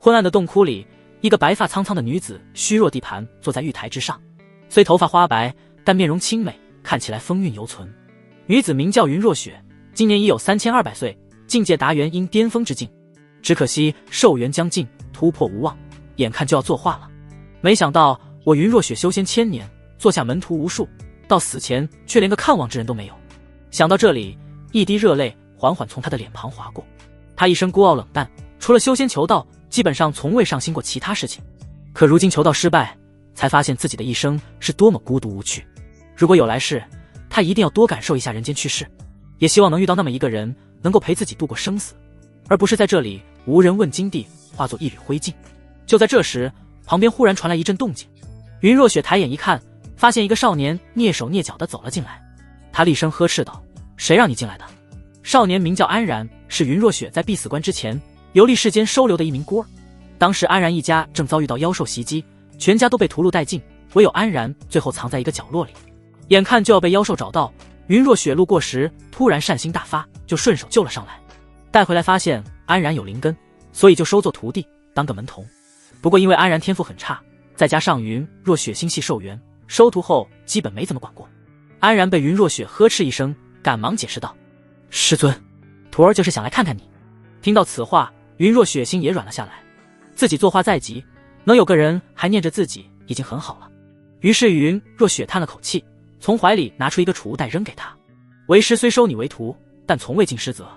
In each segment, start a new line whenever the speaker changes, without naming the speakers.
昏暗的洞窟里，一个白发苍苍的女子虚弱地盘坐在玉台之上，虽头发花白，但面容清美，看起来风韵犹存。女子名叫云若雪，今年已有3200岁，境界达元婴巅峰之境。只可惜寿元将近，突破无望，眼看就要作化了。没想到我云若雪修仙千年，做下门徒无数，到死前却连个看望之人都没有。想到这里，一滴热泪缓缓从她的脸庞划过。她一生孤傲冷淡，除了修仙求道，基本上从未上心过其他事情。可如今求道失败，才发现自己的一生是多么孤独无趣。如果有来世，她一定要多感受一下人间趣事，也希望能遇到那么一个人，能够陪自己度过生死，而不是在这里无人问津地，化作一缕灰烬。就在这时，旁边忽然传来一阵动静。云若雪抬眼一看，发现一个少年蹑手蹑脚地走了进来。他厉声呵斥道：“谁让你进来的？”少年名叫安然，是云若雪在必死关之前游历世间收留的一名孤儿。当时安然一家正遭遇到妖兽袭击，全家都被屠戮殆尽，唯有安然最后藏在一个角落里。眼看就要被妖兽找到，云若雪路过时突然善心大发，就顺手救了上来。带回来发现安然有灵根，所以就收作徒弟，当个门童。不过因为安然天赋很差，再加上云若雪心系寿元，收徒后基本没怎么管过。安然被云若雪呵斥一声，赶忙解释道：“师尊，徒儿就是想来看看你。”听到此话，云若雪心也软了下来，自己作画在即，能有个人还念着自己已经很好了。于是云若雪叹了口气，从怀里拿出一个储物袋扔给他：“为师虽收你为徒，但从未尽师责，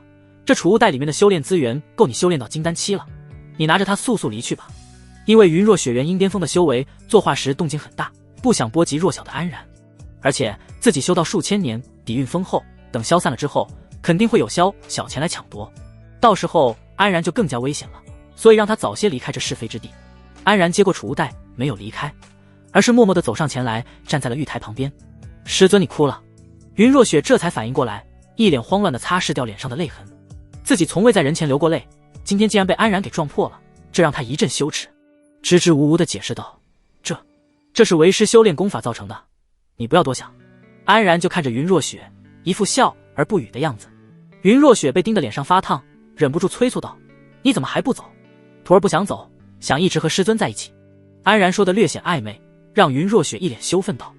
这储物袋里面的修炼资源够你修炼到金丹期了，你拿着它速速离去吧。”因为云若雪元婴巅峰的修为，作画时动静很大，不想波及弱小的安然，而且自己修道数千年，底蕴丰厚，等消散了之后，肯定会有小钱来抢夺，到时候安然就更加危险了，所以让他早些离开这是非之地。安然接过储物袋，没有离开，而是默默地走上前来，站在了玉台旁边。“师尊，你哭了。”云若雪这才反应过来，一脸慌乱地擦拭掉脸上的泪痕。自己从未在人前流过泪，今天竟然被安然给撞破了，这让他一阵羞耻，支支吾吾地解释道：“这是为师修炼功法造成的，你不要多想。”安然就看着云若雪，一副笑而不语的样子。云若雪被盯得脸上发烫，忍不住催促道：“你怎么还不走？徒儿不想走，想一直和师尊在一起。”安然说的略显暧昧，让云若雪一脸羞愤道：“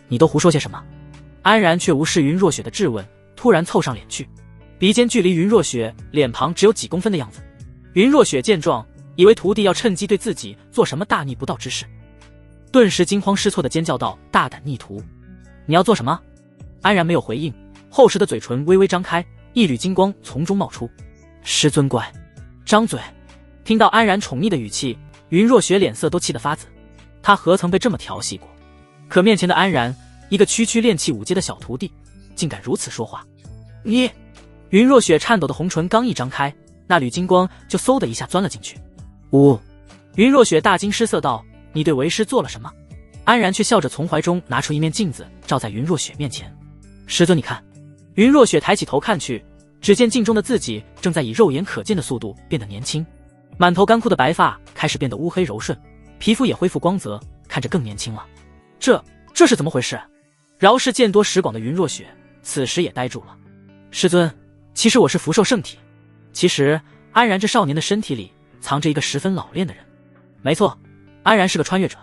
你都胡说些什么？”安然却无视云若雪的质问，突然凑上脸去，鼻尖距离云若雪脸庞只有几公分的样子。云若雪见状，以为徒弟要趁机对自己做什么大逆不道之事，顿时惊慌失措地尖叫道：“大胆逆徒，你要做什么？”安然没有回应，厚实的嘴唇微微张开，一缕金光从中冒出。“师尊乖，张嘴。”听到安然宠溺的语气，云若雪脸色都气得发紫，她何曾被这么调戏过？可面前的安然，一个区练气5阶的小徒弟，竟敢如此说话。“你！”云若雪颤抖的红唇刚一张开，那缕金光就嗖的一下钻了进去。“呜！”云若雪大惊失色道：“你对为师做了什么？”安然却笑着从怀中拿出一面镜子，照在云若雪面前。“师尊，你看。”云若雪抬起头看去，只见镜中的自己正在以肉眼可见的速度变得年轻，满头干枯的白发开始变得乌黑柔顺，皮肤也恢复光泽，看着更年轻了。这是怎么回事？饶是见多识广的云若雪此时也呆住了。“师尊，其实我是福寿圣体。”其实安然这少年的身体里藏着一个十分老练的人。没错，安然是个穿越者，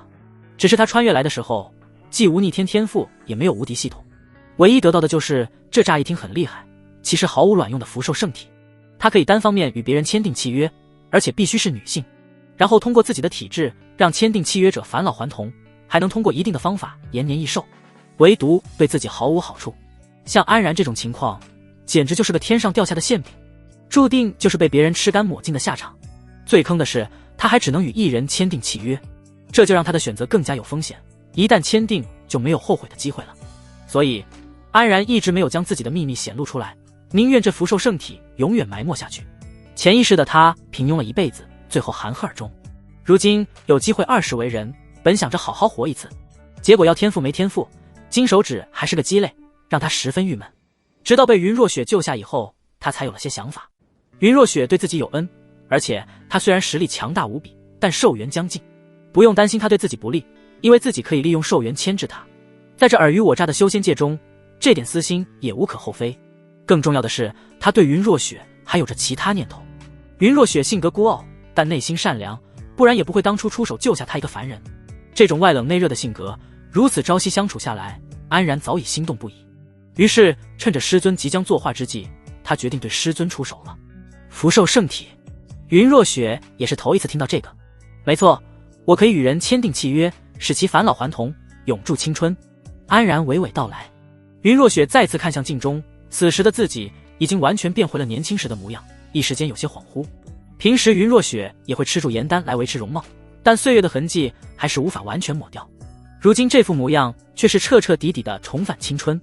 只是他穿越来的时候既无逆天天赋，也没有无敌系统，唯一得到的就是这乍一听很厉害，其实毫无卵用的福寿圣体。他可以单方面与别人签订契约，而且必须是女性，然后通过自己的体质让签订契约者返老还童，还能通过一定的方法延年益寿，唯独对自己毫无好处。像安然这种情况，简直就是个天上掉下的馅饼，注定就是被别人吃干抹净的下场。最坑的是，他还只能与一人签订契约，这就让他的选择更加有风险，一旦签订就没有后悔的机会了。所以安然一直没有将自己的秘密显露出来，宁愿这福寿圣体永远埋没下去。潜意识的他平庸了一辈子，最后含恨而终。如今有机会二世为人，本想着好好活一次，结果要天赋没天赋，金手指还是个鸡肋，让他十分郁闷。直到被云若雪救下以后，他才有了些想法。云若雪对自己有恩，而且他虽然实力强大无比，但寿元将近，不用担心他对自己不利，因为自己可以利用寿元牵制他。在这尔虞我诈的修仙界中，这点私心也无可厚非。更重要的是，他对云若雪还有着其他念头。云若雪性格孤傲，但内心善良，不然也不会当初出手救下他一个凡人。这种外冷内热的性格，如此朝夕相处下来，安然早已心动不已。于是趁着师尊即将作画之际，他决定对师尊出手了。福寿圣体，云若雪也是头一次听到这个。没错，我可以与人签订契约，使其返老还童，永驻青春。安然娓娓道来。云若雪再次看向镜中，此时的自己已经完全变回了年轻时的模样，一时间有些恍惚。平时云若雪也会吃住颜丹来维持容貌，但岁月的痕迹还是无法完全抹掉。如今这副模样却是彻彻底底的重返青春。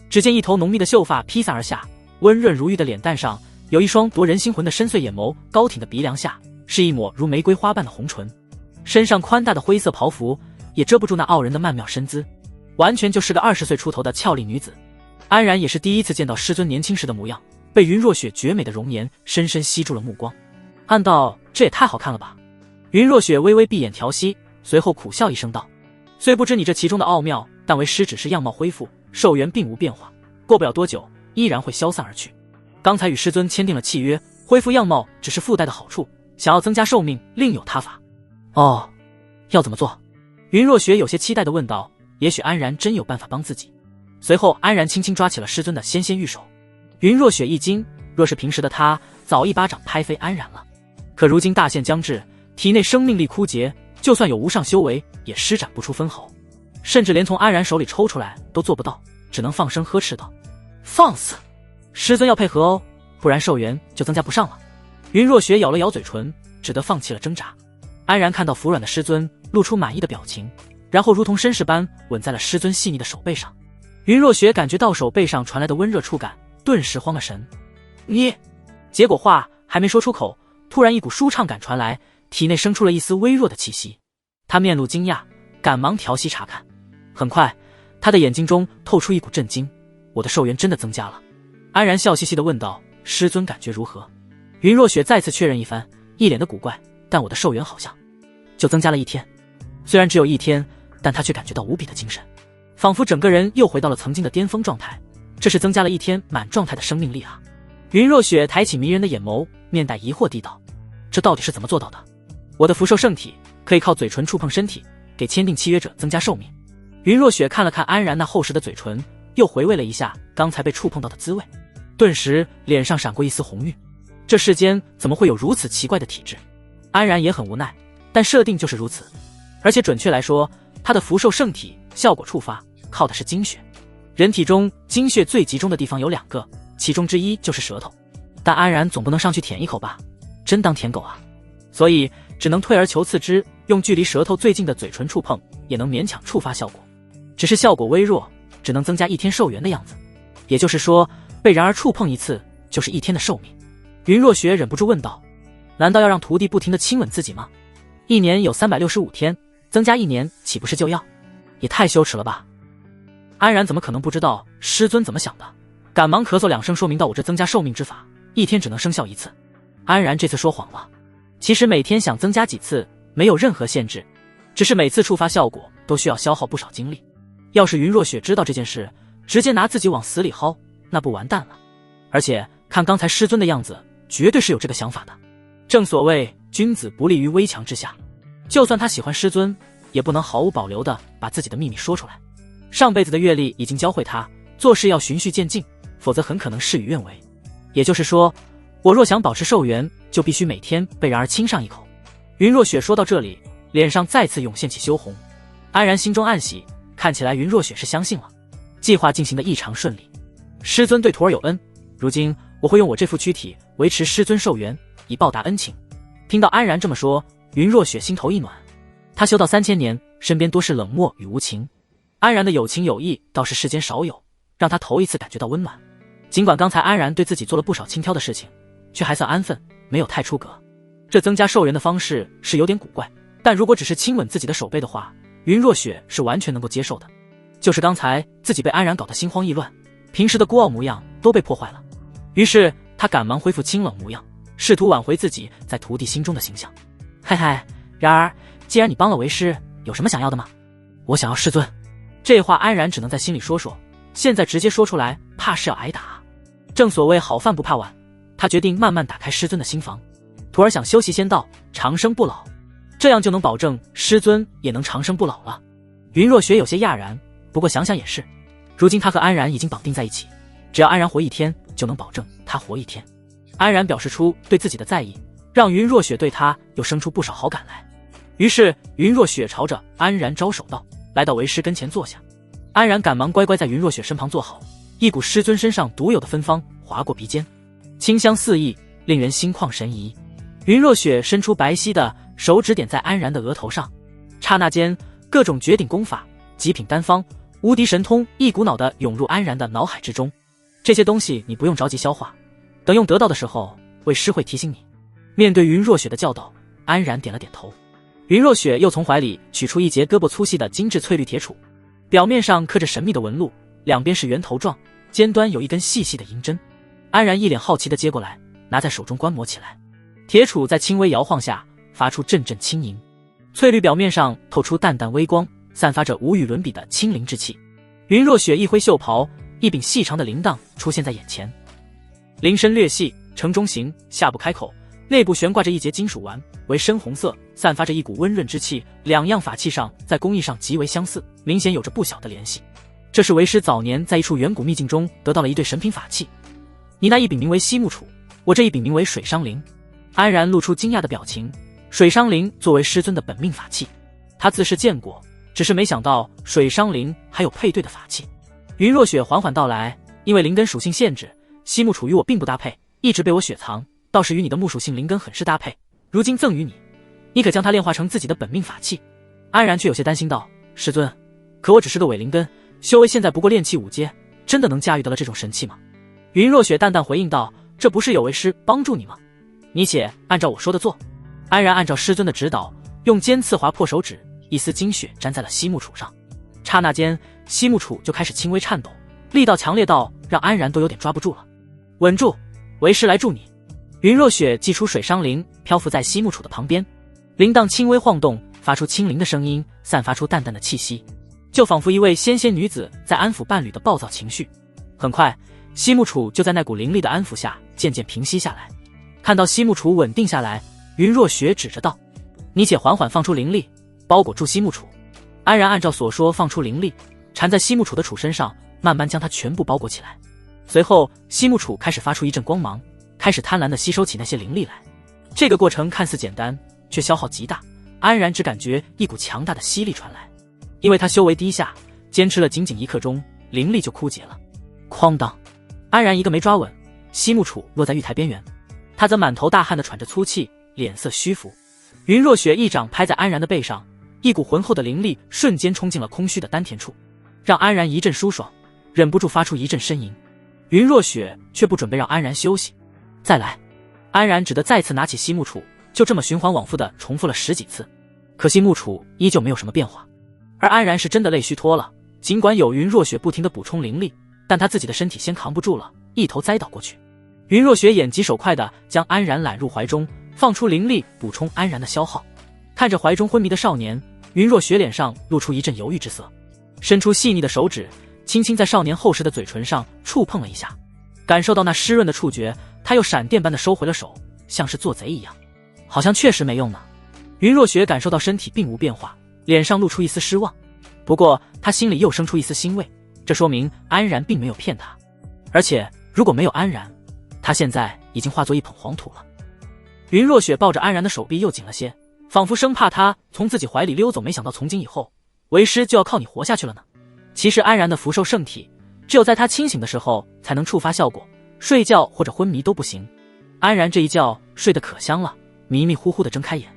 只见一头浓密的秀发披散而下，温润如玉的脸蛋上有一双夺人心魂的深邃眼眸，高挺的鼻梁下是一抹如玫瑰花瓣的红唇，身上宽大的灰色袍服也遮不住那傲人的曼妙身姿，完全就是个20岁出头的俏丽女子。安然也是第一次见到师尊年轻时的模样，被云若雪绝美的容颜深深吸住了目光，暗道这也太好看了吧。云若雪微微闭眼调息，随后苦笑一声道：虽不知你这其中的奥妙，但为师只是样貌恢复，寿元并无变化，过不了多久依然会消散而去。刚才与师尊签订了契约，恢复样貌只是附带的好处，想要增加寿命另有他法。哦，要怎么做？云若雪有些期待地问道。也许安然真有办法帮自己。随后安然轻轻抓起了师尊的纤纤玉手。云若雪一惊，若是平时的她早一巴掌拍飞安然了，可如今大限将至，体内生命力枯竭，就算有无上修为也施展不出分毫，甚至连从安然手里抽出来都做不到，只能放声呵斥道：放肆！师尊要配合哦，不然寿元就增加不上了。云若雪咬了咬嘴唇，只得放弃了挣扎。安然看到服软的师尊，露出满意的表情，然后如同绅士般吻在了师尊细腻的手背上。云若雪感觉到手背上传来的温热触感，顿时慌了神。你……结果话还没说出口，突然一股舒畅感传来，体内生出了一丝微弱的气息。他面露惊讶，赶忙调息查看。很快，他的眼睛中透出一股震惊：我的寿元真的增加了。安然笑嘻嘻地问道：师尊感觉如何？云若雪再次确认一番，一脸的古怪：但我的寿元好像就增加了1天。虽然只有1天，但他却感觉到无比的精神，仿佛整个人又回到了曾经的巅峰状态。这是增加了1天满状态的生命力啊！云若雪抬起迷人的眼眸，面带疑惑地道：这到底是怎么做到的？我的福寿圣体可以靠嘴唇触碰身体，给签订契约者增加寿命。云若雪看了看安然那厚实的嘴唇，又回味了一下刚才被触碰到的滋味，顿时脸上闪过一丝红晕。这世间怎么会有如此奇怪的体质？安然也很无奈，但设定就是如此。而且准确来说，他的福寿圣体效果触发靠的是精血。人体中精血最集中的地方有2个，其中之一就是舌头。但安然总不能上去舔一口吧，真当舔狗啊！所以只能退而求次之，用距离舌头最近的嘴唇触碰，也能勉强触发效果。只是效果微弱，只能增加1天寿元的样子。也就是说，被然而触碰1次就是1天的寿命。云若雪忍不住问道：难道要让徒弟不停地亲吻自己吗？1年有365天，增加1年岂不是就要？也太羞耻了吧！安然怎么可能不知道师尊怎么想的，赶忙咳嗽2声，说明到我这增加寿命之法，1天只能生效1次。安然这次说谎了，其实每天想增加几次没有任何限制，只是每次触发效果都需要消耗不少精力。要是云若雪知道这件事，直接拿自己往死里薅，那不完蛋了。而且看刚才师尊的样子，绝对是有这个想法的。正所谓君子不立于危墙之下，就算他喜欢师尊，也不能毫无保留地把自己的秘密说出来。上辈子的阅历已经教会他，做事要循序渐进，否则很可能事与愿违。也就是说，我若想保持寿元，就必须每天被然而亲上一口。云若雪说到这里，脸上再次涌现起羞红。安然心中暗喜，看起来云若雪是相信了，计划进行得异常顺利。师尊对徒儿有恩，如今我会用我这副躯体维持师尊寿元，以报答恩情。听到安然这么说，云若雪心头一暖。他修道3000年，身边多是冷漠与无情，安然的有情有义倒是世间少有，让他头一次感觉到温暖。尽管刚才安然对自己做了不少轻佻的事情，却还算安分，没有太出格。这增加寿元的方式是有点古怪，但如果只是亲吻自己的手背的话，云若雪是完全能够接受的。就是刚才自己被安然搞得心慌意乱，平时的孤傲模样都被破坏了。于是他赶忙恢复清冷模样，试图挽回自己在徒弟心中的形象。嘿嘿，然而既然你帮了为师，有什么想要的吗？我想要师尊。这话安然只能在心里说说，现在直接说出来怕是要挨打。正所谓好饭不怕晚，他决定慢慢打开师尊的心房。徒儿想修习仙道，长生不老，这样就能保证师尊也能长生不老了。云若雪有些讶然，不过想想也是，如今他和安然已经绑定在一起，只要安然活一天，就能保证他活一天。安然表示出对自己的在意，让云若雪对他又生出不少好感来。于是云若雪朝着安然招手道，来到为师跟前坐下。安然赶忙乖乖在云若雪身旁坐好，一股师尊身上独有的芬芳划过鼻尖，清香四溢，令人心旷神怡。云若雪伸出白皙的手指点在安然的额头上，刹那间各种绝顶功法、极品丹方、无敌神通一股脑的涌入安然的脑海之中。这些东西你不用着急消化，等用得到的时候，为师会提醒你。面对云若雪的教导，安然点了点头。云若雪又从怀里取出一节胳膊粗细的精致翠绿铁杵，表面上刻着神秘的纹路，两边是圆头状，尖端有一根细细的银针。安然一脸好奇地接过来，拿在手中观摩起来。铁杵在轻微摇晃下发出阵阵轻盈，翠绿表面上透出淡淡微光，散发着无与伦比的清灵之气。云若雪一挥袖袍，一柄细长的铃铛出现在眼前，铃身略细，呈中形，下不开口，内部悬挂着一节金属丸，为深红色，散发着一股温润之气。两样法器上在工艺上极为相似，明显有着不小的联系。这是为师早年在一处远古秘境中得到了一对神品法器，你那一柄名为西木杵，我这一柄名为水伤铃。安然露出惊讶的表情，水伤铃作为师尊的本命法器，他自是见过，只是没想到水伤铃还有配对的法器。云若雪缓缓道来，因为灵根属性限制，西木杵与我并不搭配，一直被我雪藏，倒是与你的木属性灵根很是搭配，如今赠予你，你可将它炼化成自己的本命法器。安然却有些担心道，师尊，可我只是个伪灵根，修为现在不过炼气5阶，真的能驾驭得了这种神器吗？云若雪淡淡回应道，这不是有为师帮助你吗？你且按照我说的做。安然按照师尊的指导，用尖刺划破手指，一丝精血粘在了西木杵上。刹那间，西木杵就开始轻微颤抖，力道强烈到让安然都有点抓不住了。稳住，为师来助你。云若雪祭出水伤铃，漂浮在西木杵的旁边，铃铛轻微晃动，发出轻灵的声音，散发出淡淡的气息，就仿佛一位仙仙女子在安抚伴侣的暴躁情绪。很快，西木杵就在那股灵力的安抚下渐渐平息下来。看到西木杵稳定下来，云若雪指着道，你且缓缓放出灵力，包裹住西木杵。安然按照所说放出灵力，缠在西木杵的杵身上，慢慢将它全部包裹起来。随后西木杵开始发出一阵光芒，开始贪婪地吸收起那些灵力来。这个过程看似简单，却消耗极大。安然只感觉一股强大的吸力传来，因为他修为低下，坚持了仅仅1刻钟，灵力就枯竭了。哐当，安然一个没抓稳，西木杵落在玉台边缘，他则满头大汗地喘着粗气，脸色虚浮。云若雪一掌拍在安然的背上，一股浑厚的灵力瞬间冲进了空虚的丹田处，让安然一阵舒爽，忍不住发出一阵呻吟。云若雪却不准备让安然休息，再来。安然只得再次拿起西木杵，就这么循环往复地重复了10几次。可惜木杵依旧没有什么变化，而安然是真的累虚脱了。尽管有云若雪不停地补充灵力，但他自己的身体先扛不住了，一头栽倒过去。云若雪眼疾手快地将安然揽入怀中，放出灵力补充安然的消耗。看着怀中昏迷的少年，云若雪脸上露出一阵犹豫之色，伸出细腻的手指，轻轻在少年厚实的嘴唇上触碰了一下，感受到那湿润的触觉，他又闪电般的收回了手，像是做贼一样，好像确实没用呢。云若雪感受到身体并无变化，脸上露出一丝失望，不过他心里又生出一丝欣慰，这说明安然并没有骗他，而且如果没有安然，他现在已经化作一捧黄土了。云若雪抱着安然的手臂又紧了些，仿佛生怕他从自己怀里溜走，没想到从今以后，为师就要靠你活下去了呢。其实安然的福寿圣体，只有在他清醒的时候才能触发效果，睡觉或者昏迷都不行。安然这一觉睡得可香了，迷迷糊糊的睁开眼，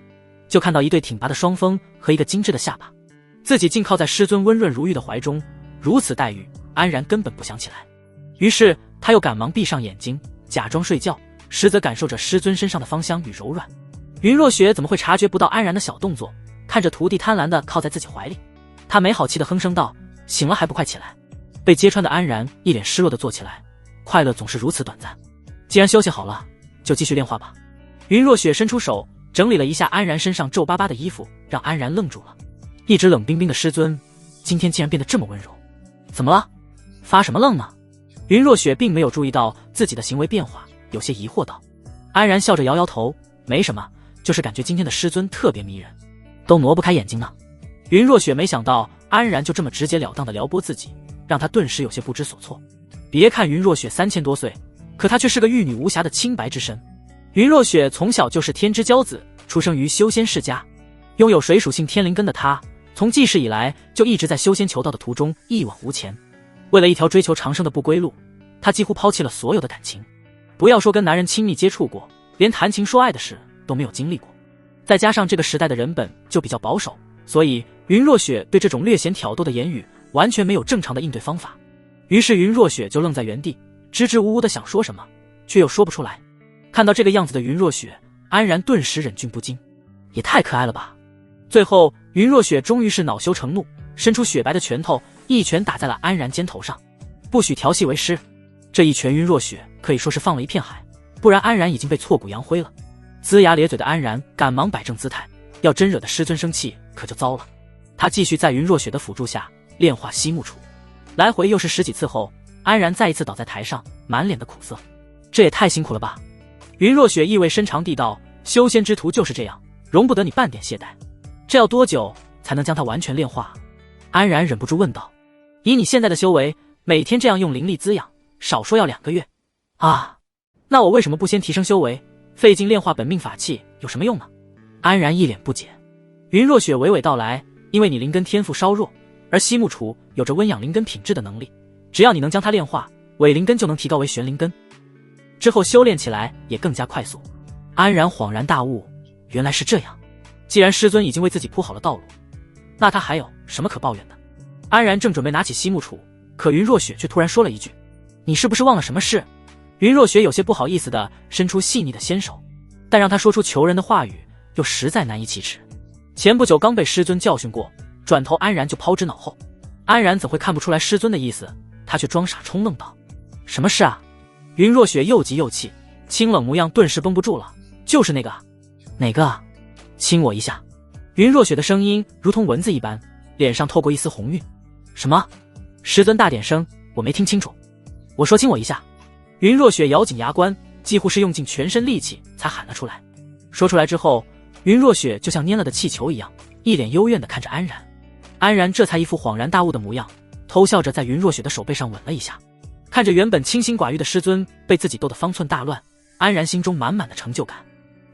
就看到一对挺拔的双峰和一个精致的下巴，自己竟靠在师尊温润如玉的怀中，如此待遇，安然根本不想起来。于是他又赶忙闭上眼睛，假装睡觉，实则感受着师尊身上的芳香与柔软。云若雪怎么会察觉不到安然的小动作，看着徒弟贪婪地靠在自己怀里，他没好气地哼声道，醒了还不快起来。被揭穿的安然一脸失落地坐起来，快乐总是如此短暂，既然休息好了，就继续炼化吧。云若雪伸出手整理了一下安然身上皱巴巴的衣服，让安然愣住了。一直冷冰冰的师尊，今天竟然变得这么温柔，怎么了？发什么愣呢？云若雪并没有注意到自己的行为变化，有些疑惑道。安然笑着摇摇头，没什么，就是感觉今天的师尊特别迷人，都挪不开眼睛呢。云若雪没想到安然就这么直截了当的撩拨自己，让她顿时有些不知所措。别看云若雪3000多岁，可她却是个玉女无瑕的清白之身。云若雪从小就是天之骄子，出生于修仙世家，拥有水属性天灵根的她，从记事以来就一直在修仙求道的途中一往无前。为了一条追求长生的不归路，她几乎抛弃了所有的感情，不要说跟男人亲密接触过，连谈情说爱的事都没有经历过。再加上这个时代的人本就比较保守，所以云若雪对这种略显挑逗的言语完全没有正常的应对方法。于是云若雪就愣在原地，支支吾吾的想说什么，却又说不出来。看到这个样子的云若雪，安然顿时忍俊不禁，也太可爱了吧。最后云若雪终于是恼羞成怒，伸出雪白的拳头，一拳打在了安然肩头上。不许调戏为师。这一拳云若雪可以说是放了一片海，不然安然已经被挫骨扬灰了。龇牙咧嘴的安然赶忙摆正姿态，要真惹得师尊生气可就糟了。他继续在云若雪的辅助下炼化西木杵，来回又是10几次后，安然再一次倒在台上，满脸的苦涩。这也太辛苦了吧。云若雪意味深长地道，修仙之途就是这样，容不得你半点懈怠。这要多久才能将它完全炼化？安然忍不住问道。以你现在的修为，每天这样用灵力滋养，少说要2个月啊。那我为什么不先提升修为，费劲炼化本命法器有什么用呢？安然一脸不解。云若雪娓娓道来，因为你灵根天赋稍弱，而西木杵有着温养灵根品质的能力，只要你能将它炼化，伪灵根就能提高为玄灵根，之后修炼起来也更加快速。安然恍然大悟，原来是这样。既然师尊已经为自己铺好了道路，那他还有什么可抱怨的？安然正准备拿起西木杵，可云若雪却突然说了一句：你是不是忘了什么事？云若雪有些不好意思地伸出细腻的纤手，但让她说出求人的话语又实在难以启齿。前不久刚被师尊教训过，转头安然就抛之脑后。安然怎会看不出来师尊的意思？他却装傻充愣道：什么事啊？云若雪又急又气，清冷模样顿时绷不住了。就是那个。哪个？亲我一下。云若雪的声音如同蚊子一般，脸上透过一丝红晕。什么？师尊大点声，我没听清楚。我说亲我一下。云若雪咬紧牙关，几乎是用尽全身力气才喊了出来。说出来之后，云若雪就像粘了的气球一样，一脸幽怨地看着安然。安然这才一副恍然大悟的模样，偷笑着在云若雪的手背上吻了一下。看着原本清心寡欲的师尊被自己逗得方寸大乱，安然心中满满的成就感。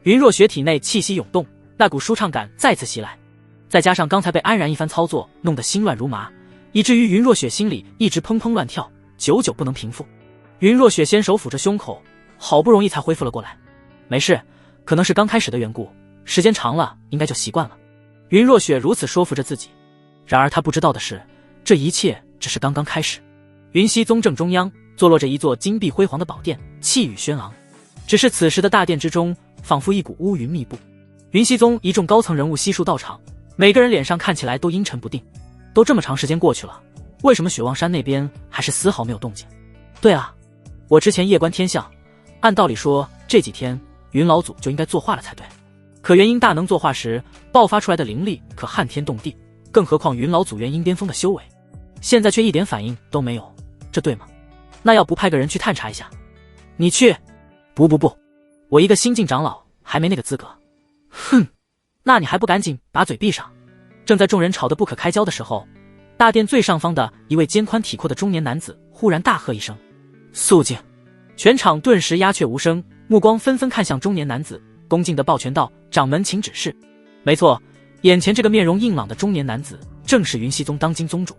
云若雪体内气息涌动，那股舒畅感再次袭来，再加上刚才被安然一番操作弄得心乱如麻，以至于云若雪心里一直砰砰乱跳，久久不能平复。云若雪先手抚着胸口，好不容易才恢复了过来。没事，可能是刚开始的缘故，时间长了应该就习惯了。云若雪如此说服着自己。然而她不知道的是，这一切只是刚刚开始。云溪宗正中央坐落着一座金碧辉煌的宝殿，气宇轩昂。只是此时的大殿之中仿佛一股乌云密布。云溪宗一众高层人物悉数到场，每个人脸上看起来都阴沉不定。都这么长时间过去了，为什么雪望山那边还是丝毫没有动静？对啊，我之前夜观天象，按道理说这几天云老祖就应该作画了才对，可元婴大能作画时爆发出来的灵力可撼天动地，更何况云老祖元婴巅峰的修为，现在却一点反应都没有，这对吗？那要不派个人去探查一下？你去？不，我一个新晋长老还没那个资格。哼，那你还不赶紧把嘴闭上！正在众人吵得不可开交的时候，大殿最上方的一位肩宽体阔的中年男子忽然大喝一声：肃静！全场顿时鸦雀无声，目光纷纷看向中年男子，恭敬地抱拳道：掌门请指示。没错，眼前这个面容硬朗的中年男子正是云溪宗当今宗主，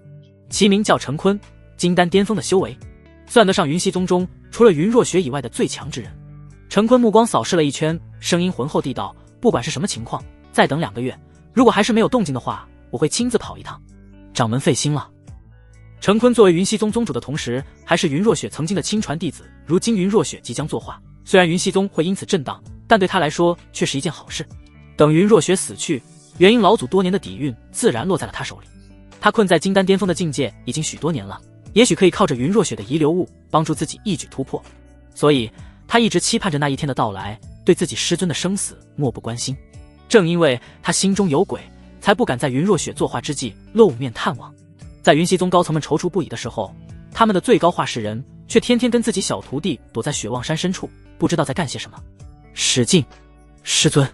其名叫陈坤，金丹巅峰的修为，算得上云溪宗中除了云若雪以外的最强之人。陈坤目光扫视了一圈，声音浑厚地道：不管是什么情况，再等2个月，如果还是没有动静的话，我会亲自跑一趟。掌门费心了。陈坤作为云溪宗宗主的同时，还是云若雪曾经的亲传弟子，如今云若雪即将作画，虽然云溪宗会因此震荡，但对他来说却是一件好事。等云若雪死去，元婴老祖多年的底蕴自然落在了他手里。他困在金丹巅峰的境界已经许多年了，也许可以靠着云若雪的遗留物帮助自己一举突破，所以他一直期盼着那一天的到来，对自己师尊的生死漠不关心。正因为他心中有鬼，才不敢在云若雪作画之际露面探望。在云溪宗高层们踌躇不已的时候，他们的最高画事人却天天跟自己小徒弟躲在雪望山深处，不知道在干些什么。使劲！师尊，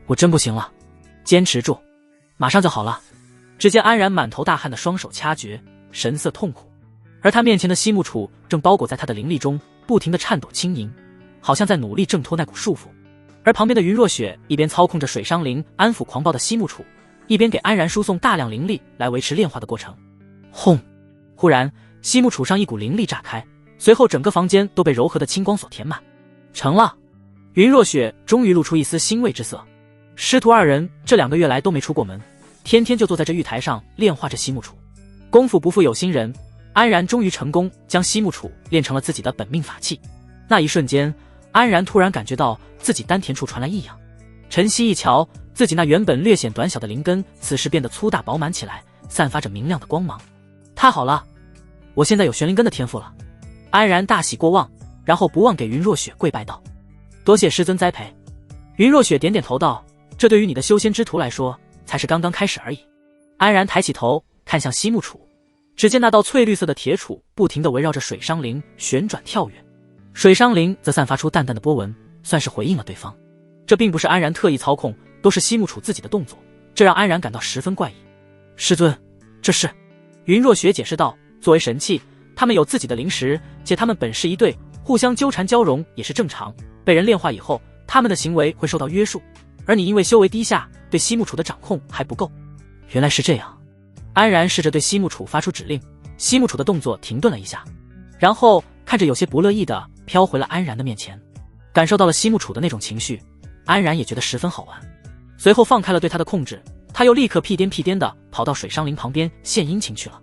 我真不行了，坚持住，马上就好了。只见安然满头大汗的双手掐诀，神色痛苦，而他面前的西木杵正包裹在他的灵力中，不停地颤抖轻盈，好像在努力挣脱那股束缚。而旁边的云若雪一边操控着水伤灵安抚狂暴的西木杵，一边给安然输送大量灵力来维持炼化的过程。轰！忽然西木杵上一股灵力炸开，随后整个房间都被柔和的青光所填满。成了！云若雪终于露出一丝欣慰之色。师徒二人这2个月来都没出过门，天天就坐在这玉台上炼化着西木杵。功夫不负有心人，安然终于成功将西木杵炼成了自己的本命法器。那一瞬间，安然突然感觉到自己丹田处传来异样。晨曦一瞧，自己那原本略显短小的灵根，此时变得粗大饱满起来，散发着明亮的光芒。太好了，我现在有玄灵根的天赋了。安然大喜过望，然后不忘给云若雪跪拜道：多谢师尊栽培。云若雪点点头道：这对于你的修仙之途来说才是刚刚开始而已。安然抬起头看向西木杵，只见那道翠绿色的铁杵不停地围绕着水伤灵旋转跳跃，水伤灵则散发出淡淡的波纹，算是回应了对方。这并不是安然特意操控，都是西木杵自己的动作，这让安然感到十分怪异。师尊，这是……云若雪解释道：作为神器，他们有自己的灵识，且他们本是一对，互相纠缠交融也是正常，被人炼化以后，他们的行为会受到约束，而你因为修为低下，对西木杵的掌控还不够。原来是这样。安然试着对西木杵发出指令，西木杵的动作停顿了一下，然后看着有些不乐意的飘回了安然的面前。感受到了西木杵的那种情绪，安然也觉得十分好玩，随后放开了对他的控制，他又立刻屁颠屁颠的跑到水伤灵旁边献殷勤去了。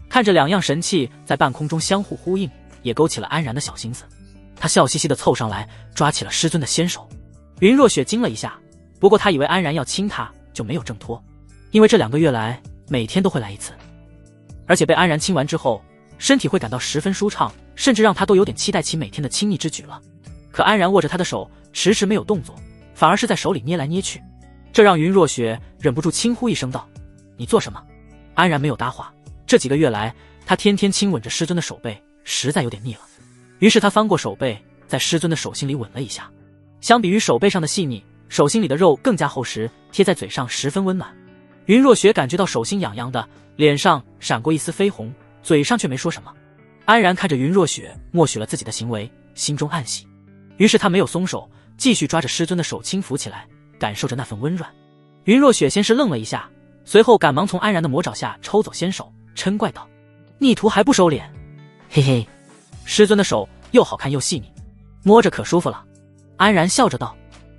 看着2样神器在半空中相互呼应，也勾起了安然的小心思。他笑嘻嘻的凑上来抓起了师尊的纤手。云若雪惊了一下，不过他以为安然要亲他，就没有挣脱，因为这2个月来每天都会来一次，而且被安然亲完之后，身体会感到十分舒畅，甚至让他都有点期待起每天的亲昵之举了。可安然握着他的手迟迟没有动作，反而是在手里捏来捏去，这让云若雪忍不住轻呼一声道：你做什么？安然没有搭话，这几个月来他天天亲吻着师尊的手背，实在有点腻了。于是他翻过手背，在师尊的手心里吻了一下。相比于手背上的细腻，手心里的肉更加厚实，贴在嘴上十分温暖。云若雪感觉到手心痒痒的，脸上闪过一丝绯红，嘴上却没说什么。安然看着云若雪默许了自己的行为，心中暗喜，于是他没有松手，继续抓着师尊的手轻抚起来，感受着那份温软。云若雪先是愣了一下，随后赶忙从安然的魔爪下抽走纤手，嗔怪道：逆徒还不收敛？嘿嘿，师尊的手又好看又细腻，摸着可舒服了。安然笑着道。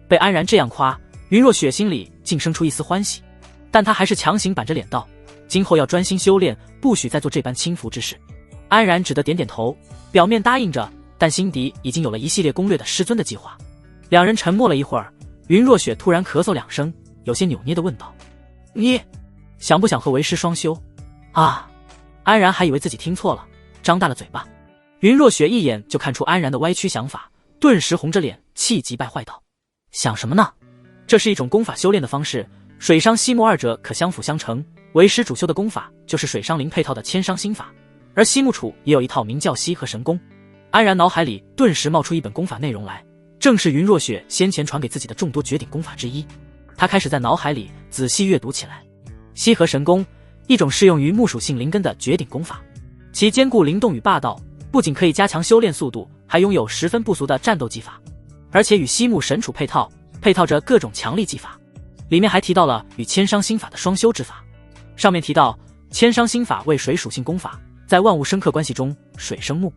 被安然这样夸，云若雪心里竟生出一丝欢喜，但她还是强行板着脸道：今后要专心修炼，不许再做这般轻浮之事。安然只得点点头，表面答应着，但心底已经有了一系列攻略的师尊的计划。2人沉默了一会儿，云若雪突然咳嗽2声，有些扭捏地问道：你想不想和为师双修？啊！安然还以为自己听错了，张大了嘴巴。云若雪一眼就看出安然的歪曲想法，顿时红着脸，气急败坏道：想什么呢？这是一种功法修炼的方式，水伤西木2者可相辅相成，为师主修的功法就是水伤灵配套的千伤心法，而西木杵也有一套名叫西和神功。安然脑海里顿时冒出一本功法内容来，正是云若雪先前传给自己的众多绝顶功法之一。他开始在脑海里仔细阅读起来。西和神功，一种适用于木属性灵根的绝顶功法，其兼顾灵动与霸道，不仅可以加强修炼速度，还拥有十分不俗的战斗技法，而且与西木神杵配套着各种强力技法。里面还提到了与千伤心法的双修之法。上面提到千伤心法为水属性功法，在万物生克关系中水生木，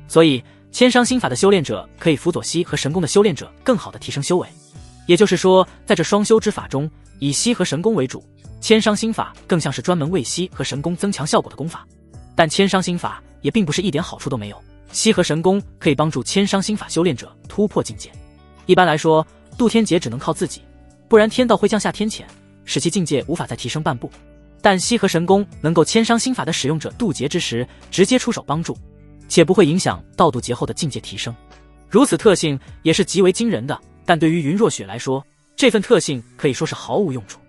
所以千伤心法的修炼者可以辅佐西和神功的修炼者更好的提升修为。也就是说，在这双修之法中，以西和神功为主，千伤心法更像是专门为西和神功增强效果的功法。但千伤心法也并不是一点好处都没有，西和神功可以帮助千伤心法修炼者突破境界。一般来说，渡天劫只能靠自己，不然天道会降下天谴，使其境界无法再提升半步。但西和神功能够千伤心法的使用者渡劫之时直接出手帮助，且不会影响到渡劫后的境界提升。如此特性也是极为惊人的，但对于云若雪来说，这份特性可以说是毫无用处。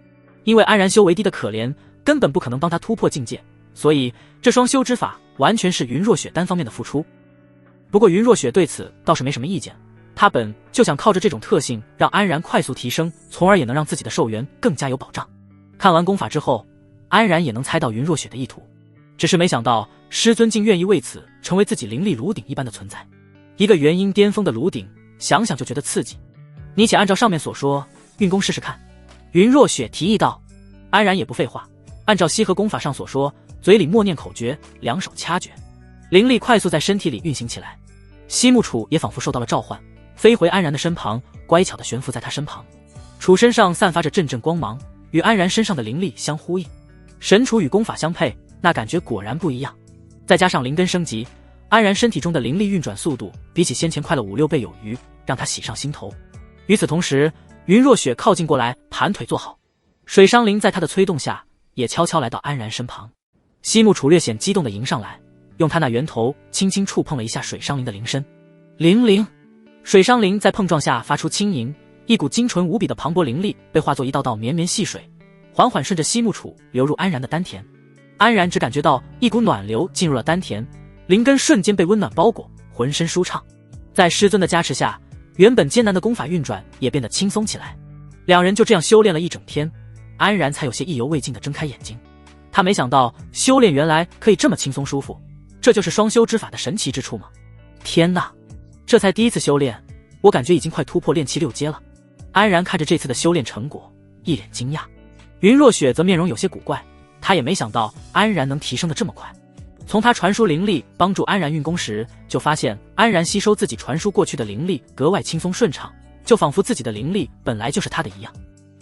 因为安然修为低的可怜，根本不可能帮他突破境界，所以这双修之法完全是云若雪单方面的付出。不过云若雪对此倒是没什么意见，他本就想靠着这种特性让安然快速提升，从而也能让自己的寿元更加有保障。看完功法之后，安然也能猜到云若雪的意图，只是没想到师尊竟愿意为此成为自己灵力炉鼎一般的存在。一个元婴巅峰的炉鼎，想想就觉得刺激。你且按照上面所说运功试试看。云若雪提议道。安然也不废话，按照西河功法上所说，嘴里默念口诀，两手掐诀，灵力快速在身体里运行起来。西木楚也仿佛受到了召唤，飞回安然的身旁，乖巧地悬浮在他身旁。楚身上散发着阵阵光芒，与安然身上的灵力相呼应。神楚与功法相配，那感觉果然不一样。再加上灵根升级，安然身体中的灵力运转速度比起先前快了5、6倍有余，让他喜上心头。与此同时，云若雪靠近过来，盘腿坐好。水伤灵在他的催动下，也悄悄来到安然身旁。西木楚略显激动地迎上来，用他那圆头轻轻触碰了一下水伤灵的灵身。灵，水伤灵在碰撞下发出轻盈，一股精纯无比的磅礴灵力被化作一道道绵绵细水，缓缓顺着西木楚流入安然的丹田。安然只感觉到一股暖流进入了丹田，灵根瞬间被温暖包裹，浑身舒畅。在师尊的加持下，原本艰难的功法运转也变得轻松起来。两人就这样修炼了一整天，安然才有些意犹未尽地睁开眼睛。他没想到修炼原来可以这么轻松舒服，这就是双修之法的神奇之处吗？天哪，这才第一次修炼，我感觉已经快突破炼气6阶了。安然看着这次的修炼成果，一脸惊讶。云若雪则面容有些古怪，她也没想到安然能提升得这么快。从他传输灵力帮助安然运功时，就发现安然吸收自己传输过去的灵力格外轻松顺畅，就仿佛自己的灵力本来就是他的一样。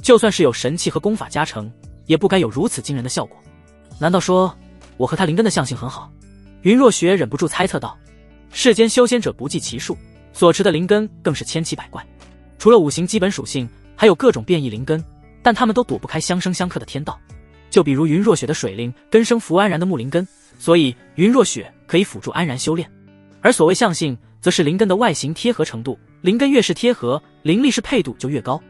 就算是有神器和功法加成，也不该有如此惊人的效果。难道说我和他灵根的相性很好？云若雪忍不住猜测道。世间修仙者不计其数，所持的灵根更是千奇百怪，除了5行基本属性，还有各种变异灵根，但他们都躲不开相生相克的天道。就比如云若雪的水灵根生扶安然的木灵根，所以云若雪可以辅助安然修炼。而所谓相性，则是灵根的外形贴合程度，灵根越是贴合，灵力适配度就越高。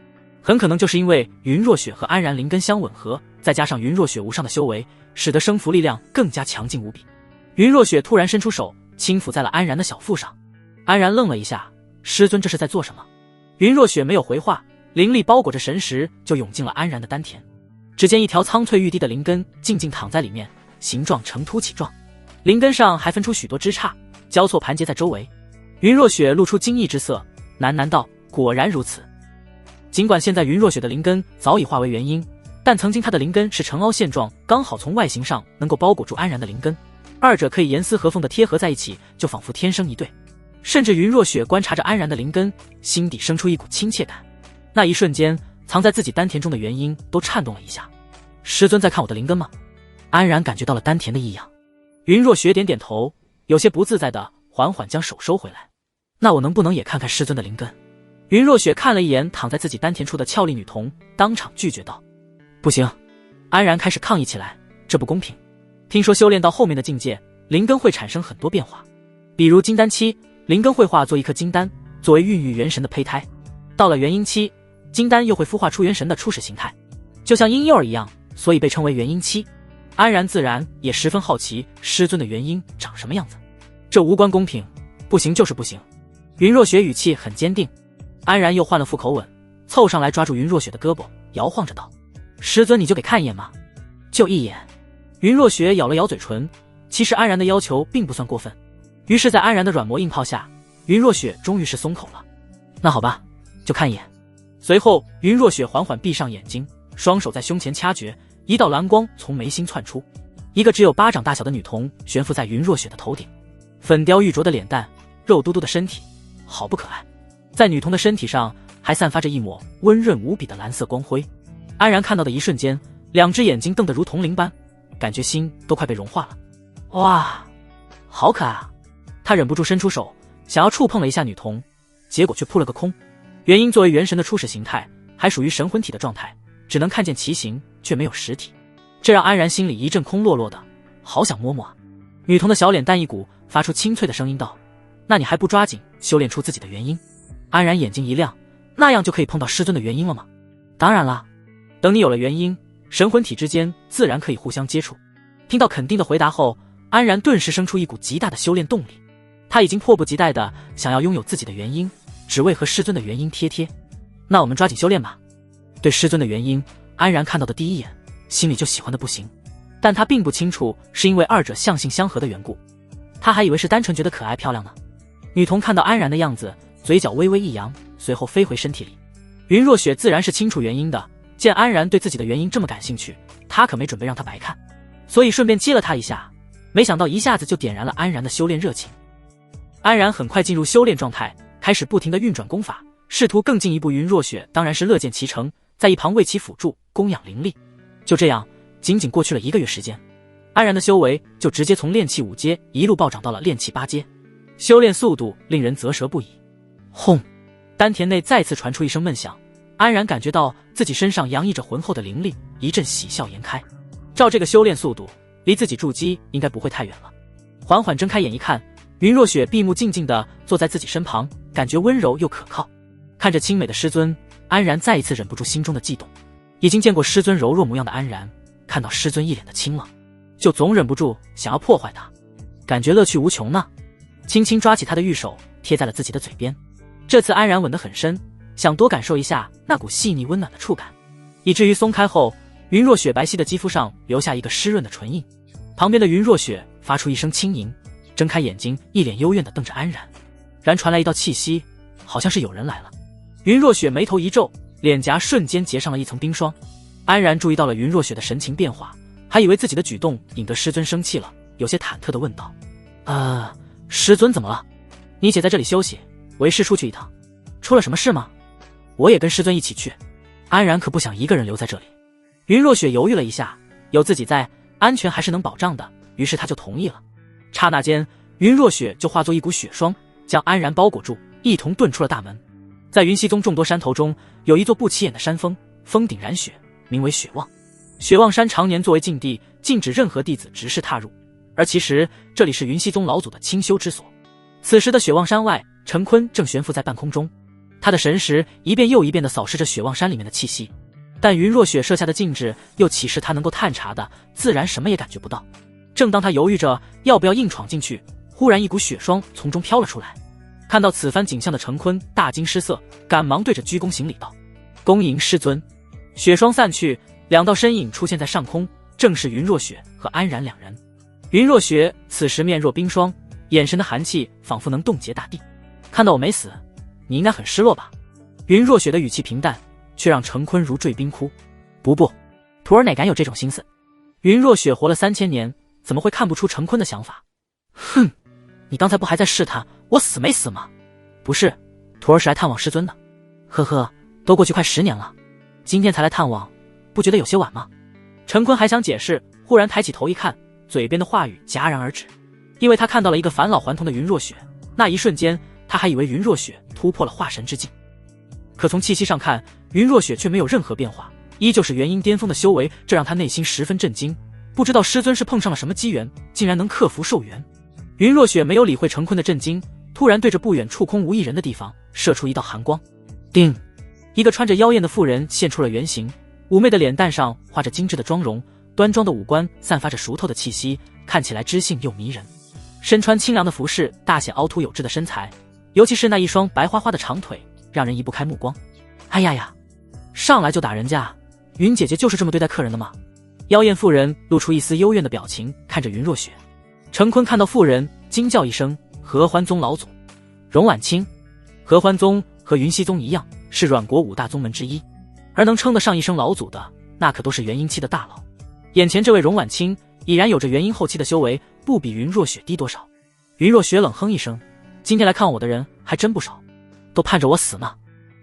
很可能就是因为云若雪和安然灵根相吻合，再加上云若雪无上的修为，使得生符力量更加强劲无比。云若雪突然伸出手，轻抚在了安然的小腹上。安然愣了一下，师尊这是在做什么？云若雪没有回话，灵力包裹着神识就涌进了安然的丹田。只见一条苍翠欲滴的灵根静静躺在里面，形状呈凸起状，灵根上还分出许多枝杈，交错盘结在周围。云若雪露出惊异之色，喃喃道：果然如此。尽管现在云若雪的灵根早已化为元婴，但曾经她的灵根是呈凹陷状，刚好从外形上能够包裹住安然的灵根，二者可以严丝合缝地贴合在一起，就仿佛天生一对。甚至云若雪观察着安然的灵根，心底生出一股亲切感。那一瞬间，藏在自己丹田中的元婴都颤动了一下。师尊在看我的灵根吗？安然感觉到了丹田的异样。云若雪点点头，有些不自在的缓缓将手收回来。那我能不能也看看师尊的灵根？云若雪看了一眼躺在自己丹田处的俏丽女童，当场拒绝道：不行。安然开始抗议起来，这不公平。听说修炼到后面的境界，灵根会产生很多变化，比如金丹期，灵根会化作一颗金丹，作为孕育元神的胚胎。到了元婴期，金丹又会孵化出元神的初始形态，就像婴幼儿一样，所以被称为元婴期。安然自然也十分好奇师尊的元婴长什么样子。这无关公平，不行就是不行。云若雪语气很坚定。安然又换了副口吻，凑上来抓住云若雪的胳膊，摇晃着道：师尊你就给看一眼吗？就一眼。云若雪咬了咬嘴唇，其实安然的要求并不算过分。于是在安然的软磨硬泡下，云若雪终于是松口了。那好吧，就看一眼。随后云若雪缓缓闭上眼睛，双手在胸前掐诀，一道蓝光从眉心窜出，一个只有巴掌大小的女童悬浮在云若雪的头顶，粉雕玉琢的脸蛋，肉嘟嘟的身体，好不可爱。在女童的身体上还散发着一抹温润无比的蓝色光辉。安然看到的一瞬间，两只眼睛瞪得如铜铃般，感觉心都快被融化了。哇，好可爱啊！他忍不住伸出手，想要触碰了一下女童，结果却扑了个空。元婴作为元神的初始形态，还属于神魂体的状态，只能看见其形，却没有实体，这让安然心里一阵空落落的，好想摸摸啊。女童的小脸蛋一鼓，发出清脆的声音道：那你还不抓紧修炼出自己的元婴？安然眼睛一亮，那样就可以碰到师尊的元婴了吗？当然啦，等你有了元婴，神魂体之间自然可以互相接触。听到肯定的回答后，安然顿时生出一股极大的修炼动力。他已经迫不及待地想要拥有自己的元婴，只为和师尊的元婴贴贴。那我们抓紧修炼吧。对师尊的元婴，安然看到的第一眼，心里就喜欢的不行。但他并不清楚是因为二者相性相合的缘故，他还以为是单纯觉得可爱漂亮呢。女童看到安然的样子，嘴角微微一扬，随后飞回身体里。云若雪自然是清楚原因的，见安然对自己的原因这么感兴趣，她可没准备让他白看，所以顺便激了他一下，没想到一下子就点燃了安然的修炼热情。安然很快进入修炼状态，开始不停地运转功法，试图更进一步。云若雪当然是乐见其成，在一旁为其辅助供养灵力。就这样，仅仅过去了1个月时间，安然的修为就直接从炼气5阶一路暴涨到了炼气8阶，修炼速度令人啧舌不已。轰！丹田内再次传出一声闷响，安然感觉到自己身上洋溢着浑厚的灵力，一阵喜笑颜开。照这个修炼速度，离自己筑基应该不会太远了。缓缓睁开眼一看，云若雪闭目静静地坐在自己身旁，感觉温柔又可靠。看着清美的师尊，安然再一次忍不住心中的悸动。已经见过师尊柔弱模样的安然，看到师尊一脸的清冷，就总忍不住想要破坏他，感觉乐趣无穷呢。轻轻抓起他的玉手，贴在了自己的嘴边。这次安然吻得很深，想多感受一下那股细腻温暖的触感，以至于松开后，云若雪白皙的肌肤上留下一个湿润的唇印。旁边的云若雪发出一声轻吟，睁开眼睛，一脸幽怨地瞪着安然。然传来一道气息，好像是有人来了。云若雪眉头一皱，脸颊瞬间结上了一层冰霜。安然注意到了云若雪的神情变化，还以为自己的举动引得师尊生气了，有些忐忑地问道：师尊怎么了？你且在这里休息，为师出去一趟。出了什么事吗？我也跟师尊一起去。安然可不想一个人留在这里。云若雪犹豫了一下，有自己在，安全还是能保障的，于是他就同意了。刹那间，云若雪就化作一股雪霜，将安然包裹住，一同遁出了大门。在云溪宗众多山头中，有一座不起眼的山峰，峰顶染雪，名为雪望。雪望山常年作为禁地，禁止任何弟子直视踏入，而其实这里是云溪宗老祖的清修之所。此时的雪望山外，陈坤正悬浮在半空中，他的神识一遍又一遍地扫视着雪望山里面的气息，但云若雪设下的禁制又岂是他能够探查的，自然什么也感觉不到。正当他犹豫着要不要硬闯进去，忽然一股雪霜从中飘了出来。看到此番景象的陈坤大惊失色，赶忙对着鞠躬行礼道：恭迎师尊。雪霜散去，两道身影出现在上空，正是云若雪和安然两人。云若雪此时面若冰霜，眼神的寒气仿佛能冻结大地。看到我没死，你应该很失落吧？云若雪的语气平淡，却让陈坤如坠冰窟。不，徒儿哪敢有这种心思？云若雪活了3000年，怎么会看不出陈坤的想法？哼，你刚才不还在试探我死没死吗？不是，徒儿是来探望师尊的。呵呵，都过去快10年了，今天才来探望，不觉得有些晚吗？陈坤还想解释，忽然抬起头一看，嘴边的话语戛然而止，因为他看到了一个返老还童的云若雪。那一瞬间，他还以为云若雪突破了化神之境，可从气息上看，云若雪却没有任何变化，依旧是元婴巅峰的修为，这让他内心十分震惊。不知道师尊是碰上了什么机缘，竟然能克服寿元。云若雪没有理会陈坤的震惊，突然对着不远处空无一人的地方射出一道寒光。叮！一个穿着妖艳的妇人现出了原形，妩媚的脸蛋上画着精致的妆容，端庄的五官散发着熟透的气息，看起来知性又迷人。身穿清凉的服饰，大显凹凸有致的身材，尤其是那一双白花花的长腿，让人移不开目光。哎呀，上来就打人家，云姐姐就是这么对待客人的吗？妖艳妇人露出一丝幽怨的表情，看着云若雪。陈坤看到妇人，惊叫一声：合欢宗老祖荣婉清。合欢宗和云溪宗一样，是阮国5大宗门之一，而能称得上一声老祖的，那可都是元婴期的大佬。眼前这位荣婉清已然有着元婴后期的修为，不比云若雪低多少。云若雪冷哼一声，今天来看望我的人还真不少，都盼着我死呢。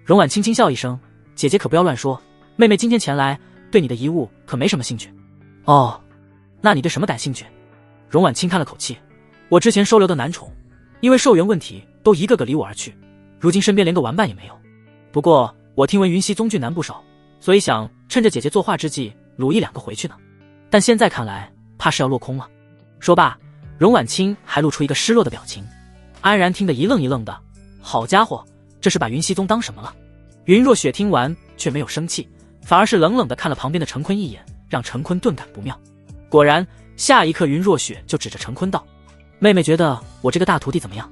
荣婉轻轻笑一声，姐姐可不要乱说，妹妹今天前来，对你的遗物可没什么兴趣。哦，那你对什么感兴趣？荣婉轻叹了口气，我之前收留的男宠，因为寿元问题都一个个离我而去，如今身边连个玩伴也没有。不过我听闻云溪宗俊男不少，所以想趁着姐姐作画之际掳1-2个回去呢，但现在看来怕是要落空了。说罢，荣婉清还露出一个失落的表情。安然听得一愣一愣的，好家伙，这是把云溪宗当什么了？云若雪听完却没有生气，反而是冷冷地看了旁边的陈坤一眼，让陈坤顿感不妙。果然，下一刻云若雪就指着陈坤道：妹妹觉得我这个大徒弟怎么样？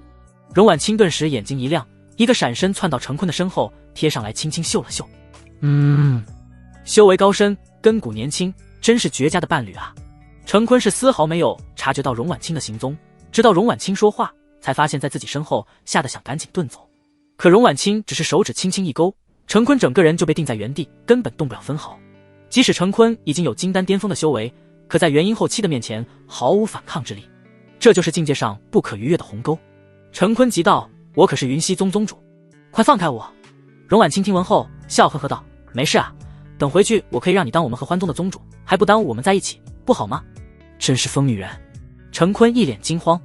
荣婉清顿时眼睛一亮，一个闪身窜到陈坤的身后，贴上来轻轻嗅了嗅。修为高深，根骨年轻，真是绝佳的伴侣啊！陈坤是丝毫没有察觉到荣婉清的行踪，直到荣婉清说话，才发现在自己身后，吓得想赶紧遁走。可荣婉清只是手指轻轻一勾，陈坤整个人就被定在原地，根本动不了分毫。即使陈坤已经有金丹巅峰的修为，可在元婴后期的面前毫无反抗之力，这就是境界上不可逾越的鸿沟。陈坤急道：“我可是云溪宗宗主，快放开我！”荣婉清听闻后笑呵呵道：“没事啊，等回去我可以让你当我们合欢宗的宗主，还不耽误我们在一起，不好吗？”真是疯女人！陈坤一脸惊慌。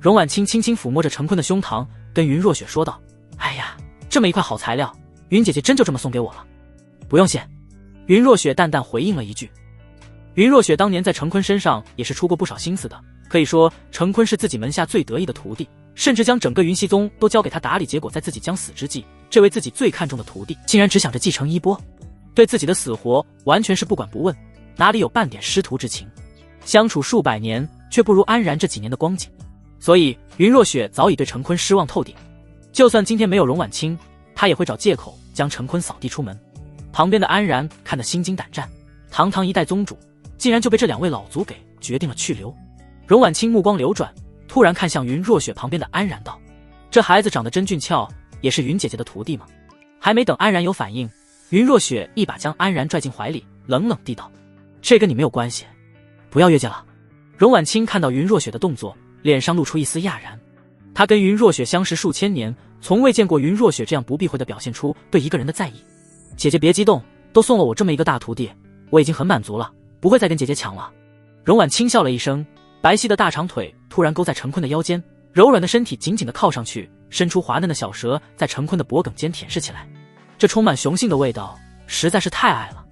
荣婉清轻轻抚摸着陈坤的胸膛，跟云若雪说道：“哎呀，这么一块好材料，云姐姐真就这么送给我了。”不用谢。云若雪淡淡回应了一句。云若雪当年在陈坤身上也是出过不少心思的，可以说陈坤是自己门下最得意的徒弟，甚至将整个云溪宗都交给他打理。结果在自己将死之际，这位自己最看重的徒弟竟然只想着继承衣钵，对自己的死活完全是不管不问，哪里有半点师徒之情。相处数百年，却不如安然这几年的光景，所以云若雪早已对陈坤失望透顶。就算今天没有荣婉清，她也会找借口将陈坤扫地出门。旁边的安然看得心惊胆战，堂堂一代宗主，竟然就被这两位老祖给决定了去留。荣婉清目光流转，突然看向云若雪旁边的安然道：“这孩子长得真俊俏，也是云姐姐的徒弟吗？”还没等安然有反应，云若雪一把将安然拽进怀里，冷冷地道：“这跟你没有关系，不要越界了。”荣婉清看到云若雪的动作，脸上露出一丝讶然。她跟云若雪相识数千年，从未见过云若雪这样不避讳地表现出对一个人的在意。姐姐别激动，都送了我这么一个大徒弟，我已经很满足了，不会再跟姐姐抢了。荣婉轻笑了一声，白皙的大长腿突然勾在陈坤的腰间，柔软的身体紧紧地靠上去，伸出滑嫩的小舌在陈坤的脖颈间舔舐起来。这充满雄性的味道实在是太爱了。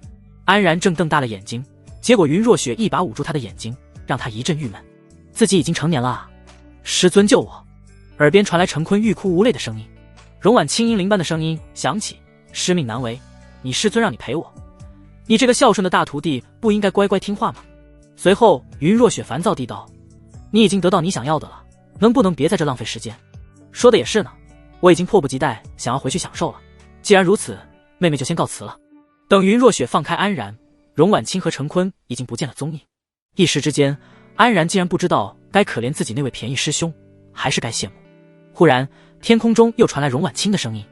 安然正瞪大了眼睛，结果云若雪一把捂住他的眼睛，让他一阵郁闷。自己已经成年了啊，师尊救我！耳边传来陈坤欲哭无泪的声音。荣婉清音灵般的声音响起：“师命难违，你师尊让你陪我，你这个孝顺的大徒弟不应该乖乖听话吗？”随后云若雪烦躁地道：“你已经得到你想要的了，能不能别在这浪费时间？”说的也是呢，我已经迫不及待想要回去享受了。既然如此，妹妹就先告辞了。等云若雪放开安然，荣婉清和陈坤已经不见了踪影。一时之间，安然竟然不知道该可怜自己那位便宜师兄，还是该羡慕。忽然天空中又传来荣婉清的声音：“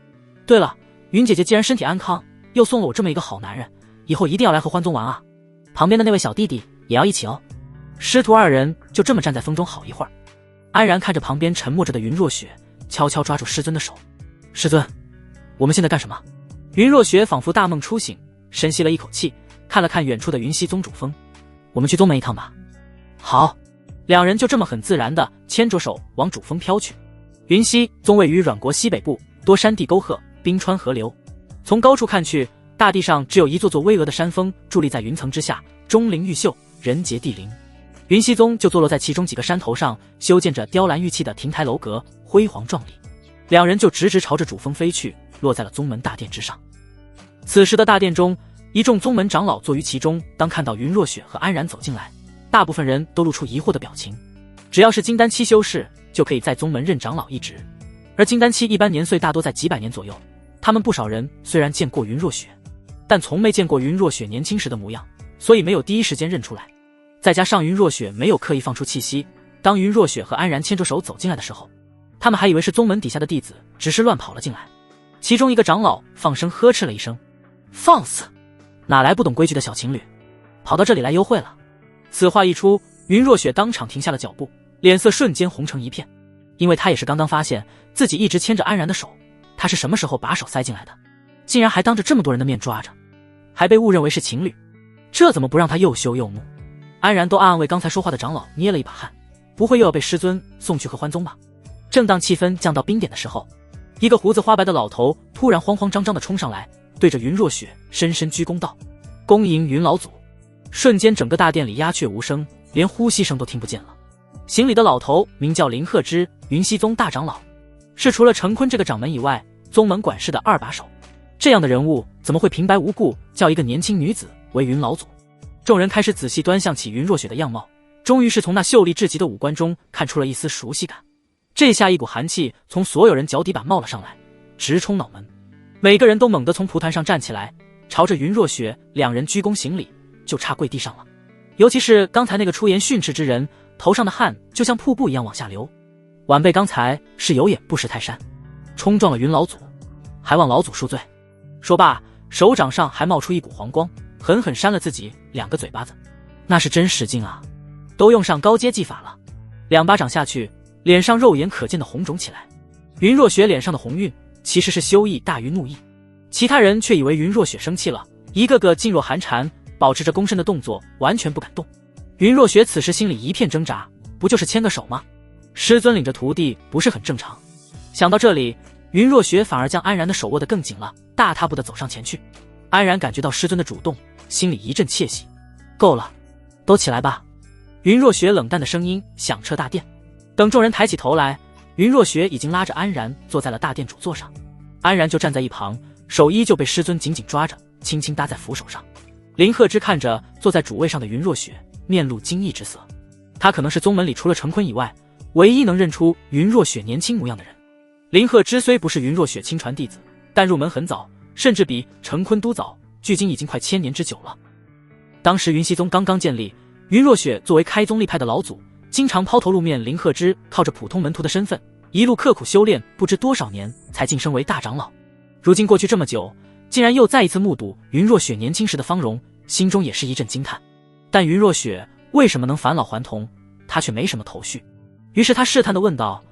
对了，云姐姐既然身体安康，又送了我这么一个好男人，以后一定要来合欢宗玩啊！旁边的那位小弟弟也要一起哦。”师徒二人就这么站在风中好一会儿。安然看着旁边沉默着的云若雪，悄悄抓住师尊的手：“师尊，我们现在干什么？”云若雪仿佛大梦初醒，深吸了一口气，看了看远处的云溪宗主峰：“我们去宗门一趟吧。”好。两人就这么很自然地牵着手往主峰飘去。云溪宗位于阮国西北部，多山地沟壑，冰川河流。从高处看去，大地上只有一座座巍峨的山峰伫立在云层之下，钟灵毓秀，人杰地灵。云溪宗就坐落在其中几个山头上，修建着雕栏玉砌的亭台楼阁，辉煌壮丽。两人就直直朝着主峰飞去，落在了宗门大殿之上。此时的大殿中，一众宗门长老坐于其中，当看到云若雪和安然走进来，大部分人都露出疑惑的表情。只要是金丹期修士，就可以在宗门任长老一职，而金丹期一般年岁大多在几百年左右。他们不少人虽然见过云若雪，但从没见过云若雪年轻时的模样，所以没有第一时间认出来。再加上云若雪没有刻意放出气息，当云若雪和安然牵着手走进来的时候，他们还以为是宗门底下的弟子只是乱跑了进来。其中一个长老放声呵斥了一声：“放肆！哪来不懂规矩的小情侣，跑到这里来幽会了？”此话一出，云若雪当场停下了脚步，脸色瞬间红成一片，因为她也是刚刚发现自己一直牵着安然的手，她是什么时候把手塞进来的，竟然还当着这么多人的面抓着，还被误认为是情侣，这怎么不让她又羞又怒？安然都暗暗为刚才说话的长老捏了一把汗，不会又要被师尊送去合欢宗吧？正当气氛降到冰点的时候，一个胡子花白的老头突然慌慌张张地冲上来，对着云若雪深深鞠躬道：“恭迎云老祖。”瞬间整个大殿里鸦雀无声，连呼吸声都听不见了。行礼的老头名叫林鹤之，云溪宗大长老，是除了陈坤这个掌门以外宗门管事的二把手。这样的人物怎么会平白无故叫一个年轻女子为云老祖？众人开始仔细端详起云若雪的样貌，终于是从那秀丽至极的五官中看出了一丝熟悉感。这下一股寒气从所有人脚底板冒了上来，直冲脑门。每个人都猛地从蒲团上站起来，朝着云若雪两人鞠躬行礼，就差跪地上了。尤其是刚才那个出言训斥之人，头上的汗就像瀑布一样往下流。晚辈刚才是有眼不识泰山，冲撞了云老祖，还望老祖恕罪。说罢，手掌上还冒出一股黄光，狠狠扇了自己2个嘴巴子。那是真使劲啊，都用上高阶技法了。2巴掌下去，脸上肉眼可见的红肿起来。云若雪脸上的红晕其实是羞意大于怒意，其他人却以为云若雪生气了，一个个噤若寒蝉，保持着躬身的动作，完全不敢动。云若雪此时心里一片挣扎，不就是牵个手吗？师尊领着徒弟不是很正常。想到这里，云若雪反而将安然的手握得更紧了，大踏步地走上前去。安然感觉到师尊的主动，心里一阵窃喜。够了，都起来吧。云若雪冷淡的声音响彻大殿。等众人抬起头来，云若雪已经拉着安然坐在了大殿主座上，安然就站在一旁，手依旧被师尊紧紧抓着，轻轻搭在扶手上。林鹤之看着坐在主位上的云若雪，面露惊异之色。他可能是宗门里除了陈坤以外，唯一能认出云若雪年轻模样的人。林鹤之虽不是云若雪亲传弟子，但入门很早，甚至比陈坤都早，距今已经快1000年之久了。当时云溪宗刚刚建立，云若雪作为开宗立派的老祖，经常抛头露面。林鹤之靠着普通门徒的身份，一路刻苦修炼，不知多少年才晋升为大长老。如今过去这么久，竟然又再一次目睹云若雪年轻时的芳容，心中也是一阵惊叹。但云若雪为什么能返老还童，他却没什么头绪。于是他试探地问道：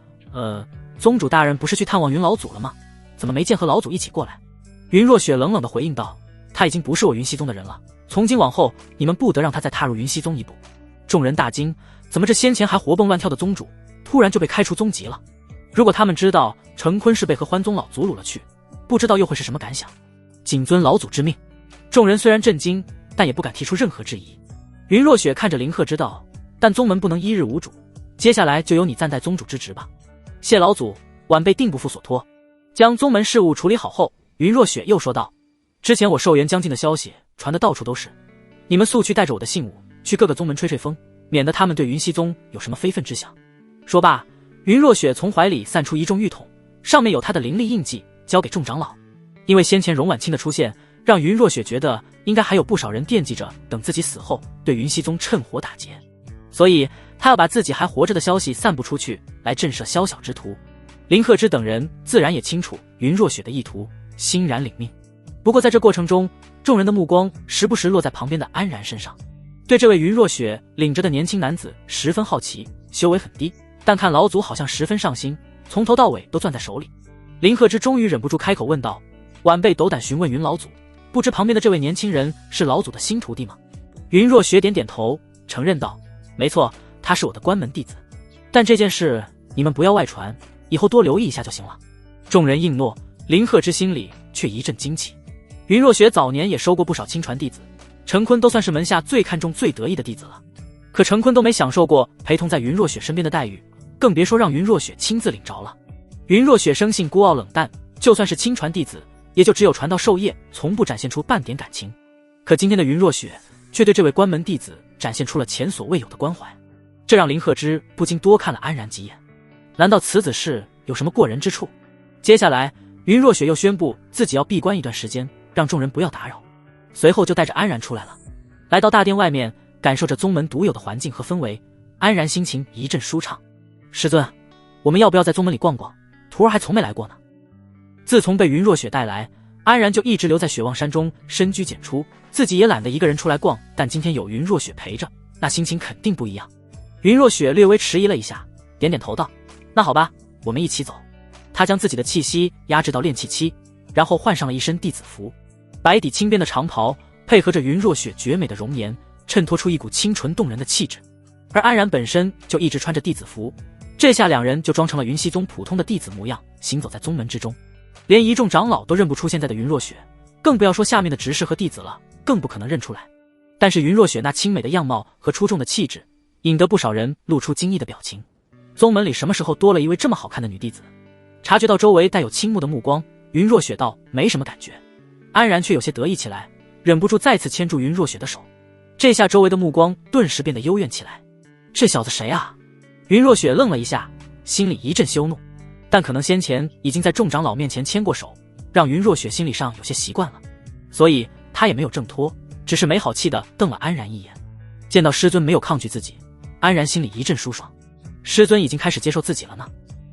宗主大人不是去探望云老祖了吗？怎么没见和老祖一起过来？云若雪冷冷地回应道：他已经不是我云溪宗的人了，从今往后你们不得让他再踏入云溪宗一步。众人大惊，怎么这先前还活蹦乱跳的宗主，突然就被开除宗籍了？如果他们知道陈坤是被和欢宗老祖掳了去，不知道又会是什么感想。谨遵老祖之命。众人虽然震惊，但也不敢提出任何质疑。云若雪看着林鹤之道：但宗门不能一日无主，接下来就由你暂代宗主之职吧。谢老祖，晚辈定不负所托。将宗门事务处理好后，云若雪又说道：之前我寿元将近的消息传得到处都是，你们速去带着我的信物去各个宗门吹吹风，免得他们对云溪宗有什么非分之想。说罢，云若雪从怀里散出一众玉筒，上面有她的灵力印记，交给众长老。因为先前荣婉清的出现，让云若雪觉得应该还有不少人惦记着等自己死后对云溪宗趁火打劫，所以他要把自己还活着的消息散布出去，来震慑宵小之徒。林鹤之等人自然也清楚云若雪的意图，欣然领命。不过在这过程中，众人的目光时不时落在旁边的安然身上，对这位云若雪领着的年轻男子十分好奇。修为很低，但看老祖好像十分上心，从头到尾都攥在手里。林鹤之终于忍不住开口问道：晚辈斗胆询问云老祖，不知旁边的这位年轻人是老祖的新徒弟吗？云若雪点点头，承认道：没错，他是我的关门弟子，但这件事你们不要外传，以后多留意一下就行了。众人应诺，林鹤之心里却一阵惊奇。云若雪早年也收过不少亲传弟子，陈坤都算是门下最看重最得意的弟子了，可陈坤都没享受过陪同在云若雪身边的待遇，更别说让云若雪亲自领着了。云若雪生性孤傲冷淡，就算是亲传弟子，也就只有传道授业，从不展现出半点感情。可今天的云若雪却对这位关门弟子展现出了前所未有的关怀，这让林鹤之不禁多看了安然几眼。难道此子是有什么过人之处？接下来云若雪又宣布自己要闭关一段时间，让众人不要打扰，随后就带着安然出来了。来到大殿外面，感受着宗门独有的环境和氛围，安然心情一阵舒畅。师尊，我们要不要在宗门里逛逛？徒儿还从没来过呢。自从被云若雪带来，安然就一直留在雪望山中深居简出，自己也懒得一个人出来逛，但今天有云若雪陪着，那心情肯定不一样。云若雪略微迟疑了一下，点点头道：那好吧，我们一起走。他将自己的气息压制到炼气期，然后换上了一身弟子服，白底轻边的长袍配合着云若雪绝美的容颜，衬托出一股清纯动人的气质。而安然本身就一直穿着弟子服，这下两人就装成了云溪宗普通的弟子模样，行走在宗门之中。连一众长老都认不出现在的云若雪，更不要说下面的执事和弟子了，更不可能认出来。但是云若雪那清美的样貌和出众的气质，引得不少人露出惊异的表情。宗门里什么时候多了一位这么好看的女弟子？察觉到周围带有倾慕的目光，云若雪道没什么感觉。安然却有些得意起来，忍不住再次牵住云若雪的手。这下周围的目光顿时变得幽怨起来。这小子谁啊？云若雪愣了一下，心里一阵羞怒，但可能先前已经在众长老面前牵过手，让云若雪心理上有些习惯了，所以他也没有挣脱，只是没好气地瞪了安然一眼。见到师尊没有抗拒自己，安然心里一阵舒爽，师尊已经开始接受自己了呢。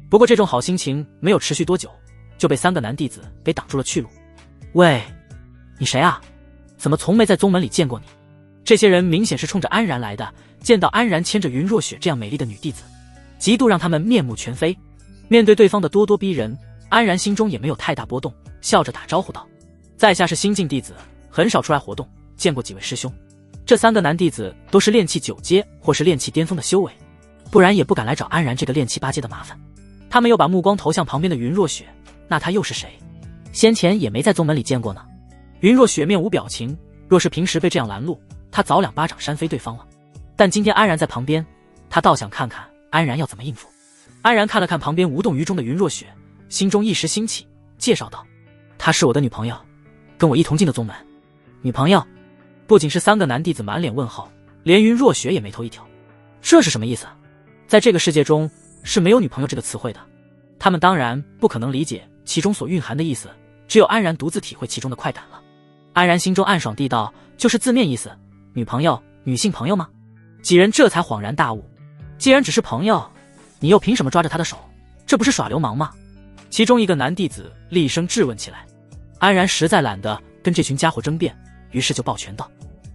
不过这种好心情没有持续多久，就被3个男弟子给挡住了去路。喂，你谁啊？怎么从没在宗门里见过你？这些人明显是冲着安然来的，见到安然牵着云若雪这样美丽的女弟子，极度让他们面目全非。面对对方的咄咄逼人，安然心中也没有太大波动，笑着打招呼道：在下是新晋弟子，很少出来活动，见过几位师兄。这3个男弟子都是炼气9阶或是炼气巅峰的修为，不然也不敢来找安然这个炼气8阶的麻烦。他们又把目光投向旁边的云若雪，那她又是谁？先前也没在宗门里见过呢。云若雪面无表情，若是平时被这样拦路，她早2巴掌扇飞对方了。但今天安然在旁边，她倒想看看安然要怎么应付。安然看了看旁边无动于衷的云若雪，心中一时兴起，介绍道：她是我的女朋友，跟我一同进的宗门。女朋友？不仅是3个男弟子满脸问号，连云若雪也眉头一挑。这是什么意思？在这个世界中是没有女朋友这个词汇的，他们当然不可能理解其中所蕴含的意思，只有安然独自体会其中的快感了。安然心中暗爽地道，就是字面意思，女朋友，女性朋友吗？几人这才恍然大悟，既然只是朋友，你又凭什么抓着他的手？这不是耍流氓吗？其中一个男弟子厉声质问起来。安然实在懒得跟这群家伙争辩，于是就抱拳道：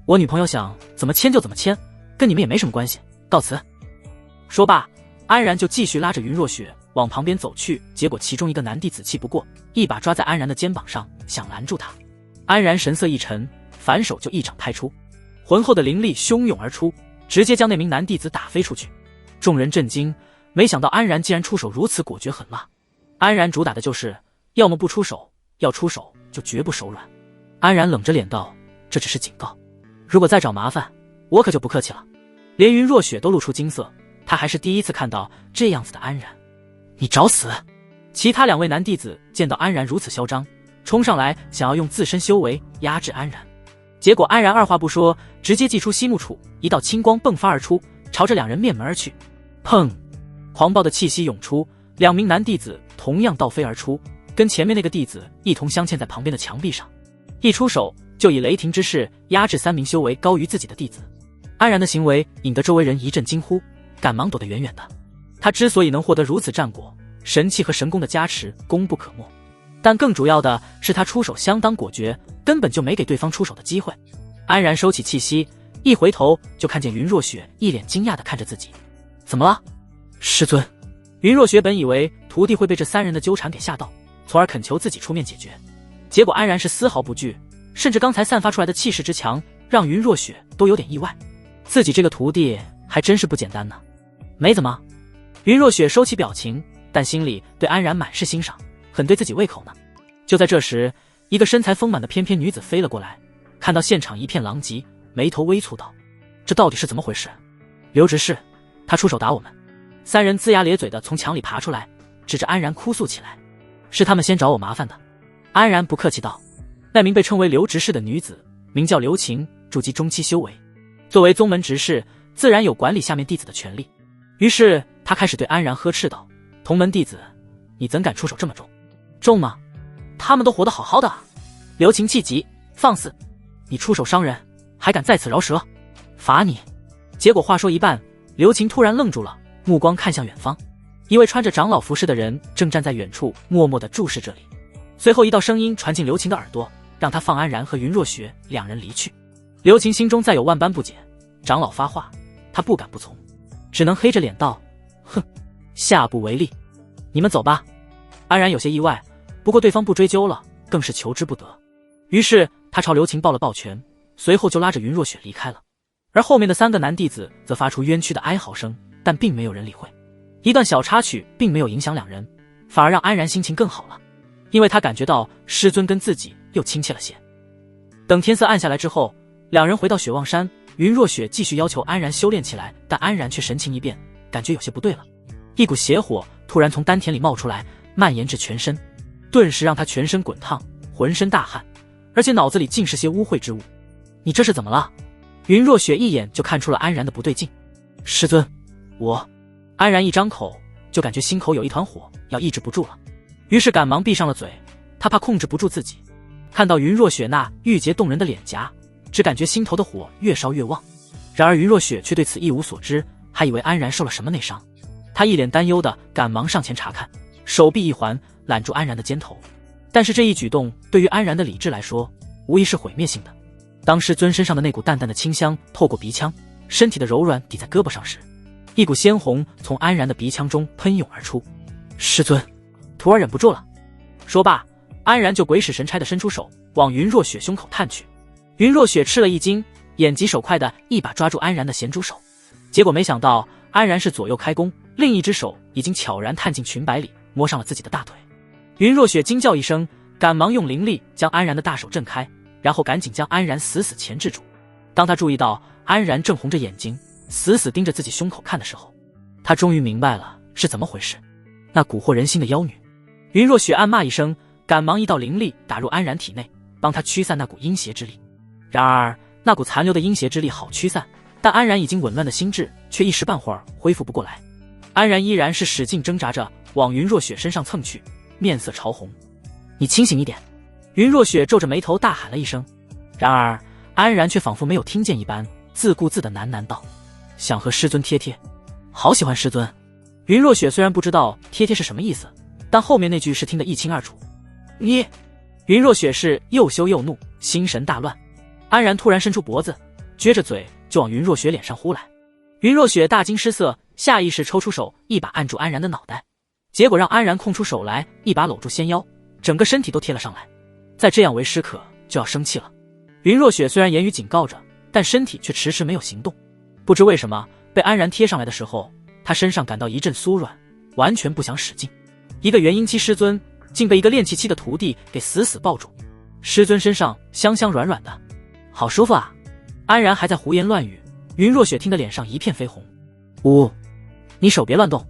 我女朋友想怎么牵就怎么牵，跟你们也没什么关系，告辞。说罢，安然就继续拉着云若雪往旁边走去，结果其中一个男弟子气不过，一把抓在安然的肩膀上，想拦住他。安然神色一沉，反手就一掌拍出，浑厚的灵力汹涌而出，直接将那名男弟子打飞出去。众人震惊，没想到安然竟然出手如此果决狠辣。安然主打的就是要么不出手，要出手就绝不手软。安然冷着脸道：这只是警告，如果再找麻烦，我可就不客气了。连云若雪都露出惊色，她还是第一次看到这样子的安然。你找死！其他2位男弟子见到安然如此嚣张，冲上来想要用自身修为压制安然，结果安然二话不说，直接祭出西木杵，一道青光迸发而出，朝着2人面门而去。砰！狂暴的气息涌出，2名男弟子同样倒飞而出，跟前面那个弟子一同镶嵌在旁边的墙壁上，一出手就以雷霆之势压制3名修为高于自己的弟子。安然的行为引得周围人一阵惊呼，赶忙躲得远远的。他之所以能获得如此战果，神气和神功的加持功不可没，但更主要的是他出手相当果决，根本就没给对方出手的机会。安然收起气息，一回头就看见云若雪一脸惊讶地看着自己。怎么了？师尊。云若雪本以为徒弟会被这3人的纠缠给吓到，从而恳求自己出面解决，结果安然是丝毫不惧，甚至刚才散发出来的气势之强，让云若雪都有点意外。自己这个徒弟还真是不简单呢。没怎么。云若雪收起表情，但心里对安然满是欣赏，很对自己胃口呢。就在这时，一个身材丰满的翩翩女子飞了过来，看到现场一片狼藉，眉头微蹙道：这到底是怎么回事？刘执事，他出手打我们。3人龇牙咧嘴的从墙里爬出来，指着安然哭诉起来：是他们先找我麻烦的。安然不客气道：那名被称为刘执事的女子名叫刘晴，筑基中期修为，作为宗门执事，自然有管理下面弟子的权利。于是他开始对安然呵斥道：同门弟子，你怎敢出手这么重？重吗？他们都活得好好的。刘晴气急：放肆！你出手伤人，还敢在此饶舌？罚你！结果话说一半，刘晴突然愣住了，目光看向远方，一位穿着长老服饰的人正站在远处默默地注视这里。随后一道声音传进刘晴的耳朵，让他放安然和云若雪2人离去。刘晴心中再有万般不解，长老发话，他不敢不从，只能黑着脸道：哼，下不为例，你们走吧。安然有些意外，不过对方不追究了，更是求之不得。于是他朝刘晴抱了抱拳，随后就拉着云若雪离开了。而后面的3个男弟子则发出冤屈的哀嚎声，但并没有人理会。一段小插曲并没有影响2人，反而让安然心情更好了，因为他感觉到师尊跟自己又亲切了些。等天色暗下来之后，2人回到雪望山，云若雪继续要求安然修炼起来，但安然却神情一变，感觉有些不对了。一股邪火突然从丹田里冒出来，蔓延至全身，顿时让他全身滚烫，浑身大汗，而且脑子里尽是些污秽之物。你这是怎么了？云若雪一眼就看出了安然的不对劲。师尊，我……安然一张口就感觉心口有一团火要抑制不住了，于是赶忙闭上了嘴，他怕控制不住自己。看到云若雪那玉洁动人的脸颊，只感觉心头的火越烧越旺。然而云若雪却对此一无所知，还以为安然受了什么内伤。他一脸担忧的赶忙上前查看，手臂一环揽住安然的肩头。但是这一举动对于安然的理智来说无疑是毁灭性的。当师尊身上的那股淡淡的清香透过鼻腔，身体的柔软抵在胳膊上时，一股鲜红从安然的鼻腔中喷涌而出。师尊，徒儿忍不住了。说罢，安然就鬼使神差地伸出手往云若雪胸口探去。云若雪吃了一惊，眼疾手快的一把抓住安然的咸猪手，结果没想到安然是左右开弓，另一只手已经悄然探进裙摆里，摸上了自己的大腿。云若雪惊叫一声，赶忙用灵力将安然的大手震开，然后赶紧将安然死死钳制住。当他注意到安然正红着眼睛死死盯着自己胸口看的时候，他终于明白了是怎么回事。那蛊惑人心的妖女。云若雪暗骂一声，赶忙一道灵力打入安然体内，帮他驱散那股阴邪之力。然而那股残留的阴邪之力好驱散，但安然已经紊乱的心智却一时半会儿恢复不过来。安然依然是使劲挣扎着往云若雪身上蹭去，面色潮红。你清醒一点！云若雪皱着眉头大喊了一声。然而安然却仿佛没有听见一般，自顾自的喃喃道：想和师尊贴贴。好喜欢师尊。云若雪虽然不知道贴贴是什么意思，但后面那句是听得一清二楚。你！云若雪是又羞又怒，心神大乱。安然突然伸出脖子，撅着嘴就往云若雪脸上呼来。云若雪大惊失色，下意识抽出手一把按住安然的脑袋，结果让安然空出手来一把搂住纤腰，整个身体都贴了上来。再这样为师可就要生气了。云若雪虽然言语警告着，但身体却迟迟没有行动。不知为什么，被安然贴上来的时候，她身上感到一阵酥软，完全不想使劲。一个元婴期师尊竟被一个练气期的徒弟给死死抱住，师尊身上香香软软的，好舒服啊！安然还在胡言乱语，云若雪听得脸上一片绯红。呜，你手别乱动！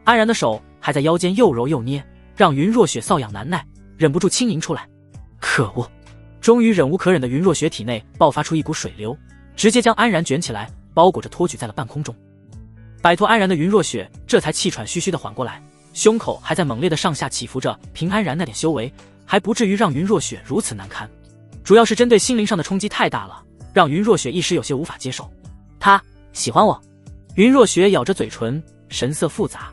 安然的手还在腰间又揉又捏，让云若雪瘙痒难耐，忍不住轻吟出来。可恶！终于忍无可忍的云若雪体内爆发出一股水流，直接将安然卷起来，包裹着托举在了半空中。摆脱安然的云若雪这才气喘吁吁地缓过来，胸口还在猛烈的上下起伏着，凭安然那点修为还不至于让云若雪如此难堪，主要是针对心灵上的冲击太大了，让云若雪一时有些无法接受。他喜欢我？云若雪咬着嘴唇，神色复杂。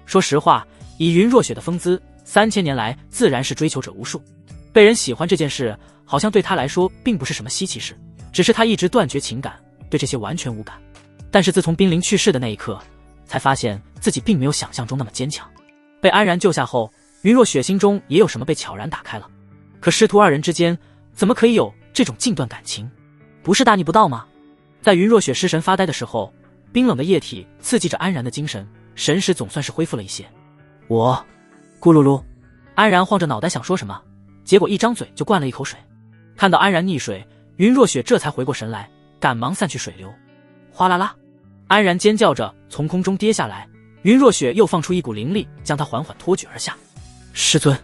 说实话，以云若雪的风姿，3000年来自然是追求者无数，被人喜欢这件事好像对她来说并不是什么稀奇事，只是她一直断绝情感，对这些完全无感。但是自从冰灵去世的那一刻，才发现自己并没有想象中那么坚强。被安然救下后，云若雪心中也有什么被悄然打开了。可师徒二人之间怎么可以有这种禁断感情？不是大逆不道吗？在云若雪失神发呆的时候，冰冷的液体刺激着安然的精神，神识总算是恢复了一些。我咕噜噜，安然晃着脑袋想说什么，结果一张嘴就灌了一口水。看到安然溺水，云若雪这才回过神来，赶忙散去水流。哗啦啦，安然尖叫着从空中跌下来，云若雪又放出一股灵力，将他缓缓托举而下。师尊，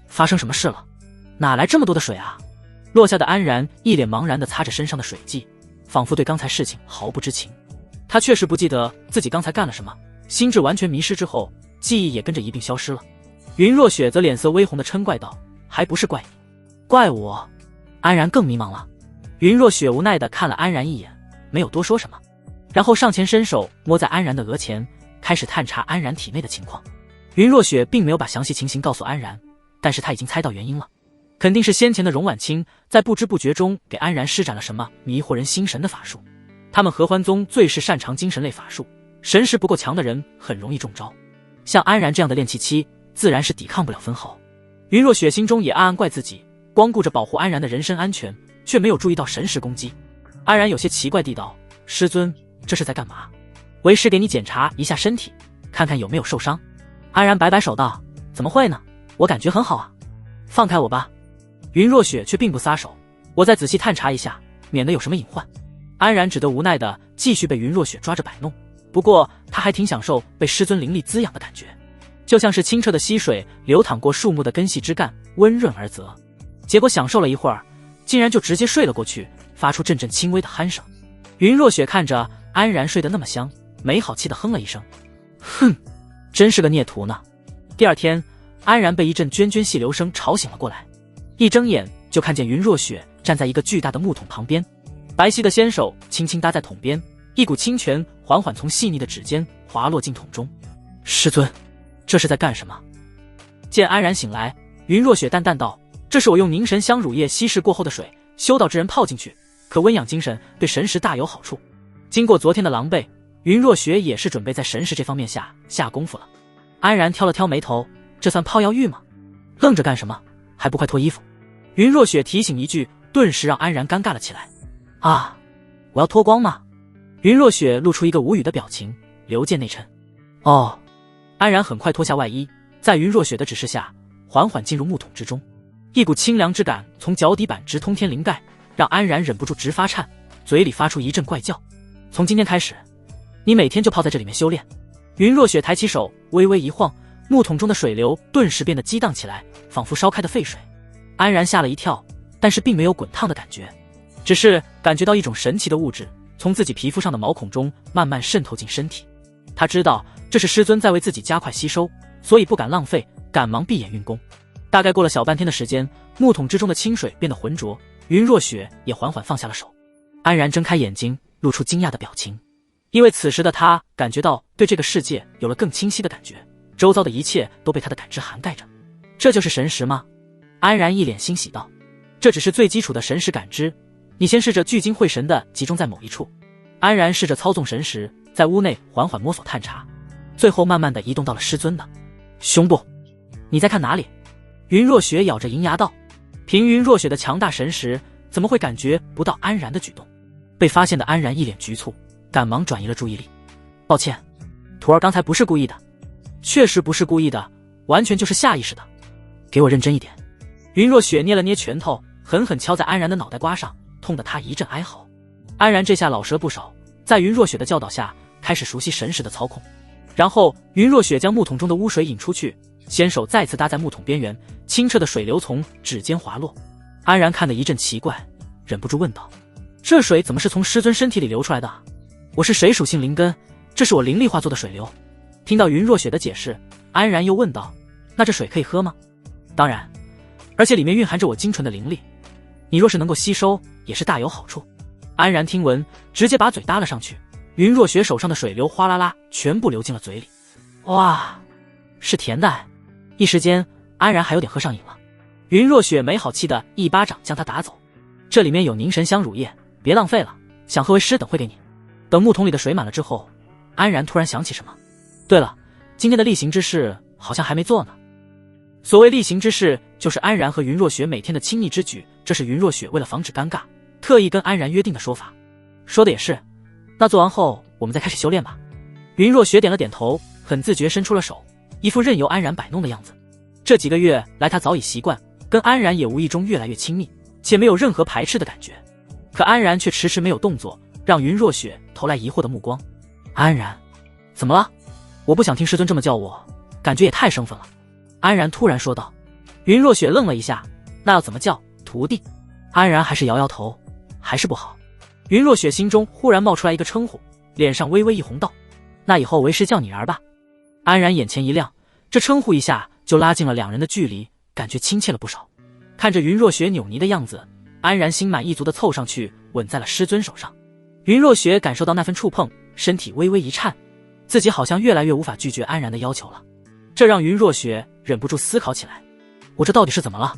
发生什么事了？哪来这么多的水啊？落下的安然一脸茫然地擦着身上的水迹，仿佛对刚才事情毫不知情。他确实不记得自己刚才干了什么，心智完全迷失之后，记忆也跟着一并消失了。云若雪则脸色微红地嗔怪道：还不是怪你？怪我？安然更迷茫了。云若雪无奈地看了安然一眼，没有多说什么，然后上前伸手摸在安然的额前，开始探查安然体内的情况。云若雪并没有把详细情形告诉安然，但是她已经猜到原因了，肯定是先前的荣婉清在不知不觉中给安然施展了什么迷惑人心神的法术。他们合欢宗最是擅长精神类法术，神识不够强的人很容易中招，像安然这样的练气期自然是抵抗不了分毫。云若雪心中也暗暗怪自己，光顾着保护安然的人身安全，却没有注意到神识攻击。安然有些奇怪地道：师尊，这是在干嘛？为师给你检查一下身体，看看有没有受伤。安然摆摆手道：怎么会呢？我感觉很好啊，放开我吧。云若雪却并不撒手：我再仔细探查一下，免得有什么隐患。安然只得无奈的继续被云若雪抓着摆弄，不过他还挺享受被师尊灵力滋养的感觉，就像是清澈的溪水流淌过树木的根系枝干，温润而泽。结果享受了一会儿，竟然就直接睡了过去，发出阵阵轻微的鼾声。云若雪看着安然睡得那么香，没好气的哼了一声：哼，真是个孽徒呢。第二天，安然被一阵涓涓细流声吵醒了过来，一睁眼就看见云若雪站在一个巨大的木桶旁边，白皙的纤手轻轻搭在桶边，一股清泉缓缓从细腻的指尖滑落进桶中。师尊，这是在干什么？见安然醒来，云若雪淡淡道：“这是我用凝神香乳液稀释过后的水，修道之人泡进去，可温养精神，对神识大有好处。”经过昨天的狼狈，云若雪也是准备在神识这方面下功夫了。安然挑了挑眉头，这算泡药浴吗？愣着干什么？还不快脱衣服！云若雪提醒一句，顿时让安然尴尬了起来。啊，我要脱光吗？云若雪露出一个无语的表情，流涧内沉。哦。安然很快脱下外衣，在云若雪的指示下，缓缓进入木桶之中。一股清凉之感从脚底板直通天灵盖，让安然忍不住直发颤，嘴里发出一阵怪叫。从今天开始，你每天就泡在这里面修炼。云若雪抬起手，微微一晃，木桶中的水流顿时变得激荡起来，仿佛烧开的沸水。安然吓了一跳，但是并没有滚烫的感觉，只是感觉到一种神奇的物质从自己皮肤上的毛孔中慢慢渗透进身体。他知道这是师尊在为自己加快吸收，所以不敢浪费，赶忙闭眼运功。大概过了小半天的时间，木桶之中的清水变得浑浊，云若雪也缓缓放下了手。安然睁开眼睛，露出惊讶的表情，因为此时的他感觉到对这个世界有了更清晰的感觉，周遭的一切都被他的感知涵盖着。这就是神识吗？安然一脸欣喜道：“这只是最基础的神识感知，你先试着聚精会神地集中在某一处。”安然试着操纵神识，在屋内缓缓摸索探查，最后慢慢地移动到了师尊的胸部。你在看哪里？云若雪咬着银牙道。凭云若雪的强大神识，怎么会感觉不到安然的举动？被发现的安然一脸局促，赶忙转移了注意力。抱歉，徒儿刚才不是故意的。确实不是故意的，完全就是下意识的。给我认真一点。云若雪捏了捏拳头，狠狠敲在安然的脑袋瓜上，痛得他一阵哀嚎。安然这下老实了不少，在云若雪的教导下，开始熟悉神识的操控。然后云若雪将木桶中的污水引出去，纤手再次搭在木桶边缘，清澈的水流从指尖滑落。安然看得一阵奇怪，忍不住问道：“这水怎么是从师尊身体里流出来的？我是水属性灵根，这是我灵力化作的水流。”听到云若雪的解释，安然又问道：“那这水可以喝吗？”“当然，而且里面蕴含着我精纯的灵力，你若是能够吸收，也是大有好处。”安然听闻，直接把嘴搭了上去。云若雪手上的水流哗啦啦全部流进了嘴里。哇，是甜的！一时间，安然还有点喝上瘾了。云若雪没好气的一巴掌将他打走。这里面有凝神香乳液，别浪费了，想喝为师等会给你。等木桶里的水满了之后，安然突然想起什么。对了，今天的例行之事好像还没做呢。所谓例行之事，就是安然和云若雪每天的亲密之举，这是云若雪为了防止尴尬，特意跟安然约定的说法。说的也是，那做完后我们再开始修炼吧。云若雪点了点头，很自觉伸出了手，一副任由安然摆弄的样子。这几个月来，他早已习惯，跟安然也无意中越来越亲密，且没有任何排斥的感觉。可安然却迟迟没有动作，让云若雪投来疑惑的目光。安然，怎么了？我不想听师尊这么叫我，感觉也太生分了。安然突然说道。云若雪愣了一下，那要怎么叫？徒弟？安然还是摇摇头，还是不好。云若雪心中忽然冒出来一个称呼，脸上微微一红道：“那以后为师叫你儿吧。”安然眼前一亮，这称呼一下就拉近了两人的距离，感觉亲切了不少。看着云若雪扭捏的样子，安然心满意足地凑上去吻在了师尊手上。云若雪感受到那份触碰，身体微微一颤，自己好像越来越无法拒绝安然的要求了。这让云若雪忍不住思考起来，我这到底是怎么了？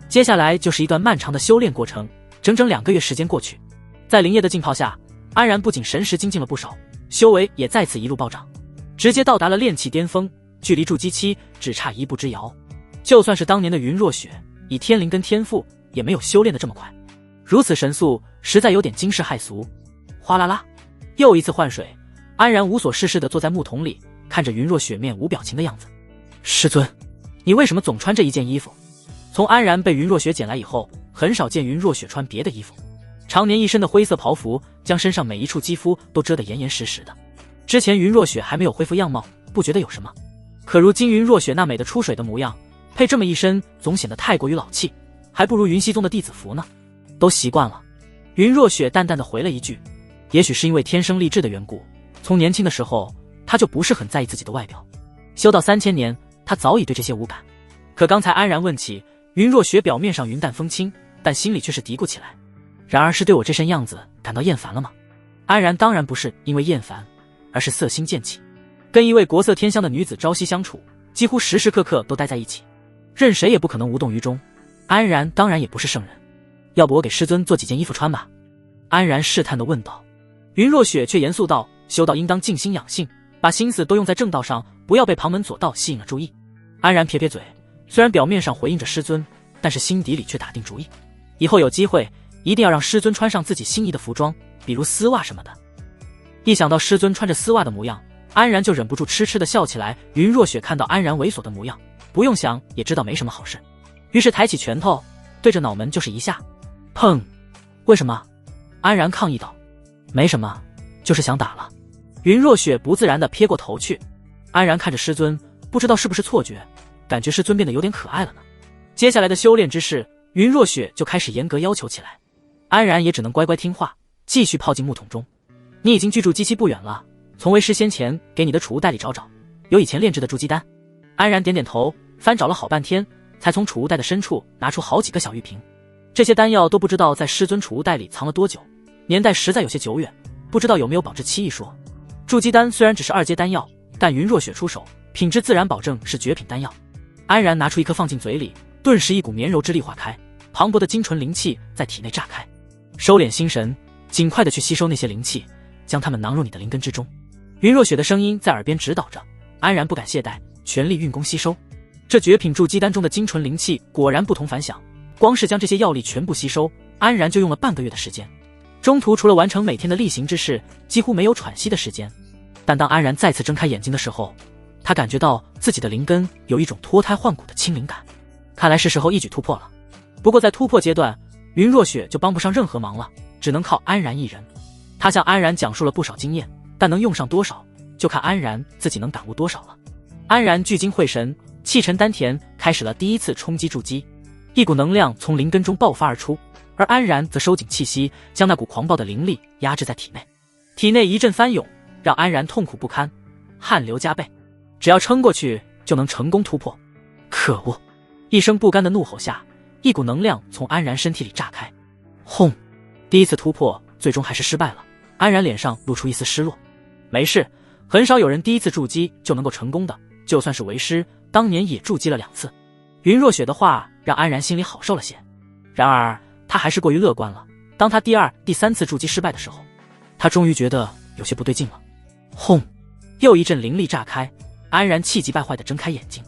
接下来就是一段漫长的修炼过程，整整2个月时间过去，在灵液的浸泡下，安然不仅神识精进了不少，修为也再次一路暴涨，直接到达了炼气巅峰，距离筑基期只差1步之遥。就算是当年的云若雪，以天灵根天赋也没有修炼的这么快，如此神速，实在有点惊世骇俗。哗啦啦，又一次换水，安然无所事事地坐在木桶里，看着云若雪面无表情的样子。师尊，你为什么总穿这一件衣服？从安然被云若雪捡来以后，很少见云若雪穿别的衣服，常年一身的灰色袍服将身上每一处肌肤都遮得严严实实的。之前云若雪还没有恢复样貌，不觉得有什么，可如今云若雪那美得出水的模样，配这么一身总显得太过于老气，还不如云溪宗的弟子服呢。都习惯了。云若雪淡淡的回了一句，也许是因为天生丽质的缘故，从年轻的时候她就不是很在意自己的外表，修道3000年，他早已对这些无感。可刚才安然问起，云若雪表面上云淡风轻，但心里却是嘀咕起来。然而是对我这身样子感到厌烦了吗？安然当然不是因为厌烦，而是色心渐起。跟一位国色天香的女子朝夕相处，几乎时时刻刻都待在一起，任谁也不可能无动于衷。安然当然也不是圣人，要不我给师尊做几件衣服穿吧？安然试探地问道。云若雪却严肃道：修道应当静心养性，把心思都用在正道上，不要被旁门左道吸引了注意。安然撇撇嘴，虽然表面上回应着师尊，但是心底里却打定主意，以后有机会一定要让师尊穿上自己心仪的服装，比如丝袜什么的。一想到师尊穿着丝袜的模样，安然就忍不住痴痴地笑起来。云若雪看到安然猥琐的模样，不用想也知道没什么好事，于是抬起拳头对着脑门就是一下。砰！为什么？安然抗议道。没什么，就是想打了。云若雪不自然地撇过头去。安然看着师尊，不知道是不是错觉，感觉师尊变得有点可爱了呢。接下来的修炼之事，云若雪就开始严格要求起来，安然也只能乖乖听话，继续泡进木桶中。你已经距筑基期不远了，从为师先前给你的储物袋里找找，有以前炼制的筑基丹。安然点点头，翻找了好半天，才从储物袋的深处拿出好几个小玉瓶。这些丹药都不知道在师尊储物袋里藏了多久，年代实在有些久远，不知道有没有保质期一说。筑基丹虽然只是2阶丹药，但云若雪出手，品质自然保证是绝品丹药。安然拿出一颗放进嘴里，顿时一股绵柔之力化开，磅礴的精纯灵气在体内炸开。收敛心神，尽快的去吸收那些灵气，将它们囊入你的灵根之中。云若雪的声音在耳边指导着，安然不敢懈怠，全力运功吸收。这绝品筑基丹中的精纯灵气果然不同凡响，光是将这些药力全部吸收，安然就用了半个月的时间。中途除了完成每天的例行之事，几乎没有喘息的时间。但当安然再次睁开眼睛的时候，他感觉到自己的灵根有一种脱胎换骨的清灵感，看来是时候一举突破了。不过在突破阶段，云若雪就帮不上任何忙了，只能靠安然一人。他向安然讲述了不少经验，但能用上多少，就看安然自己能感悟多少了。安然聚精会神，气沉丹田，开始了第一次冲击筑基。一股能量从灵根中爆发而出，而安然则收紧气息，将那股狂暴的灵力压制在体内。体内一阵翻涌，让安然痛苦不堪，汗流浃背。只要撑过去，就能成功突破。可恶！一声不甘的怒吼下，一股能量从安然身体里炸开。轰！第一次突破最终还是失败了。安然脸上露出一丝失落。没事，很少有人第一次筑基就能够成功的，就算是为师，当年也筑基了2次。云若雪的话让安然心里好受了些，然而他还是过于乐观了。当他第2、第3次筑基失败的时候，他终于觉得有些不对劲了。轰！又一阵灵力炸开，安然气急败坏地睁开眼睛，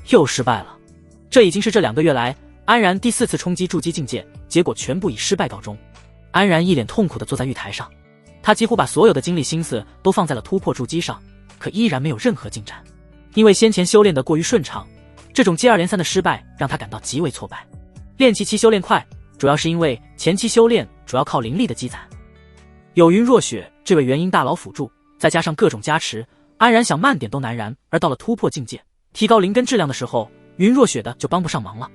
又失败了。这已经是这2个月来安然第4次冲击筑基境界，结果全部以失败告终。安然一脸痛苦地坐在玉台上，他几乎把所有的精力心思都放在了突破筑基上，可依然没有任何进展。因为先前修炼得过于顺畅，这种接二连三的失败让他感到极为挫败。炼气期修炼快，主要是因为前期修炼主要靠灵力的积攒，有云若雪这位元婴大佬辅助，再加上各种加持，安然想慢点都难然。而到了突破境界，提高灵根质量的时候，云若雪的就帮不上忙了。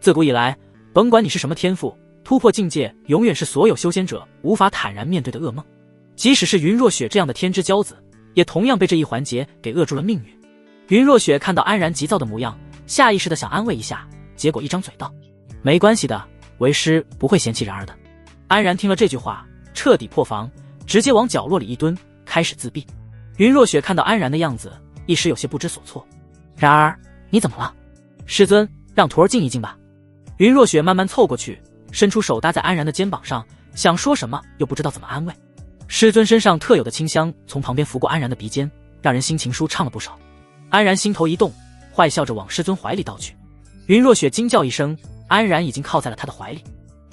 自古以来，甭管你是什么天赋，突破境界永远是所有修仙者无法坦然面对的噩梦。即使是云若雪这样的天之骄子，也同样被这一环节给扼住了命运。云若雪看到安然急躁的模样，下意识的想安慰一下，结果一张嘴道：没关系的，为师不会嫌弃然儿的。安然听了这句话，彻底破防，直接往角落里一蹲，开始自闭。云若雪看到安然的样子，一时有些不知所措。然儿，你怎么了？师尊，让徒儿静一静吧。云若雪慢慢凑过去，伸出手搭在安然的肩膀上，想说什么又不知道怎么安慰。师尊身上特有的清香从旁边拂过安然的鼻尖，让人心情舒畅了不少。安然心头一动，坏笑着往师尊怀里倒去。云若雪惊叫一声，安然已经靠在了他的怀里。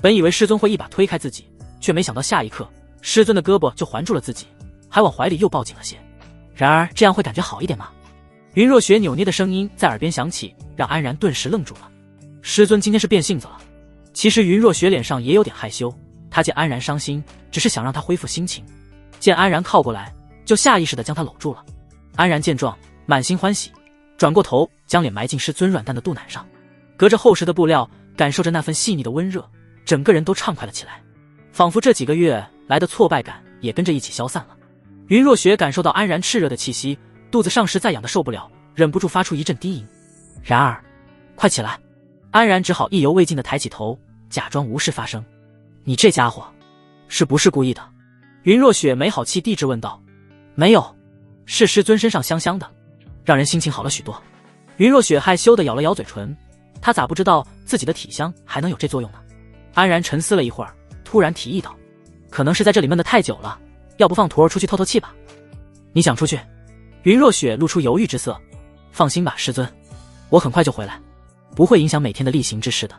本以为师尊会一把推开自己，却没想到下一刻师尊的胳膊就环住了自己，还往怀里又抱紧了些。然而这样会感觉好一点吗？云若雪扭捏的声音在耳边响起，让安然顿时愣住了。师尊今天是变性子了。其实云若雪脸上也有点害羞，她见安然伤心，只是想让他恢复心情。见安然靠过来，就下意识地将他搂住了。安然见状，满心欢喜，转过头将脸埋进师尊软淡的肚腩上，隔着厚实的布料，感受着那份细腻的温热，整个人都畅快了起来，仿佛这几个月来的挫败感也跟着一起消散了。云若雪感受到安然炽热的气息，肚子上实在痒得受不了，忍不住发出一阵低吟。然而，快起来！安然只好意犹未尽地抬起头，假装无事发生。你这家伙，是不是故意的？云若雪没好气地质问道。没有，是师尊身上香香的，让人心情好了许多。云若雪害羞地咬了咬嘴唇，她咋不知道自己的体香还能有这作用呢？安然沉思了一会儿，突然提议道：可能是在这里闷得太久了，要不放徒儿出去透透气吧？你想出去？云若雪露出犹豫之色。放心吧，师尊，我很快就回来，不会影响每天的例行之事的。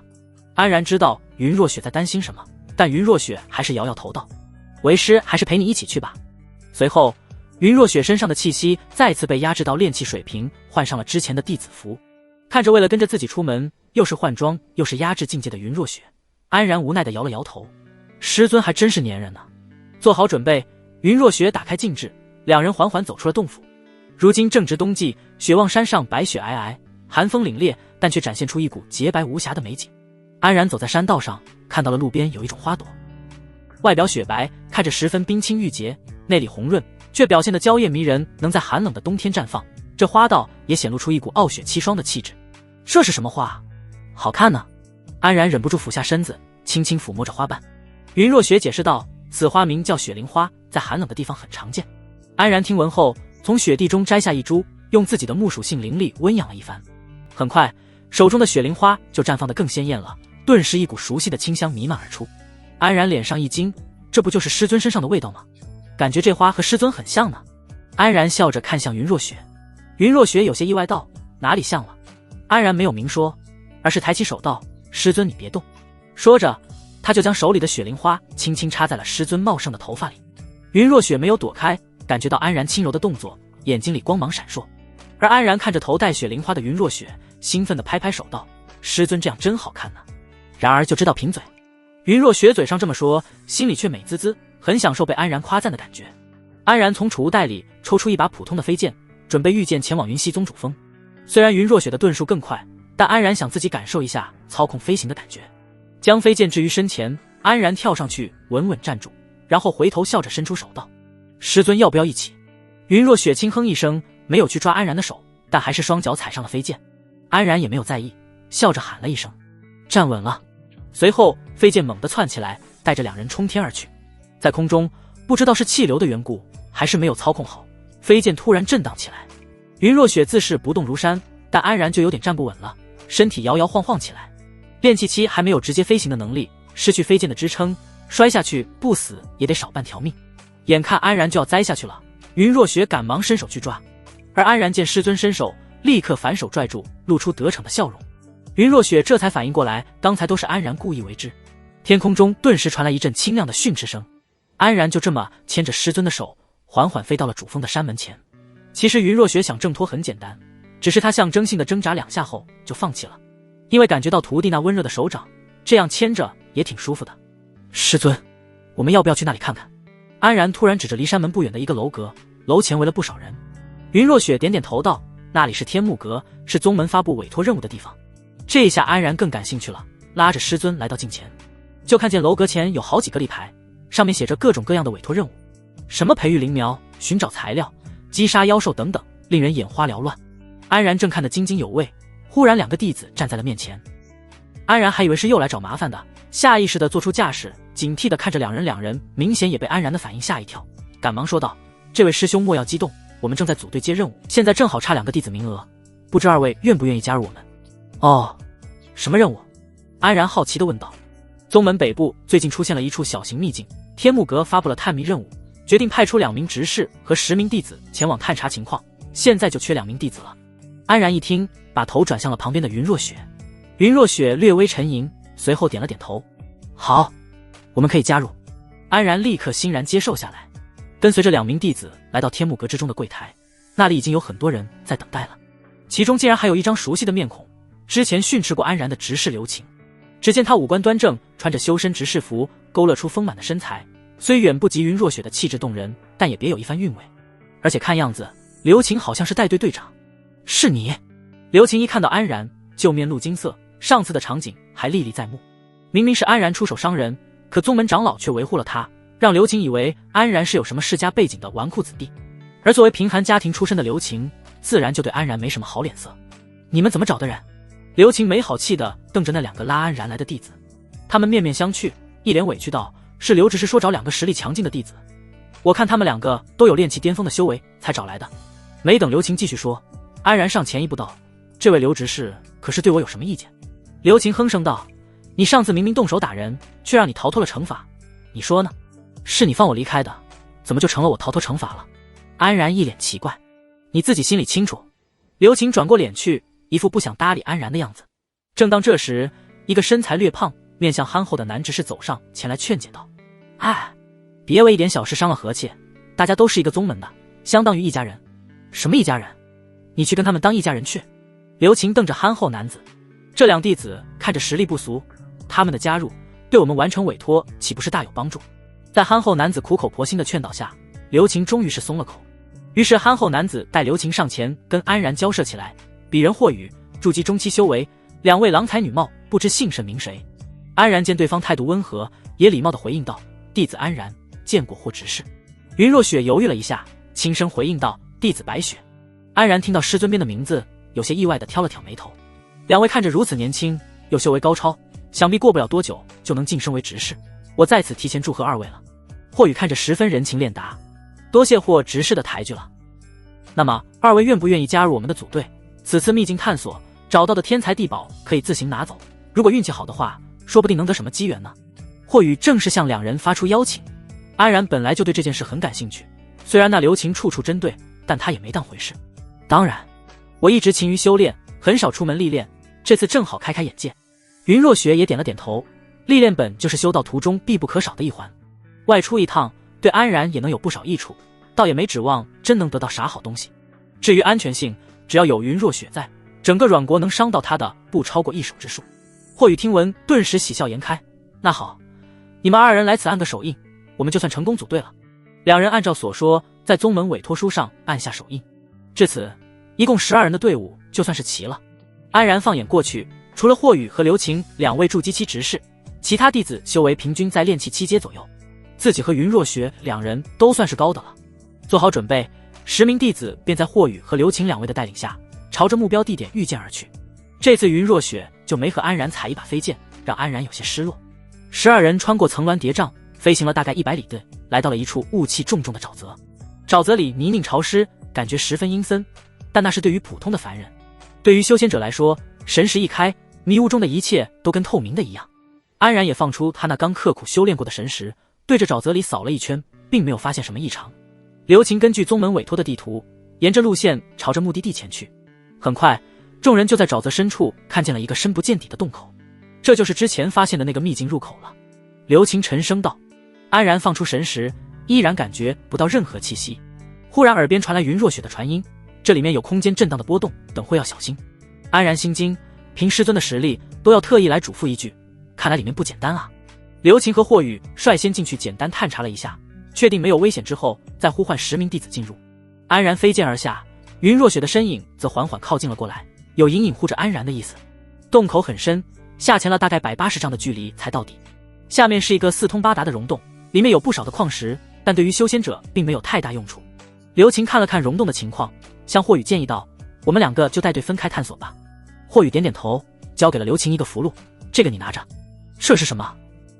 安然知道云若雪在担心什么，但云若雪还是摇摇头道：为师还是陪你一起去吧。随后云若雪身上的气息再次被压制到炼气水平，换上了之前的弟子服。看着为了跟着自己出门又是换装又是压制境界的云若雪，安然无奈地摇了摇头。师尊还真是粘人呢。做好准备，云若雪打开禁制，两人缓缓走出了洞府。如今正值冬季，雪望山上白雪皑皑，寒风凛冽，但却展现出一股洁白无瑕的美景。安然走在山道上，看到了路边有一种花朵，外表雪白，看着十分冰清玉洁，内里红润，却表现得娇艳迷人，能在寒冷的冬天绽放。这花道也显露出一股傲雪凄霜的气质。这是什么花？好看呢。安然忍不住俯下身子，轻轻抚摸着花瓣。云若雪解释道：此花名叫雪灵花，在寒冷的地方很常见。安然听闻后，从雪地中摘下一株，用自己的木属性灵力温养了一番。很快，手中的雪灵花就绽放得更鲜艳了，顿时一股熟悉的清香弥漫而出。安然脸上一惊，这不就是师尊身上的味道吗？感觉这花和师尊很像呢。安然笑着看向云若雪，云若雪有些意外道：哪里像了？安然没有明说，而是抬起手道：师尊你别动。说着，他就将手里的雪灵花轻轻插在了师尊茂盛的头发里。云若雪没有躲开，感觉到安然轻柔的动作，眼睛里光芒闪烁。而安然看着头戴雪灵花的云若雪，兴奋地拍拍手道：师尊这样真好看呢。然而就知道贫嘴。云若雪嘴上这么说，心里却美滋滋，很享受被安然夸赞的感觉。安然从储物袋里抽出一把普通的飞剑，准备御剑前往云溪宗主峰。虽然云若雪的遁术更快，但安然想自己感受一下操控飞行的感觉。将飞剑置于身前，安然跳上去稳稳站住，然后回头笑着伸出手道：师尊要不要一起？云若雪轻哼一声，没有去抓安然的手，但还是双脚踩上了飞剑。安然也没有在意，笑着喊了一声：站稳了。随后飞剑猛地窜起来，带着两人冲天而去。在空中，不知道是气流的缘故还是没有操控好，飞剑突然震荡起来。云若雪自是不动如山，但安然就有点站不稳了，身体摇摇晃晃起来。炼气期还没有直接飞行的能力，失去飞剑的支撑，摔下去不死也得少半条命。眼看安然就要栽下去了，云若雪赶忙伸手去抓，而安然见师尊伸手，立刻反手拽住，露出得逞的笑容。云若雪这才反应过来，刚才都是安然故意为之。天空中顿时传来一阵清亮的训斥声。安然就这么牵着师尊的手，缓缓飞到了主峰的山门前。其实云若雪想挣脱很简单，只是她象征性的挣扎两下后就放弃了，因为感觉到徒弟那温热的手掌，这样牵着也挺舒服的。师尊，我们要不要去那里看看？安然突然指着离山门不远的一个楼阁，楼前围了不少人。云若雪点点头道：那里是天幕阁，是宗门发布委托任务的地方。这一下安然更感兴趣了，拉着师尊来到近前，就看见楼阁前有好几个立牌，上面写着各种各样的委托任务，什么培育灵苗、寻找材料、击杀妖兽等等，令人眼花缭乱。安然正看得津津有味，忽然两个弟子站在了面前。安然还以为是又来找麻烦的，下意识地做出架势，警惕地看着两人明显也被安然的反应吓一跳，赶忙说道：这位师兄莫要激动，我们正在组队接任务，现在正好差2个弟子名额，不知二位愿不愿意加入我们？哦，什么任务？安然好奇地问道。宗门北部最近出现了一处小型秘境，天幕阁发布了探秘任务，决定派出2名执事和10名弟子前往探查情况，现在就缺2名弟子了。安然一听，把头转向了旁边的云若雪。云若雪略微沉吟，随后点了点头：好，我们可以加入。安然立刻欣然接受下来，跟随着2名弟子来到天幕阁之中的柜台，那里已经有很多人在等待了，其中竟然还有一张熟悉的面孔，之前训斥过安然的执事刘晴。只见他五官端正，穿着修身执事服，勾勒出丰满的身材，虽远不及云若雪的气质动人，但也别有一番韵味。而且看样子刘晴好像是带队队长。是你？刘晴一看到安然，就面露惊色，上次的场景还历历在目。明明是安然出手伤人，可宗门长老却维护了他，让刘晴以为安然是有什么世家背景的纨绔子弟。而作为贫寒家庭出身的刘晴，自然就对安然没什么好脸色。你们怎么找的人？刘晴没好气地瞪着那2个拉安然来的弟子，他们面面相觑，一脸委屈道：是刘执事说找2个实力强劲的弟子，我看他们2个都有炼气巅峰的修为，才找来的。没等刘晴继续说，安然上前一步道：这位刘执事可是对我有什么意见？刘晴哼声道：你上次明明动手打人，却让你逃脱了惩罚，你说呢？是你放我离开的，怎么就成了我逃脱惩罚了？安然一脸奇怪：你自己心里清楚。刘晴转过脸去，一副不想搭理安然的样子。正当这时，一个身材略胖、面相憨厚的男执事走上前来劝解道：哎，别为一点小事伤了和气，大家都是一个宗门的，相当于一家人。什么一家人？你去跟他们当一家人去。刘晴瞪着憨厚男子，这2弟子看着实力不俗，他们的加入对我们完成委托岂不是大有帮助？在憨厚男子苦口婆心的劝导下，刘晴终于是松了口。于是憨厚男子带刘晴上前跟安然交涉起来，鄙人霍宇，筑基中期修为，2位郎才女貌，不知姓甚名谁？安然见对方态度温和，也礼貌地回应道：弟子安然，见过霍执事。云若雪犹豫了一下，轻声回应道：弟子白雪。安然听到师尊边的名字，有些意外地挑了挑眉头。2位看着如此年轻，又修为高超，想必过不了多久就能晋升为执事，我在此提前祝贺2位了。霍宇看着十分人情练达，多谢霍执事的抬举了。那么2位愿不愿意加入我们的组队？此次秘境探索找到的天材地宝可以自行拿走，如果运气好的话，说不定能得什么机缘呢？霍宇正式向2人发出邀请。安然本来就对这件事很感兴趣，虽然那刘晴处处针对，但他也没当回事。当然，我一直勤于修炼，很少出门历练，这次正好开开眼界。云若雪也点了点头，历练本就是修道途中必不可少的一环，外出一趟对安然也能有不少益处，倒也没指望真能得到啥好东西。至于安全性，只要有云若雪在，整个阮国能伤到他的不超过1手之数。霍宇听闻顿时喜笑颜开，那好，你们2人来此按个手印，我们就算成功组队了。2人按照所说，在宗门委托书上按下手印。至此，一共12人的队伍就算是齐了。安然放眼过去，除了霍宇和刘晴2位筑基期执事，其他弟子修为平均在炼气7阶左右，自己和云若雪2人都算是高的了。做好准备，10名弟子便在霍宇和刘晴2位的带领下，朝着目标地点御剑而去。这次云若雪就没和安然踩一把飞剑，让安然有些失落。12人穿过层峦叠嶂，飞行了大概100里地，来到了一处雾气重重的沼泽。沼泽里泥泞潮湿，感觉十分阴森，但那是对于普通的凡人。对于修仙者来说，神识一开，迷雾中的一切都跟透明的一样。安然也放出他那刚刻苦修炼过的神识，对着沼泽里扫了一圈，并没有发现什么异常。刘晴根据宗门委托的地图，沿着路线朝着目的地前去。很快，众人就在沼泽深处看见了一个深不见底的洞口，这就是之前发现的那个秘境入口了。刘晴沉声道。安然放出神识，依然感觉不到任何气息。忽然耳边传来云若雪的传音，这里面有空间震荡的波动，等会要小心。安然心惊，凭师尊的实力都要特意来嘱咐一句，看来里面不简单啊。刘晴和霍宇率先进去简单探查了一下，确定没有危险之后，再呼唤10名弟子进入。安然飞剑而下，云若雪的身影则缓缓靠近了过来，有隐隐护着安然的意思。洞口很深，下潜了大概180丈的距离才到底。下面是一个四通八达的溶洞，里面有不少的矿石，但对于修仙者并没有太大用处。刘晴看了看溶洞的情况，向霍宇建议道：我们2个就带队分开探索吧。霍宇点点头，交给了刘晴一个符箓，这个你拿着。这是什么？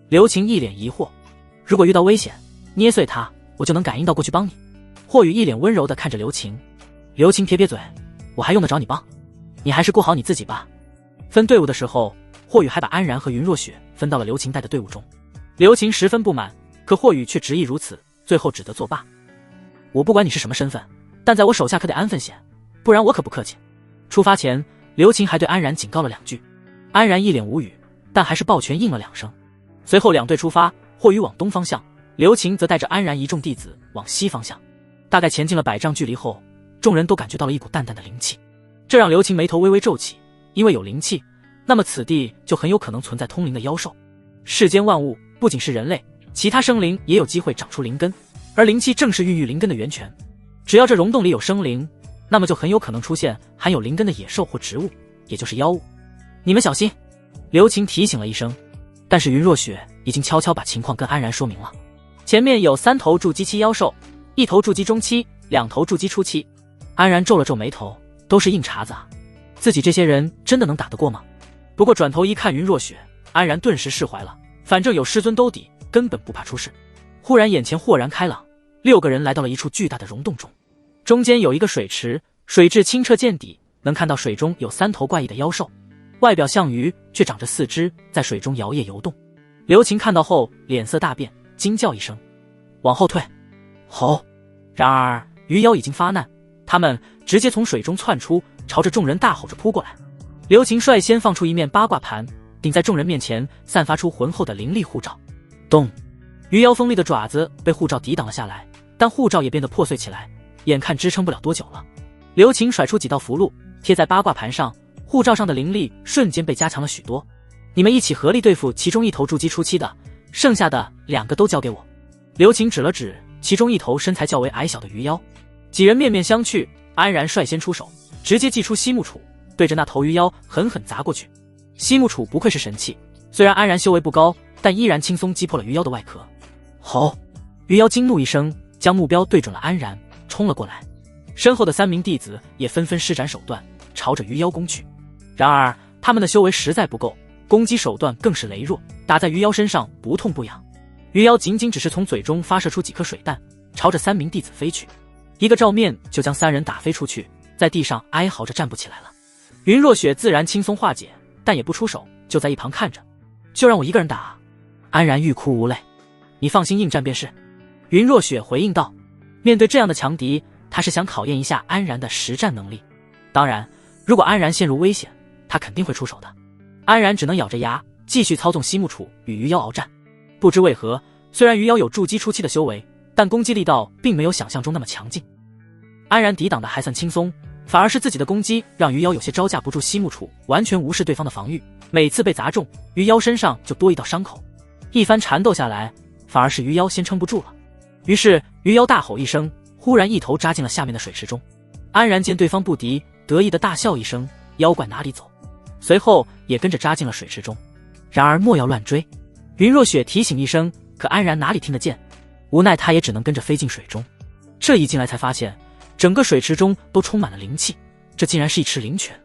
刘晴一脸疑惑。如果遇到危险，捏碎它，我就能感应到过去帮你。霍宇一脸温柔地看着刘晴。刘晴撇撇嘴，我还用得着你帮？你还是顾好你自己吧。分队伍的时候，霍宇还把安然和云若雪分到了刘晴带的队伍中。刘晴十分不满，可霍宇却执意如此，最后只得作罢。我不管你是什么身份，但在我手下可得安分些，不然我可不客气。出发前，刘晴还对安然警告了2句。安然一脸无语，但还是抱拳应了2声。随后2队出发，霍宇往东方向，刘晴则带着安然一众弟子往西方向。大概前进了100丈距离后，众人都感觉到了一股淡淡的灵气，这让刘晴眉头微微皱起，因为有灵气，那么此地就很有可能存在通灵的妖兽。世间万物不仅是人类，其他生灵也有机会长出灵根，而灵气正是孕育灵根的源泉。只要这溶洞里有生灵，那么就很有可能出现含有灵根的野兽或植物，也就是妖物。你们小心！刘晴提醒了一声，但是云若雪已经悄悄把情况跟安然说明了。前面有3头筑基期妖兽，1头筑基中期，2头筑基初期。安然皱了皱眉头，都是硬茬子啊，自己这些人真的能打得过吗？不过转头一看云若雪，安然顿时释怀了，反正有师尊兜底，根本不怕出事。忽然眼前豁然开朗，6个人来到了一处巨大的溶洞中，中间有一个水池，水质清澈见底，能看到水中有3头怪异的妖兽，外表像鱼，却长着4肢，在水中摇曳游动。刘琴看到后脸色大变，惊叫一声，往后退。吼！然而鱼妖已经发难，他们直接从水中窜出，朝着众人大吼着扑过来。刘琴率先放出一面八卦盘，顶在众人面前，散发出浑厚的灵力护罩。咚！鱼妖锋利的爪子被护罩抵挡了下来，但护罩也变得破碎起来，眼看支撑不了多久了。刘琴甩出几道符箓贴在八卦盘上，护罩上的灵力瞬间被加强了许多。你们一起合力对付其中一头筑基初期的，剩下的2个都交给我。刘琴指了指其中一头身材较为矮小的鱼妖。几人面面相觑，安然率先出手，直接祭出西木杵，对着那头鱼妖狠狠砸过去。西木杵不愧是神器，虽然安然修为不高，但依然轻松击破了鱼妖的外壳。吼！鱼妖惊怒一声，将目标对准了安然，冲了过来。身后的3名弟子也纷纷施展手段，朝着鱼妖攻去。然而他们的修为实在不够，攻击手段更是羸弱，打在鱼妖身上不痛不痒。鱼妖仅仅只是从嘴中发射出几颗水弹，朝着3名弟子飞去，一个照面就将3人打飞出去，在地上哀嚎着站不起来了。云若雪自然轻松化解，但也不出手，就在一旁看着。就让我一个人打啊！安然欲哭无泪。你放心应战便是。云若雪回应道。面对这样的强敌，他是想考验一下安然的实战能力。当然，如果安然陷入危险，他肯定会出手的。安然只能咬着牙继续操纵西木杵与鱼妖鏖战。不知为何，虽然鱼妖有筑基初期的修为，但攻击力道并没有想象中那么强劲。安然抵挡的还算轻松，反而是自己的攻击让鱼妖有些招架不住西木杵，完全无视对方的防御，每次被砸中，鱼妖身上就多一道伤口。一番缠斗下来，反而是鱼妖先撑不住了。于是鱼妖大吼一声，忽然一头扎进了下面的水池中。安然见对方不敌，得意的大笑一声，妖怪哪里走，随后也跟着扎进了水池中。然而莫要乱追，云若雪提醒一声，可安然哪里听得见，无奈他也只能跟着飞进水中。这一进来才发现，整个水池中都充满了灵气，这竟然是一池灵泉，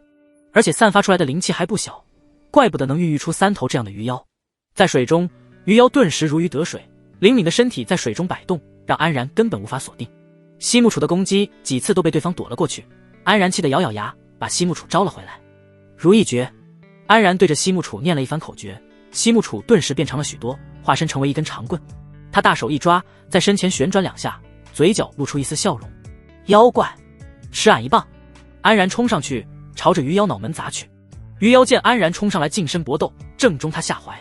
而且散发出来的灵气还不小，怪不得能孕育出3头这样的鱼妖。在水中，鱼妖顿时如鱼得水，灵敏的身体在水中摆动，让安然根本无法锁定。西木杵的攻击几次都被对方躲了过去，安然气得咬咬牙，把西木杵招了回来。如意诀，安然对着西木杵念了一番口诀，西木杵顿时变长了许多，化身成为一根长棍。他大手一抓，在身前旋转2下，嘴角露出一丝笑容。妖怪，吃俺一棒！安然冲上去，朝着鱼妖脑门砸去。鱼妖见安然冲上来近身搏斗，正中他下怀。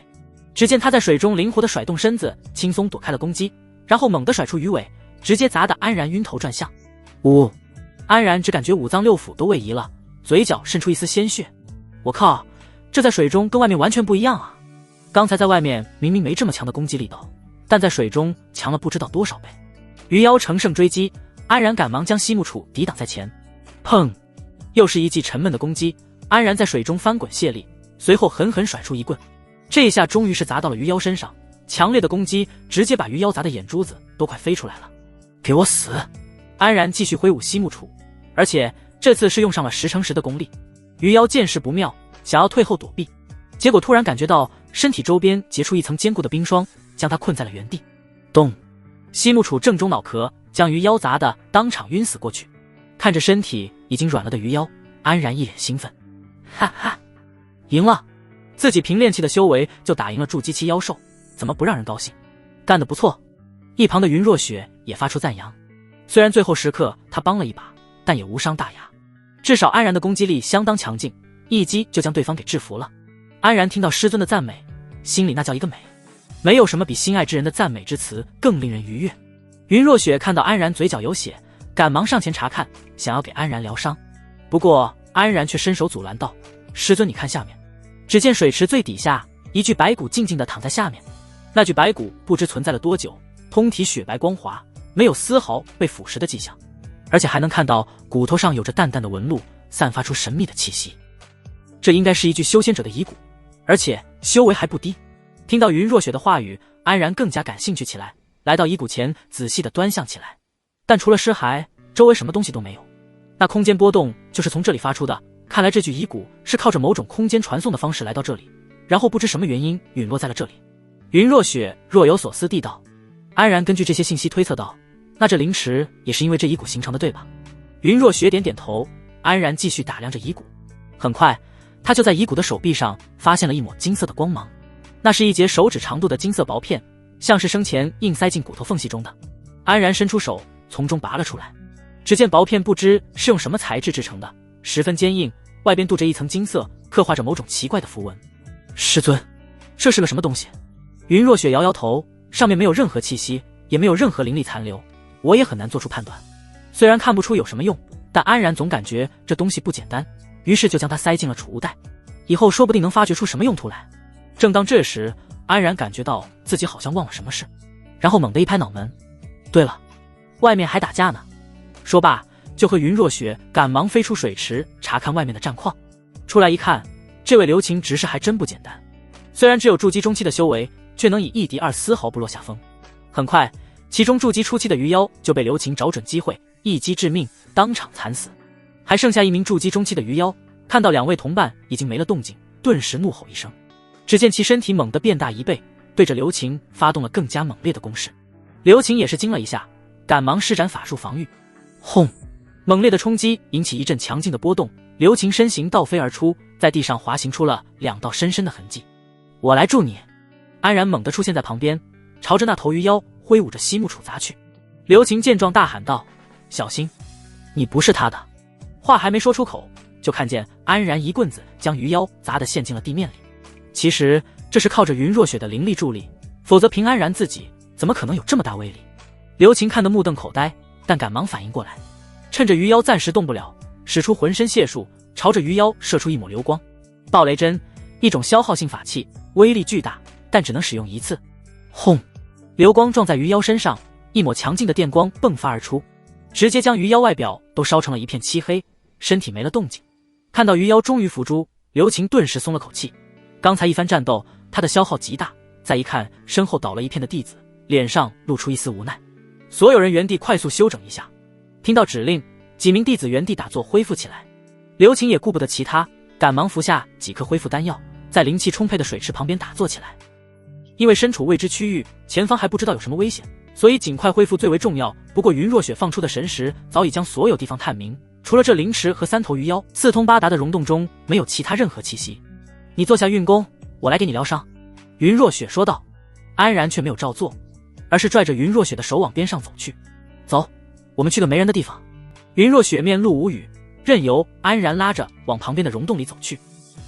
只见他在水中灵活地甩动身子，轻松躲开了攻击，然后猛地甩出鱼尾，直接砸得安然晕头转向。呜！安然只感觉5脏6腑都位移了，嘴角渗出一丝鲜血。我靠，这在水中跟外面完全不一样啊！刚才在外面明明没这么强的攻击力道，但在水中强了不知道多少倍。鱼妖乘胜追击，安然赶忙将西木杵抵挡在前。砰！又是一记沉闷的攻击，安然在水中翻滚卸力，随后狠狠甩出一棍。这一下终于是砸到了鱼妖身上，强烈的攻击直接把鱼妖砸的眼珠子都快飞出来了。给我死！安然继续挥舞西木杵，而且这次是用上了10乘10的功力。鱼妖见势不妙，想要退后躲避，结果突然感觉到身体周边结出一层坚固的冰霜，将他困在了原地。咚！西木杵正中脑壳，将鱼妖砸得当场晕死过去。看着身体已经软了的鱼妖，安然一脸兴奋，哈哈，赢了！自己凭练气的修为就打赢了筑基期妖兽，怎么不让人高兴？干得不错！一旁的云若雪也发出赞扬。虽然最后时刻他帮了一把，但也无伤大雅。至少安然的攻击力相当强劲，一击就将对方给制服了。安然听到师尊的赞美，心里那叫一个美，没有什么比心爱之人的赞美之词更令人愉悦。云若雪看到安然嘴角有血，赶忙上前查看，想要给安然疗伤。不过安然却伸手阻拦道：师尊，你看下面。只见水池最底下一具白骨静静地躺在下面，那具白骨不知存在了多久，通体雪白光滑，没有丝毫被腐蚀的迹象，而且还能看到骨头上有着淡淡的纹路，散发出神秘的气息。这应该是一具修仙者的遗骨，而且修为还不低。听到云若雪的话语，安然更加感兴趣起来，来到遗骨前仔细地端详起来。但除了尸骸，周围什么东西都没有。那空间波动就是从这里发出的，看来这具遗骨是靠着某种空间传送的方式来到这里，然后不知什么原因陨落在了这里。云若雪若有所思地道。安然根据这些信息推测道，那这灵池也是因为这遗骨形成的对吧？云若雪点点头。安然继续打量着遗骨，很快他就在遗骨的手臂上发现了一抹金色的光芒，那是一截手指长度的金色薄片，像是生前硬塞进骨头缝隙中的。安然伸出手从中拔了出来，只见薄片不知是用什么材质制成的，十分坚硬，外边镀着一层金色，刻画着某种奇怪的符文。师尊，这是个什么东西？云若雪摇摇头，上面没有任何气息，也没有任何灵力残留，我也很难做出判断。虽然看不出有什么用，但安然总感觉这东西不简单，于是就将它塞进了储物袋，以后说不定能发掘出什么用途来。正当这时，安然感觉到自己好像忘了什么事，然后猛地一拍脑门，对了，外面还打架呢。说罢就和云若雪赶忙飞出水池查看外面的战况。出来一看，这位刘擎执事还真不简单，虽然只有筑基中期的修为，却能以一敌二，丝毫不落下风。很快其中筑基初期的鱼妖就被刘擎找准机会一击致命，当场惨死。还剩下一名筑基中期的鱼妖，看到两位同伴已经没了动静，顿时怒吼一声，只见其身体猛地变大1倍，对着刘擎发动了更加猛烈的攻势。刘擎也是惊了一下，赶忙施展法术防御。轰！猛烈的冲击引起一阵强劲的波动，刘擎身形倒飞而出，在地上滑行出了2道深深的痕迹。我来助你！安然猛地出现在旁边，朝着那头鱼妖挥舞着西木杵砸去。刘擎见状大喊道，小心，你不是他的。话还没说出口，就看见安然一棍子将鱼妖砸得陷进了地面里。其实这是靠着云若雪的灵力助力，否则凭安然自己怎么可能有这么大威力？刘擎看得目瞪口呆，但赶忙反应过来，趁着鱼妖暂时动不了，使出浑身解数，朝着鱼妖射出一抹流光。暴雷针，一种消耗性法器，威力巨大，但只能使用一次。轰！流光撞在鱼妖身上，一抹强劲的电光迸发而出，直接将鱼妖外表都烧成了一片漆黑，身体没了动静。看到鱼妖终于伏诛，刘擎顿时松了口气。刚才一番战斗，他的消耗极大，再一看身后倒了一片的弟子，脸上露出一丝无奈。所有人原地快速休整一下。听到指令，几名弟子原地打坐恢复起来。刘擎也顾不得其他，赶忙服下几颗恢复丹药，在灵气充沛的水池旁边打坐起来。因为身处未知区域，前方还不知道有什么危险，所以尽快恢复最为重要。不过云若雪放出的神识早已将所有地方探明，除了这灵池和3头鱼妖，四通八达的溶洞中没有其他任何气息。你坐下运功，我来给你疗伤。云若雪说道。安然却没有照做，而是拽着云若雪的手往边上走去。走，我们去个没人的地方。云若雪面露无语，任由安然拉着往旁边的溶洞里走去。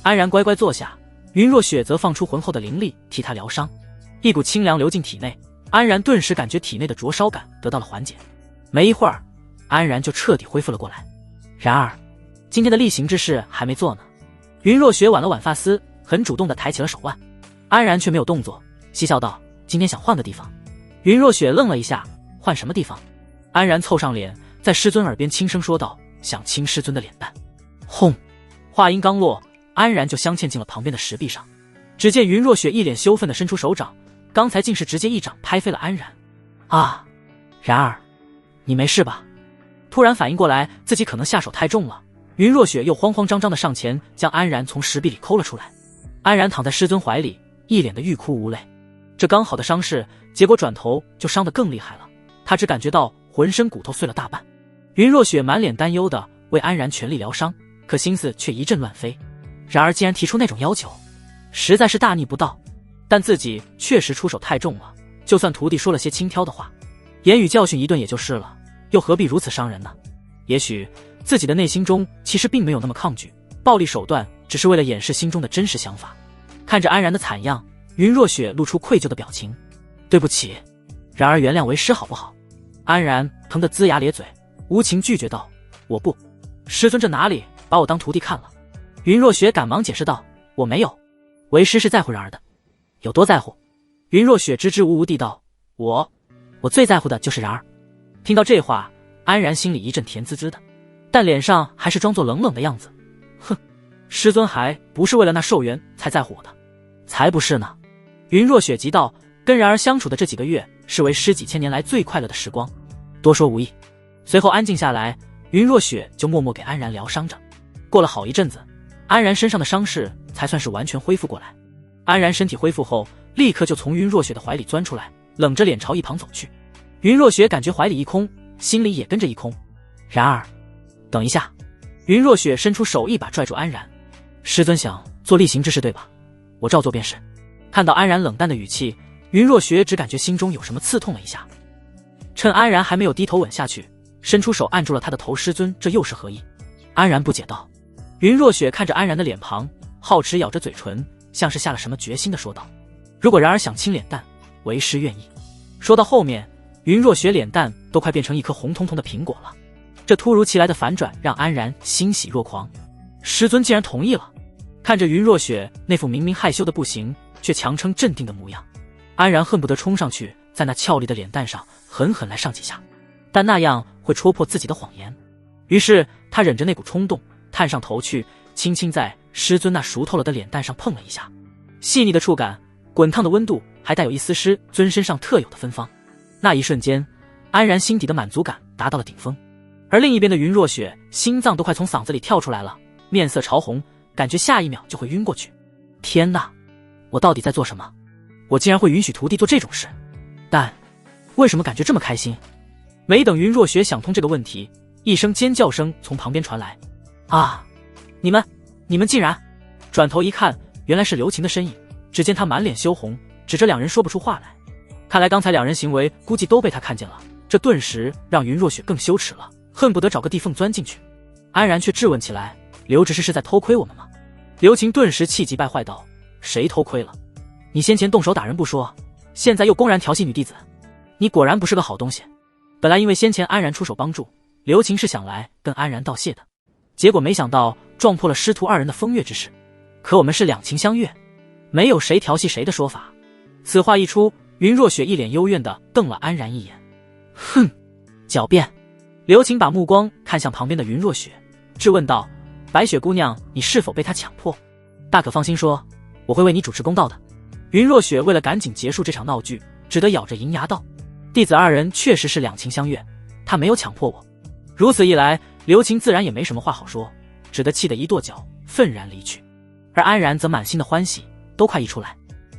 安然乖乖坐下，云若雪则放出浑厚的灵力替他疗伤。一股清凉流进体内，安然顿时感觉体内的灼烧感得到了缓解。没一会儿，安然就彻底恢复了过来。然而今天的例行之事还没做呢。云若雪挽了挽发丝，很主动地抬起了手腕。安然却没有动作，嬉笑道，今天想换个地方。云若雪愣了一下，换什么地方？安然凑上脸，在师尊耳边轻声说道，想亲师尊的脸蛋。轰！话音刚落，安然就镶嵌进了旁边的石壁上。只见云若雪一脸羞愤地伸出手掌，刚才竟是直接一掌拍飞了安然。啊！然而你没事吧？突然反应过来自己可能下手太重了，云若雪又慌慌张张地上前将安然从石壁里抠了出来。安然躺在师尊怀里，一脸的欲哭无泪。这刚好的伤势，结果转头就伤得更厉害了，他只感觉到浑身骨头碎了大半。云若雪满脸担忧地为安然全力疗伤，可心思却一阵乱飞。然而既然提出那种要求，实在是大逆不道，但自己确实出手太重了，就算徒弟说了些轻佻的话，言语教训一顿也就是了，又何必如此伤人呢？也许自己的内心中其实并没有那么抗拒，暴力手段只是为了掩饰心中的真实想法。看着安然的惨样，云若雪露出愧疚的表情，对不起，然而原谅为师好不好？安然疼得龇牙咧嘴，无情拒绝道，我不。师尊这哪里把我当徒弟看了？云若雪赶忙解释道，我没有，为师是在乎然儿的。有多在乎？云若雪支支吾吾地道，我最在乎的就是然儿。听到这话，安然心里一阵甜滋滋的，但脸上还是装作冷冷的样子。哼，师尊还不是为了那寿元才在乎我的？才不是呢。云若雪急道，跟然儿相处的这几个月，是为师几千年来最快乐的时光。多说无益。随后安静下来，云若雪就默默给安然疗伤着。过了好一阵子，安然身上的伤势才算是完全恢复过来。安然身体恢复后，立刻就从云若雪的怀里钻出来，冷着脸朝一旁走去。云若雪感觉怀里一空，心里也跟着一空。然而，等一下，云若雪伸出手一把拽住安然。师尊想做例行之事对吧？我照做便是。看到安然冷淡的语气，云若雪只感觉心中有什么刺痛了一下。趁安然还没有低头吻下去，伸出手按住了他的头。师尊这又是何意？安然不解道。云若雪看着安然的脸庞，皓齿咬着嘴唇，像是下了什么决心的说道：如果然儿想亲脸蛋，为师愿意。说到后面，云若雪脸蛋都快变成一颗红彤彤的苹果了。这突如其来的反转让安然欣喜若狂。师尊竟然同意了。看着云若雪那副明明害羞的不行却强撑镇定的模样，安然恨不得冲上去在那俏丽的脸蛋上狠狠来上几下，但那样会戳破自己的谎言。于是他忍着那股冲动，探上头去，轻轻在师尊那熟透了的脸蛋上碰了一下。细腻的触感，滚烫的温度，还带有一丝师尊身上特有的芬芳。那一瞬间，安然心底的满足感达到了顶峰。而另一边的云若雪心脏都快从嗓子里跳出来了，面色潮红，感觉下一秒就会晕过去。天哪，我到底在做什么？我竟然会允许徒弟做这种事，但为什么感觉这么开心？没等云若雪想通这个问题，一声尖叫声从旁边传来。啊！你们竟然！转头一看，原来是刘琴的身影。只见他满脸羞红，指着两人说不出话来。看来刚才两人行为估计都被他看见了，这顿时让云若雪更羞耻了，恨不得找个地缝钻进去。安然却质问起来：刘执事是在偷窥我们吗？刘琴顿时气急败坏道：谁偷窥了？你先前动手打人不说，现在又公然调戏女弟子，你果然不是个好东西。本来因为先前安然出手帮助，刘琴是想来跟安然道谢的，结果没想到撞破了师徒二人的风月之事。可我们是两情相悦，没有谁调戏谁的说法。此话一出，云若雪一脸幽怨地瞪了安然一眼。哼，狡辩。刘琴把目光看向旁边的云若雪，质问道：白雪姑娘，你是否被他强迫？大可放心说，我会为你主持公道的。云若雪为了赶紧结束这场闹剧，只得咬着银牙道：弟子二人确实是两情相悦，他没有强迫我。如此一来，刘琴自然也没什么话好说，只得气得一跺脚，愤然离去。而安然则满心的欢喜都快溢出来。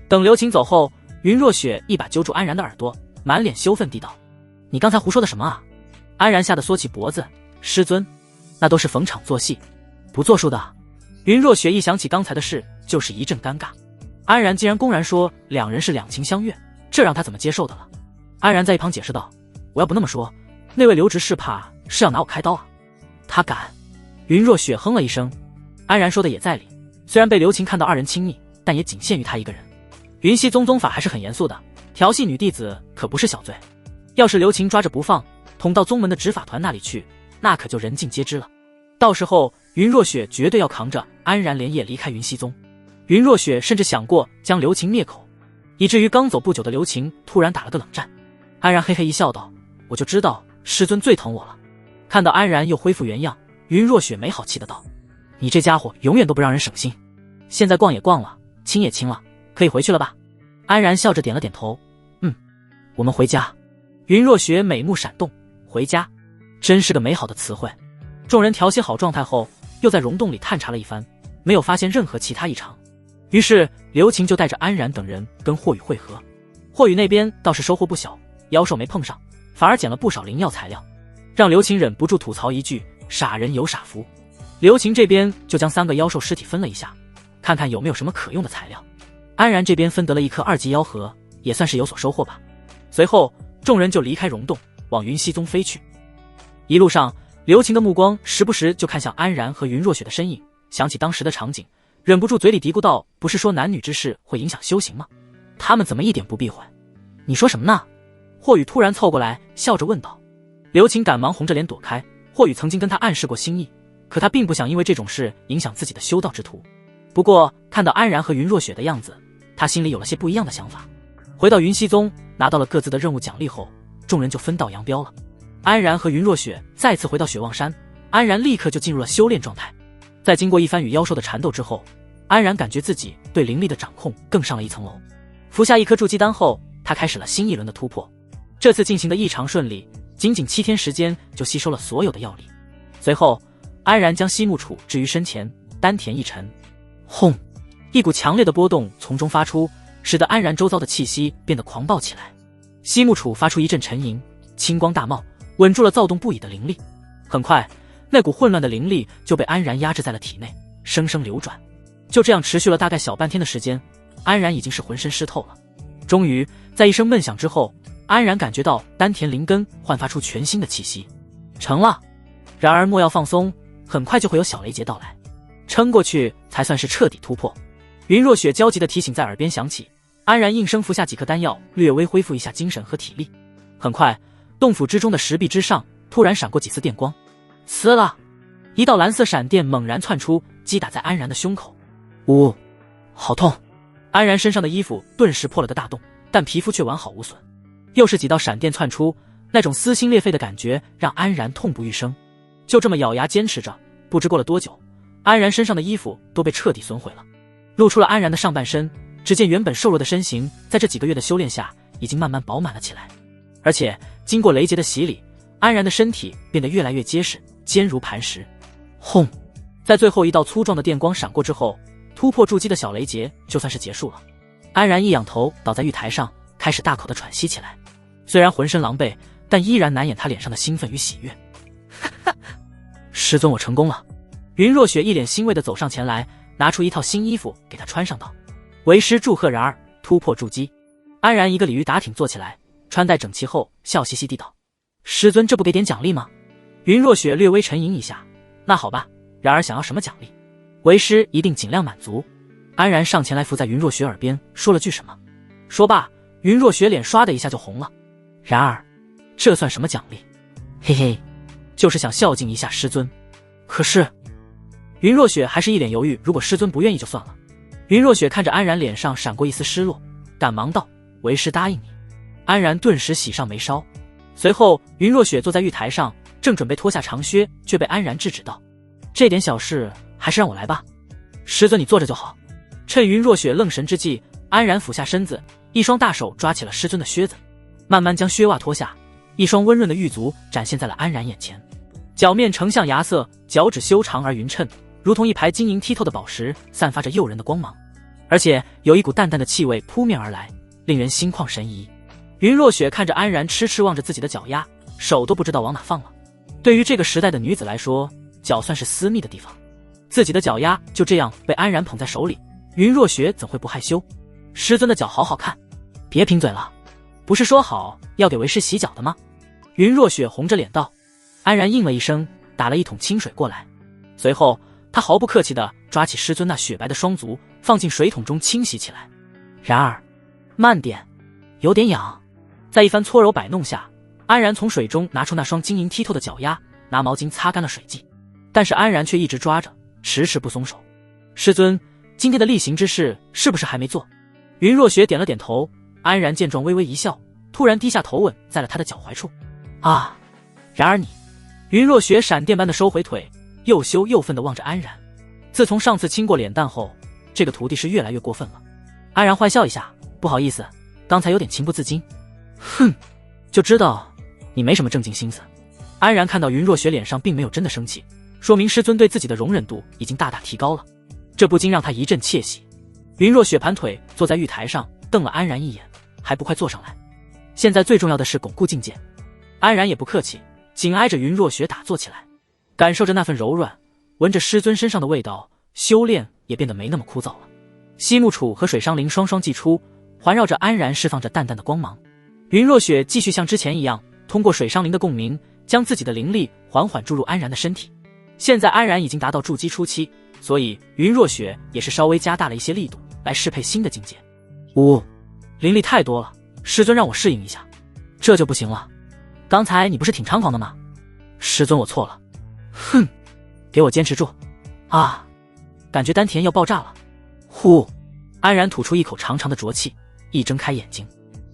等刘琴走后，云若雪一把揪住安然的耳朵，满脸羞愤地道：你刚才胡说的什么啊？安然吓得缩起脖子：师尊，那都是逢场作戏，不作数的。云若雪一想起刚才的事，就是一阵尴尬。安然竟然公然说两人是两情相悦，这让他怎么接受的了？安然在一旁解释道：我要不那么说，那位刘执事怕是要拿我开刀啊。他敢？云若雪哼了一声。安然说的也在理，虽然被刘琴看到二人亲密，但也仅限于他一个人。云溪宗宗法还是很严肃的，调戏女弟子可不是小罪。要是刘琴抓着不放，捅到宗门的执法团那里去，那可就人尽皆知了。到时候云若雪绝对要扛着安然连夜离开云溪宗。云若雪甚至想过将刘琴灭口，以至于刚走不久的刘琴突然打了个冷战。安然嘿嘿一笑道：我就知道师尊最疼我了。看到安然又恢复原样，云若雪没好气的道：你这家伙永远都不让人省心，现在逛也逛了，亲也亲了，可以回去了吧？安然笑着点了点头：我们回家。云若雪美目闪动，回家真是个美好的词汇。众人调息好状态后，又在溶洞里探查了一番，没有发现任何其他异常。于是刘琴就带着安然等人跟霍宇会合。霍宇那边倒是收获不小，妖兽没碰上，反而捡了不少灵药材料，让刘琴忍不住吐槽一句：傻人有傻福。刘琴这边就将3个妖兽尸体分了一下，看看有没有什么可用的材料。安然这边分得了一颗2级妖核，也算是有所收获吧。随后众人就离开溶洞，往云溪宗飞去。一路上，刘琴的目光时不时就看向安然和云若雪的身影，想起当时的场景，忍不住嘴里嘀咕道：不是说男女之事会影响修行吗？他们怎么一点不避讳？你说什么呢？霍宇突然凑过来笑着问道。刘琴赶忙红着脸躲开。霍宇曾经跟他暗示过心意，可他并不想因为这种事影响自己的修道之途。不过看到安然和云若雪的样子，他心里有了些不一样的想法。回到云溪宗，拿到了各自的任务奖励后，众人就分道扬镳了。安然和云若雪再次回到雪望山，安然立刻就进入了修炼状态。在经过一番与妖兽的缠斗之后，安然感觉自己对灵力的掌控更上了一层楼。服下1颗筑基丹后，他开始了新一轮的突破。这次进行的异常顺利，仅仅7天时间就吸收了所有的药力。随后，安然将西木楚置于身前，丹田一沉，轰！一股强烈的波动从中发出，使得安然周遭的气息变得狂暴起来。西木楚发出一阵沉吟，青光大冒，稳住了躁动不已的灵力。很快，那股混乱的灵力就被安然压制在了体内，生生流转。就这样持续了大概小半天的时间，安然已经是浑身湿透了。终于，在一声闷响之后，安然感觉到丹田灵根焕发出全新的气息，成了。然而莫要放松，很快就会有小雷劫到来，撑过去才算是彻底突破。云若雪焦急的提醒在耳边响起，安然应声服下几颗丹药，略微恢复一下精神和体力。很快，洞府之中的石壁之上突然闪过几丝电光，呲啦，一道蓝色闪电猛然窜出，击打在安然的胸口。呜，好痛！安然身上的衣服顿时破了个大洞，但皮肤却完好无损。又是几道闪电窜出，那种撕心裂肺的感觉让安然痛不欲生。就这么咬牙坚持着，不知过了多久，安然身上的衣服都被彻底损毁了，露出了安然的上半身。只见原本瘦弱的身形，在这几个月的修炼下，已经慢慢饱满了起来。而且经过雷劫的洗礼，安然的身体变得越来越结实，坚如磐石。轰！在最后一道粗壮的电光闪过之后，突破筑基的小雷劫就算是结束了。安然一仰头倒在玉台上，开始大口的喘息起来。虽然浑身狼狈，但依然难掩他脸上的兴奋与喜悦。师尊，我成功了！云若雪一脸欣慰地走上前来，拿出一套新衣服给他穿上道：“为师祝贺然儿突破筑基。”安然一个鲤鱼打挺坐起来，穿戴整齐后，笑嘻嘻地道：“师尊，这不给点奖励吗？”云若雪略微沉吟一下：“那好吧，然儿想要什么奖励？为师一定尽量满足。”安然上前来伏在云若雪耳边说了句什么，说罢，云若雪脸唰的一下就红了。然儿，这算什么奖励？嘿嘿，就是想孝敬一下师尊。可是，云若雪还是一脸犹豫，如果师尊不愿意就算了。云若雪看着安然脸上闪过一丝失落，赶忙道：“为师答应你。”安然顿时喜上眉梢。随后，云若雪坐在玉台上，正准备脱下长靴，却被安然制止道：“这点小事还是让我来吧，师尊你坐着就好。”趁云若雪愣神之际，安然俯下身子，一双大手抓起了师尊的靴子，慢慢将靴袜脱下，一双温润的玉足展现在了安然眼前。脚面呈象牙色，脚趾修长而匀称，如同一排晶莹剔透的宝石，散发着诱人的光芒。而且有一股淡淡的气味扑面而来，令人心旷神怡。云若雪看着安然痴痴望着自己的脚丫，手都不知道往哪放了。对于这个时代的女子来说，脚算是私密的地方，自己的脚丫就这样被安然捧在手里，云若雪怎会不害羞？师尊的脚好好看，别贫嘴了，不是说好要给为师洗脚的吗？云若雪红着脸道。安然应了一声，打了一桶清水过来，随后他毫不客气地抓起师尊那雪白的双足，放进水桶中清洗起来。然而，慢点，有点痒。在一番搓揉摆弄下，安然从水中拿出那双晶莹剔透的脚丫，拿毛巾擦干了水迹。但是安然却一直抓着，迟迟不松手。师尊，今天的例行之事是不是还没做？云若雪点了点头。安然见状微微一笑，突然低下头吻在了他的脚踝处。啊！然而你……云若雪闪电般的收回腿，又羞又愤地望着安然。自从上次亲过脸蛋后，这个徒弟是越来越过分了。安然坏笑一下，不好意思，刚才有点情不自禁。哼，就知道你没什么正经心思。安然看到云若雪脸上并没有真的生气，说明师尊对自己的容忍度已经大大提高了，这不禁让他一阵窃喜。云若雪盘腿坐在玉台上，瞪了安然一眼，还不快坐上来？现在最重要的是巩固境界。安然也不客气，紧挨着云若雪打坐起来，感受着那份柔软，闻着师尊身上的味道，修炼也变得没那么枯燥了。西木楚和水伤灵双双祭出，环绕着安然释放着淡淡的光芒。云若雪继续像之前一样，通过水伤灵的共鸣，将自己的灵力缓缓注入安然的身体。现在安然已经达到筑基初期，所以云若雪也是稍微加大了一些力度，来适配新的境界。灵力太多了，师尊让我适应一下，这就不行了。刚才你不是挺猖狂的吗？师尊，我错了。哼，给我坚持住！啊，感觉丹田要爆炸了。呼！安然吐出一口长长的浊气，一睁开眼睛，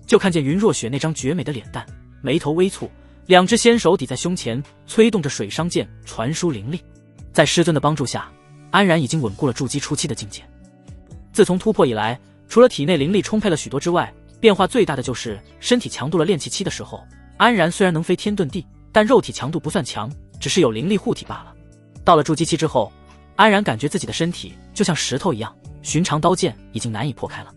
就看见云若雪那张绝美的脸蛋，眉头微蹙，两只纤手抵在胸前，催动着水伤剑传输灵力。在师尊的帮助下，安然已经稳固了筑基初期的境界。自从突破以来，除了体内灵力充沛了许多之外，变化最大的就是身体强度了。炼气期的时候，安然虽然能飞天遁地，但肉体强度不算强，只是有灵力护体罢了。到了筑基期之后，安然感觉自己的身体就像石头一样，寻常刀剑已经难以破开了，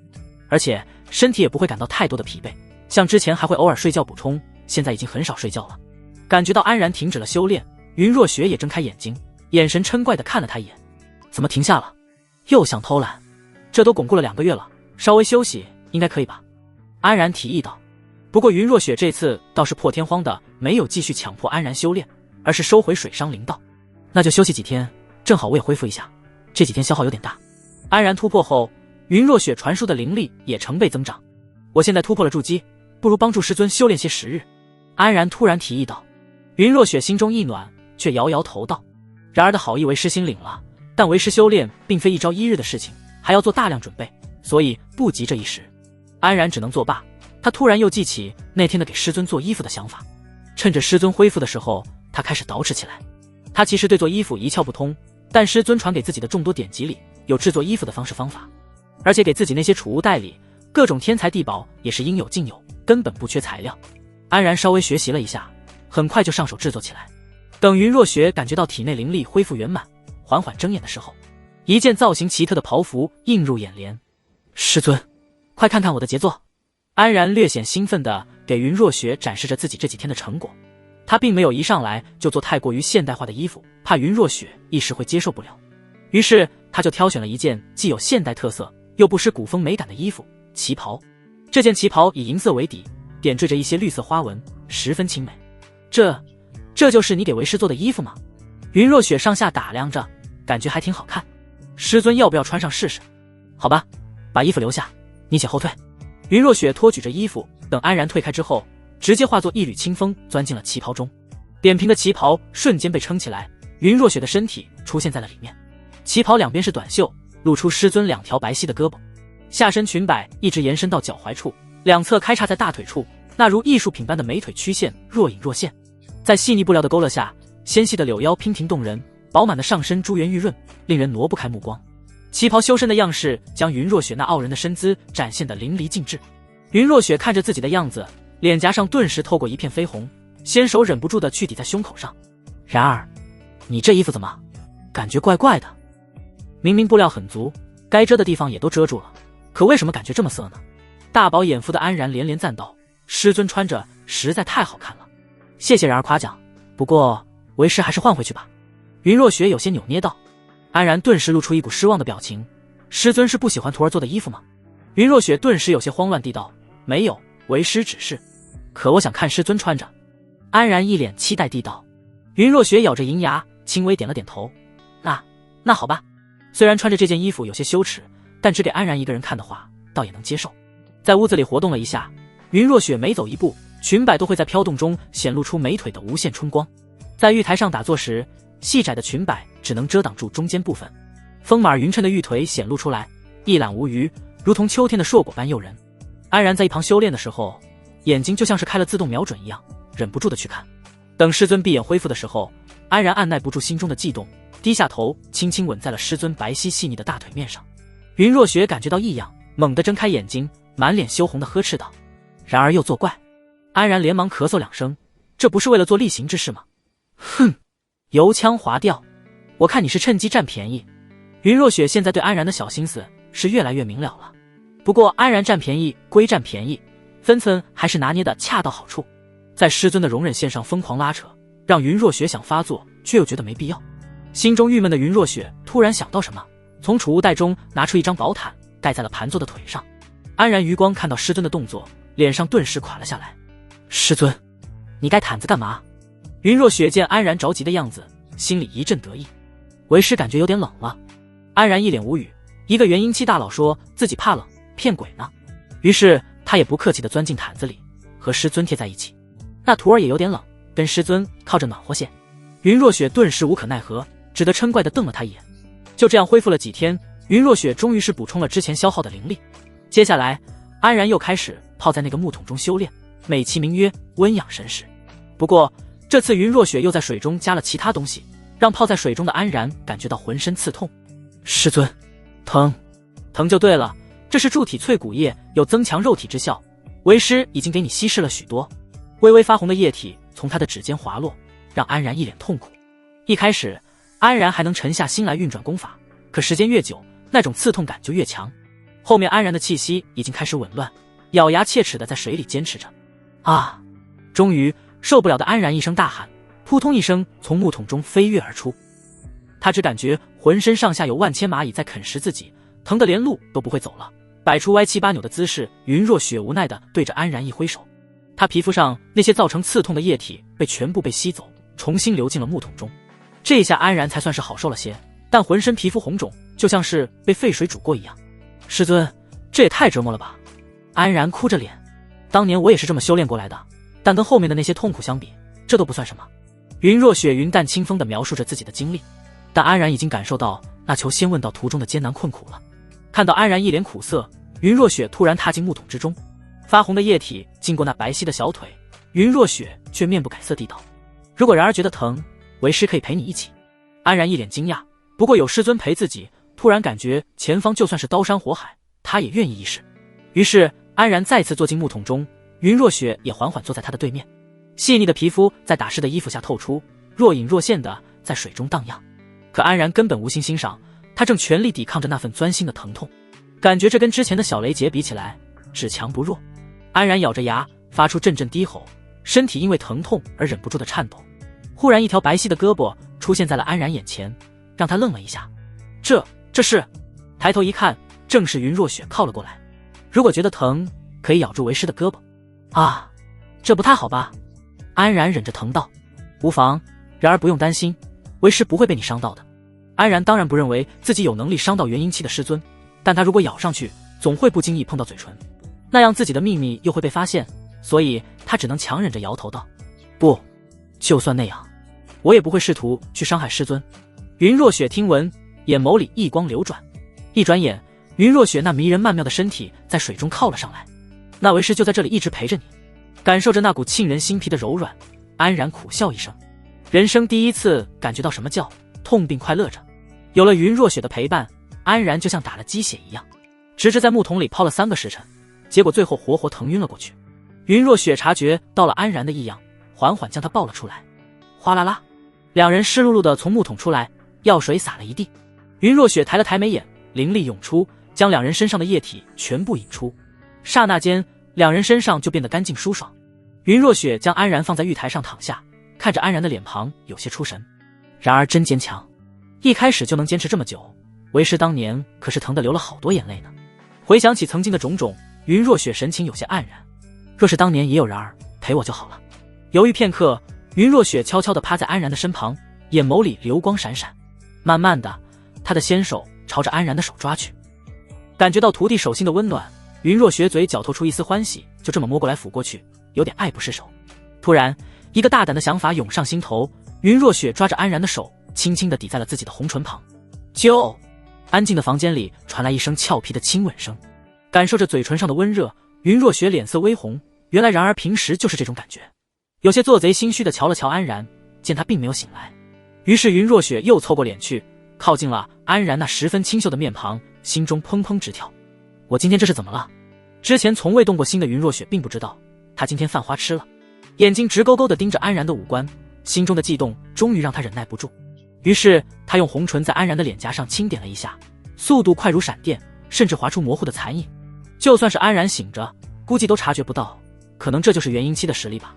而且身体也不会感到太多的疲惫，像之前还会偶尔睡觉补充，现在已经很少睡觉了。感觉到安然停止了修炼，云若雪也睁开眼睛，眼神嗔怪地看了他一眼。怎么停下了？又想偷懒？这都巩固了2个月了，稍微休息应该可以吧？安然提议道。不过云若雪这次倒是破天荒的没有继续强迫安然修炼，而是收回水伤灵道。那就休息几天，正好我也恢复一下，这几天消耗有点大。安然突破后，云若雪传输的灵力也成倍增长。我现在突破了筑基，不如帮助师尊修炼些时日。安然突然提议道。云若雪心中一暖，却摇摇头道：然而的好意为师心领了，但为师修炼并非一朝一日的事情，还要做大量准备，所以不急这一时。安然只能作罢。他突然又记起那天的给师尊做衣服的想法，趁着师尊恢复的时候，他开始捯饬起来。他其实对做衣服一窍不通，但师尊传给自己的众多典籍里有制作衣服的方式方法，而且给自己那些储物袋里各种天材地宝也是应有尽有，根本不缺材料。安然稍微学习了一下，很快就上手制作起来。等云若雪感觉到体内灵力恢复圆满，缓缓睁眼的时候，一件造型奇特的袍服映入眼帘。师尊，快看看我的杰作！安然略显兴奋地给云若雪展示着自己这几天的成果。他并没有一上来就做太过于现代化的衣服，怕云若雪一时会接受不了。于是他就挑选了一件既有现代特色又不失古风美感的衣服——旗袍。这件旗袍以银色为底，点缀着一些绿色花纹，十分清美。这就是你给为师做的衣服吗？云若雪上下打量着，感觉还挺好看。师尊要不要穿上试试？好吧，把衣服留下，你且后退。云若雪托举着衣服，等安然退开之后，直接化作一缕清风钻进了旗袍中。扁平的旗袍瞬间被撑起来，云若雪的身体出现在了里面。旗袍两边是短袖，露出师尊2条白皙的胳膊，下身裙摆一直延伸到脚踝处，两侧开叉在大腿处，那如艺术品般的美腿曲线若隐若现。在细腻布料的勾勒下，纤细的柳腰娉婷动人，饱满的上身珠圆玉润，令人挪不开目光。旗袍修身的样式将云若雪那傲人的身姿展现得淋漓尽致。云若雪看着自己的样子，脸颊上顿时透过一片绯红，纤手忍不住地去抵在胸口上。然而，你这衣服怎么感觉怪怪的？明明布料很足，该遮的地方也都遮住了，可为什么感觉这么色呢？大饱眼福的安然连连赞道：师尊穿着实在太好看了，谢谢然儿夸奖，不过为师还是换回去吧。云若雪有些扭捏道。安然顿时露出一股失望的表情，师尊是不喜欢徒儿做的衣服吗？云若雪顿时有些慌乱地道：没有，为师只是，可我想看师尊穿着。安然一脸期待地道。云若雪咬着银牙，轻微点了点头。那好吧，虽然穿着这件衣服有些羞耻，但只给安然一个人看的话，倒也能接受。在屋子里活动了一下，云若雪每走一步，裙摆都会在飘动中显露出美腿的无限春光。在玉台上打坐时，细窄的裙摆只能遮挡住中间部分，丰满匀称的玉腿显露出来，一览无余，如同秋天的硕果般诱人。安然在一旁修炼的时候，眼睛就像是开了自动瞄准一样，忍不住的去看。等师尊闭眼恢复的时候，安然按耐不住心中的悸动，低下头轻轻吻在了师尊白皙细腻的大腿面上。云若雪感觉到异样，猛地睁开眼睛，满脸羞红的呵斥道：然而又作怪。安然连忙咳嗽2声，这不是为了做例行之事吗？哼，油腔滑调，我看你是趁机占便宜。云若雪现在对安然的小心思是越来越明了了。不过安然占便宜归占便宜，分寸还是拿捏的恰到好处，在师尊的容忍线上疯狂拉扯，让云若雪想发作却又觉得没必要。心中郁闷的云若雪突然想到什么，从储物袋中拿出一张薄毯盖在了盘坐的腿上。安然余光看到师尊的动作，脸上顿时垮了下来。师尊，你盖毯子干嘛？云若雪见安然着急的样子，心里一阵得意。为师感觉有点冷了。安然一脸无语，一个元婴期大佬说自己怕冷，骗鬼呢。于是他也不客气地钻进毯子里，和师尊贴在一起。那徒儿也有点冷，跟师尊靠着暖和些。云若雪顿时无可奈何，只得嗔怪地瞪了他一眼。就这样恢复了几天，云若雪终于是补充了之前消耗的灵力。接下来安然又开始泡在那个木桶中修炼，美其名曰温养神识。不过这次云若雪又在水中加了其他东西，让泡在水中的安然感觉到浑身刺痛。师尊，疼就对了，这是筑体淬骨液，有增强肉体之效，为师已经给你稀释了许多。微微发红的液体从他的指尖滑落，让安然一脸痛苦。一开始，安然还能沉下心来运转功法，可时间越久，那种刺痛感就越强。后面安然的气息已经开始紊乱，咬牙切齿地在水里坚持着。啊！终于受不了的安然一声大喊，扑通一声从木桶中飞跃而出。他只感觉浑身上下有万千蚂蚁在啃食自己，疼得连路都不会走了，摆出歪七八扭的姿势。云若雪无奈地对着安然一挥手，他皮肤上那些造成刺痛的液体全部被吸走，重新流进了木桶中。这一下安然才算是好受了些，但浑身皮肤红肿，就像是被沸水煮过一样。师尊，这也太折磨了吧！安然哭着脸，当年我也是这么修炼过来的，但跟后面的那些痛苦相比，这都不算什么。云若雪云淡清风地描述着自己的经历，但安然已经感受到那求仙问道途中的艰难困苦了。看到安然一脸苦涩，云若雪突然踏进木桶之中，发红的液体经过那白皙的小腿，云若雪却面不改色地道：如果然儿觉得疼，为师可以陪你一起。安然一脸惊讶，不过有师尊陪自己，突然感觉前方就算是刀山火海，他也愿意一试。于是安然再次坐进木桶中，云若雪也缓缓坐在他的对面，细腻的皮肤在打湿的衣服下透出，若隐若现的在水中荡漾。可安然根本无心欣赏，他正全力抵抗着那份钻心的疼痛，感觉这跟之前的小雷劫比起来，只强不弱。安然咬着牙，发出阵阵低吼，身体因为疼痛而忍不住的颤抖。忽然一条白皙的胳膊出现在了安然眼前，让他愣了一下。这是……抬头一看，正是云若雪靠了过来。如果觉得疼，可以咬住为师的胳膊。啊，这不太好吧？安然忍着疼道。无妨，然而不用担心，为师不会被你伤到的。安然当然不认为自己有能力伤到元婴期的师尊，但他如果咬上去，总会不经意碰到嘴唇，那样自己的秘密又会被发现，所以他只能强忍着摇头道：不，就算那样，我也不会试图去伤害师尊。云若雪听闻，眼眸里异光流转，一转眼，云若雪那迷人曼妙的身体在水中靠了上来。那为师就在这里一直陪着你。感受着那股沁人心脾的柔软，安然苦笑一声，人生第一次感觉到什么叫痛并快乐着。有了云若雪的陪伴，安然就像打了鸡血一样，直至在木桶里泡了3个时辰，结果最后活活疼晕了过去。云若雪察觉到了安然的异样，缓缓将他抱了出来。哗啦啦，两人湿漉漉的从木桶出来，药水洒了一地。云若雪抬了抬眉眼，灵力涌出，将两人身上的液体全部引出。刹那间，两人身上就变得干净舒爽。云若雪将安然放在玉台上躺下，看着安然的脸庞，有些出神。然而真坚强，一开始就能坚持这么久，为师当年可是疼得流了好多眼泪呢。回想起曾经的种种，云若雪神情有些黯然。若是当年也有然儿陪我就好了。犹豫片刻，云若雪悄悄地趴在安然的身旁，眼眸里流光闪闪。慢慢的，她的纤手朝着安然的手抓去。感觉到徒弟手心的温暖，云若雪嘴角透出一丝欢喜，就这么摸过来抚过去，有点爱不释手。突然，一个大胆的想法涌上心头，云若雪抓着安然的手，轻轻地抵在了自己的红唇旁。啾！安静的房间里传来一声俏皮的亲吻声，感受着嘴唇上的温热，云若雪脸色微红。原来然而平时就是这种感觉。有些做贼心虚的瞧了瞧安然，见他并没有醒来，于是云若雪又凑过脸去，靠近了安然那十分清秀的面庞，心中砰砰直跳。我今天这是怎么了？之前从未动过心的云若雪并不知道，她今天饭花吃了。眼睛直勾勾地盯着安然的五官，心中的悸动终于让她忍耐不住。于是她用红唇在安然的脸颊上轻点了一下，速度快如闪电，甚至划出模糊的残影。就算是安然醒着，估计都察觉不到，可能这就是元婴期的实力吧。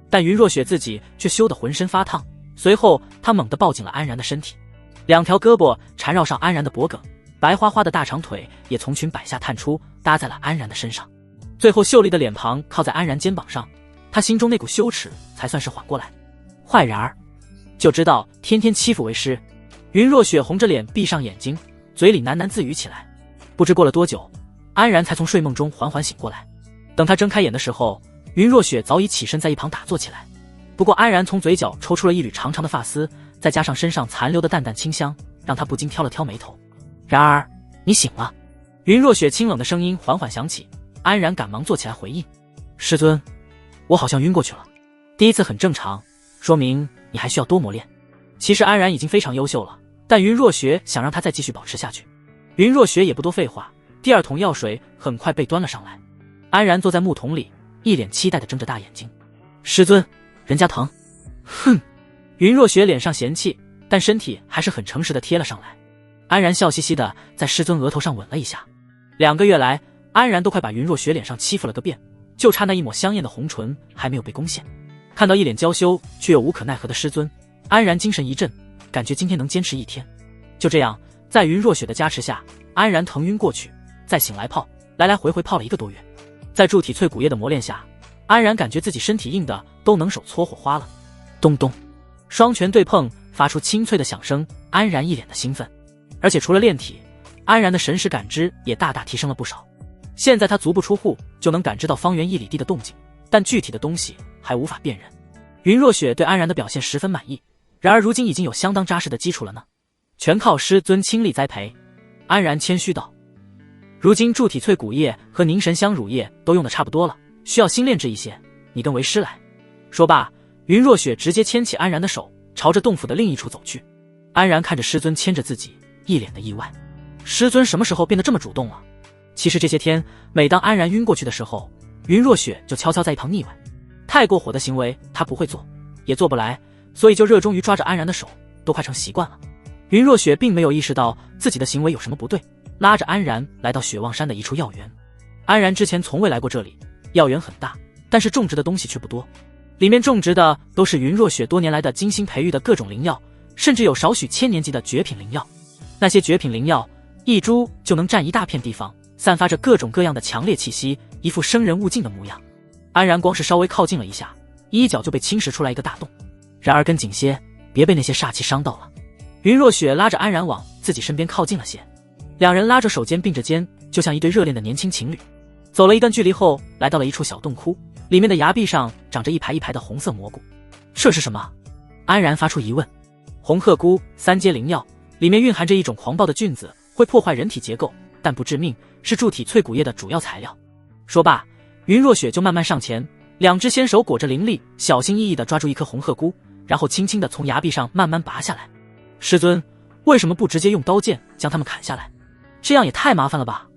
但云若雪自己却羞得浑身发烫，随后她猛地抱紧了安然的身体，两条胳膊缠绕上安然的脖颈，白花花的大长腿也从裙摆下探出，搭在了安然的身上。最后秀丽的脸庞靠在安然肩膀上，她心中那股羞耻才算是缓过来。坏人儿，就知道天天欺负为师。云若雪红着脸闭上眼睛，嘴里喃喃自语起来。不知过了多久，安然才从睡梦中缓缓醒过来。等他睁开眼的时候，云若雪早已起身在一旁打坐起来。不过安然从嘴角抽出了一缕长长的发丝，再加上身上残留的淡淡清香，让他不禁挑了挑眉头。然而你醒了。云若雪清冷的声音缓缓响起，安然赶忙坐起来回应：师尊，我好像晕过去了。第一次很正常，说明你还需要多磨练。其实安然已经非常优秀了，但云若雪想让他再继续保持下去。云若雪也不多废话，第二桶药水很快被端了上来。安然坐在木桶里，一脸期待地睁着大眼睛。师尊，人家疼。哼！云若雪脸上嫌弃，但身体还是很诚实的贴了上来。安然笑嘻嘻的在师尊额头上吻了一下。2个月来，安然都快把云若雪脸上欺负了个遍，就差那一抹香艳的红唇还没有被攻陷。看到一脸娇羞却又无可奈何的师尊，安然精神一振，感觉今天能坚持1天。就这样，在云若雪的加持下，安然腾晕过去，再醒来泡，来来回回泡了1个多月。在铸体淬骨液的磨练下，安然感觉自己身体硬的都能手搓火花了。咚咚，双拳对碰，发出清脆的响声，安然一脸的兴奋。而且除了炼体，安然的神识感知也大大提升了不少。现在他足不出户就能感知到方圆1里地的动静，但具体的东西还无法辨认。云若雪对安然的表现十分满意，然而如今已经有相当扎实的基础了呢，全靠师尊倾力栽培。安然谦虚道，如今铸体淬骨液和凝神香乳液都用的差不多了，需要新炼制一些，你跟为师来。说罢，云若雪直接牵起安然的手，朝着洞府的另一处走去。安然看着师尊牵着自己，一脸的意外。师尊什么时候变得这么主动了？其实这些天，每当安然晕过去的时候，云若雪就悄悄在一旁腻歪。太过火的行为他不会做，也做不来，所以就热衷于抓着安然的手，都快成习惯了。云若雪并没有意识到自己的行为有什么不对，拉着安然来到雪望山的一处药园。安然之前从未来过这里，药园很大，但是种植的东西却不多，里面种植的都是云若雪多年来的精心培育的各种灵药，甚至有少许千年级的绝品灵药。那些绝品灵药一株就能占一大片地方，散发着各种各样的强烈气息，一副生人勿近的模样。安然光是稍微靠近了一下，衣角就被侵蚀出来一个大洞。然而跟紧些，别被那些煞气伤到了。云若雪拉着安然往自己身边靠近了些，两人拉着手肩并着肩，就像一对热恋的年轻情侣。走了一段距离后，来到了一处小洞窟，里面的崖壁上长着一排一排的红色蘑菇。这是什么？安然发出疑问。红鹤菇3阶灵药，里面蕴含着一种狂暴的菌子，会破坏人体结构，但不致命，是铸体淬骨液的主要材料。说罢，云若雪就慢慢上前，2只纤手裹着灵力，小心翼翼地抓住一颗红鹤菇，然后轻轻地从崖壁上慢慢拔下来。师尊，为什么不直接用刀剑将它们砍下来？这样也太麻烦了吧？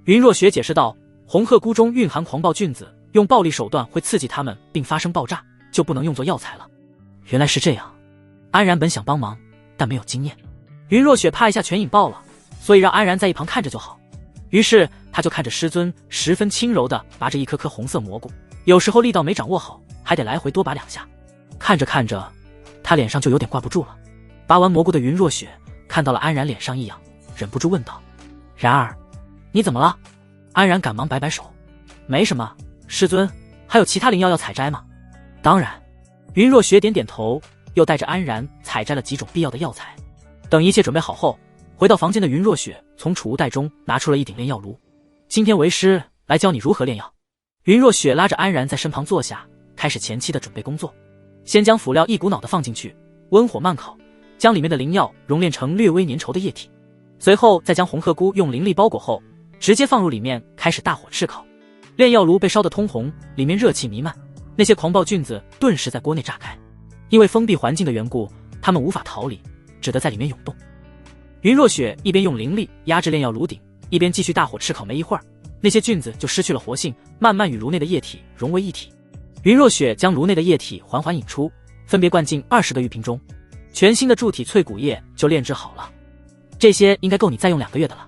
云若雪解释道，红鹤菇中蕴含狂暴菌子，用暴力手段会刺激它们并发生爆炸，就不能用作药材了。原来是这样。安然本想帮忙，但没有经验。云若雪怕一下全引爆了，所以让安然在一旁看着就好。于是他就看着师尊十分轻柔地拔着一颗颗红色蘑菇，有时候力道没掌握好，还得来回多拔2下。看着看着，他脸上就有点挂不住了。拔完蘑菇的云若雪看到了安然脸上异样，忍不住问道：然儿，你怎么了？安然赶忙摆摆手，没什么，师尊，还有其他灵药要采摘吗？当然。云若雪点点头，又带着安然采摘了几种必要的药材。等一切准备好后，回到房间的云若雪从储物袋中拿出了一顶炼药炉。今天为师来教你如何炼药。云若雪拉着安然在身旁坐下，开始前期的准备工作。先将辅料一股脑的放进去，温火慢烤，将里面的灵药熔炼成略微粘稠的液体。随后再将红鹤菇用灵力包裹后，直接放入里面开始大火炙烤。炼药炉被烧得通红，里面热气弥漫，那些狂暴菌子顿时在锅内炸开。因为封闭环境的缘故，它们无法逃离，只得在里面涌动。云若雪一边用灵力压制炼药炉顶，一边继续大火炙烤。没一会儿，那些菌子就失去了活性，慢慢与炉内的液体融为一体。云若雪将炉内的液体缓缓引出，分别灌进20个玉瓶中，全新的铸体淬骨液就炼制好了。这些应该够你再用2个月的了。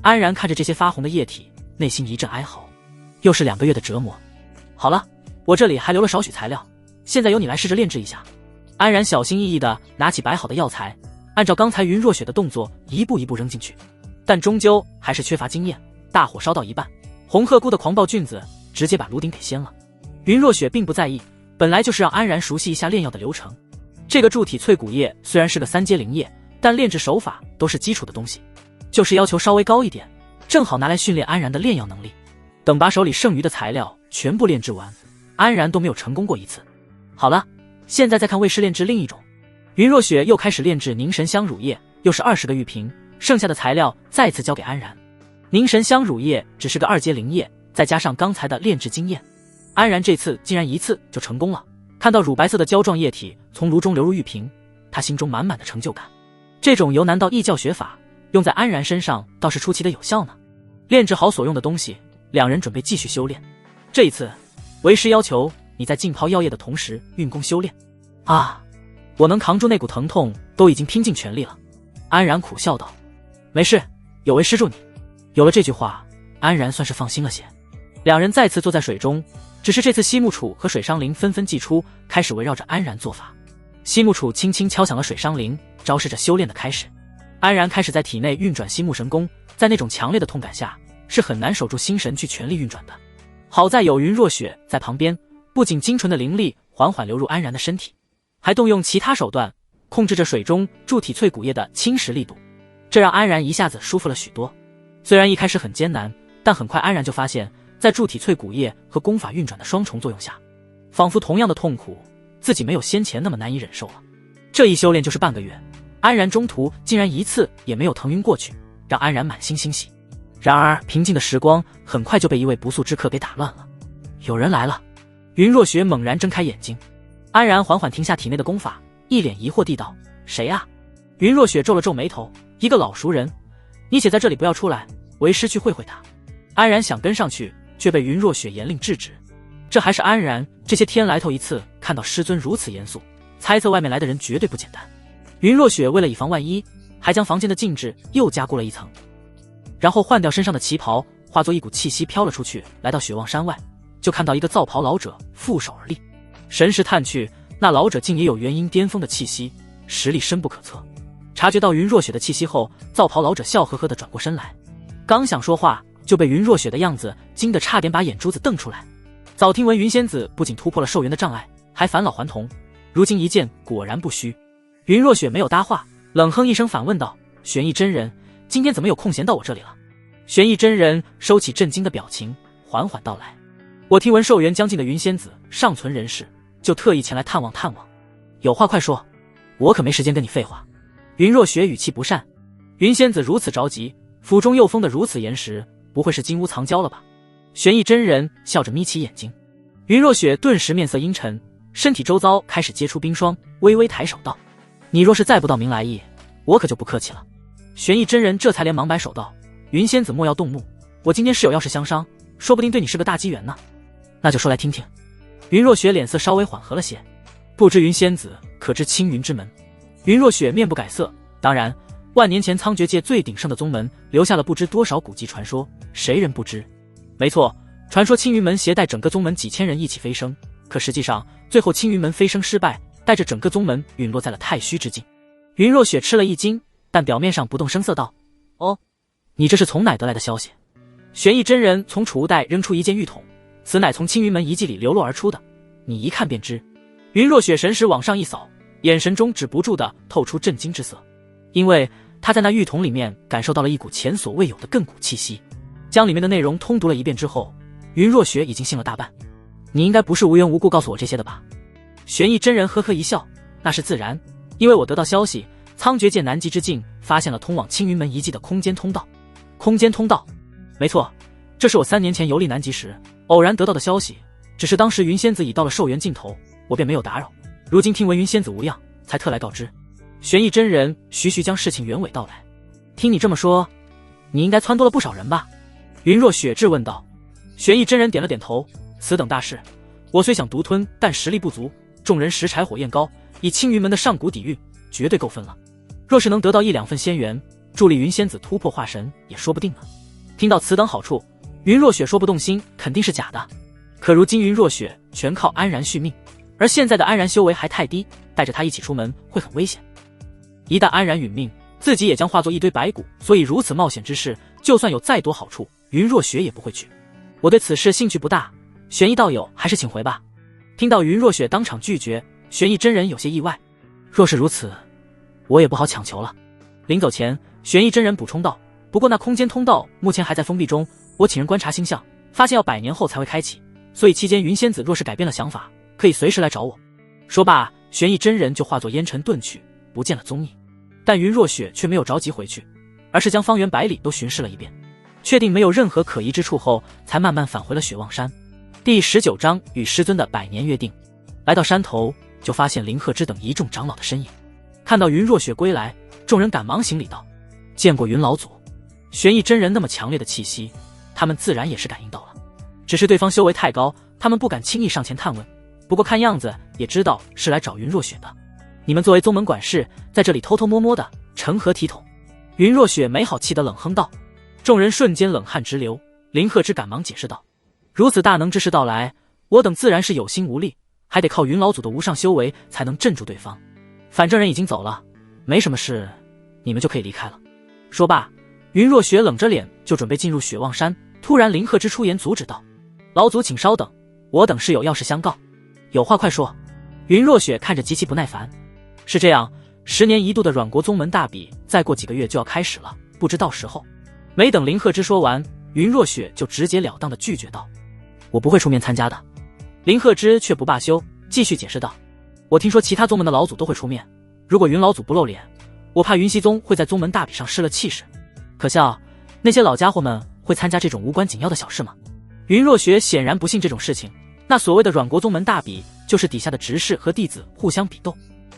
安然看着这些发红的液体，内心一阵哀嚎，又是2个月的折磨。好了，我这里还留了少许材料，现在由你来试着炼制一下。安然小心翼翼地拿起摆好的药材，按照刚才云若雪的动作一步一步扔进去，但终究还是缺乏经验。大火烧到一半，红鹤菇的狂暴菌子直接把炉顶给掀了。云若雪并不在意，本来就是让安然熟悉一下炼药的流程。这个铸体淬骨液虽然是个3阶灵液，但炼制手法都是基础的东西，就是要求稍微高一点，正好拿来训练安然的炼药能力。等把手里剩余的材料全部炼制完，安然都没有成功过一次。好了，现在再看为师炼制另一种。云若雪又开始炼制凝神香乳液，又是20个玉瓶，剩下的材料再次交给安然。凝神香乳液只是个2阶灵液，再加上刚才的炼制经验，安然这次竟然一次就成功了。看到乳白色的胶状液体从炉中流入玉瓶，他心中满满的成就感。这种由难到易教学法用在安然身上倒是出奇的有效呢。炼制好所用的东西，两人准备继续修炼。这一次为师要求你在浸泡药液的同时运功修炼。啊，我能扛住那股疼痛都已经拼尽全力了。安然苦笑道：“没事，有为师助你。”有了这句话，安然算是放心了些。两人再次坐在水中，只是这次西木楚和水伤灵纷纷祭出，开始围绕着安然做法。西木楚轻轻敲响了水伤灵，昭示着修炼的开始。安然开始在体内运转西木神功，在那种强烈的痛感下，是很难守住心神去全力运转的。好在有云若雪在旁边，不仅精纯的灵力缓缓流入安然的身体，还动用其他手段控制着水中筑体淬骨液的侵蚀力度，这让安然一下子舒服了许多。虽然一开始很艰难，但很快安然就发现，在筑体淬骨液和功法运转的双重作用下，仿佛同样的痛苦，自己没有先前那么难以忍受了。这一修炼就是半个月，安然中途竟然一次也没有疼晕过去，让安然满心欣喜。然而平静的时光很快就被一位不速之客给打乱了。有人来了！云若雪猛然睁开眼睛，安然缓缓停下体内的功法，一脸疑惑地道：“谁啊？”云若雪皱了皱眉头：“一个老熟人，你且在这里不要出来，为师去会会他。”安然想跟上去，却被云若雪严令制止。这还是安然这些天来头一次看到师尊如此严肃，猜测外面来的人绝对不简单。云若雪为了以防万一，还将房间的禁制又加固了一层，然后换掉身上的旗袍，化作一股气息飘了出去，来到雪望山外，就看到一个皂袍老者负手而立。神识探去，那老者竟也有元婴巅峰的气息，实力深不可测。察觉到云若雪的气息后，皂袍老者笑呵呵地转过身来，刚想说话，就被云若雪的样子惊得差点把眼珠子瞪出来。早听闻云仙子不仅突破了寿元的障碍，还返老还童，如今一见果然不虚。云若雪没有搭话，冷哼一声反问道：“玄逸真人，今天怎么有空闲到我这里了？”玄逸真人收起震惊的表情，缓缓道来：“我听闻寿元将近的云仙子尚存人世，就特意前来探望探望。有话快说，我可没时间跟你废话。”云若雪语气不善：“云仙子如此着急，府中又封得如此严实，不会是金屋藏娇了吧？”玄逸真人笑着眯起眼睛。云若雪顿时面色阴沉，身体周遭开始结出冰霜，微微抬手道：“你若是再不道明来意，我可就不客气了。”玄逸真人这才连忙摆手道：“云仙子莫要动怒，我今天是有要事相商，说不定对你是个大机缘呢。那就说来听听。”云若雪脸色稍微缓和了些：“不知云仙子可知青云之门？”云若雪面不改色：“当然，万年前苍绝界最鼎盛的宗门，留下了不知多少古籍传说，谁人不知？没错，传说青云门携带整个宗门几千人一起飞升，可实际上最后青云门飞升失败，带着整个宗门陨落在了太虚之境。”云若雪吃了一惊，但表面上不动声色道：“哦，你这是从哪得来的消息？”玄逸真人从储物袋扔出一件玉筒，此乃从青云门遗迹里流落而出的，你一看便知。云若雪神识往上一扫，眼神中止不住地透出震惊之色，因为他在那玉筒里面感受到了一股前所未有的亘古气息。将里面的内容通读了一遍之后，云若雪已经信了大半。你应该不是无缘无故告诉我这些的吧？玄逸真人呵呵一笑：“那是自然，因为我得到消息，苍绝界南极之境发现了通往青云门遗迹的空间通道。”空间通道？没错，这是我3年前游历南极时偶然得到的消息，只是当时云仙子已到了寿元尽头，我便没有打扰。如今听闻云仙子无恙，才特来告知。玄逸真人徐徐将事情原委道来。听你这么说，你应该撺掇了不少人吧？云若雪质问道。玄逸真人点了点头：“此等大事，我虽想独吞，但实力不足，众人拾柴火焰高，以青云门的上古底蕴，绝对够分了。若是能得到1-2份仙缘，助力云仙子突破化神，也说不定呢。”听到此等好处，云若雪说不动心肯定是假的。可如今云若雪全靠安然续命，而现在的安然修为还太低，带着他一起出门会很危险。一旦安然殒命，自己也将化作一堆白骨，所以如此冒险之事，就算有再多好处，云若雪也不会去。我对此事兴趣不大，玄逸道友还是请回吧。听到云若雪当场拒绝，玄逸真人有些意外。若是如此，我也不好强求了。临走前，玄逸真人补充道：“不过那空间通道目前还在封闭中，我请人观察星象，发现要100年后才会开启，所以期间云仙子若是改变了想法，可以随时来找我。”说罢，玄逸真人就化作烟尘遁去，不见了踪影。但云若雪却没有着急回去，而是将方圆百里都巡视了一遍，确定没有任何可疑之处后，才慢慢返回了雪望山。第19章与师尊的100年约定。来到山头，就发现林鹤之等一众长老的身影。看到云若雪归来，众人赶忙行礼道：“见过云老祖。”玄逸真人那么强烈的气息，他们自然也是感应到了，只是对方修为太高，他们不敢轻易上前探问。不过看样子也知道是来找云若雪的。你们作为宗门管事，在这里偷偷摸摸的，成何体统？云若雪没好气的冷哼道。众人瞬间冷汗直流。林鹤之赶忙解释道：如此大能之事到来，我等自然是有心无力，还得靠云老祖的无上修为才能镇住对方。反正人已经走了，没什么事，你们就可以离开了。说罢，云若雪冷着脸就准备进入雪望山，突然林鹤之出言阻止道：老祖请稍等，我等是有要事相告，有话快说。云若雪看着极其不耐烦。是这样，10年一度的阮国宗门大比再过几个月就要开始了，不知到时候。没等林鹤之说完，云若雪就直截了当的拒绝道：我不会出面参加的。林鹤之却不罢休，继续解释道：我听说其他宗门的老祖都会出面，如果云老祖不露脸，我怕云溪宗会在宗门大比上失了气势。可笑，那些老家伙们会参加这种无关紧要的小事吗？云若雪显然不信这种事情，那所谓的阮国宗门大比，就是底下的执事和弟子互相比斗，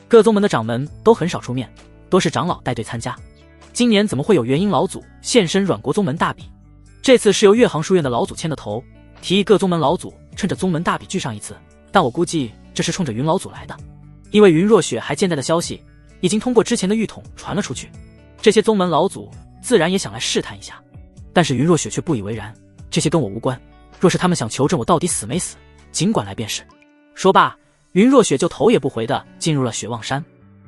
各宗门的掌门都很少出面，多是长老带队参加。今年怎么会有元婴老祖现身阮国宗门大比？这次是由岳航书院的老祖牵的头，提议各宗门老祖趁着宗门大比聚上一次，但我估计这是冲着云老祖来的。因为云若雪还健在的消息已经通过之前的玉筒传了出去，这些宗门老祖自然也想来试探一下。但是云若雪却不以为然，这些跟我无关，若是他们想求证我到底死没死，尽管来便是。说罢，云若雪就头也不回地进入了雪望山，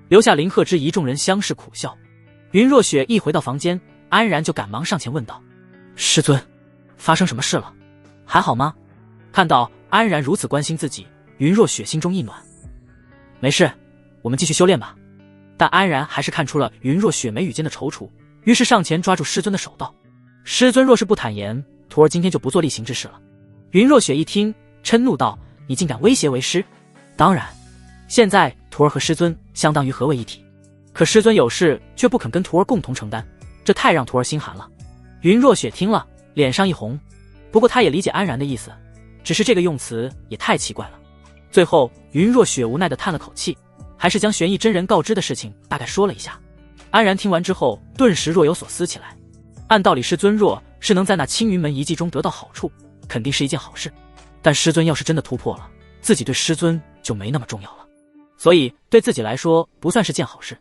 留下林鹤之一众人相视苦笑。云若雪一回到房间，安然就赶忙上前问道：师尊，发生什么事了？还好吗？看到安然如此关心自己，云若雪心中一暖。没事，我们继续修炼吧。但安然还是看出了云若雪眉宇间的踌躇，于是上前抓住师尊的手道：师尊若是不坦言，徒儿今天就不做例行之事了。云若雪一听，嗔怒道：你竟敢威胁为师？当然，现在徒儿和师尊相当于合为一体，可师尊有事却不肯跟徒儿共同承担，这太让徒儿心寒了。云若雪听了，脸上一红，不过她也理解安然的意思，只是这个用词也太奇怪了。最后云若雪无奈地叹了口气，还是将玄逸真人告知的事情大概说了一下。安然听完之后顿时若有所思起来，按道理师尊若是能在那青云门遗迹中得到好处，肯定是一件好事，但师尊要是真的突破了，自己对师尊就没那么重要了，所以对自己来说不算是件好事。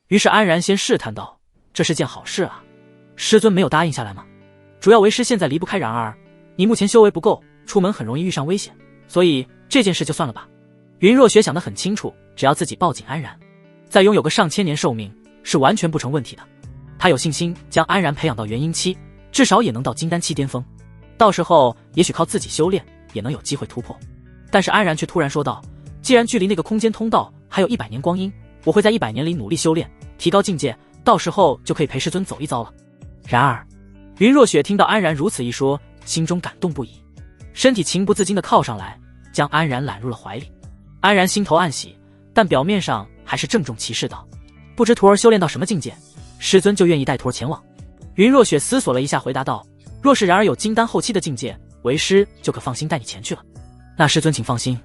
于是安然先试探道：这是件好事啊，师尊没有答应下来吗？主要为师现在离不开，然而你目前修为不够，出门很容易遇上危险，所以这件事就算了吧。云若雪想得很清楚，只要自己抱紧安然，再拥有个上千年寿命是完全不成问题的。她有信心将安然培养到元婴期，至少也能到金丹期巅峰，到时候也许靠自己修炼也能有机会突破。但是安然却突然说道：既然距离那个空间通道还有100年光阴，我会在100年里努力修炼，提高境界，到时候就可以陪师尊走一遭了。然而云若雪听到安然如此一说，心中感动不已，身体情不自禁地靠上来，将安然揽入了怀里。安然心头暗喜，但表面上还是郑重其事道：不知徒儿修炼到什么境界，师尊就愿意带徒儿前往。云若雪思索了一下，回答道：若是然而有金丹后期的境界，为师就可放心带你前去了。那师尊请放心，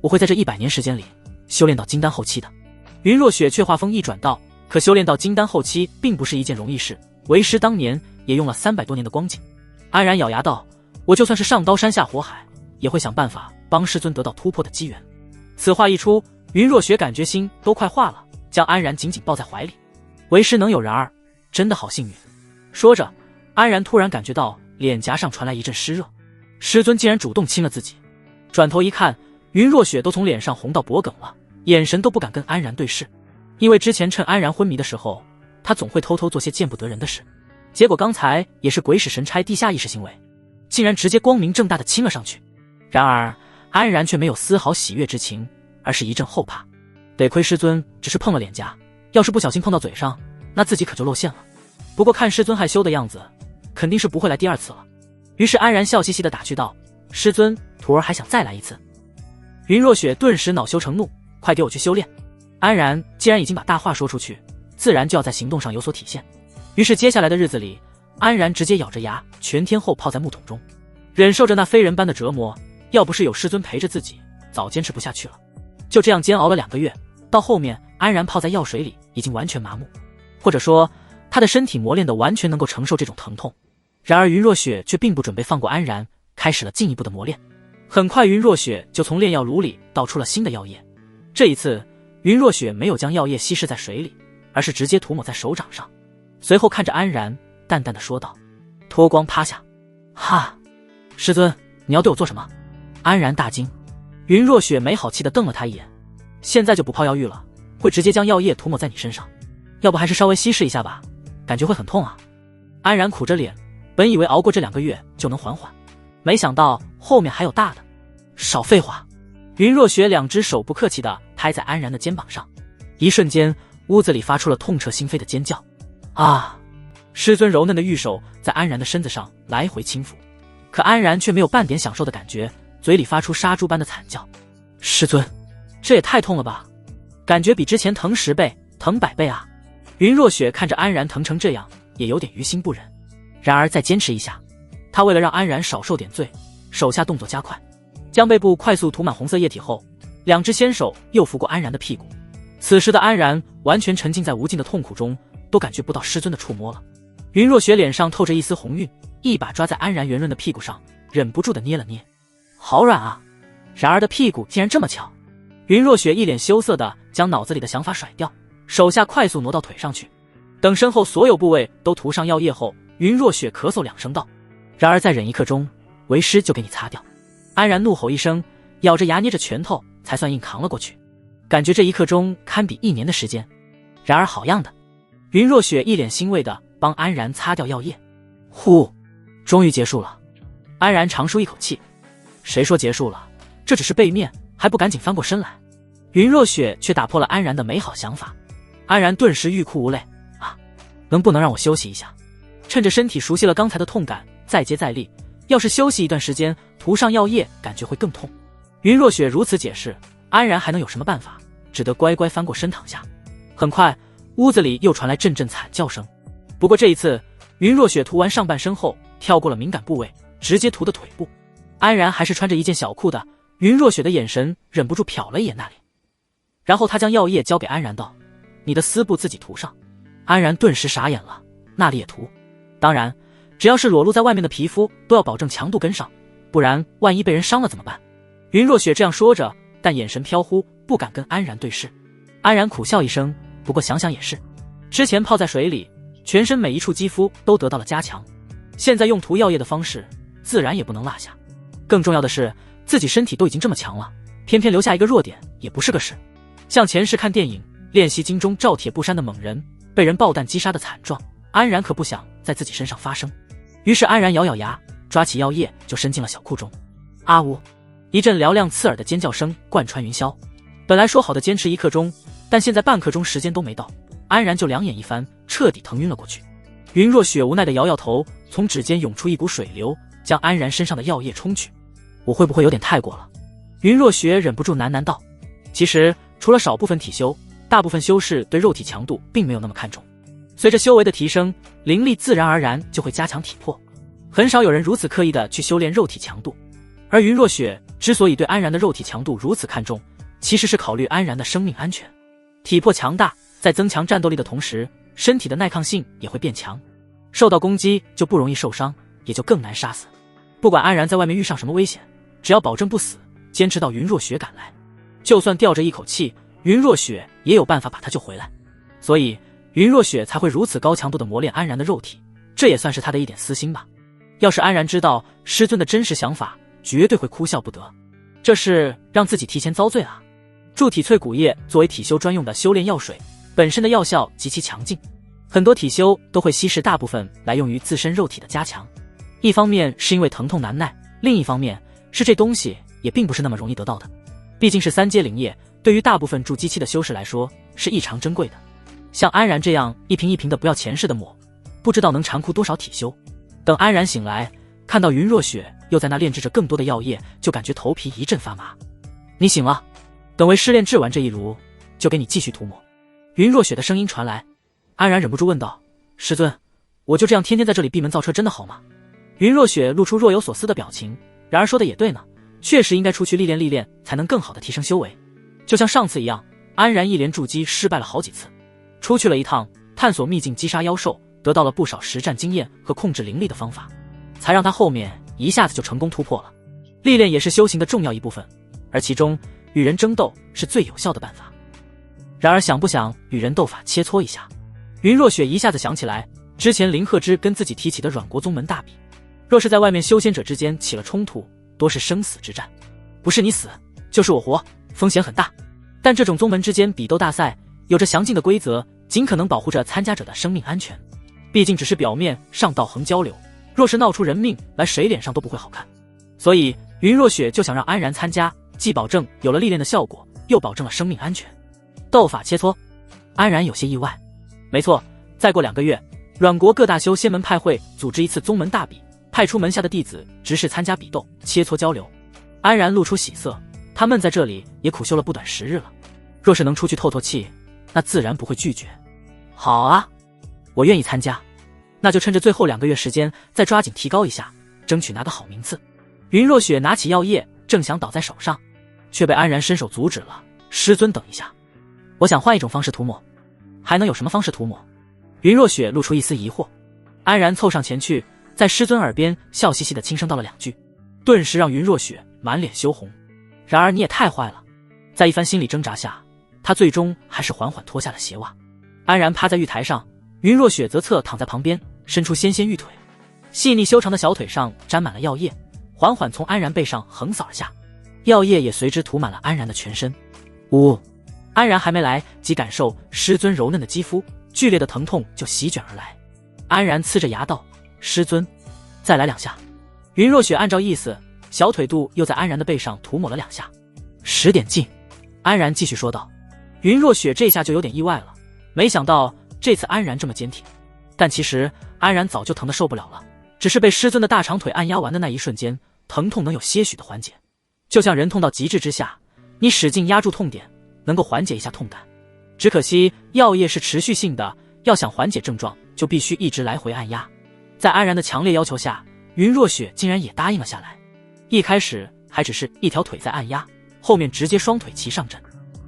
我会在这100年时间里修炼到金丹后期的。云若雪却话锋一转道：可修炼到金丹后期并不是一件容易事，为师当年也用了300多年的光景。安然咬牙道：我就算是上刀山下火海，也会想办法帮师尊得到突破的机缘。此话一出，云若雪感觉心都快化了，将安然紧紧抱在怀里。为师能有然儿，真的好幸运。说着，安然突然感觉到脸颊上传来一阵湿热，师尊竟然主动亲了自己。转头一看，云若雪都从脸上红到脖梗了，眼神都不敢跟安然对视。因为之前趁安然昏迷的时候，他总会偷偷做些见不得人的事，结果刚才也是鬼使神差地下意识行为，竟然直接光明正大的亲了上去。然而安然却没有丝毫喜悦之情，而是一阵后怕。得亏师尊只是碰了脸颊，要是不小心碰到嘴上，那自己可就露馅了。不过看师尊害羞的样子，肯定是不会来第二次了。于是安然笑嘻嘻地打趣道：师尊，徒儿还想再来一次。云若雪顿时恼羞成怒：快给我去修炼。安然既然已经把大话说出去，自然就要在行动上有所体现。于是接下来的日子里，安然直接咬着牙全天候泡在木桶中，忍受着那非人般的折磨，要不是有师尊陪着自己，早坚持不下去了。就这样煎熬了2个月，到后面安然泡在药水里已经完全麻木，或者说他的身体磨练得完全能够承受这种疼痛。然而云若雪却并不准备放过安然，开始了进一步的磨练。很快云若雪就从炼药炉里倒出了新的药液。这一次云若雪没有将药液稀释在水里，而是直接涂抹在手掌上，随后看着安然，淡淡的说道：“脱光趴下。”哈，师尊，你要对我做什么？安然大惊。云若雪没好气的瞪了他一眼：“现在就不泡药浴了，会直接将药液涂抹在你身上，要不还是稍微稀释一下吧，感觉会很痛啊。”安然苦着脸，本以为熬过这2个月就能缓缓，没想到后面还有大的。少废话！云若雪2只手不客气地拍在安然的肩膀上，一瞬间，屋子里发出了痛彻心扉的尖叫。啊！师尊柔嫩的玉手在安然的身子上来回轻抚，可安然却没有半点享受的感觉，嘴里发出杀猪般的惨叫。师尊，这也太痛了吧，感觉比之前疼10倍，疼100倍啊！云若雪看着安然疼成这样，也有点于心不忍。然而再坚持一下，他为了让安然少受点罪，手下动作加快，将背部快速涂满红色液体后，2只纤手又拂过安然的屁股。此时的安然完全沉浸在无尽的痛苦中，都感觉不到师尊的触摸了。云若雪脸上透着一丝红晕，一把抓在安然圆润的屁股上，忍不住的捏了捏。好软啊！然而的屁股竟然这么翘。云若雪一脸羞涩的将脑子里的想法甩掉，手下快速挪到腿上去。等身后所有部位都涂上药液后，云若雪咳嗽2声道：“然而再忍1刻钟，为师就给你擦掉。”安然怒吼一声，咬着牙捏着拳头，才算硬扛了过去。感觉这1刻钟堪比1年的时间。然而好样的！云若雪一脸欣慰的帮安然擦掉药液。呼，终于结束了。安然长舒一口气。谁说结束了？这只是背面，还不赶紧翻过身来？云若雪却打破了安然的美好想法。安然顿时欲哭无泪。啊，能不能让我休息一下？趁着身体熟悉了刚才的痛感，再接再厉。要是休息一段时间，涂上药液感觉会更痛。云若雪如此解释，安然还能有什么办法？只得乖乖翻过身躺下。很快，屋子里又传来阵阵惨叫声。不过这一次，云若雪涂完上半身后，跳过了敏感部位，直接涂的腿部。安然还是穿着一件小裤的，云若雪的眼神忍不住瞟了一眼那里。然后她将药液交给安然道：“你的丝布自己涂上。”安然顿时傻眼了，那里也涂？当然，只要是裸露在外面的皮肤都要保证强度跟上，不然万一被人伤了怎么办？云若雪这样说着，但眼神飘忽，不敢跟安然对视。安然苦笑一声，不过想想也是，之前泡在水里，全身每一处肌肤都得到了加强，现在用涂药液的方式，自然也不能落下。更重要的是，自己身体都已经这么强了，偏偏留下一个弱点也不是个事。像前世看电影《练习经》中赵铁布衫的猛人被人爆弹击杀的惨状，安然可不想在自己身上发生。于是安然咬咬牙，抓起药液就伸进了小裤中。啊呜！一阵嘹亮刺耳的尖叫声贯穿云霄。本来说好的坚持1刻钟，但现在半刻钟时间都没到，安然就两眼一翻，彻底疼晕了过去。云若雪无奈的摇摇头，从指尖涌出一股水流，将安然身上的药液冲去。我会不会有点太过了？云若雪忍不住喃喃道。其实除了少部分体修，大部分修士对肉体强度并没有那么看重。随着修为的提升，灵力自然而然就会加强体魄，很少有人如此刻意的去修炼肉体强度。而云若雪之所以对安然的肉体强度如此看重，其实是考虑安然的生命安全。体魄强大，在增强战斗力的同时，身体的耐抗性也会变强，受到攻击就不容易受伤，也就更难杀死。不管安然在外面遇上什么危险，只要保证不死，坚持到云若雪赶来，就算吊着一口气，云若雪也有办法把他救回来。所以云若雪才会如此高强度的磨练安然的肉体，这也算是他的一点私心吧。要是安然知道师尊的真实想法，绝对会哭笑不得。这是让自己提前遭罪啊。筑体淬骨液作为体修专用的修炼药水，本身的药效极其强劲，很多体修都会稀释大部分来用于自身肉体的加强。一方面是因为疼痛难耐，另一方面是这东西也并不是那么容易得到的。毕竟是3阶灵液，对于大部分筑基期的修士来说是异常珍贵的。像安然这样一瓶一瓶的不要钱似的抹，不知道能残酷多少体修。等安然醒来，看到云若雪又在那炼制着更多的药液，就感觉头皮一阵发麻。你醒了，等为师炼制完这一炉，就给你继续涂抹。云若雪的声音传来。安然忍不住问道：师尊，我就这样天天在这里闭门造车真的好吗？云若雪露出若有所思的表情，然而说的也对呢，确实应该出去历练历练，才能更好的提升修为。就像上次一样，安然一连筑基失败了好几次，出去了一趟，探索秘境击杀妖兽，得到了不少实战经验和控制灵力的方法，才让他后面一下子就成功突破了。历练也是修行的重要一部分，而其中与人争斗是最有效的办法。然而想不想与人斗法切磋一下？云若雪一下子想起来，之前林鹤之跟自己提起的阮国宗门大比，若是在外面修仙者之间起了冲突，多是生死之战，不是你死就是我活，风险很大。但这种宗门之间比斗大赛有着详尽的规则，尽可能保护着参加者的生命安全。毕竟只是表面上道行交流，若是闹出人命来，谁脸上都不会好看。所以云若雪就想让安然参加，既保证有了历练的效果，又保证了生命安全。斗法切磋，安然有些意外。没错，再过2个月，阮国各大修仙门派会组织一次宗门大比，派出门下的弟子直视参加比斗，切磋交流。安然露出喜色，他闷在这里也苦修了不短10日了，若是能出去透透气，那自然不会拒绝。好啊，我愿意参加，那就趁着最后2个月时间再抓紧提高一下，争取拿个好名次。云若雪拿起药液正想倒在手上，却被安然伸手阻止了。师尊，等一下，我想换一种方式涂抹。还能有什么方式涂抹？云若雪露出一丝疑惑。安然凑上前去，在师尊耳边笑嘻嘻地轻声道了2句，顿时让云若雪满脸羞红。然而你也太坏了，在一番心理挣扎下，他最终还是缓缓脱下了鞋袜。安然趴在玉台上，云若雪则侧躺在旁边，伸出纤纤玉腿，细腻修长的小腿上沾满了药液，缓缓从安然背上横扫而下，药液也随之涂满了安然的全身。呜！安然还没来及感受师尊柔嫩的肌肤，剧烈的疼痛就席卷而来。安然呲着牙道：“师尊，再来2下。”云若雪按照意思，小腿肚又在安然的背上涂抹了2下。10点劲，安然继续说道。云若雪这下就有点意外了，没想到这次安然这么坚挺。但其实安然早就疼得受不了了，只是被师尊的大长腿按压完的那一瞬间，疼痛能有些许的缓解。就像人痛到极致之下，你使劲压住痛点，能够缓解一下痛感。只可惜药液是持续性的，要想缓解症状，就必须一直来回按压。在安然的强烈要求下，云若雪竟然也答应了下来。一开始还只是一条腿在按压，后面直接双腿齐上阵，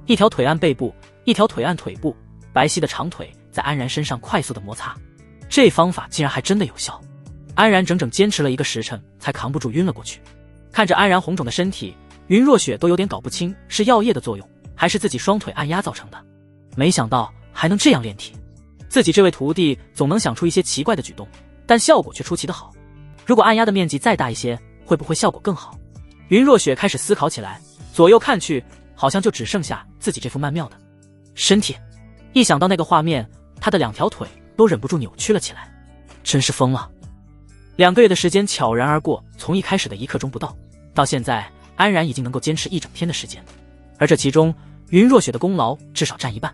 一条腿按背部，一条腿按腿部，白皙的长腿在安然身上快速的摩擦。这方法竟然还真的有效。安然整整坚持了1个时辰才扛不住晕了过去。看着安然红肿的身体，云若雪都有点搞不清是药液的作用还是自己双腿按压造成的。没想到还能这样练体，自己这位徒弟总能想出一些奇怪的举动，但效果却出奇的好。如果按压的面积再大一些，会不会效果更好？云若雪开始思考起来，左右看去，好像就只剩下自己这副曼妙的身体。一想到那个画面，她的2条腿都忍不住扭曲了起来。真是疯了！2个月的时间悄然而过，从一开始的1刻钟不到，到现在安然已经能够坚持1整天的时间，而这其中云若雪的功劳至少占1半。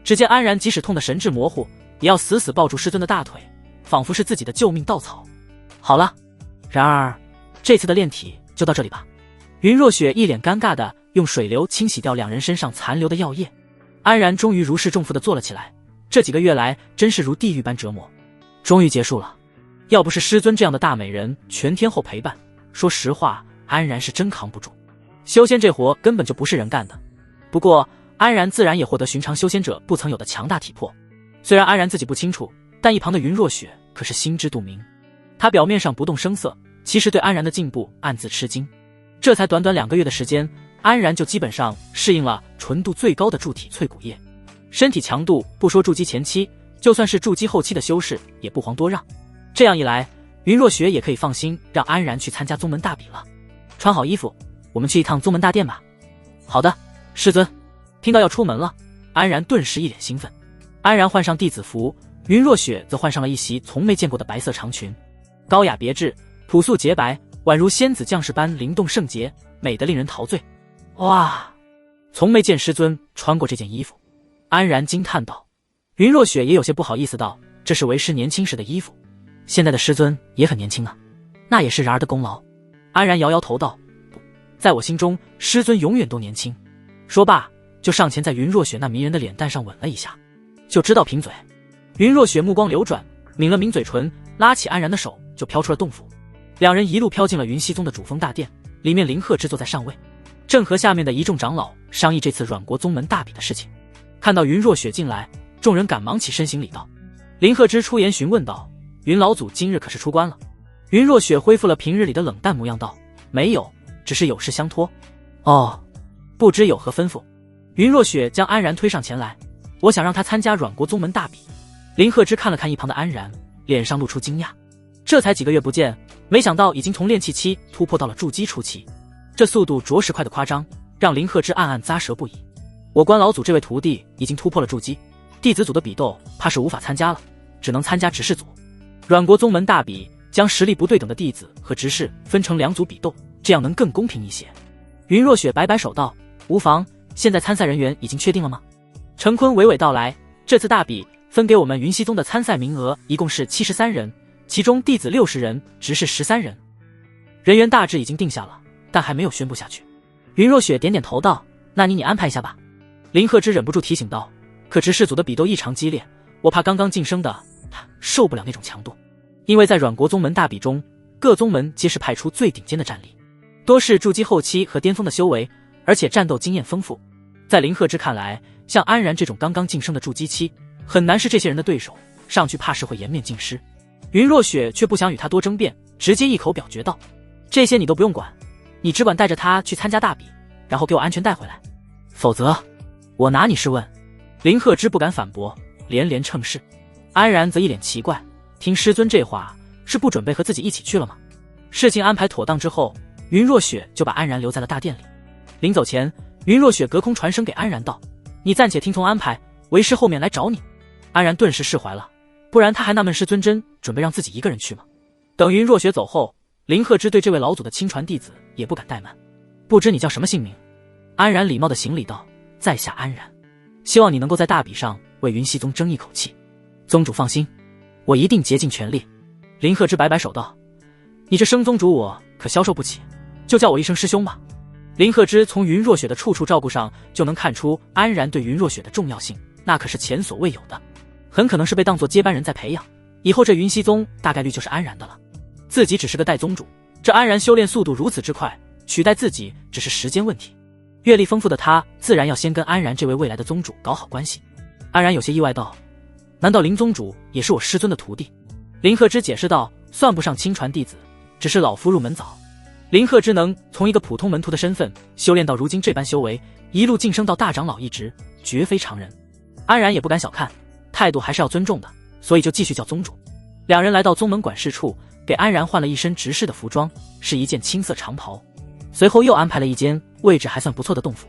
只见安然即使痛得神志模糊，也要死死抱住师尊的大腿，仿佛是自己的救命稻草。好了，然而这次的练体就到这里吧。云若雪一脸尴尬地用水流清洗掉2人身上残留的药液。安然终于如释重负地坐了起来。这几个月来真是如地狱般折磨，终于结束了。要不是师尊这样的大美人全天候陪伴，说实话安然是真扛不住。修仙这活根本就不是人干的。不过安然自然也获得寻常修仙者不曾有的强大体魄。虽然安然自己不清楚，但一旁的云若雪可是心知肚明。她表面上不动声色，其实对安然的进步暗自吃惊。这才短短2个月的时间，安然就基本上适应了纯度最高的筑体淬骨液。身体强度不说筑基前期，就算是筑基后期的修士也不遑多让。这样一来，云若雪也可以放心让安然去参加宗门大比了。穿好衣服，我们去一趟宗门大殿吧。好的，师尊。听到要出门了，安然顿时一脸兴奋。安然换上弟子服，云若雪则换上了一袭从没见过的白色长裙，高雅别致，朴素洁白，宛如仙子降世般灵动圣洁，美得令人陶醉。哇，从没见师尊穿过这件衣服，安然惊叹道。云若雪也有些不好意思道，这是为师年轻时的衣服，现在的师尊也很年轻啊，那也是然儿的功劳。安然摇摇头道，不，在我心中师尊永远都年轻。说罢就上前在云若雪那迷人的脸蛋上吻了一下，就知道贫嘴。云若雪目光流转，抿了抿嘴唇，拉起安然的手就飘出了洞府。2人一路飘进了云溪宗的主峰大殿，里面林鹤之坐在上位，正和下面的一众长老商议这次阮国宗门大比的事情。看到云若雪进来，众人赶忙起身行礼道。林鹤之出言询问道，云老祖今日可是出关了？云若雪恢复了平日里的冷淡模样道，没有，只是有事相托。哦，不知有何吩咐？云若雪将安然推上前来，我想让他参加阮国宗门大比。林鹤之看了看一旁的安然，脸上露出惊讶。这才几个月不见，没想到已经从炼气期突破到了筑基初期，这速度着实快得夸张，让林鹤之暗暗咂舌不已。我关老祖这位徒弟已经突破了筑基，弟子组的比斗怕是无法参加了，只能参加执事组。阮国宗门大比将实力不对等的弟子和执事分成2组比斗，这样能更公平一些。云若雪摆摆手道：“无妨，现在参赛人员已经确定了吗？”陈坤娓娓道来：“这次大比分给我们云溪宗的参赛名额一共是73人，其中弟子60人，执事13人。人员大致已经定下了，但还没有宣布下去。”云若雪点点头道：“那你安排一下吧。”林鹤之忍不住提醒道：“可执事组的比斗异常激烈，我怕刚刚晋升的他受不了那种强度。因为在阮国宗门大比中，各宗门皆是派出最顶尖的战力，多是筑基后期和巅峰的修为，而且战斗经验丰富。在林鹤之看来，像安然这种刚刚晋升的筑基期，很难是这些人的对手，上去怕是会颜面尽失。”云若雪却不想与他多争辩，直接一口表决道：“这些你都不用管，你只管带着他去参加大比，然后给我安全带回来，否则我拿你是问。”林鹤之不敢反驳，连连称是。安然则一脸奇怪，听师尊这话，是不准备和自己一起去了吗？事情安排妥当之后，云若雪就把安然留在了大殿里。临走前，云若雪隔空传声给安然道：“你暂且听从安排，为师后面来找你。”安然顿时释怀了，不然他还纳闷师尊真准备让自己一个人去吗？等云若雪走后，林鹤之对这位老祖的亲传弟子也不敢怠慢。“不知你叫什么姓名？”安然礼貌的行礼道：“在下安然，希望你能够在大比上为云溪宗争一口气。”“宗主放心，我一定竭尽全力。”林鹤之摆摆手道：“你这生宗主我可消受不起，就叫我一声师兄吧。”林鹤之从云若雪的处处照顾上就能看出安然对云若雪的重要性，那可是前所未有的，很可能是被当作接班人在培养，以后这云溪宗大概率就是安然的了。自己只是个代宗主，这安然修炼速度如此之快，取代自己只是时间问题。阅历丰富的他自然要先跟安然这位未来的宗主搞好关系。安然有些意外道：“难道林宗主也是我师尊的徒弟？”林鹤之解释道：“算不上亲传弟子，只是老夫入门早。林鹤之能从一个普通门徒的身份修炼到如今这般修为，一路晋升到大长老一职，绝非常人。”安然也不敢小看，态度还是要尊重的，所以就继续叫宗主。两人来到宗门管事处，给安然换了一身执事的服装，是一件青色长袍。随后又安排了一间位置还算不错的洞府。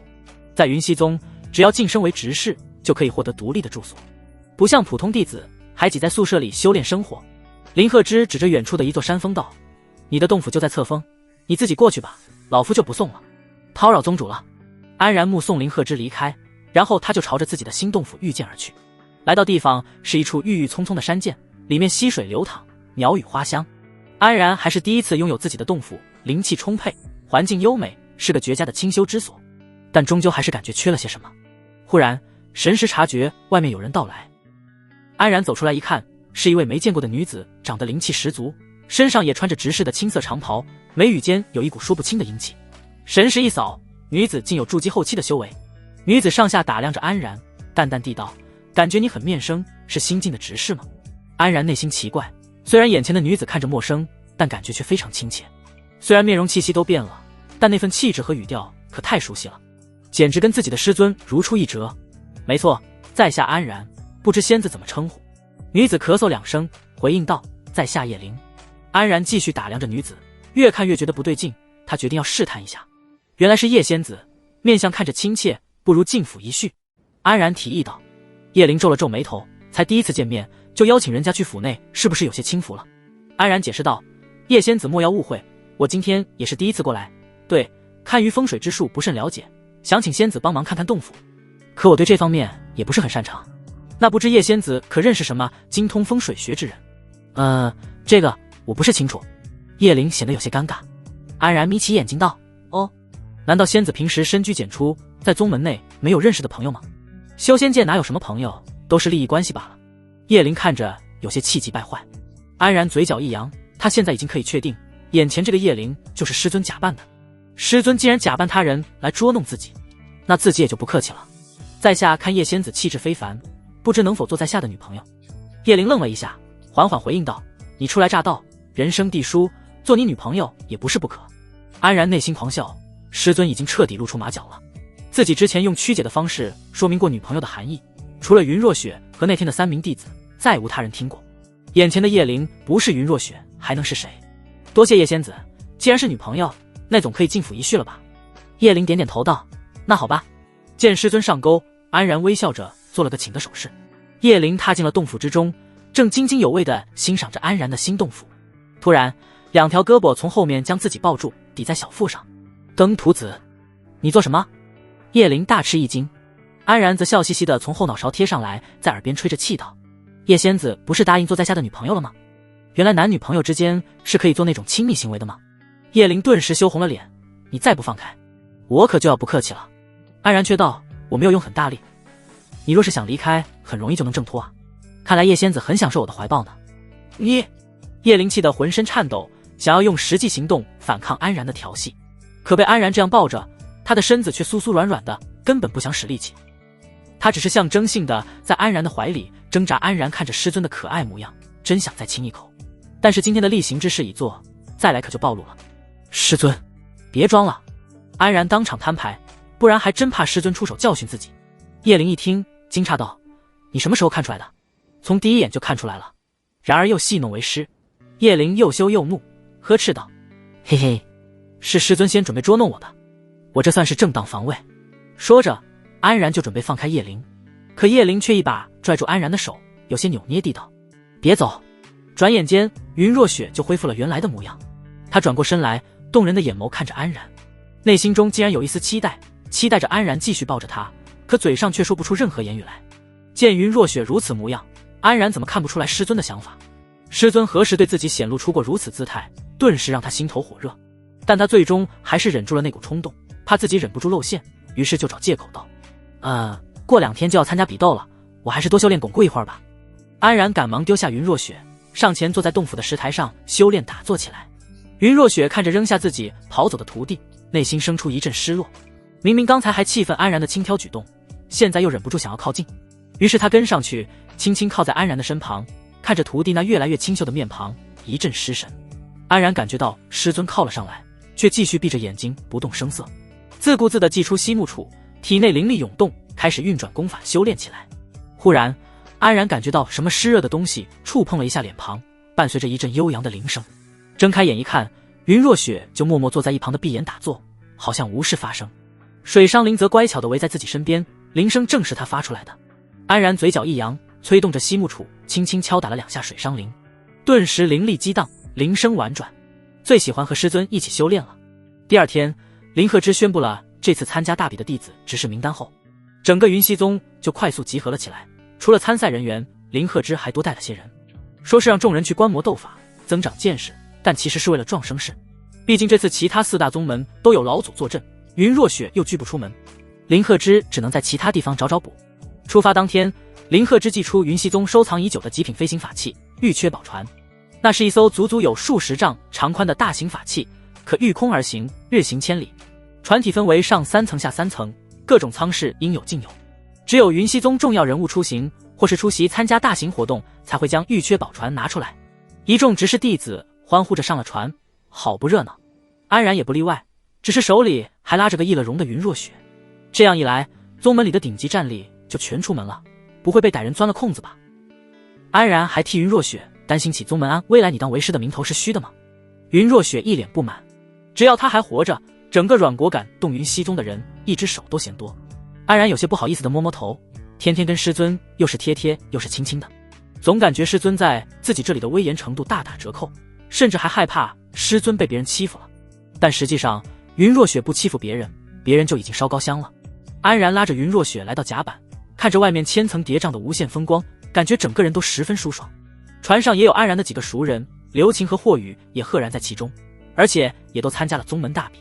在云溪宗，只要晋升为执事，就可以获得独立的住所，不像普通弟子还挤在宿舍里修炼生活。林鹤之指着远处的一座山峰道：“你的洞府就在侧峰，你自己过去吧，老夫就不送了，叨扰宗主了。”安然目送林鹤之离开，然后他就朝着自己的新洞府御剑而去。来到地方是一处郁郁葱葱的山涧，里面溪水流淌，鸟语花香。安然还是第一次拥有自己的洞府，灵气充沛，环境优美，是个绝佳的清修之所，但终究还是感觉缺了些什么。忽然神识察觉外面有人到来，安然走出来一看，是一位没见过的女子，长得灵气十足，身上也穿着执事的青色长袍，眉宇间有一股说不清的阴气。神识一扫，女子竟有筑基后期的修为。女子上下打量着安然，淡淡地道：“感觉你很面生，是新进的执事吗？”安然内心奇怪，虽然眼前的女子看着陌生，但感觉却非常亲切。虽然面容气息都变了，但那份气质和语调可太熟悉了，简直跟自己的师尊如出一辙。“没错，在下安然，不知仙子怎么称呼？”女子咳嗽2声，回应道：“在下叶灵。”安然继续打量着女子，越看越觉得不对劲，他决定要试探一下。原来是叶仙子，面相看着亲切，不如进府一叙。安然提议道。叶灵皱了皱眉头，才第一次见面就邀请人家去府内，是不是有些轻浮了？安然解释道：“叶仙子莫要误会，我今天也是第一次过来，对堪舆风水之术不甚了解，想请仙子帮忙看看洞府，可我对这方面也不是很擅长。那不知叶仙子可认识什么精通风水学之人？”“这个我不是清楚。”叶灵显得有些尴尬。安然眯起眼睛道：“哦，难道仙子平时深居简出，在宗门内没有认识的朋友吗？修仙界哪有什么朋友，都是利益关系罢了。”叶灵看着有些气急败坏。安然嘴角一扬，他现在已经可以确定，眼前这个叶灵就是师尊假扮的。师尊既然假扮他人来捉弄自己，那自己也就不客气了。在下看叶仙子气质非凡，不知能否做在下的女朋友？叶灵愣了一下，缓缓回应道：“你初来乍到，人生地疏，做你女朋友也不是不可。”安然内心狂笑，师尊已经彻底露出马脚了。自己之前用曲解的方式说明过女朋友的含义，除了云若雪和那天的3名弟子，再无他人听过。眼前的叶灵不是云若雪，还能是谁？多谢叶仙子，既然是女朋友，那总可以进府一叙了吧？叶灵点点头道：那好吧。见师尊上钩，安然微笑着做了个请的手势。叶灵踏进了洞府之中，正津津有味地欣赏着安然的新洞府。突然2条胳膊从后面将自己抱住，抵在小腹上。登徒子，你做什么？叶灵大吃一惊。安然则笑嘻嘻地从后脑勺贴上来，在耳边吹着气道：叶仙子不是答应做在下的女朋友了吗？原来男女朋友之间是可以做那种亲密行为的吗？叶灵顿时羞红了脸，你再不放开，我可就要不客气了。安然却道：我没有用很大力，你若是想离开，很容易就能挣脱啊。看来叶仙子很享受我的怀抱呢。你……叶灵气得浑身颤抖，想要用实际行动反抗安然的调戏，可被安然这样抱着，他的身子却酥酥软软的，根本不想使力气。他只是象征性的在安然的怀里挣扎。安然看着师尊的可爱模样，真想再亲一口，但是今天的例行之事已做，再来可就暴露了。师尊，别装了！安然当场摊牌，不然还真怕师尊出手教训自己。叶灵一听，惊诧道：你什么时候看出来的？从第一眼就看出来了。然而又戏弄为师。叶灵又羞又怒，呵斥道：嘿嘿，是师尊先准备捉弄我的，我这算是正当防卫。说着，安然就准备放开叶灵，可叶灵却一把拽住安然的手，有些扭捏地道：别走。转眼间，云若雪就恢复了原来的模样。她转过身来，动人的眼眸看着安然，内心中竟然有一丝期待，期待着安然继续抱着她，可嘴上却说不出任何言语来。见云若雪如此模样，安然怎么看不出来师尊的想法？师尊何时对自己显露出过如此姿态，顿时让他心头火热。但他最终还是忍住了那股冲动，怕自己忍不住露馅，于是就找借口道：过2天就要参加比斗了，我还是多修炼巩固一会儿吧。安然赶忙丢下云若雪，上前坐在洞府的石台上修炼打坐起来。云若雪看着扔下自己跑走的徒弟，内心生出一阵失落。明明刚才还气愤安然的轻佻举动，现在又忍不住想要靠近，于是他跟上去，轻轻靠在安然的身旁，看着徒弟那越来越清秀的面庞，一阵失神。安然感觉到师尊靠了上来，却继续闭着眼睛不动声色，自顾自地祭出西木杵，体内灵力涌动，开始运转功法修炼起来。忽然，安然感觉到什么湿热的东西触碰了一下脸庞，伴随着一阵悠扬的铃声。睁开眼一看，云若雪就默默坐在一旁的闭眼打坐，好像无事发生。水伤灵则乖巧地围在自己身边，铃声正是他发出来的。安然嘴角一扬，催动着西木杵，轻轻敲打了2下水伤灵，顿时灵力激荡，铃声婉转。最喜欢和师尊一起修炼了。第2天，林鹤之宣布了这次参加大比的弟子执事名单后，整个云溪宗就快速集合了起来。除了参赛人员，林鹤之还多带了些人，说是让众人去观摩斗法，增长见识，但其实是为了壮声势。毕竟这次其他4大宗门都有老祖坐镇，云若雪又拒不出门，林鹤之只能在其他地方找找补。出发当天，林鹤之祭出云溪宗收藏已久的极品飞行法器玉缺宝船。那是一艘足足有数十丈长宽的大型法器，可御空而行，日行千里。船体分为上3层下3层，各种舱室应有尽有。只有云溪宗重要人物出行或是出席参加大型活动，才会将玉缺宝船拿出来。一众执事弟子欢呼着上了船，好不热闹。安然也不例外，只是手里还拉着个易了容的云若雪。这样一来，宗门里的顶级战力就全出门了，不会被歹人钻了空子吧？安然还替云若雪担心起宗门安未来你当为师的名头是虚的吗？云若雪一脸不满，只要他还活着，整个阮国敢动云溪宗的人一只手都嫌多。安然有些不好意思的摸摸头，天天跟师尊又是贴贴又是亲亲的，总感觉师尊在自己这里的威严程度大打折扣，甚至还害怕师尊被别人欺负了。但实际上云若雪不欺负别人，别人就已经烧高香了。安然拉着云若雪来到甲板，看着外面千层叠嶂的无限风光，感觉整个人都十分舒爽。船上也有安然的几个熟人，刘晴和霍宇也赫然在其中，而且也都参加了宗门大比。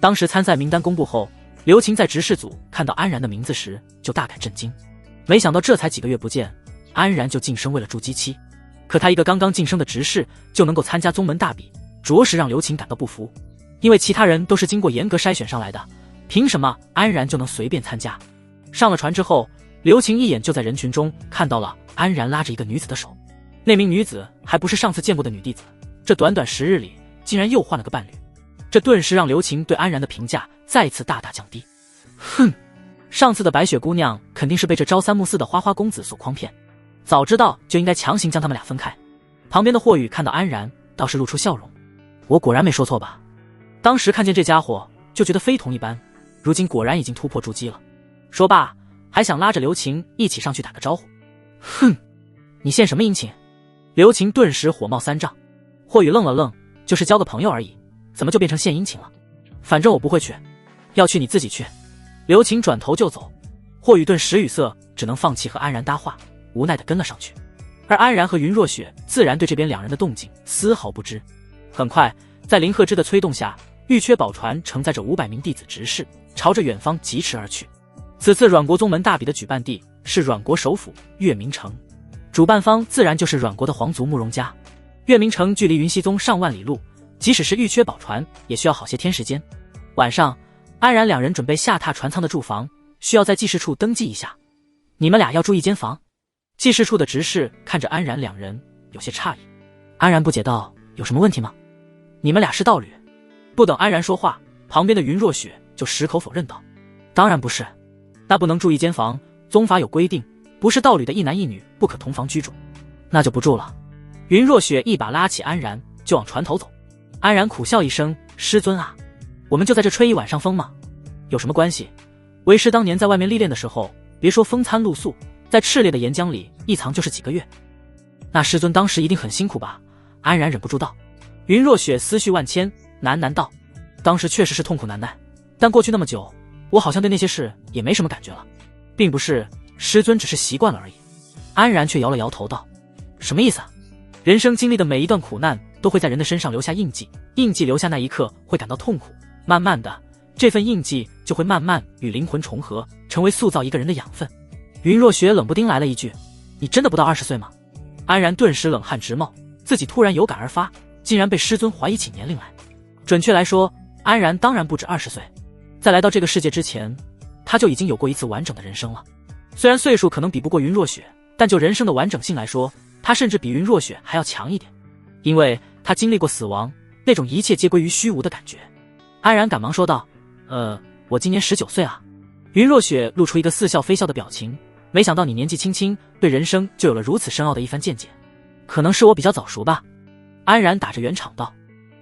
当时参赛名单公布后，刘晴在执事组看到安然的名字时就大感震惊，没想到这才几个月不见，安然就晋升为了筑基期。可他一个刚刚晋升的执事就能够参加宗门大比，着实让刘晴感到不服，因为其他人都是经过严格筛选上来的，凭什么安然就能随便参加？上了船之后，刘晴一眼就在人群中看到了安然拉着一个女子的手，那名女子还不是上次见过的女弟子，这短短10日里竟然又换了个伴侣，这顿时让刘晴对安然的评价再次大大降低。哼，上次的白雪姑娘肯定是被这朝三暮四的花花公子所诓骗，早知道就应该强行将他们俩分开。旁边的霍宇看到安然，倒是露出笑容。我果然没说错吧？当时看见这家伙就觉得非同一般，如今果然已经突破筑基了。说罢，还想拉着刘晴一起上去打个招呼。哼，你献什么殷勤？刘晴顿时火冒三丈。霍宇愣了愣，就是交个朋友而已，怎么就变成献殷勤了？反正我不会去，要去你自己去。刘晴转头就走，霍宇顿时语塞，只能放弃和安然搭话，无奈地跟了上去。而安然和云若雪自然对这边两人的动静丝毫不知。很快，在林鹤之的催动下，玉缺宝船承载着500名弟子执事，朝着远方疾驰而去。此次阮国宗门大比的举办地是阮国首府月明城，主办方自然就是阮国的皇族慕容家。月明城距离云溪宗上万里路，即使是玉缺宝船也需要好些天时间。晚上，安然两人准备下榻船舱的住房，需要在记事处登记一下。你们俩要住一间房？记事处的执事看着安然两人，有些诧异。安然不解道：有什么问题吗？你们俩是道侣？不等安然说话，旁边的云若雪就矢口否认道：当然不是，那不能住一间房，宗法有规定，不是道侣的一男一女不可同房居住。那就不住了。云若雪一把拉起安然，就往船头走。安然苦笑一声：师尊啊，我们就在这吹一晚上风吗？有什么关系？为师当年在外面历练的时候，别说风餐露宿，在炽烈的岩浆里一藏就是几个月。那师尊当时一定很辛苦吧？安然忍不住道。云若雪思绪万千，喃喃道：当时确实是痛苦难耐，但过去那么久，我好像对那些事也没什么感觉了。并不是，师尊只是习惯了而已。安然却摇了摇头道：什么意思？人生经历的每一段苦难都会在人的身上留下印记，印记留下那一刻会感到痛苦，慢慢的，这份印记就会慢慢与灵魂重合，成为塑造一个人的养分。云若雪冷不丁来了一句：你真的不到20岁吗？安然顿时冷汗直冒，自己突然有感而发，竟然被师尊怀疑起年龄来。准确来说，安然当然不止20岁，在来到这个世界之前，他就已经有过一次完整的人生了。虽然岁数可能比不过云若雪，但就人生的完整性来说，他甚至比云若雪还要强一点，因为他经历过死亡，那种一切皆归于虚无的感觉。安然赶忙说道：我今年19岁啊。云若雪露出一个似笑非笑的表情，没想到你年纪轻轻，对人生就有了如此深奥的一番见解。可能是我比较早熟吧。安然打着圆场道。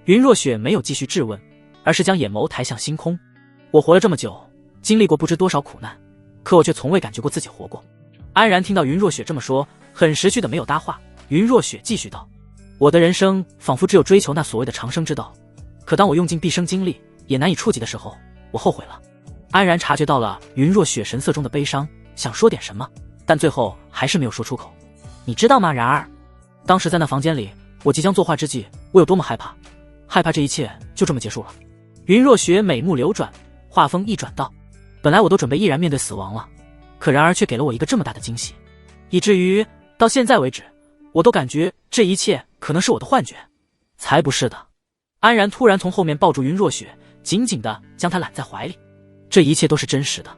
云若雪没有继续质问，而是将眼眸抬向星空。我活了这么久，经历过不知多少苦难，可我却从未感觉过自己活过。安然听到云若雪这么说，很识趣的没有搭话。云若雪继续道：我的人生仿佛只有追求那所谓的长生之道，可当我用尽毕生精力也难以触及的时候，我后悔了。安然察觉到了云若雪神色中的悲伤，想说点什么，但最后还是没有说出口。你知道吗，然而当时在那房间里，我即将作画之际，我有多么害怕，害怕这一切就这么结束了。云若雪美目流转，话锋一转道：本来我都准备毅然面对死亡了，可然而却给了我一个这么大的惊喜，以至于到现在为止，我都感觉这一切可能是我的幻觉。才不是的。安然突然从后面抱住云若雪，紧紧地将她揽在怀里。这一切都是真实的，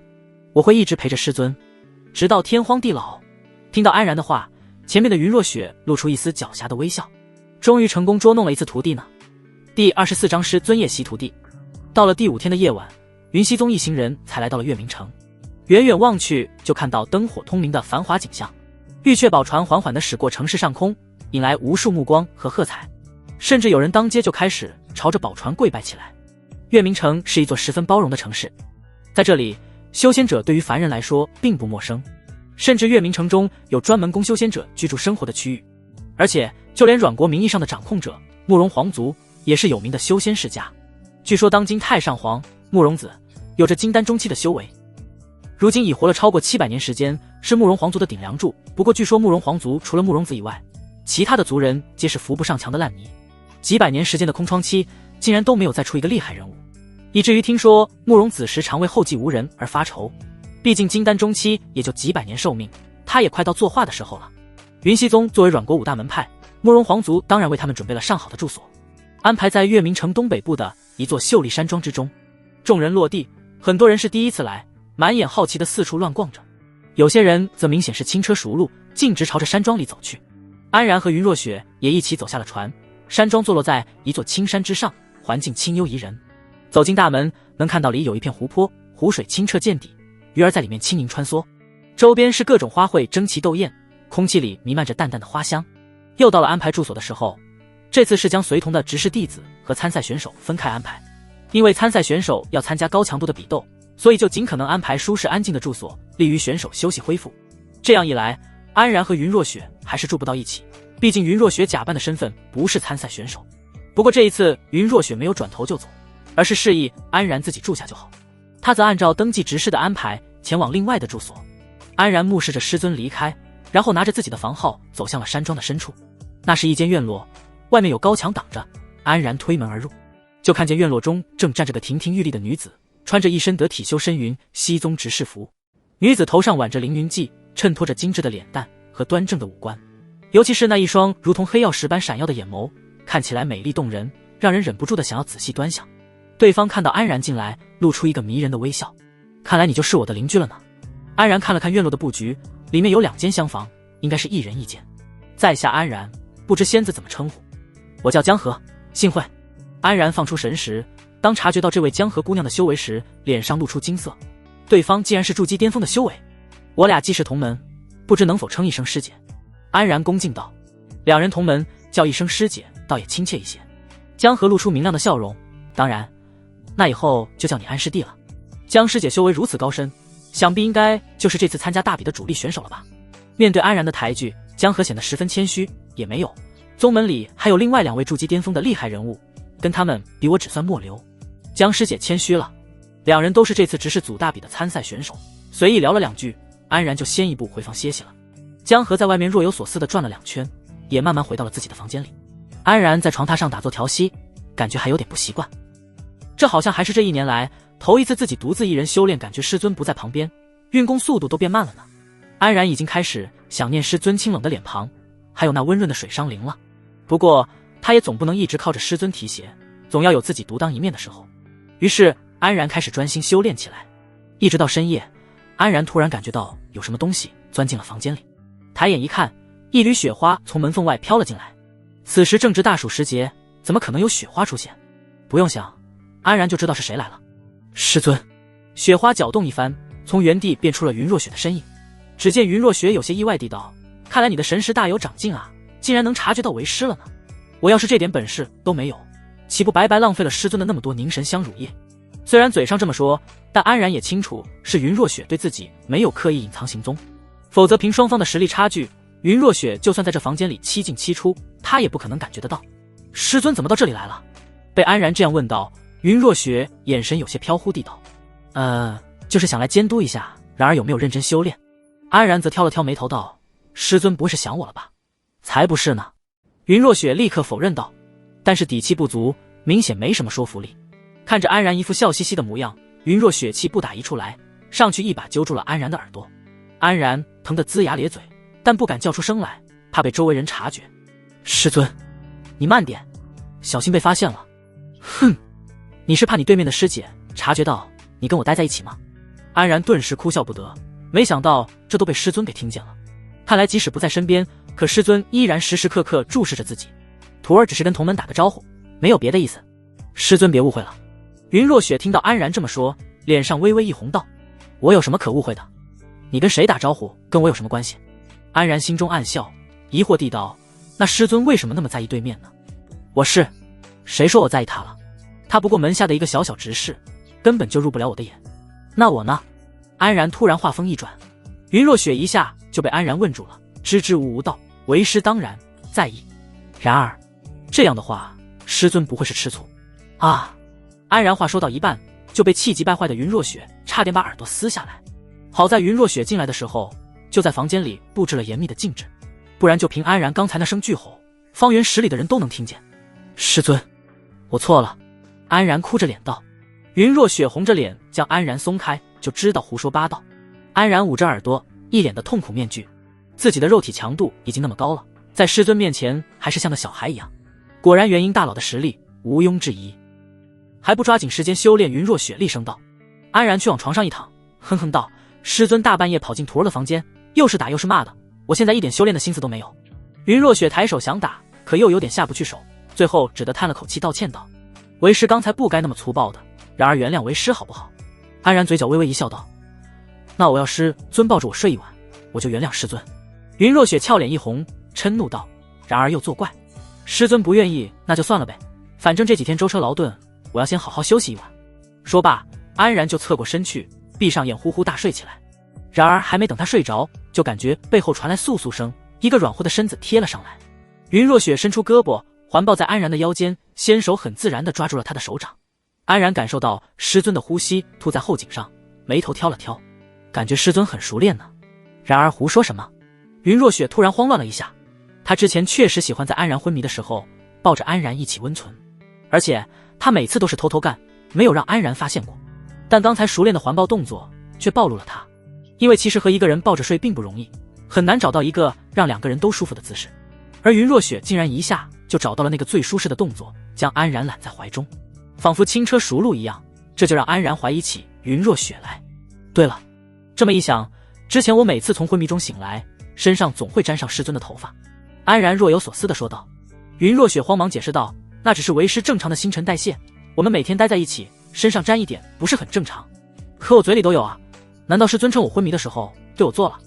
我会一直陪着师尊，直到天荒地老。听到安然的话，前面的云若雪露出一丝狡黠的微笑。终于成功捉弄了一次徒弟呢。第24章师尊夜袭徒弟。到了第5天的夜晚，云溪宗一行人才来到了月明城。远远望去，就看到灯火通明的繁华景象。玉雀宝船缓缓地驶过城市上空，引来无数目光和喝彩，甚至有人当街就开始朝着宝船跪拜起来。月明城是一座十分包容的城市，在这里，修仙者对于凡人来说并不陌生，甚至月明城中有专门供修仙者居住生活的区域。而且就连阮国名义上的掌控者慕容皇族也是有名的修仙世家。据说当今太上皇慕容子有着金丹中期的修为，如今已活了超过700年时间，是慕容皇族的顶梁柱。不过据说慕容皇族除了慕容子以外，其他的族人皆是扶不上墙的烂泥，几百年时间的空窗期竟然都没有再出一个厉害人物，以至于听说慕容子时常为后继无人而发愁。毕竟金丹中期也就几百年寿命，他也快到作画的时候了。云溪宗作为阮国5大门派，慕容皇族当然为他们准备了上好的住所，安排在月明城东北部的一座秀丽山庄之中。众人落地，很多人是第一次来，满眼好奇的四处乱逛着，有些人则明显是轻车熟路，径直朝着山庄里走去。安然和云若雪也一起走下了船。山庄坐落在一座青山之上，环境清幽宜人。走进大门，能看到里有一片湖泊，湖水清澈见底，鱼儿在里面轻盈穿梭，周边是各种花卉争奇斗艳，空气里弥漫着淡淡的花香。又到了安排住所的时候，这次是将随同的执事弟子和参赛选手分开安排，因为参赛选手要参加高强度的比斗，所以就尽可能安排舒适安静的住所，利于选手休息恢复。这样一来，安然和云若雪还是住不到一起，毕竟云若雪假扮的身份不是参赛选手。不过这一次云若雪没有转头就走，而是示意安然自己住下就好，他则按照登记执事的安排前往另外的住所。安然目视着师尊离开，然后拿着自己的房号走向了山庄的深处。那是一间院落，外面有高墙挡着，安然推门而入，就看见院落中正站着个亭亭玉立的女子，穿着一身得体修身云西宗执事服。女子头上挽着凌云髻，衬托着精致的脸蛋和端正的五官，尤其是那一双如同黑曜石般闪耀的眼眸，看起来美丽动人，让人忍不住的想要仔细端详。对方看到安然进来，露出一个迷人的微笑，看来你就是我的邻居了呢。安然看了看院落的布局，里面有2间厢房，应该是一人一间。在下安然，不知仙子怎么称呼？我叫江河，幸会。安然放出神识，当察觉到这位江河姑娘的修为时，脸上露出惊色。对方竟然是筑基巅峰的修为，我俩既是同门，不知能否称一声师姐？安然恭敬道。2人同门，叫一声师姐倒也亲切一些。江河露出明亮的笑容，当然，那以后就叫你安师弟了。江师姐修为如此高深，想必应该就是这次参加大比的主力选手了吧？面对安然的抬举，江河显得十分谦虚，也没有，宗门里还有另外2位筑基巅峰的厉害人物，跟他们比我只算末流。江师姐谦虚了。2人都是这次执事组大比的参赛选手，随意聊了2句，安然就先一步回房歇息了。江河在外面若有所思地转了2圈，也慢慢回到了自己的房间里。安然在床榻上打坐调息，感觉还有点不习惯。这好像还是这1年来头一次自己独自一人修炼，感觉师尊不在旁边，运功速度都变慢了呢。安然已经开始想念师尊清冷的脸庞，还有那温润的水伤灵了。不过他也总不能一直靠着师尊提携，总要有自己独当一面的时候。于是安然开始专心修炼起来，一直到深夜，安然突然感觉到有什么东西钻进了房间里，抬眼一看，一缕雪花从门缝外飘了进来。此时正值大暑时节，怎么可能有雪花出现？不用想，安然就知道是谁来了。师尊！雪花搅动一番，从原地变出了云若雪的身影。只见云若雪有些意外地道：看来你的神识大有长进啊，竟然能察觉到为师了呢。我要是这点本事都没有，岂不白白浪费了师尊的那么多凝神香乳液？虽然嘴上这么说，但安然也清楚是云若雪对自己没有刻意隐藏行踪，否则凭双方的实力差距，云若雪就算在这房间里7进7出，她也不可能感觉得到。师尊怎么到这里来了？被安然这样问到，云若雪眼神有些飘忽地道：就是想来监督一下，然而有没有认真修炼？安然则挑了挑眉头道：师尊不会是想我了吧？才不是呢。云若雪立刻否认道，但是底气不足，明显没什么说服力。看着安然一副笑嘻嘻的模样，云若雪气不打一处来，上去一把揪住了安然的耳朵。安然疼得龇牙咧嘴，但不敢叫出声来，怕被周围人察觉。师尊，你慢点，小心被发现了。哼，你是怕你对面的师姐察觉到你跟我待在一起吗？安然顿时哭笑不得，没想到这都被师尊给听见了。看来即使不在身边，可师尊依然时时刻刻注视着自己。徒儿只是跟同门打个招呼，没有别的意思，师尊别误会了。云若雪听到安然这么说，脸上微微一红道：我有什么可误会的？你跟谁打招呼跟我有什么关系？安然心中暗笑，疑惑地道：那师尊为什么那么在意对面呢？我是？谁说我在意他了？他不过门下的一个小小执事，根本就入不了我的眼。那我呢？安然突然话锋一转，云若雪一下就被安然问住了，支支吾吾道：为师当然在意，然而这样的话，师尊不会是吃醋啊？安然话说到一半，就被气急败坏的云若雪差点把耳朵撕下来。好在云若雪进来的时候，就在房间里布置了严密的禁制，不然就凭安然刚才那声巨吼，方圆10里的人都能听见。师尊，我错了。安然哭着脸道。云若雪红着脸将安然松开，就知道胡说八道。安然捂着耳朵，一脸的痛苦面具，自己的肉体强度已经那么高了，在师尊面前还是像个小孩一样。果然元婴大佬的实力毋庸置疑，还不抓紧时间修炼？云若雪厉声道。安然去往床上一躺，哼哼道：师尊大半夜跑进徒儿的房间，又是打又是骂的，我现在一点修炼的心思都没有。云若雪抬手想打，可又有点下不去手，最后只得叹了口气道歉道：为师刚才不该那么粗暴的，然而原谅为师好不好？安然嘴角微微一笑道：那我要师尊抱着我睡一晚，我就原谅师尊。云若雪俏脸一红，嗔怒道：然而又作怪，师尊不愿意那就算了呗，反正这几天舟车劳顿，我要先好好休息一晚。说罢，安然就侧过身去，闭上眼呼呼大睡起来。然而还没等他睡着，就感觉背后传来簌簌声，一个软乎的身子贴了上来。云若雪伸出胳膊环抱在安然的腰间，纤手很自然地抓住了他的手掌。安然感受到师尊的呼吸吐在后颈上，眉头挑了挑，感觉师尊很熟练呢。然而胡说什么？云若雪突然慌乱了一下，她之前确实喜欢在安然昏迷的时候抱着安然一起温存，而且她每次都是偷偷干，没有让安然发现过。但刚才熟练的环抱动作却暴露了她，因为其实和一个人抱着睡并不容易，很难找到一个让两个人都舒服的姿势。而云若雪竟然一下就找到了那个最舒适的动作，将安然揽在怀中，仿佛轻车熟路一样，这就让安然怀疑起云若雪来。对了，这么一想，之前我每次从昏迷中醒来，身上总会沾上师尊的头发。安然若有所思地说道。云若雪慌忙解释道，那只是为师正常的新陈代谢，我们每天待在一起，身上沾一点不是很正常？可我嘴里都有啊，难道师尊趁我昏迷的时候对我做了？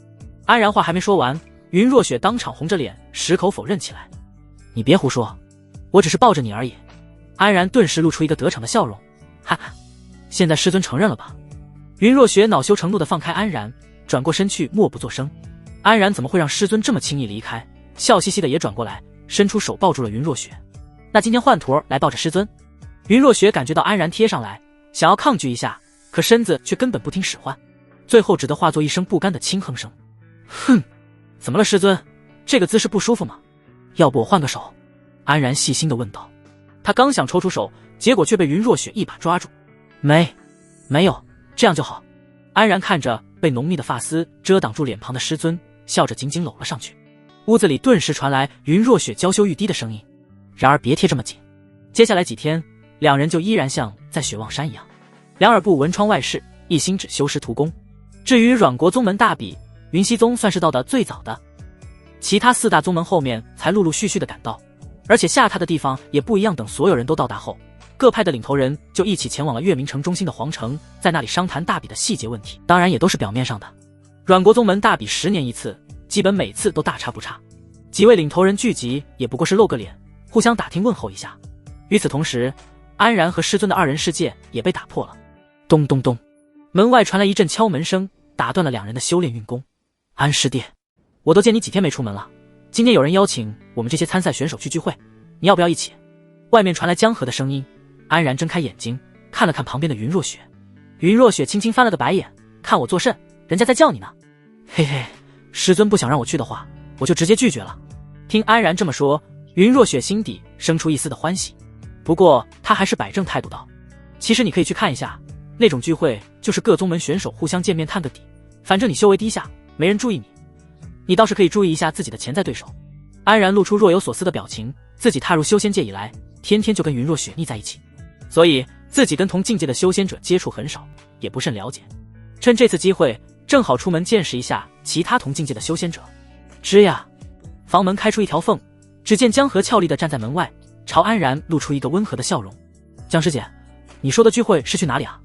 安然话还没说完，云若雪当场红着脸矢口否认起来。你别胡说，我只是抱着你而已。安然顿时露出一个得逞的笑容，哈哈，现在师尊承认了吧？云若雪恼羞成怒地放开安然，转过身去默不作声。安然怎么会让师尊这么轻易离开？笑嘻嘻的也转过来，伸出手抱住了云若雪。那今天换图来抱着师尊。云若雪感觉到安然贴上来，想要抗拒一下，可身子却根本不听使唤，最后只得化作一声不甘的轻哼声。哼，怎么了师尊？这个姿势不舒服吗？要不我换个手？安然细心地问道。他刚想抽出手，结果却被云若雪一把抓住。没有，这样就好。安然看着被浓密的发丝遮挡住脸庞的师尊，笑着紧紧搂了上去。屋子里顿时传来云若雪娇羞欲滴的声音。然而别贴这么紧。接下来几天，两人就依然像在雪望山一样，两耳不闻窗外事，一心只修师图功。至于阮国宗门大比，云溪宗算是到的最早的，其他四大宗门后面才陆陆续续的赶到，而且下榻的地方也不一样。等所有人都到达后，各派的领头人就一起前往了月明城中心的皇城，在那里商谈大比的细节问题，当然也都是表面上的。阮国宗门大比10年一次，基本每次都大差不差。几位领头人聚集也不过是露个脸，互相打听问候一下。与此同时，安然和师尊的二人世界也被打破了。咚咚咚，门外传来一阵敲门声，打断了两人的修炼运功。安师弟，我都见你几天没出门了，今天有人邀请我们这些参赛选手去聚会，你要不要一起？外面传来江河的声音。安然睁开眼睛，看了看旁边的云若雪。云若雪轻轻翻了个白眼，看我作甚？人家在叫你呢。嘿嘿，师尊不想让我去的话，我就直接拒绝了。听安然这么说，云若雪心底生出一丝的欢喜，不过她还是摆正态度道，其实你可以去看一下，那种聚会就是各宗门选手互相见面探个底，反正你修为低下，没人注意你，你倒是可以注意一下自己的潜在对手。安然露出若有所思的表情，自己踏入修仙界以来，天天就跟云若雪腻在一起，所以自己跟同境界的修仙者接触很少，也不甚了解。趁这次机会，正好出门见识一下其他同境界的修仙者。吱呀，房门开出一条缝，只见江河俏丽地站在门外，朝安然露出一个温和的笑容。江师姐，你说的聚会是去哪里啊？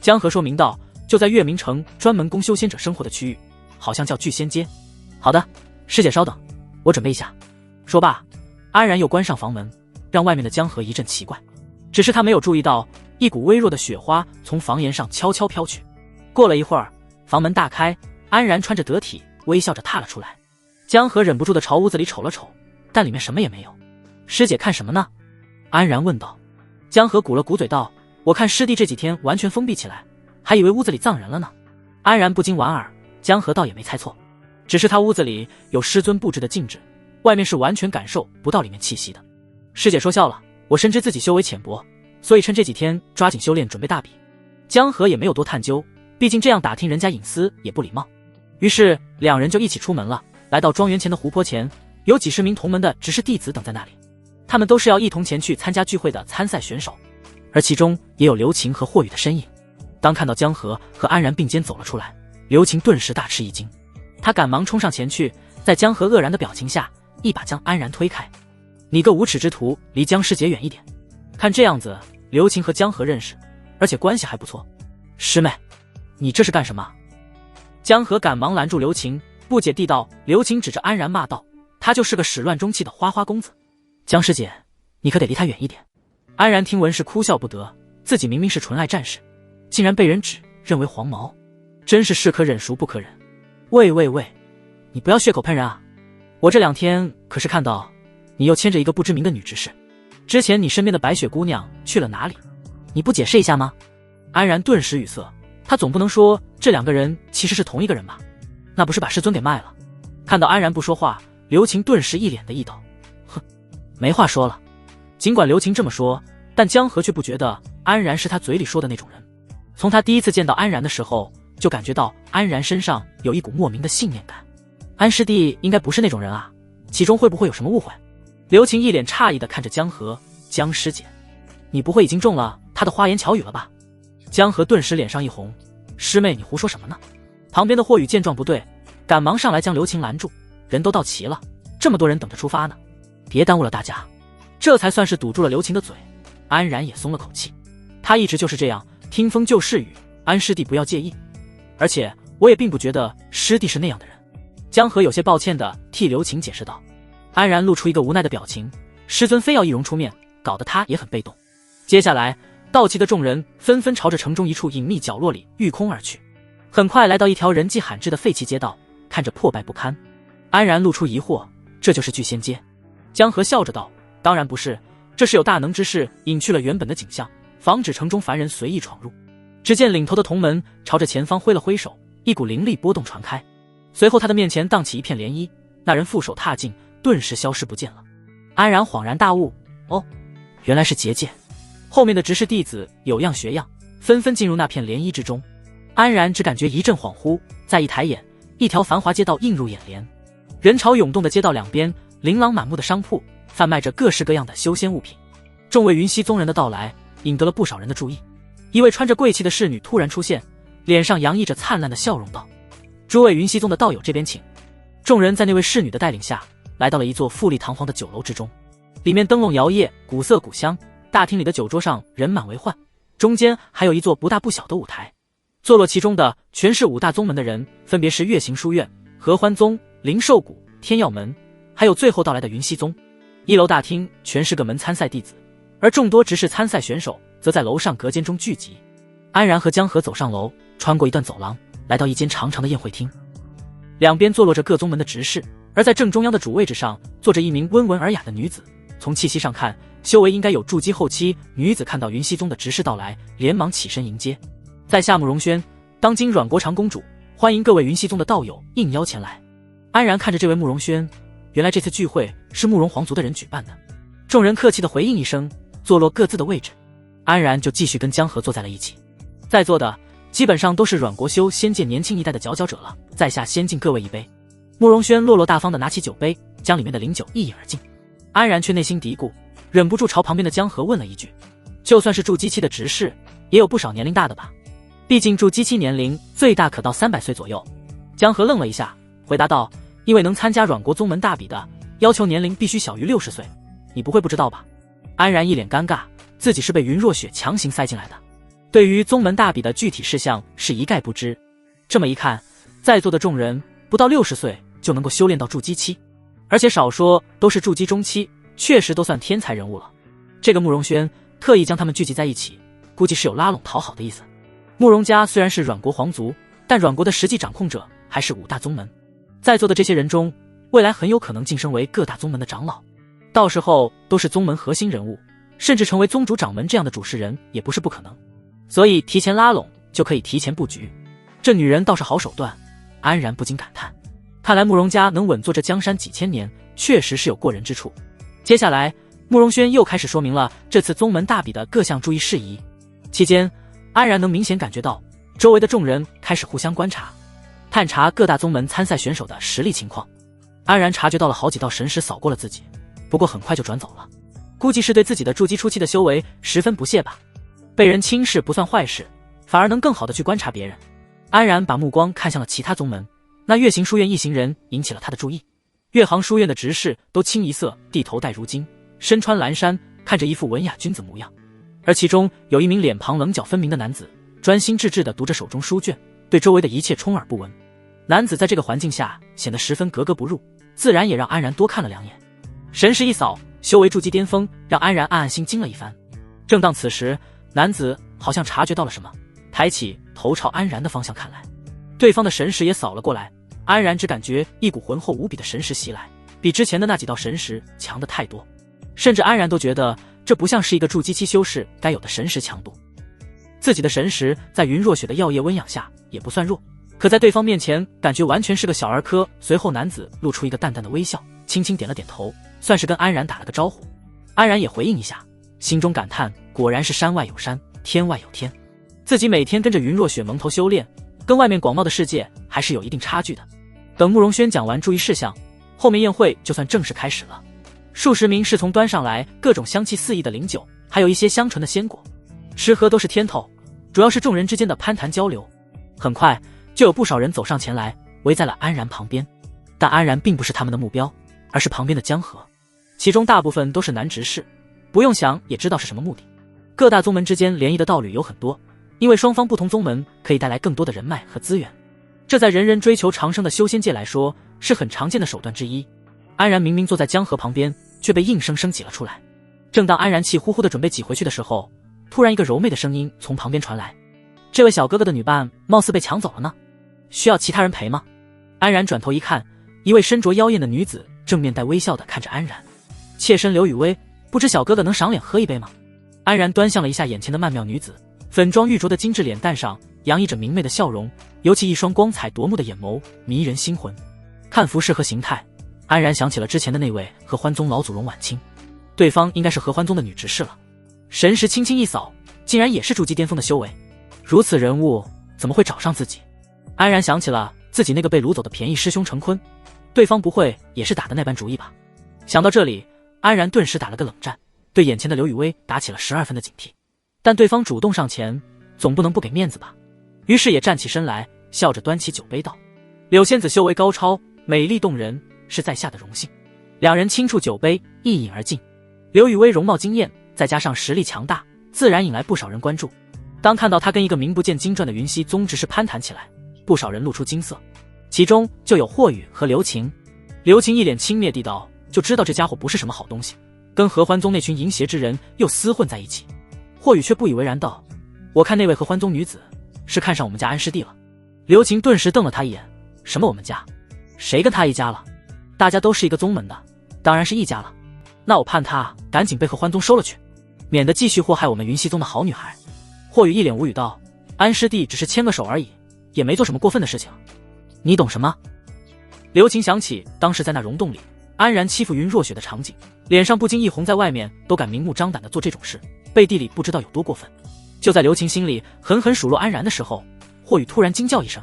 江河说明道，就在月明城专门供修仙者生活的区域，好像叫聚仙街。好的，师姐稍等，我准备一下。说罢，安然又关上房门，让外面的江河一阵奇怪。只是他没有注意到，一股微弱的雪花从房檐上悄悄飘去。过了一会儿，房门大开，安然穿着得体，微笑着踏了出来。江河忍不住地朝屋子里瞅了瞅，但里面什么也没有。师姐看什么呢？安然问道。江河鼓了鼓嘴道，我看师弟这几天完全封闭起来，还以为屋子里葬人了呢。安然不禁莞尔，江河倒也没猜错，只是他屋子里有师尊布置的禁制，外面是完全感受不到里面气息的。师姐说笑了，我深知自己修为浅薄，所以趁这几天抓紧修炼，准备大比。江河也没有多探究，毕竟这样打听人家隐私也不礼貌。于是两人就一起出门了，来到庄园前的湖泊前，有几十名同门的执事弟子等在那里，他们都是要一同前去参加聚会的参赛选手，而其中也有刘晴和霍宇的身影。当看到江河和安然并肩走了出来，刘晴顿时大吃一惊，他赶忙冲上前去，在江河愕然的表情下，一把将安然推开。你个无耻之徒，离江师姐远一点。看这样子，刘晴和江河认识，而且关系还不错。师妹，你这是干什么？江河赶忙拦住刘晴，不解地道。刘晴指着安然骂道：“他就是个始乱终弃的花花公子。江师姐，你可得离他远一点。”安然听闻是哭笑不得，自己明明是纯爱战士，竟然被人指认为黄毛，真是是可忍孰不可忍。喂，你不要血口喷人啊！我这2天可是看到你又牵着一个不知名的女执事，之前你身边的白雪姑娘去了哪里？你不解释一下吗？安然顿时语塞，他总不能说这2个人其实是同一个人吧？那不是把师尊给卖了？看到安然不说话，刘晴顿时一脸的意道，哼，没话说了。尽管刘晴这么说，但江河却不觉得安然是他嘴里说的那种人。从他第一次见到安然的时候，就感觉到安然身上有一股莫名的信念感。安师弟应该不是那种人啊，其中会不会有什么误会？刘晴一脸诧异地看着江河，江师姐，你不会已经中了他的花言巧语了吧？江河顿时脸上一红，师妹你胡说什么呢？旁边的霍宇见状不对，赶忙上来将刘晴拦住，人都到齐了，这么多人等着出发呢，别耽误了大家。这才算是堵住了刘晴的嘴，安然也松了口气。他一直就是这样，听风就是雨，安师弟不要介意，而且我也并不觉得师弟是那样的人。江河有些抱歉地替刘晴解释道。安然露出一个无奈的表情，师尊非要易容出面，搞得他也很被动。接下来到齐的众人纷纷朝着城中一处隐秘角落里御空而去，很快来到一条人迹罕至的废弃街道，看着破败不堪。安然露出疑惑，这就是聚仙街？江河笑着道，当然不是，这是有大能之士隐去了原本的景象，防止城中凡人随意闯入。只见领头的同门朝着前方挥了挥手，一股灵力波动传开，随后他的面前荡起一片涟漪，那人负手踏进，顿时消失不见了。安然恍然大悟，哦，原来是结界。后面的执事弟子有样学样，纷纷进入那片涟漪之中。安然只感觉一阵恍惚，再一抬眼，一条繁华街道映入眼帘，人潮涌动的街道两边，琳琅满目的商铺贩卖着各式各样的修仙物品。众位云溪宗人的到来引得了不少人的注意。一位穿着贵气的侍女突然出现，脸上洋溢着灿烂的笑容道：“诸位云溪宗的道友这边请。”众人在那位侍女的带领下来到了一座富丽堂皇的酒楼之中，里面灯笼摇曳，古色古香，大厅里的酒桌上人满为患，中间还有一座不大不小的舞台，坐落其中的全是5大宗门的人，分别是月行书院、合欢宗、灵兽谷、天耀门，还有最后到来的云溪宗。一楼大厅全是各门参赛弟子，而众多执事参赛选手则在楼上隔间中聚集。安然和江河走上楼，穿过一段走廊，来到一间长长的宴会厅，两边坐落着各宗门的执事，而在正中央的主位置上坐着一名温文尔雅的女子，从气息上看，修为应该有筑基后期。女子看到云溪宗的执事到来，连忙起身迎接。在下慕容轩，当今阮国长公主，欢迎各位云溪宗的道友应邀前来。安然看着这位慕容轩，原来这次聚会是慕容皇族的人举办的。众人客气地回应一声，坐落各自的位置。安然就继续跟江河坐在了一起。在座的基本上都是阮国修仙界年轻一代的佼佼者了，在下先敬各位一杯。慕容轩落落大方地拿起酒杯，将里面的灵酒一饮而尽。安然却内心嘀咕，忍不住朝旁边的江河问了一句：就算是筑基期的执事，也有不少年龄大的吧？毕竟筑基期年龄最大可到300岁左右。江河愣了一下，回答道：因为能参加阮国宗门大比的，要求年龄必须小于60岁，你不会不知道吧？安然一脸尴尬，自己是被云若雪强行塞进来的，对于宗门大比的具体事项是一概不知。这么一看，在座的众人不到60岁就能够修炼到筑基期，而且少说都是筑基中期，确实都算天才人物了。这个慕容轩特意将他们聚集在一起，估计是有拉拢讨好的意思。慕容家虽然是阮国皇族，但阮国的实际掌控者还是5大宗门，在座的这些人中，未来很有可能晋升为各大宗门的长老，到时候都是宗门核心人物，甚至成为宗主掌门这样的主事人也不是不可能。所以提前拉拢就可以提前布局，这女人倒是好手段。安然不禁感叹，看来慕容家能稳坐这江山几千年，确实是有过人之处。接下来慕容轩又开始说明了这次宗门大比的各项注意事宜，期间安然能明显感觉到周围的众人开始互相观察，探查各大宗门参赛选手的实力情况。安然察觉到了好几道神识扫过了自己，不过很快就转走了，估计是对自己的筑基初期的修为十分不屑吧。被人轻视不算坏事，反而能更好的去观察别人。安然把目光看向了其他宗门，那月行书院一行人引起了他的注意。月行书院的执事都清一色地头戴如金，身穿蓝衫，看着一副文雅君子模样。而其中有一名脸庞棱角分明的男子，专心致志地读着手中书卷，对周围的一切充耳不闻。男子在这个环境下显得十分格格不入，自然也让安然多看了2眼。神识一扫，修为筑基巅峰，让安然暗暗心惊了一番。正当此时，男子好像察觉到了什么，抬起头朝安然的方向看来。对方的神识也扫了过来，安然只感觉一股浑厚无比的神识袭来，比之前的那几道神识强得太多，甚至安然都觉得这不像是一个筑基期修士该有的神识强度。自己的神识在云若雪的药液温养下也不算弱，可在对方面前感觉完全是个小儿科。随后男子露出一个淡淡的微笑，轻轻点了点头，算是跟安然打了个招呼。安然也回应一下，心中感叹果然是山外有山，天外有天。自己每天跟着云若雪蒙头修炼，跟外面广袤的世界还是有一定差距的。等慕容轩讲完注意事项，后面宴会就算正式开始了。数十名侍从端上来各种香气四溢的灵酒，还有一些香醇的鲜果，吃喝都是天头，主要是众人之间的攀谈交流。很快就有不少人走上前来，围在了安然旁边。但安然并不是他们的目标，而是旁边的江河，其中大部分都是男执事，不用想也知道是什么目的。各大宗门之间联谊的道侣有很多，因为双方不同宗门可以带来更多的人脉和资源，这在人人追求长生的修仙界来说是很常见的手段之一。安然明明坐在江河旁边，却被硬生生挤了出来。正当安然气呼呼的准备挤回去的时候，突然一个柔媚的声音从旁边传来：这位小哥哥的女伴貌似被抢走了呢，需要其他人陪吗？安然转头一看，一位身着妖艳的女子正面带微笑的看着安然。妾身刘雨薇，不知小哥哥能赏脸喝一杯吗？安然端详了一下眼前的曼妙女子，粉妆玉琢的精致脸蛋上洋溢着明媚的笑容，尤其一双光彩夺目的眼眸迷人心魂。看服饰和形态，安然想起了之前的那位合欢宗老祖荣婉清，对方应该是合欢宗的女执事了。神识轻轻一扫，竟然也是筑基巅峰的修为，如此人物怎么会找上自己？安然想起了自己那个被掳走的便宜师兄程坤，对方不会也是打的那般主意吧？想到这里，安然顿时打了个冷战，对眼前的刘雨薇打起了12分的警惕。但对方主动上前，总不能不给面子吧？于是也站起身来，笑着端起酒杯道：柳仙子修为高超，美丽动人，是在下的荣幸。两人轻触酒杯，一饮而尽。刘雨薇容貌惊艳，再加上实力强大，自然引来不少人关注。当看到他跟一个名不见经传的云溪宗执事攀谈起来，不少人露出惊色，其中就有霍宇和刘晴。刘晴一脸轻蔑地道：就知道这家伙不是什么好东西，跟合欢宗那群淫邪之人又厮混在一起。霍宇却不以为然道：我看那位合欢宗女子是看上我们家安师弟了。刘晴顿时瞪了他一眼：什么我们家？谁跟他一家了？大家都是一个宗门的，当然是一家了。那我盼他赶紧被合欢宗收了去，免得继续祸害我们云溪宗的好女孩。霍宇一脸无语道：安师弟只是牵个手而已，也没做什么过分的事情，你懂什么？刘晴想起当时在那溶洞里安然欺负云若雪的场景，脸上不禁一红，在外面都敢明目张胆的做这种事，背地里不知道有多过分。就在刘晴心里狠狠数落安然的时候，霍宇突然惊叫一声：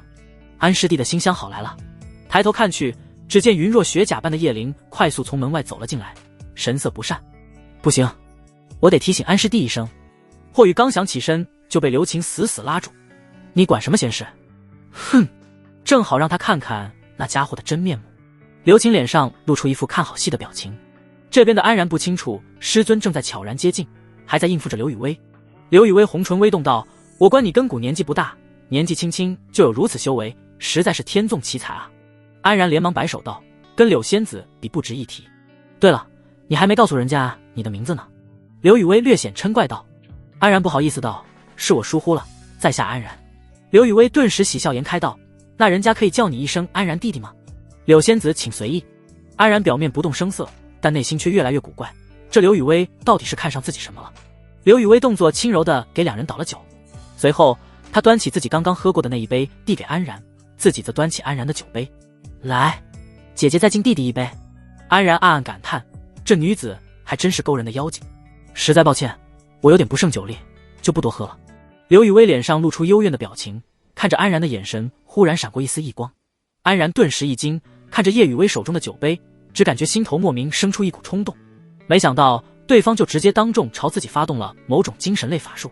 安师弟的新相好来了！抬头看去，只见云若雪假扮的叶灵快速从门外走了进来，神色不善。不行，我得提醒安师弟一声。霍宇刚想起身，就被刘晴死死拉住：你管什么闲事？哼，正好让他看看那家伙的真面目。刘晴脸上露出一副看好戏的表情。这边的安然不清楚师尊正在悄然接近，还在应付着刘雨薇。刘雨薇红唇微动道：我观你根骨年纪不大，年纪轻轻就有如此修为，实在是天纵奇才啊。安然连忙摆手道：跟柳仙子比不值一提。对了，你还没告诉人家你的名字呢。刘雨薇略显嗔怪道。安然不好意思道：是我疏忽了，在下安然。刘雨薇顿时喜笑颜开道：那人家可以叫你一声安然弟弟吗？柳仙子请随意。安然表面不动声色，但内心却越来越古怪，这刘雨薇到底是看上自己什么了？刘雨薇动作轻柔地给两人倒了酒，随后她端起自己刚刚喝过的那一杯递给安然，自己则端起安然的酒杯：来，姐姐再敬弟弟一杯。安然暗暗感叹，这女子还真是勾人的妖精。实在抱歉，我有点不胜酒力，就不多喝了。刘雨薇脸上露出幽怨的表情，看着安然的眼神忽然闪过一丝异光。安然顿时一惊，看着叶雨薇手中的酒杯，只感觉心头莫名生出一股冲动。没想到对方就直接当众朝自己发动了某种精神类法术。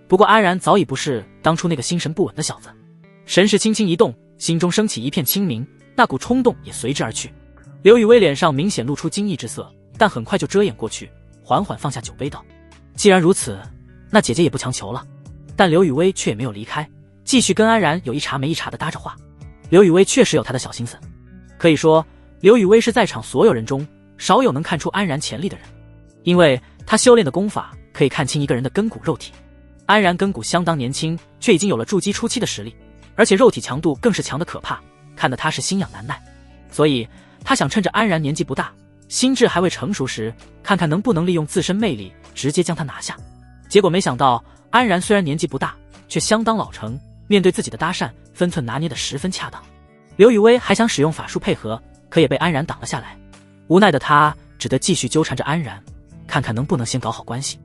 不过安然早已不是当初那个心神不稳的小子，神识轻轻一动，心中升起一片清明，那股冲动也随之而去。刘雨薇脸上明显露出惊异之色，但很快就遮掩过去，缓缓放下酒杯道：既然如此，那姐姐也不强求了。但刘雨薇却也没有离开，继续跟安然有一茬没一茬的搭着话。刘雨薇确实有她的小心思。可以说，刘雨薇是在场所有人中少有能看出安然潜力的人，因为她修炼的功法可以看清一个人的根骨肉体。安然根骨相当年轻，却已经有了筑基初期的实力，而且肉体强度更是强得可怕，看得他是心痒难耐。所以他想趁着安然年纪不大，心智还未成熟时，看看能不能利用自身魅力直接将他拿下。结果没想到，安然虽然年纪不大，却相当老成，面对自己的搭讪，分寸拿捏得十分恰当。刘雨薇还想使用法术配合，可也被安然挡了下来。无奈的他只得继续纠缠着安然，看看能不能先搞好关系。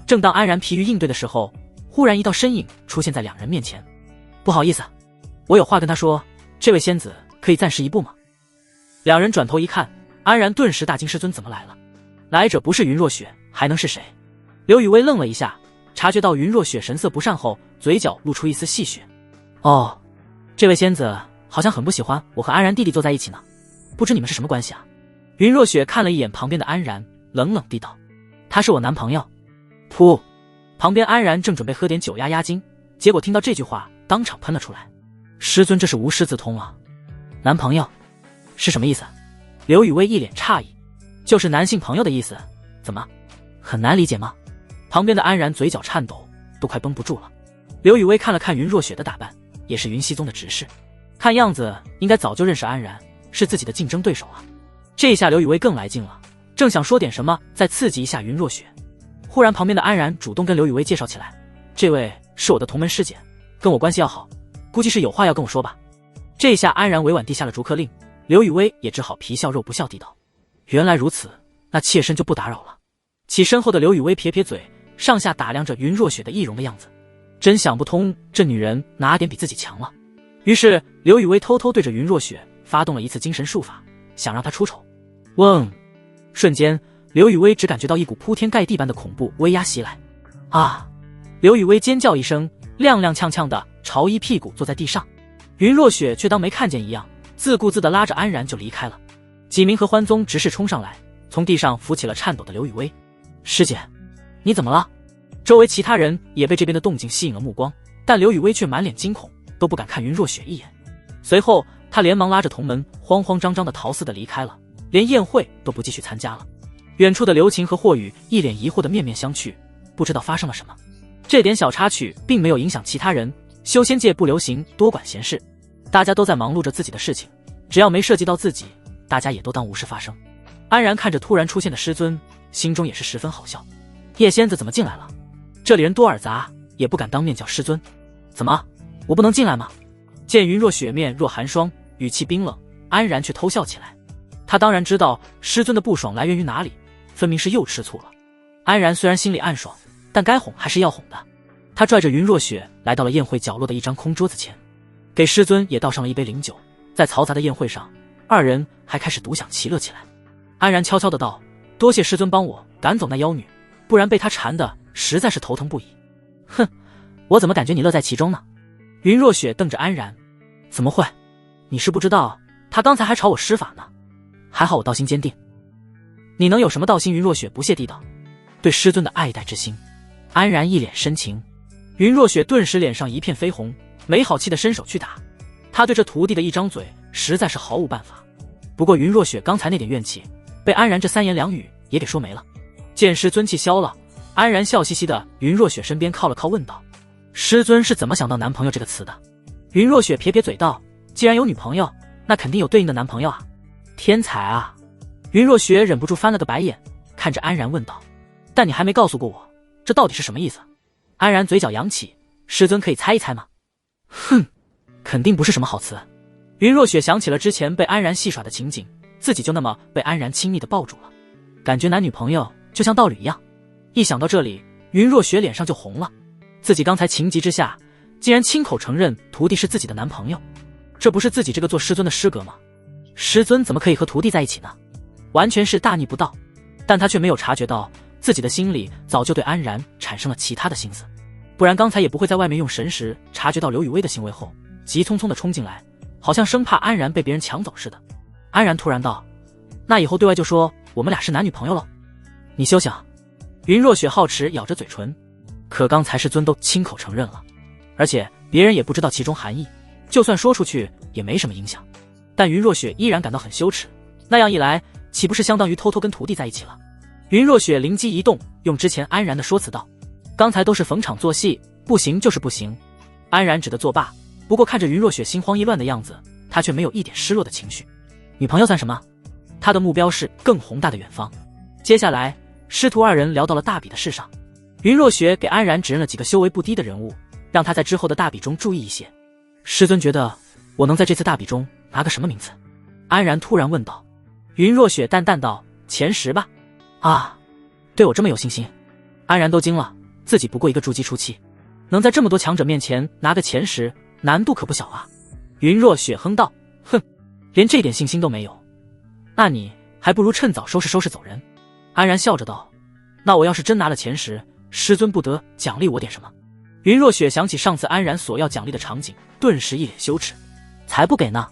正当安然疲于应对的时候，忽然一道身影出现在两人面前。不好意思，我有话跟他说，这位仙子可以暂时一步吗？两人转头一看，安然顿时大惊，师尊怎么来了？来者不是云若雪，还能是谁？刘雨薇愣了一下，察觉到云若雪神色不善后，嘴角露出一丝戏谑。哦，这位仙子好像很不喜欢我和安然弟弟坐在一起呢，不知你们是什么关系啊？云若雪看了一眼旁边的安然，冷冷地道：他是我男朋友。噗！旁边安然正准备喝点酒压压惊，结果听到这句话，当场喷了出来。师尊这是无师自通啊！男朋友是什么意思？刘雨薇一脸诧异。就是男性朋友的意思，怎么很难理解吗？旁边的安然嘴角颤抖，都快绷不住了。刘雨薇看了看云若雪的打扮，也是云溪宗的执事，看样子应该早就认识安然，是自己的竞争对手啊。这一下刘雨薇更来劲了，正想说点什么再刺激一下云若雪，忽然旁边的安然主动跟刘雨薇介绍起来，这位是我的同门师姐，跟我关系要好，估计是有话要跟我说吧。这一下安然委婉地下了逐客令，刘雨薇也只好皮笑肉不笑地道：原来如此，那妾身就不打扰了。其身后的刘雨薇撇撇嘴，上下打量着云若雪的易容的样子，真想不通这女人哪点比自己强了。于是刘雨薇偷偷对着云若雪发动了一次精神术法，想让她出丑。嗡！瞬间刘雨薇只感觉到一股铺天盖地般的恐怖威压袭来。啊！刘雨薇尖叫一声，踉踉跄跄的朝一屁股坐在地上。云若雪却当没看见一样，自顾自地拉着安然就离开了。几名合欢宗执事冲上来，从地上扶起了颤抖的刘雨薇。师姐，你怎么了？周围其他人也被这边的动静吸引了目光，但刘雨薇却满脸惊恐，都不敢看云若雪一眼。随后他连忙拉着同门慌慌张张的逃似的离开了，连宴会都不继续参加了。远处的刘晴和霍宇一脸疑惑的面面相觑，不知道发生了什么。这点小插曲并没有影响其他人，修仙界不流行多管闲事，大家都在忙碌着自己的事情，只要没涉及到自己，大家也都当无事发生。安然看着突然出现的师尊，心中也是十分好笑。叶仙子怎么进来了？这里人多耳杂，也不敢当面叫师尊。怎么，我不能进来吗？见云若雪面若寒霜，语气冰冷，安然却偷笑起来。他当然知道师尊的不爽来源于哪里，分明是又吃醋了。安然虽然心里暗爽，但该哄还是要哄的。他拽着云若雪来到了宴会角落的一张空桌子前，给师尊也倒上了一杯灵酒。在嘈杂的宴会上，二人还开始独享其乐起来。安然悄悄的道：多谢师尊帮我赶走那妖女，不然被她缠的实在是头疼不已。哼，我怎么感觉你乐在其中呢？云若雪瞪着安然：怎么会？你是不知道，他刚才还朝我施法呢。还好我道心坚定。你能有什么道心？云若雪不屑地道。对师尊的爱戴之心。安然一脸深情。云若雪顿时脸上一片绯红，没好气的伸手去打。他对这徒弟的一张嘴实在是毫无办法。不过云若雪刚才那点怨气被安然这三言两语也给说没了。见师尊气消了，安然笑嘻嘻的云若雪身边靠了靠，问道：师尊是怎么想到男朋友这个词的？云若雪撇撇嘴道：既然有女朋友，那肯定有对应的男朋友啊。天才啊！云若雪忍不住翻了个白眼，看着安然问道：但你还没告诉过我，这到底是什么意思？安然嘴角扬起：师尊可以猜一猜吗？哼，肯定不是什么好词。云若雪想起了之前被安然戏耍的情景，自己就那么被安然亲密的抱住了，感觉男女朋友就像道侣一样。一想到这里，云若雪脸上就红了。自己刚才情急之下竟然亲口承认徒弟是自己的男朋友，这不是自己这个做师尊的师格吗？师尊怎么可以和徒弟在一起呢？完全是大逆不道。但他却没有察觉到自己的心里早就对安然产生了其他的心思，不然刚才也不会在外面用神识察觉到刘雨薇的行为后急匆匆地冲进来，好像生怕安然被别人抢走似的。安然突然道：那以后对外就说我们俩是男女朋友了。你休想！云若雪好齿咬着嘴唇，可刚才师尊都亲口承认了，而且别人也不知道其中含义，就算说出去也没什么影响。但云若雪依然感到很羞耻，那样一来，岂不是相当于偷偷跟徒弟在一起了？云若雪灵机一动，用之前安然的说辞道：“刚才都是逢场作戏，不行就是不行。”安然只得作罢。不过看着云若雪心慌意乱的样子，他却没有一点失落的情绪。女朋友算什么？他的目标是更宏大的远方。接下来，师徒二人聊到了大比的事上。云若雪给安然指认了几个修为不低的人物，让他在之后的大比中注意一些。师尊觉得我能在这次大比中拿个什么名次？安然突然问道。云若雪淡淡道：“前10吧。”啊，对我这么有信心？安然都惊了，自己不过一个筑基初期，能在这么多强者面前拿个前10，难度可不小啊。云若雪哼道：“哼，连这点信心都没有，那你还不如趁早收拾收拾走人。”安然笑着道：“那我要是真拿了前10，师尊不得奖励我点什么？”云若雪想起上次安然索要奖励的场景，顿时一脸羞耻：“才不给呢！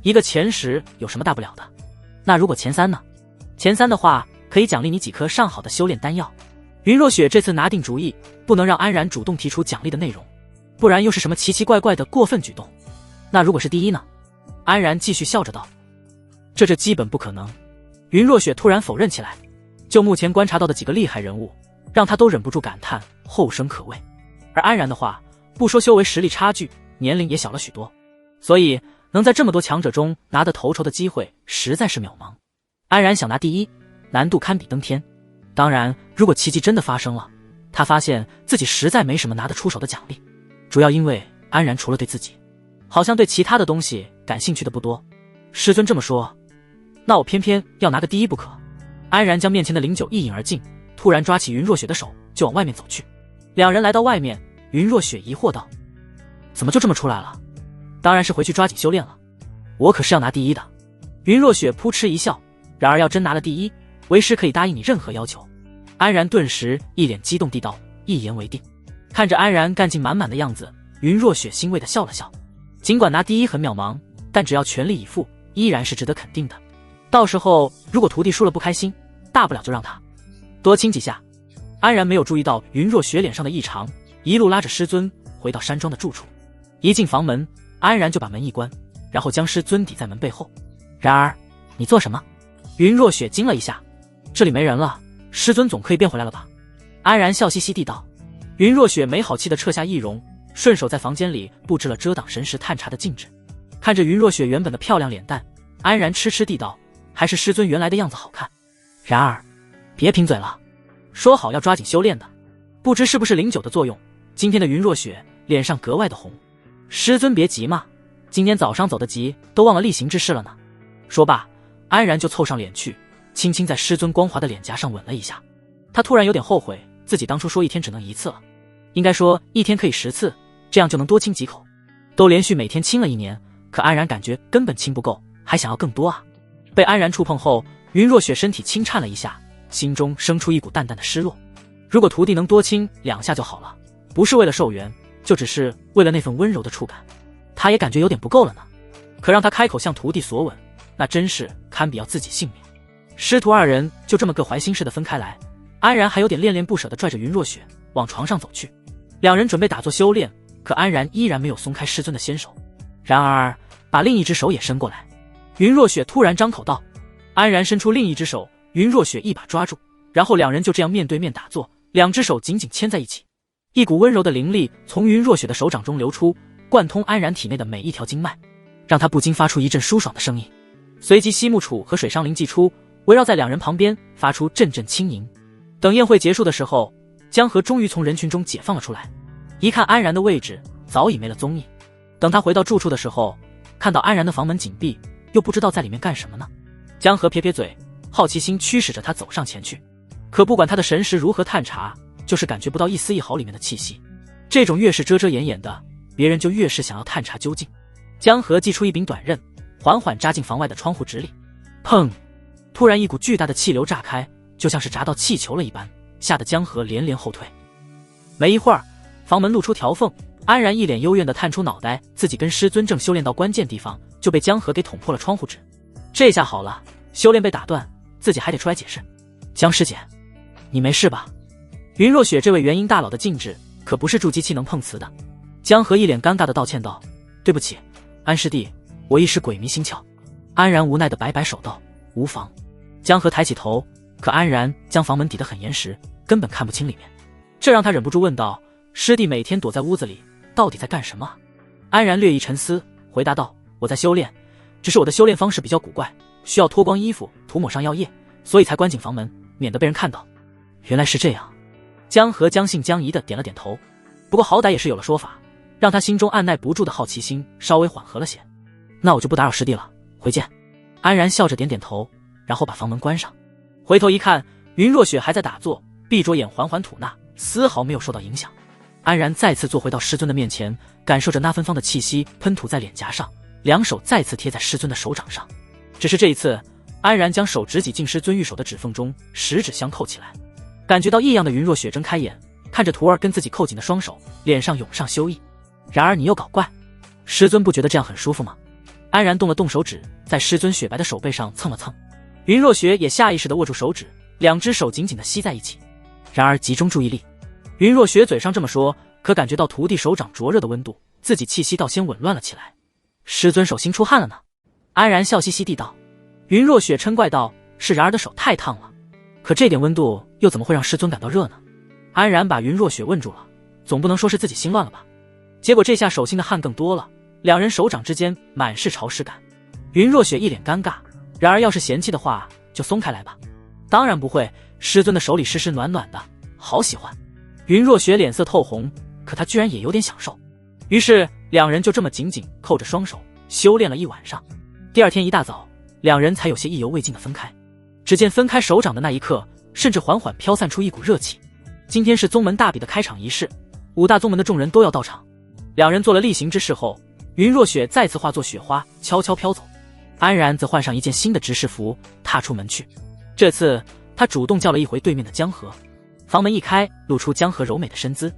一个前10有什么大不了的？那如果前3呢？前3的话，可以奖励你几颗上好的修炼丹药。”云若雪这次拿定主意，不能让安然主动提出奖励的内容，不然又是什么奇奇怪怪的过分举动。那如果是第1呢？安然继续笑着道：“这基本不可能。”云若雪突然否认起来。就目前观察到的几个厉害人物，让他都忍不住感叹后生可畏。而安然的话，不说修为实力差距，年龄也小了许多，所以能在这么多强者中拿得头筹的机会实在是渺茫。安然想拿第1，难度堪比登天。当然，如果奇迹真的发生了，他发现自己实在没什么拿得出手的奖励，主要因为安然除了对自己，好像对其他的东西感兴趣的不多。师尊这么说，那我偏偏要拿个第1不可。安然将面前的灵酒一饮而尽，突然抓起云若雪的手就往外面走去。两人来到外面，云若雪疑惑道：“怎么就这么出来了？当然是回去抓紧修炼了，我可是要拿第1的。”云若雪扑哧一笑，然而要真拿了第1，为师可以答应你任何要求。安然顿时一脸激动地道：“一言为定。”看着安然干劲满满的样子，云若雪欣慰地笑了笑。尽管拿第1很渺茫，但只要全力以赴，依然是值得肯定的。到时候如果徒弟输了不开心，大不了就让他多亲几下。安然没有注意到云若雪脸上的异常，一路拉着师尊回到山庄的住处。一进房门，安然就把门一关，然后将师尊抵在门背后。然而，你做什么？云若雪惊了一下，这里没人了，师尊总可以变回来了吧？安然笑嘻嘻地道。云若雪没好气地撤下易容，顺手在房间里布置了遮挡神识探查的禁制。看着云若雪原本的漂亮脸蛋，安然痴痴地道：“还是师尊原来的样子好看。”然而，别贫嘴了，说好要抓紧修炼的。不知是不是灵酒的作用，今天的云若雪脸上格外的红。师尊别急嘛，今天早上走得急，都忘了例行之事了呢。说罢，安然就凑上脸去，轻轻在师尊光滑的脸颊上吻了一下。他突然有点后悔自己当初说1天只能1次了，应该说1天可以10次，这样就能多亲几口。都连续每天亲了1年，可安然感觉根本亲不够，还想要更多啊。被安然触碰后，云若雪身体轻颤了一下，心中生出一股淡淡的失落。如果徒弟能多亲2下就好了，不是为了寿元，就只是为了那份温柔的触感，他也感觉有点不够了呢。可让他开口向徒弟索吻，那真是堪比要自己性命。师徒二人就这么各怀心事的分开来，安然还有点恋恋不舍地拽着云若雪往床上走去。两人准备打坐修炼，可安然依然没有松开师尊的纤手，然而把另一只手也伸过来。云若雪突然张口道，安然伸出另一只手，云若雪一把抓住，然后两人就这样面对面打坐，两只手紧紧牵在一起。一股温柔的灵力从云若雪的手掌中流出，贯通安然体内的每一条经脉，让她不禁发出一阵舒爽的声音。随即西木杵和水上灵祭出，围绕在两人旁边发出阵阵轻盈。等宴会结束的时候，江河终于从人群中解放了出来。一看安然的位置早已没了踪影，等他回到住处的时候，看到安然的房门紧闭，又不知道在里面干什么呢。江河撇撇嘴，好奇心驱使着他走上前去，可不管他的神识如何探查，就是感觉不到一丝一毫里面的气息。这种越是遮遮掩掩的，别人就越是想要探查究竟。江河祭出一柄短刃，缓缓扎进房外的窗户纸里。砰！突然一股巨大的气流炸开，就像是砸到气球了一般，吓得江河连连后退。没一会儿，房门露出条缝，安然一脸幽怨地探出脑袋，自己跟师尊正修炼到关键地方，就被江河给捅破了窗户纸。这下好了，修炼被打断，自己还得出来解释。江师姐，你没事吧？云若雪这位元婴大佬的禁制可不是筑基期能碰瓷的。江河一脸尴尬地道歉道：“对不起，安师弟，我一时鬼迷心窍。安然无奈地摆摆手道：“无妨。”江河抬起头，可安然将房门抵得很严实，根本看不清里面。这让他忍不住问道：“师弟每天躲在屋子里，到底在干什么？”安然略一沉思，回答道：“我在修炼，只是我的修炼方式比较古怪，需要脱光衣服，涂抹上药液，所以才关紧房门，免得被人看到。”原来是这样。江河将信将疑地点了点头，不过好歹也是有了说法，让他心中按耐不住的好奇心稍微缓和了些。那我就不打扰师弟了，回见。安然笑着点点头，然后把房门关上。回头一看，云若雪还在打坐，闭着眼缓缓吐纳，丝毫没有受到影响。安然再次坐回到师尊的面前，感受着那芬芳的气息喷吐在脸颊上，两手再次贴在师尊的手掌上。只是这一次，安然将手指挤进师尊玉手的指缝中，十指相扣起来。感觉到异样的云若雪睁开眼，看着徒儿跟自己扣紧的双手，脸上涌上羞意。然而你又搞怪，师尊不觉得这样很舒服吗？安然动了动手指，在师尊雪白的手背上蹭了蹭。云若雪也下意识地握住手指，两只手紧紧地吸在一起。然而集中注意力，云若雪嘴上这么说，可感觉到徒弟手掌灼热的温度，自己气息倒先紊乱了起来。师尊手心出汗了呢。安然笑嘻嘻地道。云若雪嗔怪道：“是然儿的手太烫了，可这点温度又怎么会让师尊感到热呢？”安然把云若雪问住了，总不能说是自己心乱了吧？结果这下手心的汗更多了，两人手掌之间满是潮湿感。云若雪一脸尴尬，然而要是嫌弃的话，就松开来吧。当然不会，师尊的手里湿湿暖暖的，好喜欢。云若雪脸色透红，可她居然也有点享受。于是两人就这么紧紧扣着双手，修炼了一晚上。第二天一大早，两人才有些意犹未尽的分开。只见分开手掌的那一刻，甚至缓缓飘散出一股热气。今天是宗门大比的开场仪式，5大宗门的众人都要到场。两人做了例行之事后，云若雪再次化作雪花悄悄飘走，安然则换上一件新的执事服，踏出门去。这次他主动叫了一回对面的江河。房门一开，露出江河柔美的身姿。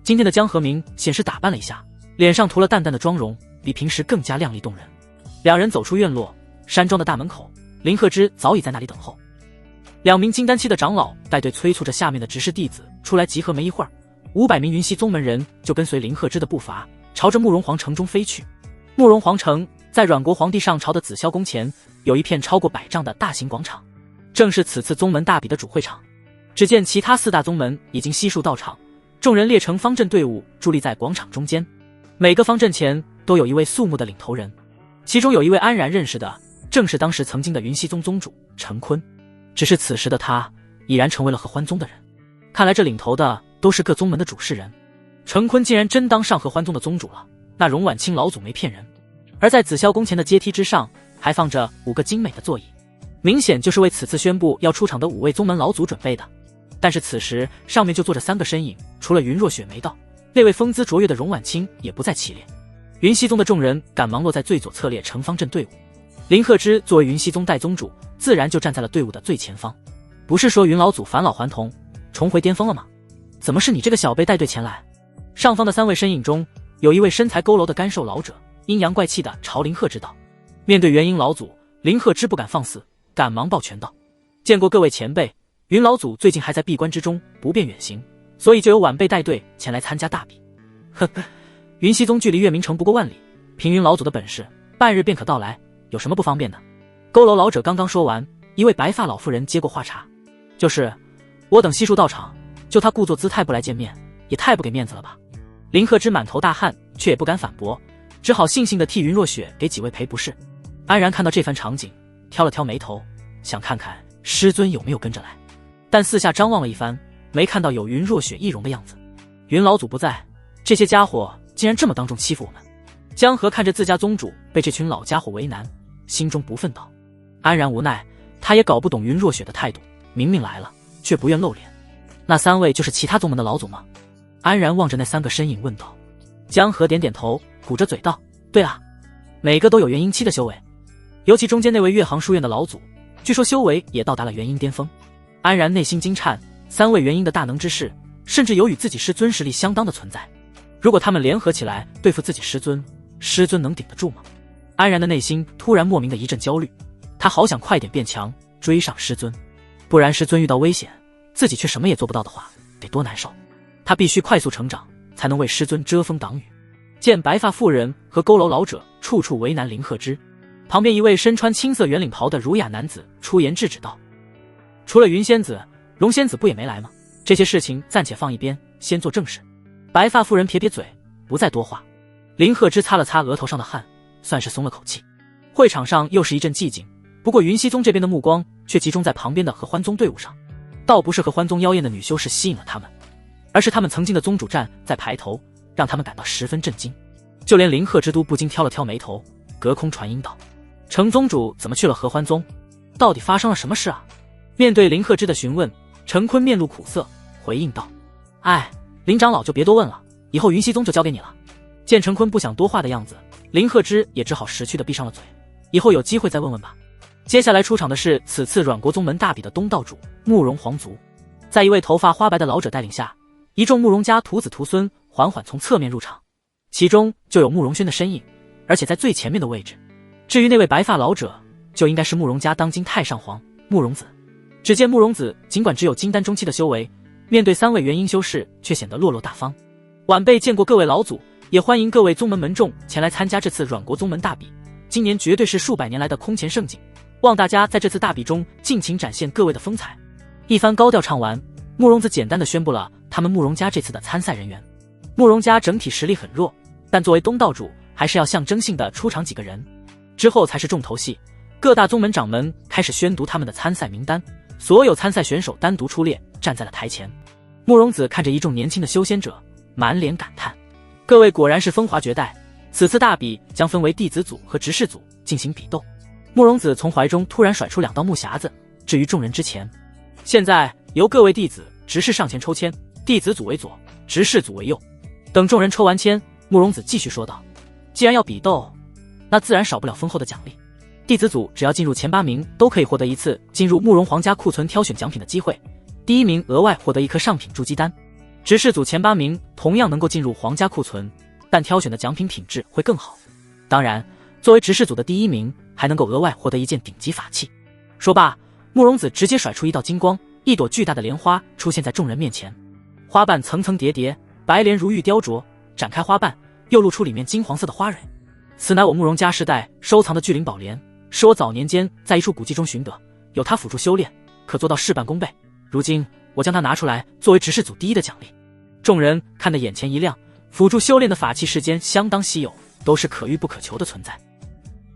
今天的江河明显是打扮了一下，脸上涂了淡淡的妆容，比平时更加靓丽动人。两人走出院落，山庄的大门口，林鹤之早已在那里等候。2名金丹期的长老带队催促着下面的执事弟子出来集合，没一会儿，500名云溪宗门人就跟随林鹤之的步伐，朝着慕容皇城中飞去。慕容皇城在阮国皇帝上朝的紫霄宫前，有一片超过100丈的大型广场，正是此次宗门大比的主会场。只见其他4大宗门已经悉数到场，众人列成方阵队伍，伫立在广场中间。每个方阵前都有一位肃穆的领头人，其中有一位安然认识的，正是当时曾经的云溪宗宗主陈坤。只是此时的他已然成为了合欢宗的人。看来这领头的都是各宗门的主事人。陈坤竟然真当上合欢宗的宗主了，那荣婉清老祖没骗人。而在紫霄宫前的阶梯之上，还放着5个精美的座椅，明显就是为此次宣布要出场的5位宗门老祖准备的。但是此时上面就坐着3个身影，除了云若雪没到，那位风姿卓越的荣婉清也不在其列。云溪宗的众人赶忙落在最左侧列成方阵队伍。林鹤之作为云溪宗代宗主，自然就站在了队伍的最前方。不是说云老祖返老还童，重回巅峰了吗？怎么是你这个小辈带队前来？上方的3位身影中，有一位身材佝偻的干瘦老者，阴阳怪气的朝林鹤之道。面对元婴老祖，林鹤之不敢放肆，赶忙抱拳道：“见过各位前辈，云老祖最近还在闭关之中，不便远行，所以就由晚辈带队前来参加大比。”呵呵，云溪宗距离月明城不过万里，凭云老祖的本事，半日便可到来，有什么不方便的？佝偻老者刚刚说完，一位白发老妇人接过话茬：“就是我等悉数到场，就他故作姿态不来见面，也太不给面子了吧？”林鹤之满头大汗，却也不敢反驳，只好悻悻地替云若雪给几位赔不是。安然看到这番场景，挑了挑眉头，想看看师尊有没有跟着来，但四下张望了一番，没看到有云若雪易容的样子。云老祖不在，这些家伙竟然这么当众欺负我们。江河看着自家宗主被这群老家伙为难，心中不忿道。安然无奈，他也搞不懂云若雪的态度，明明来了，却不愿露脸。那3位就是其他宗门的老祖吗？安然望着那3个身影问道。江河点点头，鼓着嘴道：“对啊，每个都有元婴期的修为，尤其中间那位月行书院的老祖，据说修为也到达了元婴巅峰。”安然内心惊颤，3位元婴的大能之士，甚至有与自己师尊实力相当的存在。如果他们联合起来对付自己师尊，师尊能顶得住吗？安然的内心突然莫名的一阵焦虑，他好想快点变强，追上师尊，不然师尊遇到危险，自己却什么也做不到的话，得多难受。他必须快速成长，才能为师尊遮风挡雨。见白发妇人和佝偻老者处处为难林鹤之，旁边一位身穿青色圆领袍的儒雅男子出言制止道：“除了云仙子，荣仙子不也没来吗？这些事情暂且放一边，先做正事。”白发妇人撇撇嘴，不再多话。林鹤之擦了擦额头上的汗，算是松了口气。会场上又是一阵寂静，不过云溪宗这边的目光却集中在旁边的合欢宗队伍上。倒不是合欢宗妖艳的女修士吸引了他们，而是他们曾经的宗主站在排头，让他们感到十分震惊。就连林鹤之都不禁挑了挑眉头，隔空传音道：“程宗主怎么去了合欢宗？到底发生了什么事啊？”面对林鹤之的询问，陈坤面露苦涩，回应道：“哎，林长老就别多问了，以后云溪宗就交给你了。”见陈坤不想多话的样子，林鹤之也只好识趣的闭上了嘴，以后有机会再问问吧。接下来出场的是此次阮国宗门大比的东道主慕容皇族，在一位头发花白的老者带领下，一众慕容家徒子徒孙缓缓从侧面入场，其中就有慕容轩的身影，而且在最前面的位置。至于那位白发老者，就应该是慕容家当今太上皇慕容子。只见慕容子尽管只有金丹中期的修为，面对3位元婴修士却显得落落大方。晚辈见过各位老祖，也欢迎各位宗门门众前来参加这次阮国宗门大比，今年绝对是数百年来的空前盛景，望大家在这次大比中尽情展现各位的风采。一番高调唱完，慕容子简单的宣布了他们慕容家这次的参赛人员。慕容家整体实力很弱，但作为东道主，还是要象征性的出场几个人。之后才是重头戏，各大宗门掌门开始宣读他们的参赛名单，所有参赛选手单独出列，站在了台前。慕容子看着一众年轻的修仙者，满脸感叹：各位果然是风华绝代，此次大比将分为弟子组和执事组进行比斗。慕容子从怀中突然甩出2道木匣子，置于众人之前。现在由各位弟子、执事上前抽签，弟子组为左，执事组为右。等众人抽完签，慕容子继续说道：既然要比斗，那自然少不了丰厚的奖励。弟子组只要进入前8名，都可以获得一次进入慕容皇家库存挑选奖品的机会，第1名额外获得1颗上品筑基丹。执事组前8名同样能够进入皇家库存，但挑选的奖品品质会更好。当然，作为执事组的第1名，还能够额外获得一件顶级法器。说罢，慕容子直接甩出一道金光，一朵巨大的莲花出现在众人面前，花瓣层层叠叠，白莲如玉雕琢，展开花瓣又露出里面金黄色的花蕊。此乃我慕容家世代收藏的巨灵宝莲，是我早年间在一处古迹中寻得，有它辅助修炼，可做到事半功倍。如今我将它拿出来作为执事组第1的奖励。众人看得眼前一亮，辅助修炼的法器世间相当稀有，都是可遇不可求的存在。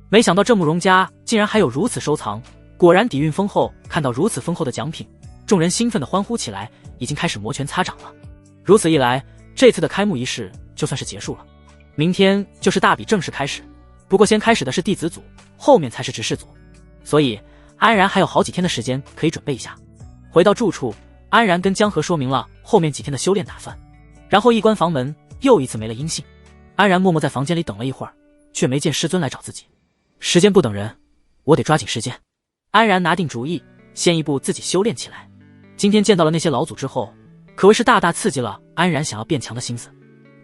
没想到这慕容家竟然还有如此收藏，果然底蕴丰厚。看到如此丰厚的奖品，众人兴奋地欢呼起来，已经开始摩拳擦掌了。如此一来，这次的开幕仪式就算是结束了。明天就是大比正式开始，不过先开始的是弟子组，后面才是执事组，所以安然还有好几天的时间可以准备一下。回到住处，安然跟江河说明了后面几天的修炼打算，然后一关房门，又一次没了音信。安然默默在房间里等了一会儿，却没见师尊来找自己。时间不等人，我得抓紧时间。安然拿定主意，先一步自己修炼起来。今天见到了那些老祖之后，可谓是大大刺激了安然想要变强的心思，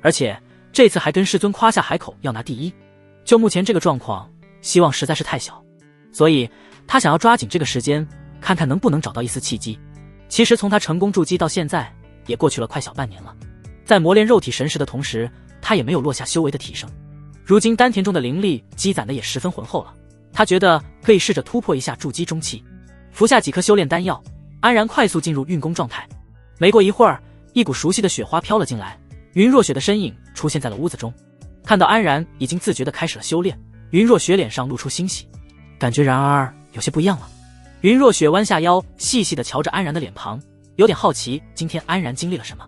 而且这次还跟师尊夸下海口要拿第1。就目前这个状况，希望实在是太小，所以他想要抓紧这个时间，看看能不能找到一丝契机。其实从他成功筑基到现在，也过去了快小半年了，在磨练肉体神识的同时，他也没有落下修为的提升。如今丹田中的灵力积攒的也十分浑厚了，他觉得可以试着突破一下筑基中期。服下几颗修炼丹药，安然快速进入运功状态。没过一会儿，一股熟悉的雪花飘了进来，云若雪的身影出现在了屋子中。看到安然已经自觉地开始了修炼，云若雪脸上露出欣喜，感觉然而有些不一样了。云若雪弯下腰，细细地瞧着安然的脸庞，有点好奇今天安然经历了什么。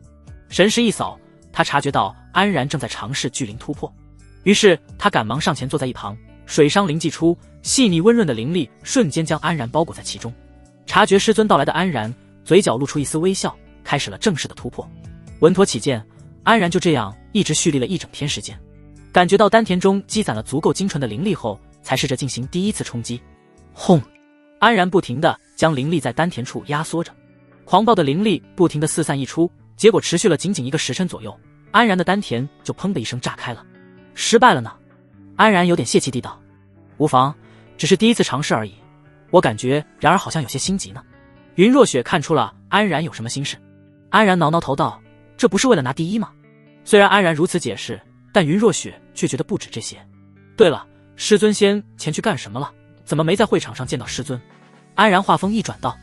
神识一扫，他察觉到安然正在尝试巨灵突破，于是他赶忙上前坐在一旁，水商灵祭出，细腻温润的灵力瞬间将安然包裹在其中。察觉师尊到来的安然嘴角露出一丝微笑，开始了正式的突破。稳妥起见，安然就这样一直蓄力了一整天时间，感觉到丹田中积攒了足够精纯的灵力后，才试着进行第1次冲击。轰！安然不停地将灵力在丹田处压缩着，狂暴的灵力不停地四散溢出，结果持续了仅仅1个时辰左右，安然的丹田就砰的一声炸开了。失败了呢？安然有点泄气地道：无妨，只是第1次尝试而已，我感觉然而好像有些心急呢。云若雪看出了安然有什么心事，安然挠挠头道：这不是为了拿第1吗？虽然安然如此解释，但云若雪却觉得不止这些。对了，师尊先前去干什么了？怎么没在会场上见到师尊？安然话锋一转道。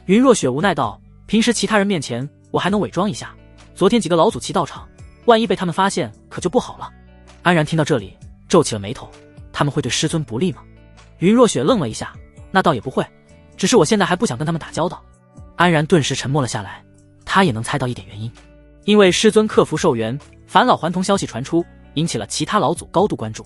云若雪无奈道：平时其他人面前我还能伪装一下，昨天几个老祖齐到场，万一被他们发现可就不好了。安然听到这里皱起了眉头，他们会对师尊不利吗？云若雪愣了一下，那倒也不会，只是我现在还不想跟他们打交道。安然顿时沉默了下来，他也能猜到一点原因，因为师尊克服寿元，返老还童消息传出，引起了其他老祖高度关注。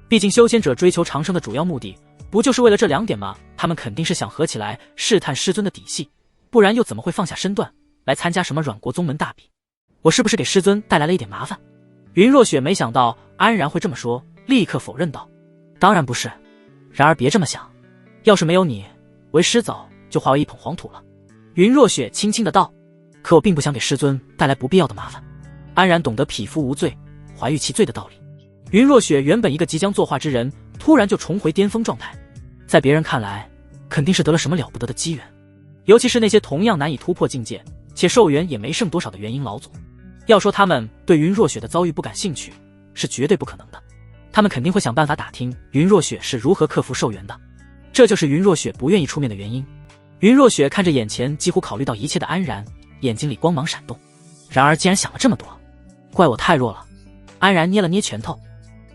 毕竟修仙者追求长生的主要目的不就是为了这2点吗？他们肯定是想合起来试探师尊的底细，不然又怎么会放下身段来参加什么阮国宗门大比？我是不是给师尊带来了一点麻烦？云若雪没想到安然会这么说，立刻否认道：当然不是，然而别这么想，要是没有你，为师早就化为一捧黄土了。云若雪轻轻的道：可我并不想给师尊带来不必要的麻烦。安然懂得匹夫无罪，怀玉其罪的道理。云若雪原本一个即将作画之人，突然就重回巅峰状态，在别人看来肯定是得了什么了不得的机缘，尤其是那些同样难以突破境界且寿元也没剩多少的元婴老祖，要说他们对云若雪的遭遇不感兴趣是绝对不可能的，他们肯定会想办法打听云若雪是如何克服寿元的，这就是云若雪不愿意出面的原因。云若雪看着眼前几乎考虑到一切的安然，眼睛里光芒闪动，然而竟然想了这么多，怪我太弱了。安然捏了捏拳头。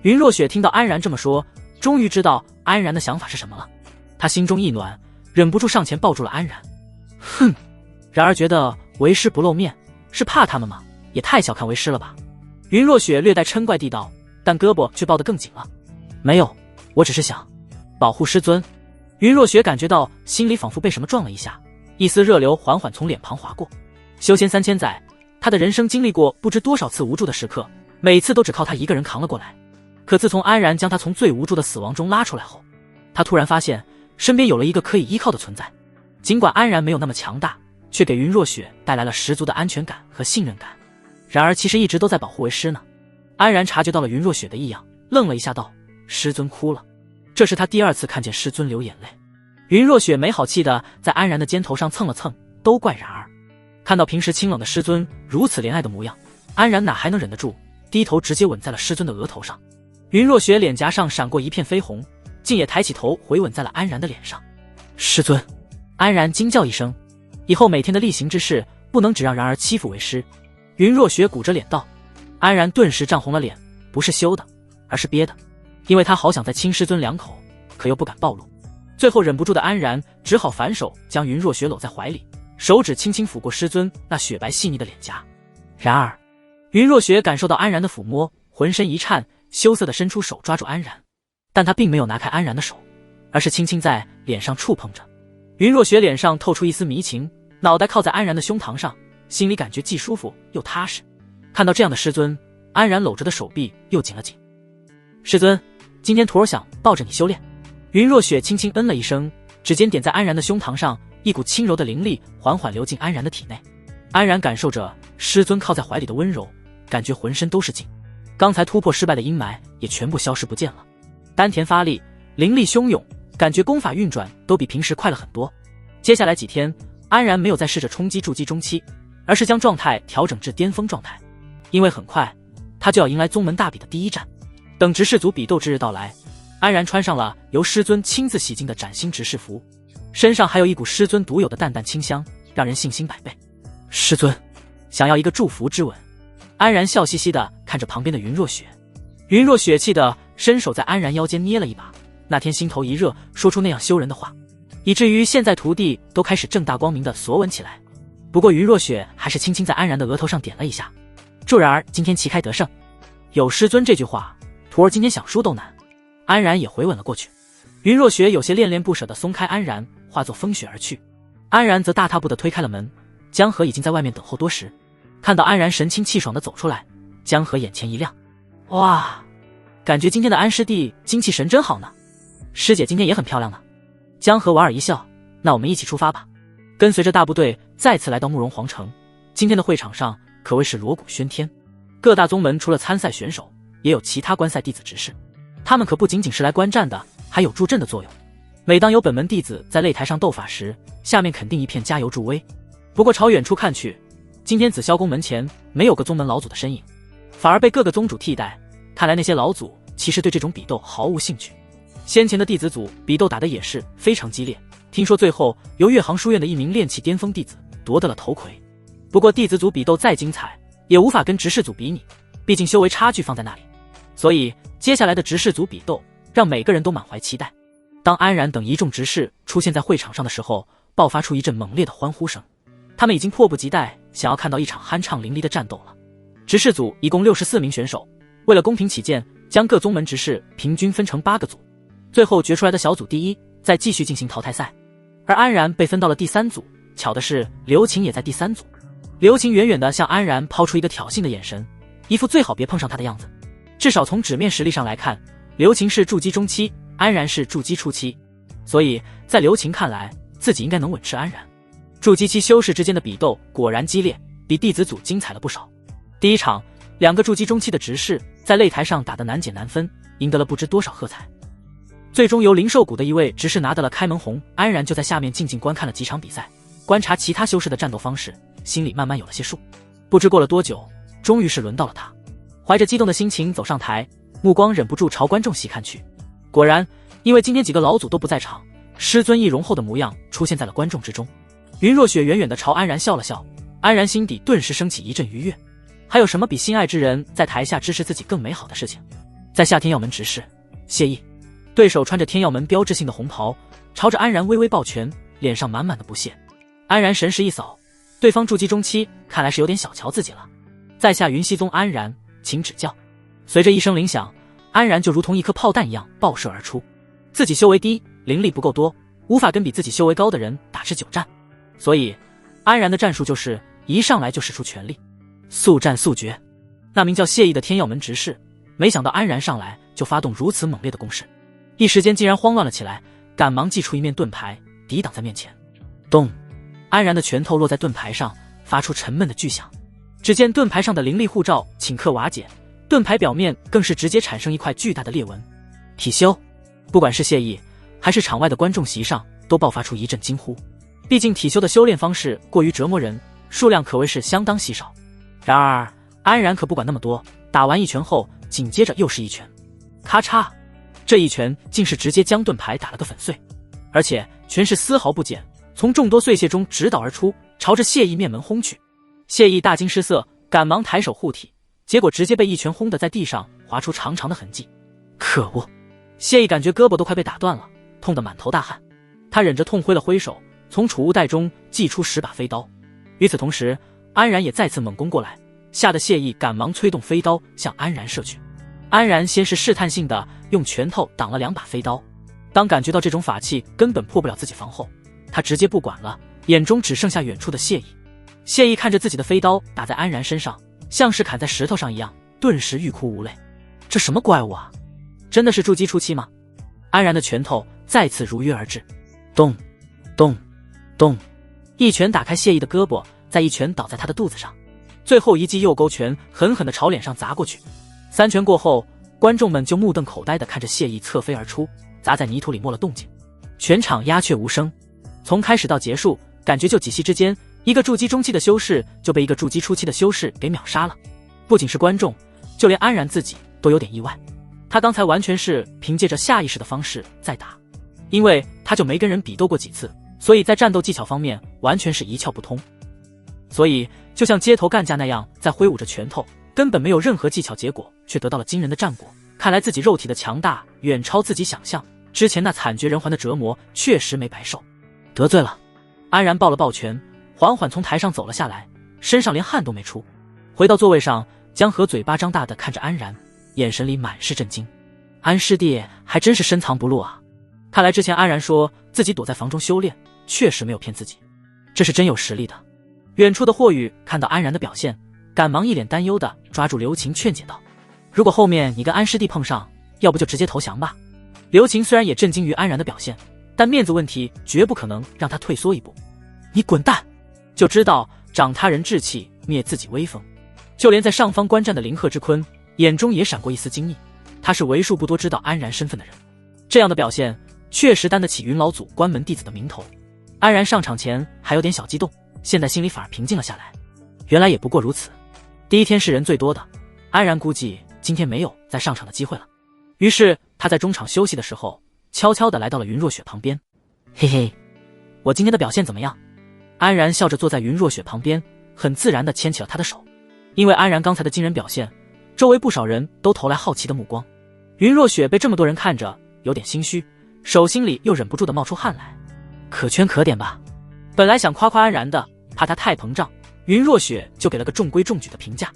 云若雪听到安然这么说，终于知道安然的想法是什么了，她心中一暖，忍不住上前抱住了安然。哼，然而觉得为师不露面是怕他们吗？也太小看为师了吧。云若雪略带嗔怪地道，但胳膊却抱得更紧了。没有，我只是想保护师尊。云若雪感觉到心里仿佛被什么撞了一下，一丝热流缓缓从脸庞划过。修仙3000载，她的人生经历过不知多少次无助的时刻，每次都只靠她一个人扛了过来。可自从安然将她从最无助的死亡中拉出来后，她突然发现身边有了一个可以依靠的存在。尽管安然没有那么强大，却给云若雪带来了十足的安全感和信任感。然而其实一直都在保护为师呢。安然察觉到了云若雪的异样，愣了一下道：师尊哭了。这是他第2次看见师尊流眼泪。云若雪没好气的在安然的肩头上蹭了蹭，都怪然儿。看到平时清冷的师尊如此怜爱的模样，安然哪还能忍得住，低头直接吻在了师尊的额头上。云若雪脸颊上闪过一片绯红，竟也抬起头回吻在了安然的脸上。师尊！安然惊叫一声，以后每天的例行之事不能只让然儿欺负为师。云若雪鼓着脸道。安然顿时涨红了脸，不是羞的，而是憋的，因为他好想再亲师尊2口，可又不敢暴露。最后忍不住的安然只好反手将云若雪搂在怀里，手指轻轻抚过师尊那雪白细腻的脸颊。然而云若雪感受到安然的抚摸，浑身一颤，羞涩地伸出手抓住安然，但他并没有拿开安然的手，而是轻轻在脸上触碰着。云若雪脸上透出一丝迷情，脑袋靠在安然的胸膛上，心里感觉既舒服又踏实。看到这样的师尊，安然搂着的手臂又紧了紧。师尊，今天徒儿想抱着你修炼。云若雪轻轻嗯了一声，指尖点在安然的胸膛上，一股轻柔的灵力缓缓流进安然的体内。安然感受着师尊靠在怀里的温柔，感觉浑身都是劲，刚才突破失败的阴霾也全部消失不见了。丹田发力，灵力汹涌，感觉功法运转都比平时快了很多。接下来几天，安然没有再试着冲击筑基中期，而是将状态调整至巅峰状态。因为很快他就要迎来宗门大比的第1战。等执事族比斗之日到来，安然穿上了由师尊亲自洗净的崭新执事服，身上还有一股师尊独有的淡淡清香，让人信心百倍。师尊想要一个祝福之吻。安然笑嘻嘻地看着旁边的云若雪，云若雪气得伸手在安然腰间捏了一把，那天心头一热，说出那样羞人的话，以至于现在徒弟都开始正大光明地索吻起来。不过云若雪还是轻轻在安然的额头上点了一下，祝然儿今天旗开得胜。有师尊这句话，徒儿今天想输都难。安然也回吻了过去。云若雪有些恋恋不舍地松开安然，化作风雪而去。安然则大踏步地推开了门，江河已经在外面等候多时。看到安然神清气爽地走出来，江河眼前一亮，哇，感觉今天的安师弟精气神真好呢。师姐今天也很漂亮呢。江河莞尔一笑，那我们一起出发吧。跟随着大部队再次来到慕容皇城，今天的会场上可谓是锣鼓喧天，各大宗门除了参赛选手，也有其他观赛弟子执事，他们可不仅仅是来观战的，还有助阵的作用。每当有本门弟子在擂台上斗法时，下面肯定一片加油助威。不过朝远处看去，今天紫霄宫门前没有个宗门老祖的身影，反而被各个宗主替代。看来那些老祖其实对这种比斗毫无兴趣。先前的弟子组比斗打得也是非常激烈，听说最后由岳航书院的一名炼气巅峰弟子夺得了头魁。不过弟子组比斗再精彩，也无法跟执事组比拟，毕竟修为差距放在那里。所以接下来的执事组比斗让每个人都满怀期待。当安然等一众执事出现在会场上的时候，爆发出一阵猛烈的欢呼声。他们已经迫不及待想要看到一场酣畅淋漓的战斗了。执事组一共64名选手，为了公平起见，将各宗门执事平均分成8个组，最后决出来的小组第一再继续进行淘汰赛。而安然被分到了第3组，巧的是刘琴也在第3组。刘琴远远地向安然抛出一个挑衅的眼神，一副最好别碰上他的样子。至少从纸面实力上来看，刘琴是筑基中期，安然是筑基初期，所以在刘琴看来，自己应该能稳吃安然。筑基期修士之间的比斗果然激烈，比弟子组精彩了不少。第一场，2个筑基中期的执事在擂台上打得难解难分，赢得了不知多少喝彩。最终由灵兽谷的一位执事拿得了开门红，安然就在下面静静观看了几场比赛，观察其他修士的战斗方式，心里慢慢有了些数。不知过了多久，终于是轮到了他，怀着激动的心情走上台，目光忍不住朝观众席看去。果然，因为今天几个老祖都不在场，师尊易容后的模样出现在了观众之中。云若雪远远地朝安然笑了笑，安然心底顿时升起一阵愉悦。还有什么比心爱之人在台下支持自己更美好的事情？在下天耀门执事谢意。对手穿着天耀门标志性的红袍，朝着安然微微抱拳，脸上满满的不屑。安然神识一扫，对方筑基中期，看来是有点小瞧自己了。在下云溪宗安然，请指教。随着一声铃响，安然就如同一颗炮弹一样爆射而出。自己修为低，灵力不够多，无法跟比自己修为高的人打持久战，所以安然的战术就是一上来就使出全力，速战速决。那名叫谢意的天耀门执事，没想到安然上来就发动如此猛烈的攻势，一时间竟然慌乱了起来，赶忙祭出一面盾牌抵挡在面前。咚！安然的拳头落在盾牌上，发出沉闷的巨响。只见盾牌上的灵力护罩顷刻瓦解，盾牌表面更是直接产生一块巨大的裂纹。体修！不管是谢意还是场外的观众席上，都爆发出一阵惊呼。毕竟体修的修炼方式过于折磨人，数量可谓是相当稀少。然而安然可不管那么多，打完一拳后紧接着又是一拳，咔嚓！这一拳竟是直接将盾牌打了个粉碎，而且拳势丝毫不减，从众多碎屑中直导而出，朝着谢意面门轰去。谢意大惊失色，赶忙抬手护体，结果直接被一拳轰得在地上划出长长的痕迹。可恶！谢意感觉胳膊都快被打断了，痛得满头大汗。他忍着痛挥了挥手，从储物袋中祭出10把飞刀。与此同时，安然也再次猛攻过来，吓得谢意赶忙催动飞刀向安然射去。安然先是试探性的用拳头挡了2把飞刀，当感觉到这种法器根本破不了自己防后，他直接不管了，眼中只剩下远处的谢意。谢意看着自己的飞刀打在安然身上，像是砍在石头上一样，顿时欲哭无泪。这什么怪物啊？真的是筑基初期吗？安然的拳头再次如约而至，咚咚咚，一拳打开谢意的胳膊，再一拳倒在他的肚子上，最后一记右勾拳狠狠地朝脸上砸过去。3拳过后，观众们就目瞪口呆地看着谢意侧飞而出，砸在泥土里没了动静。全场鸦雀无声，从开始到结束，感觉就几息之间，一个筑基中期的修士就被一个筑基初期的修士给秒杀了。不仅是观众，就连安然自己都有点意外。他刚才完全是凭借着下意识的方式在打，因为他就没跟人比斗过几次，所以在战斗技巧方面完全是一窍不通。所以就像街头干架那样，在挥舞着拳头，根本没有任何技巧，结果却得到了惊人的战果。看来自己肉体的强大远超自己想象，之前那惨绝人寰的折磨确实没白受。得罪了，安然抱了抱拳，缓缓从台上走了下来，身上连汗都没出。回到座位上，江河嘴巴张大的看着安然，眼神里满是震惊。安师弟还真是深藏不露啊，看来之前安然说自己躲在房中修炼，确实没有骗自己，这是真有实力的。远处的霍宇看到安然的表现，赶忙一脸担忧的抓住刘琴劝解道，如果后面你跟安师弟碰上，要不就直接投降吧。刘琴虽然也震惊于安然的表现，但面子问题绝不可能让他退缩一步。你滚蛋！就知道长他人志气，灭自己威风。就连在上方观战的林鹤之坤眼中也闪过一丝惊异，他是为数不多知道安然身份的人，这样的表现确实担得起云老祖关门弟子的名头。安然上场前还有点小激动，现在心里反而平静了下来。原来也不过如此。第一天是人最多的，安然估计今天没有再上场的机会了，于是他在中场休息的时候，悄悄地来到了云若雪旁边。嘿嘿，我今天的表现怎么样？安然笑着坐在云若雪旁边，很自然地牵起了她的手。因为安然刚才的惊人表现，周围不少人都投来好奇的目光。云若雪被这么多人看着，有点心虚，手心里又忍不住地冒出汗来。可圈可点吧。本来想夸夸安然的，怕她太膨胀，云若雪就给了个中规中矩的评价。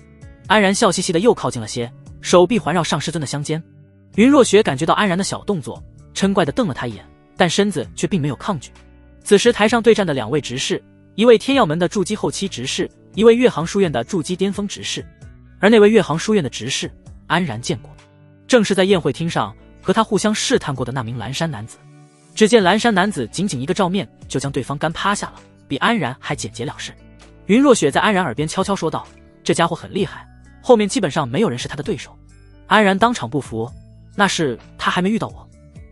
安然笑嘻嘻的又靠近了些，手臂环绕上师尊的香肩。云若雪感觉到安然的小动作，嗔怪地瞪了他一眼，但身子却并没有抗拒。此时台上对战的2位执事，一位天耀门的筑基后期执事，一位岳航书院的筑基巅峰执事。而那位岳航书院的执事，安然见过，正是在宴会厅上和他互相试探过的那名蓝衫男子。只见蓝衫男子仅仅一个照面就将对方干趴下了，比安然还简洁了事。云若雪在安然耳边悄悄说道：“这家伙很厉害，后面基本上没有人是他的对手。”安然当场不服，那是他还没遇到我。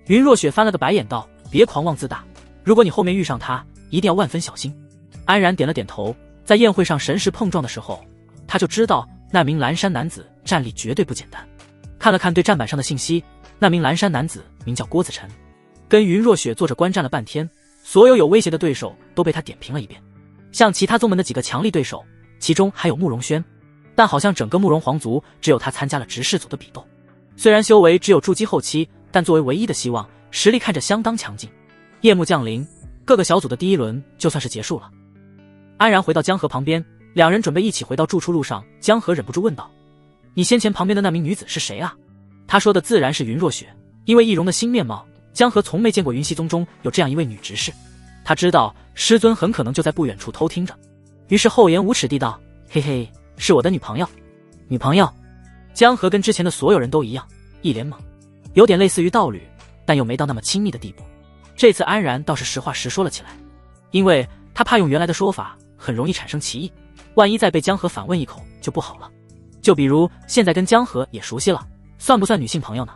云若雪翻了个白眼道：“别狂妄自大，如果你后面遇上他，一定要万分小心。”安然点了点头，在宴会上神识碰撞的时候，他就知道那名蓝衫男子战力绝对不简单。看了看对战板上的信息，那名蓝衫男子名叫郭子辰，跟云若雪坐着观战了半天，所有威胁的对手都被他点评了一遍。像其他宗门的几个强力对手，其中还有慕容轩，但好像整个慕容皇族只有他参加了执事组的比斗。虽然修为只有筑基后期，但作为唯一的希望，实力看着相当强劲。夜幕降临，各个小组的第1轮就算是结束了。安然回到江河旁边，两人准备一起回到住处路上，江河忍不住问道：“你先前旁边的那名女子是谁啊？”他说的自然是云若雪，因为易容的新面貌，江河从没见过云溪宗中有这样一位女执事。他知道师尊很可能就在不远处偷听着，于是厚颜无耻地道：“嘿嘿，是我的女朋友。”女朋友？江河跟之前的所有人都一样，一脸懵，有点类似于道侣，但又没到那么亲密的地步。这次安然倒是实话实说了起来，因为他怕用原来的说法很容易产生歧义，万一再被江河反问一口就不好了。就比如现在跟江河也熟悉了，算不算女性朋友呢？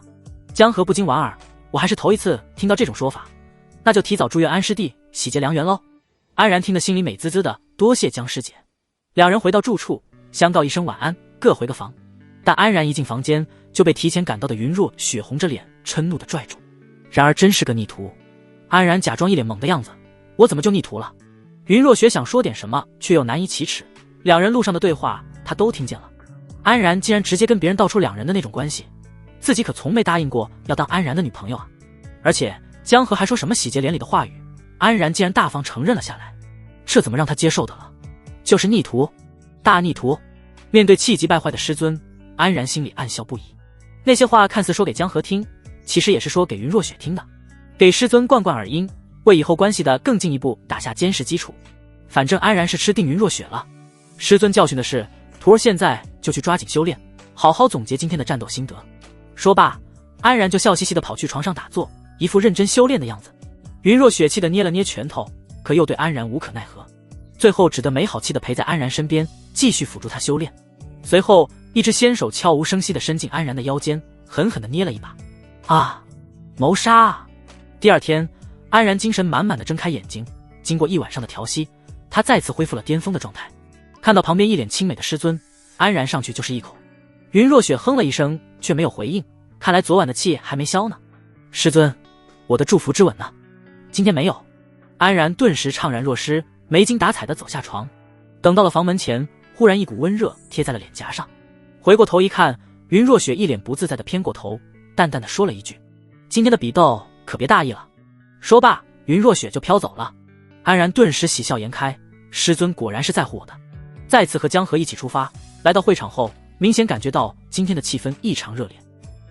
江河不禁莞尔，我还是头一次听到这种说法，那就提早祝愿安师弟喜结良缘喽。安然听得心里美滋滋的，多谢江师姐。两人回到住处，相告一声晚安，各回个房。但安然一进房间，就被提前赶到的云若雪红着脸嗔怒的拽住。然而真是个逆徒。安然假装一脸懵的样子，我怎么就逆徒了？云若雪想说点什么，却又难以启齿。两人路上的对话他都听见了。安然竟然直接跟别人道出两人的那种关系，自己可从没答应过要当安然的女朋友啊。而且江河还说什么喜结连理的话语，安然竟然大方承认了下来，这怎么让他接受的了？就是逆徒，大逆徒。面对气急败坏的师尊，安然心里暗笑不已。那些话看似说给江河听，其实也是说给云若雪听的，给师尊灌灌耳音，为以后关系的更进一步打下坚实基础。反正安然是吃定云若雪了。师尊教训的是，徒儿现在就去抓紧修炼，好好总结今天的战斗心得。说罢，安然就笑嘻嘻地跑去床上打坐，一副认真修炼的样子。云若雪气得捏了捏拳头，可又对安然无可奈何，最后只得没好气地陪在安然身边，继续辅助他修炼。随后一只纤手悄无声息地伸进安然的腰间，狠狠地捏了一把。啊，谋杀啊！第二天，安然精神满满地睁开眼睛，经过一晚上的调息，他再次恢复了巅峰的状态。看到旁边一脸清美的师尊，安然上去就是一口。云若雪哼了一声，却没有回应，看来昨晚的气还没消呢。师尊，我的祝福之吻呢？今天没有。安然顿时怅然若失，没精打采地走下床。等到了房门前，忽然一股温热贴在了脸颊上。回过头一看，云若雪一脸不自在地偏过头，淡淡地说了一句：“今天的比斗可别大意了。”说罢，云若雪就飘走了。安然顿时喜笑颜开，师尊果然是在乎我的。再次和江河一起出发，来到会场后，明显感觉到今天的气氛异常热烈。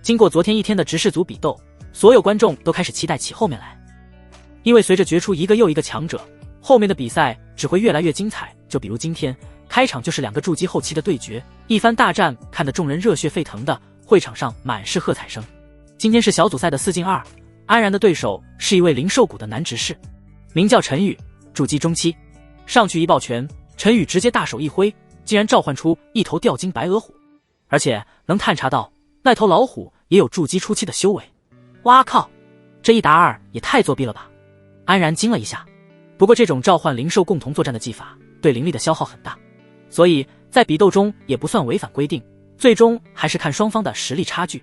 经过昨天一天的执事组比斗，所有观众都开始期待起后面来。因为随着决出一个又一个强者，后面的比赛只会越来越精彩。就比如今天开场就是2个筑基后期的对决，一番大战看得众人热血沸腾的，会场上满是喝彩声。今天是小组赛的4进2，安然的对手是一位灵兽谷的男执事，名叫陈宇，筑基中期。上去一抱拳，陈宇直接大手一挥，竟然召唤出一头吊金白额虎，而且能探查到那头老虎也有筑基初期的修为。哇靠，这1打2也太作弊了吧！安然惊了一下。不过这种召唤灵兽共同作战的技法对灵力的消耗很大，所以在比斗中也不算违反规定。最终还是看双方的实力差距。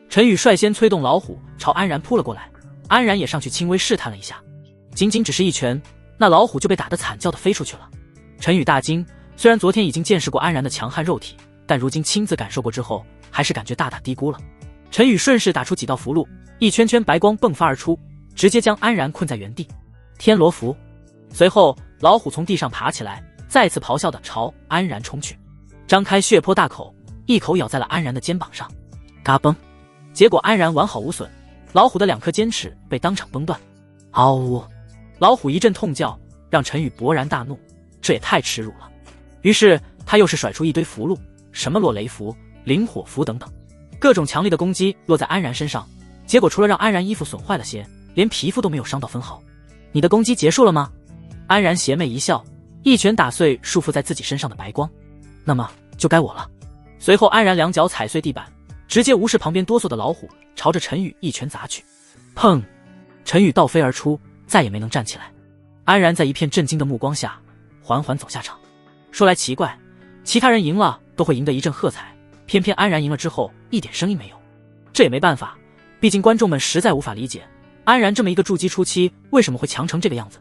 陈宇率先催动老虎朝安然扑了过来，安然也上去轻微试探了一下，仅仅只是一拳，那老虎就被打得惨叫的飞出去了。陈宇大惊，虽然昨天已经见识过安然的强悍肉体，但如今亲自感受过之后，还是感觉大大低估了。陈宇顺势打出几道符箓，一圈圈白光迸发而出，直接将安然困在原地。天罗符。随后老虎从地上爬起来，再次咆哮地朝安然冲去，张开血泊大口，一口咬在了安然的肩膀上，嘎嘣！结果安然完好无损，老虎的2颗尖齿被当场崩断。嗷呜！老虎一阵痛叫，让陈宇勃然大怒，这也太耻辱了。于是他又是甩出一堆符箓，什么落雷符、灵火符等等，各种强力的攻击落在安然身上，结果除了让安然衣服损坏了些，连皮肤都没有伤到分毫。你的攻击结束了吗？安然邪魅一笑，一拳打碎束缚在自己身上的白光。那么就该我了。随后安然2脚踩碎地板，直接无视旁边哆嗦的老虎，朝着陈宇一拳砸去。砰！陈宇倒飞而出，再也没能站起来。安然在一片震惊的目光下缓缓走下场。说来奇怪，其他人赢了都会赢得一阵喝彩，偏偏安然赢了之后一点声音没有。这也没办法，毕竟观众们实在无法理解安然这么一个筑基初期为什么会强成这个样子。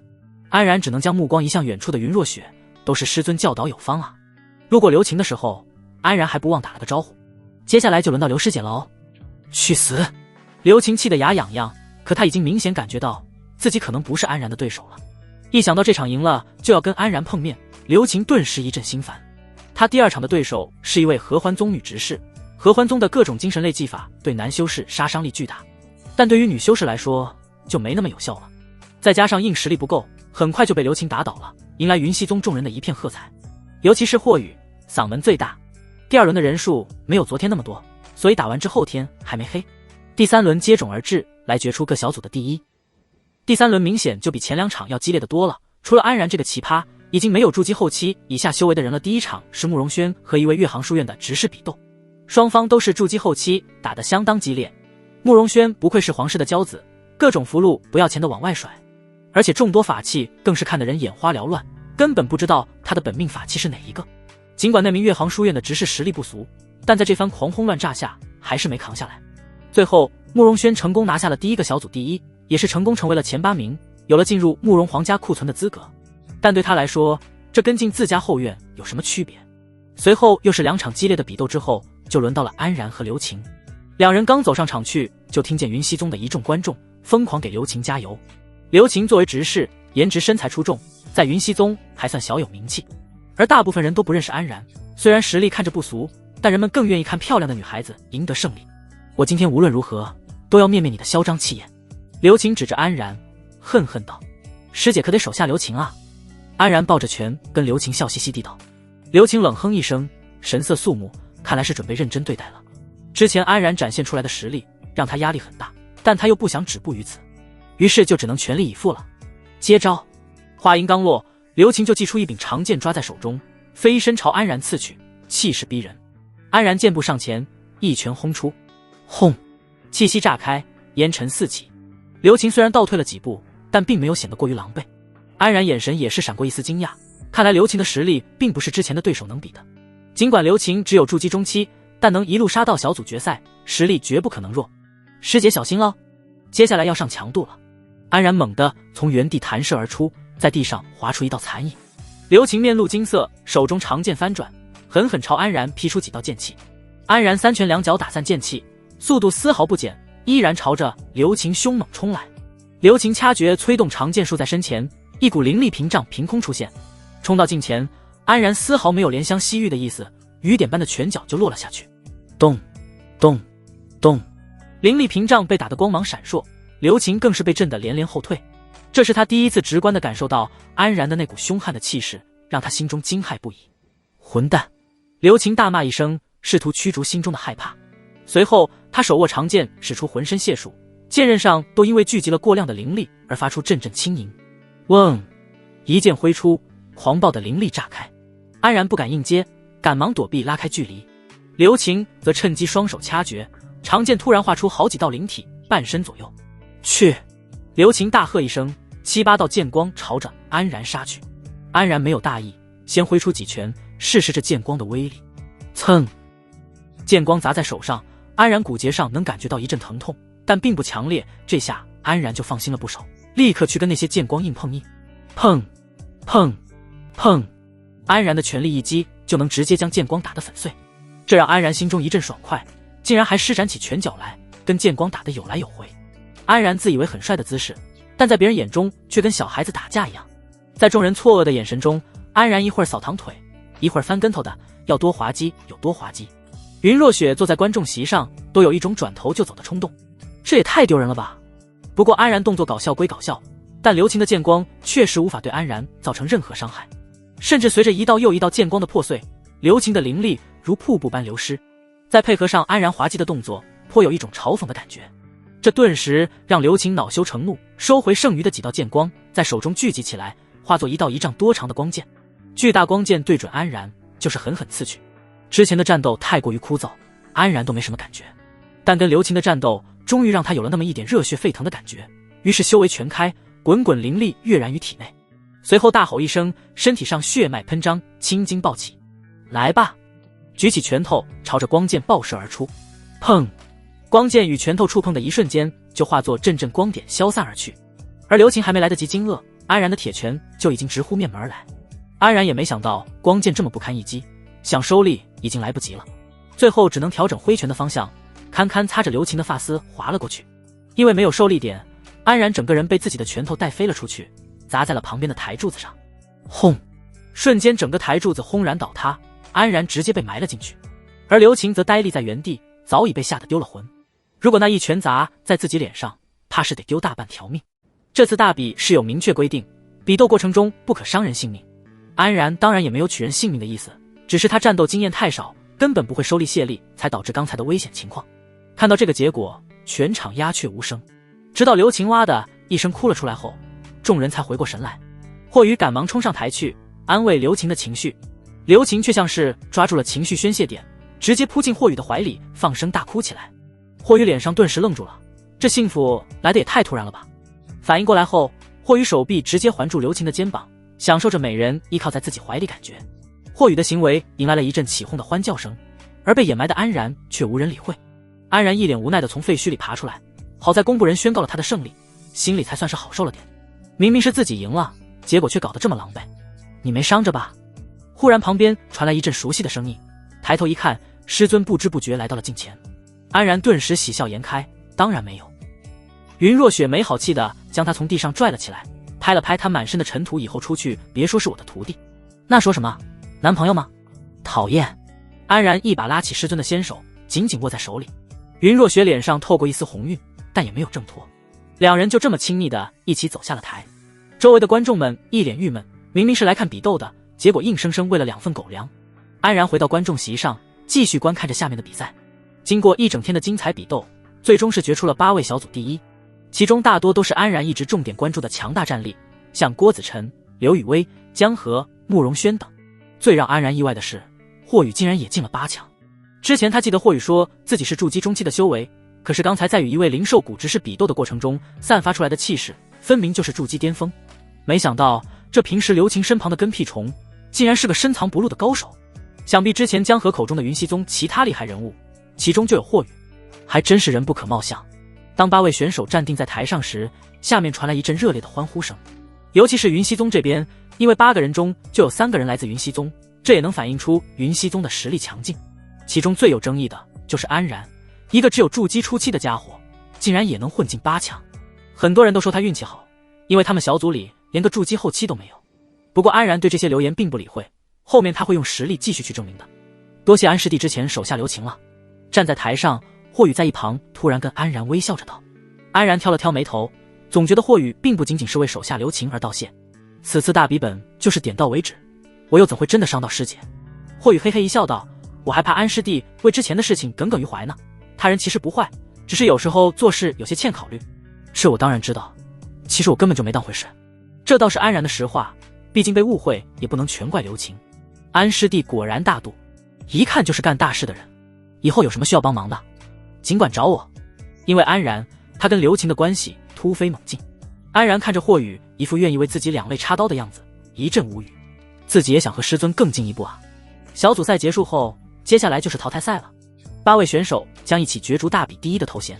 安然只能将目光移向远处的云若雪，都是师尊教导有方啊。路过刘晴的时候，安然还不忘打了个招呼。接下来就轮到刘师姐了哦。去死！刘晴气得牙痒痒，可她已经明显感觉到自己可能不是安然的对手了。一想到这场赢了就要跟安然碰面，刘晴顿时一阵心烦。她第2场的对手是一位合欢宗女执事，合欢宗的各种精神类技法对男修士杀伤力巨大，但对于女修士来说就没那么有效了。再加上硬实力不够，很快就被刘晴打倒了，迎来云溪宗众人的一片喝彩。尤其是霍宇，嗓门最大。第2轮的人数没有昨天那么多，所以打完之后天还没黑。第3轮接踵而至，来决出各小组的第一。第3轮明显就比前2场要激烈的多了，除了安然这个奇葩，已经没有筑基后期以下修为的人了。第1场是慕容轩和一位岳航书院的执事比斗，双方都是筑基后期，打得相当激烈。慕容轩不愧是皇室的骄子，各种符箓不要钱的往外甩，而且众多法器更是看得人眼花缭乱，根本不知道他的本命法器是哪一个。尽管那名岳航书院的执事实力不俗，但在这番狂轰乱炸下还是没扛下来。最后慕容轩成功拿下了第1个小组第一，也是成功成为了前8名，有了进入慕容皇家库存的资格。但对他来说，这跟进自家后院有什么区别？随后又是2场激烈的比斗之后，就轮到了安然和刘晴。2人刚走上场去，就听见云溪宗的一众观众疯狂给刘晴加油。刘晴作为执事，颜值身材出众，在云溪宗还算小有名气，而大部分人都不认识安然。虽然实力看着不俗，但人们更愿意看漂亮的女孩子赢得胜利。我今天无论如何都要灭灭你的嚣张气焰。刘晴指着安然恨恨道：师姐可得手下留情啊。安然抱着拳跟刘晴笑嘻嘻地道。刘晴冷哼一声，神色肃穆，看来是准备认真对待了。之前安然展现出来的实力让他压力很大，但他又不想止步于此，于是就只能全力以赴了。接招！话音刚落，刘晴就祭出一柄长剑抓在手中，飞身朝安然刺去，气势逼人。安然箭步上前，一拳轰出，轰！气息炸开，烟尘四起。刘晴虽然倒退了几步，但并没有显得过于狼狈。安然眼神也是闪过一丝惊讶，看来刘晴的实力并不是之前的对手能比的。尽管刘晴只有筑基中期，但能一路杀到小组决赛，实力绝不可能弱。师姐小心了，接下来要上强度了。安然猛地从原地弹射而出，在地上划出一道残影。刘晴面露惊色，手中长剑翻转，狠狠朝安然劈出几道剑气。安然3拳2脚打散剑气，速度丝毫不减，依然朝着刘晴凶猛冲来。刘晴掐诀催动长剑束在身前，一股灵力屏障凭空出现，冲到近前，安然丝毫没有怜香惜玉的意思，雨点般的拳脚就落了下去。咚咚咚，灵力屏障被打得光芒闪烁，刘晴更是被震得连连后退。这是他第一次直观地感受到安然的那股凶悍的气势，让他心中惊骇不已。混蛋！刘晴大骂一声，试图驱逐心中的害怕。随后他手握长剑，使出浑身解数，剑刃上都因为聚集了过量的灵力而发出阵阵轻盈。嗡！一剑挥出，狂暴的灵力炸开。安然不敢应接，赶忙躲避拉开距离。刘晴则趁机双手掐诀，长剑突然画出好几道灵体，半身左右。去！刘晴大喝一声，7、8道剑光朝着安然杀去。安然没有大意，先挥出几拳试试这剑光的威力。噌！剑光砸在手上，安然骨节上能感觉到一阵疼痛，但并不强烈。这下安然就放心了不少，立刻去跟那些剑光硬碰硬。砰砰砰，安然的全力一击就能直接将剑光打得粉碎，这让安然心中一阵爽快，竟然还施展起拳脚来，跟剑光打得有来有回。安然自以为很帅的姿势，但在别人眼中却跟小孩子打架一样。在众人错愕的眼神中，安然一会儿扫堂腿，一会儿翻跟头的，要多滑稽有多滑稽。云若雪坐在观众席上，都有一种转头就走的冲动，这也太丢人了吧。不过安然动作搞笑归搞笑，但留情的剑光确实无法对安然造成任何伤害，甚至随着一道又一道剑光的破碎，留情的灵力如瀑布般流失。再配合上安然滑稽的动作，颇有一种嘲讽的感觉，这顿时让留情恼羞成怒，收回剩余的几道剑光，在手中聚集起来，化作一道1丈多长的光剑。巨大光剑对准安然就是狠狠刺去。之前的战斗太过于枯燥，安然都没什么感觉，但跟留情的战斗终于让他有了那么一点热血沸腾的感觉，于是修为全开，滚滚灵力跃然于体内。随后大吼一声，身体上血脉喷张，青筋暴起。来吧！举起拳头朝着光剑爆射而出。砰！光剑与拳头触碰的一瞬间，就化作阵阵光点消散而去。而留情还没来得及惊愕，安然的铁拳就已经直呼面门而来。安然也没想到光剑这么不堪一击，想收力已经来不及了，最后只能调整挥拳的方向，堪堪擦着留情的发丝划了过去。因为没有受力点，安然整个人被自己的拳头带飞了出去，砸在了旁边的台柱子上。轰！瞬间整个台柱子轰然倒塌，安然直接被埋了进去，而留情则呆立在原地，早已被吓得丢了魂。如果那一拳砸在自己脸上，怕是得丢大半条命。这次大比是有明确规定，比斗过程中不可伤人性命。安然当然也没有取人性命的意思，只是他战斗经验太少，根本不会收力卸力，才导致刚才的危险情况。看到这个结果，全场鸦雀无声，直到留情哇的一声哭了出来后，众人才回过神来。霍宇赶忙冲上台去安慰留情的情绪，留情却像是抓住了情绪宣泄点，直接扑进霍宇的怀里，放声大哭起来。霍宇脸上顿时愣住了，这幸福来得也太突然了吧。反应过来后，霍宇手臂直接环住留情的肩膀，享受着美人依靠在自己怀里感觉。霍宇的行为迎来了一阵起哄的欢叫声，而被掩埋的安然却无人理会。安然一脸无奈地从废墟里爬出来，好在公布人宣告了他的胜利，心里才算是好受了点。明明是自己赢了，结果却搞得这么狼狈。你没伤着吧？忽然旁边传来一阵熟悉的声音，抬头一看，师尊不知不觉来到了近前。安然顿时喜笑颜开，当然没有。云若雪没好气地将他从地上拽了起来，拍了拍他满身的尘土，以后出去别说是我的徒弟。那说什么？男朋友吗？讨厌！安然一把拉起师尊的纤手，紧紧握在手里。云若雪脸上透过一丝红晕，但也没有挣脱。两人就这么亲密地一起走下了台。周围的观众们一脸郁闷，明明是来看比斗的，结果硬生生为了2份狗粮。安然回到观众席上，继续观看着下面的比赛。经过一整天的精彩比斗，最终是决出了8位小组第一，其中大多都是安然一直重点关注的强大战力，像郭子辰、刘雨薇、江河、慕容轩等。最让安然意外的是，霍宇竟然也进了8强。之前他记得霍宇说自己是筑基中期的修为，可是刚才在与一位灵兽谷执事比斗的过程中，散发出来的气势分明就是筑基巅峰。没想到这平时留情身旁的跟屁虫，竟然是个深藏不露的高手。想必之前江河口中的云溪宗其他厉害人物，其中就有霍宇，还真是人不可貌相。当8位选手站定在台上时，下面传来一阵热烈的欢呼声。尤其是云溪宗这边，因为8个人中就有3个人来自云溪宗，这也能反映出云溪宗的实力强劲。其中最有争议的就是安然，一个只有筑基初期的家伙，竟然也能混进8强。很多人都说他运气好，因为他们小组里连个筑基后期都没有。不过安然对这些流言并不理会，后面他会用实力继续去证明的。多谢安师弟之前手下留情了。站在台上，霍宇在一旁突然跟安然微笑着道。安然挑了挑眉头，总觉得霍宇并不仅仅是为手下留情而道谢。此次大比本就是点到为止，我又怎会真的伤到师姐？霍宇嘿嘿一笑道，我还怕安师弟为之前的事情耿耿于怀呢。他人其实不坏，只是有时候做事有些欠考虑。是我当然知道，其实我根本就没当回事。这倒是安然的实话，毕竟被误会也不能全怪留情。安师弟果然大度，一看就是干大事的人。以后有什么需要帮忙的，尽管找我。因为安然，他跟留情的关系突飞猛进。安然看着霍宇一副愿意为自己2肋插刀的样子，一阵无语。自己也想和师尊更进一步啊。小组赛结束后，接下来就是淘汰赛了。8位选手将一起角逐大比第一的头衔。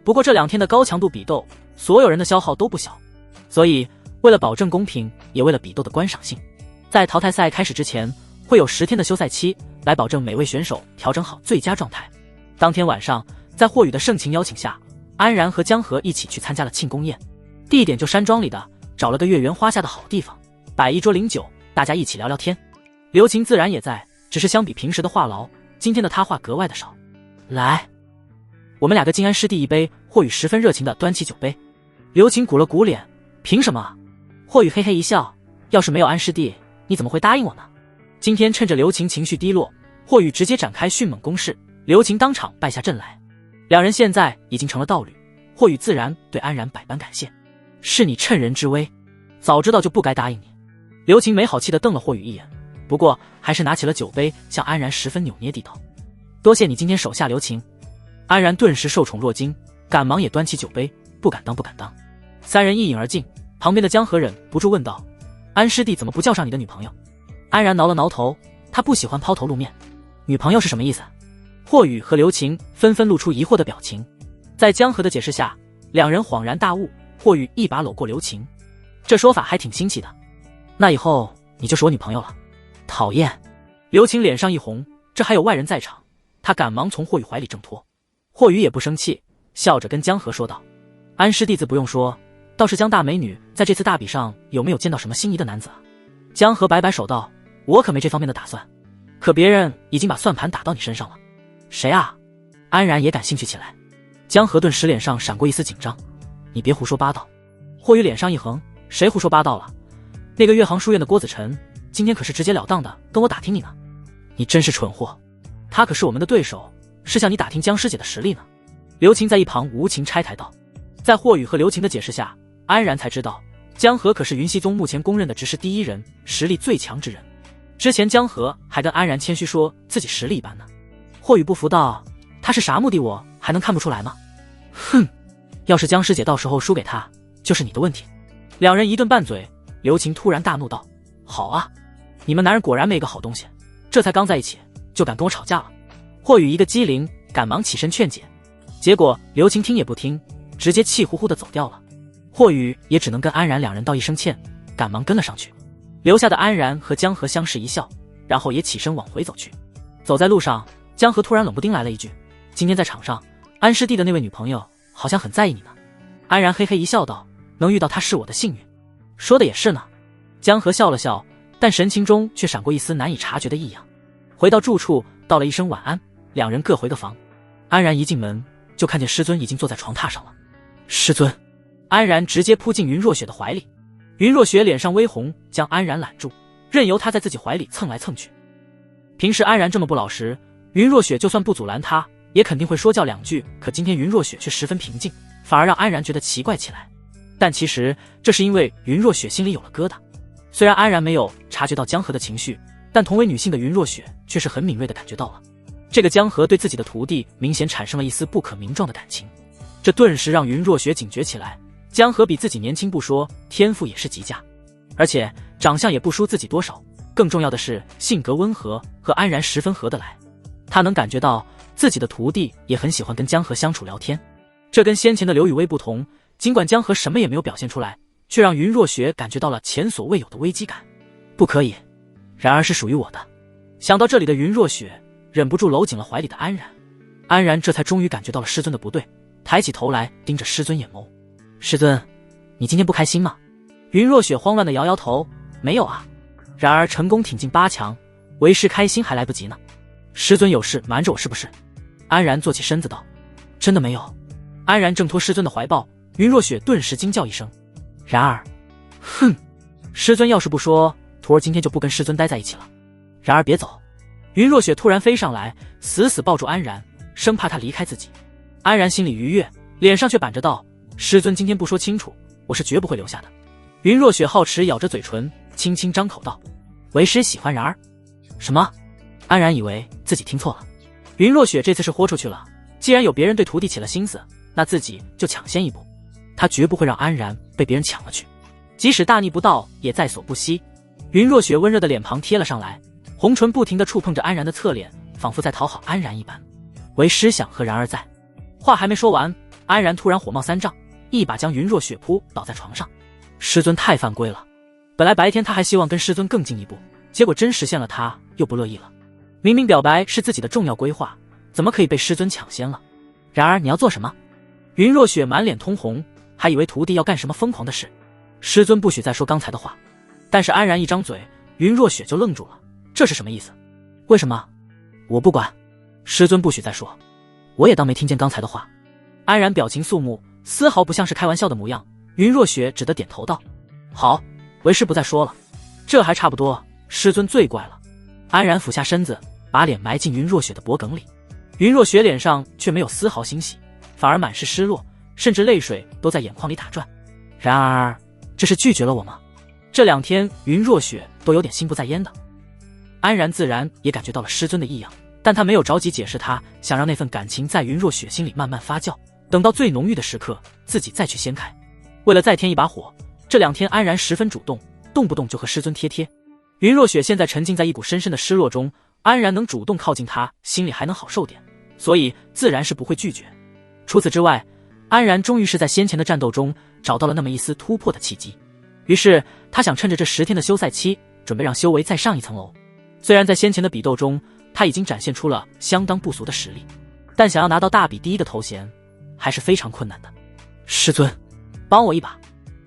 不过这2天的高强度比斗，所有人的消耗都不小，所以为了保证公平，也为了比斗的观赏性，在淘汰赛开始之前，会有10天的休赛期，来保证每位选手调整好最佳状态。当天晚上，在霍宇的盛情邀请下，安然和江河一起去参加了庆功宴，地点就山庄里的，找了个月圆花下的好地方，摆一桌领酒，大家一起聊聊天。刘晴自然也在，只是相比平时的话痨，今天的他话格外的少。来，我们2个敬安师弟一杯。霍宇十分热情地端起酒杯。刘晴鼓了鼓脸，凭什么？霍宇嘿嘿一笑，要是没有安师弟，你怎么会答应我呢？今天趁着刘晴情绪低落，霍宇直接展开迅猛攻势，刘晴当场败下阵来。2人现在已经成了道侣，霍宇自然对安然百般感谢。是你趁人之危，早知道就不该答应你。刘晴没好气地瞪了霍宇一眼，不过还是拿起了酒杯向安然十分扭捏地道：多谢你今天手下留情。安然顿时受宠若惊，赶忙也端起酒杯，不敢当不敢当。3人一饮而尽，旁边的江河忍不住问道：安师弟怎么不叫上你的女朋友？安然挠了挠头，他不喜欢抛头露面。女朋友是什么意思？霍宇和刘晴纷纷露出疑惑的表情。在江河的解释下，2人恍然大悟，霍宇一把搂过刘晴，这说法还挺新奇的。那以后你就是我女朋友了。讨厌。刘晴脸上一红，这还有外人在场，他赶忙从霍宇怀里挣脱。霍宇也不生气，笑着跟江河说道：安师弟子不用说，倒是江大美女在这次大比上有没有见到什么心仪的男子啊？江河摆摆手道：我可没这方面的打算，可别人已经把算盘打到你身上了。谁啊？安然也感兴趣起来。江河顿时脸上闪过一丝紧张，你别胡说八道。霍宇脸上一横，谁胡说八道了？那个岳航书院的郭子辰今天可是直截了当的跟我打听你呢。你真是蠢货，他可是我们的对手，是向你打听江师姐的实力呢。刘晴在一旁无情拆台道。在霍宇和刘晴的解释下，安然才知道江河可是云溪宗目前公认的执事第1人，实力最强之人。之前江河还跟安然谦虚说自己实力一般呢。霍宇不服道：他是啥目的我还能看不出来吗？哼，要是江师姐到时候输给他，就是你的问题。2人一顿拌嘴，刘晴突然大怒道：好啊，你们男人果然没个好东西，这才刚在一起就敢跟我吵架了。霍宇一个机灵，赶忙起身劝解，结果刘晴听也不听，直接气呼呼地走掉了。霍宇也只能跟安然2人道一声歉，赶忙跟了上去。留下的安然和江河相视一笑，然后也起身往回走去。走在路上，江河突然冷不丁来了一句：今天在场上，安师弟的那位女朋友好像很在意你呢。安然嘿嘿一笑道：能遇到她是我的幸运。说的也是呢。江河笑了笑，但神情中却闪过一丝难以察觉的异样。回到住处，道了一声晚安，2人各回个房。安然一进门就看见师尊已经坐在床榻上了。师尊。安然直接扑进云若雪的怀里，云若雪脸上微红，将安然揽住，任由他在自己怀里蹭来蹭去。平时安然这么不老实，云若雪就算不阻拦他，也肯定会说教2句，可今天云若雪却十分平静，反而让安然觉得奇怪起来。但其实这是因为云若雪心里有了疙瘩。虽然安然没有察觉到江河的情绪，但同为女性的云若雪却是很敏锐地感觉到了，这个江河对自己的徒弟明显产生了一丝不可名状的感情，这顿时让云若雪警觉起来。江河比自己年轻不说，天赋也是极佳，而且长相也不输自己多少，更重要的是性格温和，和安然十分合得来。他能感觉到自己的徒弟也很喜欢跟江河相处聊天，这跟先前的刘雨薇不同，尽管江河什么也没有表现出来，却让云若雪感觉到了前所未有的危机感。不可以，然而是属于我的。想到这里的云若雪忍不住搂紧了怀里的安然，安然这才终于感觉到了师尊的不对，抬起头来盯着师尊眼眸。师尊，你今天不开心吗？云若雪慌乱地摇摇头，没有啊。然而成功挺进8强，为师开心还来不及呢。师尊有事瞒着我是不是？安然坐起身子道。真的没有。安然挣脱师尊的怀抱，云若雪顿时惊叫一声。然而，哼，师尊要是不说，徒儿今天就不跟师尊待在一起了。然而别走。云若雪突然飞上来，死死抱住安然，生怕他离开自己。安然心里愉悦，脸上却板着道：师尊今天不说清楚，我是绝不会留下的。云若雪好齿咬着嘴唇，轻轻张口道：为师喜欢然儿。什么？安然以为自己听错了。云若雪这次是豁出去了，既然有别人对徒弟起了心思，那自己就抢先一步，他绝不会让安然被别人抢了去，即使大逆不道也在所不惜。云若雪温热的脸庞贴了上来，红唇不停地触碰着安然的侧脸，仿佛在讨好安然一般。为师想和然儿在。话还没说完，安然突然火冒三丈，一把将云若雪扑倒在床上。师尊太犯规了，本来白天他还希望跟师尊更进一步，结果真实现了他又不乐意了。明明表白是自己的重要规划，怎么可以被师尊抢先了？然而你要做什么？云若雪满脸通红，还以为徒弟要干什么疯狂的事。师尊不许再说刚才的话。但是安然一张嘴，云若雪就愣住了，这是什么意思？为什么？我不管。师尊不许再说。我也当没听见刚才的话。安然表情肃穆，丝毫不像是开玩笑的模样。云若雪只得点头道：好，为师不再说了。这还差不多，师尊最怪了。安然俯下身子，把脸埋进云若雪的脖梗里。云若雪脸上却没有丝毫欣喜，反而满是失落，甚至泪水都在眼眶里打转。然而这是拒绝了我吗？这2天云若雪都有点心不在焉的。安然自然也感觉到了师尊的异样，但他没有着急解释，他想让那份感情在云若雪心里慢慢发酵，等到最浓郁的时刻自己再去掀开。为了再添一把火，这2天安然十分主动，动不动就和师尊贴贴。云若雪现在沉浸在一股深深的失落中，安然能主动靠近她，心里还能好受点，所以自然是不会拒绝。除此之外，安然终于是在先前的战斗中找到了那么一丝突破的契机，于是他想趁着这10天的休赛期，准备让修为再上一层楼。虽然在先前的比斗中他已经展现出了相当不俗的实力，但想要拿到大比第一的头衔还是非常困难的。师尊，帮我一把。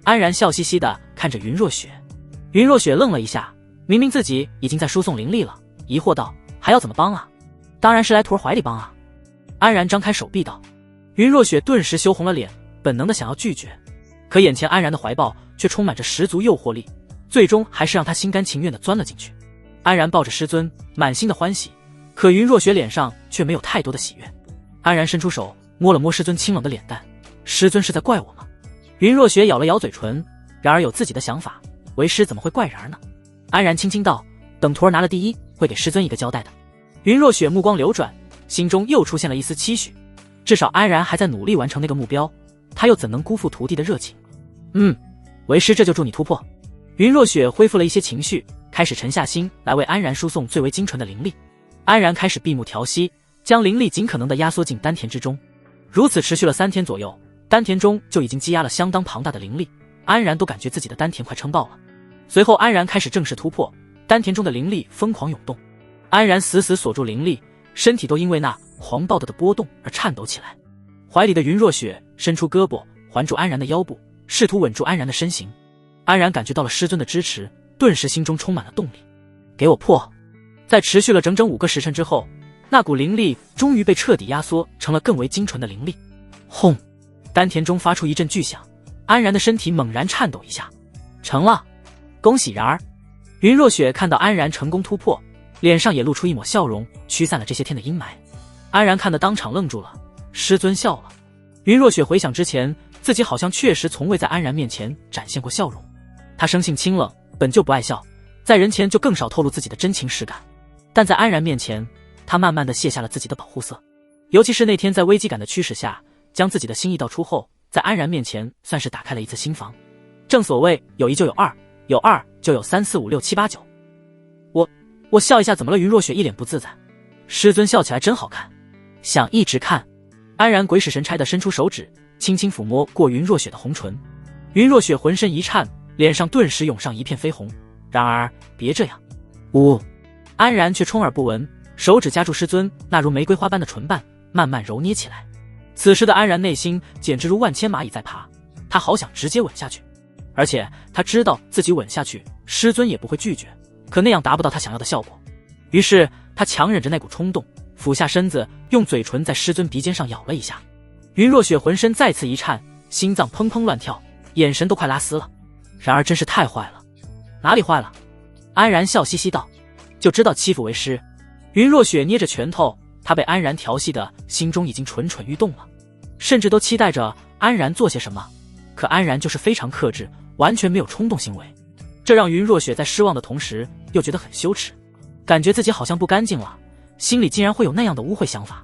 安然笑嘻嘻地看着云若雪。云若雪愣了一下，明明自己已经在输送灵力了，疑惑道：还要怎么帮啊？当然是来徒儿怀里帮啊。安然张开手臂道。云若雪顿时羞红了脸，本能的想要拒绝，可眼前安然的怀抱却充满着十足诱惑力，最终还是让她心甘情愿地钻了进去。安然抱着师尊，满心的欢喜，可云若雪脸上却没有太多的喜悦。安然伸出手摸了摸师尊清冷的脸蛋，师尊是在怪我吗？云若雪咬了咬嘴唇，然而有自己的想法，为师怎么会怪然儿呢？安然轻轻道：等徒儿拿了第一，会给师尊一个交代的。云若雪目光流转，心中又出现了一丝期许，至少安然还在努力完成那个目标，他又怎能辜负徒弟的热情？为师这就助你突破。云若雪恢复了一些情绪，开始沉下心来为安然输送最为精纯的灵力。安然开始闭目调息，将灵力尽可能的压缩进丹田之中。如此持续了3天左右，丹田中就已经积压了相当庞大的灵力，安然都感觉自己的丹田快撑爆了。随后安然开始正式突破，丹田中的灵力疯狂涌动。安然死死锁住灵力，身体都因为那狂暴的波动而颤抖起来。怀里的云若雪伸出胳膊环住安然的腰部，试图稳住安然的身形。安然感觉到了师尊的支持，顿时心中充满了动力。给我破！在持续了整整5个时辰之后，那股灵力终于被彻底压缩成了更为精纯的灵力。轰！丹田中发出一阵巨响，安然的身体猛然颤抖一下。成了！恭喜然儿！云若雪看到安然成功突破，脸上也露出一抹笑容，驱散了这些天的阴霾。安然看得当场愣住了，师尊笑了。云若雪回想之前，自己好像确实从未在安然面前展现过笑容。她生性清冷，本就不爱笑，在人前就更少透露自己的真情实感。但在安然面前，她慢慢地卸下了自己的保护色。尤其是那天在危机感的驱使下，将自己的心意道出后，在安然面前算是打开了一次心房。正所谓有一就有二，有二就有3、4、5、6、7、8、9。我笑一下怎么了？云若雪一脸不自在。师尊笑起来真好看，想一直看。安然鬼使神差地伸出手指，轻轻抚摸过云若雪的红唇。云若雪浑身一颤，脸上顿时涌上一片绯红。然而别这样。安然却充耳不闻，手指夹住师尊那如玫瑰花般的唇瓣，慢慢揉捏起来。此时的安然内心简直如万千蚂蚁在爬，他好想直接吻下去，而且他知道自己吻下去师尊也不会拒绝，可那样达不到他想要的效果。于是他强忍着那股冲动，俯下身子，用嘴唇在师尊鼻尖上咬了一下。云若雪浑身再次一颤，心脏砰砰乱跳，眼神都快拉丝了。然而真是太坏了。哪里坏了？安然笑嘻嘻道，就知道欺负为师。云若雪捏着拳头，她被安然调戏的心中已经蠢蠢欲动了，甚至都期待着安然做些什么。可安然就是非常克制，完全没有冲动行为，这让云若雪在失望的同时又觉得很羞耻，感觉自己好像不干净了，心里竟然会有那样的污秽想法。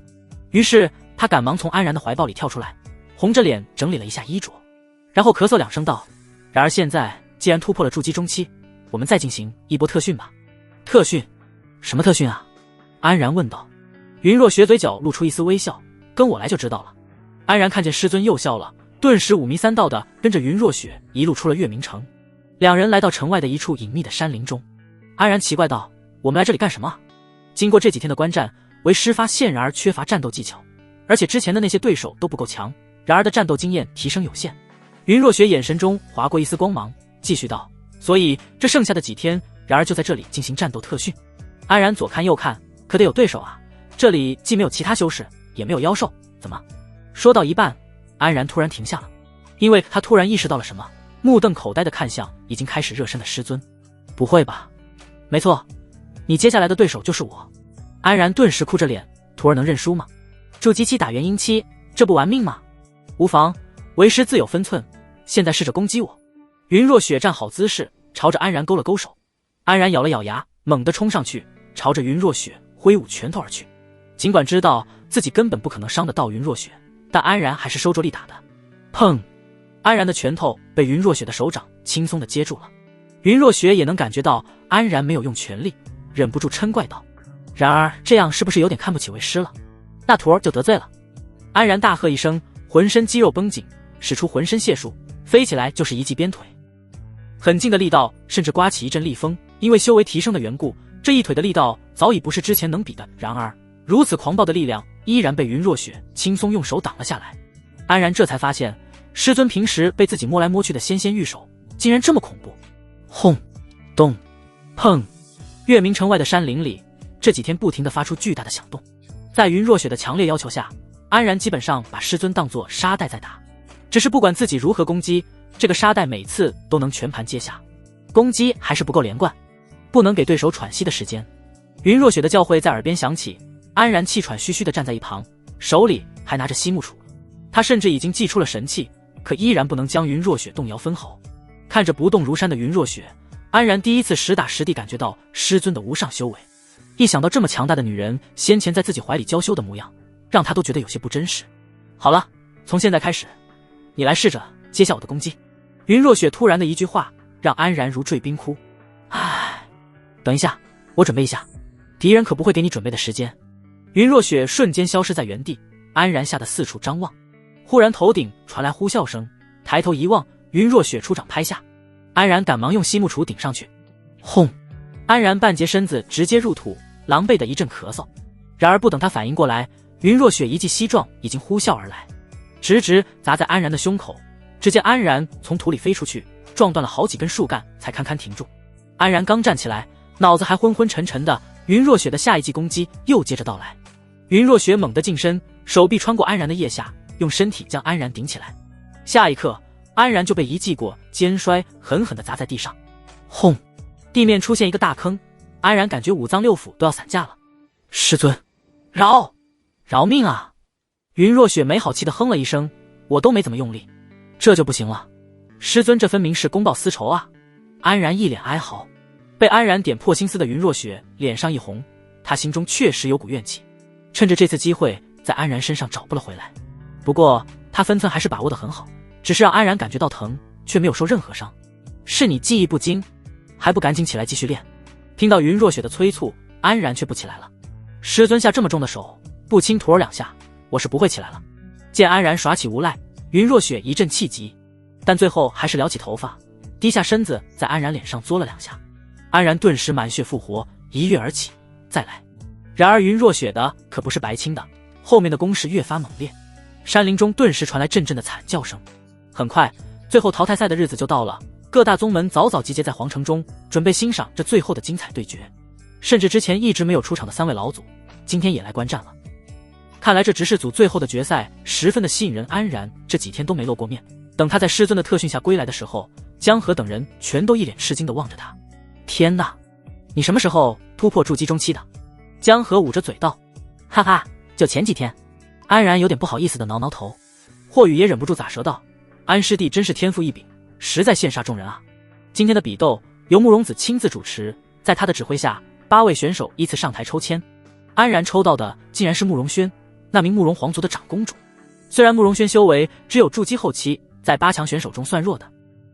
于是她赶忙从安然的怀抱里跳出来，红着脸整理了一下衣着，然后咳嗽2声道：然而现在既然突破了筑基中期，我们再进行一波特训吧。特训？什么特训啊？安然问道。云若雪嘴角露出一丝微笑，跟我来就知道了。安然看见师尊又笑了，顿时五迷三道的跟着云若雪一路出了月明城。两人来到城外的一处隐秘的山林中。安然奇怪道：我们来这里干什么？经过这几天的观战，为师发现然而缺乏战斗技巧，而且之前的那些对手都不够强，然而的战斗经验提升有限。云若雪眼神中划过一丝光芒，继续道：所以这剩下的几天，然而就在这里进行战斗特训。安然左看右看，可得有对手啊，这里既没有其他修士，也没有妖兽，怎么？说到一半，安然突然停下了，因为他突然意识到了什么，目瞪口呆的看向已经开始热身的师尊。不会吧？没错，你接下来的对手就是我。安然顿时哭着脸，徒儿能认输吗？筑基期打元婴期，这不玩命吗？无妨，为师自有分寸，现在试着攻击我。云若雪站好姿势，朝着安然勾了勾手。安然咬了咬牙，猛地冲上去，朝着云若雪挥舞拳头而去。尽管知道自己根本不可能伤得到云若雪，但安然还是收着力打的。砰！安然的拳头被云若雪的手掌轻松地接住了。云若雪也能感觉到安然没有用全力，忍不住嗔怪道：然而这样是不是有点看不起为师了？那徒儿就得罪了。安然大喝一声，浑身肌肉绷紧，使出浑身解数，飞起来就是一记鞭腿。很近的力道，甚至刮起一阵厉风。因为修为提升的缘故，这一腿的力道早已不是之前能比的。然而如此狂暴的力量依然被云若雪轻松用手挡了下来。安然这才发现，师尊平时被自己摸来摸去的纤纤玉手竟然这么恐怖。轰咚砰！月明城外的山林里，这几天不停地发出巨大的响动。在云若雪的强烈要求下，安然基本上把师尊当作沙袋在打，只是不管自己如何攻击，这个沙袋每次都能全盘接下，攻击还是不够连贯，不能给对手喘息的时间。云若雪的教诲在耳边响起，安然气喘吁吁地站在一旁，手里还拿着西木杵。他甚至已经祭出了神器，可依然不能将云若雪动摇分毫。看着不动如山的云若雪，安然第一次实打实地感觉到师尊的无上修为。一想到这么强大的女人先前在自己怀里娇羞的模样，让他都觉得有些不真实。好了，从现在开始，你来试着接下我的攻击。云若雪突然的一句话让安然如坠冰窟。唉，等一下，我准备一下，敌人可不会给你准备的时间。云若雪瞬间消失在原地，安然吓得四处张望。忽然头顶传来呼啸声，抬头一望，云若雪出掌拍下，安然赶忙用西木杵顶上去。轰！安然半截身子直接入土，狼狈的一阵咳嗽。然而不等他反应过来，云若雪一记膝撞已经呼啸而来，直直砸在安然的胸口。只见安然从土里飞出去，撞断了好几根树干才堪堪停住。安然刚站起来，脑子还昏昏沉沉的，云若雪的下一记攻击又接着到来。云若雪猛地近身，手臂穿过安然的腋下，用身体将安然顶起来。下一刻，安然就被一记过肩摔狠狠地砸在地上。轰！地面出现一个大坑，安然感觉五脏六腑都要散架了。师尊，饶命啊！云若雪没好气地哼了一声，我都没怎么用力，这就不行了。师尊这分明是公报私仇啊！安然一脸哀嚎。被安然点破心思的云若雪脸上一红，她心中确实有股怨气，趁着这次机会在安然身上找不了回来。不过她分寸还是把握得很好，只是让安然感觉到疼，却没有受任何伤。是你技艺不精，还不赶紧起来继续练？听到云若雪的催促，安然却不起来了。师尊下这么重的手，不亲徒儿两下，我是不会起来了。见安然耍起无赖，云若雪一阵气急，但最后还是撩起头发，低下身子在安然脸上嘬了两下。安然顿时满血复活，一跃而起，再来。然而云若雪的可不是白清的，后面的攻势越发猛烈，山林中顿时传来阵阵的惨叫声。很快，最后淘汰赛的日子就到了，各大宗门早早集结在皇城中，准备欣赏这最后的精彩对决。甚至之前一直没有出场的3位老祖，今天也来观战了。看来这执事组最后的决赛十分的吸引人。安然这几天都没露过面，等他在师尊的特训下归来的时候，江河等人全都一脸吃惊地望着他。天哪，你什么时候突破筑基中期的？江河捂着嘴道。哈哈，就前几天。安然有点不好意思地挠挠头。霍宇也忍不住咋舌道，安师弟真是天赋异禀，实在羡煞众人啊。今天的比斗由慕容子亲自主持，在他的指挥下，8位选手依次上台抽签。安然抽到的竟然是慕容轩，那名慕容皇族的长公主。虽然慕容轩修为只有筑基后期，在8强选手中算弱的，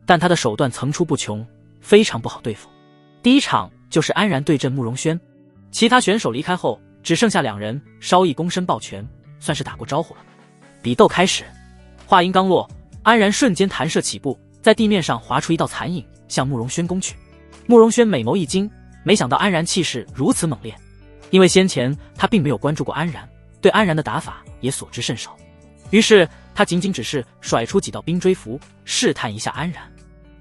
但他的手段层出不穷，非常不好对付。第一场就是安然对阵慕容轩，其他选手离开后，只剩下2人，稍一躬身抱拳，算是打过招呼了。比斗开始。话音刚落，安然瞬间弹射起步，在地面上划出一道残影，向慕容轩攻去。慕容轩美眸一惊，没想到安然气势如此猛烈，因为先前他并没有关注过安然，对安然的打法也所知甚少。于是他仅仅只是甩出几道冰锥符，试探一下安然。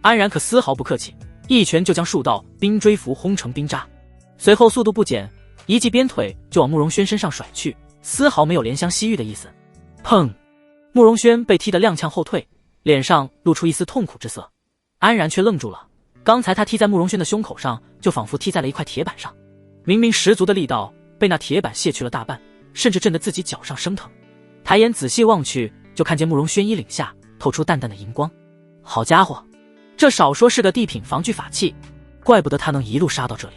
安然可丝毫不客气，一拳就将数道冰锥符轰成冰渣，随后速度不减，一记鞭腿就往慕容轩身上甩去，丝毫没有怜香惜玉的意思。砰！慕容轩被踢得踉跄后退，脸上露出一丝痛苦之色。安然却愣住了，刚才他踢在慕容轩的胸口上，就仿佛踢在了一块铁板上，明明十足的力道被那铁板卸去了大半，甚至震得自己脚上生疼。抬眼仔细望去，就看见慕容轩衣领下透出淡淡的荧光。好家伙，这少说是个地品防具法器，怪不得他能一路杀到这里。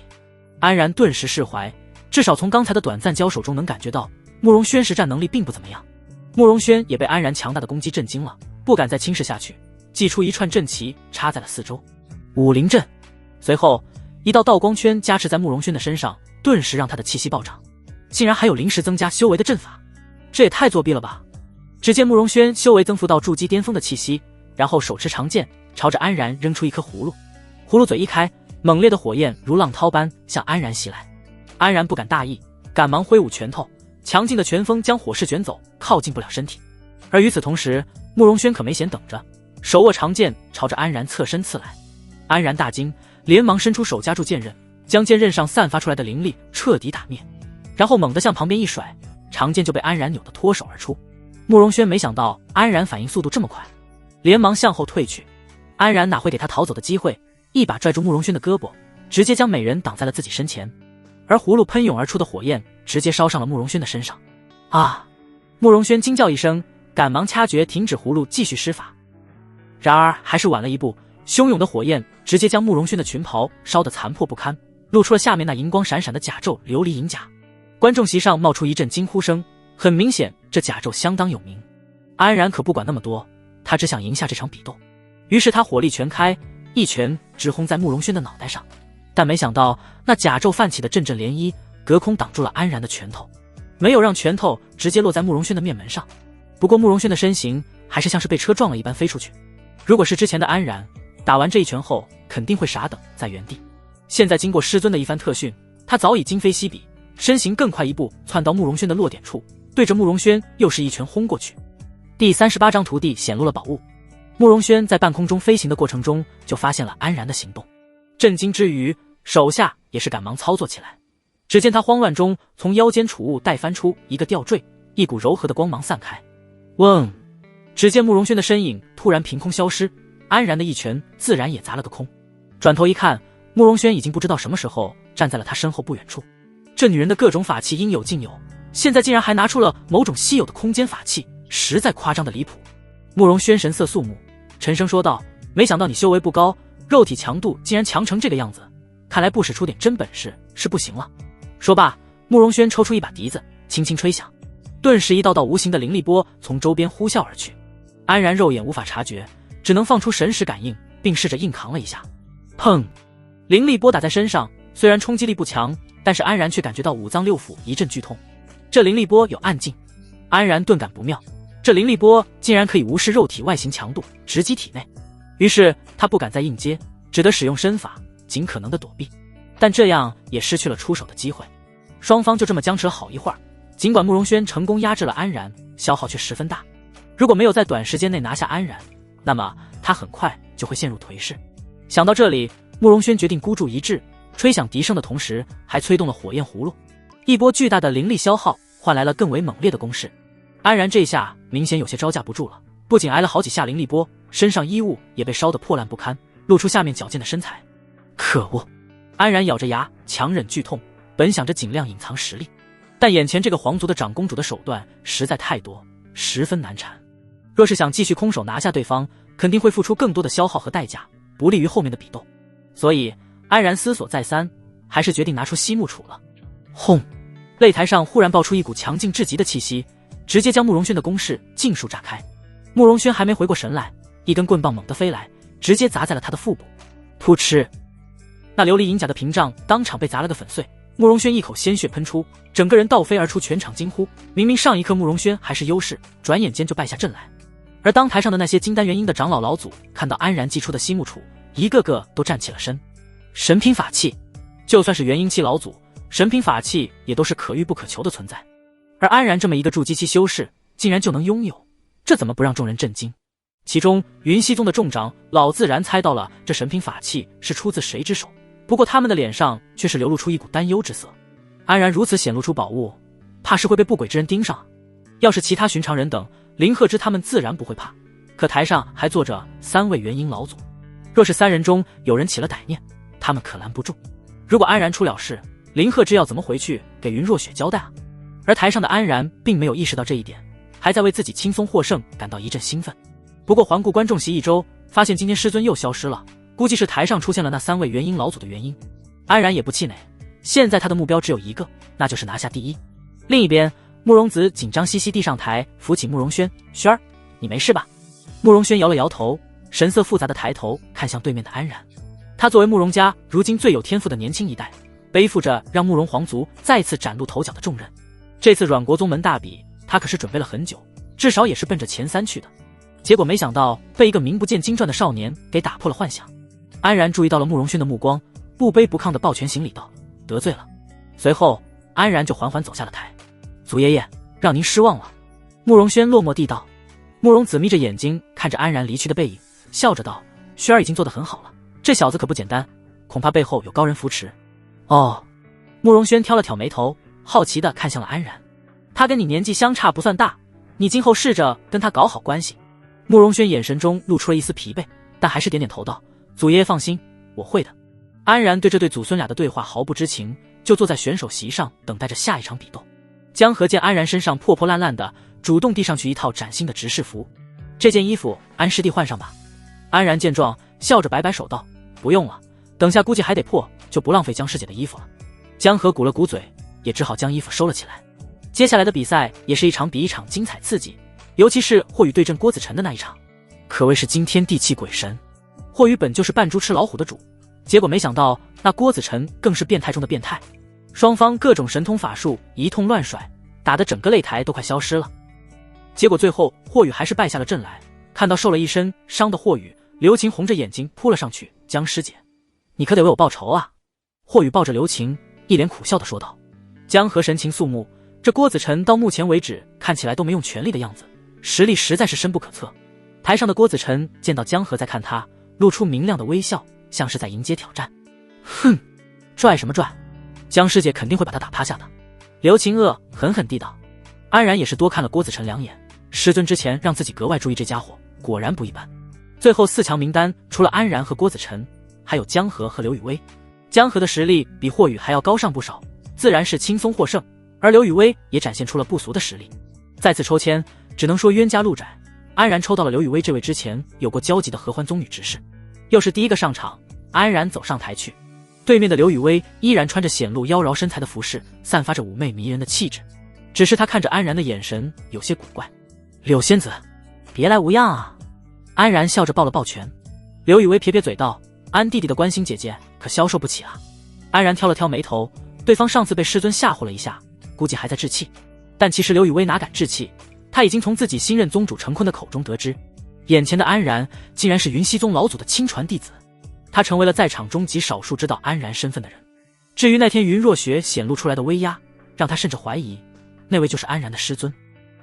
安然顿时释怀，至少从刚才的短暂交手中能感觉到慕容轩实战能力并不怎么样。慕容轩也被安然强大的攻击震惊了，不敢再轻视下去，祭出一串阵旗插在了四周。武灵阵。随后一道道光圈加持在慕容轩的身上，顿时让他的气息暴涨，竟然还有临时增加修为的阵法，这也太作弊了吧。只见慕容轩修为增幅到筑基巅峰的气息，然后手持长剑朝着安然扔出一颗葫芦，葫芦嘴一开，猛烈的火焰如浪涛般向安然袭来。安然不敢大意，赶忙挥舞拳头，强劲的拳风将火势卷走，靠近不了身体。而与此同时，慕容轩可没闲等着，手握长剑朝着安然侧身刺来。安然大惊，连忙伸出手夹住剑刃，将剑刃上散发出来的灵力彻底打灭，然后猛地向旁边一甩，长剑就被安然扭得脱手而出。慕容轩没想到安然反应速度这么快，连忙向后退去。安然哪会给他逃走的机会，一把拽住慕容轩的胳膊，直接将美人挡在了自己身前。而葫芦喷涌而出的火焰直接烧上了慕容轩的身上。啊！慕容轩惊叫一声，赶忙掐诀停止葫芦，继续施法。然而还是晚了一步，汹涌的火焰直接将慕容轩的裙袍烧得残破不堪，露出了下面那银光闪闪的甲胄琉璃银甲。观众席上冒出一阵惊呼声，很明显这甲胄相当有名。安然可不管那么多，他只想赢下这场比斗。于是他火力全开，一拳直轰在慕容轩的脑袋上，但没想到那甲胄泛起的阵阵涟漪隔空挡住了安然的拳头，没有让拳头直接落在慕容轩的面门上。不过慕容轩的身形还是像是被车撞了一般飞出去，如果是之前的安然，打完这一拳后肯定会傻等在原地。现在经过师尊的一番特训，他早已今非昔比，身形更快一步窜到慕容轩的落点处，对着慕容轩又是一拳轰过去。第38章徒弟显露了宝物。慕容轩在半空中飞行的过程中就发现了安然的行动，震惊之余手下也是赶忙操作起来。只见他慌乱中从腰间储物带翻出一个吊坠，一股柔和的光芒散开。嗡！只见慕容轩的身影突然凭空消失，安然的一拳自然也砸了个空。转头一看，慕容轩已经不知道什么时候站在了他身后不远处。这女人的各种法器应有尽有，现在竟然还拿出了某种稀有的空间法器，实在夸张的离谱。慕容轩神色肃穆，沉声说道：没想到你修为不高，肉体强度竟然强成这个样子，看来不使出点真本事是不行了。说罢，慕容轩抽出一把笛子轻轻吹响，顿时一道道无形的灵力波从周边呼啸而去。安然肉眼无法察觉，只能放出神识感应，并试着硬扛了一下。砰！灵力波打在身上，虽然冲击力不强，但是安然却感觉到五脏六腑一阵剧痛。这灵力波有暗劲，安然顿感不妙，这灵力波竟然可以无视肉体外形强度，直击体内。于是他不敢再硬接，只得使用身法，尽可能的躲避，但这样也失去了出手的机会。双方就这么僵持了好一会儿，尽管慕容轩成功压制了安然，消耗却十分大。如果没有在短时间内拿下安然，那么他很快就会陷入颓势。想到这里，慕容轩决定孤注一掷，吹响笛声的同时还催动了火焰葫芦，一波巨大的灵力消耗换来了更为猛烈的攻势。安然这下明显有些招架不住了，不仅挨了好几下灵力波，身上衣物也被烧得破烂不堪，露出下面矫健的身材。可恶！安然咬着牙强忍剧痛，本想着尽量隐藏实力，但眼前这个皇族的长公主的手段实在太多，十分难缠。若是想继续空手拿下对方，肯定会付出更多的消耗和代价，不利于后面的比斗。所以安然思索再三，还是决定拿出西木杵了。轰！擂台上忽然爆出一股强劲至极的气息，直接将慕容轩的攻势尽数炸开。慕容轩还没回过神来，一根棍棒猛地飞来，直接砸在了他的腹部。噗嗤！那琉璃银甲的屏障当场被砸了个粉碎，慕容轩一口鲜血喷出，整个人倒飞而出，全场惊呼。明明上一刻慕容轩还是优势，转眼间就败下阵来。而当台上的那些金丹元婴的长老老祖看到安然祭出的西木杵，一个个都站起了身。神品法器，就算是元婴期老祖，神品法器也都是可遇不可求的存在，而安然这么一个筑基期修士竟然就能拥有，这怎么不让众人震惊？其中云溪宗的众长老自然猜到了这神品法器是出自谁之手，不过他们的脸上却是流露出一股担忧之色。安然如此显露出宝物，怕是会被不轨之人盯上。要是其他寻常人等，林鹤之他们自然不会怕，可台上还坐着3位元婴老祖，若是3人中有人起了歹念，他们可拦不住。如果安然出了事，林鹤之要怎么回去给云若雪交代啊？而台上的安然并没有意识到这一点，还在为自己轻松获胜感到一阵兴奋。不过环顾观众席一周，发现今天师尊又消失了，估计是台上出现了那3位元婴老祖的原因。安然也不气馁，现在他的目标只有一个，那就是拿下第一。另一边，慕容子紧张兮兮地上台扶起慕容轩：“轩儿，你没事吧？”慕容轩摇了摇头，神色复杂的抬头看向对面的安然。他作为慕容家如今最有天赋的年轻一代，背负着让慕容皇族再次崭露头角的重任。这次阮国宗门大比，他可是准备了很久，至少也是奔着前3去的。结果没想到被一个名不见经传的少年给打破了幻想。安然注意到了慕容轩的目光，不卑不亢地抱拳行礼道：“得罪了。”随后安然就缓缓走下了台。“祖爷爷，让您失望了。”慕容轩落寞地道。慕容子眯着眼睛看着安然离去的背影，笑着道：“轩儿已经做得很好了，这小子可不简单，恐怕背后有高人扶持。”哦。慕容轩挑了挑眉头，好奇地看向了安然。他跟你年纪相差不算大，你今后试着跟他搞好关系。慕容轩眼神中露出了一丝疲惫，但还是点点头道：“祖爷爷放心，我会的。”安然对这对祖孙俩的对话毫不知情，就坐在选手席上等待着下一场比斗。江河见安然身上破破烂烂的，主动递上去一套崭新的执事服：“这件衣服安师弟换上吧。”安然见状，笑着摆摆手道：“不用了，等下估计还得破，就不浪费江师姐的衣服了。”江河鼓了鼓嘴，也只好将衣服收了起来。接下来的比赛也是一场比一场精彩刺激，尤其是霍宇对阵郭子辰的那一场，可谓是惊天地泣鬼神。霍宇本就是扮猪吃老虎的主，结果没想到那郭子辰更是变态中的变态，双方各种神通法术一通乱甩，打得整个擂台都快消失了。结果最后霍宇还是败下了阵来。看到受了一身伤的霍宇，刘晴红着眼睛扑了上去：“江师姐，你可得为我报仇啊！”霍宇抱着刘晴，一脸苦笑地说道。江河神情肃穆，这郭子辰到目前为止看起来都没用全力的样子，实力实在是深不可测。台上的郭子辰见到江河在看他，露出明亮的微笑，像是在迎接挑战。“哼，拽什么拽？江师姐肯定会把他打趴下的。”刘晴恶狠狠地道。安然也是多看了郭子辰2眼，师尊之前让自己格外注意这家伙，果然不一般。最后4强名单除了安然和郭子辰，还有江河和刘雨薇。江河的实力比霍宇还要高上不少，自然是轻松获胜，而刘雨薇也展现出了不俗的实力。再次抽签，只能说冤家路窄，安然抽到了刘雨薇这位之前有过交集的合欢宗女执事。又是第一个上场，安然走上台去，对面的刘雨薇依然穿着显露妖娆身材的服饰，散发着妩媚迷人的气质，只是她看着安然的眼神有些古怪。“柳仙子，别来无恙啊！”安然笑着抱了抱拳。刘雨薇撇撇嘴道：“安弟弟的关心姐姐可消受不起啊。”安然挑了挑眉头，对方上次被师尊吓唬了一下，估计还在置气。但其实刘雨薇哪敢置气，他已经从自己新任宗主程坤的口中得知，眼前的安然竟然是云溪宗老祖的亲传弟子。他成为了在场中极少数知道安然身份的人。至于那天云若雪显露出来的威压，让他甚至怀疑那位就是安然的师尊。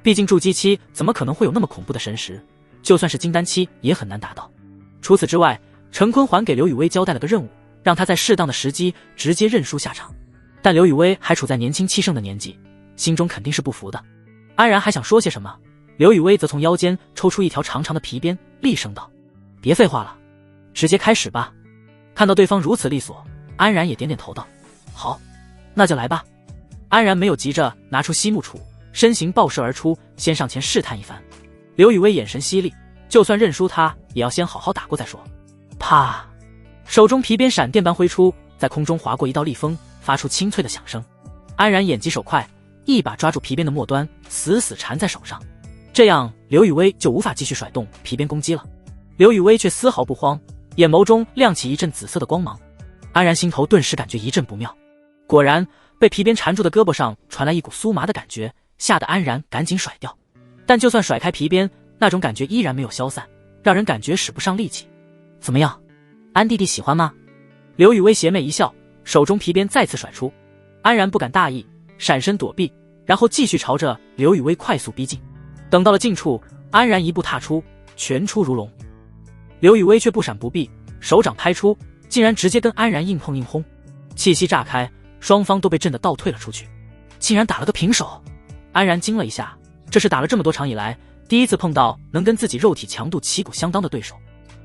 毕竟筑基期怎么可能会有那么恐怖的神识，就算是金丹期也很难达到。除此之外，程坤还给刘雨薇交代了个任务，让他在适当的时机直接认输下场。但刘雨薇还处在年轻气盛的年纪，心中肯定是不服的。安然还想说些什么，刘雨薇则从腰间抽出一条长长的皮鞭，厉声道：“别废话了，直接开始吧。”看到对方如此利索，安然也点点头道：“好，那就来吧。”安然没有急着拿出西木杵，身形爆射而出，先上前试探一番。刘雨薇眼神犀利，就算认输他也要先好好打过再说。啪，手中皮鞭闪电般挥出，在空中划过一道利锋，发出清脆的响声。安然眼疾手快，一把抓住皮鞭的末端，死死缠在手上，这样刘雨薇就无法继续甩动皮鞭攻击了。刘雨薇却丝毫不慌，眼眸中亮起一阵紫色的光芒。安然心头顿时感觉一阵不妙，果然，被皮鞭缠住的胳膊上传来一股酥麻的感觉，吓得安然赶紧甩掉。但就算甩开皮鞭，那种感觉依然没有消散，让人感觉使不上力气。怎么样，安弟弟喜欢吗？刘雨薇邪魅一笑，手中皮鞭再次甩出。安然不敢大意，闪身躲避，然后继续朝着刘雨薇快速逼近。等到了近处，安然一步踏出，拳出如龙。刘雨薇却不闪不避，手掌拍出，竟然直接跟安然硬碰硬轰，气息炸开，双方都被震得倒退了出去，竟然打了个平手。安然惊了一下，这是打了这么多场以来第一次碰到能跟自己肉体强度旗鼓相当的对手。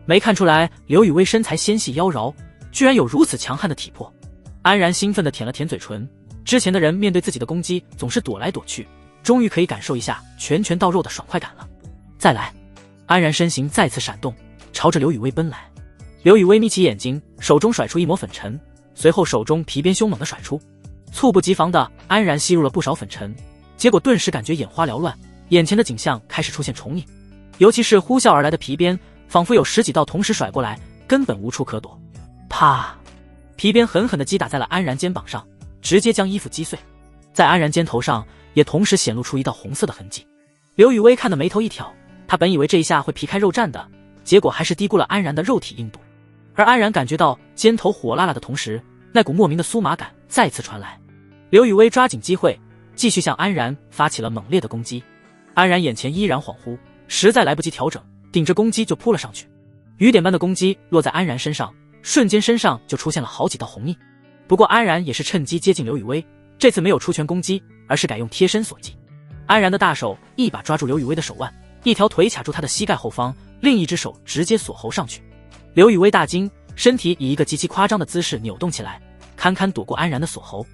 没看出来刘雨薇身材纤细妖娆，居然有如此强悍的体魄。安然兴奋地舔了舔嘴唇，之前的人面对自己的攻击总是躲来躲去，终于可以感受一下拳拳到肉的爽快感了。再来，安然身形再次闪动，朝着刘雨薇奔来。刘雨薇眯起眼睛，手中甩出一抹粉尘，随后手中皮鞭凶猛地甩出，猝不及防的安然吸入了不少粉尘，结果顿时感觉眼花缭乱，眼前的景象开始出现重影，尤其是呼啸而来的皮鞭，仿佛有10几道同时甩过来，根本无处可躲。啪！皮鞭狠狠地击打在了安然肩膀上，直接将衣服击碎，在安然肩头上也同时显露出一道红色的痕迹。刘雨薇看得眉头一挑，她本以为这一下会皮开肉绽的，结果还是低估了安然的肉体硬度。而安然感觉到肩头火辣辣的同时，那股莫名的酥麻感再次传来。刘雨薇抓紧机会，继续向安然发起了猛烈的攻击。安然眼前依然恍惚，实在来不及调整，顶着攻击就扑了上去。雨点般的攻击落在安然身上，瞬间身上就出现了好几道红印。不过安然也是趁机接近刘雨薇，这次没有出拳攻击，而是改用贴身锁技。安然的大手一把抓住刘雨薇的手腕，一条腿卡住她的膝盖后方，另一只手直接锁喉上去。刘雨薇大惊，身体以一个极其夸张的姿势扭动起来，堪堪躲过安然的锁喉。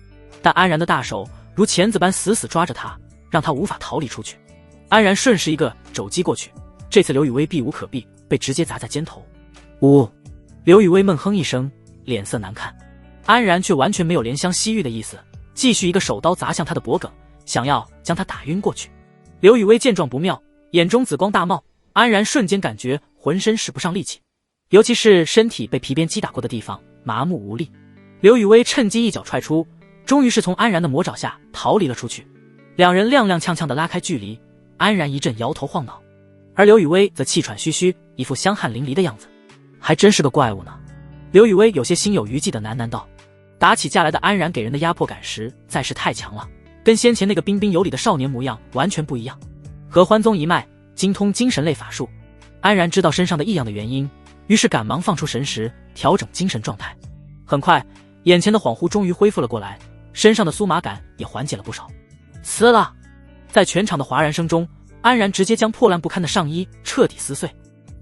但安然的大手如钳子般死死抓着她，让她无法逃离出去。安然顺势一个肘击过去，这次刘雨薇避无可避，被直接砸在肩头。呜！刘雨薇闷哼一声，脸色难看。安然却完全没有怜香惜玉的意思，继续一个手刀砸向她的脖颈，想要将她打晕过去。刘雨薇见状不妙，眼中紫光大冒，安然瞬间感觉浑身使不上力气，尤其是身体被皮鞭击打过的地方麻木无力。刘雨薇趁机一脚踹出，终于是从安然的魔爪下逃离了出去。两人踉踉跄跄地拉开距离，安然一阵摇头晃脑，而刘雨薇则气喘吁吁，一副香汗淋漓的样子。还真是个怪物呢。刘雨薇有些心有余悸的喃喃道。打起架来的安然给人的压迫感实在是太强了，跟先前那个彬彬有礼的少年模样完全不一样。合欢宗一脉，精通精神类法术，安然知道身上的异样的原因，于是赶忙放出神识，调整精神状态。很快，眼前的恍惚终于恢复了过来，身上的酥麻感也缓解了不少。呲了！在全场的哗然声中，安然直接将破烂不堪的上衣彻底撕碎，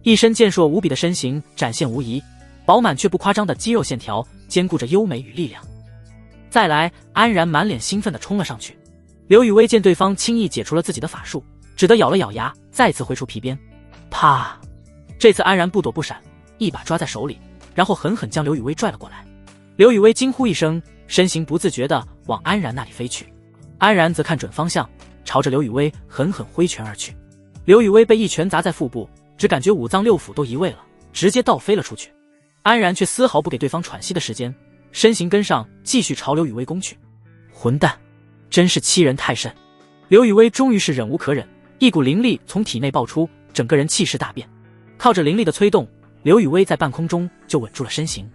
一身健硕无比的身形展现无遗，饱满却不夸张的肌肉线条兼顾着优美与力量。再来，安然满脸兴奋地冲了上去。刘雨薇见对方轻易解除了自己的法术，只得咬了咬牙，再次挥出皮鞭。啪！这次安然不躲不闪，一把抓在手里，然后狠狠将刘雨薇拽了过来。刘雨薇惊呼一声，身形不自觉地往安然那里飞去。安然则看准方向，朝着刘雨薇狠狠挥拳而去。刘雨薇被一拳砸在腹部，只感觉五脏六腑都移位了，直接倒飞了出去。安然却丝毫不给对方喘息的时间，身形跟上，继续朝刘雨薇攻去。混蛋，真是欺人太甚！刘雨薇终于是忍无可忍，一股灵力从体内爆出，整个人气势大变。靠着灵力的催动，刘雨薇在半空中就稳住了身形。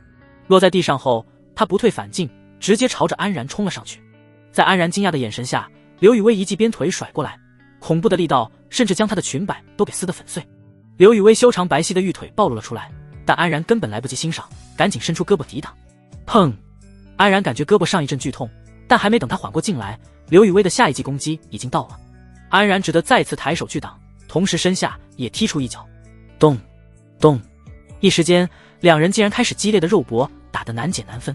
落在地上后，她不退反进，直接朝着安然冲了上去。在安然惊讶的眼神下，刘雨薇一记鞭腿甩过来，恐怖的力道甚至将她的裙摆都给撕得粉碎。刘雨薇修长白皙的玉腿暴露了出来，但安然根本来不及欣赏，赶紧伸出胳膊抵挡。砰！安然感觉胳膊上一阵剧痛，但还没等他缓过劲来，刘雨薇的下一记攻击已经到了。安然只得再次抬手去挡，同时身下也踢出一脚。咚咚！一时间，两人竟然开始激烈的肉搏，打得难解难分。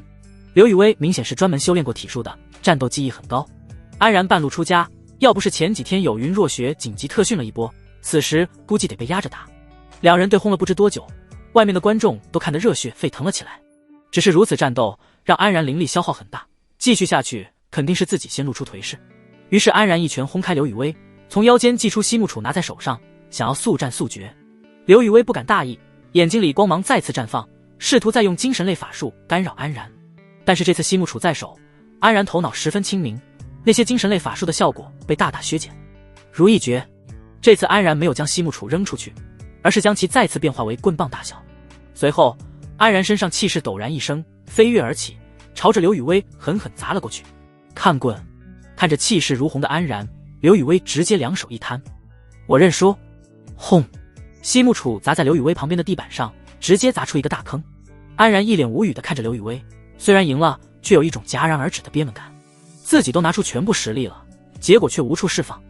刘雨薇明显是专门修炼过体术的，战斗技艺很高。安然半路出家，要不是前几天有云若雪紧急特训了一波，此时估计得被压着打。两人对轰了不知多久，外面的观众都看得热血沸腾了起来。只是如此战斗让安然灵力消耗很大，继续下去肯定是自己先露出颓势。于是安然一拳轰开刘雨薇，从腰间祭出西木杵拿在手上，想要速战速决。刘雨薇不敢大意，眼睛里光芒再次绽放，试图再用精神类法术干扰安然。但是这次西木杵在手，安然头脑十分清明，那些精神类法术的效果被大大削减。如意诀，这次安然没有将西木杵扔出去，而是将其再次变化为棍棒大小。随后，安然身上气势陡然一升，飞跃而起，朝着刘雨薇狠狠砸了过去。看棍！看着气势如虹的安然，刘雨薇直接两手一摊，我认输！轰！西木杵砸在刘雨薇旁边的地板上，直接砸出一个大坑。安然一脸无语地看着刘雨薇，虽然赢了，却有一种戛然而止的憋闷感。自己都拿出全部实力了，结果却无处释放。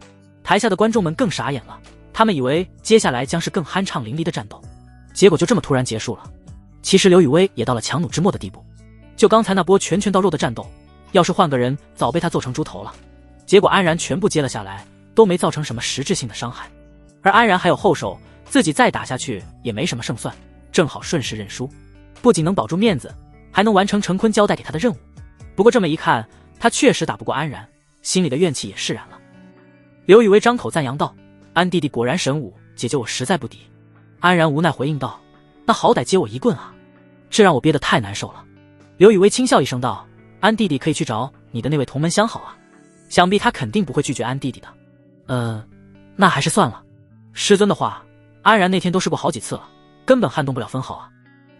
台下的观众们更傻眼了，他们以为接下来将是更酣畅淋漓的战斗，结果就这么突然结束了。其实刘雨薇也到了强弩之末的地步，就刚才那波拳拳到肉的战斗，要是换个人，早被他揍成猪头了。结果安然全部接了下来，都没造成什么实质性的伤害。而安然还有后手，自己再打下去也没什么胜算，正好顺势认输，不仅能保住面子，还能完成陈坤交代给他的任务。不过这么一看，他确实打不过安然，心里的怨气也释然了。刘雨薇张口赞扬道：“安弟弟果然神武，姐姐我实在不敌。”安然无奈回应道：“那好歹接我一棍啊，这让我憋得太难受了。”刘雨薇轻笑一声道：“安弟弟可以去找你的那位同门相好啊，想必他肯定不会拒绝安弟弟的。”那还是算了。师尊的话，安然那天都试过好几次了，根本撼动不了分毫啊。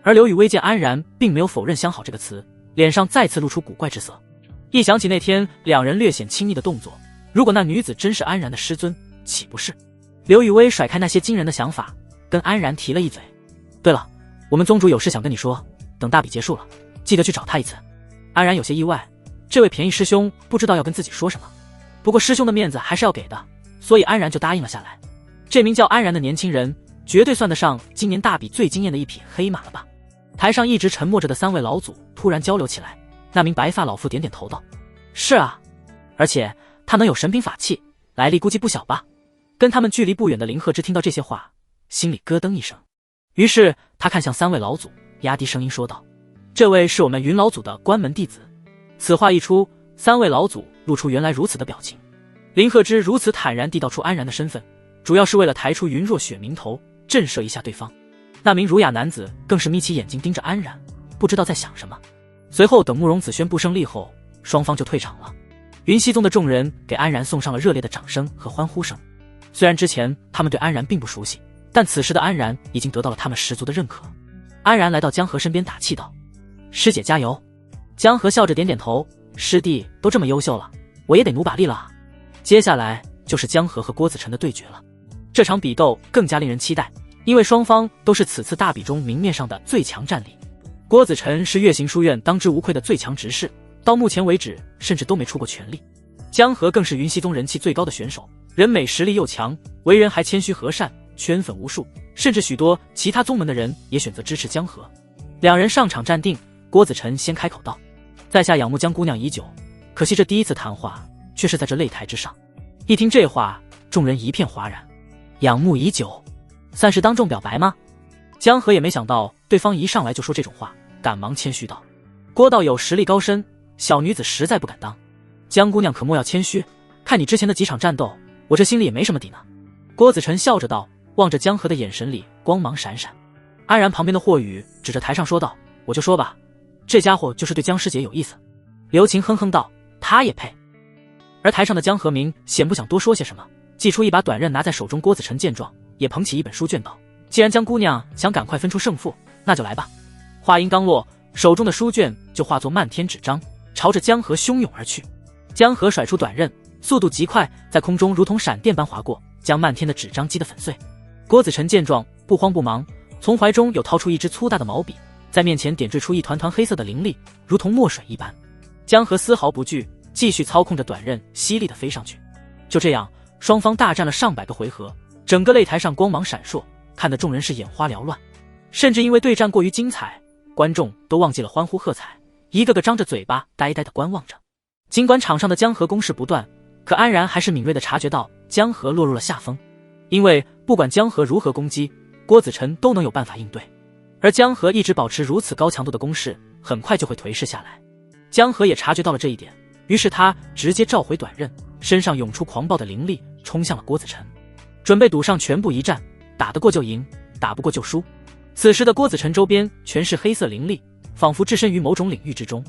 而刘雨薇见安然并没有否认相好这个词，脸上再次露出古怪之色。一想起那天两人略显亲昵的动作，如果那女子真是安然的师尊，岂不是？刘雨薇甩开那些惊人的想法，跟安然提了一嘴：“对了，我们宗主有事想跟你说，等大比结束了，记得去找他一次。”安然有些意外，这位便宜师兄不知道要跟自己说什么，不过师兄的面子还是要给的，所以安然就答应了下来。这名叫安然的年轻人，绝对算得上今年大比最惊艳的一匹黑马了吧？台上一直沉默着的三位老祖突然交流起来，那名白发老妇点点头道：“是啊，而且他能有神兵法器，来历估计不小吧？”跟他们距离不远的林鹤之听到这些话，心里咯噔一声，于是他看向三位老祖，压低声音说道：“这位是我们云老祖的关门弟子。”此话一出，三位老祖露出原来如此的表情。林鹤之如此坦然地道出安然的身份，主要是为了抬出云若雪名头，震慑一下对方。那名儒雅男子更是眯起眼睛盯着安然，不知道在想什么。随后等慕容子宣布胜利后，双方就退场了。云溪宗的众人给安然送上了热烈的掌声和欢呼声。虽然之前他们对安然并不熟悉，但此时的安然已经得到了他们十足的认可。安然来到江河身边打气道：“师姐加油！”江河笑着点点头：“师弟都这么优秀了，我也得努把力了啊。”接下来就是江河和郭子辰的对决了。这场比斗更加令人期待，因为双方都是此次大比中明面上的最强战力。郭子辰是月行书院当之无愧的最强执事，到目前为止甚至都没出过全力。江河更是云溪宗人气最高的选手，人美实力又强，为人还谦虚和善，圈粉无数，甚至许多其他宗门的人也选择支持江河。两人上场站定，郭子辰先开口道：“在下仰慕江姑娘已久，可惜这第一次谈话却是在这擂台之上。”一听这话，众人一片哗然。仰慕已久，算是当众表白吗？江河也没想到对方一上来就说这种话，赶忙谦虚道：“郭道友实力高深，小女子实在不敢当。江姑娘可莫要谦虚，看你之前的几场战斗，我这心里也没什么底呢。”郭子辰笑着道，望着江河的眼神里光芒闪闪。安然旁边的霍宇指着台上说道：“我就说吧，这家伙就是对江师姐有意思。”刘晴哼哼道：“他也配。”而台上的江河明显不想多说些什么，祭出一把短刃拿在手中。郭子辰见状，也捧起一本书卷道：“既然江姑娘想赶快分出胜负，那就来吧。”话音刚落，手中的书卷就化作漫天纸张，朝着江河汹涌而去。江河甩出短刃，速度极快，在空中如同闪电般划过，将漫天的纸张击得粉碎。郭子辰见状，不慌不忙，从怀中又掏出一支粗大的毛笔，在面前点缀出一团团黑色的灵力，如同墨水一般。江河丝毫不惧，继续操控着短刃犀利地飞上去。就这样，双方大战了上百个回合，整个擂台上光芒闪烁，看得众人是眼花缭乱。甚至因为对战过于精彩，观众都忘记了欢呼喝彩，一个个张着嘴巴呆呆地观望着。尽管场上的江河攻势不断，可安然还是敏锐地察觉到江河落入了下风。因为不管江河如何攻击，郭子辰都能有办法应对，而江河一直保持如此高强度的攻势，很快就会颓势下来。江河也察觉到了这一点，于是他直接召回短刃，身上涌出狂暴的灵力，冲向了郭子辰，准备赌上全部一战，打得过就赢，打不过就输。此时的郭子辰周边全是黑色灵力，仿佛置身于某种领域之中。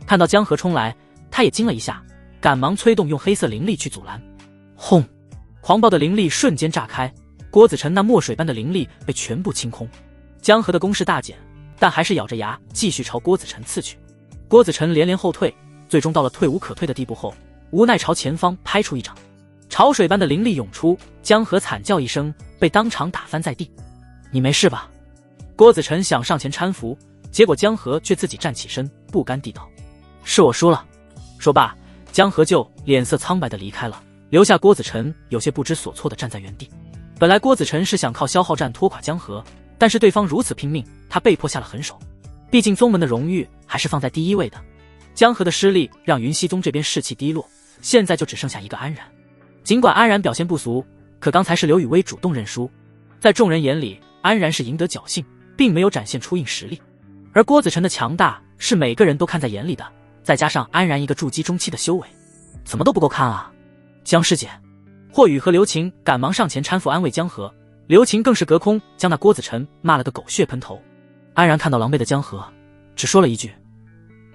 看到江河冲来，他也惊了一下，赶忙催动用黑色灵力去阻拦。轰！狂暴的灵力瞬间炸开，郭子辰那墨水般的灵力被全部清空。江河的攻势大减，但还是咬着牙继续朝郭子辰刺去。郭子辰连连后退，最终到了退无可退的地步后，无奈朝前方拍出一掌，潮水般的灵力涌出，江河惨叫一声，被当场打翻在地。你没事吧？郭子辰想上前搀扶，结果江河却自己站起身，不甘地道：是我输了。说罢，江河就脸色苍白地离开了，留下郭子辰有些不知所措地站在原地。本来郭子辰是想靠消耗战拖垮江河，但是对方如此拼命，他被迫下了狠手。毕竟宗门的荣誉还是放在第一位的。江河的失利让云溪宗这边士气低落，现在就只剩下一个安然。尽管安然表现不俗，可刚才是刘雨薇主动认输，在众人眼里，安然是赢得侥幸，并没有展现出硬实力。而郭子辰的强大是每个人都看在眼里的，再加上安然一个筑基中期的修为，怎么都不够看啊！江师姐，霍雨和刘晴赶忙上前搀扶安慰江河，刘晴更是隔空将那郭子辰骂了个狗血喷头。安然看到狼狈的江河，只说了一句：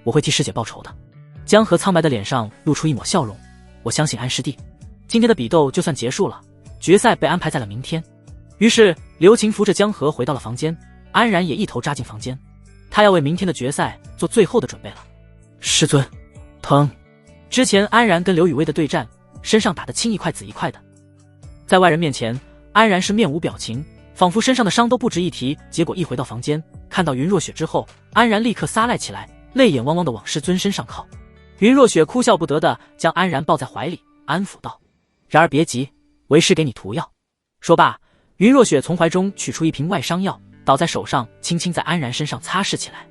我会替师姐报仇的。江河苍白的脸上露出一抹笑容，我相信安师弟，今天的比斗就算结束了，决赛被安排在了明天。于是刘晴扶着江河回到了房间，安然也一头扎进房间，他要为明天的决赛做最后的准备了。师尊，疼！之前安然跟刘雨薇的对战，身上打得青一块紫一块的，在外人面前，安然是面无表情，仿佛身上的伤都不值一提。结果一回到房间，看到云若雪之后，安然立刻撒赖起来，泪眼汪汪地往师尊身上靠。云若雪哭笑不得地将安然抱在怀里，安抚道：然而别急，为师给你涂药。说罢，云若雪从怀中取出一瓶外伤药，倒在手上，轻轻在安然身上擦拭起来。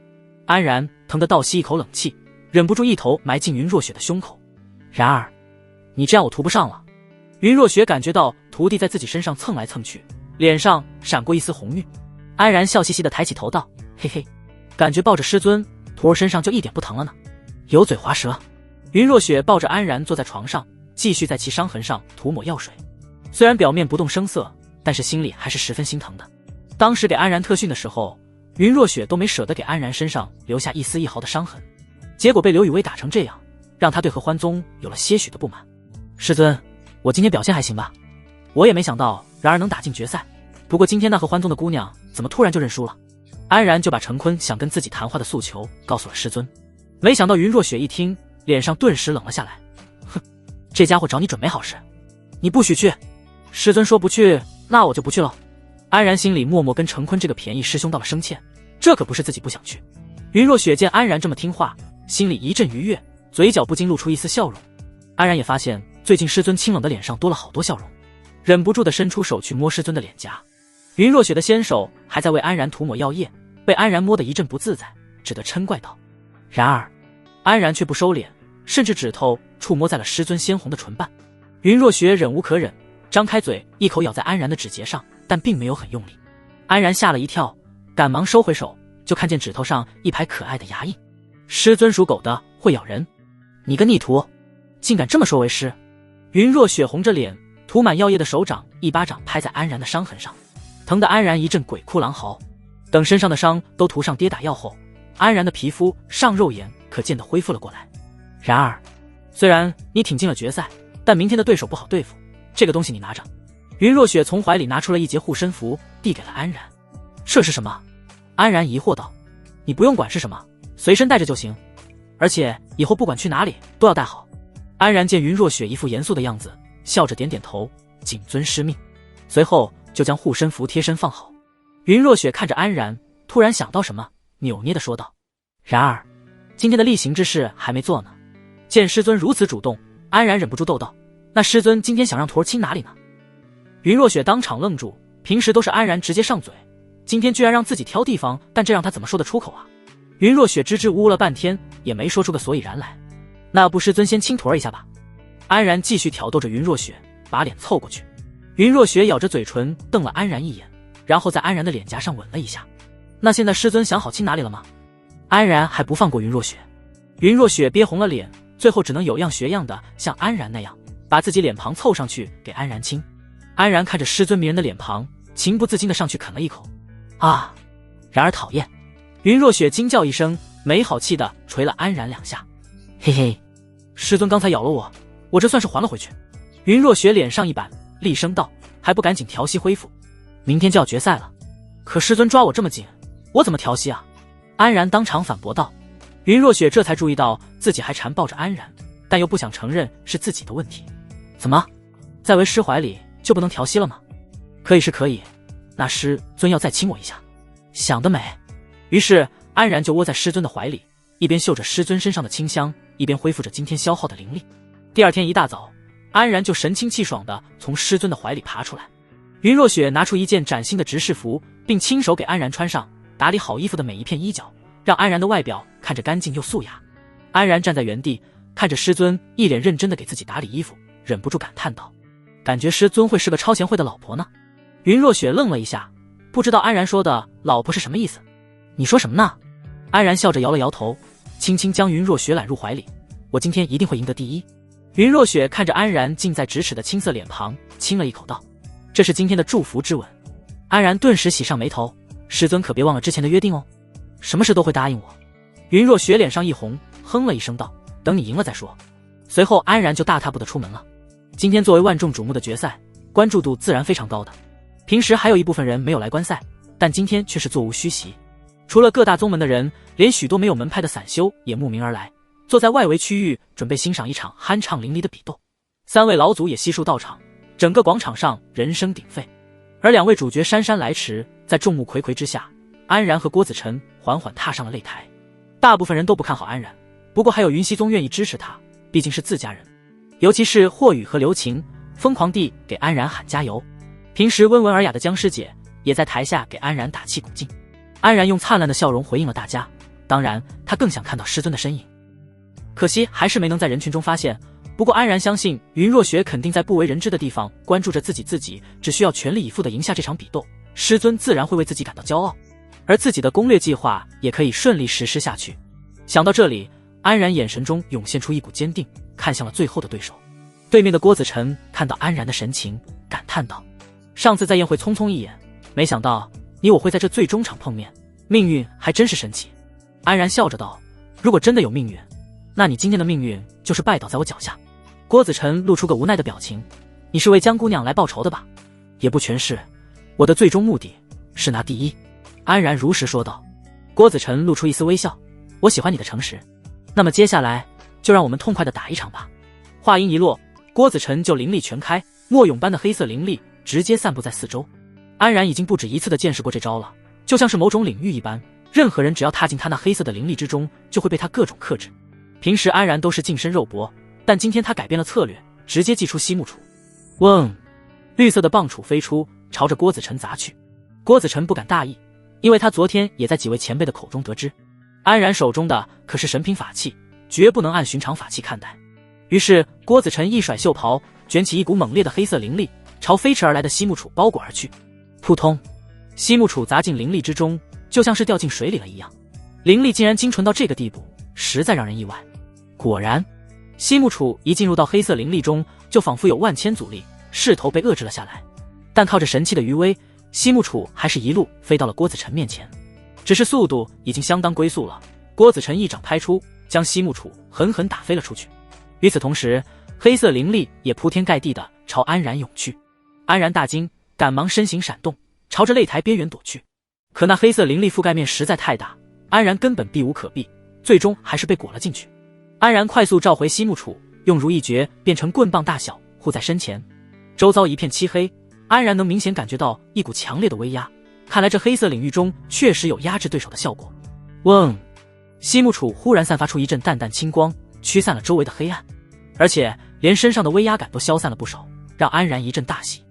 安然疼得倒吸一口冷气，忍不住一头埋进云若雪的胸口。然而你这样我涂不上了。云若雪感觉到徒弟在自己身上蹭来蹭去，脸上闪过一丝红晕。安然笑嘻嘻地抬起头道：嘿嘿，感觉抱着师尊徒儿身上就一点不疼了呢。油嘴滑舌。云若雪抱着安然坐在床上，继续在其伤痕上涂抹药水。虽然表面不动声色，但是心里还是十分心疼的。当时给安然特训的时候，云若雪都没舍得给安然身上留下一丝一毫的伤痕，结果被刘雨薇打成这样，让他对合欢宗有了些许的不满。师尊，我今天表现还行吧？我也没想到然而能打进决赛，不过今天那合欢宗的姑娘怎么突然就认输了？安然就把陈坤想跟自己谈话的诉求告诉了师尊。没想到云若雪一听，脸上顿时冷了下来。哼，这家伙找你准没好事，你不许去。师尊说不去，那我就不去了。安然心里默默跟陈坤这个便宜师兄道了声歉，这可不是自己不想去。云若雪见安然这么听话，心里一阵愉悦，嘴角不禁露出一丝笑容。安然也发现最近师尊清冷的脸上多了好多笑容，忍不住地伸出手去摸师尊的脸颊。云若雪的纤手还在为安然涂抹药液，被安然摸得一阵不自在，只得嗔怪道。然而安然却不收敛，甚至指头触摸在了师尊鲜红的唇瓣。云若雪忍无可忍，张开嘴一口咬在安然的指节上，但并没有很用力。安然吓了一跳，赶忙收回手，就看见指头上一排可爱的牙印。师尊属狗的，会咬人，你个逆徒，竟敢这么说为师！云若雪红着脸，涂满药液的手掌一巴掌拍在安然的伤痕上，疼得安然一阵鬼哭狼嚎。等身上的伤都涂上跌打药后，安然的皮肤上肉眼可见的恢复了过来。然而虽然你挺进了决赛，但明天的对手不好对付，这个东西你拿着。云若雪从怀里拿出了一截护身符，递给了安然。这是什么？安然疑惑道。你不用管是什么，随身带着就行，而且以后不管去哪里都要带好。安然见云若雪一副严肃的样子，笑着点点头，谨遵师命。随后就将护身符贴身放好。云若雪看着安然，突然想到什么，扭捏地说道：然而今天的例行之事还没做呢。见师尊如此主动，安然忍不住逗道：那师尊今天想让徒儿亲哪里呢？云若雪当场愣住，平时都是安然直接上嘴，今天居然让自己挑地方，但这让他怎么说得出口啊？云若雪支支吾吾了半天，也没说出个所以然来。那不师尊先亲徒儿一下吧？安然继续挑逗着云若雪，把脸凑过去。云若雪咬着嘴唇瞪了安然一眼，然后在安然的脸颊上吻了一下。那现在师尊想好亲哪里了吗？安然还不放过云若雪。云若雪憋红了脸，最后只能有样学样的像安然那样，把自己脸庞凑上去给安然亲。安然看着师尊迷人的脸庞，情不自禁的上去啃了一口。啊！然而讨厌！云若雪惊叫一声，没好气的捶了安然两下。嘿嘿，师尊刚才咬了我，我这算是还了回去。云若雪脸上一板，厉声道：“还不赶紧调息恢复？明天就要决赛了。”可师尊抓我这么紧，我怎么调息啊？安然当场反驳道。云若雪这才注意到自己还缠抱着安然，但又不想承认是自己的问题。怎么，在为师怀里就不能调息了吗？可以是可以，那师尊要再亲我一下。想得美。于是安然就窝在师尊的怀里，一边嗅着师尊身上的清香，一边恢复着今天消耗的灵力。第二天一大早，安然就神清气爽地从师尊的怀里爬出来。云若雪拿出一件崭新的执事服，并亲手给安然穿上，打理好衣服的每一片衣角，让安然的外表看着干净又素雅。安然站在原地，看着师尊一脸认真地给自己打理衣服，忍不住感叹道：“感觉师尊会是个超贤惠的老婆呢。”云若雪愣了一下，不知道安然说的老婆是什么意思。你说什么呢？安然笑着摇了摇头，轻轻将云若雪揽入怀里。我今天一定会赢得第一。云若雪看着安然近在咫尺的青涩脸庞，亲了一口道：“这是今天的祝福之吻。”安然顿时喜上眉头，师尊可别忘了之前的约定哦，什么事都会答应我。云若雪脸上一红，哼了一声道：“等你赢了再说。”随后安然就大踏步的出门了。今天作为万众瞩目的决赛，关注度自然非常高的。平时还有一部分人没有来观赛，但今天却是座无虚席。除了各大宗门的人，连许多没有门派的散修也慕名而来，坐在外围区域准备欣赏一场酣畅淋漓的比斗。3位老祖也悉数到场，整个广场上人声鼎沸。而2位主角姗姗来迟，在众目睽睽之下，安然和郭子辰缓缓踏上了擂台。大部分人都不看好安然，不过还有云溪宗愿意支持他，毕竟是自家人。尤其是霍宇和刘晴，疯狂地给安然喊加油。平时温文尔雅的江师姐也在台下给安然打气鼓劲。安然用灿烂的笑容回应了大家，当然他更想看到师尊的身影，可惜还是没能在人群中发现。不过安然相信云若雪肯定在不为人知的地方关注着自己只需要全力以赴地赢下这场比斗，师尊自然会为自己感到骄傲，而自己的攻略计划也可以顺利实施下去。想到这里，安然眼神中涌现出一股坚定，看向了最后的对手。对面的郭子辰看到安然的神情，感叹道：“上次在宴会匆匆一眼，没想到你我会在这最终场碰面，命运还真是神奇。”安然笑着道：“如果真的有命运，那你今天的命运就是拜倒在我脚下。”郭子辰露出个无奈的表情：“你是为江姑娘来报仇的吧？”“也不全是，我的最终目的是拿第一。”安然如实说道。郭子辰露出一丝微笑：“我喜欢你的诚实，那么接下来就让我们痛快地打一场吧。”话音一落，郭子辰就灵力全开，墨涌般的黑色灵力直接散布在四周。安然已经不止一次地见识过这招了，就像是某种领域一般，任何人只要踏进他那黑色的灵力之中，就会被他各种克制。平时安然都是近身肉搏，但今天他改变了策略，直接祭出西木杵。嗡，绿色的棒杵飞出，朝着郭子辰砸去。郭子辰不敢大意，因为他昨天也在几位前辈的口中得知，安然手中的可是神品法器，绝不能按寻常法器看待。于是郭子辰一甩袖袍，卷起一股猛烈的黑色灵力，朝飞驰而来的西木杵包裹而去。扑通，西木杵砸进灵力之中，就像是掉进水里了一样。灵力竟然精纯到这个地步，实在让人意外。果然，西木杵一进入到黑色灵力中，就仿佛有万千阻力，势头被遏制了下来。但靠着神器的余威，西木杵还是一路飞到了郭子辰面前。只是速度已经相当龟速了，郭子辰一掌拍出，将西木杵狠狠打飞了出去。与此同时，黑色灵力也铺天盖地地朝安然涌去。安然大惊，赶忙身形闪动，朝着擂台边缘躲去。可那黑色灵力覆盖面实在太大，安然根本避无可避，最终还是被裹了进去。安然快速召回西木杵，用如意诀变成棍棒大小，护在身前。周遭一片漆黑，安然能明显感觉到一股强烈的威压，看来这黑色领域中确实有压制对手的效果。嗡，西木杵忽然散发出一阵淡淡青光，驱散了周围的黑暗，而且连身上的威压感都消散了不少，让安然一阵大喜。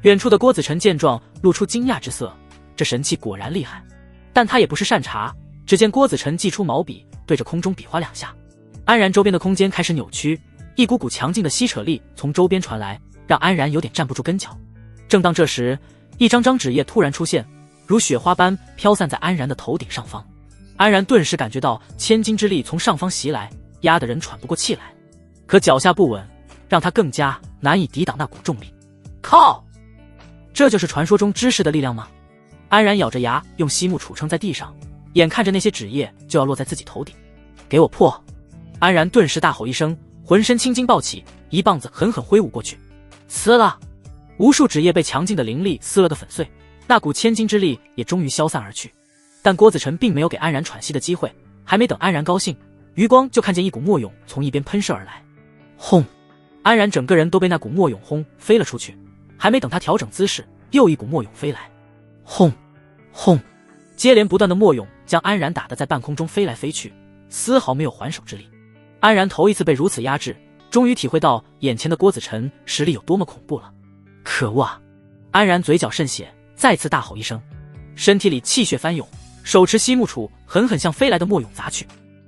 远处的郭子辰见状，露出惊讶之色，这神器果然厉害。但他也不是善茬，只见郭子辰祭出毛笔，对着空中比划2下，安然周边的空间开始扭曲，一股股强劲的吸扯力从周边传来，让安然有点站不住跟脚。正当这时，一张张纸页突然出现，如雪花般飘散在安然的头顶上方。安然顿时感觉到千斤之力从上方袭来，压得人喘不过气来。可脚下不稳，让他更加难以抵挡那股重力。靠！这就是传说中知识的力量吗？安然咬着牙，用西木杵撑在地上，眼看着那些纸页就要落在自己头顶。给我破！安然顿时大吼一声，浑身青筋暴起，一棒子狠狠挥舞过去，呲啦，无数纸页被强劲的灵力撕了个粉碎，那股千斤之力也终于消散而去。但郭子辰并没有给安然喘息的机会，还没等安然高兴，余光就看见一股墨涌从一边喷射而来，轰！安然整个人都被那股墨涌轰飞了出去，还没等他调整姿势，又一股墨涌飞来，轰轰！接连不断的墨涌将安然打得在半空中飞来飞去，丝毫没有还手之力。安然头一次被如此压制，终于体会到眼前的郭子辰实力有多么恐怖了。可恶啊！安然嘴角渗血，再次大吼一声，身体里气血翻涌，手持西木杵狠狠向飞来的墨涌砸去，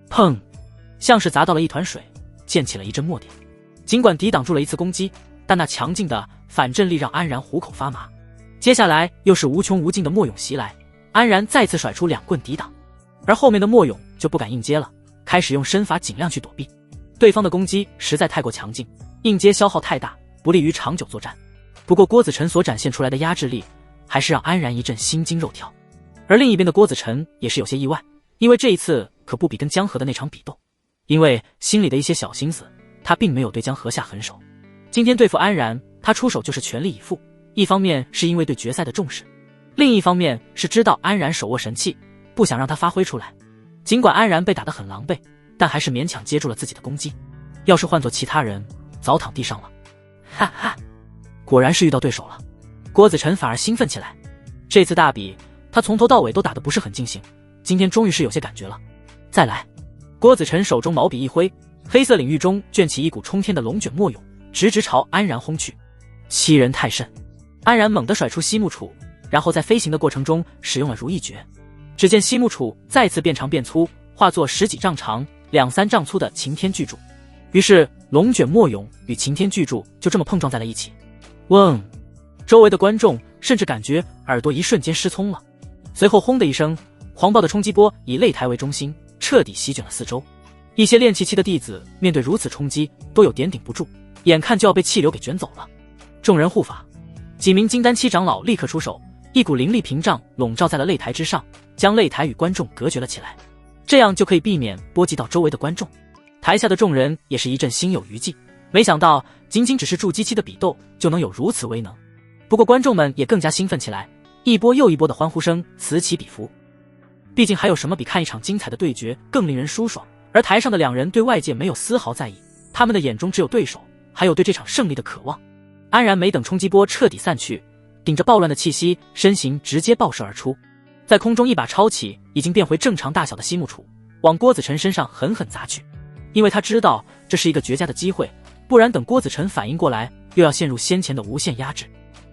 砰！像是砸到了一团水，溅起了一阵墨点。尽管抵挡住了一次攻击，但那强劲的反震力让安然虎口发麻。接下来又是无穷无尽的墨涌袭来，安然再次甩出2棍抵挡，而后面的墨涌就不敢硬接了，开始用身法尽量去躲避。对方的攻击实在太过强劲，硬接消耗太大，不利于长久作战。不过郭子辰所展现出来的压制力，还是让安然一阵心惊肉跳。而另一边的郭子辰也是有些意外，因为这一次可不比跟江河的那场比斗，因为心里的一些小心思，他并没有对江河下狠手。今天对付安然，他出手就是全力以赴，一方面是因为对决赛的重视，另一方面是知道安然手握神器，不想让他发挥出来。尽管安然被打得很狼狈，但还是勉强接住了自己的攻击。要是换做其他人，早躺地上了。哈哈，果然是遇到对手了。郭子辰反而兴奋起来，这次大比他从头到尾都打得不是很尽兴，今天终于是有些感觉了。再来！郭子辰手中毛笔一挥，黑色领域中卷起一股冲天的龙卷墨涌，直直朝安然轰去。欺人太甚！安然猛地甩出西木杵，然后在飞行的过程中使用了如意诀。只见西木杵再次变长变粗，化作10几丈长、2、3丈粗的擎天巨柱。于是龙卷墨涌与擎天巨柱就这么碰撞在了一起。嗡！周围的观众甚至感觉耳朵一瞬间失聪了。随后轰的一声，狂暴的冲击波以擂台为中心，彻底席卷了四周。一些练气期的弟子面对如此冲击，都有点顶不住，眼看就要被气流给卷走了。众人护法，几名金丹期长老立刻出手，一股灵力屏障笼罩在了擂台之上，将擂台与观众隔绝了起来，这样就可以避免波及到周围的观众。台下的众人也是一阵心有余悸，没想到仅仅只是筑基期的比斗就能有如此威能。不过观众们也更加兴奋起来，一波又一波的欢呼声此起彼伏。毕竟还有什么比看一场精彩的对决更令人舒爽？而台上的两人对外界没有丝毫在意，他们的眼中只有对手，还有对这场胜利的渴望。安然没等冲击波彻底散去，顶着暴乱的气息，身形直接爆射而出，在空中一把抄起已经变回正常大小的西木杵，往郭子辰身上狠狠砸去。因为他知道这是一个绝佳的机会，不然等郭子辰反应过来，又要陷入先前的无限压制。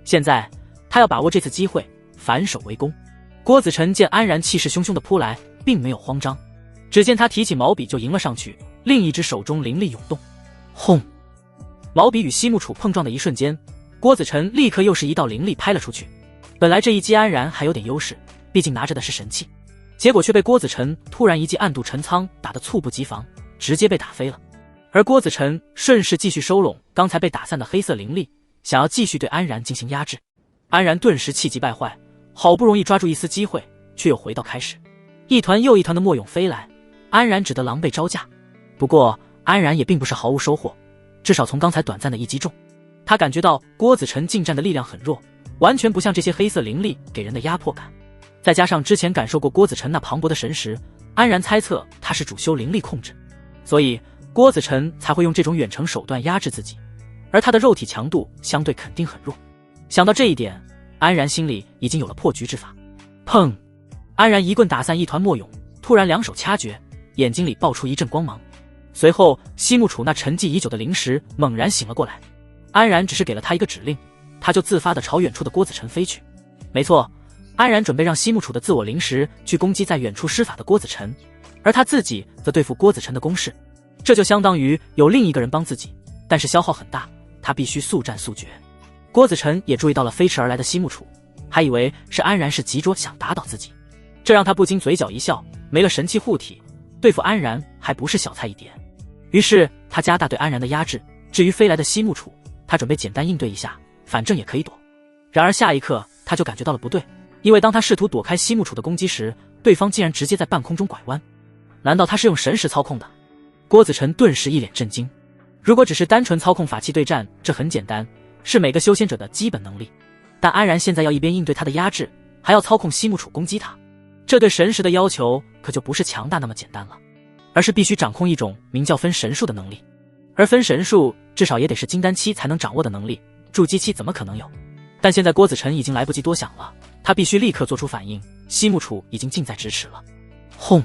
现在他要把握这次机会，反手为攻。郭子辰见安然气势汹汹地扑来，并没有慌张，只见他提起毛笔就迎了上去，另一只手中灵力涌动，轰！毛笔与西木杵碰撞的一瞬间，郭子辰立刻又是一道灵力拍了出去。本来这一击安然还有点优势，毕竟拿着的是神器，结果却被郭子辰突然一记暗度陈仓打得猝不及防，直接被打飞了。而郭子辰顺势继续收拢刚才被打散的黑色灵力，想要继续对安然进行压制。安然顿时气急败坏，好不容易抓住一丝机会，却又回到开始。一团又一团的墨涌飞来，安然只得狼狈招架。不过安然也并不是毫无收获，至少从刚才短暂的一击中，他感觉到郭子辰近战的力量很弱，完全不像这些黑色灵力给人的压迫感。再加上之前感受过郭子辰那磅礴的神识，安然猜测他是主修灵力控制，所以郭子辰才会用这种远程手段压制自己，而他的肉体强度相对肯定很弱。想到这一点，安然心里已经有了破局之法。砰！安然一棍打散一团墨涌，突然两手掐诀，眼睛里爆出一阵光芒。随后西木杵那沉寂已久的灵石猛然醒了过来，安然只是给了他一个指令，他就自发地朝远处的郭子辰飞去。没错，安然准备让西木杵的自我灵石去攻击在远处施法的郭子辰，而他自己则对付郭子辰的攻势，这就相当于有另一个人帮自己，但是消耗很大，他必须速战速决。郭子辰也注意到了飞驰而来的西木杵，还以为是安然是急着想打倒自己，这让他不禁嘴角一笑，没了神器护体，对付安然还不是小菜一碟。于是他加大对安然的压制，至于飞来的西木杵，他准备简单应对一下，反正也可以躲。然而下一刻他就感觉到了不对，因为当他试图躲开西木杵的攻击时，对方竟然直接在半空中拐弯。难道他是用神识操控的？郭子辰顿时一脸震惊，如果只是单纯操控法器对战，这很简单，是每个修仙者的基本能力。但安然现在要一边应对他的压制，还要操控西木楚攻击他，这对神识的要求可就不是强大那么简单了，而是必须掌控一种名叫分神术的能力。而分神术至少也得是金丹期才能掌握的能力，筑基期怎么可能有？但现在郭子辰已经来不及多想了，他必须立刻做出反应，西木楚已经近在咫尺了。轰！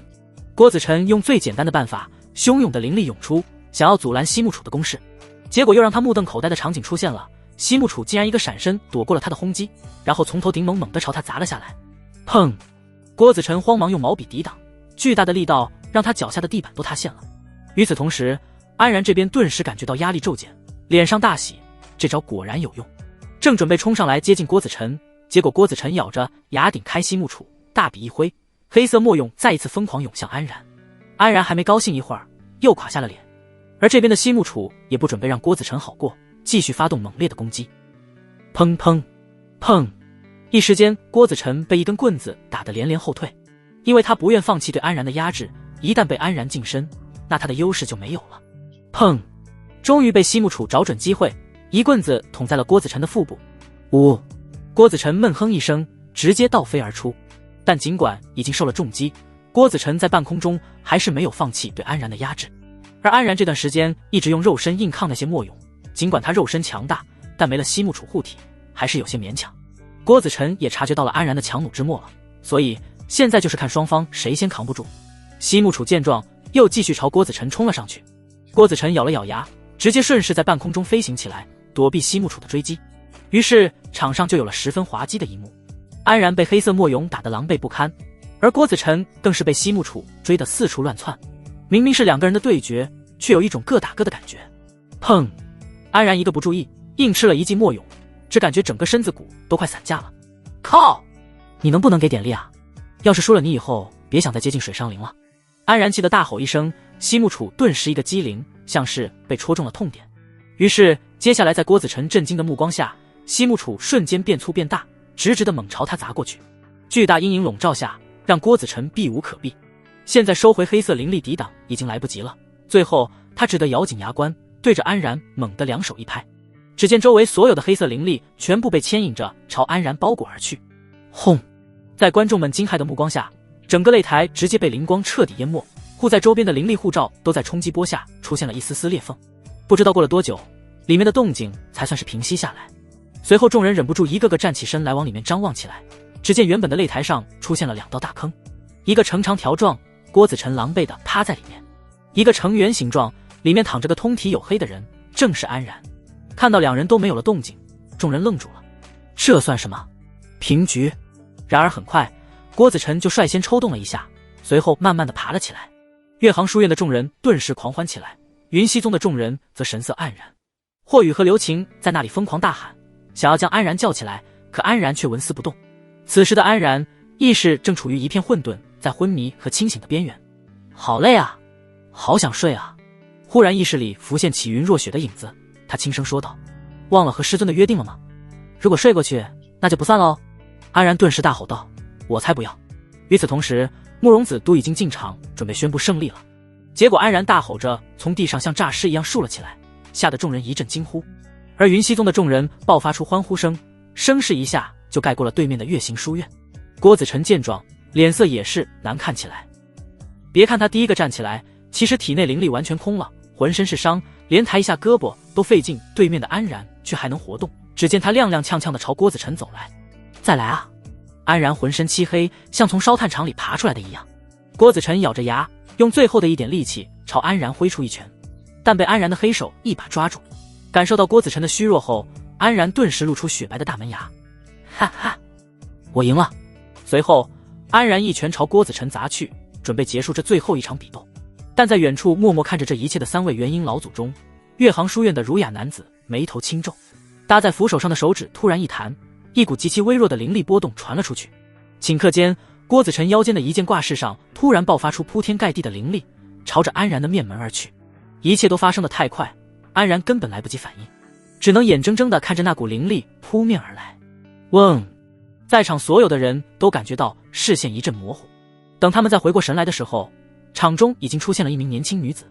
郭子辰用最简单的办法，汹涌的灵力涌出，想要阻拦西木楚的攻势，结果又让他目瞪口呆的场景出现了，西木楚竟然一个闪身躲过了他的轰击，然后从头顶猛地朝他砸了下来。砰！郭子辰慌忙用毛笔抵挡，巨大的力道让他脚下的地板都塌陷了。与此同时，安然这边顿时感觉到压力骤减，脸上大喜，这招果然有用。正准备冲上来接近郭子辰，结果郭子辰咬着牙顶开西木楚，大笔一挥，黑色墨涌再一次疯狂涌向安然。安然还没高兴一会儿，又垮下了脸。而这边的西木楚也不准备让郭子辰好过，继续发动猛烈的攻击。砰砰砰！一时间，郭子辰被一根棍子打得连连后退，因为他不愿放弃对安然的压制，一旦被安然近身，那他的优势就没有了。砰！终于被西木楚找准机会，一棍子捅在了郭子辰的腹部。呜！郭子辰闷哼一声，直接倒飞而出。但尽管已经受了重击，郭子辰在半空中还是没有放弃对安然的压制。而安然这段时间一直用肉身硬抗那些墨涌，尽管他肉身强大，但没了西木楚护体，还是有些勉强。郭子辰也察觉到了安然的强弩之末了，所以现在就是看双方谁先扛不住。西木楚见状，又继续朝郭子辰冲了上去。郭子辰咬了咬牙，直接顺势在半空中飞行起来，躲避西木楚的追击。于是场上就有了十分滑稽的一幕，安然被黑色墨涌打得狼狈不堪，而郭子辰更是被西木楚追得四处乱窜。明明是两个人的对决，却有一种各打各的感觉。砰！安然一个不注意，硬吃了一记墨涌，只感觉整个身子骨都快散架了。靠！你能不能给点力啊？要是输了你以后别想再接近水上灵了。安然气得大吼一声，西木楚顿时一个机灵，像是被戳中了痛点。于是接下来在郭子辰震惊的目光下，西木楚瞬间变粗变大，直直的猛朝他砸过去。巨大阴影笼罩下，让郭子辰避无可避。现在收回黑色灵力抵挡已经来不及了，最后他只得咬紧牙关，对着安然猛地两手一拍。只见周围所有的黑色灵力全部被牵引着朝安然包裹而去。轰！在观众们惊骇的目光下，整个擂台直接被灵光彻底淹没，护在周边的灵力护罩都在冲击波下出现了一丝丝裂缝。不知道过了多久，里面的动静才算是平息下来。随后众人忍不住一个个站起身来往里面张望起来，只见原本的擂台上出现了两道大坑，一个呈长条状，郭子辰狼狈地趴在里面；一个呈圆形状，里面躺着个通体黝黑的人，正是安然。看到两人都没有了动静，众人愣住了，这算什么？平局。然而很快，郭子辰就率先抽动了一下，随后慢慢地爬了起来。月航书院的众人顿时狂欢起来，云溪宗的众人则神色黯然。霍雨和刘晴在那里疯狂大喊，想要将安然叫起来，可安然却纹丝不动。此时的安然意识正处于一片混沌，在昏迷和清醒的边缘。好累啊，好想睡啊。忽然意识里浮现起云若雪的影子，他轻声说道：忘了和师尊的约定了吗？如果睡过去，那就不算喽。安然顿时大吼道：我才不要。与此同时，慕容子都已经进场准备宣布胜利了，结果安然大吼着从地上像诈尸一样竖了起来，吓得众人一阵惊呼。而云溪宗的众人爆发出欢呼声，声势一下就盖过了对面的月行书院。郭子辰见状，脸色也是难看起来。别看他第一个站起来，其实体内灵力完全空了，浑身是伤，连抬一下胳膊都费劲，对面的安然却还能活动。只见他踉踉跄跄地朝郭子辰走来。再来啊！安然浑身漆黑，像从烧炭厂里爬出来的一样。郭子辰咬着牙，用最后的一点力气朝安然挥出一拳，但被安然的黑手一把抓住。感受到郭子辰的虚弱后，安然顿时露出雪白的大门牙。哈哈，我赢了。随后安然一拳朝郭子辰砸去，准备结束这最后一场比斗。但在远处默默看着这一切的三位元婴老祖中，月航书院的儒雅男子眉头轻皱，搭在扶手上的手指突然一弹，一股极其微弱的灵力波动传了出去。顷刻间，郭子辰腰间的一件挂饰上突然爆发出铺天盖地的灵力，朝着安然的面门而去。一切都发生得太快，安然根本来不及反应，只能眼睁睁地看着那股灵力扑面而来。嗡！在场所有的人都感觉到视线一阵模糊，等他们再回过神来的时候，场中已经出现了一名年轻女子。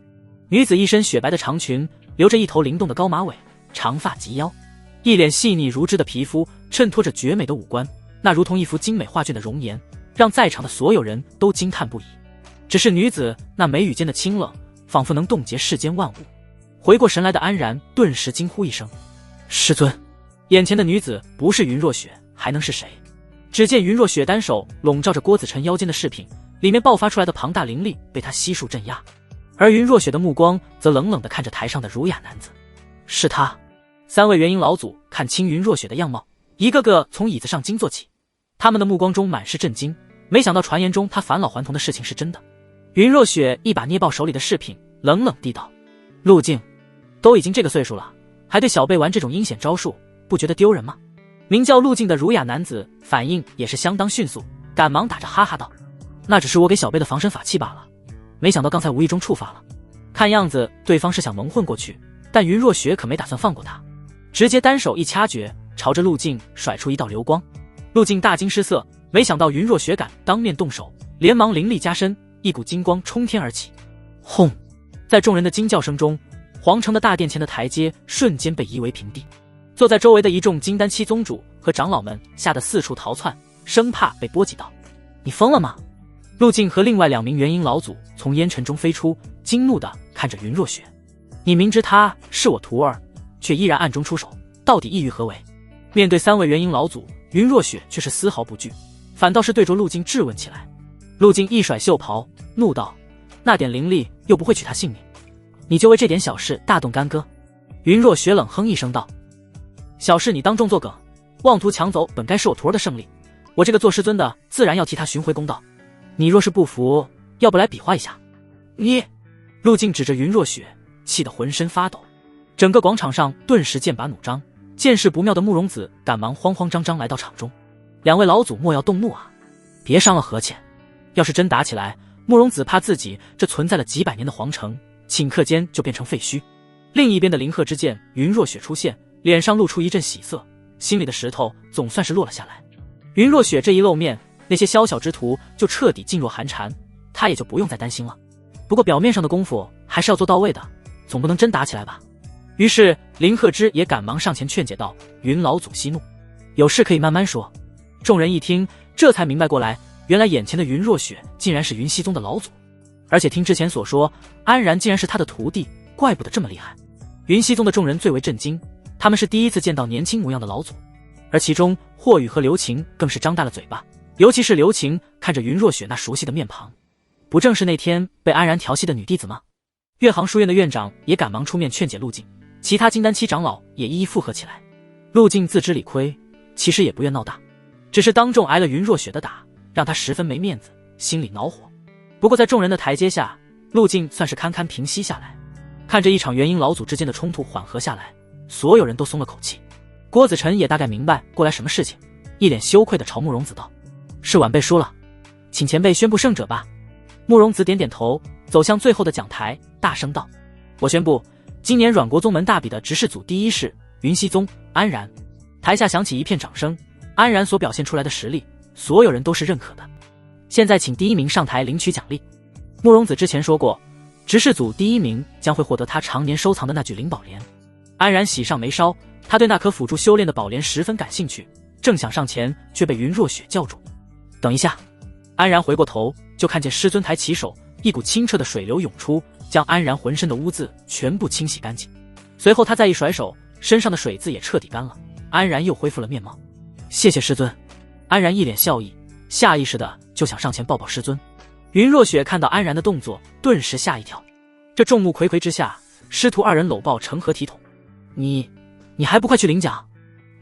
女子一身雪白的长裙，留着一头灵动的高马尾，长发及腰，一脸细腻如脂的皮肤衬托着绝美的五官，那如同一幅精美画卷的容颜，让在场的所有人都惊叹不已。只是女子那眉宇间的清冷，仿佛能冻结世间万物。回过神来的安然顿时惊呼一声：“师尊！”眼前的女子不是云若雪，还能是谁？只见云若雪单手笼罩着郭子辰腰间的饰品，里面爆发出来的庞大灵力被他悉数镇压，而云若雪的目光则冷冷地看着台上的儒雅男子。是他。3位元婴老祖看清云若雪的样貌，一个个从椅子上惊坐起，他们的目光中满是震惊，没想到传言中他返老还童的事情是真的。云若雪一把捏爆手里的饰品，冷冷地道：“陆静，都已经这个岁数了，还对小辈玩这种阴险招数，不觉得丢人吗？”名叫陆静的儒雅男子反应也是相当迅速，赶忙打着哈哈道：“那只是我给小辈的防身法器罢了，没想到刚才无意中触发了。”看样子对方是想蒙混过去，但云若雪可没打算放过他，直接单手一掐诀，朝着陆静甩出一道流光。陆静大惊失色，没想到云若雪敢当面动手，连忙灵力加身，一股金光冲天而起。轰！在众人的惊叫声中，皇城的大殿前的台阶瞬间被夷为平地。坐在周围的一众金丹七宗主和长老们吓得四处逃窜，生怕被波及到。你疯了吗？陆静和另外2名元婴老祖从烟尘中飞出，惊怒地看着云若雪。你明知他是我徒儿，却依然暗中出手，到底意欲何为？面对3位元婴老祖，云若雪却是丝毫不惧，反倒是对着陆静质问起来。陆静一甩袖袍，怒道：“那点灵力又不会取他性命，你就为这点小事大动干戈？”云若雪冷哼一声道：“小事你当众作梗，妄图抢走本该是我徒儿的胜利，我这个做师尊的自然要替他寻回公道。你若是不服，要不来比划一下？”你！陆静指着云若雪，气得浑身发抖。整个广场上顿时剑拔弩张，见势不妙的慕容子赶忙慌慌张张来到场中。2位老祖莫要动怒啊，别伤了和气。要是真打起来，慕容子怕自己这存在了几百年的皇城，顷刻间就变成废墟。另一边的灵鹤之剑云若雪出现，脸上露出一阵喜色，心里的石头总算是落了下来。云若雪这一露面，那些宵小之徒就彻底噤若寒蝉，他也就不用再担心了。不过表面上的功夫还是要做到位的，总不能真打起来吧。于是林鹤之也赶忙上前劝解道：“云老祖息怒，有事可以慢慢说。”众人一听，这才明白过来，原来眼前的云若雪竟然是云溪宗的老祖，而且听之前所说，安然竟然是他的徒弟，怪不得这么厉害。云溪宗的众人最为震惊，他们是第一次见到年轻模样的老祖，而其中霍雨和刘晴更是张大了嘴巴，尤其是刘晴看着云若雪那熟悉的面庞，不正是那天被安然调戏的女弟子吗？岳航书院的院长也赶忙出面劝解陆静，其他金丹七长老也一一附和起来。陆静自知理亏，其实也不愿闹大，只是当众挨了云若雪的打，让他十分没面子，心里恼火。不过在众人的台阶下，陆静算是堪堪平息下来。看着一场元婴老祖之间的冲突缓和下来，所有人都松了口气。郭子辰也大概明白过来什么事情，一脸羞愧地朝慕容子道：“是晚辈输了，请前辈宣布胜者吧。”慕容子点点头，走向最后的讲台，大声道：“我宣布，今年阮国宗门大比的执事组第一是云溪宗安然。”台下响起一片掌声。安然所表现出来的实力，所有人都是认可的。现在请第1名上台领取奖励。慕容子之前说过，执事组第1名将会获得他常年收藏的那具灵宝莲。安然喜上眉梢，他对那颗辅助修炼的宝莲十分感兴趣，正想上前，却被云若雪叫住：“等一下！”安然回过头，就看见师尊抬起手，一股清澈的水流涌出，将安然浑身的污渍全部清洗干净。随后他再一甩手，身上的水渍也彻底干了，安然又恢复了面貌。谢谢师尊。安然一脸笑意，下意识的就想上前抱抱师尊。云若雪看到安然的动作，顿时吓一跳。这众目睽睽之下，师徒2人搂抱成何体统？你还不快去领奖？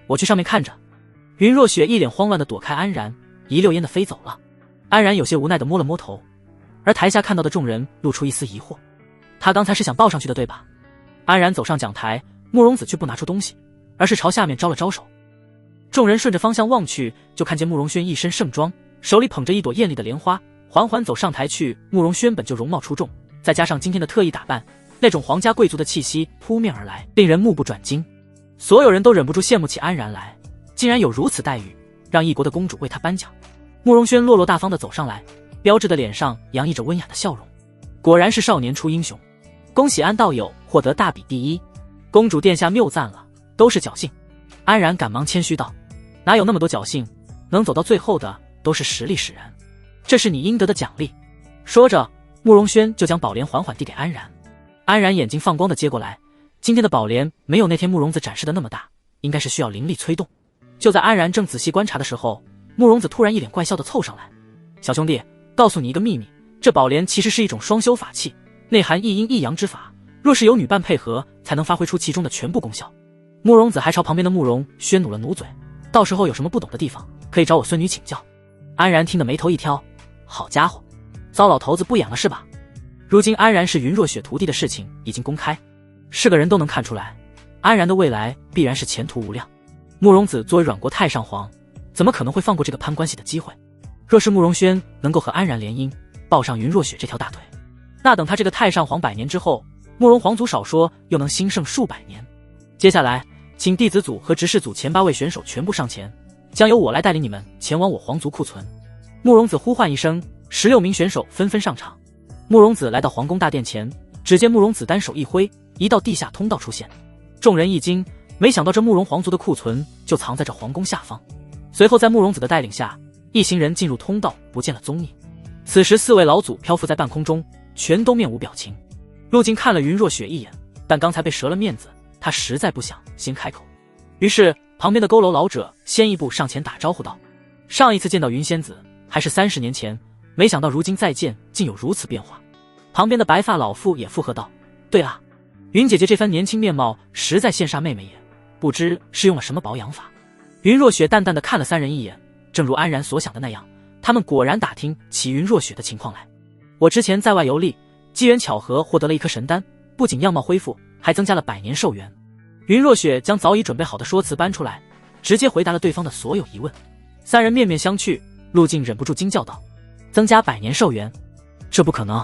我去上面看着。云若雪一脸慌乱的躲开安然，一溜烟的飞走了。安然有些无奈的摸了摸头，而台下看到的众人露出一丝疑惑：他刚才是想抱上去的对吧？安然走上讲台，慕容子却不拿出东西，而是朝下面招了招手。众人顺着方向望去，就看见慕容轩一身盛装，手里捧着一朵艳丽的莲花，缓缓走上台去。慕容轩本就容貌出众，再加上今天的特意打扮，那种皇家贵族的气息扑面而来，令人目不转睛。所有人都忍不住羡慕起安然来，竟然有如此待遇，让一国的公主为他颁奖。慕容轩落落大方地走上来，标致的脸上洋溢着温雅的笑容，果然是少年出英雄。恭喜安道友获得大比第一。公主殿下谬赞了，都是侥幸。安然赶忙谦虚道：哪有那么多侥幸，能走到最后的都是实力使然，这是你应得的奖励。说着，慕容轩就将宝莲缓缓递给安然。安然眼睛放光的接过来，今天的宝莲没有那天慕容子展示的那么大，应该是需要灵力催动。就在安然正仔细观察的时候，慕容子突然一脸怪笑的凑上来：小兄弟，告诉你一个秘密，这宝莲其实是一种双修法器，内含一阴一阳之法，若是有女伴配合，才能发挥出其中的全部功效。慕容子还朝旁边的慕容轩努了努嘴，到时候有什么不懂的地方，可以找我孙女请教。安然听得眉头一挑，好家伙，糟老头子不演了是吧？如今安然是云若雪徒弟的事情已经公开，是个人都能看出来，安然的未来必然是前途无量。慕容子作为阮国太上皇，怎么可能会放过这个攀关系的机会？若是慕容轩能够和安然联姻，抱上云若雪这条大腿，那等他这个太上皇100年之后，慕容皇族少说又能兴盛数百年。接下来请弟子组和执事组前8位选手全部上前，将由我来带领你们前往我皇族库存。慕容子呼唤一声，16名选手纷纷上场。慕容子来到皇宫大殿前，只见慕容子单手一挥，一道地下通道出现。众人一惊，没想到这慕容皇族的库存就藏在这皇宫下方。随后在慕容子的带领下，一行人进入通道，不见了踪影。此时4位老祖漂浮在半空中，全都面无表情。陆静看了云若雪一眼，但刚才被折了面子，他实在不想先开口。于是旁边的佝偻老者先一步上前打招呼道：上一次见到云仙子还是30年前，没想到如今再见竟有如此变化。旁边的白发老妇也附和道：对啊，云姐姐这番年轻面貌实在羡煞妹妹也，不知是用了什么保养法。云若雪淡淡的看了3人一眼，正如安然所想的那样，他们果然打听起云若雪的情况来。我之前在外游历，机缘巧合获得了一颗神丹，不仅样貌恢复，还增加了100年寿元。云若雪将早已准备好的说辞搬出来，直接回答了对方的所有疑问。3人面面相觑，陆静忍不住惊叫道：增加100年寿元？这不可能！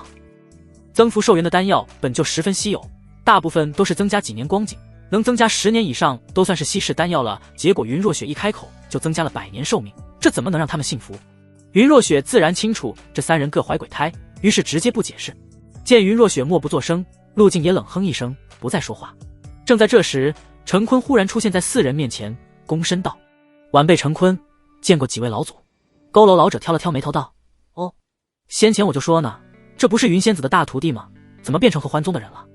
增幅寿元的丹药本就十分稀有，大部分都是增加几年光景，能增加10年以上都算是稀世丹药了。结果云若雪一开口就增加了100年寿命，这怎么能让他们信服？云若雪自然清楚这3人各怀鬼胎，于是直接不解释。见云若雪默不作声，陆静也冷哼一声，不再说话。正在这时，陈坤忽然出现在4人面前，躬身道：晚辈陈坤，见过几位老祖。佝偻老者挑了挑眉头道：哦，先前我就说呢，这不是云仙子的大徒弟吗？怎么变成合欢宗的人了？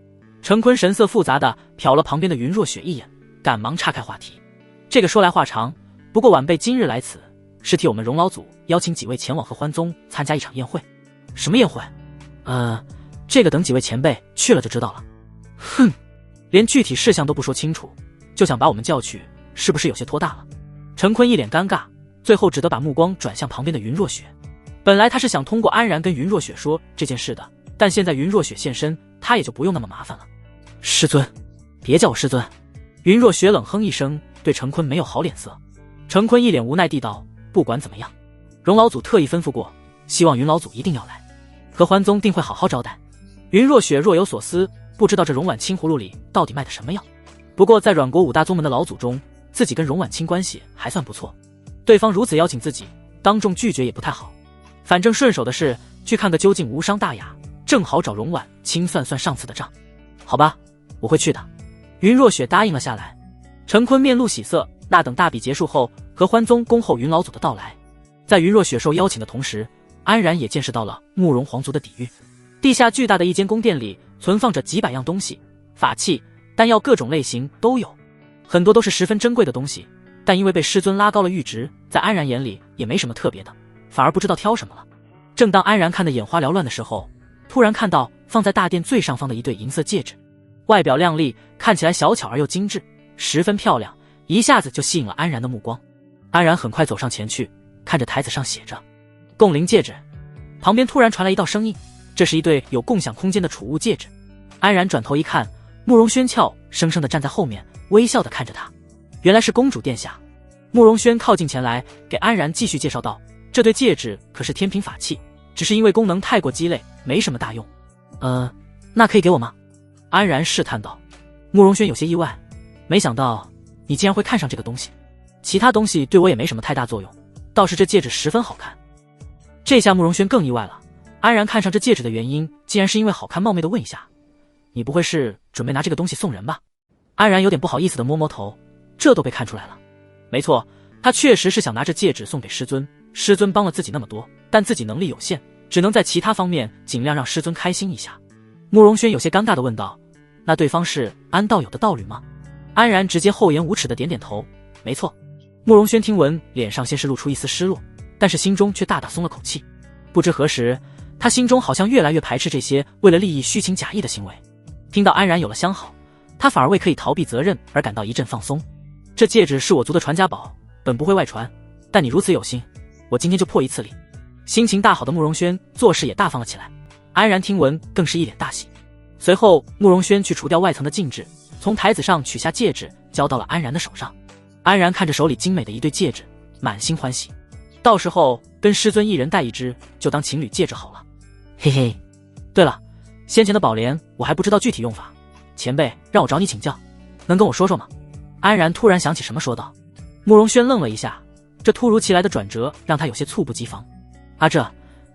陈坤神色复杂的瞟了旁边的云若雪一眼，赶忙岔开话题：这个说来话长，不过晚辈今日来此，是替我们荣老祖邀请几位前往合欢宗参加一场宴会。什么宴会？这个等几位前辈去了就知道了。哼，连具体事项都不说清楚，就想把我们叫去，是不是有些拖大了？陈坤一脸尴尬，最后只得把目光转向旁边的云若雪。本来他是想通过安然跟云若雪说这件事的，但现在云若雪现身，他也就不用那么麻烦了。师尊，别叫我师尊。云若雪冷哼一声，对陈坤没有好脸色。陈坤一脸无奈地道：不管怎么样，荣老祖特意吩咐过，希望云老祖一定要来，合欢宗定会好好招待。云若雪若有所思，不知道这荣婉清葫芦里到底卖的什么药。不过在阮国5大宗门的老祖中，自己跟荣婉清关系还算不错，对方如此邀请自己，当众拒绝也不太好。反正顺手的事，去看个究竟无伤大雅，正好找荣婉清算算上次的账。好吧，我会去的。云若雪答应了下来。陈坤面露喜色，那等大比结束后，合欢宗恭候云老祖的到来。在云若雪受邀请的同时，安然也见识到了慕容皇族的底蕴。地下巨大的一间宫殿里存放着几百样东西，法器、丹药各种类型都有，很多都是十分珍贵的东西，但因为被师尊拉高了阈值，在安然眼里也没什么特别的，反而不知道挑什么了。正当安然看得眼花缭乱的时候，突然看到放在大殿最上方的一对银色戒指，外表亮丽，看起来小巧而又精致，十分漂亮，一下子就吸引了安然的目光。安然很快走上前去，看着台子上写着共灵戒指，旁边突然传来一道声音，这是一对有共享空间的储物戒指。安然转头一看，慕容轩俏生生地站在后面，微笑地看着他，原来是公主殿下。慕容轩靠近前来，给安然继续介绍道：这对戒指可是天品法器，只是因为功能太过鸡肋，没什么大用。那可以给我吗？安然试探道。慕容轩有些意外，没想到你竟然会看上这个东西，其他东西对我也没什么太大作用，倒是这戒指十分好看。这下慕容轩更意外了，安然看上这戒指的原因，竟然是因为好看，冒昧的问一下，你不会是准备拿这个东西送人吧？安然有点不好意思的摸摸头，这都被看出来了。没错，他确实是想拿着戒指送给师尊，师尊帮了自己那么多，但自己能力有限，只能在其他方面尽量让师尊开心一下。慕容轩有些尴尬地问道，那对方是安道友的道侣吗？安然直接厚颜无耻地点点头，没错。慕容轩听闻，脸上先是露出一丝失落，但是心中却大大松了口气。不知何时，他心中好像越来越排斥这些为了利益虚情假意的行为。听到安然有了相好，他反而为可以逃避责任而感到一阵放松。这戒指是我族的传家宝，本不会外传，但你如此有心，我今天就破一次例。心情大好的慕容轩做事也大方了起来。安然听闻更是一脸大喜。随后慕容轩去除掉外层的禁制，从台子上取下戒指交到了安然的手上。安然看着手里精美的一对戒指，满心欢喜，到时候跟师尊一人戴一只，就当情侣戒指好了。嘿嘿，对了，先前的宝莲我还不知道具体用法，前辈让我找你请教，能跟我说说吗？安然突然想起什么说道。慕容轩愣了一下，这突如其来的转折让他有些猝不及防。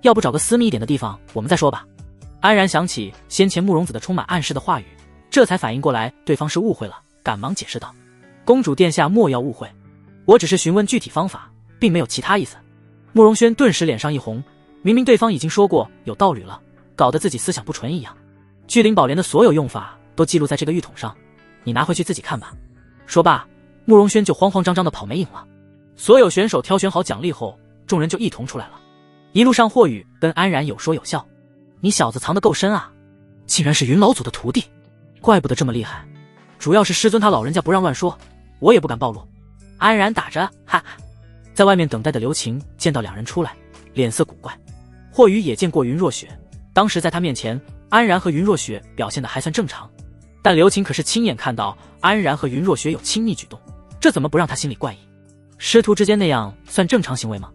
要不找个私密一点的地方我们再说吧。安然想起先前慕容子的充满暗示的话语，这才反应过来对方是误会了，赶忙解释道，公主殿下莫要误会，我只是询问具体方法，并没有其他意思。慕容轩顿时脸上一红，明明对方已经说过有道侣了，搞得自己思想不纯一样。聚灵宝莲的所有用法都记录在这个玉筒上，你拿回去自己看吧。说罢，慕容轩就慌慌张张地跑没影了。所有选手挑选好奖励后，众人就一同出来了。一路上霍宇跟安然有说有笑，你小子藏得够深啊，竟然是云老祖的徒弟，怪不得这么厉害，主要是师尊他老人家不让乱说，我也不敢暴露。安然打着哈哈。在外面等待的刘晴见到两人出来，脸色古怪。霍宇也见过云若雪，当时在他面前，安然和云若雪表现得还算正常，但刘晴可是亲眼看到安然和云若雪有亲密举动，这怎么不让他心里怪异？师徒之间那样算正常行为吗？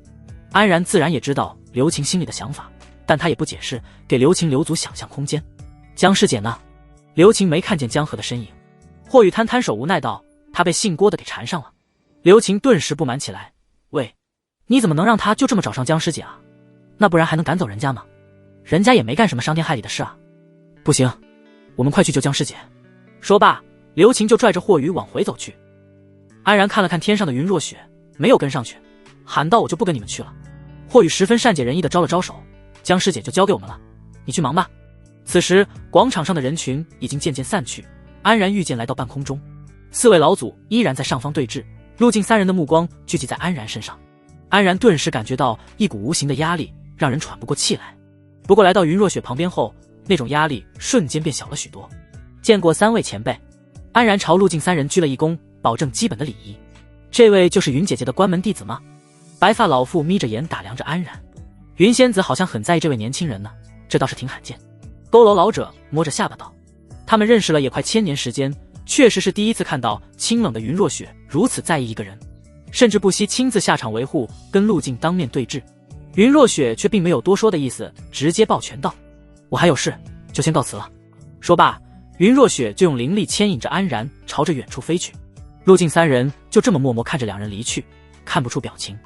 安然自然也知道刘晴心里的想法，但他也不解释，给刘晴留足想象空间。江师姐呢？刘晴没看见江河的身影。霍宇摊手无奈道，他被姓郭的给缠上了。刘晴顿时不满起来，喂，你怎么能让他就这么找上江师姐啊？那不然还能赶走人家吗？人家也没干什么伤天害理的事啊。不行，我们快去救江师姐。说罢，刘晴就拽着霍宇往回走去。安然看了看天上的云若雪，没有跟上去，喊道，我就不跟你们去了。霍宇十分善解人意地招了招手，江师姐就交给我们了，你去忙吧。此时广场上的人群已经渐渐散去，安然御剑来到半空中，四位老祖依然在上方对峙，陆晋三人的目光聚集在安然身上。安然顿时感觉到一股无形的压力，让人喘不过气来。不过来到云若雪旁边后，那种压力瞬间变小了许多。见过三位前辈。安然朝陆晋三人鞠了一躬，保证基本的礼仪。这位就是云姐姐的关门弟子吗？白发老妇眯着眼打量着安然。云仙子好像很在意这位年轻人呢，这倒是挺罕见。佝偻老者摸着下巴道，他们认识了也快1000年时间，确实是第一次看到清冷的云若雪如此在意一个人，甚至不惜亲自下场维护，跟陆晋当面对质。云若雪却并没有多说的意思，直接抱拳道，我还有事，就先告辞了。说罢，云若雪就用灵力牵引着安然朝着远处飞去。陆晋三人就这么默默看着两人离去，看不出表情。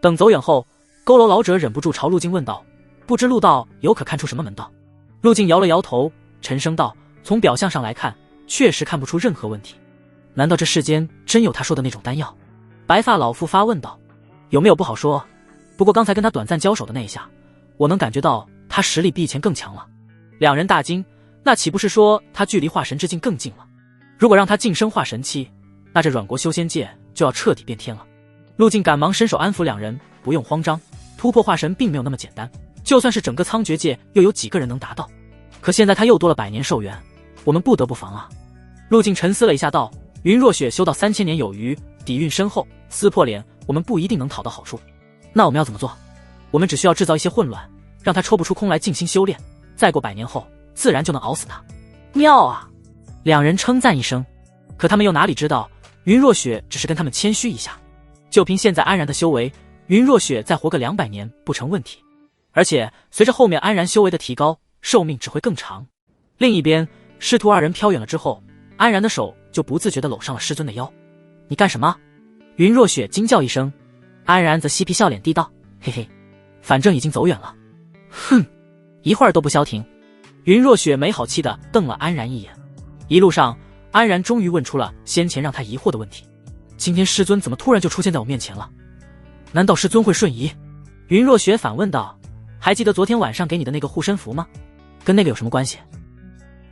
等走远后，佝偻老者忍不住朝陆晋问道，不知陆道有可看出什么门道？陆晋摇了摇头，沉声道，从表象上来看，确实看不出任何问题。难道这世间真有他说的那种丹药？白发老妇发问道，有没有不好说，不过刚才跟他短暂交手的那一下，我能感觉到他实力比以前更强了。两人大惊，那岂不是说他距离化神之境更近了？如果让他晋升化神期，那这阮国修仙界就要彻底变天了。陆晋赶忙伸手安抚两人，不用慌张，突破化神并没有那么简单，就算是整个苍绝界又有几个人能达到？可现在他又多了100年寿元，我们不得不防啊。陆晋沉思了一下道，云若雪修到3000年有余，底蕴深厚，撕破脸我们不一定能讨到好处。那我们要怎么做？我们只需要制造一些混乱，让他抽不出空来静心修炼，再过100年后自然就能熬死他。妙啊！两人称赞一声。可他们又哪里知道，云若雪只是跟他们谦虚一下。就凭现在安然的修为，云若雪再活个200年不成问题。而且随着后面安然修为的提高，寿命只会更长。另一边，师徒二人飘远了之后，安然的手就不自觉地搂上了师尊的腰。你干什么？云若雪惊叫一声，安然则嬉皮笑脸地道，嘿嘿，反正已经走远了。哼，一会儿都不消停。云若雪没好气地瞪了安然一眼。一路上，安然终于问出了先前让他疑惑的问题：今天师尊怎么突然就出现在我面前了？难道师尊会瞬移？云若雪反问道：还记得昨天晚上给你的那个护身符吗？跟那个有什么关系？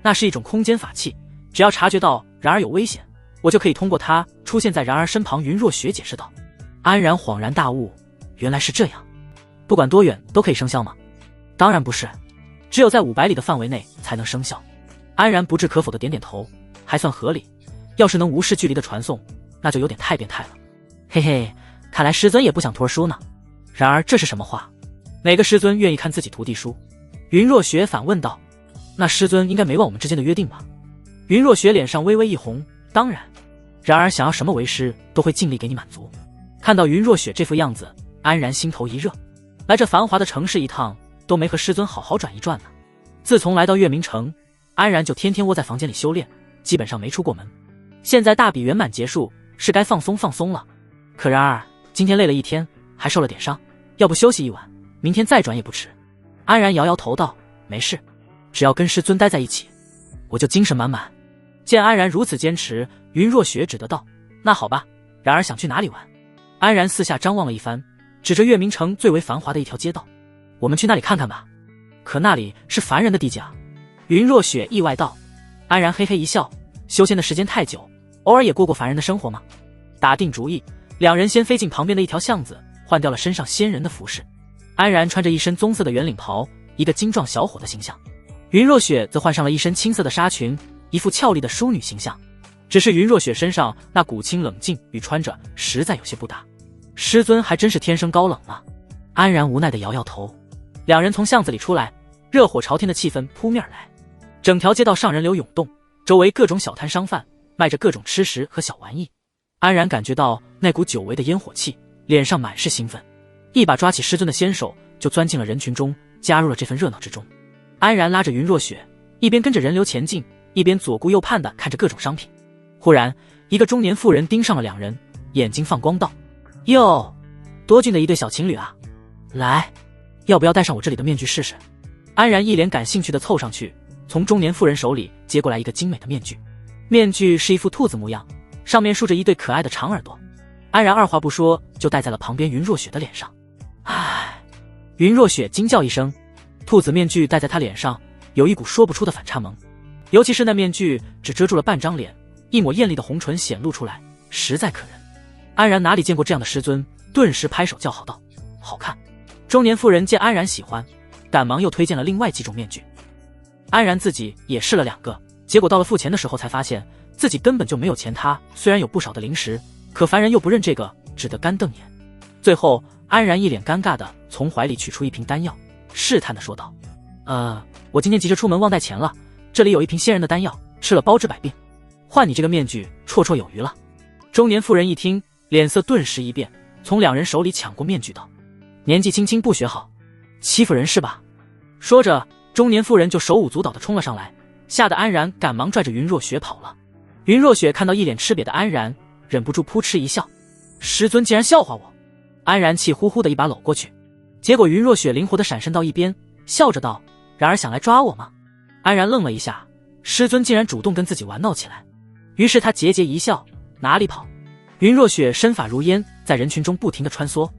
那是一种空间法器，只要察觉到然而有危险，我就可以通过它出现在然而身旁。云若雪解释道。安然恍然大悟，原来是这样。不管多远都可以生效吗？当然不是，只有在500里的范围内才能生效。安然不置可否的点点头，还算合理。要是能无视距离的传送，那就有点太变态了。嘿嘿，看来师尊也不想徒儿输呢。然而这是什么话？哪个师尊愿意看自己徒弟输？云若雪反问道。那师尊应该没忘我们之间的约定吧？云若雪脸上微微一红，当然。然而想要什么为师，都会尽力给你满足。看到云若雪这副样子，安然心头一热。来这繁华的城市一趟，都没和师尊好好转一转呢。自从来到月明城，安然就天天窝在房间里修炼，基本上没出过门。现在大比圆满结束，是该放松放松了。可然而今天累了一天，还受了点伤，要不休息一晚，明天再转也不迟。安然摇摇头道：没事，只要跟师尊待在一起，我就精神满满。见安然如此坚持，云若雪只得道：那好吧，然而想去哪里玩？安然四下张望了一番，指着月明城最为繁华的一条街道：我们去那里看看吧。可那里是凡人的地界啊。云若雪意外道。安然嘿嘿一笑，修仙的时间太久，偶尔也过过凡人的生活吗？打定主意，两人先飞进旁边的一条巷子，换掉了身上仙人的服饰。安然穿着一身棕色的圆领袍，一个精壮小伙的形象。云若雪则换上了一身青色的纱裙，一副俏丽的淑女形象。只是云若雪身上那股清冷静与穿着实在有些不搭。师尊还真是天生高冷啊。安然无奈地摇摇头。两人从巷子里出来，热火朝天的气氛扑面而来。整条街道上人流涌动，周围各种小摊商贩卖着各种吃食和小玩意。安然感觉到那股久违的烟火气，脸上满是兴奋，一把抓起师尊的纤手，就钻进了人群中，加入了这份热闹之中。安然拉着云若雪，一边跟着人流前进，一边左顾右盼地看着各种商品。忽然，一个中年妇人盯上了两人，眼睛放光道：哟，多俊的一对小情侣啊！来，要不要戴上我这里的面具试试？安然一脸感兴趣地凑上去，从中年妇人手里接过来一个精美的面具。面具是一副兔子模样，上面竖着一对可爱的长耳朵。安然二话不说就戴在了旁边云若雪的脸上。唉，云若雪惊叫一声，兔子面具戴在她脸上，有一股说不出的反差萌。尤其是那面具只遮住了半张脸，一抹艳丽的红唇显露出来，实在可人。安然哪里见过这样的师尊，顿时拍手叫好道：好看！中年妇人见安然喜欢，赶忙又推荐了另外几种面具。安然自己也试了2个，结果到了付钱的时候才发现自己根本就没有钱。他虽然有不少的零食，可凡人又不认这个，只得干瞪眼。最后安然一脸尴尬的从怀里取出一瓶丹药，试探的说道：我今天急着出门忘带钱了，这里有一瓶仙人的丹药，吃了包治百病，换你这个面具绰绰有余了。中年妇人一听，脸色顿时一变，从两人手里抢过面具道：年纪轻轻不学好，欺负人是吧？说着，中年妇人就手舞足蹈的冲了上来，吓得安然赶忙拽着云若雪跑了。云若雪看到一脸吃瘪的安然，忍不住扑哧一笑：师尊竟然笑话我！安然气呼呼的一把搂过去，结果云若雪灵活的闪身到一边，笑着道：然而想来抓我吗？安然愣了一下，师尊竟然主动跟自己玩闹起来。于是他桀桀一笑：哪里跑？云若雪身法如烟，在人群中不停的穿梭，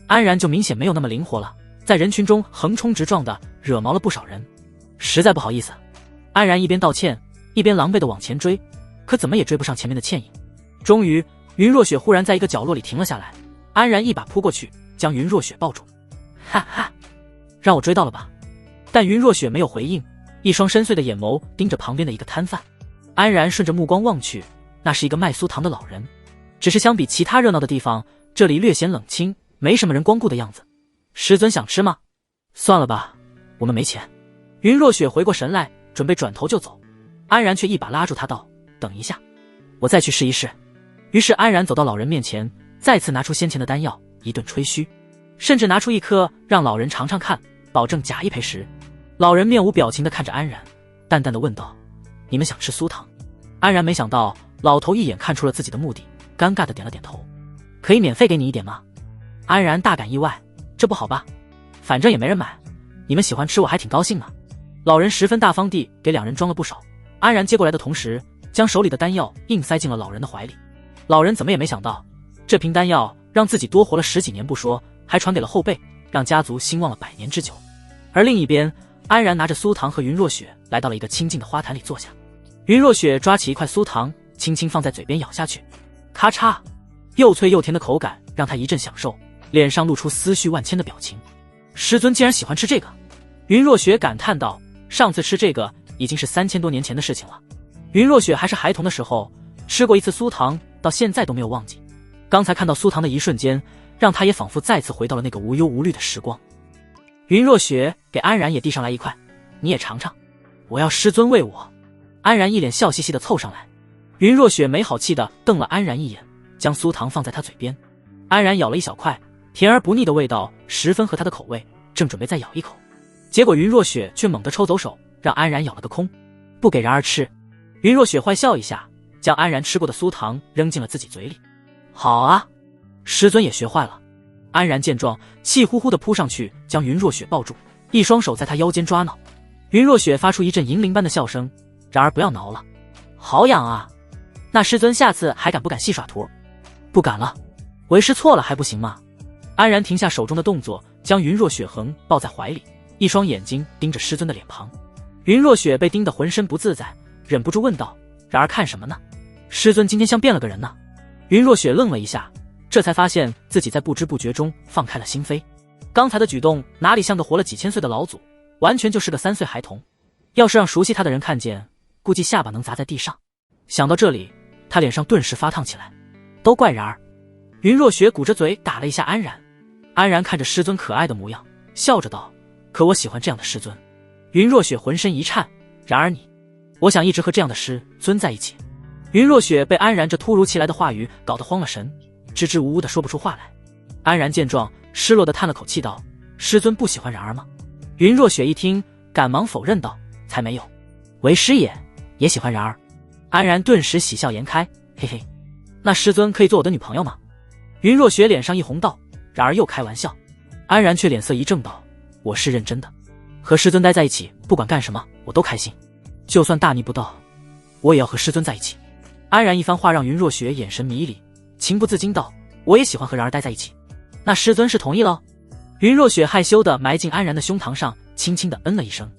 安然就明显没有那么灵活了，在人群中横冲直撞的，惹毛了不少人。实在不好意思。安然一边道歉，一边狼狈的往前追，可怎么也追不上前面的倩影。终于，云若雪忽然在一个角落里停了下来，安然一把扑过去，将云若雪抱住。哈哈，让我追到了吧？但云若雪没有回应，一双深邃的眼眸盯着旁边的一个摊贩。安然顺着目光望去，那是一个卖酥糖的老人，只是相比其他热闹的地方，这里略显冷清，没什么人光顾的样子。师尊想吃吗？算了吧，我们没钱。云若雪回过神来，准备转头就走，安然却一把拉住他道：等一下，我再去试一试。于是安然走到老人面前，再次拿出先前的丹药，一顿吹嘘，甚至拿出一颗让老人尝尝看，保证假一赔十。老人面无表情地看着安然，淡淡地问道：你们想吃酥糖？安然没想到老头一眼看出了自己的目的，尴尬地点了点头。可以免费给你一点吗？安然大感意外，这不好吧，反正也没人买，你们喜欢吃我还挺高兴呢。老人十分大方地给两人装了不少。安然接过来的同时，将手里的丹药硬塞进了老人的怀里。老人怎么也没想到，这瓶丹药让自己多活了10几年不说，还传给了后辈，让家族兴旺了100年之久。而另一边，安然拿着酥糖和云若雪来到了一个清静的花坛里坐下。云若雪抓起一块酥糖，轻轻放在嘴边咬下去，咔嚓，又脆又甜的口感让她一阵享受，脸上露出思绪万千的表情。师尊竟然喜欢吃这个，云若雪感叹道，上次吃这个已经是3000多年前的事情了。云若雪还是孩童的时候吃过一次酥糖，到现在都没有忘记。刚才看到酥糖的一瞬间，让她也仿佛再次回到了那个无忧无虑的时光。云若雪给安然也递上来一块，你也尝尝，我要师尊喂我。安然一脸笑嘻嘻地凑上来，云若雪没好气地瞪了安然一眼，将酥糖放在她嘴边。安然咬了一小块，甜而不腻的味道十分合她的口味，正准备再咬一口，结果云若雪却猛地抽走手，让安然咬了个空，不给然儿吃。云若雪坏笑一下，将安然吃过的酥糖扔进了自己嘴里。好啊，师尊也学坏了。安然见状，气呼呼地扑上去将云若雪抱住，一双手在她腰间抓挠。云若雪发出一阵银铃般的笑声，然而不要挠了，好痒啊。那师尊下次还敢不敢戏耍徒？不敢了，为师错了还不行吗？安然停下手中的动作，将云若雪横抱在怀里，一双眼睛盯着师尊的脸庞。云若雪被盯得浑身不自在，忍不住问道，然而看什么呢？师尊今天像变了个人呢。云若雪愣了一下，这才发现自己在不知不觉中放开了心扉。刚才的举动哪里像个活了几千岁的老祖，完全就是个3岁孩童。要是让熟悉他的人看见，估计下巴能砸在地上。想到这里，他脸上顿时发烫起来。都怪然儿。云若雪鼓着嘴打了一下安然。安然看着师尊可爱的模样，笑着道，可我喜欢这样的师尊。云若雪浑身一颤，然而你，我想一直和这样的师尊在一起。云若雪被安然这突如其来的话语搞得慌了神，支支吾吾的说不出话来。安然见状，失落的叹了口气道，师尊不喜欢然儿吗？云若雪一听，赶忙否认道，才没有，为师也喜欢然儿。安然顿时喜笑颜开，嘿嘿，那师尊可以做我的女朋友吗？云若雪脸上一红道，然而又开玩笑。安然却脸色一正道，我是认真的，和师尊待在一起，不管干什么我都开心，就算大逆不道，我也要和师尊在一起。安然一番话让云若雪眼神迷离，情不自禁道，我也喜欢和然儿待在一起。那师尊是同意了？云若雪害羞地埋进安然的胸膛上，轻轻地嗯了一声。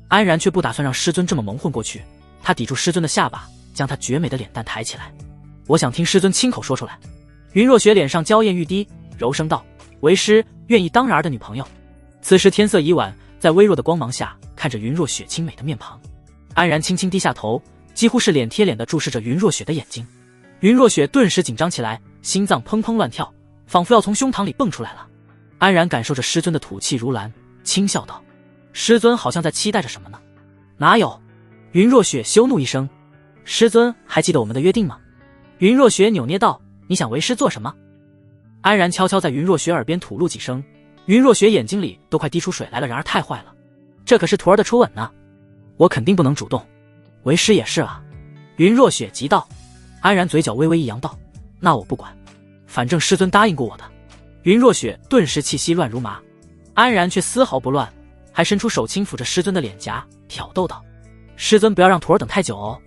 安然却不打算让师尊这么蒙混过去，他抵住师尊的下巴，将他绝美的脸蛋抬起来，我想听师尊亲口说出来。云若雪脸上娇艳欲滴，柔声道，为师愿意当然儿的女朋友。此时天色已晚，在微弱的光芒下看着云若雪清美的面庞，安然轻轻低下头，几乎是脸贴脸地注视着云若雪的眼睛。云若雪顿时紧张起来，心脏砰砰乱跳，仿佛要从胸膛里蹦出来了。安然感受着师尊的吐气如兰，轻笑道，师尊好像在期待着什么呢？哪有？云若雪羞怒一声，师尊还记得我们的约定吗？云若雪扭捏道，你想为师做什么？安然悄悄在云若雪耳边吐露几声，云若雪眼睛里都快滴出水来了，然而太坏了，这可是徒儿的初吻呢，我肯定不能主动。为师也是啊。云若雪急道。安然嘴角微微一扬道，那我不管，反正师尊答应过我的。云若雪顿时气息乱如麻，安然却丝毫不乱，还伸出手轻抚着师尊的脸颊，挑逗道，师尊不要让徒儿等太久哦。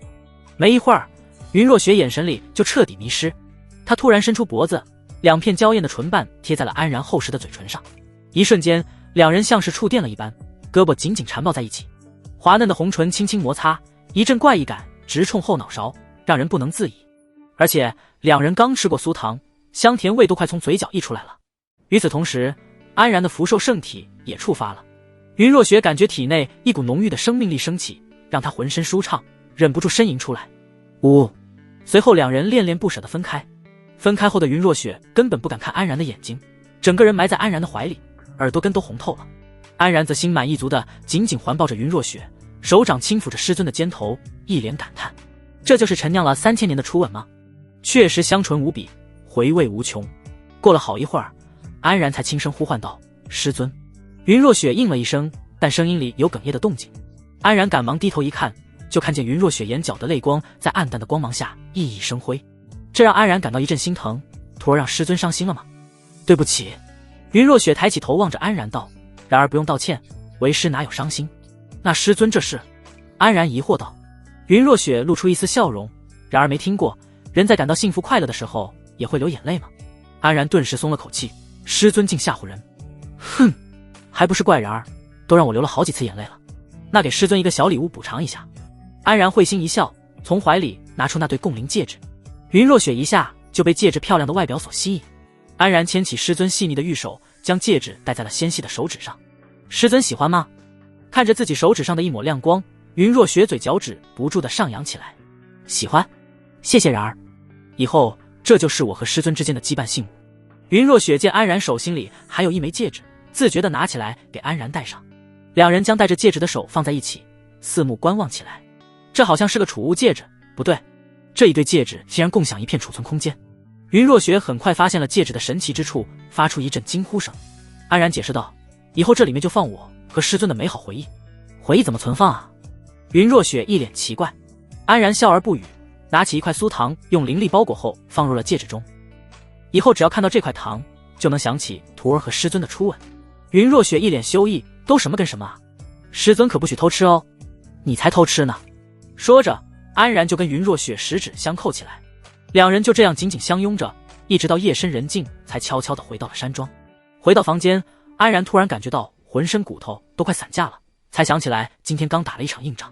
没一会儿，云若雪眼神里就彻底迷失，她突然伸出脖子，两片娇艳的唇瓣贴在了安然厚实的嘴唇上，一瞬间两人像是触电了一般，胳膊紧紧缠抱在一起，滑嫩的红唇轻轻摩擦，一阵怪异感直冲后脑勺，让人不能自已。而且两人刚吃过酥糖，香甜味都快从嘴角溢出来了。与此同时，安然的福寿圣体也触发了，云若雪感觉体内一股浓郁的生命力升起，让她浑身舒畅，忍不住呻吟出来。呜！随后两人恋恋不舍地分开。分开后的云若雪根本不敢看安然的眼睛，整个人埋在安然的怀里，耳朵根都红透了。安然则心满意足地紧紧环抱着云若雪，手掌轻抚着师尊的肩头，一脸感叹，这就是陈酿了3000年的初吻吗？确实香醇无比，回味无穷。过了好一会儿，安然才轻声呼唤道，师尊。云若雪应了一声，但声音里有哽咽的动静。安然赶忙低头一看，就看见云若雪眼角的泪光在暗淡的光芒下熠熠生辉，这让安然感到一阵心疼，徒儿让师尊伤心了吗？对不起。云若雪抬起头望着安然道，然而不用道歉，为师哪有伤心。那师尊这是？安然疑惑道。云若雪露出一丝笑容，然而没听过人在感到幸福快乐的时候也会流眼泪吗？安然顿时松了口气，师尊竟吓唬人。哼，还不是怪然儿，都让我流了好几次眼泪了。那给师尊一个小礼物补偿一下。安然会心一笑，从怀里拿出那对共灵戒指。云若雪一下就被戒指漂亮的外表所吸引。安然牵起师尊细腻的玉手，将戒指戴在了纤细的手指上。师尊喜欢吗？看着自己手指上的一抹亮光，云若雪嘴角止不住的上扬起来。喜欢，谢谢然儿，以后这就是我和师尊之间的羁绊信物。云若雪见安然手心里还有一枚戒指，自觉地拿起来给安然戴上。两人将戴着戒指的手放在一起，四目观望起来。这好像是个储物戒指，不对，这一对戒指竟然共享一片储存空间。云若雪很快发现了戒指的神奇之处，发出一阵惊呼声。安然解释道，以后这里面就放我和师尊的美好回忆。回忆怎么存放啊？云若雪一脸奇怪。安然笑而不语，拿起一块酥糖，用灵力包裹后放入了戒指中。以后只要看到这块糖，就能想起徒儿和师尊的初吻。云若雪一脸羞意，都什么跟什么啊？师尊可不许偷吃哦。你才偷吃呢。说着，安然就跟云若雪十指相扣起来。两人就这样紧紧相拥着，一直到夜深人静，才悄悄地回到了山庄。回到房间，安然突然感觉到浑身骨头都快散架了，才想起来今天刚打了一场硬仗。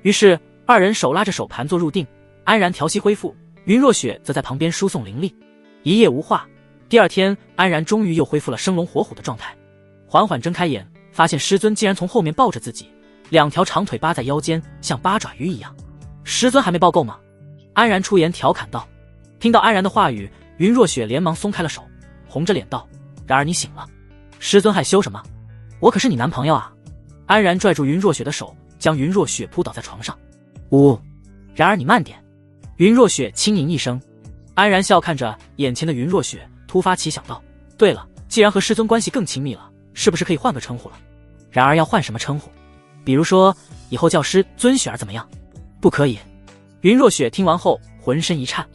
于是二人手拉着手盘坐入定，安然调息恢复，云若雪则在旁边输送灵力。一夜无话，第二天安然终于又恢复了生龙活虎的状态，缓缓睁开眼，发现师尊竟然从后面抱着自己，两条长腿扒在腰间，像八爪鱼一样。师尊还没抱够吗？安然出言调侃道。听到安然的话语，云若雪连忙松开了手，红着脸道，然而你醒了，师尊害羞什么？我可是你男朋友啊。安然拽住云若雪的手，将云若雪扑倒在床上。呜，然而你慢点。云若雪轻吟一声。安然笑看着眼前的云若雪，突发奇想道，对了，既然和师尊关系更亲密了，是不是可以换个称呼了？然而要换什么称呼？比如说以后叫师尊雪儿怎么样？不可以。云若雪听完后浑身一颤。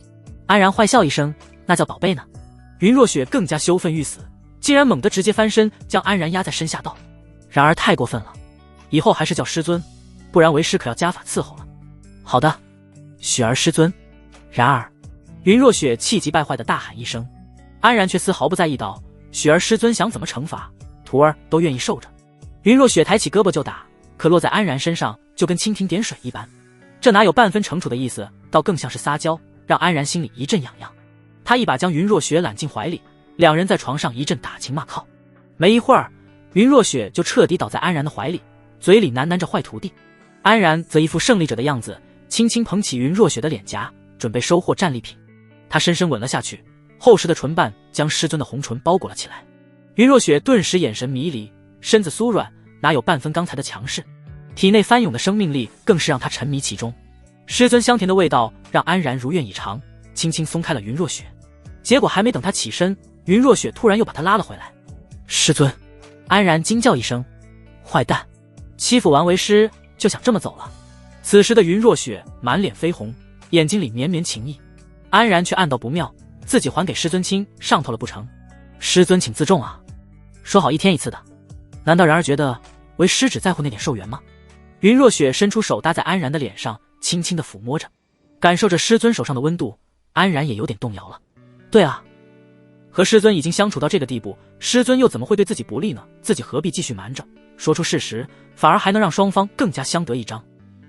安然坏笑一声，那叫宝贝呢。云若雪更加羞愤欲死，竟然猛地直接翻身将安然压在身下道，然而太过分了，以后还是叫师尊，不然为师可要家法伺候了。好的，雪儿师尊。然而云若雪气急败坏地大喊一声，安然却丝毫不在意道，雪儿师尊想怎么惩罚徒儿都愿意受着。云若雪抬起胳膊就打，可落在安然身上就跟蜻蜓点水一般，这哪有半分惩处的意思，倒更像是撒娇，让安然心里一阵痒痒。他一把将云若雪揽进怀里，两人在床上一阵打情骂俏。没一会儿，云若雪就彻底倒在安然的怀里，嘴里喃喃着坏徒弟。安然则一副胜利者的样子，轻轻捧起云若雪的脸颊，准备收获战利品。他深深吻了下去，厚实的唇瓣将师尊的红唇包裹了起来。云若雪顿时眼神迷离，身子酥软，哪有半分刚才的强势，体内翻涌的生命力更是让他沉迷其中。师尊香甜的味道让安然如愿以偿，轻轻松开了云若雪。结果还没等他起身，云若雪突然又把他拉了回来。师尊！安然惊叫一声，坏蛋，欺负完为师就想这么走了？此时的云若雪满脸绯红，眼睛里绵绵情意。安然却暗道不妙，自己还给师尊亲上头了不成？师尊请自重啊，说好一天一次的，难道然而觉得为师只在乎那点寿元吗？云若雪伸出手搭在安然的脸上，轻轻地抚摸着，感受着师尊手上的温度，安然也有点动摇了。对啊，和师尊已经相处到这个地步，师尊又怎么会对自己不利呢？自己何必继续瞒着？说出事实，反而还能让双方更加相得益彰。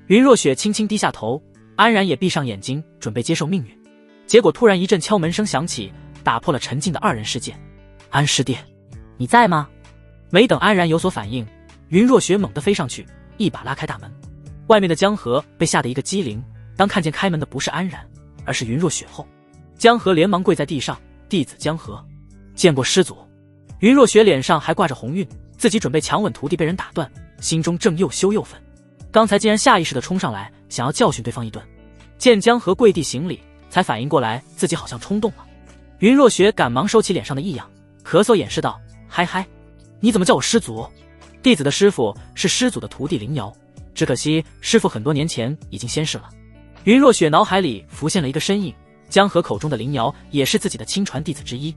云若雪轻轻低下头，安然也闭上眼睛，准备接受命运。结果突然一阵敲门声响起，打破了沉静的二人世界。安师弟，你在吗？没等安然有所反应，云若雪猛地飞上去，一把拉开大门。外面的江河被吓得一个机灵，当看见开门的不是安然，而是云若雪后，江河连忙跪在地上，弟子江河，见过师祖。云若雪脸上还挂着红晕，自己准备强吻徒弟被人打断，心中正又羞又愤，刚才竟然下意识地冲上来想要教训对方一顿。见江河跪地行礼，才反应过来自己好像冲动了。云若雪赶忙收起脸上的异样，咳嗽掩饰道，嗨嗨，你怎么叫我师祖？弟子的师父是师祖的徒弟灵瑶，只可惜师父很多年前已经仙逝了。云若雪脑海里浮现了一个身影，江河口中的灵瑶也是自己的亲传弟子之一，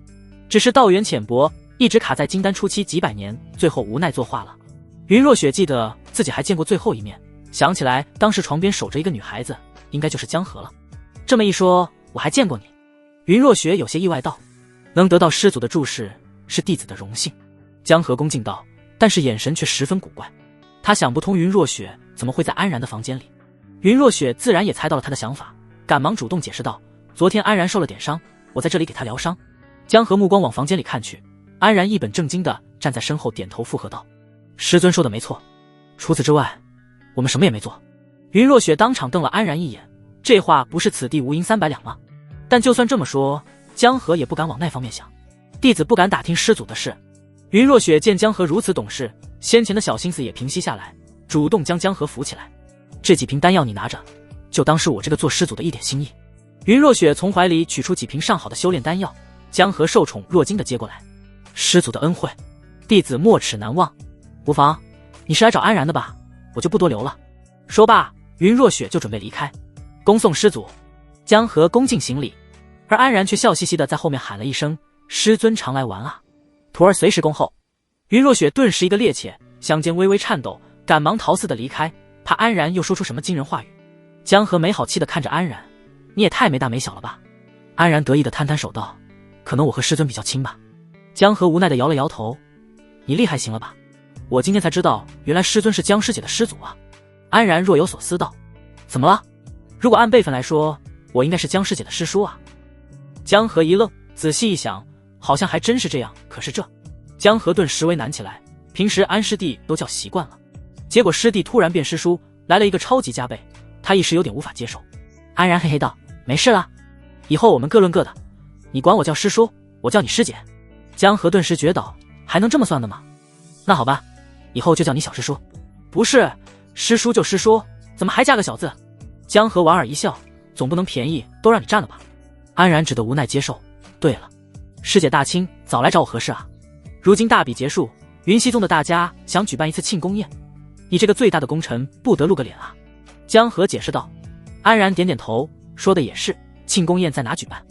只是道缘浅薄，一直卡在金丹初期几百年，最后无奈作化了。云若雪记得自自己还见过最后一面，想起来当时床边守着一个女孩子，应该就是江河了。这么一说，我还见过你。云若雪有些意外道，能得到师祖的注视是弟子的荣幸。江河恭敬道，但是眼神却十分古怪。他想不通云若雪怎么会在安然的房间里。云若雪自然也猜到了他的想法，赶忙主动解释道，昨天安然受了点伤，我在这里给他疗伤。江河目光往房间里看去，安然一本正经地站在身后点头附和道，师尊说的没错，除此之外我们什么也没做。云若雪当场瞪了安然一眼，这话不是此地无银300两吗？但就算这么说，江河也不敢往那方面想，弟子不敢打听师祖的事。云若雪见江河如此懂事，先前的小心思也平息下来，主动将江河扶起来，这几瓶丹药你拿着，就当是我这个做师祖的一点心意。云若雪从怀里取出几瓶上好的修炼丹药，江河受宠若惊地接过来，师祖的恩惠，弟子没齿难忘。无妨，你是来找安然的吧，我就不多留了。说罢，云若雪就准备离开。恭送师祖。江河恭敬行礼，而安然却笑嘻嘻地在后面喊了一声，师尊常来玩啊，徒儿随时恭候。云若雪顿时一个趔趄，香肩微微颤抖，赶忙逃似的离开，怕安然又说出什么惊人话语。江河没好气地看着安然，你也太没大没小了吧。安然得意地摊摊手道，可能我和师尊比较亲吧。江河无奈地摇了摇头，你厉害行了吧，我今天才知道原来师尊是江师姐的师祖啊。安然若有所思道，怎么了？如果按辈分来说，我应该是江师姐的师叔啊。江河一愣，仔细一想，好像还真是这样。可是这江河顿时为难起来，平时安师弟都叫习惯了，结果师弟突然变师叔，来了一个超级加倍，他一时有点无法接受。安然嘿嘿道，没事了，以后我们各论各的，你管我叫师叔，我叫你师姐。江河顿时觉倒，还能这么算的吗？那好吧，以后就叫你小师叔。不是，师叔就师叔，怎么还加个小字？江河莞尔一笑，总不能便宜都让你占了吧。安然只得无奈接受。对了，师姐大清早来找我何事啊？如今大比结束，云溪宗的大家想举办一次庆功宴，你这个最大的功臣不得露个脸啊。江河解释道。安然点点头，说的也是，庆功宴在哪举办？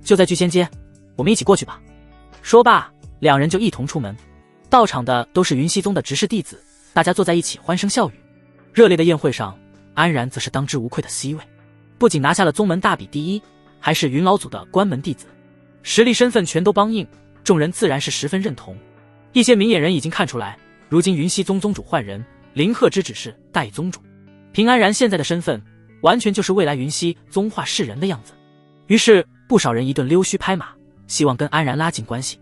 就在聚仙街，我们一起过去吧。说罢，两人就一同出门。到场的都是云溪宗的执事弟子，大家坐在一起欢声笑语。热烈的宴会上，安然则是当之无愧的 C 位，不仅拿下了宗门大比第一，还是云老祖的关门弟子，实力身份全都帮硬，众人自然是十分认同。一些明眼人已经看出来，如今云溪宗宗主换人，林鹤之只是代宗主，凭安然现在的身份，完全就是未来云溪宗化世人的样子。于是不少人一顿溜须拍马，希望跟安然拉近关系。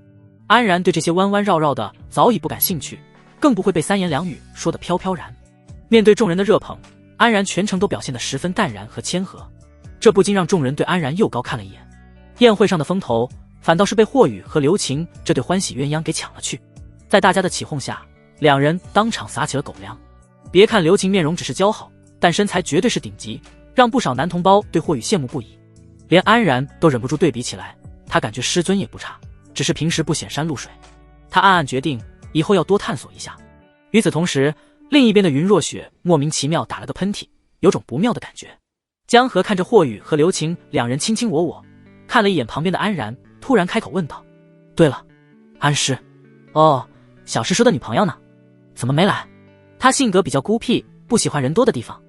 安然对这些弯弯绕绕的早已不感兴趣，更不会被三言两语说得飘飘然。面对众人的热捧，安然全程都表现得十分淡然和谦和，这不禁让众人对安然又高看了一眼。宴会上的风头反倒是被霍雨和刘晴这对欢喜鸳鸯给抢了去。在大家的起哄下，两人当场撒起了狗粮。别看刘晴面容只是姣好，但身材绝对是顶级，让不少男同胞对霍雨羡慕不已。连安然都忍不住对比起来，他感觉师尊也不差，只是平时不显山露水。他暗暗决定以后要多探索一下。与此同时，另一边的云若雪莫名其妙打了个喷嚏，有种不妙的感觉。江河看着霍雨和刘晴两人卿卿我我，看了一眼旁边的安然，突然开口问道，对了，安师，哦，小师叔的女朋友呢？怎么没来？她性格比较孤僻，不喜欢人多的地方。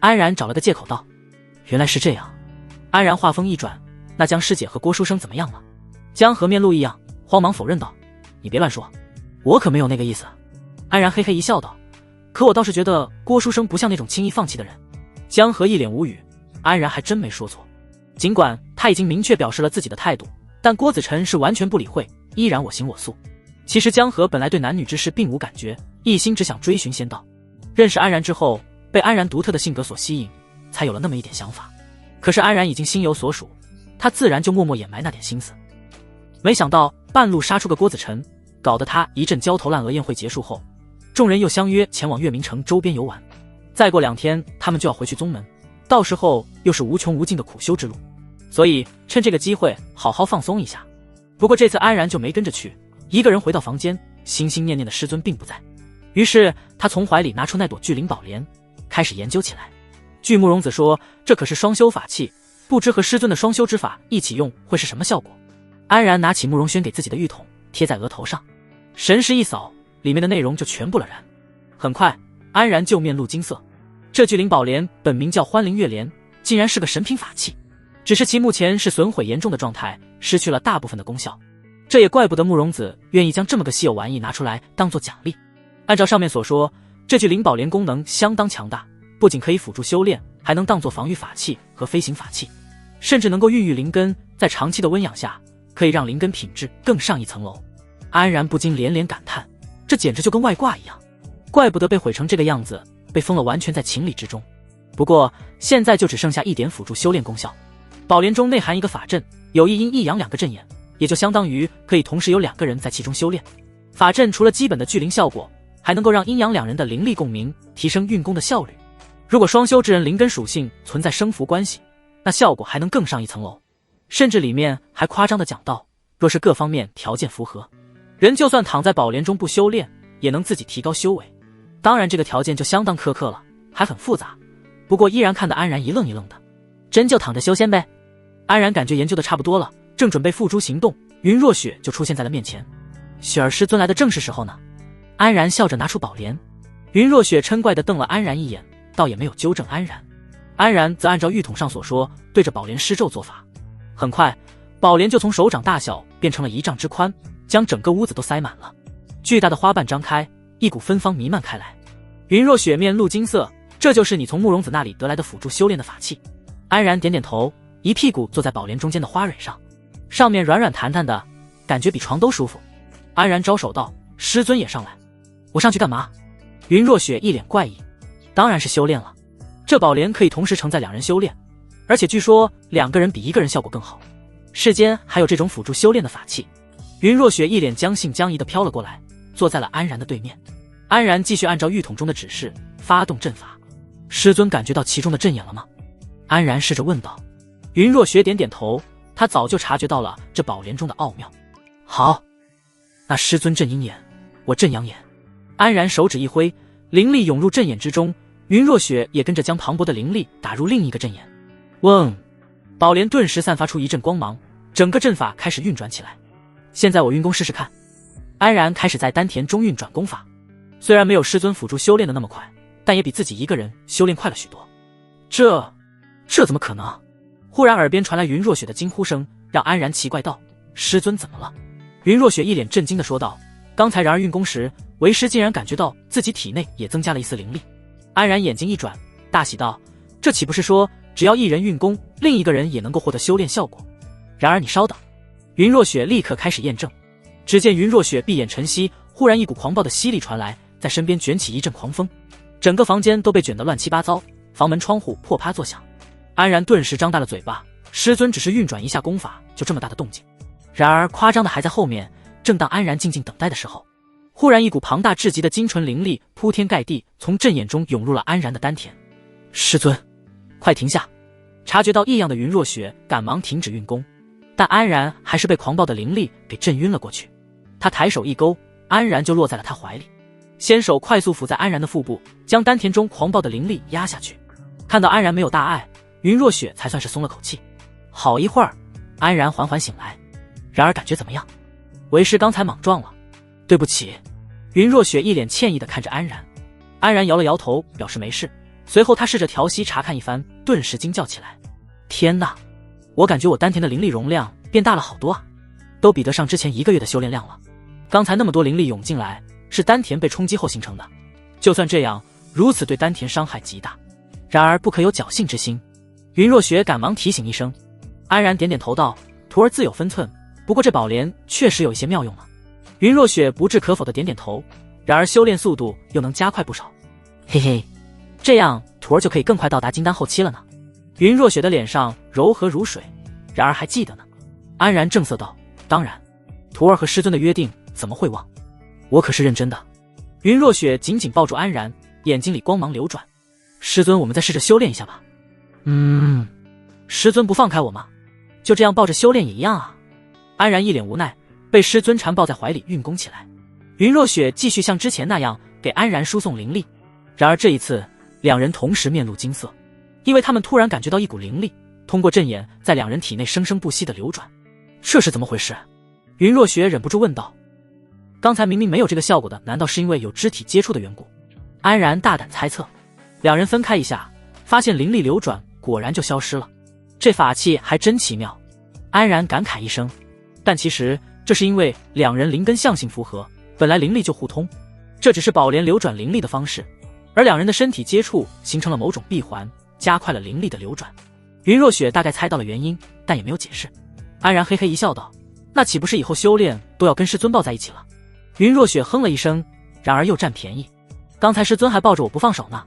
安然找了个借口道，原来是这样。安然话锋一转，那江师姐和郭书生怎么样了？江河面露异样，慌忙否认道，你别乱说，我可没有那个意思。安然嘿嘿一笑道，可我倒是觉得郭书生不像那种轻易放弃的人。江河一脸无语，安然还真没说错。尽管他已经明确表示了自己的态度，但郭子辰是完全不理会，依然我行我素。其实江河本来对男女之事并无感觉，一心只想追寻仙道。认识安然之后，被安然独特的性格所吸引，才有了那么一点想法。可是安然已经心有所属，他自然就默默掩埋那点心思。没想到半路杀出个郭子辰，搞得他一阵焦头烂额。宴会结束后，众人又相约前往月明城周边游玩。再过2天，他们就要回去宗门，到时候又是无穷无尽的苦修之路，所以趁这个机会好好放松一下。不过这次安然就没跟着去，一个人回到房间，心心念念的师尊并不在。于是他从怀里拿出那朵聚灵宝莲，开始研究起来。据慕容子说，这可是双修法器，不知和师尊的双修之法一起用会是什么效果。安然拿起慕容轩给自己的玉筒，贴在额头上，神识一扫，里面的内容就全部了然。很快，安然就面露惊色。这具灵宝莲本名叫欢灵月莲，竟然是个神品法器，只是其目前是损毁严重的状态，失去了大部分的功效。这也怪不得慕容子愿意将这么个稀有玩意拿出来当做奖励。按照上面所说，这具灵宝莲功能相当强大，不仅可以辅助修炼，还能当作防御法器和飞行法器，甚至能够孕育灵根，在长期的温养下可以让灵根品质更上一层楼。安然不禁连连感叹，这简直就跟外挂一样，怪不得被毁成这个样子，被封了完全在情理之中。不过现在就只剩下一点辅助修炼功效，宝莲中内含一个法阵，有一阴一阳2个阵眼，也就相当于可以同时有2个人在其中修炼。法阵除了基本的聚灵效果，还能够让阴阳2人的灵力共鸣，提升运功的效率。如果双修之人灵根属性存在生符关系，那效果还能更上一层楼。甚至里面还夸张地讲到，若是各方面条件符合，人就算躺在宝莲中不修炼，也能自己提高修为。当然这个条件就相当苛刻了，还很复杂，不过依然看得安然一愣一愣的。真就躺着修仙呗？安然感觉研究的差不多了，正准备付诸行动，云若雪就出现在了面前。雪儿师尊来的正是时候呢。安然笑着拿出宝莲，云若雪嗔怪地瞪了安然一眼，倒也没有纠正安然。安然则按照玉筒上所说，对着宝莲施咒做法。很快，宝莲就从手掌大小变成了1丈之宽，将整个屋子都塞满了。巨大的花瓣张开，一股芬芳弥漫开来。云若雪面露惊色，这就是你从慕容子那里得来的辅助修炼的法器？安然点点头，一屁股坐在宝莲中间的花蕊上，上面软软弹弹的，感觉比床都舒服。安然招手道：“师尊也上来。”“我上去干嘛？”云若雪一脸怪异。“当然是修炼了，这宝莲可以同时承载2人修炼，而且据说2个人比1个人效果更好。世间还有这种辅助修炼的法器。”云若雪一脸将信将疑地飘了过来，坐在了安然的对面。安然继续按照玉筒中的指示发动阵法。“师尊感觉到其中的阵眼了吗？”安然试着问道。云若雪点点头，他早就察觉到了这宝莲中的奥妙。“好，那师尊镇阴眼，我镇阳眼。”安然手指一挥，灵力涌入阵眼之中，云若雪也跟着将磅礴的灵力打入另一个阵眼。嗡！宝莲顿时散发出一阵光芒，整个阵法开始运转起来。“现在我运功试试看。”安然开始在丹田中运转功法，虽然没有师尊辅助修炼的那么快，但也比自己一个人修炼快了许多。这怎么可能？忽然耳边传来云若雪的惊呼声，让安然奇怪道：“师尊怎么了？”云若雪一脸震惊地说道：“刚才然而运功时，为师竟然感觉到自己体内也增加了一丝灵力。”安然眼睛一转，大喜道：“这岂不是说只要一人运功，另一个人也能够获得修炼效果？然而你稍等。”云若雪立刻开始验证。只见云若雪闭眼沉息，忽然一股狂暴的吸力传来，在身边卷起一阵狂风，整个房间都被卷得乱七八糟，房门窗户破啪作响。安然顿时张大了嘴巴，师尊只是运转一下功法，就这么大的动静。然而夸张的还在后面。正当安然静静等待的时候，忽然一股庞大至极的精纯灵力铺天盖地从阵眼中涌入了安然的丹田。“师尊，快停下！”察觉到异样的云若雪赶忙停止运功，但安然还是被狂暴的灵力给震晕了过去。他抬手一勾，安然就落在了他怀里，纤手快速抚在安然的腹部，将丹田中狂暴的灵力压下去。看到安然没有大碍，云若雪才算是松了口气。好一会儿，安然缓缓醒来。然而感觉怎么样？为师刚才莽撞了，对不起。云若雪一脸歉意地看着安然。安然摇了摇头，表示没事。随后他试着调息查看一番，顿时惊叫起来：“天哪！我感觉我丹田的灵力容量变大了好多啊，都比得上之前1个月的修炼量了。刚才那么多灵力涌进来，是丹田被冲击后形成的。就算这样，如此对丹田伤害极大。然而不可有侥幸之心。”云若雪赶忙提醒一声。安然点点头道：“徒儿自有分寸，不过这宝莲确实有一些妙用了。”云若雪不置可否的点点头，然而修炼速度又能加快不少。嘿嘿，这样徒儿就可以更快到达金丹后期了呢。云若雪的脸上柔和如水，然而还记得呢。安然正色道：“当然，徒儿和师尊的约定怎么会忘？我可是认真的。”云若雪紧紧抱住安然，眼睛里光芒流转：“师尊，我们再试着修炼一下吧。”“师尊不放开我吗？就这样抱着修炼也一样啊。”安然一脸无奈，被师尊缠抱在怀里运功起来。云若雪继续像之前那样给安然输送灵力，然而这一次2人同时面露惊色，因为他们突然感觉到一股灵力通过阵眼在2人体内生生不息的流转。这是怎么回事？云若雪忍不住问道。刚才明明没有这个效果的，难道是因为有肢体接触的缘故？安然大胆猜测。两人分开一下，发现灵力流转果然就消失了。这法器还真奇妙，安然感慨一声。但其实这是因为两人灵根相性符合，本来灵力就互通，这只是宝莲流转灵力的方式，而两人的身体接触形成了某种闭环，加快了灵力的流转。云若雪大概猜到了原因，但也没有解释。安然嘿嘿一笑道：“那岂不是以后修炼都要跟师尊抱在一起了？”云若雪哼了一声，然而又占便宜。刚才师尊还抱着我不放手呢。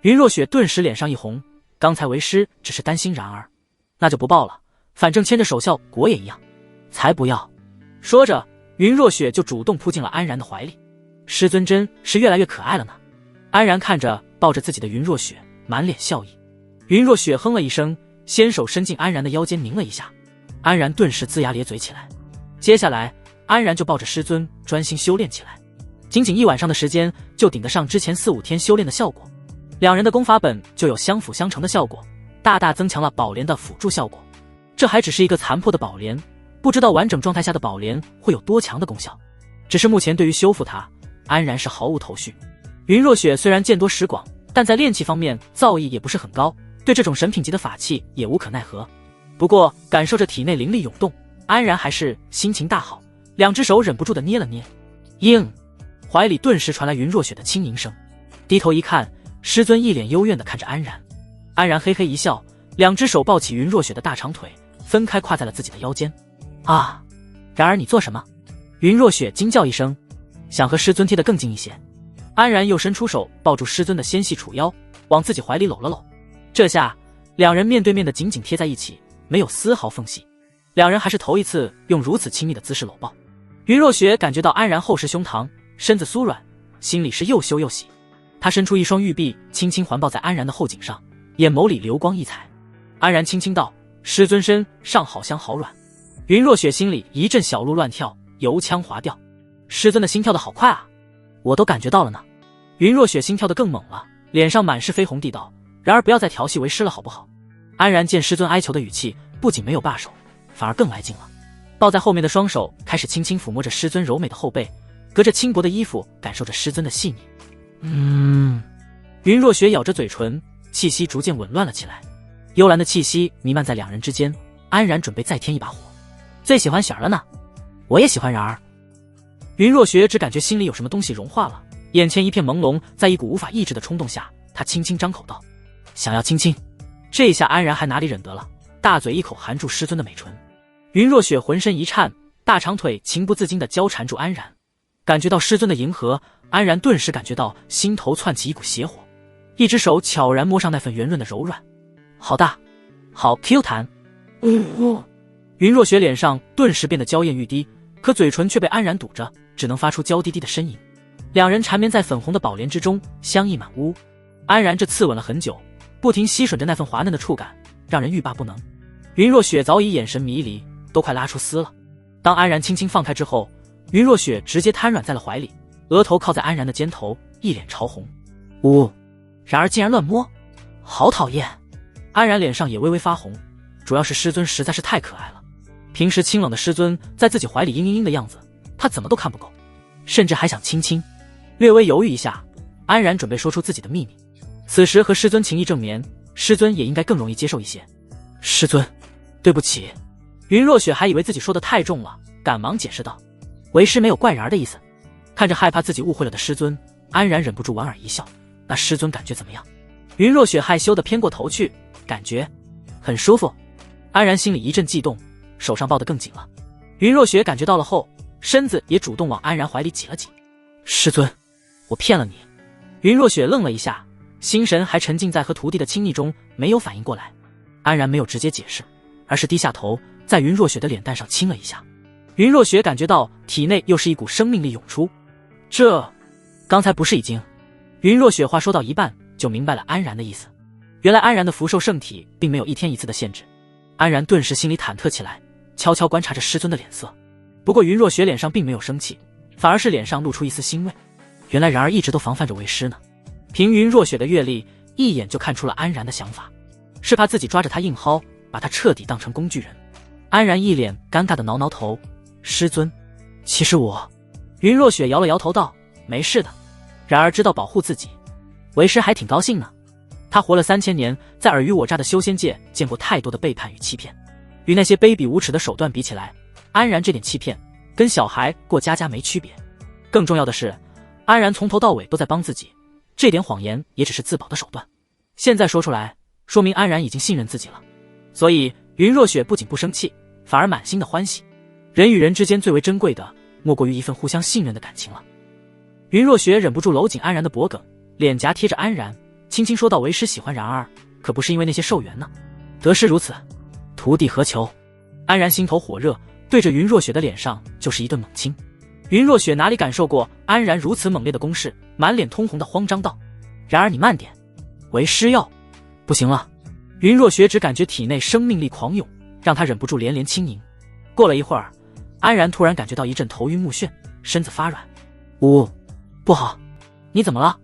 云若雪顿时脸上一红，刚才为师只是担心，然而那就不抱了，反正牵着手效果也一样。才不要！说着，云若雪就主动扑进了安然的怀里。师尊真是越来越可爱了呢。安然看着抱着自己的云若雪，满脸笑意。云若雪哼了一声，先手伸进安然的腰间拧了一下，安然顿时龇牙咧嘴起来。接下来，安然就抱着师尊专心修炼起来。仅仅一晚上的时间，就顶得上之前4、5天修炼的效果。两人的功法本就有相辅相成的效果，大大增强了宝莲的辅助效果。这还只是一个残破的宝莲，不知道完整状态下的宝莲会有多强的功效。只是目前对于修复它，安然是毫无头绪。云若雪虽然见多识广，但在炼器方面造诣也不是很高，对这种神品级的法器也无可奈何。不过感受着体内灵力涌动，安然还是心情大好，两只手忍不住的捏了捏。应，怀里顿时传来云若雪的轻吟声。低头一看，师尊一脸幽怨的看着安然。安然嘿嘿一笑，两只手抱起云若雪的大长腿，分开挎在了自己的腰间。啊！然而你做什么？云若雪惊叫一声，想和师尊贴得更近一些。安然又伸出手抱住师尊的纤细楚腰，往自己怀里搂了搂。这下两人面对面的紧紧贴在一起，没有丝毫缝隙。两人还是头一次用如此亲密的姿势搂抱。云若雪感觉到安然厚实胸膛，身子酥软，心里是又羞又喜。她伸出一双玉臂，轻轻环抱在安然的后颈上，眼眸里流光溢彩。安然轻轻道：“师尊身上好香好软。”云若雪心里一阵小鹿乱跳，油腔滑调：“师尊的心跳得好快啊，我都感觉到了呢。”云若雪心跳得更猛了，脸上满是绯红地道：“然而不要再调戏为师了好不好？”安然见师尊哀求的语气，不仅没有罢手，反而更来劲了。抱在后面的双手开始轻轻抚摸着师尊柔美的后背，隔着轻薄的衣服感受着师尊的细腻。云若雪咬着嘴唇，气息逐渐紊乱了起来，幽兰的气息弥漫在两人之间。安然准备再添一把火。最喜欢雪儿了呢，我也喜欢。然而云若雪只感觉心里有什么东西融化了，眼前一片朦胧，在一股无法抑制的冲动下，她轻轻张口道：“想要亲亲。”这一下安然还哪里忍得了，大嘴一口含住师尊的美唇。云若雪浑身一颤，大长腿情不自禁地交缠住安然。感觉到师尊的迎合，安然顿时感觉到心头窜起一股邪火，一只手悄然摸上那份圆润的柔软，好大，好 Q 弹。云若雪脸上顿时变得娇艳欲滴，可嘴唇却被安然堵着，只能发出娇滴滴的呻吟。两人缠绵在粉红的宝莲之中，香意满屋。安然这次吻了很久，不停吸吮着那份滑嫩的触感，让人欲罢不能。云若雪早已眼神迷离，都快拉出丝了。当安然轻轻放开之后，云若雪直接瘫软在了怀里，额头靠在安然的肩头，一脸潮红。然而竟然乱摸，好讨厌。安然脸上也微微发红，主要是师尊实在是太可爱了。平时清冷的师尊在自己怀里嘤嘤嘤的样子，她怎么都看不够，甚至还想亲亲。略微犹豫一下，安然准备说出自己的秘密。此时和师尊情谊正绵，师尊也应该更容易接受一些。师尊，对不起。云若雪还以为自己说的太重了，赶忙解释道：“为师没有怪人的意思。”看着害怕自己误会了的师尊，安然忍不住莞尔一笑：“那师尊感觉怎么样？”云若雪害羞地偏过头去，感觉很舒服。安然心里一阵悸动，手上抱得更紧了。云若雪感觉到了后，身子也主动往安然怀里挤了挤。师尊，我骗了你。云若雪愣了一下，心神还沉浸在和徒弟的亲昵中，没有反应过来。安然没有直接解释，而是低下头在云若雪的脸蛋上亲了一下。云若雪感觉到体内又是一股生命力涌出。刚才不是已经……云若雪话说到一半就明白了安然的意思。原来安然的福寿圣体并没有1天1次的限制。安然顿时心里忐忑起来，悄悄观察着师尊的脸色。不过云若雪脸上并没有生气，反而是脸上露出一丝欣慰。原来然儿一直都防范着为师呢。凭云若雪的阅历，一眼就看出了安然的想法，是怕自己抓着他硬薅，把他彻底当成工具人。安然一脸尴尬的挠挠头：“师尊，其实我……”云若雪摇了摇头道：“没事的。”然而知道保护自己，为师还挺高兴呢。他活了3000年，在尔虞我诈的修仙界见过太多的背叛与欺骗，与那些卑鄙无耻的手段比起来，安然这点欺骗跟小孩过家家没区别。更重要的是，安然从头到尾都在帮自己，这点谎言也只是自保的手段。现在说出来，说明安然已经信任自己了。所以云若雪不仅不生气，反而满心的欢喜。人与人之间最为珍贵的，莫过于一份互相信任的感情了。云若雪忍不住搂紧安然的脖颈，脸颊贴着安然，轻轻说道：“为师喜欢然儿，可不是因为那些寿元呢。得师如此，徒弟何求？”安然心头火热，对着云若雪的脸上就是一顿猛亲。云若雪哪里感受过安然如此猛烈的攻势，满脸通红的慌张道：“然儿你慢点，为师要……不行了。”云若雪只感觉体内生命力狂涌，让她忍不住连连轻吟。过了一会儿，安然突然感觉到一阵头晕目眩，身子发软。不好，你怎么了？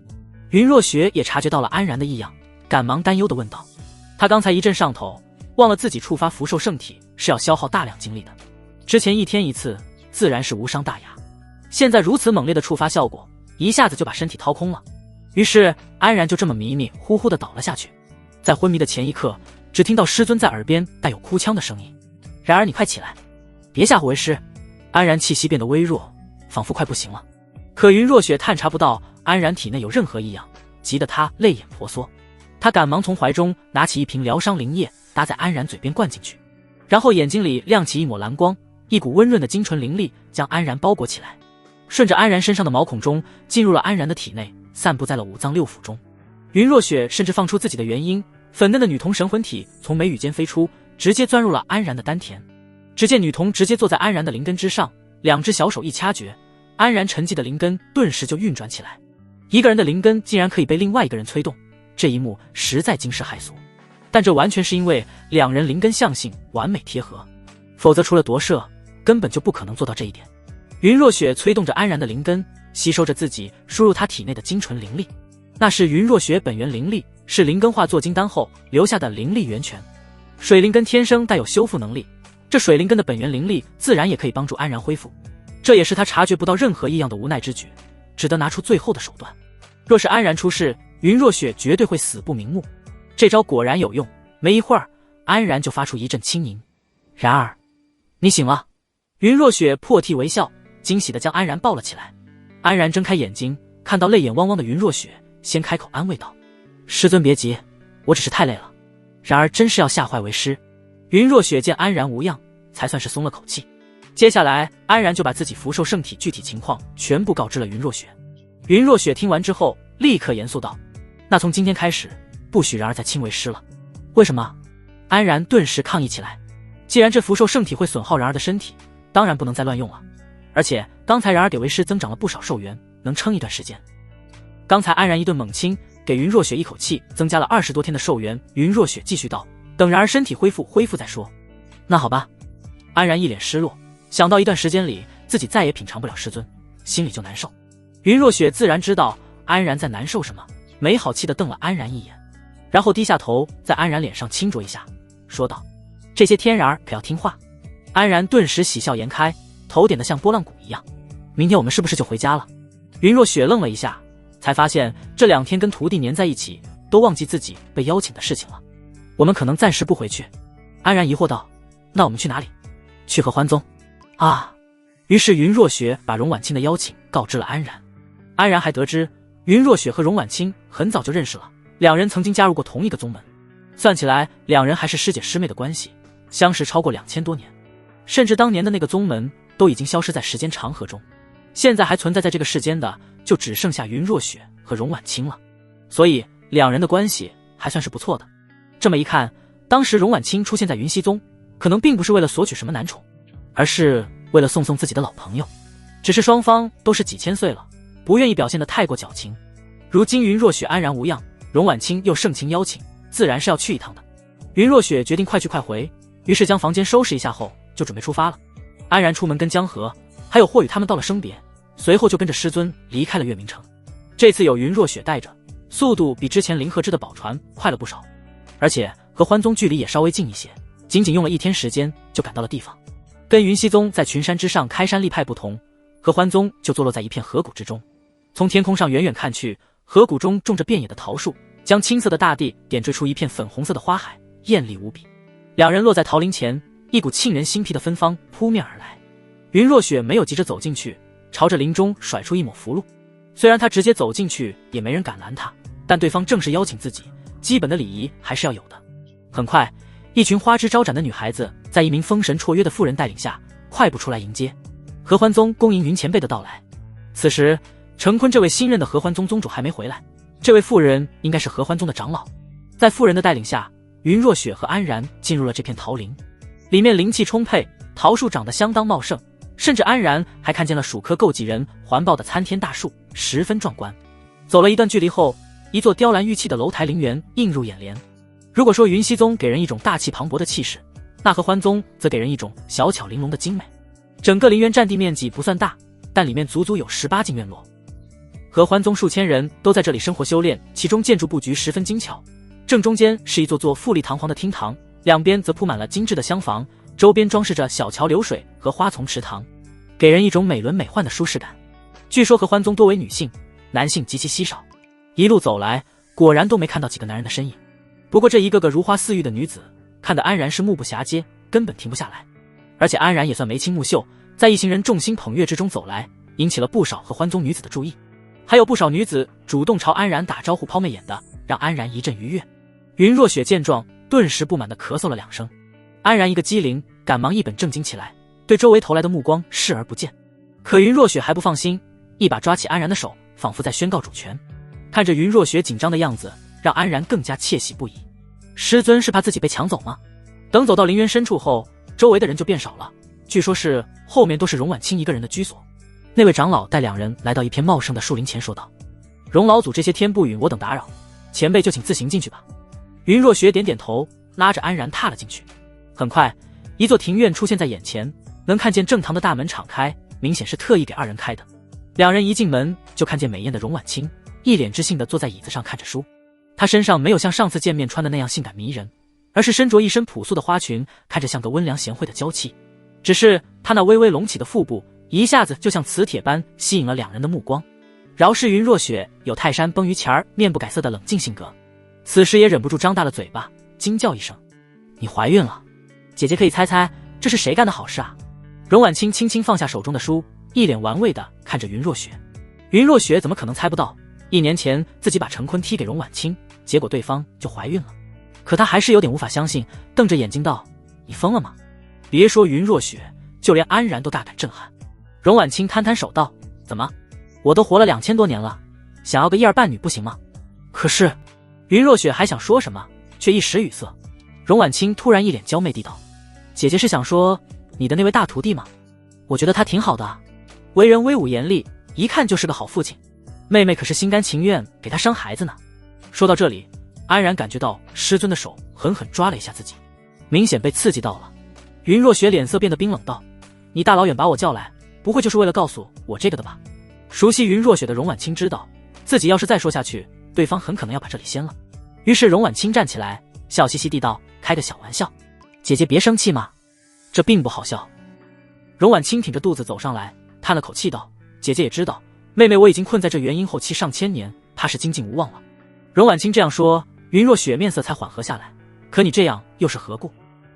云若雪也察觉到了安然的异样，赶忙担忧地问道。她刚才一阵上头，忘了自己触发福寿圣体是要消耗大量精力的，之前1天1次自然是无伤大雅，现在如此猛烈的触发效果，一下子就把身体掏空了。于是安然就这么迷迷糊糊地倒了下去。在昏迷的前一刻，只听到师尊在耳边带有哭腔的声音：“然儿你快起来，别吓唬为师。”安然气息变得微弱，仿佛快不行了。可云若雪探查不到安然体内有任何异样，急得她泪眼婆娑。她赶忙从怀中拿起一瓶疗伤灵液，搭在安然嘴边灌进去，然后眼睛里亮起一抹蓝光，一股温润的精纯灵力将安然包裹起来，顺着安然身上的毛孔中进入了安然的体内，散布在了五脏六腑中。云若雪甚至放出自己的元婴，粉嫩的女童神魂体从眉宇间飞出，直接钻入了安然的丹田。只见女童直接坐在安然的灵根之上，两只小手一掐诀，安然沉寂的灵根顿时就运转起来。一个人的灵根竟然可以被另外一个人催动，这一幕实在惊世骇俗。但这完全是因为两人灵根相性完美贴合，否则除了夺舍，根本就不可能做到这一点。云若雪催动着安然的灵根，吸收着自己输入她体内的精纯灵力，那是云若雪本源灵力，是灵根化作金丹后留下的灵力源泉。水灵根天生带有修复能力，这水灵根的本源灵力自然也可以帮助安然恢复，这也是他察觉不到任何异样的无奈之举，只得拿出最后的手段。若是安然出事，云若雪绝对会死不瞑目。这招果然有用，没一会儿，安然就发出一阵轻吟。然而，你醒了。云若雪破涕为笑，惊喜地将安然抱了起来。安然睁开眼睛，看到泪眼汪汪的云若雪，先开口安慰道：“师尊别急，我只是太累了。然而真是要吓坏为师。”云若雪见安然无恙，才算是松了口气。接下来，安然就把自己福寿圣体具体情况全部告知了云若雪。云若雪听完之后，立刻严肃道：“那从今天开始，不许然儿再亲为师了。”为什么？安然顿时抗议起来。既然这福寿圣体会损耗然儿的身体，当然不能再乱用了。而且刚才然儿给为师增长了不少寿元，能撑一段时间。刚才安然一顿猛亲，给云若雪一口气增加了20多天的寿元。云若雪继续道：“等然儿身体恢复再说。”那好吧。安然一脸失落，想到一段时间里自己再也品尝不了师尊，心里就难受。云若雪自然知道安然在难受什么，没好气地瞪了安然一眼，然后低下头在安然脸上轻啄一下，说道：“这些天然儿可要听话。”安然顿时喜笑颜开，头点得像拨浪鼓一样。明天我们是不是就回家了？云若雪愣了一下，才发现这2天跟徒弟黏在一起，都忘记自己被邀请的事情了。我们可能暂时不回去。安然疑惑道：“那我们去哪里？”去合欢宗。啊！于是云若雪把荣婉清的邀请告知了安然。安然还得知云若雪和荣婉清很早就认识了，两人曾经加入过同一个宗门，算起来两人还是师姐师妹的关系，相识超过2000多年，甚至当年的那个宗门都已经消失在时间长河中，现在还存在在这个世间的就只剩下云若雪和荣婉清了，所以两人的关系还算是不错的。这么一看，当时荣婉清出现在云溪宗，可能并不是为了索取什么男宠，而是为了送自己的老朋友，只是双方都是几千岁了，不愿意表现得太过矫情。如今云若雪安然无恙，荣婉清又盛情邀请，自然是要去一趟的。云若雪决定快去快回，于是将房间收拾一下后就准备出发了。安然出门跟江河还有霍宇他们道了声别，随后就跟着师尊离开了月明城。这次有云若雪带着，速度比之前林和之的宝船快了不少，而且和欢宗距离也稍微近一些，仅仅用了1天时间就赶到了地方。跟云溪宗在群山之上开山立派不同，合欢宗就坐落在一片河谷之中。从天空上远远看去，河谷中种着遍野的桃树，将青色的大地点缀出一片粉红色的花海，艳丽无比。两人落在桃林前，一股沁人心脾的芬芳扑面而来。云若雪没有急着走进去，朝着林中甩出一抹符箓。虽然她直接走进去也没人敢拦她，但对方正式邀请自己，基本的礼仪还是要有的。很快，一群花枝招展的女孩子在一名风神绰约的妇人带领下快步出来迎接。合欢宗恭迎云前辈的到来。此时成坤这位新任的合欢宗宗主还没回来，这位妇人应该是合欢宗的长老。在妇人的带领下，云若雪和安然进入了这片桃林，里面灵气充沛，桃树长得相当茂盛，甚至安然还看见了数棵够几人环抱的参天大树，十分壮观。走了一段距离后，一座雕栏玉砌的楼台陵园映入眼帘。如果说云溪宗给人一种大气磅礴的气势，那合欢宗则给人一种小巧玲珑的精美。整个陵园占地面积不算大，但里面足足有18进院落。合欢宗数千人都在这里生活修炼，其中建筑布局十分精巧。正中间是一座座富丽堂皇的厅堂，两边则铺满了精致的厢房，周边装饰着小桥流水和花丛池塘，给人一种美轮美奂的舒适感。据说合欢宗多为女性，男性极其稀少。一路走来，果然都没看到几个男人的身影。不过这一个个如花似玉的女子，看得安然是目不暇接，根本停不下来。而且安然也算眉清目秀，在一行人众星捧月之中走来，引起了不少合欢宗女子的注意。还有不少女子主动朝安然打招呼抛媚眼的，让安然一阵愉悦。云若雪见状，顿时不满地咳嗽了2声。安然一个机灵，赶忙一本正经起来，对周围投来的目光视而不见。可云若雪还不放心，一把抓起安然的手，仿佛在宣告主权。看着云若雪紧张的样子，让安然更加窃喜不已。师尊是怕自己被抢走吗？等走到陵园深处后，周围的人就变少了，据说是后面都是荣婉清一个人的居所。那位长老带两人来到一片茂盛的树林前，说道：“荣老祖这些天不允我等打扰，前辈就请自行进去吧。”云若雪点点头，拉着安然踏了进去。很快，一座庭院出现在眼前，能看见正堂的大门敞开，明显是特意给二人开的。两人一进门就看见美艳的荣婉清，一脸知性地坐在椅子上看着书。她身上没有像上次见面穿的那样性感迷人，而是身着一身朴素的花裙，看着像个温良贤惠的娇妻。只是她那微微隆起的腹部，一下子就像磁铁般吸引了两人的目光。饶是云若雪有泰山崩于前儿面不改色的冷静性格，此时也忍不住张大了嘴巴，惊叫一声：“你怀孕了！姐姐可以猜猜这是谁干的好事啊？”荣婉清轻轻放下手中的书，一脸玩味地看着云若雪。云若雪怎么可能猜不到，1年前自己把陈坤踢给荣婉清，结果对方就怀孕了。可她还是有点无法相信，瞪着眼睛道：“你疯了吗？”别说云若雪，就连安然都大感震撼。荣婉清摊摊手道：“怎么？我都活了2000多年了，想要个一儿半女不行吗？”可是云若雪还想说什么，却一时语塞。荣婉清突然一脸娇媚地道：“姐姐是想说你的那位大徒弟吗？我觉得他挺好的，为人威武严厉，一看就是个好父亲。妹妹可是心甘情愿给他生孩子呢。”说到这里，安然感觉到师尊的手狠狠抓了一下自己，明显被刺激到了。云若雪脸色变得冰冷道：“你大老远把我叫来，不会就是为了告诉我这个的吧？”熟悉云若雪的荣婉清知道，自己要是再说下去，对方很可能要把这里掀了。于是荣婉清站起来，笑嘻嘻地道：“开个小玩笑，姐姐别生气嘛，这并不好笑。”荣婉清挺着肚子走上来，叹了口气道：“姐姐也知道，妹妹我已经困在这元婴后期上千年，怕是精进无望了。”荣婉清这样说，云若雪面色才缓和下来。可你这样又是何故？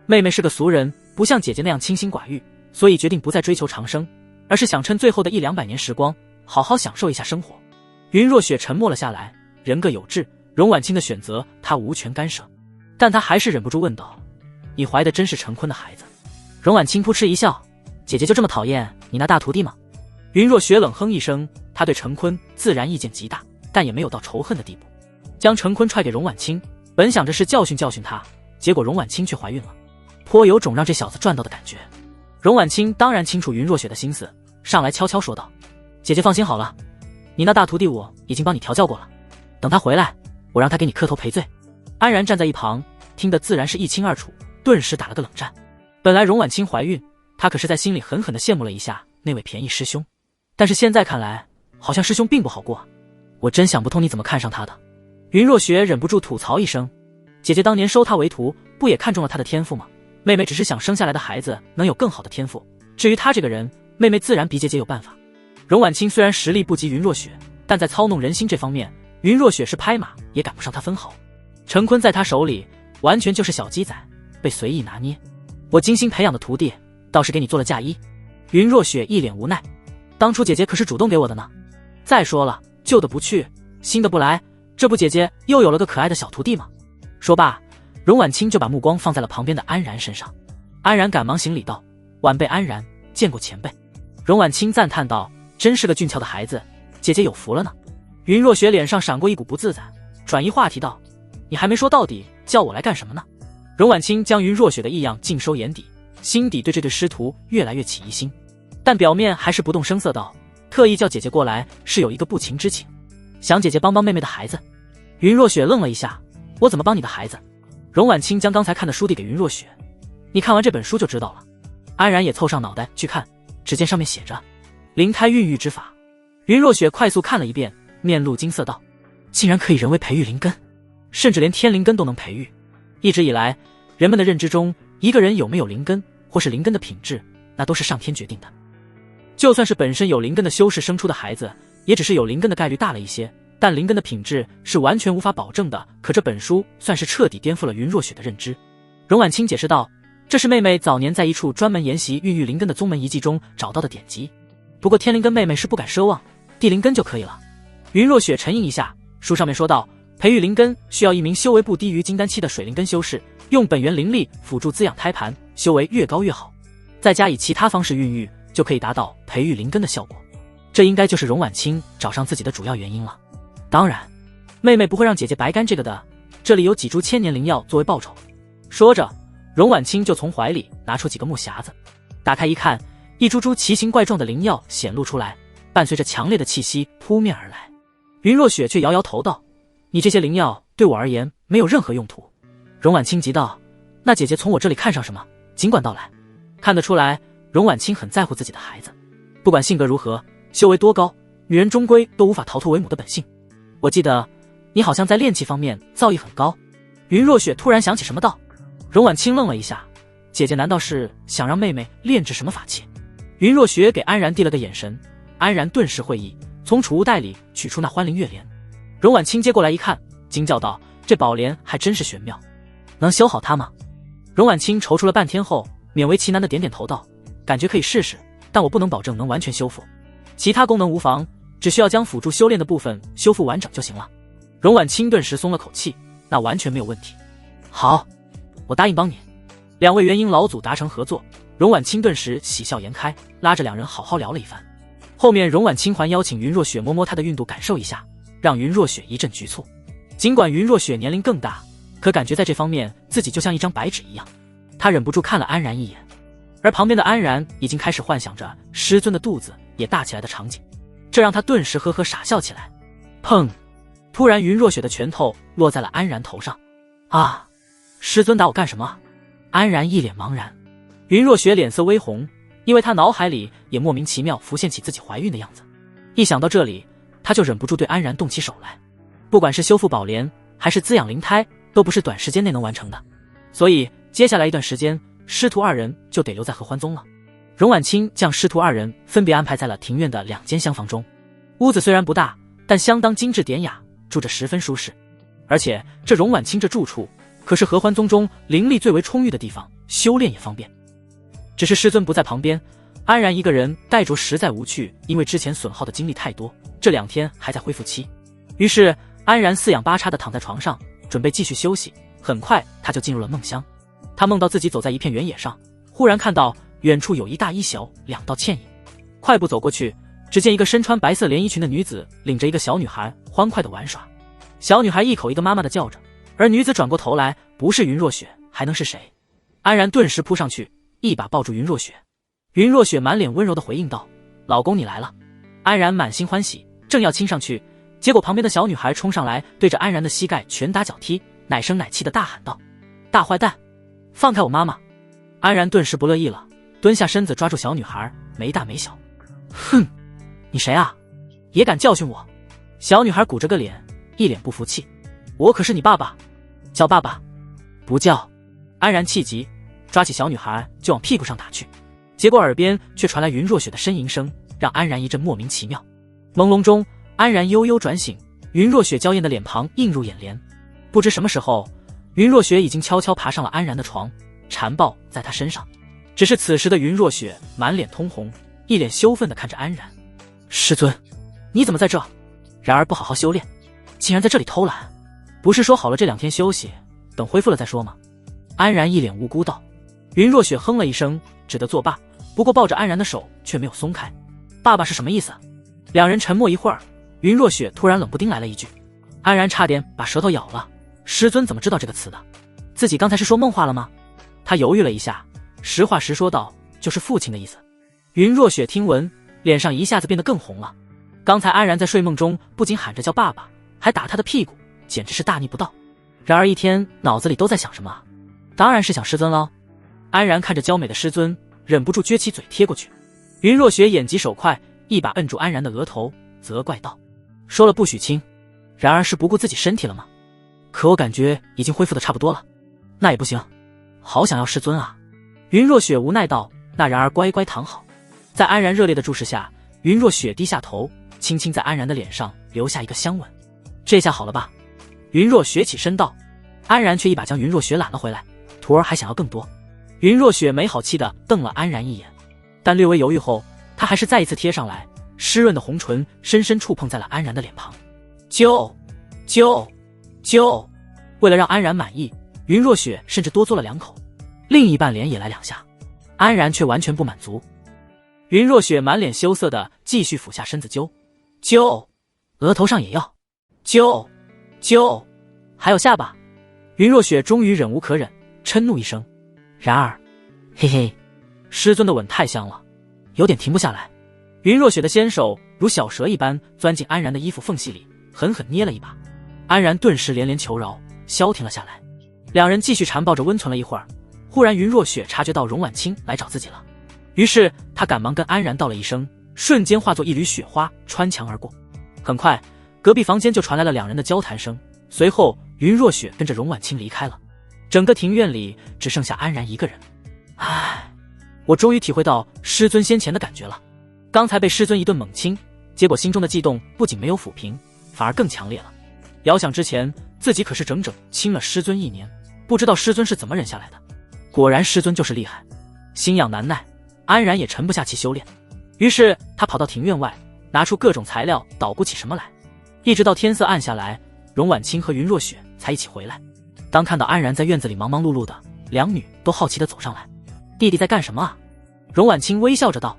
妹妹是个俗人，不像姐姐那样清心寡欲，所以决定不再追求长生，而是想趁最后的100-200年时光，好好享受一下生活。云若雪沉默了下来，人各有志，荣婉清的选择她无权干涉，但她还是忍不住问道：“你怀的真是陈坤的孩子？”荣婉清扑哧一笑：“姐姐就这么讨厌你那大徒弟吗？”云若雪冷哼一声，她对陈坤自然意见极大，但也没有到仇恨的地步。将陈坤踹给荣婉清，本想着是教训教训他，结果荣婉清却怀孕了，颇有种让这小子赚到的感觉。荣婉清当然清楚云若雪的心思，上来悄悄说道：“姐姐放心好了，你那大徒弟我已经帮你调教过了，等他回来，我让他给你磕头赔罪。”安然站在一旁，听得自然是一清二楚，顿时打了个冷战。本来荣婉清怀孕，她可是在心里狠狠地羡慕了一下那位便宜师兄，但是现在看来，好像师兄并不好过啊，我真想不通你怎么看上他的。云若雪忍不住吐槽一声：“姐姐当年收他为徒，不也看中了他的天赋吗？妹妹只是想生下来的孩子能有更好的天赋，至于他这个人，妹妹自然比姐姐有办法。”荣婉清虽然实力不及云若雪，但在操弄人心这方面，云若雪是拍马也赶不上他分毫。陈坤在他手里完全就是小鸡仔，被随意拿捏。我精心培养的徒弟倒是给你做了嫁衣。云若雪一脸无奈，当初姐姐可是主动给我的呢。再说了，旧的不去，新的不来，这不姐姐又有了个可爱的小徒弟吗？说罢，荣婉清就把目光放在了旁边的安然身上。安然赶忙行礼道：晚辈安然，见过前辈。荣婉清赞叹道：真是个俊俏的孩子，姐姐有福了呢。云若雪脸上闪过一股不自在，转移话题道：你还没说到底叫我来干什么呢？荣婉清将云若雪的异样尽收眼底，心底对这对师徒越来越起疑心，但表面还是不动声色道：特意叫姐姐过来是有一个不情之请，想姐姐帮帮妹妹的孩子。云若雪愣了一下：我怎么帮你的孩子？荣婉清将刚才看的书递给云若雪：你看完这本书就知道了。安然也凑上脑袋去看，只见上面写着灵胎孕育之法。云若雪快速看了一遍，面露惊色道：竟然可以人为培育灵根，甚至连天灵根都能培育。一直以来，人们的认知中，一个人有没有灵根，或是灵根的品质，那都是上天决定的。就算是本身有灵根的修士生出的孩子，也只是有灵根的概率大了一些，但灵根的品质是完全无法保证的。可这本书算是彻底颠覆了云若雪的认知。荣婉清解释道：这是妹妹早年在一处专门研习孕育灵根的宗门遗迹中找到的典籍，不过天灵根妹妹是不敢奢望，地灵根就可以了。云若雪沉吟一下，书上面说道：培育灵根需要一名修为不低于金丹期的水灵根修士，用本源灵力辅助滋养胎盘，修为越高越好，再加以其他方式孕育，就可以达到培育灵根的效果。这应该就是荣婉清找上自己的主要原因了。当然，妹妹不会让姐姐白干这个的，这里有几株千年灵药作为报酬。说着，荣婉清就从怀里拿出几个木匣子，打开一看，一株株奇形怪状的灵药显露出来，伴随着强烈的气息扑面而来。云若雪却摇摇头道：你这些灵药对我而言没有任何用途。荣婉清急道：那姐姐从我这里看上什么，尽管道来。看得出来，荣婉清很在乎自己的孩子，不管性格如何，修为多高，女人终归都无法逃脱为母的本性。我记得你好像在炼气方面造诣很高。云若雪突然想起什么道。荣婉清愣了一下，姐姐难道是想让妹妹炼制什么法器？云若雪给安然递了个眼神，安然顿时会意，从储物袋里取出那欢灵月莲。荣婉清接过来一看，惊叫道：这宝莲还真是玄妙，能修好它吗？荣婉清踌躇了半天后，勉为其难的点点头道：感觉可以试试，但我不能保证能完全修复，其他功能无妨，只需要将辅助修炼的部分修复完整就行了。荣婉清顿时松了口气，那完全没有问题。好，我答应帮你。两位元婴老祖达成合作，荣婉清顿时喜笑颜开，拉着两人好好聊了一番。后面荣婉清还邀请云若雪摸摸她的孕肚感受一下，让云若雪一阵局促。尽管云若雪年龄更大，可感觉在这方面自己就像一张白纸一样。她忍不住看了安然一眼，而旁边的安然已经开始幻想着师尊的肚子也大起来的场景，这让她顿时呵呵傻笑起来。砰！突然云若雪的拳头落在了安然头上。啊！师尊打我干什么？安然一脸茫然。云若雪脸色微红，因为她脑海里也莫名其妙浮现起自己怀孕的样子。一想到这里，她就忍不住对安然动起手来。不管是修复宝莲还是滋养灵胎，都不是短时间内能完成的，所以接下来一段时间，师徒二人就得留在合欢宗了。荣婉清将师徒二人分别安排在了庭院的2间厢房中，屋子虽然不大，但相当精致典雅，住着十分舒适。而且这荣婉清这住处可是合欢宗中灵力最为充裕的地方，修炼也方便。只是师尊不在旁边，安然一个人带着实在无趣，因为之前损耗的精力太多，这2天还在恢复期。于是安然四仰八叉地躺在床上，准备继续休息。很快他就进入了梦乡，他梦到自己走在一片原野上，忽然看到远处有一大一小2道倩影，快步走过去，只见一个身穿白色连衣裙的女子领着一个小女孩欢快地玩耍。小女孩一口一个妈妈的叫着，而女子转过头来，不是云若雪还能是谁？安然顿时扑上去，一把抱住云若雪。云若雪满脸温柔地回应道：老公你来了。安然满心欢喜，正要亲上去，结果旁边的小女孩冲上来，对着安然的膝盖拳打脚踢，奶声奶气地大喊道：大坏蛋，放开我妈妈！安然顿时不乐意了，蹲下身子抓住小女孩，没大没小。哼，你谁啊？也敢教训我？小女孩鼓着个脸，一脸不服气。我可是你爸爸，叫爸爸，不叫。安然气急，抓起小女孩就往屁股上打去，结果耳边却传来云若雪的呻吟声，让安然一阵莫名其妙。朦胧中，安然悠悠转醒，云若雪娇艳的脸庞映入眼帘。不知什么时候，云若雪已经悄悄爬上了安然的床，缠抱在他身上。只是此时的云若雪满脸通红，一脸羞愤地看着安然。师尊，你怎么在这？然而不好好修炼，竟然在这里偷懒，不是说好了这2天休息，等恢复了再说吗？安然一脸无辜道。云若雪哼了一声，只得作罢，不过抱着安然的手却没有松开。爸爸是什么意思？两人沉默一会儿，云若雪突然冷不丁来了一句。安然差点把舌头咬了，师尊怎么知道这个词的？自己刚才是说梦话了吗？他犹豫了一下，实话实说道，就是父亲的意思。云若雪听闻，脸上一下子变得更红了。刚才安然在睡梦中不仅喊着叫爸爸，还打他的屁股，简直是大逆不道。然而一天脑子里都在想什么？当然是想师尊喽。安然看着娇美的师尊，忍不住撅起嘴贴过去。云若雪眼疾手快，一把摁住安然的额头，责怪道：说了不许亲，然而是不顾自己身体了吗？可我感觉已经恢复的差不多了。那也不行，好想要师尊啊。云若雪无奈道。那然而乖乖躺好。在安然热烈的注视下，云若雪低下头，轻轻在安然的脸上留下一个香吻。这下好了吧？云若雪起身道。安然却一把将云若雪揽了回来，徒儿还想要更多。云若雪没好气地瞪了安然一眼，但略微犹豫后，她还是再一次贴上来，湿润的红唇深深触碰在了安然的脸庞。啾。为了让安然满意，云若雪甚至多嘬了2口，另一半脸也来2下。安然却完全不满足。云若雪满脸羞涩地继续俯下身子啾，额头上也要啾，还有下巴。云若雪终于忍无可忍，嗔怒一声。然而，嘿嘿，师尊的吻太香了，有点停不下来。云若雪的纤手如小蛇一般钻进安然的衣服缝隙里，狠狠捏了一把。安然顿时连连求饶，消停了下来。两人继续缠抱着温存了一会儿，忽然云若雪察觉到荣婉清来找自己了，于是她赶忙跟安然道了一声，瞬间化作一缕雪花穿墙而过。很快，隔壁房间就传来了两人的交谈声，随后云若雪跟着荣婉清离开了。整个庭院里只剩下安然一个人。唉，我终于体会到师尊先前的感觉了。刚才被师尊一顿猛亲，结果心中的悸动不仅没有抚平，反而更强烈了。遥想之前自己可是整整亲了师尊1年，不知道师尊是怎么忍下来的。果然师尊就是厉害。心痒难耐，安然也沉不下气修炼，于是他跑到庭院外，拿出各种材料捣鼓起什么来。一直到天色暗下来，荣婉清和云若雪才一起回来。当看到安然在院子里忙忙碌碌的，两女都好奇地走上来。弟弟在干什么啊？荣婉清微笑着道。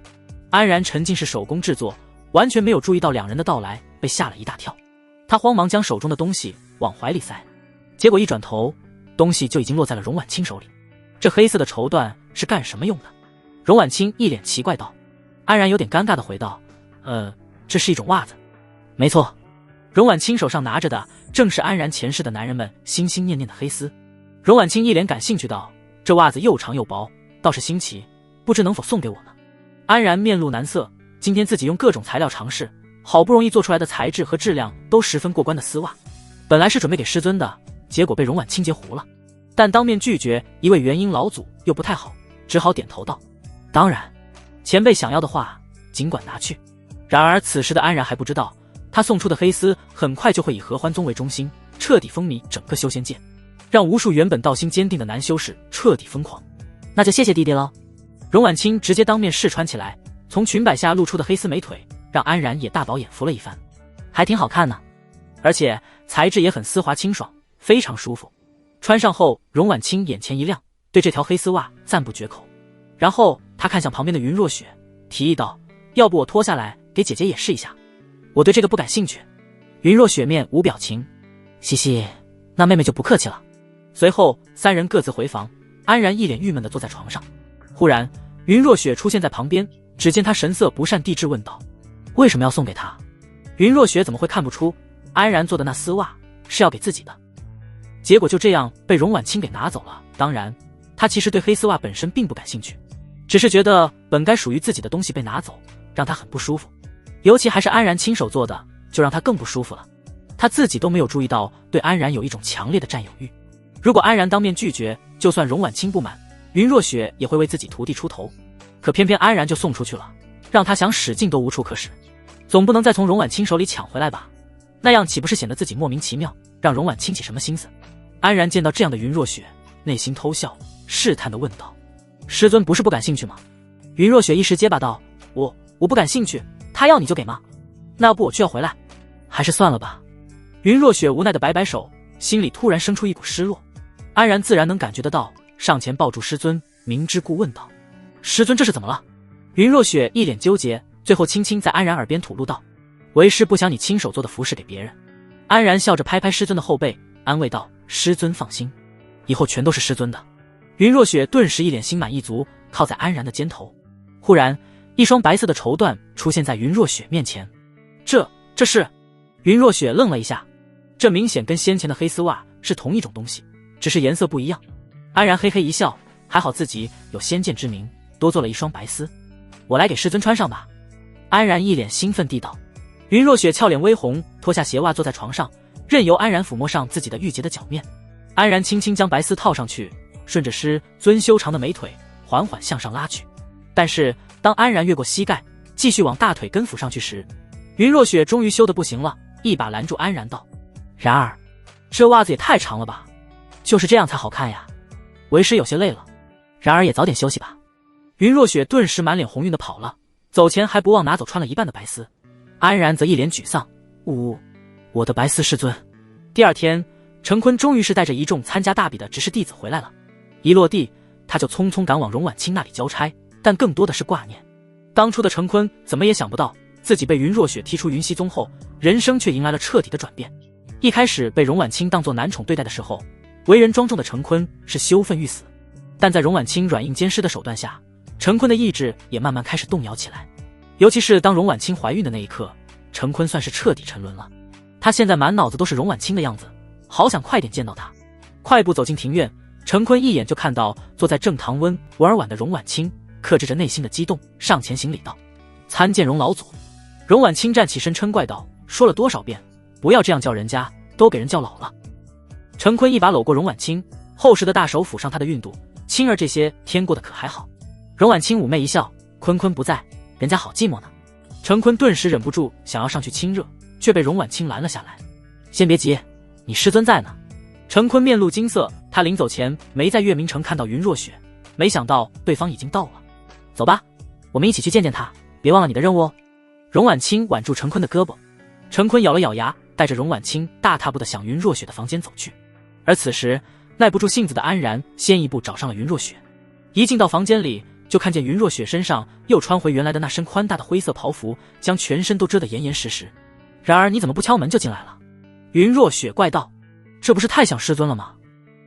安然沉浸式手工制作，完全没有注意到两人的到来，被吓了一大跳。他慌忙将手中的东西往怀里塞，结果一转头，东西就已经落在了荣婉清手里。这黑色的绸缎是干什么用的？荣婉清一脸奇怪道。安然有点尴尬地回道，这是一种袜子。没错，荣婉清手上拿着的正是安然前世的男人们心心念念的黑丝。荣婉清一脸感兴趣道，这袜子又长又薄，倒是新奇，不知能否送给我呢？安然面露难色，今天自己用各种材料尝试，好不容易做出来的材质和质量都十分过关的丝袜，本来是准备给师尊的，结果被荣婉清截胡了。但当面拒绝一位元婴老祖又不太好，只好点头道，当然，前辈想要的话尽管拿去。然而此时的安然还不知道，他送出的黑丝很快就会以合欢宗为中心，彻底风靡整个修仙界，让无数原本道心坚定的男修士彻底疯狂。那就谢谢弟弟了。荣婉清直接当面试穿起来，从裙摆下露出的黑丝美腿让安然也大饱眼福了一番，还挺好看呢，而且材质也很丝滑清爽，非常舒服。穿上后，荣婉清眼前一亮，对这条黑丝袜赞不绝口。然后他看向旁边的云若雪，提议道，要不我脱下来给姐姐也试一下？我对这个不感兴趣。云若雪面无表情，嘻嘻，那妹妹就不客气了。随后三人各自回房，安然一脸郁闷地坐在床上。忽然云若雪出现在旁边，只见她神色不善地质问道，为什么要送给她？云若雪怎么会看不出安然做的那丝袜是要给自己的？结果就这样被荣婉清给拿走了。当然她其实对黑丝袜本身并不感兴趣，只是觉得本该属于自己的东西被拿走，让她很不舒服，尤其还是安然亲手做的，就让她更不舒服了。她自己都没有注意到对安然有一种强烈的占有欲。如果安然当面拒绝，就算荣婉清不满，云若雪也会为自己徒弟出头，可偏偏安然就送出去了，让她想使劲都无处可使，总不能再从荣婉清手里抢回来吧。那样岂不是显得自己莫名其妙，让容婉清起什么心思？安然见到这样的云若雪，内心偷笑，试探地问道：“师尊不是不感兴趣吗？”云若雪一时结巴道：“我不感兴趣，他要你就给吗？那要不我就要回来，还是算了吧。”云若雪无奈地摆摆手，心里突然生出一股失落。安然自然能感觉得到，上前抱住师尊，明知故问道：“师尊这是怎么了？”云若雪一脸纠结，最后轻轻在安然耳边吐露道：“为师不想你亲手做的服饰给别人。”安然笑着拍拍师尊的后背，安慰道：“师尊放心，以后全都是师尊的。”云若雪顿时一脸心满意足，靠在安然的肩头。忽然，一双白色的绸缎出现在云若雪面前。这是……云若雪愣了一下，这明显跟先前的黑丝袜是同一种东西，只是颜色不一样。安然嘿嘿一笑，还好自己有先见之明，多做了一双白丝。我来给师尊穿上吧。安然一脸兴奋地道。云若雪俏脸微红，脱下鞋袜坐在床上，任由安然抚摸上自己的玉洁的脚面。安然轻轻将白丝套上去，顺着师尊修长的美腿缓缓向上拉去。但是当安然越过膝盖，继续往大腿根抚上去时，云若雪终于羞得不行了，一把拦住安然道：“然儿，这袜子也太长了吧，就是这样才好看呀。为师有些累了，然儿也早点休息吧。”云若雪顿时满脸红晕的跑了，走前还不忘拿走穿了一半的白丝。安然则一脸沮丧：“我的白丝师尊。”第二天，陈坤终于是带着一众参加大比的执事弟子回来了。一落地，他就匆匆赶往容婉清那里交差，但更多的是挂念。当初的陈坤怎么也想不到，自己被云若雪踢出云溪宗后，人生却迎来了彻底的转变。一开始被容婉清当作男宠对待的时候，为人庄重的陈坤是羞愤欲死，但在容婉清软硬兼施的手段下，陈坤的意志也慢慢开始动摇起来。尤其是当容婉清怀孕的那一刻，陈坤算是彻底沉沦了。他现在满脑子都是容婉清的样子，好想快点见到她。快步走进庭院，陈坤一眼就看到坐在正堂温文婉的容婉清，克制着内心的激动，上前行礼道：“参见容老祖。”容婉清站起身嗔怪道：“说了多少遍，不要这样叫人家，都给人叫老了。”陈坤一把搂过容婉清，厚实的大手抚上她的孕肚：“青儿这些天过得可还好？”容婉清妩媚一笑：“坤坤不在，人家好寂寞呢。”陈坤顿时忍不住想要上去亲热，却被容婉清拦了下来：“先别急，你师尊在呢。”陈坤面露惊色，他临走前没在月明城看到云若雪，没想到对方已经到了。“走吧，我们一起去见见他，别忘了你的任务哦。”容婉清挽住陈坤的胳膊，陈坤咬了咬牙，带着容婉清大踏步地向云若雪的房间走去。而此时耐不住性子的安然先一步找上了云若雪，一进到房间里，就看见云若雪身上又穿回原来的那身宽大的灰色袍服，将全身都遮得严严实实。“然而你怎么不敲门就进来了？”云若雪怪道：“这不是太想师尊了吗？”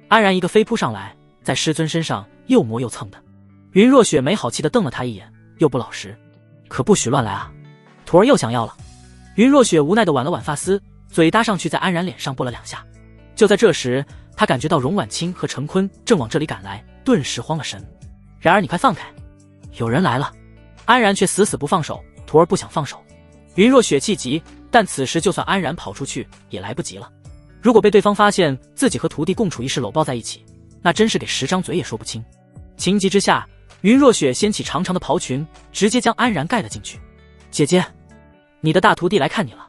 安然一个飞扑上来，在师尊身上又磨又蹭的。云若雪没好气地瞪了他一眼：“又不老实，可不许乱来啊！徒儿又想要了。”云若雪无奈地挽了挽发丝，嘴搭上去在安然脸上拨了两下。就在这时，他感觉到容婉清和陈坤正往这里赶来，顿时慌了神。“然而你快放开，有人来了！”安然却死死不放手：“徒儿不想放手。”云若雪气急，但此时就算安然跑出去也来不及了。如果被对方发现自己和徒弟共处一室搂抱在一起，那真是给10张嘴也说不清。情急之下，云若雪掀起长长的袍裙，直接将安然盖了进去。“姐姐，你的大徒弟来看你了。”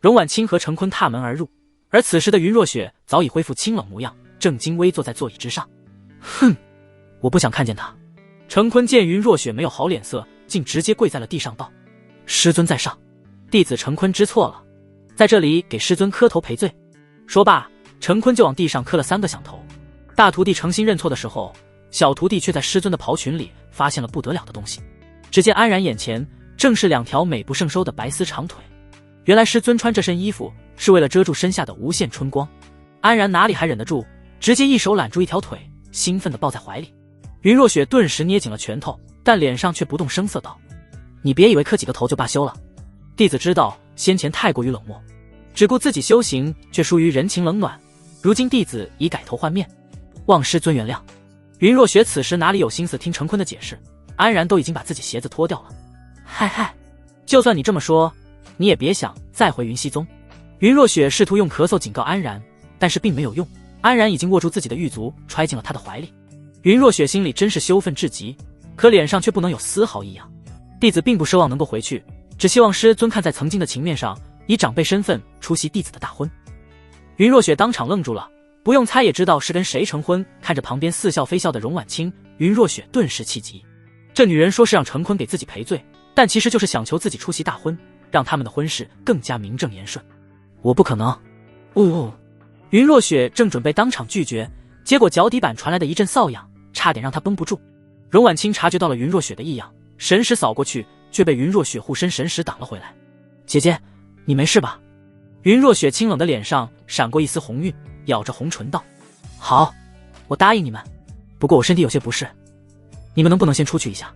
容婉清和陈坤踏门而入，而此时的云若雪早已恢复清冷模样，正襟危坐在座椅之上。“哼，我不想看见他。”陈坤见云若雪没有好脸色，竟直接跪在了地上道：“师尊在上，弟子陈坤知错了，在这里给师尊磕头赔罪。”说罢，陈坤就往地上磕了3个响头。大徒弟诚心认错的时候，小徒弟却在师尊的袍裙里发现了不得了的东西。只见安然眼前正是2条美不胜收的白丝长腿。原来师尊穿这身衣服是为了遮住身下的无限春光。安然哪里还忍得住，直接一手揽住一条腿，兴奋地抱在怀里。云若雪顿时捏紧了拳头，但脸上却不动声色道：“你别以为磕几个头就罢休了。弟子知道先前太过于冷漠，只顾自己修行，却疏于人情冷暖。如今弟子已改头换面，望师尊原谅。”云若雪此时哪里有心思听陈坤的解释，安然都已经把自己鞋子脱掉了。“嗨，就算你这么说，你也别想再回云溪宗。”云若雪试图用咳嗽警告安然，但是并没有用。安然已经握住自己的玉足，揣进了他的怀里。云若雪心里真是羞愤至极，可脸上却不能有丝毫异样。弟子并不奢望能够回去，只希望师尊看在曾经的情面上，以长辈身份出席弟子的大婚。云若雪当场愣住了，不用猜也知道是跟谁成婚。看着旁边似笑非笑的荣婉清，云若雪顿时气急。这女人说是让陈坤给自己赔罪，但其实就是想求自己出席大婚，让他们的婚事更加名正言顺。我不可能。云若雪正准备当场拒绝，结果脚底板传来的一阵瘙痒，差点让她绷不住。荣婉清察觉到了云若雪的异样，神识扫过去，却被云若雪护身神识挡了回来。姐姐，你没事吧？云若雪清冷的脸上闪过一丝红晕，咬着红唇道：好，我答应你们，不过我身体有些不适，你们能不能先出去一下？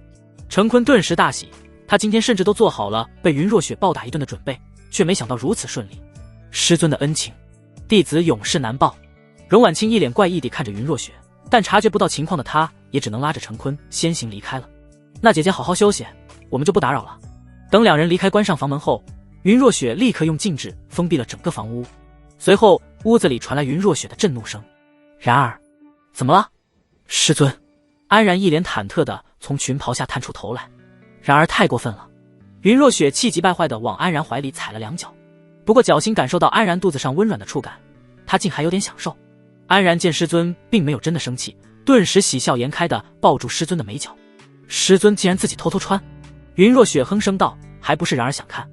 陈坤顿时大喜，他今天甚至都做好了被云若雪暴打一顿的准备，却没想到如此顺利。师尊的恩情，弟子永世难报。荣婉清一脸怪异地看着云若雪，但察觉不到情况的她也只能拉着陈坤先行离开了。那姐姐好好休息，我们就不打扰了。等两人离开关上房门后，云若雪立刻用禁制封闭了整个房屋，随后屋子里传来云若雪的震怒声。然而，怎么了？师尊。安然一脸忐忑地从裙袍下探出头来。然而太过分了。云若雪气急败坏地往安然怀里踩了两脚，不过侥幸感受到安然肚子上温软的触感，她竟还有点享受。安然见师尊并没有真的生气，顿时喜笑颜开地抱住师尊的美脚。师尊竟然自己偷偷穿。云若雪哼声道，还不是然而想看，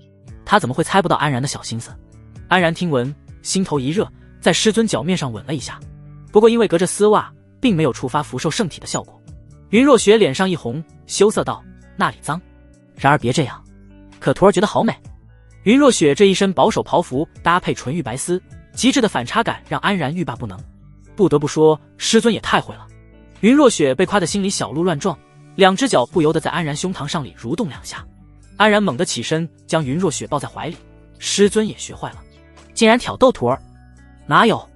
他怎么会猜不到安然的小心思。安然听闻，心头一热，在师尊脚面上吻了一下，不过因为隔着丝袜，并没有触发符兽圣体的效果。云若雪脸上一红，羞涩道，那里脏。然而别这样，可徒儿觉得好美。云若雪这一身薄手袍服搭配纯玉白丝，极致的反差感让安然欲罢不能。不得不说，师尊也太会了。云若雪被夸得心里小鹿乱撞，两只脚不由得在安然胸膛上里蠕动两下。安然猛地起身，将云若雪抱在怀里。师尊也学坏了，竟然挑逗徒儿。哪有？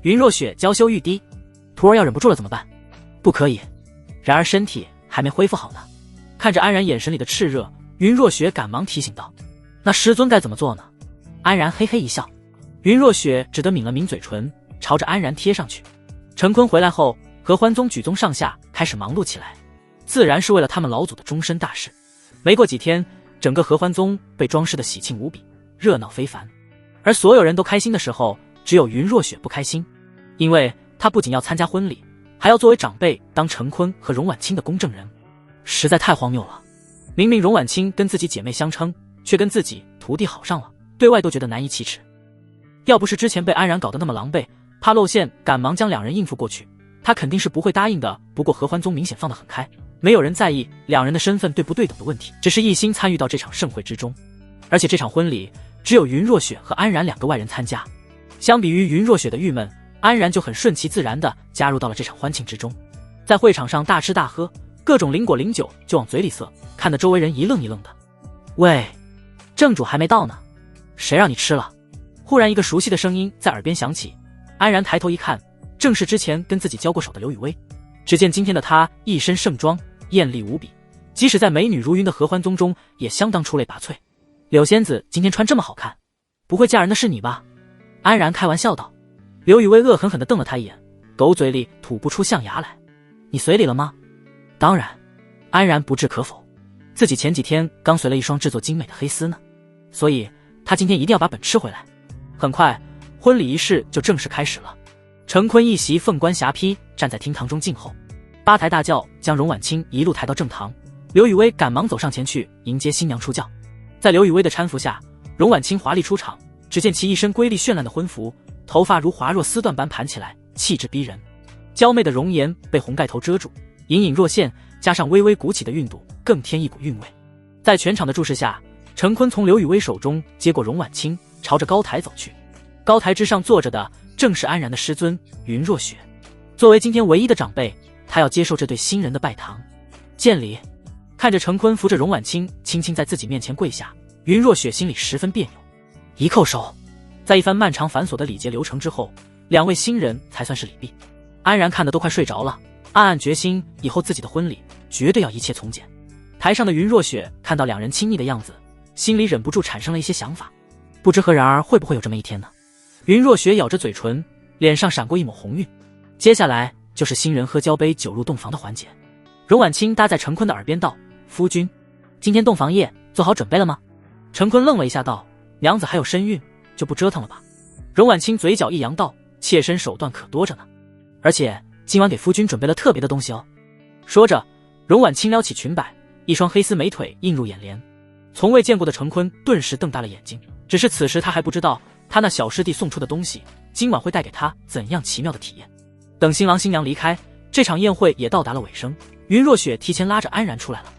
云若雪娇羞欲滴。徒儿要忍不住了怎么办？不可以。然而身体还没恢复好呢。看着安然眼神里的炽热，云若雪赶忙提醒道，那师尊该怎么做呢？安然嘿嘿一笑。云若雪只得抿了抿嘴唇，朝着安然贴上去。陈坤回来后，合欢宗举宗上下开始忙碌起来，自然是为了他们老祖的终身大事。没过几天，整个合欢宗被装饰得喜庆无比，热闹非凡。而所有人都开心的时候，只有云若雪不开心，因为她不仅要参加婚礼，还要作为长辈当陈坤和荣婉清的公证人，实在太荒谬了。明明荣婉清跟自己姐妹相称，却跟自己徒弟好上了，对外都觉得难以启齿。要不是之前被安然搞得那么狼狈，怕露馅，赶忙将两人应付过去，他肯定是不会答应的。不过合欢宗明显放得很开，没有人在意两人的身份对不对等的问题，只是一心参与到这场盛会之中。而且这场婚礼只有云若雪和安然两个外人参加，相比于云若雪的郁闷，安然就很顺其自然地加入到了这场欢庆之中。在会场上大吃大喝，各种灵果灵酒就往嘴里塞，看得周围人一愣一愣的。喂，正主还没到呢，谁让你吃了？忽然一个熟悉的声音在耳边响起，安然抬头一看，正是之前跟自己交过手的刘雨薇。只见今天的她一身盛装，艳丽无比，即使在美女如云的合欢宗中也相当出类拔萃。柳仙子今天穿这么好看，不会嫁人的是你吧？安然开玩笑道。刘雨薇恶狠狠地瞪了他一眼，狗嘴里吐不出象牙来。你随礼了吗？当然。安然不置可否，自己前几天刚随了一双制作精美的黑丝呢，所以他今天一定要把本吃回来。很快，婚礼仪式就正式开始了。陈坤一袭凤冠霞帔站在厅堂中静候，八抬大轿将荣婉清一路抬到正堂。刘雨薇赶忙走上前去迎接新娘出轿。在刘雨薇的搀扶下，荣婉清华丽出场。只见其一身瑰丽绚烂的婚服，头发如滑若丝缎般盘起来，气质逼人。娇媚的容颜被红盖头遮住，隐隐若现，加上微微鼓起的韵度，更添一股韵味。在全场的注视下，陈坤从刘雨薇手中接过荣婉清，朝着高台走去。高台之上坐着的正是安然的师尊云若雪。作为今天唯一的长辈，他要接受这对新人的拜堂。见礼。看着陈坤扶着荣婉清轻轻在自己面前跪下，云若雪心里十分别扭。一叩首，在一番漫长繁琐的礼节流程之后，两位新人才算是礼毕。安然看得都快睡着了，暗暗决心以后自己的婚礼绝对要一切从简。台上的云若雪看到两人亲密的样子，心里忍不住产生了一些想法，不知何然而会不会有这么一天呢？云若雪咬着嘴唇，脸上闪过一抹红晕。接下来就是新人喝交杯酒入洞房的环节。荣婉清搭在陈坤的耳边道：夫君，今天洞房夜做好准备了吗？陈坤愣了一下道：娘子还有身孕，就不折腾了吧。荣婉清嘴角一扬道，妾身手段可多着呢，而且今晚给夫君准备了特别的东西哦。说着，荣婉清撩起裙摆，一双黑丝美腿映入眼帘。从未见过的程坤顿时瞪大了眼睛，只是此时他还不知道他那小师弟送出的东西今晚会带给他怎样奇妙的体验。等新郎新娘离开，这场宴会也到达了尾声。云若雪提前拉着安然出来了，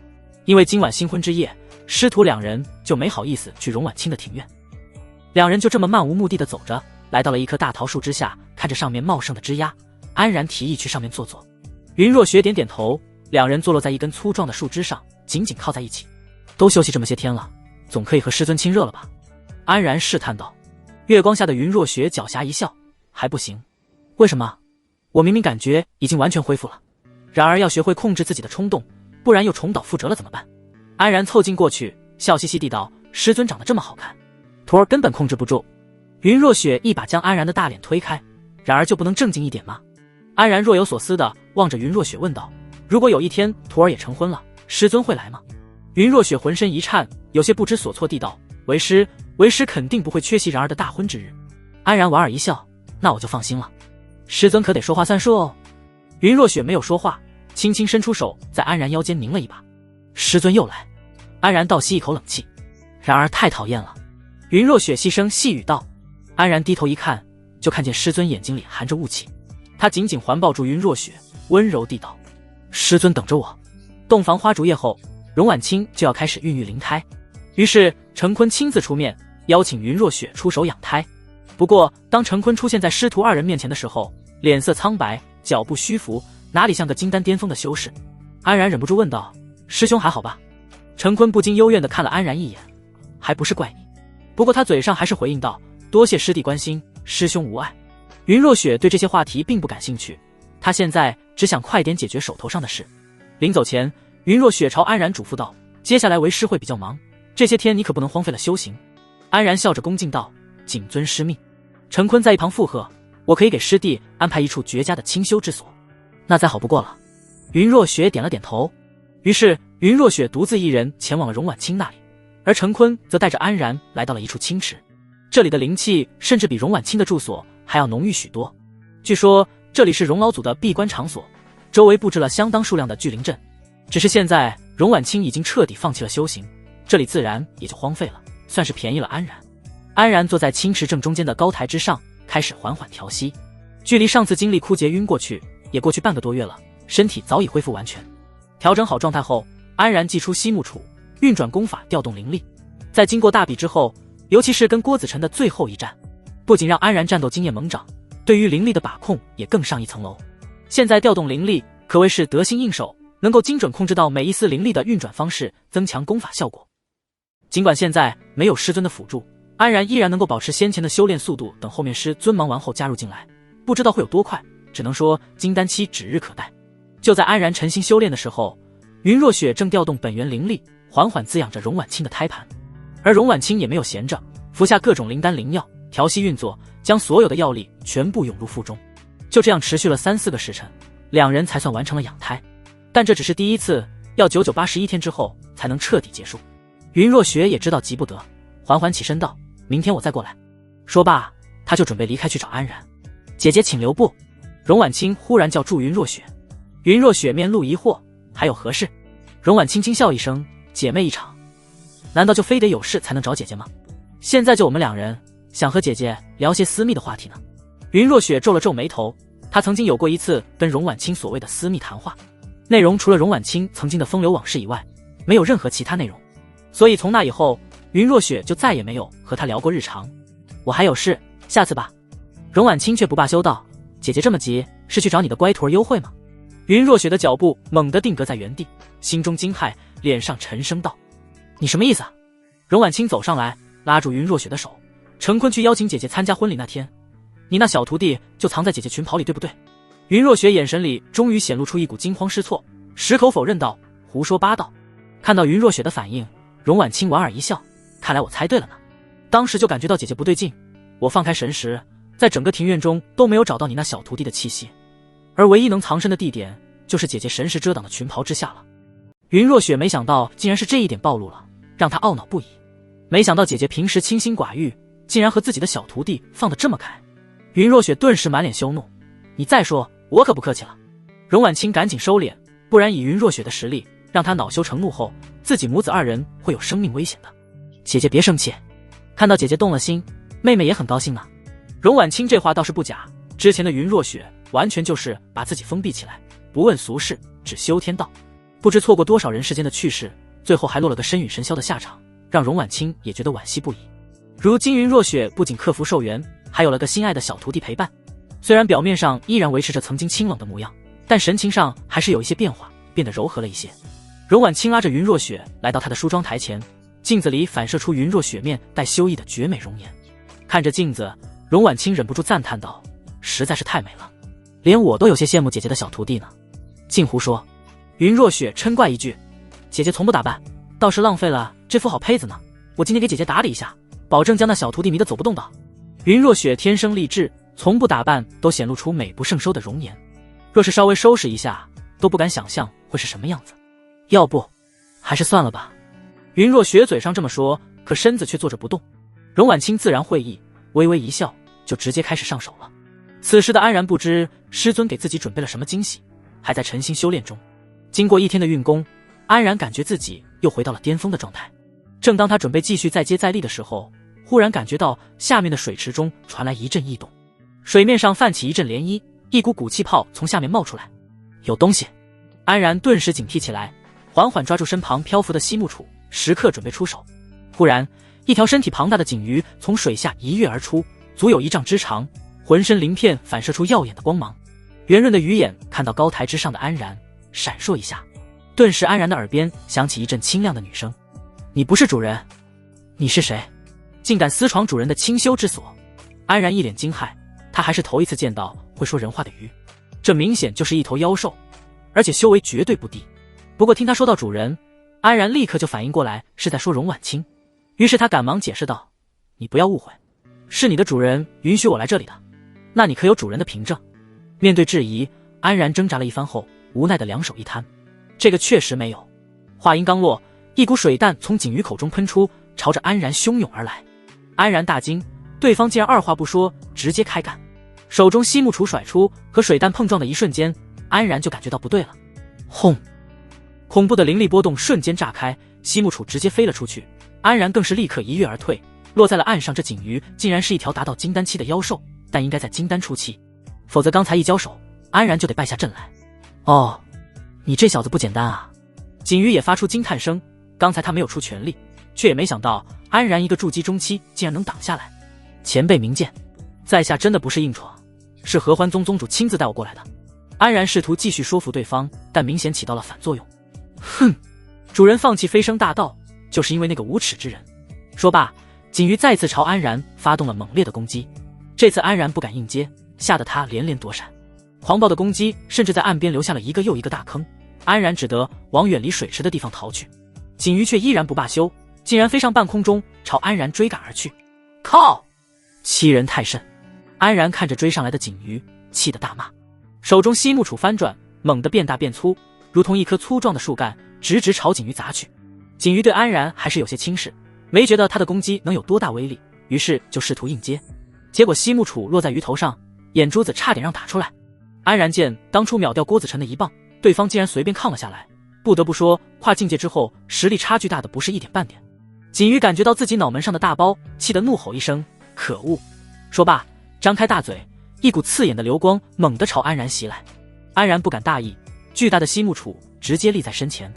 因为今晚新婚之夜，师徒两人就没好意思去荣婉清的庭院。两人就这么漫无目的的走着，来到了一棵大桃树之下，看着上面茂盛的枝桠，安然提议去上面坐坐。云若雪点点头，两人坐落在一根粗壮的树枝上，紧紧靠在一起。都休息这么些天了，总可以和师尊亲热了吧？安然试探道。月光下的云若雪狡黠一笑，还不行。为什么？我明明感觉已经完全恢复了。然而要学会控制自己的冲动，不然又重蹈覆辙了怎么办？安然凑近过去，笑嘻嘻地道，师尊长得这么好看，徒儿根本控制不住。云若雪一把将安然的大脸推开，然而就不能正经一点吗？安然若有所思地望着云若雪问道，如果有一天徒儿也成婚了，师尊会来吗？云若雪浑身一颤，有些不知所措地道，为师肯定不会缺席然儿的大婚之日。安然莞尔一笑，那我就放心了，师尊可得说话算数哦。云若雪没有说话，轻轻伸出手在安然腰间拧了一把。师尊又来。安然倒吸一口冷气，然而太讨厌了。云若雪细声细语道。安然低头一看，就看见师尊眼睛里含着雾气，他紧紧环抱住云若雪，温柔地道，师尊等着我。洞房花烛夜后，荣婉清就要开始孕育灵胎，于是程坤亲自出面邀请云若雪出手养胎。不过当程坤出现在师徒二人面前的时候，脸色苍白，脚步虚浮，哪里像个金丹巅峰的修士。安然忍不住问道，师兄还好吧？程坤不禁幽怨地看了安然一眼，还不是怪你。不过他嘴上还是回应道，多谢师弟关心，师兄无碍。云若雪对这些话题并不感兴趣，她现在只想快点解决手头上的事。临走前，云若雪朝安然嘱咐道，接下来为师会比较忙，这些天你可不能荒废了修行。安然笑着恭敬道，谨遵师命。程坤在一旁附和，我可以给师弟安排一处绝佳的清修之所，那再好不过了。云若雪点了点头。于是云若雪独自一人前往了荣婉清那里，而程坤则带着安然来到了一处清池。这里的灵气甚至比荣婉清的住所还要浓郁许多。据说这里是荣老祖的闭关场所，周围布置了相当数量的聚灵阵。只是现在荣婉清已经彻底放弃了修行，这里自然也就荒废了，算是便宜了安然。安然坐在清池正中间的高台之上，开始缓缓调息。距离上次经历枯竭晕过去也过去半个多月了，身体早已恢复完全。调整好状态后，安然祭出西木杵，运转功法调动灵力。在经过大比之后，尤其是跟郭子辰的最后一战，不仅让安然战斗经验猛涨，对于灵力的把控也更上一层楼。现在调动灵力可谓是得心应手，能够精准控制到每一丝灵力的运转方式，增强功法效果。尽管现在没有师尊的辅助，安然依然能够保持先前的修炼速度，等后面师尊忙完后加入进来，不知道会有多快，只能说金丹期指日可待。就在安然沉心修炼的时候，云若雪正调动本源灵力，缓缓滋养着荣婉清的胎盘。而荣婉清也没有闲着，服下各种灵丹灵药，调息运作，将所有的药力全部涌入腹中。就这样持续了3-4个时辰，两人才算完成了养胎。但这只是第一次，要9981天之后才能彻底结束。云若雪也知道急不得，缓缓起身道，明天我再过来。说罢，他就准备离开去找安然。姐姐请留步。荣婉清忽然叫住云若雪。云若雪面露疑惑，还有何事？荣婉轻轻笑一声，姐妹一场，难道就非得有事才能找姐姐吗？现在就我们两人，想和姐姐聊些私密的话题呢。云若雪皱了皱眉头，她曾经有过一次跟荣婉清所谓的私密谈话，内容除了荣婉清曾经的风流往事以外，没有任何其他内容。所以从那以后，云若雪就再也没有和她聊过日常。我还有事，下次吧。荣婉清却不罢休道，姐姐这么急，是去找你的乖徒儿幽会吗？云若雪的脚步猛地定格在原地，心中惊骇，脸上沉声道，你什么意思啊？荣婉清走上来，拉住云若雪的手，程坤去邀请姐姐参加婚礼那天，你那小徒弟就藏在姐姐裙袍里，对不对？云若雪眼神里终于显露出一股惊慌失措，矢口否认道，胡说八道。看到云若雪的反应，荣婉清莞尔一笑，看来我猜对了呢。当时就感觉到姐姐不对劲，我放开神识，在整个庭院中都没有找到你那小徒弟的气息，而唯一能藏身的地点就是姐姐神识遮挡的裙袍之下了。云若雪没想到竟然是这一点暴露了，让她懊恼不已。没想到姐姐平时清心寡欲，竟然和自己的小徒弟放得这么开。云若雪顿时满脸羞怒，你再说我可不客气了。荣婉清赶紧收敛，不然以云若雪的实力，让她恼羞成怒后，自己母子二人会有生命危险的。姐姐别生气，看到姐姐动了心，妹妹也很高兴呢。荣婉清这话倒是不假，之前的云若雪完全就是把自己封闭起来，不问俗事，只修天道，不知错过多少人世间的趣事，最后还落了个身陨神消的下场，让荣婉清也觉得惋惜不已。如今云若雪不仅克服寿元，还有了个心爱的小徒弟陪伴，虽然表面上依然维持着曾经清冷的模样，但神情上还是有一些变化，变得柔和了一些。荣婉清拉着云若雪来到她的梳妆台前，镜子里反射出云若雪面带羞意的绝美容颜。看着镜子，荣婉清忍不住赞叹道，实在是太美了，连我都有些羡慕姐姐的小徒弟呢。镜湖说。云若雪嗔怪一句，姐姐从不打扮，倒是浪费了这副好胚子呢，我今天给姐姐打理一下，保证将那小徒弟迷得走不动道。云若雪天生丽质，从不打扮都显露出美不胜收的容颜，若是稍微收拾一下，都不敢想象会是什么样子。要不还是算了吧。云若雪嘴上这么说，可身子却坐着不动。荣婉清自然会意，微微一笑，就直接开始上手了。此时的安然不知师尊给自己准备了什么惊喜，还在沉心修炼中。经过一天的运功，安然感觉自己又回到了巅峰的状态。正当他准备继续再接再厉的时候，忽然感觉到下面的水池中传来一阵异动，水面上泛起一阵涟漪，一股鼓气泡从下面冒出来。有东西！安然顿时警惕起来，缓缓抓住身旁漂浮的西木杵，时刻准备出手。忽然，一条身体庞大的锦鱼从水下一跃而出，足有1丈之长，浑身鳞片反射出耀眼的光芒。圆润的鱼眼看到高台之上的安然，闪烁一下，顿时安然的耳边响起一阵清亮的女声：“你不是主人，你是谁？竟敢私闯主人的清修之所？”安然一脸惊骇，他还是头一次见到会说人话的鱼，这明显就是一头妖兽，而且修为绝对不低。不过听他说到主人，安然立刻就反应过来是在说荣婉清，于是他赶忙解释道：“你不要误会，是你的主人允许我来这里的，那你可有主人的凭证？”面对质疑，安然挣扎了一番后，无奈的两手一摊：“这个确实没有。”话音刚落，一股水弹从锦鱼口中喷出，朝着安然汹涌而来。安然大惊，对方竟然二话不说直接开干，手中西木杵甩出，和水弹碰撞的一瞬间，安然就感觉到不对了。轰！恐怖的灵力波动瞬间炸开，西木杵直接飞了出去，安然更是立刻一跃而退，落在了岸上。这锦鱼竟然是一条达到金丹期的妖兽，但应该在金丹初期，否则刚才一交手，安然就得败下阵来。哦，你这小子不简单啊！锦鱼也发出惊叹声，刚才他没有出全力，却也没想到安然一个筑基中期竟然能挡下来。前辈明鉴，在下真的不是硬闯，是合欢宗宗主亲自带我过来的。安然试图继续说服对方，但明显起到了反作用。哼，主人放弃飞升大道，就是因为那个无耻之人。说罢，锦鱼再次朝安然发动了猛烈的攻击。这次安然不敢应接，吓得他连连躲闪。狂暴的攻击甚至在岸边留下了一个又一个大坑，安然只得往远离水池的地方逃去。锦鱼却依然不罢休，竟然飞上半空中朝安然追赶而去。靠！欺人太甚！安然看着追上来的锦鱼，气得大骂，手中西木杵翻转，猛地变大变粗，如同一棵粗壮的树干，直直朝锦鱼砸去。锦鱼对安然还是有些轻视，没觉得他的攻击能有多大威力，于是就试图应接。结果西木杵落在鱼头上，眼珠子差点让打出来。安然见当初秒掉郭子辰的一棒，对方竟然随便抗了下来，不得不说跨境界之后实力差距大的不是一点半点。锦鱼感觉到自己脑门上的大包，气得怒吼一声：“可恶！”说罢，张开大嘴，一股刺眼的流光猛地朝安然袭来。安然不敢大意，巨大的西木杵直接立在身前，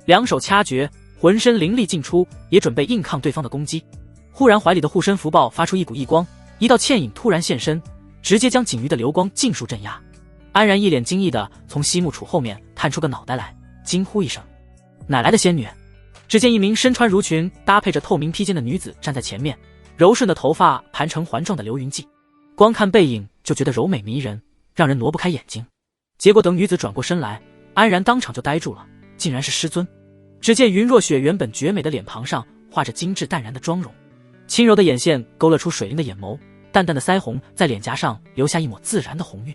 两手掐诀，浑身灵力尽出，也准备硬抗对方的攻击。忽然怀里的护身符报发出一股异光，一道倩影突然现身，直接将锦鱼的流光尽数镇压。安然一脸惊异地从西木杵后面探出个脑袋来，惊呼一声：“哪来的仙女？”只见一名身穿襦裙搭配着透明披肩的女子站在前面，柔顺的头发盘成环状的流云髻，光看背影就觉得柔美迷人，让人挪不开眼睛。结果等女子转过身来，安然当场就呆住了，竟然是师尊。只见云若雪原本绝美的脸庞上画着精致淡然的妆容，轻柔的眼线勾勒出水灵的眼眸，淡淡的腮红在脸颊上留下一抹自然的红晕，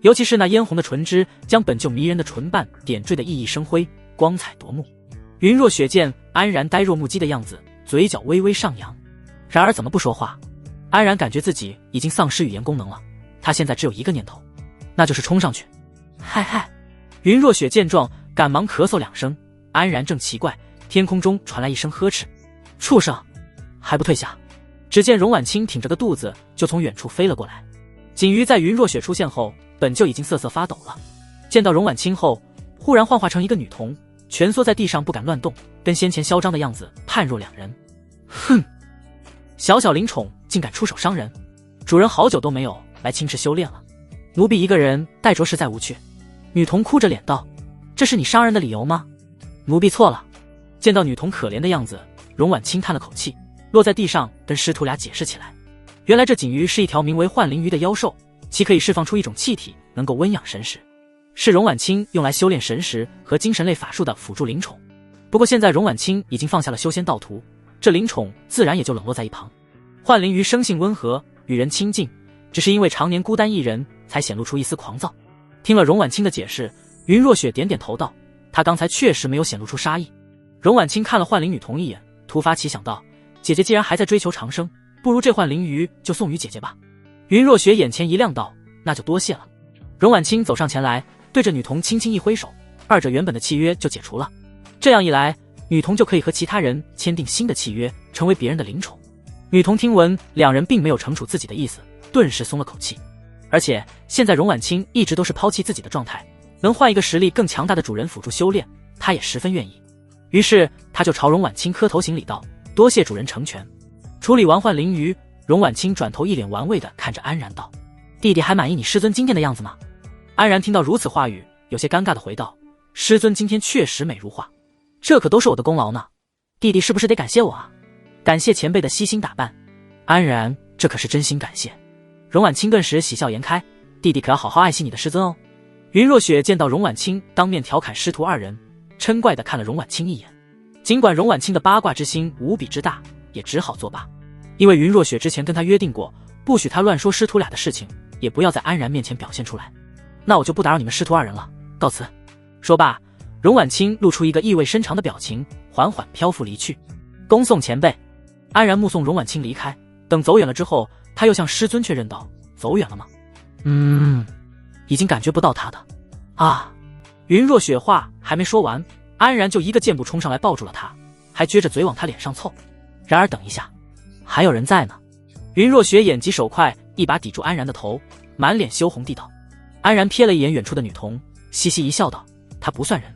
尤其是那嫣红的唇脂，将本就迷人的唇瓣点缀得熠熠生辉，光彩夺目。云若雪见安然呆若木鸡的样子，嘴角微微上扬。然而怎么不说话？安然感觉自己已经丧失语言功能了，他现在只有一个念头，那就是冲上去。嗨嗨！云若雪见状，赶忙咳嗽2声。安然正奇怪，天空中传来一声呵斥：“畜生，还不退下！”只见荣婉清挺着个肚子就从远处飞了过来。锦瑜在云若雪出现后，本就已经瑟瑟发抖了，见到荣婉清后，忽然幻化成一个女童，蜷缩在地上不敢乱动，跟先前嚣张的样子判若两人。哼！小小灵宠竟敢出手伤人，主人好久都没有来青池修炼了，奴婢一个人带着实在无趣。女童哭着脸道：“这是你伤人的理由吗？”奴婢错了。见到女童可怜的样子，荣婉清叹了口气，落在地上跟师徒俩解释起来。原来这锦鱼是一条名为幻灵鱼的妖兽，其可以释放出一种气体，能够温养神识，是荣婉清用来修炼神识和精神类法术的辅助灵宠。不过现在荣婉清已经放下了修仙道途，这灵宠自然也就冷落在一旁。幻灵鱼生性温和，与人亲近，只是因为常年孤单一人，才显露出一丝狂躁。听了荣婉清的解释，云若雪点点头道：“她刚才确实没有显露出杀意。”荣婉清看了幻灵女童一眼，突发奇想道：“姐姐既然还在追求长生，不如这幻灵鱼就送与姐姐吧。”云若雪眼前一亮道：“那就多谢了。”荣婉清走上前来，对着女童轻轻一挥手，二者原本的契约就解除了。这样一来，女童就可以和其他人签订新的契约，成为别人的灵宠。女童听闻两人并没有惩处自己的意思，顿时松了口气。而且现在荣婉清一直都是抛弃自己的状态，能换一个实力更强大的主人辅助修炼，她也十分愿意。于是她就朝荣婉清磕头行礼道：“多谢主人成全。”处理完幻灵鱼，荣婉清转头一脸玩味地看着安然道：“弟弟还满意你师尊今天的样子吗？”安然听到如此话语，有些尴尬地回道：“师尊今天确实美如画，这可都是我的功劳呢。弟弟是不是得感谢我啊？感谢前辈的悉心打扮。”安然这可是真心感谢。荣婉清顿时喜笑颜开：“弟弟可要好好爱惜你的师尊哦。”云若雪见到荣婉清当面调侃师徒二人，嗔怪地看了荣婉清一眼。尽管荣婉清的八卦之心无比之大，也只好作罢。因为云若雪之前跟他约定过，不许他乱说师徒俩的事情，也不要在安然面前表现出来。那我就不打扰你们师徒二人了，告辞。说罢，荣婉清露出一个意味深长的表情，缓缓漂浮离去。恭送前辈。安然目送荣婉清离开，等走远了之后，他又向师尊确认道：“走远了吗？”“已经感觉不到他的。”啊！云若雪话还没说完，安然就一个箭步冲上来抱住了他，还撅着嘴往他脸上凑。然而等一下，还有人在呢。云若雪眼疾手快，一把抵住安然的头，满脸羞红地道。安然瞥了一眼远处的女童，嘻嘻一笑道：“她不算人。”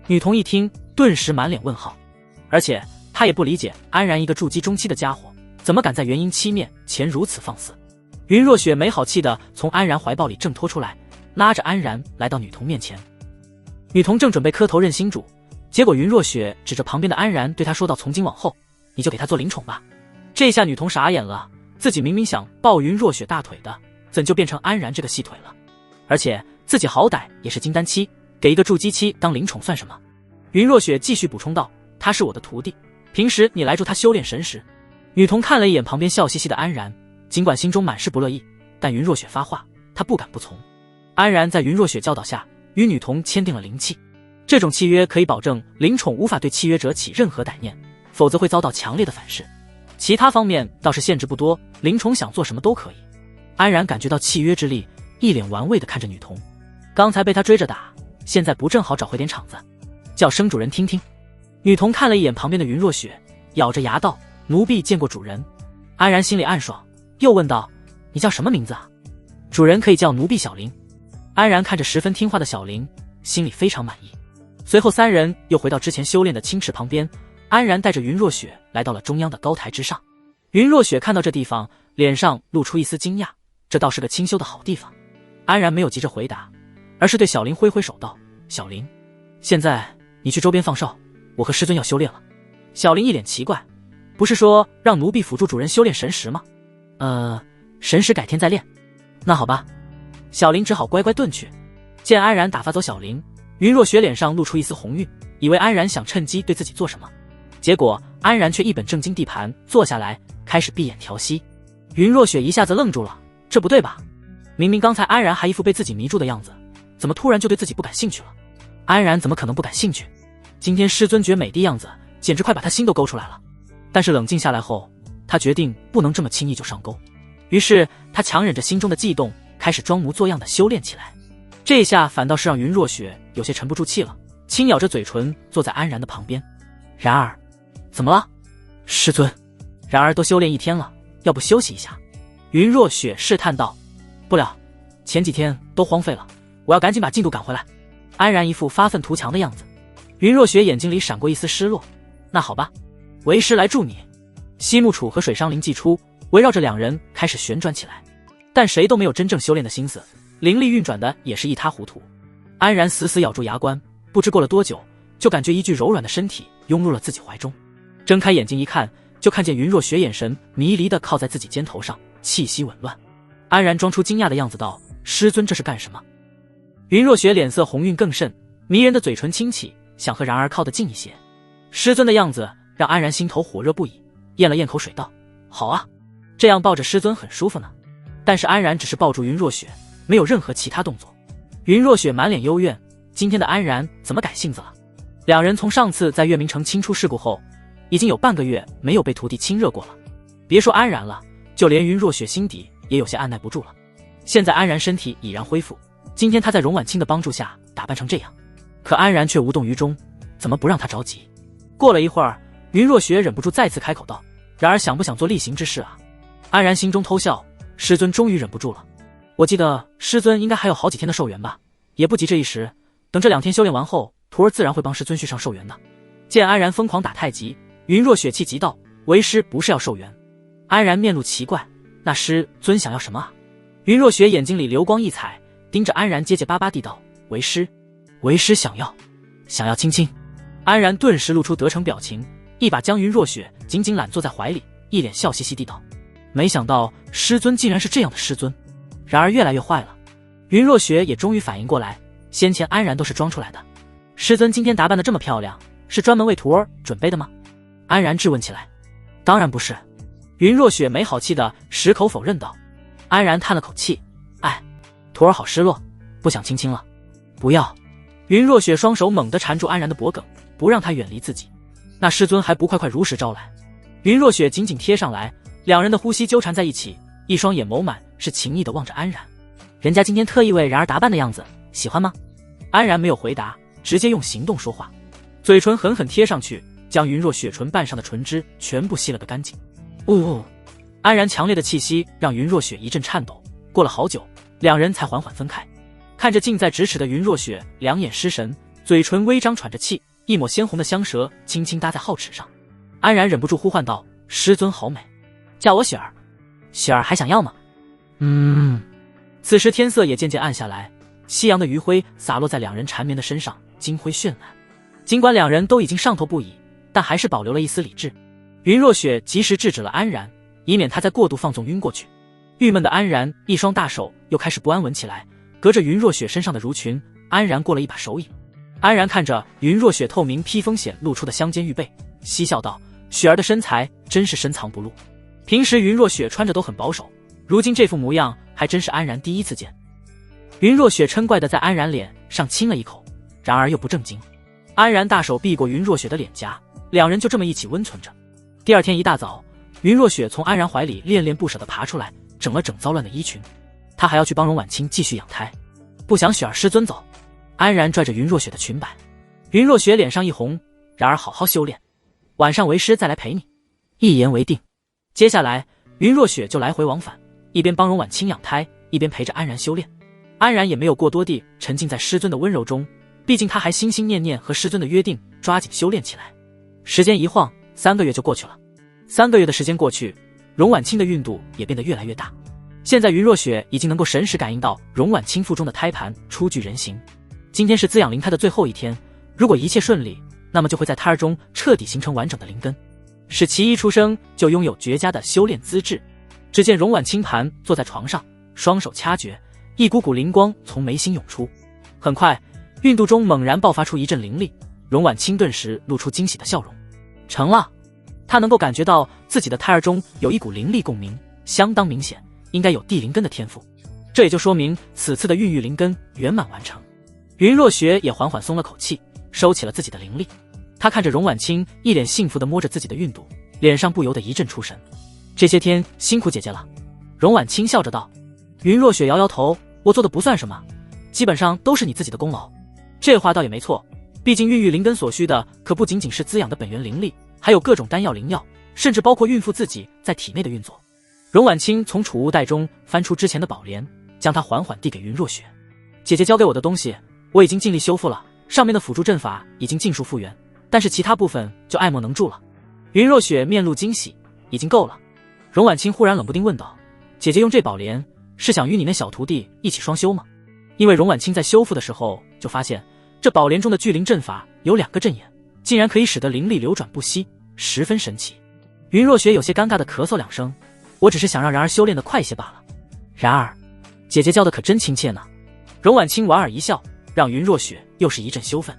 女童一听，顿时满脸问号，而且她也不理解安然一个筑基中期的家伙，怎么敢在元婴期面前如此放肆。云若雪没好气地从安然怀抱里挣脱出来，拉着安然来到女童面前。女童正准备磕头认新主，结果云若雪指着旁边的安然对她说道：“从今往后，你就给她做灵宠吧。”这下女童傻眼了，自己明明想抱云若雪大腿的，怎就变成安然这个细腿了？而且自己好歹也是金丹期，给一个筑基期当灵宠算什么？云若雪继续补充道：“他是我的徒弟，平时你来助他修炼神识。”女童看了一眼旁边笑嘻嘻的安然，尽管心中满是不乐意，但云若雪发话，她不敢不从。安然在云若雪教导下，与女童签订了灵契。这种契约可以保证灵宠无法对契约者起任何歹念，否则会遭到强烈的反噬。其他方面倒是限制不多，灵宠想做什么都可以。安然感觉到契约之力，一脸玩味地看着女童。刚才被她追着打，现在不正好找回点场子，叫生主人听听。女童看了一眼旁边的云若雪，咬着牙道：“奴婢见过主人。”安然心里暗爽，又问道：“你叫什么名字啊？”“主人可以叫奴婢小玲。”安然看着十分听话的小玲，心里非常满意。随后三人又回到之前修炼的青池旁边，安然带着云若雪来到了中央的高台之上。云若雪看到这地方，脸上露出一丝惊讶，这倒是个清修的好地方。安然没有急着回答，而是对小玲挥挥手道：“小玲，现在你去周边放哨，我和师尊要修炼了。”小玲一脸奇怪：“不是说让奴婢辅助主人修炼神识吗？”“神识改天再练。”“那好吧。”小玲只好乖乖遁去。见安然打发走小玲，云若雪脸上露出一丝红晕，以为安然想趁机对自己做什么，结果安然却一本正经地盘坐下来，开始闭眼调息。云若雪一下子愣住了，这不对吧？明明刚才安然还一副被自己迷住的样子，怎么突然就对自己不感兴趣了？安然怎么可能不感兴趣？今天师尊绝美的样子，简直快把他心都勾出来了。但是冷静下来后，他决定不能这么轻易就上钩。于是他强忍着心中的悸动，开始装模作样的修炼起来。这一下反倒是让云若雪有些沉不住气了，轻咬着嘴唇坐在安然的旁边。然而，怎么了，师尊？然而都修炼1天了，要不休息一下？云若雪试探道。不了，前几天都荒废了，我要赶紧把进度赶回来。安然一副发愤图强的样子。云若雪眼睛里闪过一丝失落。那好吧，为师来助你。西木楚和水伤灵祭出，围绕着两人开始旋转起来，但谁都没有真正修炼的心思，灵力运转的也是一塌糊涂。安然死死咬住牙关，不知过了多久，就感觉一具柔软的身体拥入了自己怀中。睁开眼睛一看，就看见云若雪眼神迷离地靠在自己肩头上，气息紊乱。安然装出惊讶的样子道：师尊这是干什么？云若雪脸色红晕更甚，迷人的嘴唇轻启，想和然儿靠得近一些。师尊的样子让安然心头火热不已，咽了咽口水道：好啊，这样抱着师尊很舒服呢。但是安然只是抱住云若雪，没有任何其他动作。云若雪满脸幽怨，今天的安然怎么改性子了？两人从上次在月明城亲出事故后，已经有半个月没有被徒弟亲热过了。别说安然了，就连云若雪心底也有些按耐不住了。现在安然身体已然恢复，今天她在荣婉清的帮助下打扮成这样，可安然却无动于衷，怎么不让她着急？过了一会儿，云若雪忍不住再次开口道：然而想不想做例行之事啊？安然心中偷笑，师尊终于忍不住了。我记得师尊应该还有好几天的寿元吧，也不急这一时，等这2天修炼完后，徒儿自然会帮师尊续上寿元的。见安然疯狂打太极，云若雪气急道：为师不是要寿元。安然面露奇怪，那师尊想要什么啊？云若雪眼睛里流光溢彩，盯着安然结结巴巴地道：为师想要亲亲。安然顿时露出得逞表情，一把将云若雪紧紧揽坐在怀里，一脸笑嘻嘻地道：没想到师尊竟然是这样的师尊，然而越来越坏了。云若雪也终于反应过来，先前安然都是装出来的，师尊今天打扮得这么漂亮，是专门为徒儿准备的吗？安然质问起来。当然不是。云若雪没好气地矢口否认道。安然叹了口气，哎，徒儿好失落，不想亲亲了。不要。云若雪双手猛地缠住安然的脖颈，不让他远离自己。那师尊还不快快如实招来？云若雪紧紧贴上来，两人的呼吸纠缠在一起，一双眼眸满是情意地望着安然。人家今天特意为然而打扮的样子，喜欢吗？安然没有回答，直接用行动说话，嘴唇狠狠贴上去，将云若雪唇瓣上的唇汁全部吸了个干净。安然强烈的气息让云若雪一阵颤抖，过了好久，两人才缓缓分开。看着近在咫尺的云若雪，两眼失神，嘴唇微张喘着气，一抹鲜红的香舌轻轻搭在皓齿上。安然忍不住呼唤道：师尊好美，叫我雪儿。雪儿还想要吗？此时天色也渐渐暗下来，夕阳的余晖洒落在两人缠绵的身上，金辉绚烂。尽管两人都已经上头不已，但还是保留了一丝理智。云若雪及时制止了安然，以免他再过度放纵晕过去。郁闷的安然一双大手又开始不安稳起来，隔着云若雪身上的襦裙，安然过了一把手影。安然看着云若雪透明披风显露出的香肩玉背，嬉笑道：雪儿的身材真是深藏不露。平时云若雪穿着都很保守，如今这副模样还真是安然第一次见。云若雪嗔怪地在安然脸上亲了一口，然而又不正经。安然大手避过云若雪的脸颊，两人就这么一起温存着。第二天一大早，云若雪从安然怀里恋恋不舍地爬出来，整了整糟乱的衣裙。她还要去帮荣婉清继续养胎，不想雪儿师尊走。安然拽着云若雪的裙摆，云若雪脸上一红，然而好好修炼，晚上为师再来陪你。一言为定。接下来云若雪就来回往返，一边帮荣婉清养胎，一边陪着安然修炼。安然也没有过多地沉浸在师尊的温柔中，毕竟他还心心念念和师尊的约定，抓紧修炼起来。时间一晃，3个月就过去了。3个月的时间过去，荣婉清的孕肚也变得越来越大。现在云若雪已经能够神识感应到荣婉清腹中的胎盘初具人形。今天是滋养灵胎的最后一天，如果一切顺利，那么就会在胎儿中彻底形成完整的灵根，使其一出生就拥有绝佳的修炼资质。只见荣婉清盘坐在床上，双手掐诀，一股股灵光从眉心涌出。很快，孕肚中猛然爆发出一阵灵力，荣婉清顿时露出惊喜的笑容。成了！她能够感觉到自己的胎儿中有一股灵力共鸣，相当明显，应该有地灵根的天赋。这也就说明此次的孕育灵根圆满完成。云若雪也缓缓松了口气，收起了自己的灵力。她看着荣婉清一脸幸福地摸着自己的孕肚，脸上不由得一阵出神。这些天辛苦姐姐了。荣婉清笑着道。云若雪摇摇头，我做的不算什么，基本上都是你自己的功劳。这话倒也没错，毕竟孕育灵根所需的可不仅仅是滋养的本源灵力，还有各种丹药灵药，甚至包括孕妇自己在体内的运作。荣婉清从储物袋中翻出之前的宝莲，将它缓缓递给云若雪。姐姐交给我的东西我已经尽力修复了，上面的辅助阵法已经尽数复原，但是其他部分就爱莫能助了。云若雪面露惊喜，已经够了。荣婉清忽然冷不丁问道，姐姐用这宝莲是想与你那小徒弟一起双修吗？因为荣婉清在修复的时候就发现，这宝莲中的聚灵阵法有2个阵眼，竟然可以使得灵力流转不息，十分神奇。云若雪有些尴尬的咳嗽2声，我只是想让然儿修炼的快些罢了。然儿，姐姐叫的可真亲切呢。荣婉清莞尔一笑，让云若雪又是一阵羞愤。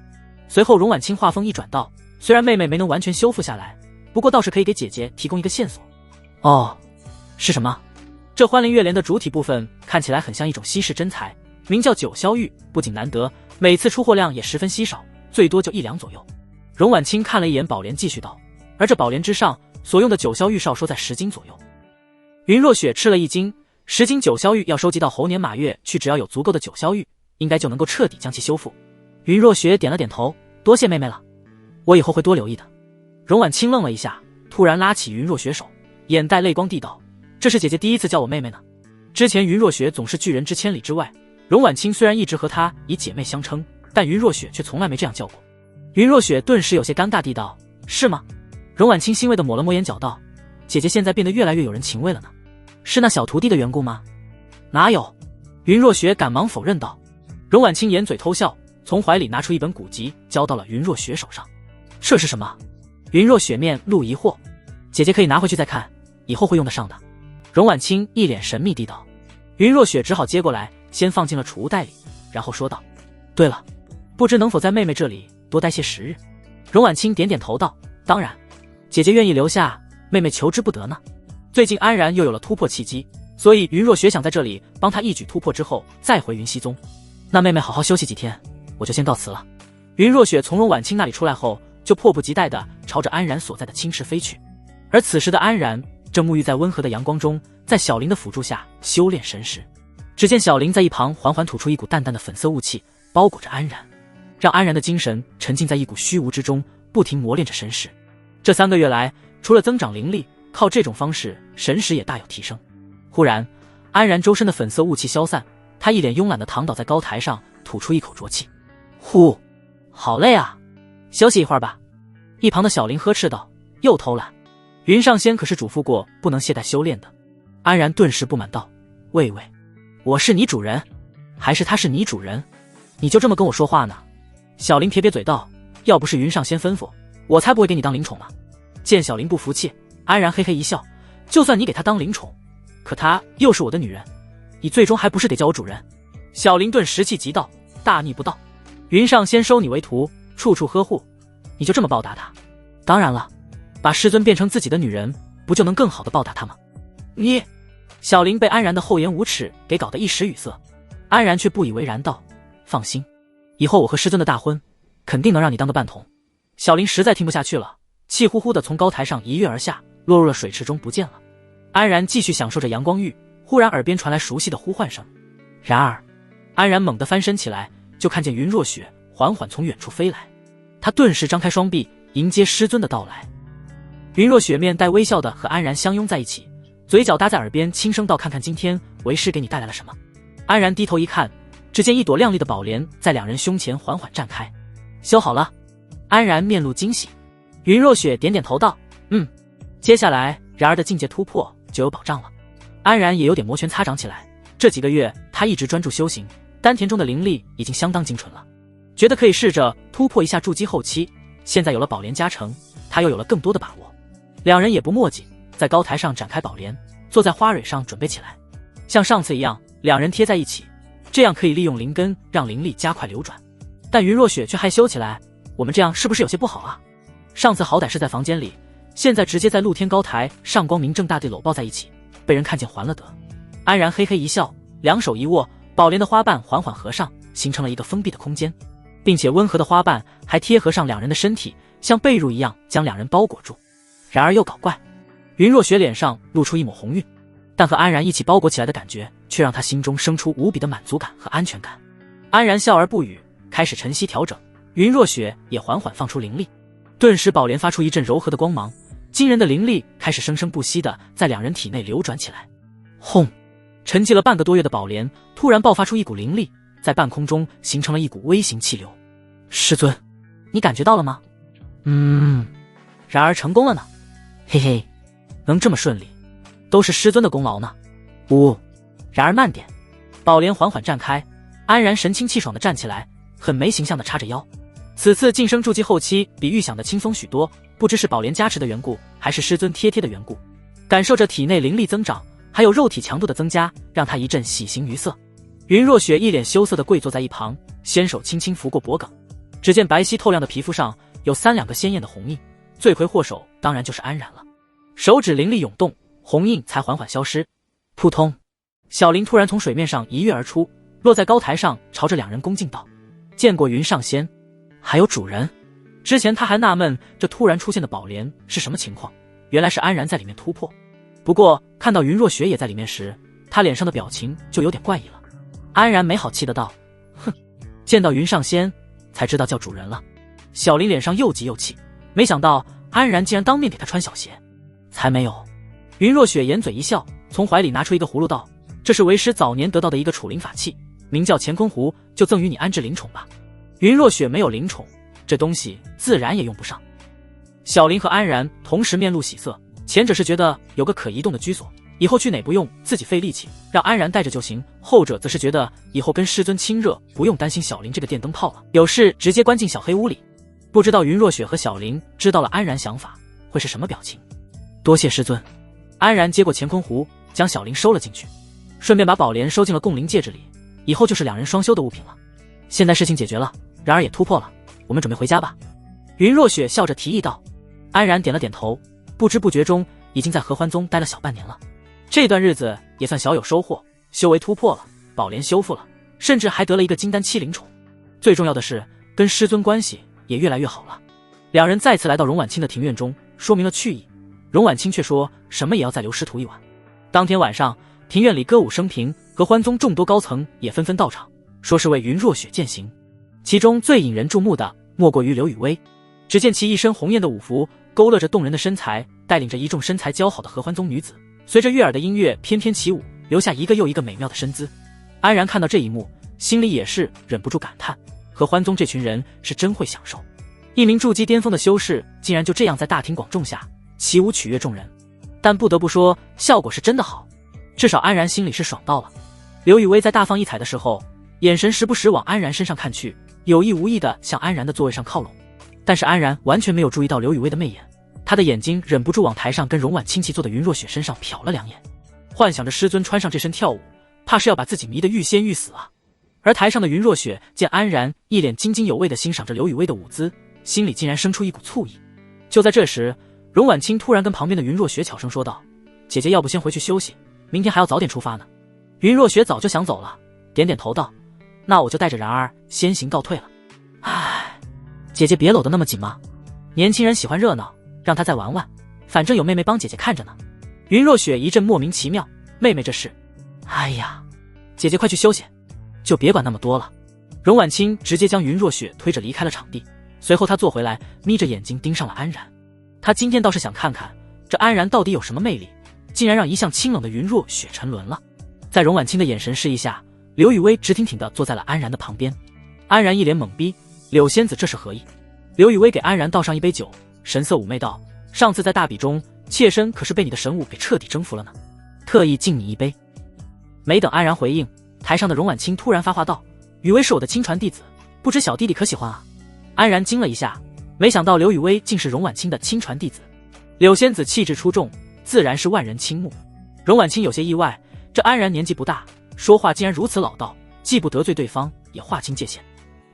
随后荣婉清话锋一转道，虽然妹妹没能完全修复下来，不过倒是可以给姐姐提供一个线索。哦，是什么？这欢灵月莲的主体部分看起来很像一种稀世珍材，名叫九霄玉，不仅难得，每次出货量也十分稀少，最多就1两左右。荣婉清看了一眼宝莲，继续道，而这宝莲之上所用的九霄玉少说在10斤左右。云若雪吃了一惊，10斤九霄玉要收集到猴年马月去，只要有足够的九霄玉，应该就能够彻底将其修复。云若雪点了点头，多谢妹妹了，我以后会多留意的。荣婉清愣了一下，突然拉起云若雪手，眼带泪光地道，这是姐姐第一次叫我妹妹呢。之前云若雪总是拒人之千里之外，荣婉清虽然一直和她以姐妹相称，但云若雪却从来没这样叫过。云若雪顿时有些尴尬地道，是吗？荣婉清欣慰地抹了抹眼角道，姐姐现在变得越来越有人情味了呢。是那小徒弟的缘故吗？哪有？云若雪赶忙否认道。荣婉清掩嘴偷笑，从怀里拿出一本古籍交到了云若雪手上。这是什么？云若雪面露疑惑。姐姐可以拿回去再看，以后会用得上的。荣婉清一脸神秘地道。云若雪只好接过来，先放进了储物袋里，然后说道，对了，不知能否在妹妹这里多待些时日？荣婉清点点头道，当然，姐姐愿意留下，妹妹求之不得呢。最近安然又有了突破契机，所以云若雪想在这里帮她一举突破之后再回云溪宗。那妹妹好好休息几天，我就先告辞了。云若雪从荣婉清那里出来后，就迫不及待地朝着安然所在的青池飞去。而此时的安然正沐浴在温和的阳光中，在小林的辅助下修炼神识。只见小林在一旁缓缓吐出一股淡淡的粉色雾气，包裹着安然，让安然的精神沉浸在一股虚无之中，不停磨练着神识。这3个月来，除了增长灵力，靠这种方式神识也大有提升。忽然安然周身的粉色雾气消散，他一脸慵懒地躺倒在高台上，吐出一口浊气。呼，好累啊，休息一会儿吧。一旁的小林呵斥道，又偷懒。云上仙可是嘱咐过不能懈怠修炼的。安然顿时不满道，喂喂，我是你主人还是他是你主人？你就这么跟我说话呢？小林撇撇嘴道，要不是云上仙吩咐，我才不会给你当灵宠呢。见小林不服气，安然嘿嘿一笑，就算你给他当灵宠，可他又是我的女人，你最终还不是得叫我主人？小林顿时气急道，大逆不道，云上仙收你为徒，处处呵护，你就这么报答他？当然了，把师尊变成自己的女人，不就能更好的报答他吗？你……小林被安然的厚颜无耻给搞得一时语塞，安然却不以为然道，放心，以后我和师尊的大婚肯定能让你当个伴童。小林实在听不下去了，气呼呼地从高台上一跃而下，落入了水池中不见了。安然继续享受着阳光浴，忽然耳边传来熟悉的呼唤声。然而安然猛地翻身起来，就看见云若雪缓缓从远处飞来，他顿时张开双臂迎接师尊的到来。云若雪面带微笑地和安然相拥在一起，嘴角搭在耳边轻声道，看看今天为师给你带来了什么。安然低头一看，只见一朵亮丽的宝莲在2人胸前缓缓绽开。修好了。安然面露惊喜。云若雪点点头道，接下来然儿的境界突破就有保障了。安然也有点摩拳擦掌起来，这几个月他一直专注修行，丹田中的灵力已经相当精纯了，觉得可以试着突破一下筑基后期，现在有了宝莲加成，他又有了更多的把握。2人也不墨迹，在高台上展开宝莲，坐在花蕊上准备起来。像上次一样，2人贴在一起，这样可以利用灵根让灵力加快流转。但云若雪却害羞起来，我们这样是不是有些不好啊？上次好歹是在房间里，现在直接在露天高台上光明正大地搂抱在一起，被人看见还了得。安然嘿嘿一笑，2手一握，宝莲的花瓣缓缓合上，形成了一个封闭的空间，并且温和的花瓣还贴合上2人的身体，像被褥一样将2人包裹住。然而又搞怪，云若雪脸上露出一抹红晕，但和安然一起包裹起来的感觉，却让她心中生出无比的满足感和安全感。安然笑而不语，开始晨曦调整，云若雪也缓缓放出灵力，顿时宝莲发出一阵柔和的光芒，惊人的灵力开始生生不息地在两人体内流转起来。轰！沉寂了半个多月的宝莲突然爆发出一股灵力，在半空中形成了一股微型气流。师尊，你感觉到了吗？然而成功了呢。嘿嘿，能这么顺利，都是师尊的功劳呢。然而慢点。宝莲缓缓站开，安然神清气爽地站起来，很没形象地叉着腰。此次晋升筑基后期比预想的轻松许多，不知是宝莲加持的缘故，还是师尊贴贴的缘故。感受着体内灵力增长，还有肉体强度的增加，让他一阵喜形于色。云若雪一脸羞涩地跪坐在一旁，纤手轻轻拂过脖颈，只见白皙透亮的皮肤上有3、2个鲜艳的红印，罪魁祸首当然就是安然了。手指灵力涌动，红印才缓缓消失。扑通，小林突然从水面上一跃而出，落在高台上，朝着两人恭敬道：“见过云上仙，还有主人。”之前他还纳闷这突然出现的宝莲是什么情况，原来是安然在里面突破。不过看到云若雪也在里面时，他脸上的表情就有点怪异了。安然没好气的道：“哼，见到云上仙才知道叫主人了。”小林脸上又急又气，没想到安然竟然当面给他穿小鞋。才没有。云若雪掩嘴一笑，从怀里拿出一个葫芦道：“这是为师早年得到的一个储灵法器，名叫乾坤壶，就赠予你安置灵宠吧。”云若雪没有灵宠，这东西自然也用不上。小林和安然同时面露喜色，前者是觉得有个可移动的居所，以后去哪不用自己费力气，让安然带着就行；后者则是觉得以后跟师尊亲热，不用担心小林这个电灯泡了，有事直接关进小黑屋里。不知道云若雪和小林知道了安然想法会是什么表情。多谢师尊。安然接过乾坤壶，将小林收了进去，顺便把宝莲收进了共灵戒指里，以后就是两人双修的物品了。现在事情解决了，然而也突破了，我们准备回家吧。云若雪笑着提议道。安然点了点头，不知不觉中已经在合欢宗待了小半年了。这段日子也算小有收获，修为突破了，宝莲修复了，甚至还得了一个金丹7灵宠。最重要的是跟师尊关系也越来越好了。两人再次来到荣婉清的庭院中，说明了去意。荣婉清却说什么也要再留师徒一晚。当天晚上，庭院里歌舞升平，合欢宗众多高层也纷纷到场，说是为云若雪饯行。其中最引人注目的莫过于刘雨薇，只见其一身红艳的舞服勾勒着动人的身材，带领着一众身材姣好的合欢宗女子，随着悦耳的音乐翩翩起舞，留下一个又一个美妙的身姿。安然看到这一幕，心里也是忍不住感叹，合欢宗这群人是真会享受。一名筑基巅峰的修士竟然就这样在大庭广众下起舞取悦众人，但不得不说效果是真的好，至少安然心里是爽到了。刘雨薇在大放异彩的时候，眼神时不时往安然身上看去，有意无意地向安然的座位上靠拢，但是安然完全没有注意到刘雨薇的媚眼，他的眼睛忍不住往台上跟容婉清齐坐的云若雪身上瞟了2眼，幻想着师尊穿上这身跳舞，怕是要把自己迷得欲仙欲死啊。而台上的云若雪见安然一脸津津有味地欣赏着刘雨薇的舞姿，心里竟然生出一股醋意。就在这时，容婉清突然跟旁边的云若雪悄声说道：“姐姐要不先回去休息，明天还要早点出发呢。”云若雪早就想走了，点点头道：“那我就带着然儿先行告退了。”唉，姐姐别搂得那么紧嘛，年轻人喜欢热闹，让他再玩玩，反正有妹妹帮姐姐看着呢。云若雪一阵莫名其妙，妹妹这是……哎呀，姐姐快去休息，就别管那么多了。容婉清直接将云若雪推着离开了场地，随后她坐回来，眯着眼睛盯上了安然。她今天倒是想看看这安然到底有什么魅力，竟然让一向清冷的云若雪沉沦了。在容婉清的眼神示意下，刘雨薇直挺挺地坐在了安然的旁边。安然一脸懵逼，柳仙子这是何意？刘雨薇给安然倒上一杯酒，神色妩媚道：“上次在大比中，妾身可是被你的神武给彻底征服了呢，特意敬你一杯。”没等安然回应，台上的容婉清突然发话道：“雨薇是我的亲传弟子，不知小弟弟可喜欢啊？”安然惊了一下，没想到刘雨薇竟是容婉清的亲传弟子。柳仙子气质出众，自然是万人倾慕。容婉清有些意外，这安然年纪不大，说话竟然如此老道，既不得罪对方，也划清界限。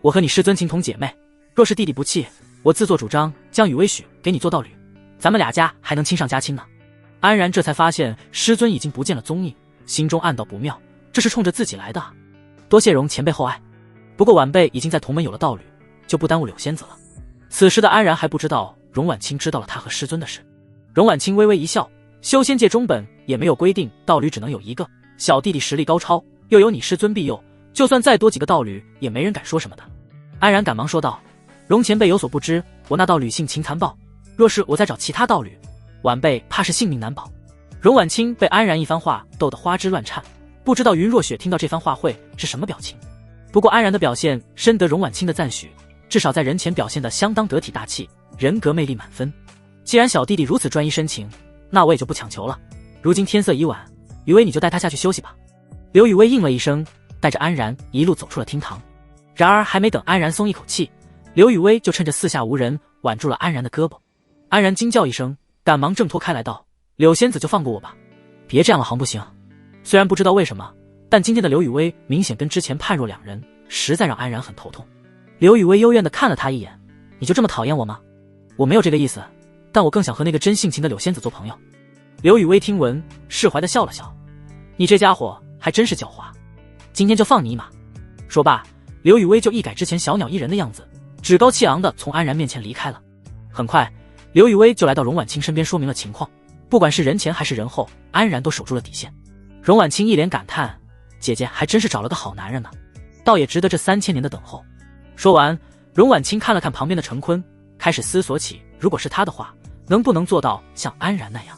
我和你师尊情同姐妹，若是弟弟不弃，我自作主张将雨薇许给你做道侣，咱们俩家还能亲上加亲呢。安然这才发现师尊已经不见了踪影，心中暗道不妙，这是冲着自己来的啊。多谢容前辈厚爱，不过晚辈已经在同门有了道侣，就不耽误柳仙子了。此时的安然还不知道容婉清知道了他和师尊的事，荣婉清微微一笑，修仙界中本也没有规定道侣只能有一个，小弟弟实力高超，又有你师尊庇佑，就算再多几个道侣也没人敢说什么的。安然赶忙说道，荣前辈有所不知，我那道侣性情残暴，若是我再找其他道侣，晚辈怕是性命难保。荣婉清被安然一番话逗得花枝乱颤，不知道云若雪听到这番话会是什么表情。不过安然的表现深得荣婉清的赞许，至少在人前表现得相当得体大气，人格魅力满分。既然小弟弟如此专一深情，那我也就不强求了。如今天色已晚，雨薇你就带他下去休息吧。刘雨薇应了一声，带着安然一路走出了厅堂。然而还没等安然松一口气，刘雨薇就趁着四下无人挽住了安然的胳膊。安然惊叫一声，赶忙挣脱开来道，柳仙子就放过我吧，别这样了行不行？虽然不知道为什么，但今天的刘雨薇明显跟之前判若两人，实在让安然很头痛。刘雨薇幽怨地看了他一眼，你就这么讨厌我吗？我没有这个意思，但我更想和那个真性情的柳仙子做朋友。刘雨薇听闻，释怀地笑了笑，你这家伙还真是狡猾，今天就放你一马。说罢，刘雨薇就一改之前小鸟依人的样子，趾高气昂地从安然面前离开了。很快，刘雨薇就来到荣婉清身边说明了情况，不管是人前还是人后，安然都守住了底线。荣婉清一脸感叹，姐姐还真是找了个好男人呢，倒也值得这3000年的等候。说完，荣婉清看了看旁边的陈坤，开始思索起如果是他的话，能不能做到像安然那样。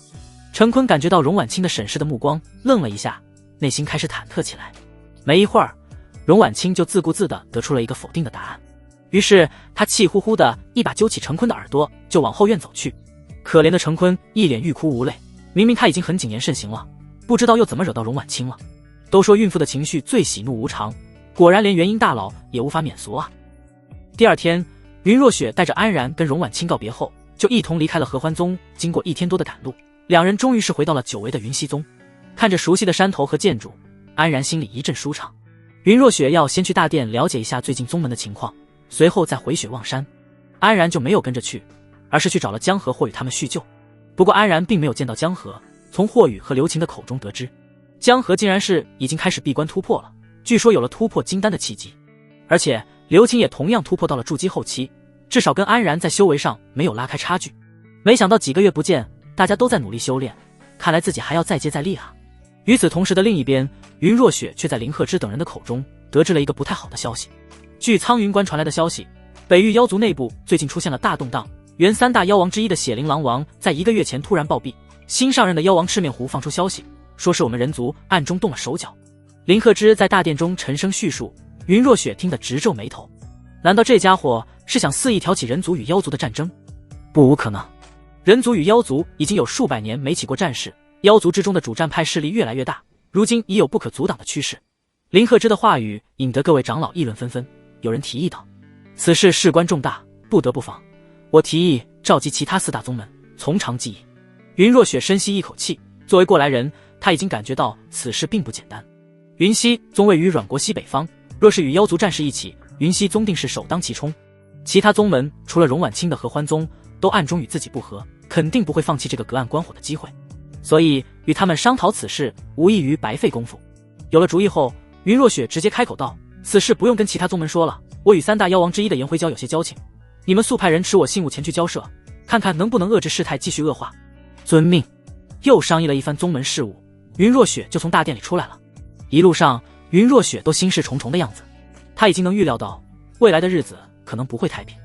陈坤感觉到荣婉清的审视的目光，愣了一下，内心开始忐忑起来。没一会儿，荣婉清就自顾自地得出了一个否定的答案。于是他气呼呼地一把揪起陈坤的耳朵，就往后院走去。可怜的陈坤一脸欲哭无泪，明明他已经很谨言慎行了，不知道又怎么惹到荣婉清了。都说孕妇的情绪最喜怒无常，果然连元婴大佬也无法免俗啊。第二天，云若雪带着安然跟荣婉清告别后，就一同离开了合欢宗。经过1天多的赶路，两人终于是回到了久违的云溪宗。看着熟悉的山头和建筑，安然心里一阵舒畅。云若雪要先去大殿了解一下最近宗门的情况，随后再回雪望山。安然就没有跟着去，而是去找了江河、霍宇他们叙旧。不过安然并没有见到江河，从霍宇和刘琴的口中得知，江河竟然是已经开始闭关突破了，据说有了突破金丹的契机。而且刘琴也同样突破到了筑基后期，至少跟安然在修为上没有拉开差距。没想到几个月不见，大家都在努力修炼，看来自己还要再接再厉啊。与此同时的另一边，云若雪却在林鹤之等人的口中得知了一个不太好的消息。据苍云关传来的消息，北域妖族内部最近出现了大动荡，原3大妖王之一的血灵狼王在1个月前突然暴毙，新上任的妖王赤面狐放出消息，说是我们人族暗中动了手脚。林鹤之在大殿中沉声叙述，云若雪听得直皱眉头。难道这家伙是想肆意挑起人族与妖族的战争？不无可能。人族与妖族已经有数百年没起过战事，妖族之中的主战派势力越来越大，如今已有不可阻挡的趋势。林鹤之的话语引得各位长老议论纷纷，有人提议道，此事事关重大，不得不防。我提议召集其他4大宗门，从长计议。云若雪深吸一口气，作为过来人，他已经感觉到此事并不简单。云溪宗位于阮国西北方，若是与妖族战事一起，云溪宗定是首当其冲。其他宗门除了荣婉清的合欢宗，都暗中与自己不和，肯定不会放弃这个隔岸观火的机会，所以与他们商讨此事无异于白费功夫。有了主意后，云若雪直接开口道，此事不用跟其他宗门说了，我与3大妖王之一的颜回蛟有些交情，你们速派人持我信物前去交涉，看看能不能遏制事态继续恶化。遵命。又商议了一番宗门事务，云若雪就从大殿里出来了。一路上，云若雪都心事重重的样子，她已经能预料到未来的日子可能不会太平。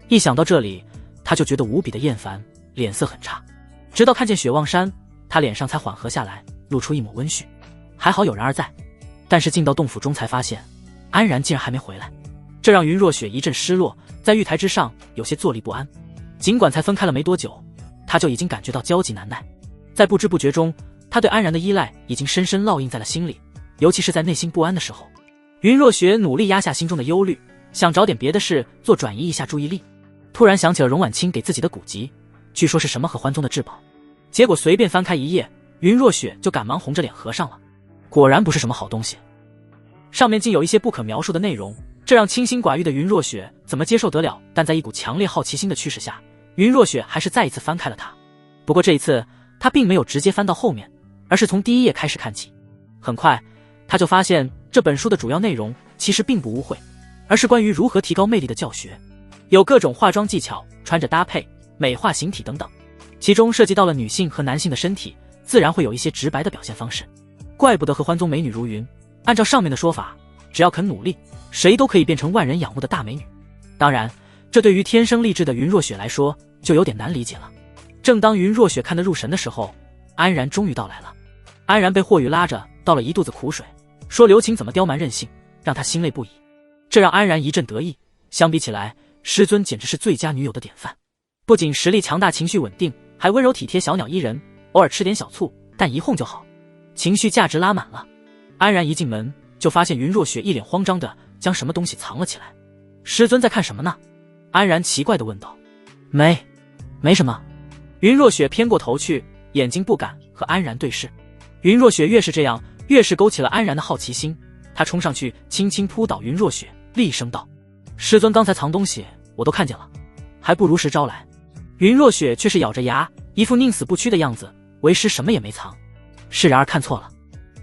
一想到这里，她就觉得无比的厌烦，脸色很差。直到看见雪望山，她脸上才缓和下来，露出一抹温煦。还好有人儿在，但是进到洞府中才发现，安然竟然还没回来，这让云若雪一阵失落，在玉台之上有些坐立不安。尽管才分开了没多久，她就已经感觉到焦急难耐。在不知不觉中，她对安然的依赖已经深深烙印在了心里，尤其是在内心不安的时候。云若雪努力压下心中的忧虑，想找点别的事做转移一下注意力。突然想起了荣婉清给自己的古籍，据说是什么合欢宗的至宝，结果随便翻开一页，云若雪就赶忙红着脸合上了。果然不是什么好东西，上面竟有一些不可描述的内容，这让清心寡欲的云若雪怎么接受得了？但在一股强烈好奇心的驱使下，云若雪还是再一次翻开了它。不过这一次她并没有直接翻到后面，而是从第1页开始看起。很快她就发现这本书的主要内容其实并不污秽，而是关于如何提高魅力的教学，有各种化妆技巧、穿着搭配、美化形体等等。其中涉及到了女性和男性的身体，自然会有一些直白的表现方式。怪不得合欢宗美女如云，按照上面的说法，只要肯努力，谁都可以变成万人仰慕的大美女。当然，这对于天生丽质的云若雪来说就有点难理解了。正当云若雪看得入神的时候，安然终于到来了。安然被霍雨拉着倒了一肚子苦水，说刘晴怎么刁蛮任性，让他心累不已。这让安然一阵得意，相比起来，师尊简直是最佳女友的典范。不仅实力强大，情绪稳定，还温柔体贴，小鸟依人，偶尔吃点小醋，但一哄就好，情绪价值拉满了。安然一进门就发现云若雪一脸慌张的将什么东西藏了起来。师尊在看什么呢？安然奇怪地问道。没什么。云若雪偏过头去，眼睛不敢和安然对视。云若雪越是这样，越是勾起了安然的好奇心。他冲上去轻轻扑倒云若雪，厉声道：师尊刚才藏东西我都看见了，还不如实招来。云若雪却是咬着牙，一副宁死不屈的样子，为师什么也没藏。是然儿看错了。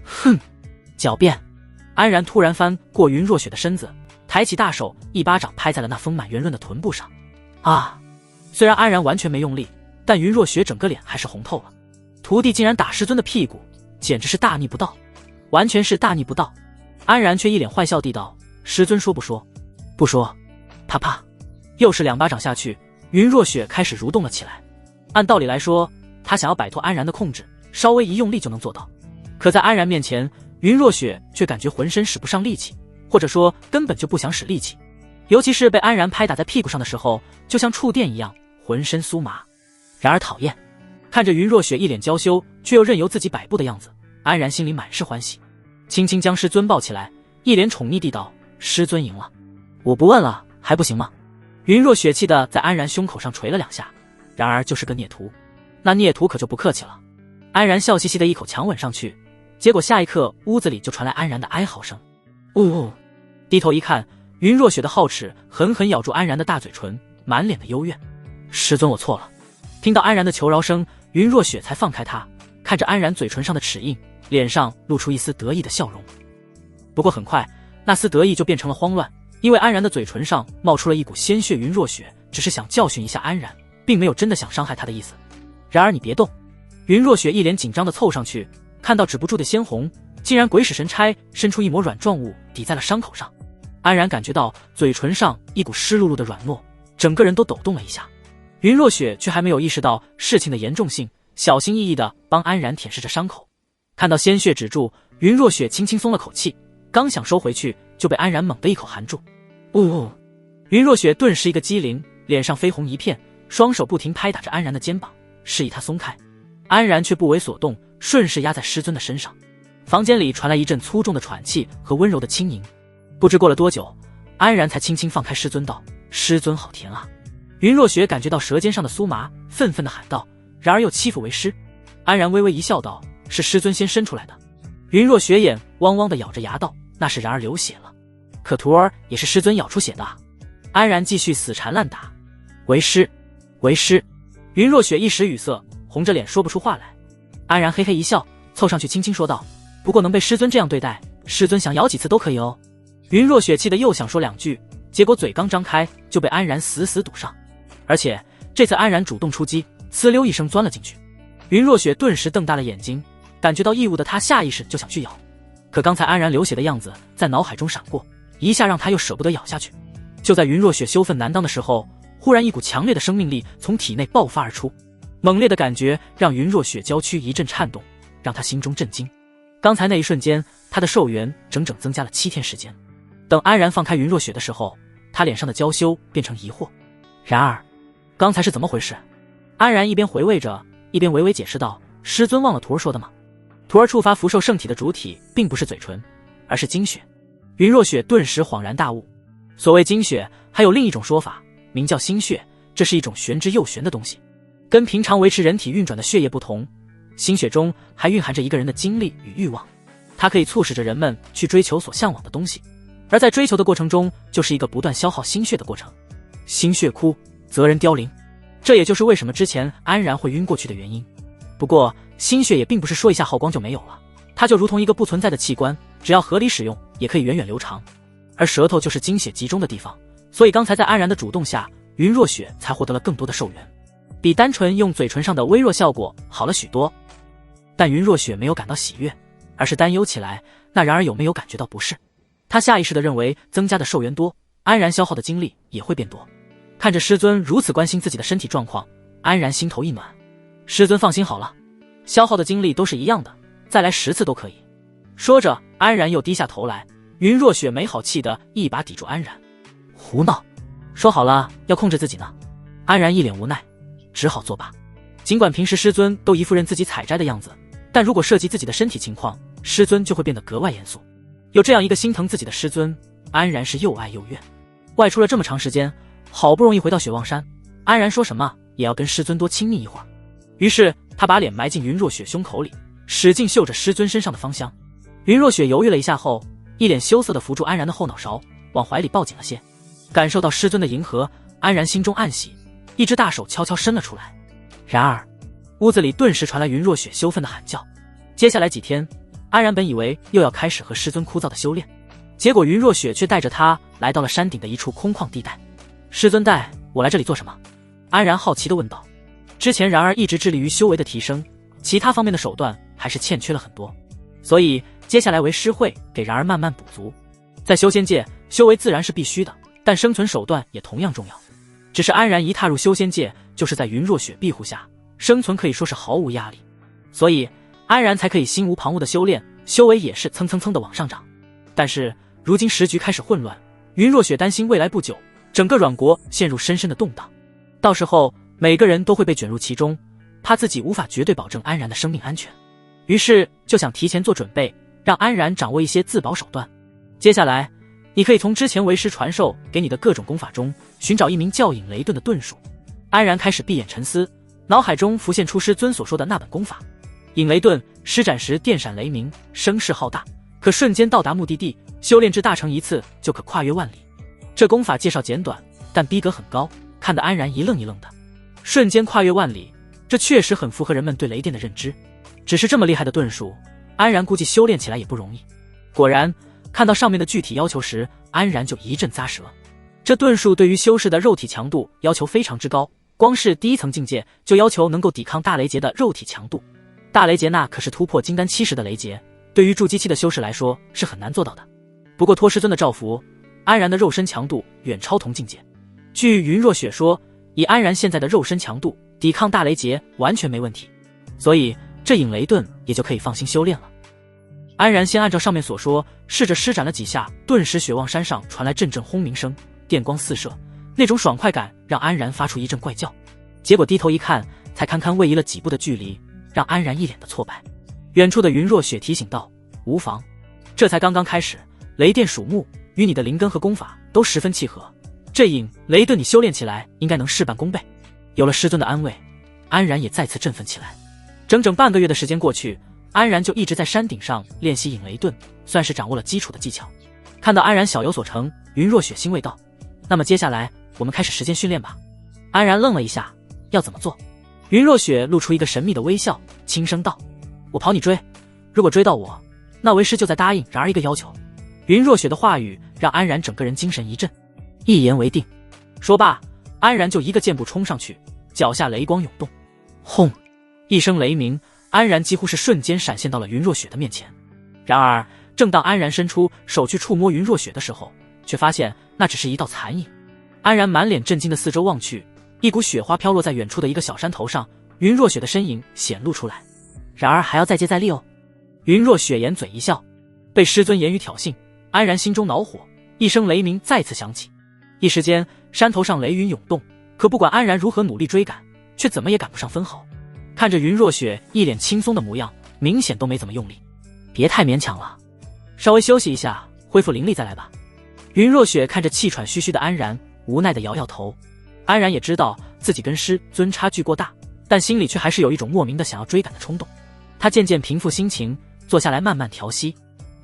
哼，狡辩。安然突然翻过云若雪的身子，抬起大手，一巴掌拍在了那丰满圆润的臀部上。啊！虽然安然完全没用力，但云若雪整个脸还是红透了。徒弟竟然打师尊的屁股，简直是大逆不道，完全是大逆不道。安然却一脸坏笑地道：师尊说不说？不说。啪啪，又是2巴掌下去，云若雪开始蠕动了起来。按道理来说，她想要摆脱安然的控制，稍微一用力就能做到。可在安然面前，云若雪却感觉浑身使不上力气，或者说根本就不想使力气。尤其是被安然拍打在屁股上的时候，就像触电一样，浑身酥麻。然而讨厌，看着云若雪一脸娇羞却又任由自己摆布的样子，安然心里满是欢喜，轻轻将师尊抱起来，一脸宠溺地道：师尊赢了，我不问了，还不行吗？云若雪气得在安然胸口上捶了2下，然而就是个孽徒，那孽徒可就不客气了。安然笑嘻嘻的一口强吻上去，结果下一刻屋子里就传来安然的哀嚎声。低头一看，云若雪的皓齿狠狠咬住安然的大嘴唇，满脸的幽怨。师尊我错了。听到安然的求饶声，云若雪才放开他，看着安然嘴唇上的齿印，脸上露出一丝得意的笑容。不过很快，那丝得意就变成了慌乱，因为安然的嘴唇上冒出了一股鲜血。云若雪只是想教训一下安然，并没有真的想伤害他的意思。然而你别动。云若雪一脸紧张地凑上去，看到止不住的鲜红，竟然鬼使神差伸出一抹软状物抵在了伤口上。安然感觉到嘴唇上一股湿漉漉的软糯，整个人都抖动了一下。云若雪却还没有意识到事情的严重性，小心翼翼地帮安然舔舐着伤口。看到鲜血止住，云若雪轻轻松了口气，刚想收回去，就被安然猛地一口含住。云若雪顿时一个机灵，脸上绯红一片，双手不停拍打着安然的肩膀，示意他松开。安然却不为所动，顺势压在师尊的身上。房间里传来一阵粗重的喘气和温柔的轻吟。不知过了多久，安然才轻轻放开师尊道：师尊好甜啊。云若雪感觉到舌尖上的酥麻，愤愤地喊道：然而又欺负为师。安然微微一笑道：是师尊先伸出来的。云若雪眼汪汪地咬着牙道：那是然而流血了，可徒儿也是师尊咬出血的啊。安然继续死缠烂打：为师，为师。云若雪一时语塞，红着脸说不出话来。安然嘿嘿一笑，凑上去轻轻说道：不过能被师尊这样对待，师尊想咬几次都可以哦。云若雪气得又想说2句，结果嘴刚张开就被安然死死堵上。而且这次安然主动出击，呲溜一声钻了进去。云若雪顿时瞪大了眼睛，感觉到异物的她下意识就想去咬，可刚才安然流血的样子在脑海中闪过，一下让她又舍不得咬下去。就在云若雪羞愤难当的时候，忽然一股强烈的生命力从体内爆发而出，猛烈的感觉让云若雪娇躯一阵颤动，让她心中震惊。刚才那一瞬间，她的寿元整整增加了7天时间。等安然放开云若雪的时候，她脸上的娇羞变成疑惑。然而刚才是怎么回事？安然一边回味着，一边娓娓解释道：师尊忘了徒儿说的吗？徒儿触发福寿圣体的主体并不是嘴唇，而是精血。云若雪顿时恍然大悟，所谓精血还有另一种说法，名叫心血，这是一种玄之又玄的东西。跟平常维持人体运转的血液不同，心血中还蕴含着一个人的精力与欲望，它可以促使着人们去追求所向往的东西，而在追求的过程中，就是一个不断消耗心血的过程。心血枯，则人凋零，这也就是为什么之前安然会晕过去的原因。不过心血也并不是说一下耗光就没有了，它就如同一个不存在的器官，只要合理使用也可以源远流长。而舌头就是精血集中的地方，所以刚才在安然的主动下，云若雪才获得了更多的寿元。比单纯用嘴唇上的微弱效果好了许多。但云若雪没有感到喜悦，而是担忧起来。那然而有没有感觉到不适？她下意识地认为增加的寿元多，安然消耗的精力也会变多。看着师尊如此关心自己的身体状况，安然心头一暖。师尊放心好了，消耗的精力都是一样的，再来10次都可以。说着，安然又低下头来。云若雪没好气的一把抵住安然，胡闹，说好了要控制自己呢。安然一脸无奈，只好作罢。尽管平时师尊都一副任自己采摘的样子，但如果涉及自己的身体情况，师尊就会变得格外严肃。有这样一个心疼自己的师尊，安然是又爱又怨。外出了这么长时间，好不容易回到雪望山，安然说什么也要跟师尊多亲密一会儿。于是他把脸埋进云若雪胸口里，使劲嗅着师尊身上的芳香。云若雪犹豫了一下后，一脸羞涩地扶住安然的后脑勺，往怀里抱紧了些。感受到师尊的迎合，安然心中暗喜，一只大手悄悄伸了出来。然而屋子里顿时传来云若雪羞愤的喊叫。接下来几天，安然本以为又要开始和师尊枯燥的修炼，结果云若雪却带着他来到了山顶的一处空旷地带。师尊带我来这里做什么？安然好奇地问道。之前然而一直致力于修为的提升，其他方面的手段还是欠缺了很多，所以接下来为师会给然而慢慢补足。在修仙界，修为自然是必须的，但生存手段也同样重要。只是安然一踏入修仙界，就是在云若雪庇护下，生存可以说是毫无压力，所以安然才可以心无旁骛的修炼，修为也是蹭蹭蹭的往上涨。但是如今时局开始混乱，云若雪担心未来不久整个阮国陷入深深的动荡，到时候每个人都会被卷入其中，怕自己无法绝对保证安然的生命安全，于是就想提前做准备，让安然掌握一些自保手段。接下来你可以从之前为师传授给你的各种功法中寻找一名叫引雷遁的遁术。安然开始闭眼沉思，脑海中浮现出师尊所说的那本功法。引雷遁施展时电闪雷鸣，声势浩大，可瞬间到达目的地，修炼至大成一次就可跨越万里。这功法介绍简短，但逼格很高，看得安然一愣一愣的。瞬间跨越万里，这确实很符合人们对雷电的认知。只是这么厉害的遁术，安然估计修炼起来也不容易。果然，看到上面的具体要求时，安然就一阵咂舌。这遁术对于修士的肉体强度要求非常之高，光是第一层境界就要求能够抵抗大雷劫的肉体强度。大雷劫那可是突破金丹70的雷劫，对于筑基期的修士来说是很难做到的。不过托师尊的照拂，安然的肉身强度远超同境界。据云若雪说，以安然现在的肉身强度，抵抗大雷劫完全没问题，所以这引雷遁也就可以放心修炼了。安然先按照上面所说，试着施展了几下，顿时雪望山上传来阵阵轰鸣声，电光四射，那种爽快感让安然发出一阵怪叫。结果低头一看，才堪堪位移了几步的距离，让安然一脸的挫败。远处的云若雪提醒道：“无妨，这才刚刚开始，雷电属木，与你的灵根和功法都十分契合，这引雷遁你修炼起来应该能事半功倍。”有了师尊的安慰，安然也再次振奋起来。整整半个月的时间过去，安然就一直在山顶上练习引雷遁，算是掌握了基础的技巧。看到安然小有所成，云若雪欣慰道：“那么接下来我们开始实践训练吧。”安然愣了一下，要怎么做？云若雪露出一个神秘的微笑，轻声道：“我跑你追，如果追到我，那为师就再答应然而一个要求。”云若雪的话语让安然整个人精神一振，一言为定。说罢，安然就一个箭步冲上去，脚下雷光涌动，轰！一声雷鸣，安然几乎是瞬间闪现到了云若雪的面前。然而正当安然伸出手去触摸云若雪的时候，却发现那只是一道残影。安然满脸震惊的四周望去，一股雪花飘落在远处的一个小山头上，云若雪的身影显露出来。然而还要再接再厉哦。云若雪掩嘴一笑，被师尊言语挑衅，安然心中恼火，一声雷鸣再次响起。一时间山头上雷云涌动，可不管安然如何努力追赶，却怎么也赶不上分毫。看着云若雪一脸轻松的模样，明显都没怎么用力。别太勉强了，稍微休息一下，恢复灵力再来吧。云若雪看着气喘吁吁的安然，无奈地摇摇头。安然也知道自己跟师尊差距过大，但心里却还是有一种莫名的想要追赶的冲动。他渐渐平复心情，坐下来慢慢调息。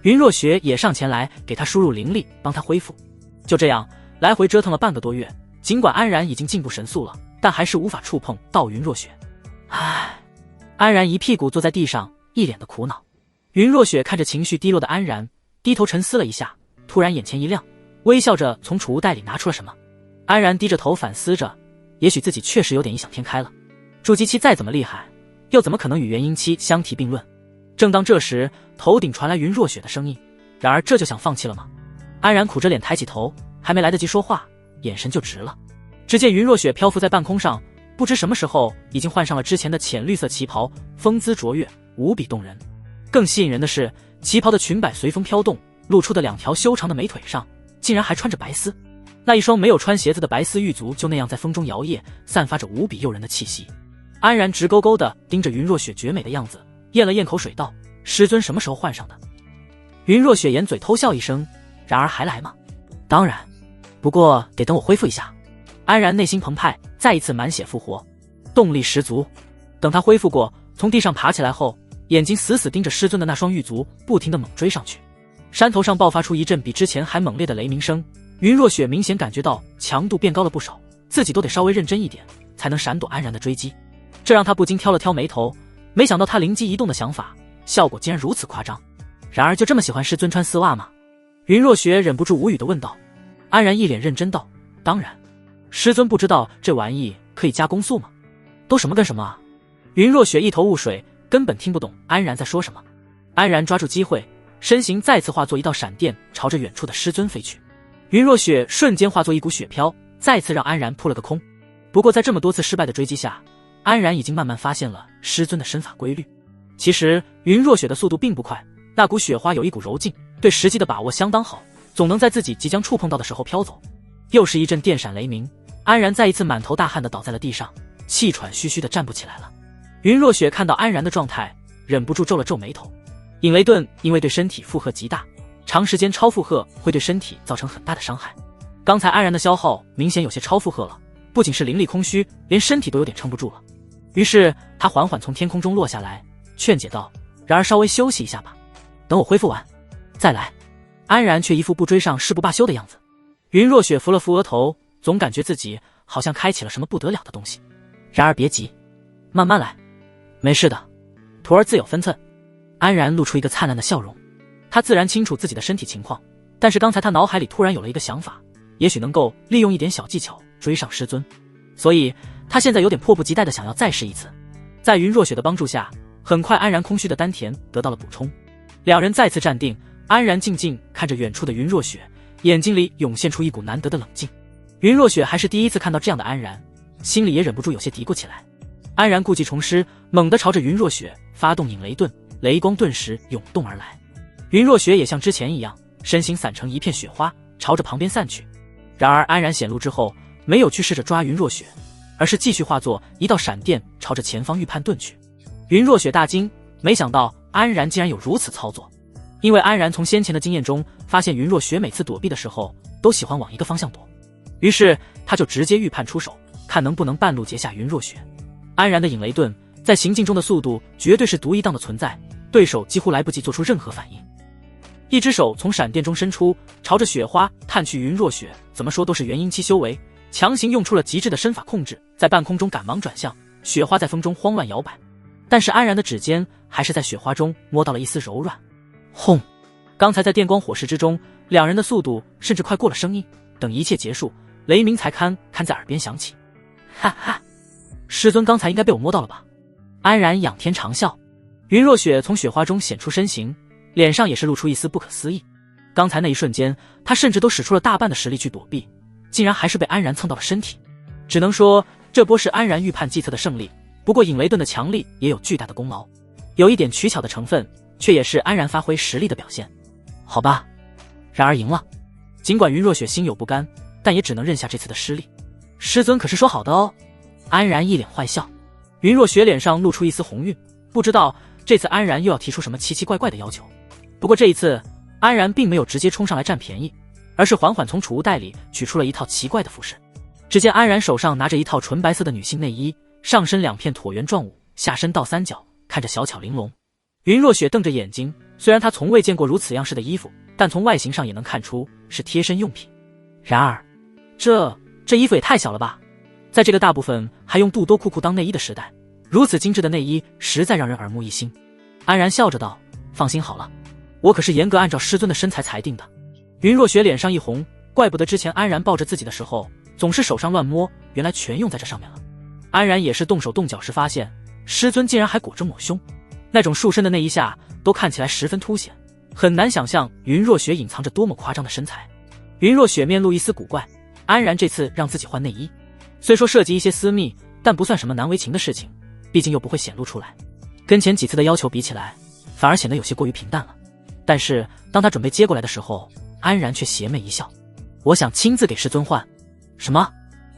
云若雪也上前来给他输入灵力，帮他恢复。就这样来回折腾了半个多月，尽管安然已经进步神速了，但还是无法触碰到云若雪。唉，安然一屁股坐在地上，一脸的苦恼。云若雪看着情绪低落的安然，低头沉思了一下，突然眼前一亮，微笑着从储物袋里拿出了什么。安然低着头反思着，也许自己确实有点异想天开了。筑基期再怎么厉害，又怎么可能与元婴期相提并论？正当这时，头顶传来云若雪的声音。然而这就想放弃了吗？安然苦着脸抬起头，还没来得及说话，眼神就直了。只见云若雪漂浮在半空上，不知什么时候已经换上了之前的浅绿色旗袍，风姿卓越，无比动人。更吸引人的是，旗袍的裙摆随风飘动，露出的2条修长的美腿上竟然还穿着白丝。那一双没有穿鞋子的白丝玉足就那样在风中摇曳，散发着无比诱人的气息。安然直勾勾地盯着云若雪绝美的样子，咽了咽口水道：“师尊什么时候换上的？”云若雪掩嘴偷笑一声，然而还来吗？当然，不过得等我恢复一下。安然内心澎湃，再一次满血复活，动力十足。等他恢复过，从地上爬起来后，眼睛死死盯着师尊的那双玉足，不停地猛追上去。山头上爆发出一阵比之前还猛烈的雷鸣声，云若雪明显感觉到强度变高了不少，自己都得稍微认真一点，才能闪躲安然的追击。这让他不禁挑了挑眉头，没想到他灵机一动的想法，效果竟然如此夸张。然而就这么喜欢师尊穿丝袜吗？云若雪忍不住无语地问道。安然一脸认真道：“当然，师尊不知道这玩意可以加攻速吗？都什么跟什么啊？”云若雪一头雾水，根本听不懂安然在说什么。安然抓住机会，身形再次化作一道闪电，朝着远处的师尊飞去。云若雪瞬间化作一股雪飘，再次让安然扑了个空。不过在这么多次失败的追击下，安然已经慢慢发现了师尊的身法规律。其实云若雪的速度并不快，那股雪花有一股柔劲，对时机的把握相当好，总能在自己即将触碰到的时候飘走。又是一阵电闪雷鸣，安然再一次满头大汗地倒在了地上，气喘吁吁地站不起来了。云若雪看到安然的状态，忍不住皱了皱眉头。引雷盾因为对身体负荷极大，长时间超负荷会对身体造成很大的伤害。刚才安然的消耗明显有些超负荷了，不仅是灵力空虚，连身体都有点撑不住了。于是他缓缓从天空中落下来，劝解道：“然而稍微休息一下吧，等我恢复完再来。”安然却一副不追上誓不罢休的样子。云若雪扶了扶额头，总感觉自己好像开启了什么不得了的东西。然而别急，慢慢来，没事的，徒儿自有分寸。安然露出一个灿烂的笑容。他自然清楚自己的身体情况，但是刚才他脑海里突然有了一个想法，也许能够利用一点小技巧追上师尊，所以他现在有点迫不及待的想要再试一次。在云若雪的帮助下，很快安然空虚的丹田得到了补充。两人再次站定，安然静静看着远处的云若雪，眼睛里涌现出一股难得的冷静。云若雪还是第一次看到这样的安然，心里也忍不住有些嘀咕起来。安然故技重施，猛地朝着云若雪发动引雷盾，雷光顿时涌动而来。云若雪也像之前一样，身形散成一片雪花，朝着旁边散去。然而安然显露之后，没有去试着抓云若雪，而是继续化作一道闪电，朝着前方预判遁去。云若雪大惊，没想到安然竟然有如此操作。因为安然从先前的经验中发现，云若雪每次躲避的时候都喜欢往一个方向躲，于是他就直接预判出手，看能不能半路截下云若雪。安然的引雷盾在行进中的速度绝对是独一档的存在，对手几乎来不及做出任何反应。一只手从闪电中伸出，朝着雪花探去。云若雪怎么说都是元婴期修为，强行用出了极致的身法控制，在半空中赶忙转向，雪花在风中慌乱摇摆。但是安然的指尖还是在雪花中摸到了一丝柔软。轰！刚才在电光火石之中，两人的速度甚至快过了声音。等一切结束，雷鸣才堪在耳边响起。哈哈，师尊刚才应该被我摸到了吧？安然仰天长笑。云若雪从雪花中显出身形，脸上也是露出一丝不可思议。刚才那一瞬间，他甚至都使出了大半的实力去躲避，竟然还是被安然蹭到了身体。只能说这波是安然预判计策的胜利，不过引雷盾的强力也有巨大的功劳，有一点取巧的成分，却也是安然发挥实力的表现。好吧，然而赢了。尽管云若雪心有不甘，但也只能认下这次的失利。师尊可是说好的哦。安然一脸坏笑。云若雪脸上露出一丝红晕，不知道这次安然又要提出什么奇奇怪怪的要求。不过这一次安然并没有直接冲上来占便宜，而是缓缓从储物袋里取出了一套奇怪的服饰。只见安然手上拿着一套纯白色的女性内衣，上身两片椭圆状舞，下身倒三角，看着小巧玲珑。云若雪瞪着眼睛，虽然她从未见过如此样式的衣服，但从外形上也能看出是贴身用品。然而这衣服也太小了吧，在这个大部分还用肚兜裤裤当内衣的时代，如此精致的内衣实在让人耳目一新。安然笑着道：“放心好了，我可是严格按照师尊的身材裁定的。”云若雪脸上一红，怪不得之前安然抱着自己的时候总是手上乱摸，原来全用在这上面了。安然也是动手动脚时发现，师尊竟然还裹着抹胸，那种束身的内衣下都看起来十分凸显，很难想象云若雪隐藏着多么夸张的身材。云若雪面露一丝古怪，安然这次让自己换内衣，虽说涉及一些私密，但不算什么难为情的事情，毕竟又不会显露出来。跟前几次的要求比起来，反而显得有些过于平淡了。但是当他准备接过来的时候，安然却邪魅一笑：“我想亲自给师尊换。”什么？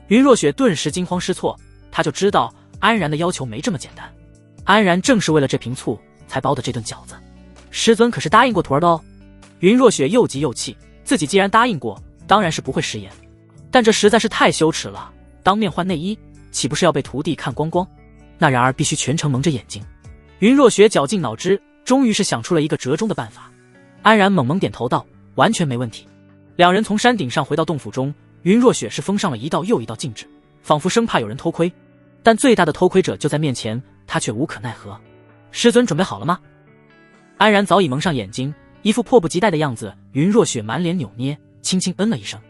云若雪顿时惊慌失措，他就知道安然的要求没这么简单。安然正是为了这瓶醋才包的这顿饺子，师尊可是答应过徒儿的哦。云若雪又急又气，自己既然答应过，当然是不会食言，但这实在是太羞耻了，当面换内衣，岂不是要被徒弟看光光？那然而必须全程蒙着眼睛。云若雪绞尽脑汁，终于是想出了一个折中的办法。安然猛猛点头道：“完全没问题。”两人从山顶上回到洞府中，云若雪是封上了一道又一道禁制，仿佛生怕有人偷窥。但最大的偷窥者就在面前，他却无可奈何。师尊准备好了吗？安然早已蒙上眼睛，一副迫不及待的样子。云若雪满脸扭捏，轻轻嗯了一声。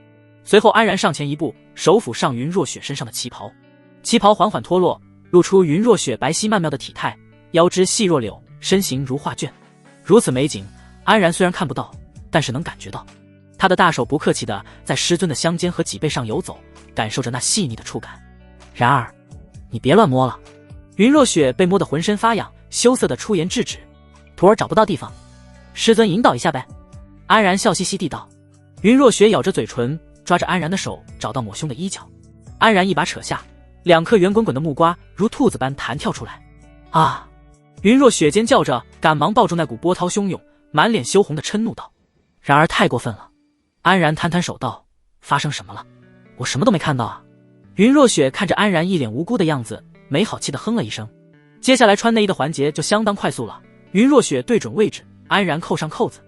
随后安然上前一步，手抚上云若雪身上的旗袍，旗袍缓缓脱落，露出云若雪白皙曼妙的体态，腰肢细若柳，身形如画卷。如此美景，安然虽然看不到，但是能感觉到。他的大手不客气地在师尊的香肩和脊背上游走，感受着那细腻的触感。然而，你别乱摸了。云若雪被摸得浑身发痒，羞涩地出言制止：“徒儿找不到地方，师尊引导一下呗。”安然笑嘻嘻地道。云若雪咬着嘴唇，抓着安然的手找到抹胸的衣角。安然一把扯下，两颗圆滚滚的木瓜如兔子般弹跳出来。啊！云若雪尖叫着，赶忙抱住那股波涛汹涌、满脸羞红的嗔怒道：“然而太过分了。”安然摊摊手道：“发生什么了？我什么都没看到啊。”云若雪看着安然一脸无辜的样子，没好气地哼了一声。接下来穿内衣的环节就相当快速了。云若雪对准位置，安然扣上扣子。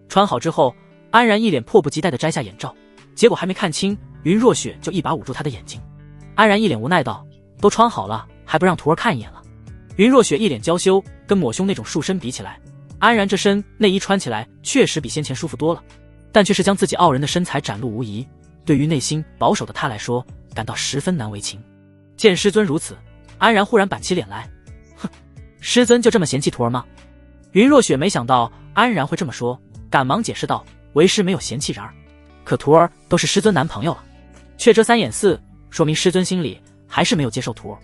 穿好之后，安然一脸迫不及待地摘下眼罩，结果还没看清，云若雪就一把捂住他的眼睛。安然一脸无奈道：“都穿好了，还不让徒儿看一眼了？”云若雪一脸娇羞，跟抹胸那种束身比起来，安然这身内衣穿起来确实比先前舒服多了，但却是将自己傲人的身材展露无遗，对于内心保守的他来说，感到十分难为情。见师尊如此，安然忽然板起脸来：“哼，师尊就这么嫌弃徒儿吗？”云若雪没想到安然会这么说，赶忙解释道：“为师没有嫌弃人儿，可徒儿都是师尊男朋友了，却遮三掩四，说明师尊心里还是没有接受徒儿。”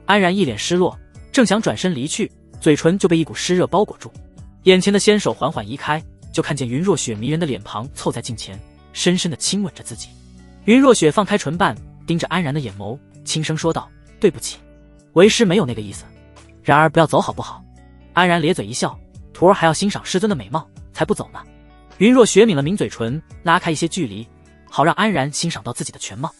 安然一脸失落，正想转身离去，嘴唇就被一股湿热包裹住，眼前的纤手缓缓移开，就看见云若雪迷人的脸庞凑在镜前，深深地亲吻着自己。云若雪放开唇瓣，盯着安然的眼眸，轻声说道：“对不起，为师没有那个意思，然而不要走好不好？”安然咧嘴一笑：“徒儿还要欣赏师尊的美貌，才不走呢。”云若雪抿了抿嘴唇，拉开一些距离，好让安然欣赏到自己的全貌。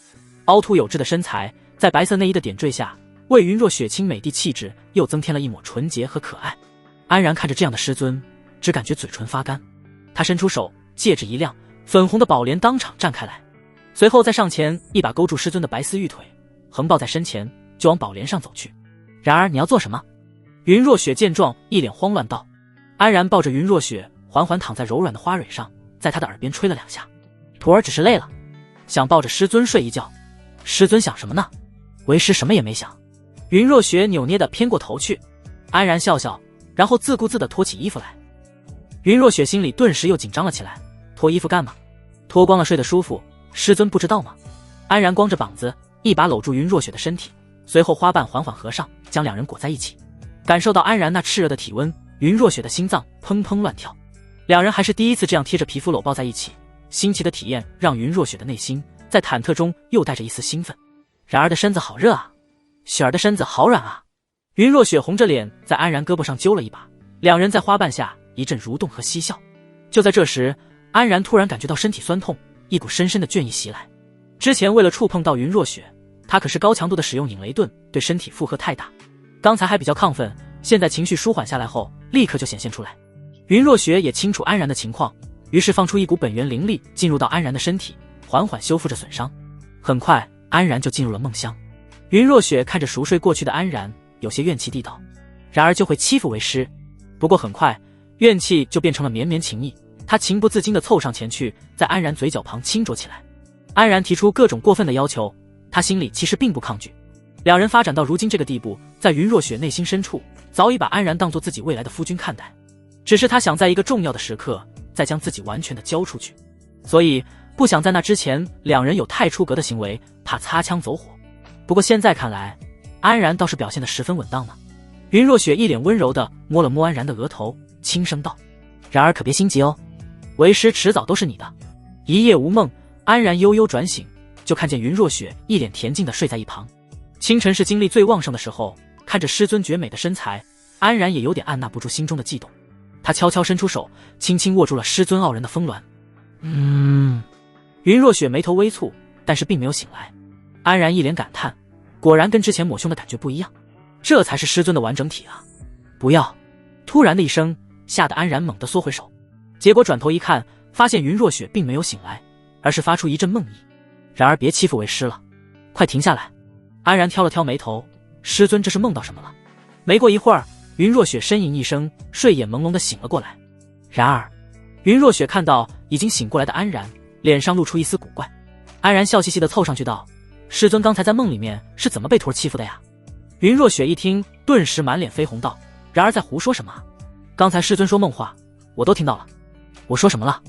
凹凸有致的身材，在白色内衣的点缀下，为云若雪清美的气质又增添了一抹纯洁和可爱。安然看着这样的师尊，只感觉嘴唇发干。他伸出手，戒指一亮，粉红的宝莲当场绽开来，随后再上前一把勾住师尊的白丝玉腿，横抱在身前，就往宝莲上走去。然而你要做什么？云若雪见状，一脸慌乱道。安然抱着云若雪，缓缓躺在柔软的花蕊上，在她的耳边吹了两下：“徒儿只是累了，想抱着师尊睡一觉。”师尊想什么呢？为师什么也没想。云若雪扭捏地偏过头去。安然笑笑，然后自顾自地脱起衣服来。云若雪心里顿时又紧张了起来，脱衣服干嘛？脱光了睡得舒服，师尊不知道吗？安然光着膀子，一把搂住云若雪的身体，随后花瓣缓缓合上，将两人裹在一起。感受到安然那炽热的体温，云若雪的心脏砰砰乱跳。两人还是第一次这样贴着皮肤搂抱在一起，新奇的体验让云若雪的内心在忐忑中又带着一丝兴奋。然儿的身子好热啊，雪儿的身子好软啊。云若雪红着脸在安然胳膊上揪了一把，两人在花瓣下一阵蠕动和嬉笑。就在这时，安然突然感觉到身体酸痛，一股深深的倦意袭来。之前为了触碰到云若雪，他可是高强度的使用引雷盾，对身体负荷太大。刚才还比较亢奋，现在情绪舒缓下来后，立刻就显现出来。云若雪也清楚安然的情况，于是放出一股本源灵力进入到安然的身体，缓缓修复着损伤。很快，安然就进入了梦乡。云若雪看着熟睡过去的安然，有些怨气地道：“然而就会欺负为师。”不过很快，怨气就变成了绵绵情意。他情不自禁地凑上前去，在安然嘴角旁轻啄起来。安然提出各种过分的要求，他心里其实并不抗拒，两人发展到如今这个地步，在云若雪内心深处早已把安然当作自己未来的夫君看待，只是他想在一个重要的时刻再将自己完全的交出去，所以不想在那之前两人有太出格的行为，怕擦枪走火。不过现在看来，安然倒是表现得十分稳当呢。云若雪一脸温柔地摸了摸安然的额头，轻声道：然而可别心急哦，为师迟早都是你的。一夜无梦，安然悠悠转醒，就看见云若雪一脸恬静地睡在一旁。清晨是精力最旺盛的时候，看着师尊绝美的身材，安然也有点按捺不住心中的悸动。他悄悄伸出手，轻轻握住了师尊傲人的峰峦。云若雪眉头微蹙，但是并没有醒来。安然一脸感叹，果然跟之前抹胸的感觉不一样，这才是师尊的完整体啊！不要！突然的一声，吓得安然猛地缩回手，结果转头一看，发现云若雪并没有醒来，而是发出一阵梦呓。然而别欺负为师了，快停下来！安然挑了挑眉头，师尊这是梦到什么了？没过一会儿，云若雪呻吟一声，睡眼朦胧地醒了过来。然而云若雪看到已经醒过来的安然，脸上露出一丝古怪。安然笑嘻嘻地凑上去道：师尊刚才在梦里面是怎么被徒儿欺负的呀？云若雪一听，顿时满脸绯红道：然而在胡说什么？刚才师尊说梦话，我都听到了。我说什么了？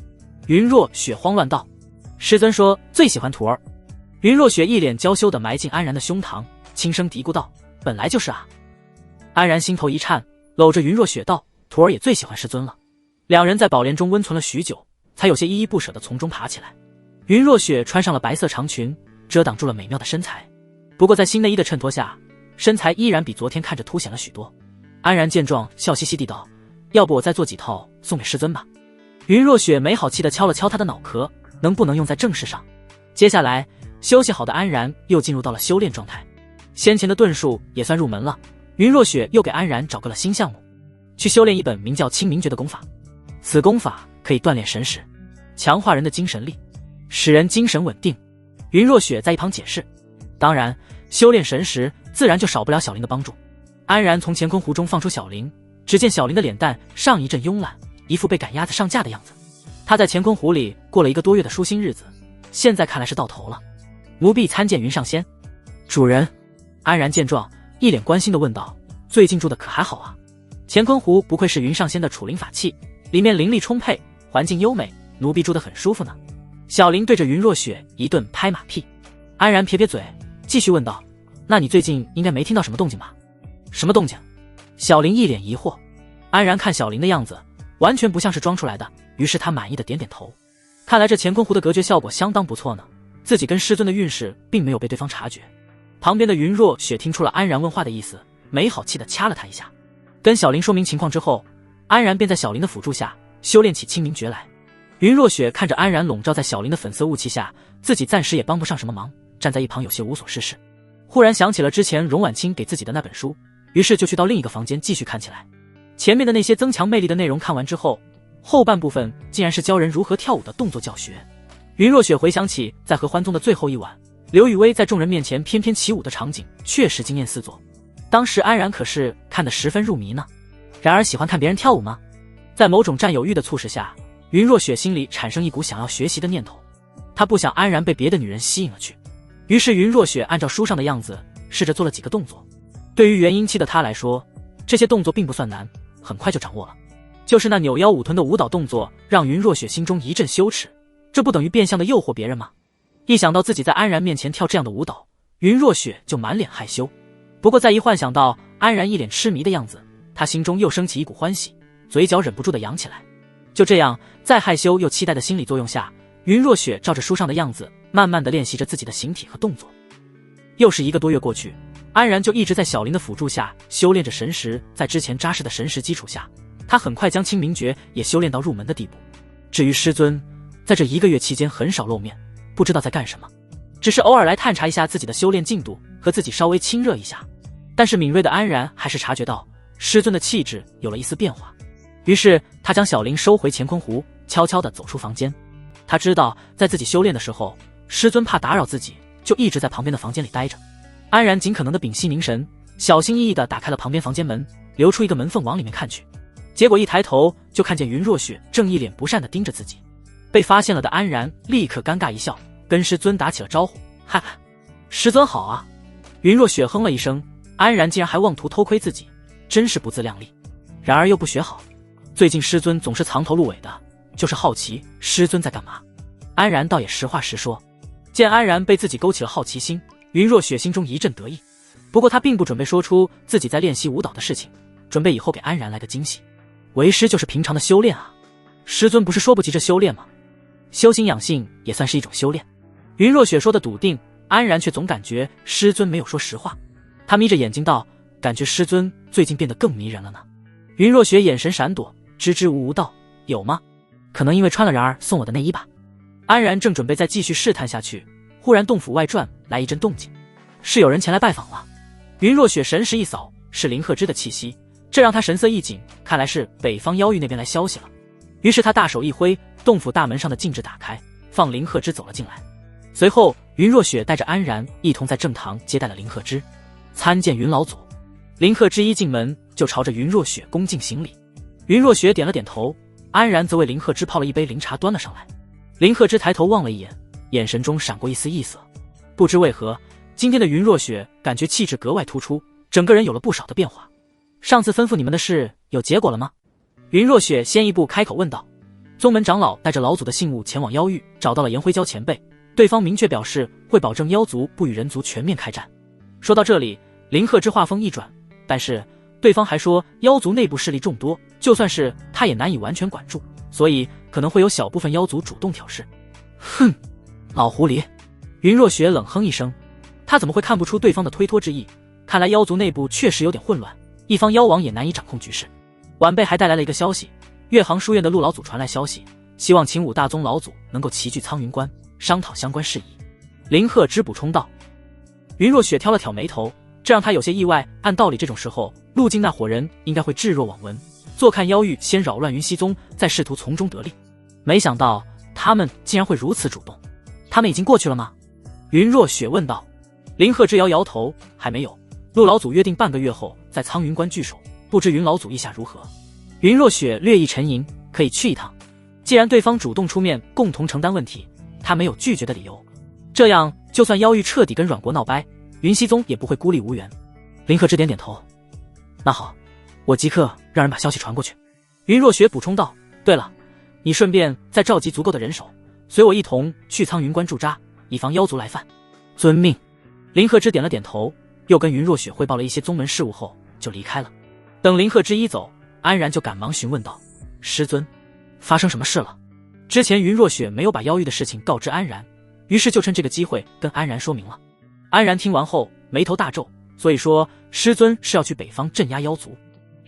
云若雪慌乱道：师尊说最喜欢徒儿。云若雪一脸娇羞地埋进安然的胸膛，轻声嘀咕道：本来就是啊。安然心头一颤，搂着云若雪道：徒儿也最喜欢师尊了。两人在宝莲中温存了许久，才有些依依不舍地从中爬起来。云若雪穿上了白色长裙，遮挡住了美妙的身材，不过在新内衣的衬托下，身材依然比昨天看着凸显了许多。安然见状，笑嘻嘻地道：要不我再做几套送给师尊吧。云若雪没好气地敲了敲他的脑壳，能不能用在正事上？接下来休息好的安然又进入到了修炼状态，先前的遁术也算入门了。云若雪又给安然找个了新项目，去修炼一本名叫清明诀的功法。此功法可以锻炼神识，强化人的精神力，使人精神稳定。云若雪在一旁解释，当然修炼神识自然就少不了小林的帮助。安然从乾坤湖中放出小林，只见小林的脸蛋上一阵慵懒，一副被赶鸭子上架的样子。他在乾坤湖里过了1个多月的舒心日子，现在看来是到头了。奴婢参见云上仙。主人。安然见状，一脸关心地问道：最近住的可还好啊？乾坤湖不愧是云上仙的储灵法器，里面灵力充沛，环境优美，奴婢住得很舒服呢。小林对着云若雪一顿拍马屁。安然撇撇嘴，继续问道：那你最近应该没听到什么动静吧？什么动静？小林一脸疑惑。安然看小林的样子，完全不像是装出来的，于是他满意的点点头。看来这乾坤湖的隔绝效果相当不错呢，自己跟师尊的运势并没有被对方察觉。旁边的云若雪听出了安然问话的意思，没好气的掐了他一下。跟小林说明情况之后，安然便在小林的辅助下修炼起清明诀来。云若雪看着安然笼罩在小林的粉色雾气下，自己暂时也帮不上什么忙，站在一旁有些无所事事。忽然想起了之前荣婉清给自己的那本书，于是就去到另一个房间继续看起来。前面的那些增强魅力的内容看完之后，后半部分竟然是教人如何跳舞的动作教学。云若雪回想起在合欢宗的最后一晚，刘雨薇在众人面前翩翩起舞的场景，确实惊艳四座。当时安然可是看得十分入迷呢。然而喜欢看别人跳舞吗？在某种占有欲的促使下，云若雪心里产生一股想要学习的念头。她不想安然被别的女人吸引了去，于是云若雪按照书上的样子试着做了几个动作。对于元婴期的她来说，这些动作并不算难，很快就掌握了。就是那扭腰舞臀的舞蹈动作让云若雪心中一阵羞耻，这不等于变相的诱惑别人吗？一想到自己在安然面前跳这样的舞蹈，云若雪就满脸害羞。不过再一幻想到安然一脸痴迷的样子，她心中又升起一股欢喜，嘴角忍不住的扬起来。就这样，在害羞又期待的心理作用下，云若雪照着书上的样子慢慢的练习着自己的形体和动作。又是1个多月过去，安然就一直在小林的辅助下修炼着神识。在之前扎实的神识基础下，他很快将清明诀也修炼到入门的地步。至于师尊，在这1个月期间很少露面，不知道在干什么，只是偶尔来探查一下自己的修炼进度，和自己稍微亲热一下。但是敏锐的安然还是察觉到师尊的气质有了一丝变化，于是他将小林收回乾坤湖，悄悄地走出房间。他知道在自己修炼的时候，师尊怕打扰自己，就一直在旁边的房间里待着。安然尽可能的屏息凝神，小心翼翼地打开了旁边房间门，留出一个门缝往里面看去。结果一抬头就看见云若雪正一脸不善地盯着自己。被发现了的安然立刻尴尬一笑，跟师尊打起了招呼：哈哈，师尊好啊。云若雪哼了一声，安然竟然还妄图偷窥自己，真是不自量力。然而又不学好，最近师尊总是藏头露尾的，就是好奇师尊在干嘛。安然倒也实话实说，见安然被自己勾起了好奇心，云若雪心中一阵得意。不过她并不准备说出自己在练习舞蹈的事情，准备以后给安然来个惊喜。为师就是平常的修炼啊，师尊不是说不急着修炼吗？修心养性也算是一种修炼。云若雪说的笃定，安然却总感觉师尊没有说实话。他眯着眼睛道，感觉师尊最近变得更迷人了呢。云若雪眼神闪躲，支支吾吾道，有吗？可能因为穿了然儿送我的内衣吧。安然正准备再继续试探下去，忽然洞府外传来一阵动静，是有人前来拜访了。云若雪神识一扫，是林鹤之的气息，这让他神色一紧，看来是北方妖域那边来消息了。于是他大手一挥，洞府大门上的禁制打开，放林鹤之走了进来。随后云若雪带着安然一同在正堂接待了林鹤之，参见云老祖。林鹤之一进门就朝着云若雪恭敬行礼，云若雪点了点头，安然则为林鹤之泡了一杯灵茶端了上来。林鹤之抬头望了一眼，眼神中闪过一丝异色，不知为何今天的云若雪感觉气质格外突出，整个人有了不少的变化。上次吩咐你们的事有结果了吗？云若雪先一步开口问道。宗门长老带着老祖的信物前往妖域，找到了颜辉蛟前辈，对方明确表示会保证妖族不与人族全面开战。说到这里，林鹤之话锋一转，但是对方还说妖族内部势力众多，就算是他也难以完全管住，所以可能会有小部分妖族主动挑事。哼，老狐狸！云若雪冷哼一声，他怎么会看不出对方的推脱之意？看来妖族内部确实有点混乱，一方妖王也难以掌控局势。晚辈还带来了一个消息，月行书院的陆老祖传来消息，希望秦武大宗老祖能够齐聚苍云关，商讨相关事宜。林鹤之补充道。云若雪挑了挑眉头，这让他有些意外。按道理这种时候，陆境那伙人应该会置若罔闻，坐看妖域先扰乱云溪宗，再试图从中得利。没想到他们竟然会如此主动。他们已经过去了吗？云若雪问道。林鹤之摇摇头，还没有。陆老祖约定半个月后在苍云关聚首，不知云老祖意下如何？云若雪略一沉吟，可以去一趟。既然对方主动出面共同承担问题，他没有拒绝的理由。这样就算妖域彻底跟阮国闹掰，云溪宗也不会孤立无援。林鹤之点点头，那好，我即刻让人把消息传过去。云若雪补充道，对了，你顺便再召集足够的人手，随我一同去苍云关驻扎，以防妖族来犯。遵命。林鹤之点了点头，又跟云若雪汇报了一些宗门事务后就离开了。等林鹤之一走，安然就赶忙询问道，师尊，发生什么事了？之前云若雪没有把妖域的事情告知安然，于是就趁这个机会跟安然说明了。安然听完后眉头大皱，所以说师尊是要去北方镇压妖族。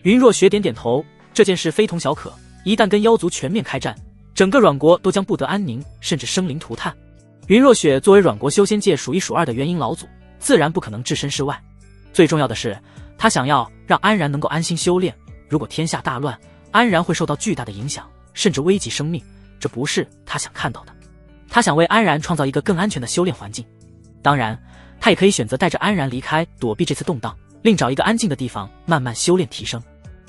云若雪点点头，这件事非同小可，一旦跟妖族全面开战，整个阮国都将不得安宁，甚至生灵涂炭。云若雪作为阮国修仙界数一数二的元婴老祖，自然不可能置身事外。最重要的是，他想要让安然能够安心修炼，如果天下大乱，安然会受到巨大的影响，甚至危及生命，这不是他想看到的。他想为安然创造一个更安全的修炼环境。当然，他也可以选择带着安然离开，躲避这次动荡，另找一个安静的地方慢慢修炼提升。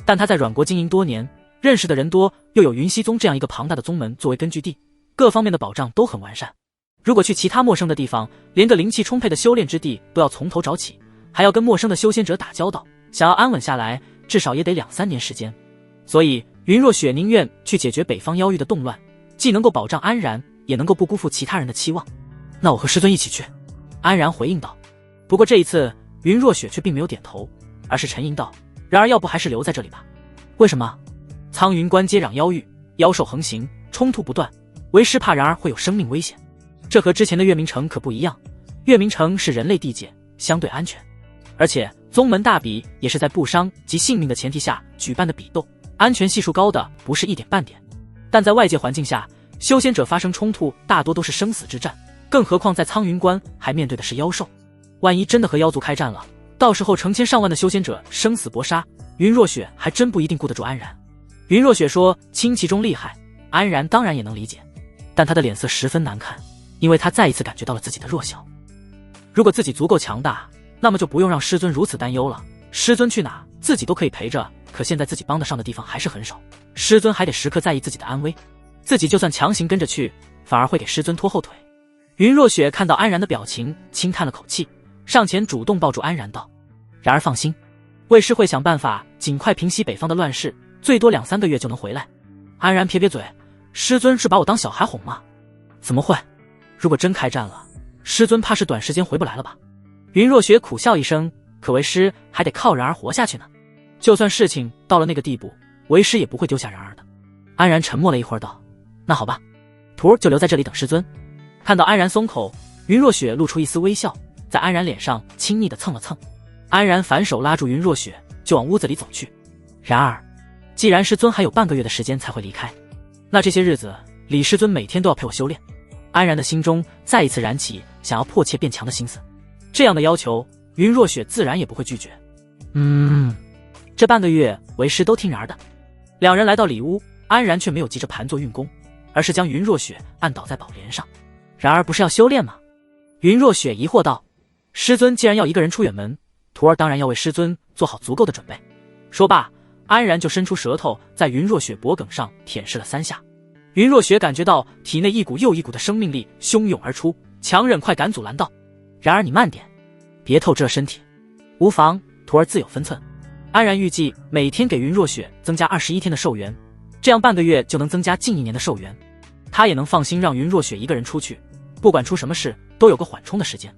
但他在阮国经营多年，认识的人多，又有云溪宗这样一个庞大的宗门作为根据地，各方面的保障都很完善。如果去其他陌生的地方，连个灵气充沛的修炼之地都要从头找起，还要跟陌生的修仙者打交道，想要安稳下来，至少也得2-3年时间。所以云若雪宁愿去解决北方妖域的动乱，既能够保障安然，也能够不辜负其他人的期望。那我和师尊一起去。安然回应道。不过这一次云若雪却并没有点头，而是沉吟道，然而要不还是留在这里吧。为什么？苍云关接壤妖域，妖兽横行，冲突不断，为师怕然而会有生命危险。这和之前的月明城可不一样，月明城是人类地界，相对安全，而且宗门大比也是在不伤及性命的前提下举办的比斗，安全系数高的不是一点半点。但在外界环境下，修仙者发生冲突大多都是生死之战，更何况在苍云关还面对的是妖兽，万一真的和妖族开战了，到时候成千上万的修仙者生死搏杀，云若雪还真不一定顾得住安然。云若雪说轻其中厉害，安然当然也能理解，但他的脸色十分难看，因为他再一次感觉到了自己的弱小。如果自己足够强大，那么就不用让师尊如此担忧了。师尊去哪自己都可以陪着，可现在自己帮得上的地方还是很少，师尊还得时刻在意自己的安危，自己就算强行跟着去，反而会给师尊拖后腿。云若雪看到安然的表情，轻叹了口气，上前主动抱住安然道：“然而放心，魏师会想办法尽快平息北方的乱世，最多2-3个月就能回来。”安然撇撇嘴：“师尊是把我当小孩哄吗？怎么会？如果真开战了，师尊怕是短时间回不来了吧？”云若雪苦笑一声：“可为师还得靠然儿活下去呢。就算事情到了那个地步，为师也不会丢下然儿的。”安然沉默了一会儿道：“那好吧，徒儿就留在这里等师尊。”看到安然松口，云若雪露出一丝微笑，在安然脸上亲昵地蹭了蹭。安然反手拉住云若雪，就往屋子里走去。然而，既然师尊还有半个月的时间才会离开，那这些日子李师尊每天都要陪我修炼。安然的心中再一次燃起想要迫切变强的心思，这样的要求，云若雪自然也不会拒绝。这半个月为师都听然儿的。两人来到里屋，安然却没有急着盘坐运功，而是将云若雪按倒在宝莲上。然而不是要修炼吗？云若雪疑惑道：“师尊既然要一个人出远门，徒儿当然要为师尊做好足够的准备。”说罢，安然就伸出舌头在云若雪脖颈上舔舐了3下。云若雪感觉到体内一股又一股的生命力汹涌而出，强忍快感阻拦道：“然而你慢点，别透支了身体。”“无妨，徒儿自有分寸。”安然预计每天给云若雪增加21天的寿元，这样半个月就能增加近1年的寿元。他也能放心让云若雪一个人出去，不管出什么事都有个缓冲的时间。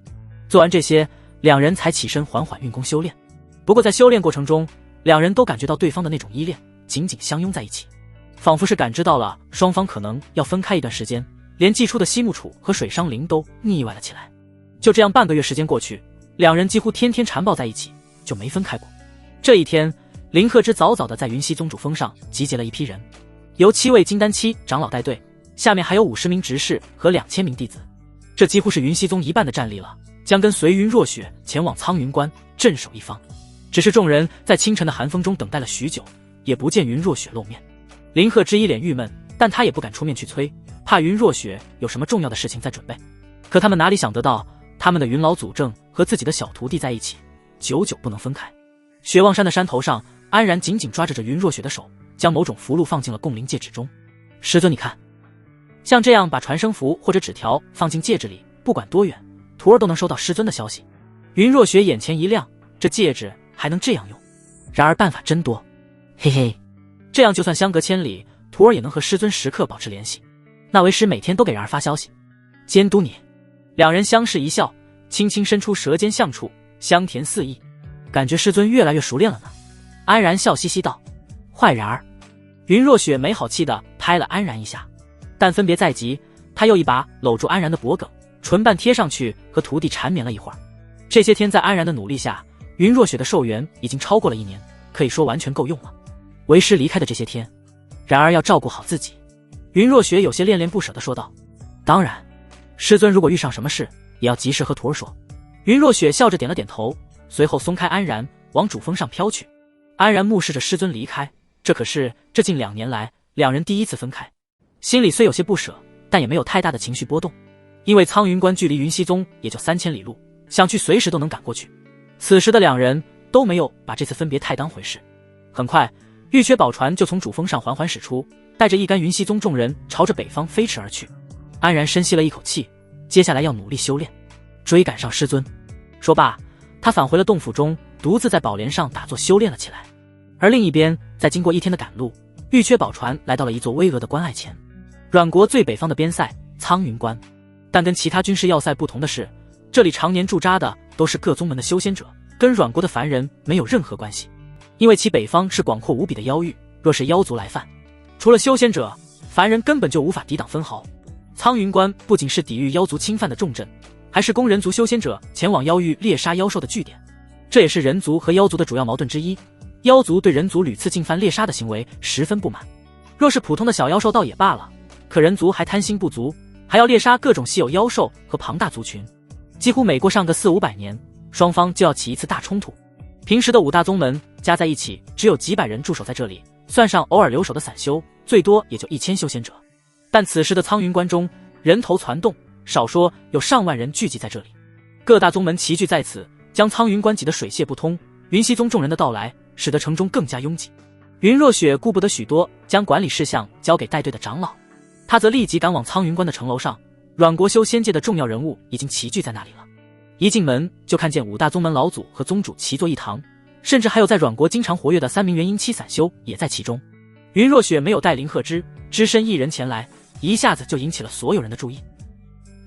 做完这些，两人才起身缓缓运功修炼。不过在修炼过程中，两人都感觉到对方的那种依恋，紧紧相拥在一起，仿佛是感知到了双方可能要分开一段时间，连祭出的西木楚和水伤灵都腻歪了起来。就这样半个月时间过去，两人几乎天天缠抱在一起，就没分开过。这一天，林鹤之早早的在云溪宗主峰上集结了一批人，由7位金丹期长老带队，下面还有50名执事和2000名弟子，这几乎是云溪宗一半的战力了，将跟随云若雪前往苍云关镇守一方。只是众人在清晨的寒风中等待了许久，也不见云若雪露面。林鹤之一脸郁闷，但他也不敢出面去催，怕云若雪有什么重要的事情在准备。可他们哪里想得到，他们的云老祖正和自己的小徒弟在一起，久久不能分开。雪望山的山头上，安然紧紧抓着云若雪的手，将某种符箓放进了共灵戒指中。“师尊你看，像这样把传声符或者纸条放进戒指里，不管多远，徒儿都能收到师尊的消息。”云若雪眼前一亮，这戒指还能这样用？然而办法真多，嘿嘿，这样就算相隔千里，徒儿也能和师尊时刻保持联系。那为师每天都给然儿发消息，监督你。两人相视一笑，轻轻伸出舌尖相触，香甜四溢，感觉师尊越来越熟练了呢。安然笑嘻嘻道：“坏然儿。”云若雪没好气地拍了安然一下，但分别在即，他又一把搂住安然的脖颈，唇瓣贴上去，和徒弟缠绵了一会儿。这些天在安然的努力下，云若雪的寿元已经超过了1年，可以说完全够用了。为师离开的这些天，然而要照顾好自己。云若雪有些恋恋不舍地说道：“当然，师尊如果遇上什么事，也要及时和徒儿说。”云若雪笑着点了点头，随后松开安然，往主峰上飘去。安然目视着师尊离开，这可是这近2年来两人第一次分开，心里虽有些不舍，但也没有太大的情绪波动。因为苍云关距离云溪宗也就3000里路，想去随时都能赶过去。此时的两人都没有把这次分别太当回事。很快，玉缺宝船就从主峰上缓缓驶出，带着一干云溪宗众人朝着北方飞驰而去。安然深吸了一口气，接下来要努力修炼，追赶上师尊。说罢，他返回了洞府中，独自在宝莲上打坐修炼了起来。而另一边，在经过1天的赶路，玉缺宝船来到了一座巍峨的关隘前，阮国最北方的边塞苍云关。但跟其他军事要塞不同的是，这里常年驻扎的都是各宗门的修仙者，跟阮国的凡人没有任何关系。因为其北方是广阔无比的妖域，若是妖族来犯，除了修仙者，凡人根本就无法抵挡分毫。苍云关不仅是抵御妖族侵犯的重镇，还是供人族修仙者前往妖域猎杀妖兽的据点。这也是人族和妖族的主要矛盾之一。妖族对人族屡次进犯猎杀的行为十分不满，若是普通的小妖兽倒也罢了，可人族还贪心不足，还要猎杀各种稀有妖兽和庞大族群。几乎每过上个400-500年，双方就要起一次大冲突。平时的5大宗门加在一起只有几百人驻守在这里，算上偶尔留守的散修，最多也就1000修仙者。但此时的苍云关中人头攒动，少说有上万人聚集在这里，各大宗门齐聚在此，将苍云关挤得水泄不通。云溪宗众人的到来使得城中更加拥挤。云若雪顾不得许多，将管理事项交给带队的长老，他则立即赶往苍云关的城楼上。阮国修仙界的重要人物已经齐聚在那里了。一进门就看见5大宗门老祖和宗主齐坐一堂，甚至还有在阮国经常活跃的3名元婴期散修也在其中。云若雪没有带林鹤之，只身一人前来，一下子就引起了所有人的注意。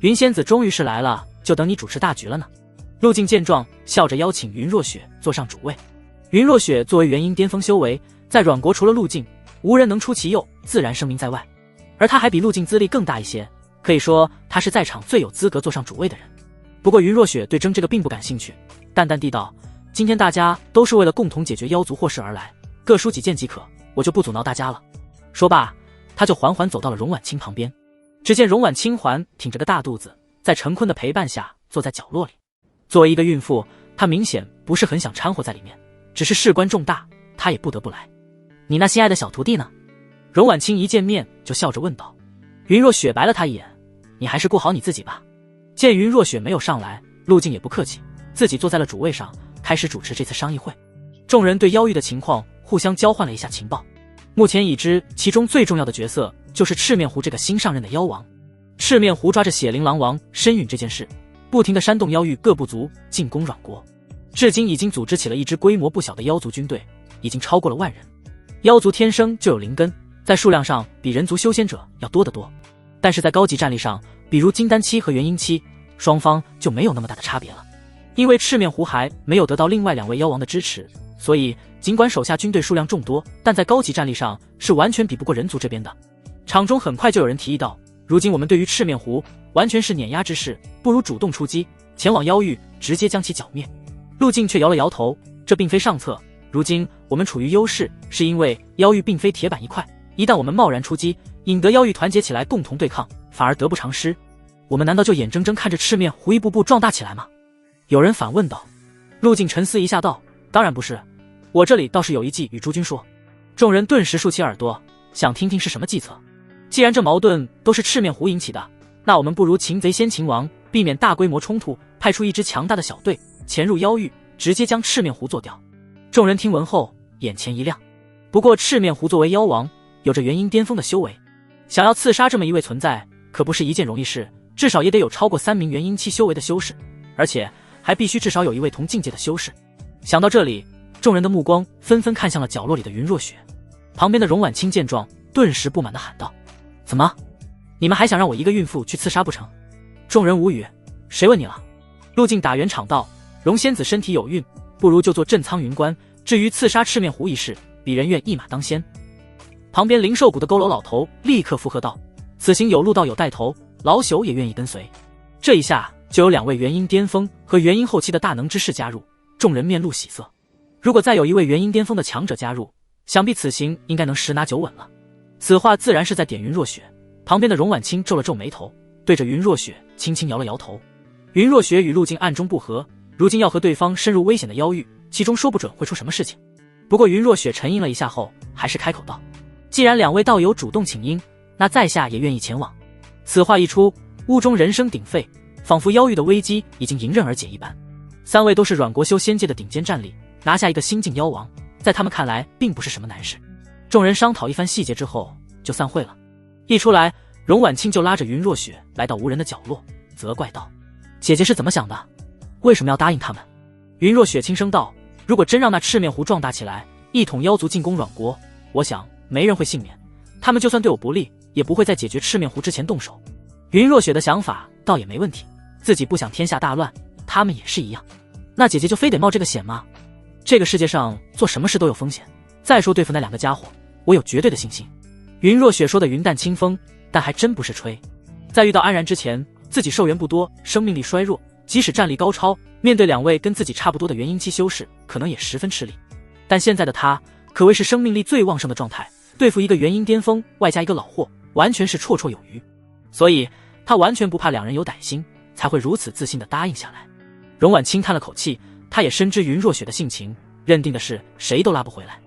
云仙子终于是来了，就等你主持大局了呢。陆静见状，笑着邀请云若雪坐上主位。云若雪作为元婴巅峰修为，在阮国除了陆静，无人能出其右，自然声名在外。而他还比陆静资历更大一些，可以说他是在场最有资格坐上主位的人。不过云若雪对争这个并不感兴趣，淡淡地道：今天大家都是为了共同解决妖族祸事而来，各抒己见即可，我就不阻挠大家了。说罢，他就缓缓走到了荣婉清旁边。只见荣婉清环挺着个大肚子，在陈坤的陪伴下坐在角落里。作为一个孕妇，她明显不是很想掺和在里面，只是事关重大，她也不得不来。你那心爱的小徒弟呢？荣婉清一见面就笑着问道。云若雪白了他一眼，你还是顾好你自己吧。见云若雪没有上来，陆静也不客气，自己坐在了主位上，开始主持这次商议会。众人对妖域的情况互相交换了一下情报。目前已知其中最重要的角色就是赤面狐这个新上任的妖王。赤面狐抓着血灵狼王申允这件事，不停地煽动妖域各部族进攻阮国，至今已经组织起了一支规模不小的妖族军队，已经超过了10000人。妖族天生就有灵根，在数量上比人族修仙者要多得多，但是在高级战力上，比如金丹期和元婴期，双方就没有那么大的差别了。因为赤面狐还没有得到另外2位妖王的支持，所以尽管手下军队数量众多，但在高级战力上是完全比不过人族这边的。场中很快就有人提议到，如今我们对于赤面狐完全是碾压之势，不如主动出击，前往妖域直接将其剿灭。陆静却摇了摇头，这并非上策，如今我们处于优势，是因为妖域并非铁板一块，一旦我们贸然出击，引得妖域团结起来共同对抗，反而得不偿失。我们难道就眼睁睁看着赤面狐一步步壮大起来吗？有人反问道。陆静沉思一下道，当然不是，我这里倒是有一计与诸君说。众人顿时竖起耳朵，想听听是什么计策。既然这矛盾都是赤面狐引起的，那我们不如擒贼先擒王，避免大规模冲突，派出一支强大的小队潜入妖域，直接将赤面狐做掉。众人听闻后眼前一亮。不过赤面狐作为妖王，有着元婴巅峰的修为，想要刺杀这么一位存在，可不是一件容易事，至少也得有超过3名元婴期修为的修士，而且还必须至少有1位同境界的修士。想到这里，众人的目光纷纷看向了角落里的云若雪。旁边的荣婉清见状，顿时不满地喊道：怎么，你们还想让我一个孕妇去刺杀不成？众人无语，谁问你了？陆静打圆场道：荣仙子身体有孕，不如就做镇苍云官，至于刺杀赤面狐一事，鄙人愿一马当先。旁边灵兽谷的佝偻老头立刻附和道：此行有陆道友带头，老朽也愿意跟随。这一下就有2位元婴巅峰和元婴后期的大能之士加入，众人面露喜色。如果再有1位元婴巅峰的强者加入，想必此行应该能10拿9稳了。此话自然是在点云若雪。旁边的荣婉清皱了皱眉头，对着云若雪轻轻摇了摇头。云若雪与陆静暗中不和，如今要和对方深入危险的妖域，其中说不准会出什么事情。不过云若雪沉吟了一下后，还是开口道：既然2位道友主动请缨，那在下也愿意前往。此话一出，屋中人声鼎沸，仿佛妖域的危机已经迎刃而解一般。3位都是阮国修仙界的顶尖战力，拿下一个新晋妖王，在他们看来并不是什么难事。众人商讨一番细节之后就散会了。一出来，荣婉清就拉着云若雪来到无人的角落，责怪道：姐姐是怎么想的？为什么要答应他们？云若雪轻声道：如果真让那赤面狐壮大起来，一统妖族进攻阮国，我想没人会幸免，他们就算对我不利，也不会在解决赤面狐之前动手。云若雪的想法倒也没问题，自己不想天下大乱，他们也是一样。那姐姐就非得冒这个险吗？这个世界上做什么事都有风险，再说对付那2个家伙，我有绝对的信心。云若雪说的云淡清风，但还真不是吹。在遇到安然之前，自己寿元不多，生命力衰弱，即使战力高超，面对2位跟自己差不多的元婴期修士，可能也十分吃力。但现在的他可谓是生命力最旺盛的状态，对付一个元婴巅峰外加一个老货，完全是绰绰有余。所以他完全不怕2人有歹心，才会如此自信地答应下来。荣婉清叹了口气，他也深知云若雪的性情，认定的是谁都拉不回来，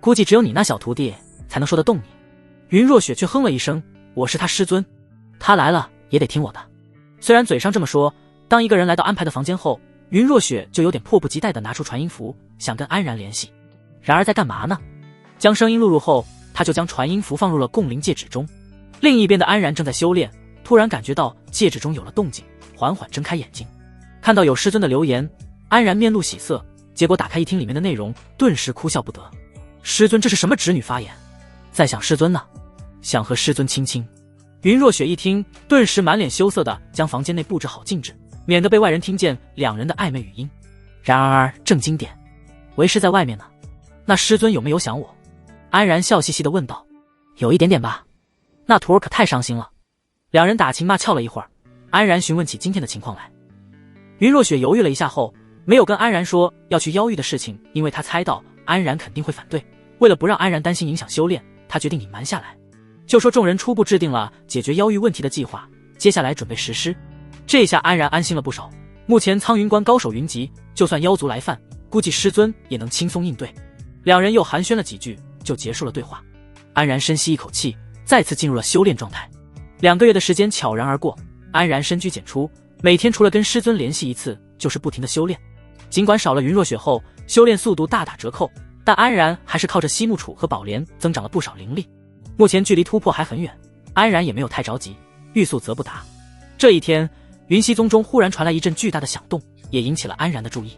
估计只有你那小徒弟才能说得动你。云若雪却哼了一声：我是他师尊，他来了也得听我的。虽然嘴上这么说，当一个人来到安排的房间后，云若雪就有点迫不及待地拿出传音符，想跟安然联系。然而在干嘛呢？将声音录入后，他就将传音符放入了共灵戒指中。另一边的安然正在修炼，突然感觉到戒指中有了动静，缓缓睁开眼睛，看到有师尊的留言，安然面露喜色，结果打开一听里面的内容，顿时哭笑不得。师尊这是什么侄女发言？在想师尊呢，想和师尊亲亲。云若雪一听，顿时满脸羞涩的将房间内布置好静止，免得被外人听见两人的暧昧语音。然而正经点，为师在外面呢，那师尊有没有想我？安然笑嘻嘻的问道。有一点点吧。那徒儿可太伤心了。两人打情骂俏了一会儿，安然询问起今天的情况来。云若雪犹豫了一下后，没有跟安然说要去妖域的事情，因为她猜到安然肯定会反对。为了不让安然担心影响修炼，她决定隐瞒下来，就说众人初步制定了解决妖域问题的计划，接下来准备实施。这下安然安心了不少。目前苍云关高手云集，就算妖族来犯，估计师尊也能轻松应对。两人又寒暄了几句，就结束了对话。安然深吸一口气，再次进入了修炼状态。2个月的时间悄然而过，安然深居简出，每天除了跟师尊联系一次，就是不停的修炼。尽管少了云若雪后，修炼速度大打折扣，但安然还是靠着西木杵和宝莲增长了不少灵力。目前距离突破还很远，安然也没有太着急，欲速则不达。这一天，云溪宗中忽然传来一阵巨大的响动，也引起了安然的注意。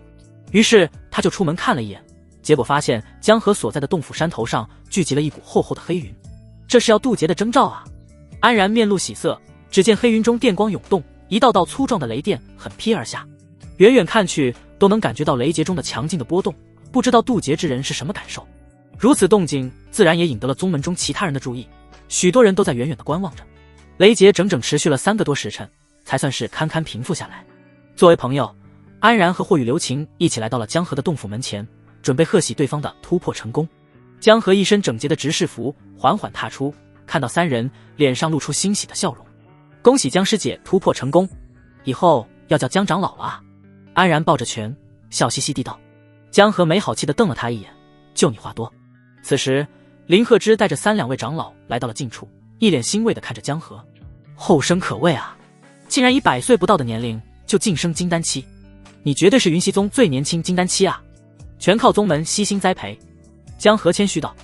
于是他就出门看了一眼，结果发现江河所在的洞府山头上聚集了一股厚厚的黑云，这是要渡劫的征兆啊！安然面露喜色，只见黑云中电光涌动，一道道粗壮的雷电狠劈而下，远远看去都能感觉到雷劫中的强劲的波动，不知道渡劫之人是什么感受。如此动静自然也引得了宗门中其他人的注意，许多人都在远远地观望着。雷劫整整持续了3个多时辰，才算是堪堪平复下来。作为朋友，安然和霍雨留情一起来到了江河的洞府门前，准备贺喜对方的突破成功。江河一身整洁的执事服缓缓踏出，看到3人，脸上露出欣喜的笑容。恭喜江师姐突破成功，以后要叫江长老了啊！安然抱着拳，笑嘻嘻地道。江河没好气地瞪了他一眼，就你话多。此时林鹤之带着3两位长老来到了近处，一脸欣慰地看着江河。后生可畏啊，竟然以100岁不到的年龄就晋升金丹期，你绝对是云溪宗最年轻金丹期啊，全靠宗门悉心栽培。江河谦虚道。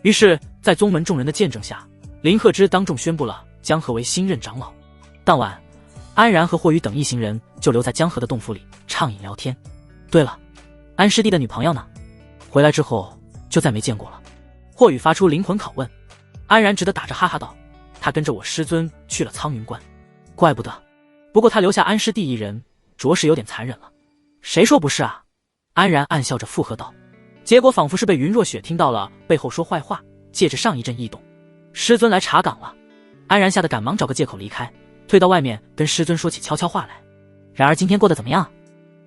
于是在宗门众人的见证下，林鹤之当众宣布了江河为新任长老。当晚，安然和霍雨等一行人就留在江河的洞府里畅饮聊天。对了，安师弟的女朋友呢？回来之后就再没见过了。霍雨发出灵魂拷问。安然只得打着哈哈道，他跟着我师尊去了苍云关。怪不得，不过他留下安师弟一人，着实有点残忍了。谁说不是啊？安然暗笑着附和道。结果仿佛是被云若雪听到了背后说坏话，借着上一阵异动，师尊来查岗了。安然吓得赶忙找个借口离开，退到外面跟师尊说起悄悄话来。然而今天过得怎么样？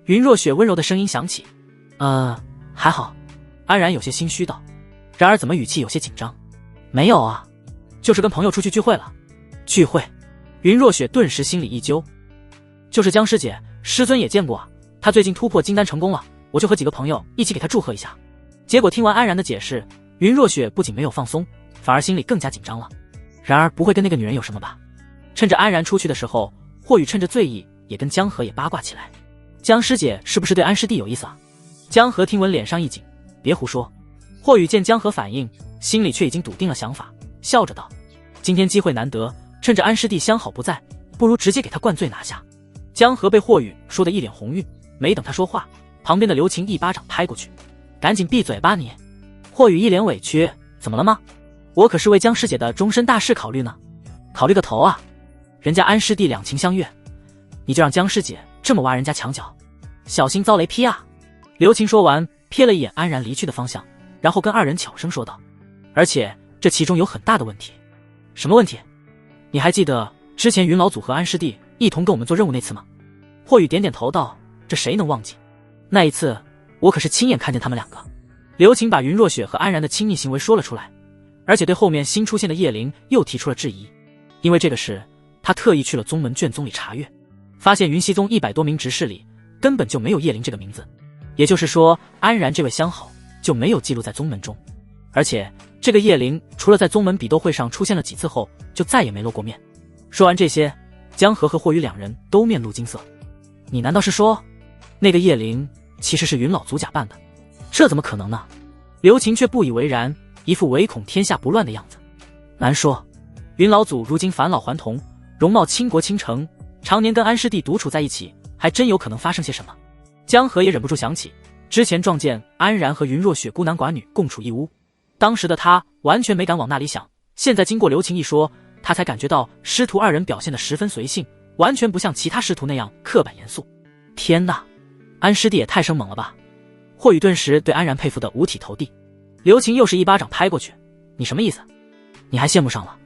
云若雪温柔的声音响起。还好。安然有些心虚道。然而怎么语气有些紧张？没有啊，就是跟朋友出去聚会了。聚会？云若雪顿时心里一揪。就是江师姐，师尊也见过啊，她最近突破金丹成功了，我就和几个朋友一起给她祝贺一下。结果听完安然的解释，云若雪不仅没有放松，反而心里更加紧张了。然而不会跟那个女人有什么吧？趁着安然出去的时候，霍雨趁着醉意也跟江河也八卦起来。江师姐是不是对安师弟有意思啊？江河听闻脸上一紧，别胡说。霍雨见江河反应，心里却已经笃定了想法，笑着道：今天机会难得，趁着安师弟相好不在，不如直接给他灌醉拿下。江河被霍雨说得一脸红晕，没等他说话，旁边的刘晴一巴掌拍过去，赶紧闭嘴吧你！霍雨一脸委屈，怎么了吗？我可是为江师姐的终身大事考虑呢。考虑个头啊，人家安师弟两情相悦，你就让江师姐这么挖人家墙角，小心遭雷劈啊！刘晴说完，瞥了一眼安然离去的方向，然后跟2人悄声说道，而且这其中有很大的问题。什么问题？你还记得之前云老祖和安师弟一同跟我们做任务那次吗？霍雨点点头道，这谁能忘记？那一次我可是亲眼看见他们2个。刘晴把云若雪和安然的亲密行为说了出来，而且对后面新出现的叶灵又提出了质疑。因为这个事，他特意去了宗门卷宗里查阅，发现云溪宗100多名执事里根本就没有叶灵这个名字，也就是说安然这位相好就没有记录在宗门中。而且这个叶灵除了在宗门比斗会上出现了几次后，就再也没露过面。说完这些，江河和霍雨2人都面露惊色。你难道是说那个叶灵其实是云老祖假扮的？这怎么可能呢？刘晴却不以为然，一副唯恐天下不乱的样子。难说，云老祖如今返老还童，容貌倾国倾城，常年跟安师弟独处在一起，还真有可能发生些什么。江河也忍不住想起之前撞见安然和云若雪孤男寡女共处一屋，当时的他完全没敢往那里想，现在经过刘晴一说，他才感觉到师徒二人表现得十分随性，完全不像其他师徒那样刻板严肃。天哪，安师弟也太生猛了吧！霍宇顿时对安然佩服得五体投地。刘晴又是一巴掌拍过去，你什么意思？你还羡慕上了？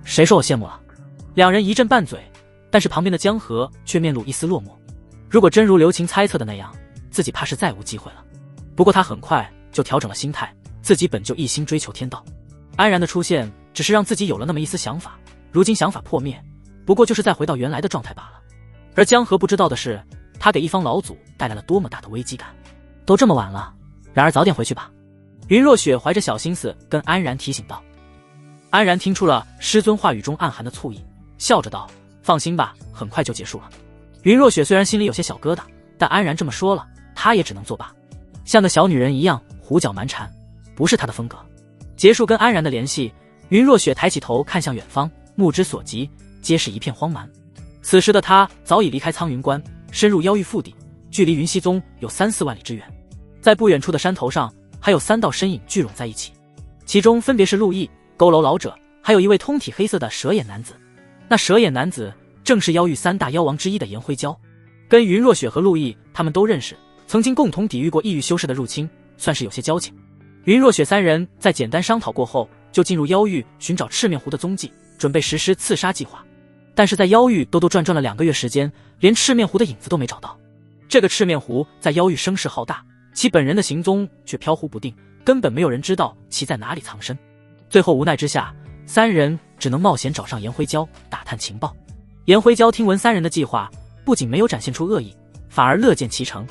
谁说我羡慕了？两人一阵拌嘴，但是旁边的江河却面露一丝落寞。如果真如刘晴猜测的那样，自己怕是再无机会了。不过他很快就调整了心态，自己本就一心追求天道，安然的出现只是让自己有了那么一丝想法，如今想法破灭，不过就是再回到原来的状态罢了。而江河不知道的是，他给一方老祖带来了多么大的危机感。都这么晚了，然而早点回去吧。云若雪怀着小心思跟安然提醒道。安然听出了师尊话语中暗含的醋意，笑着道：放心吧，很快就结束了。云若雪虽然心里有些小疙瘩，但安然这么说了，她也只能作罢。像个小女人一样胡搅蛮缠，不是她的风格。结束跟安然的联系，云若雪抬起头看向远方，目之所及皆是一片荒蛮。此时的她早已离开苍云关，深入妖域腹地，距离云溪宗有3-4万里之远。在不远处的山头上，还有3道身影聚拢在一起，其中分别是陆毅、佝偻老者，还有一位通体黑色的蛇眼男子。那蛇眼男子正是妖域3大妖王之一的颜灰蛟，跟云若雪和陆毅他们都认识，曾经共同抵御过异域修士的入侵，算是有些交情。云若雪3人在简单商讨过后，就进入妖域寻找赤面狐的踪迹，准备实施刺杀计划。但是在妖域兜兜转转了2个月时间，连赤面狐的影子都没找到。这个赤面狐在妖域声势浩大，其本人的行踪却飘忽不定，根本没有人知道其在哪里藏身。最后无奈之下，3人只能冒险找上颜灰蛟打探情报。颜灰蛟听闻3人的计划，不仅没有展现出恶意，反而乐见其成。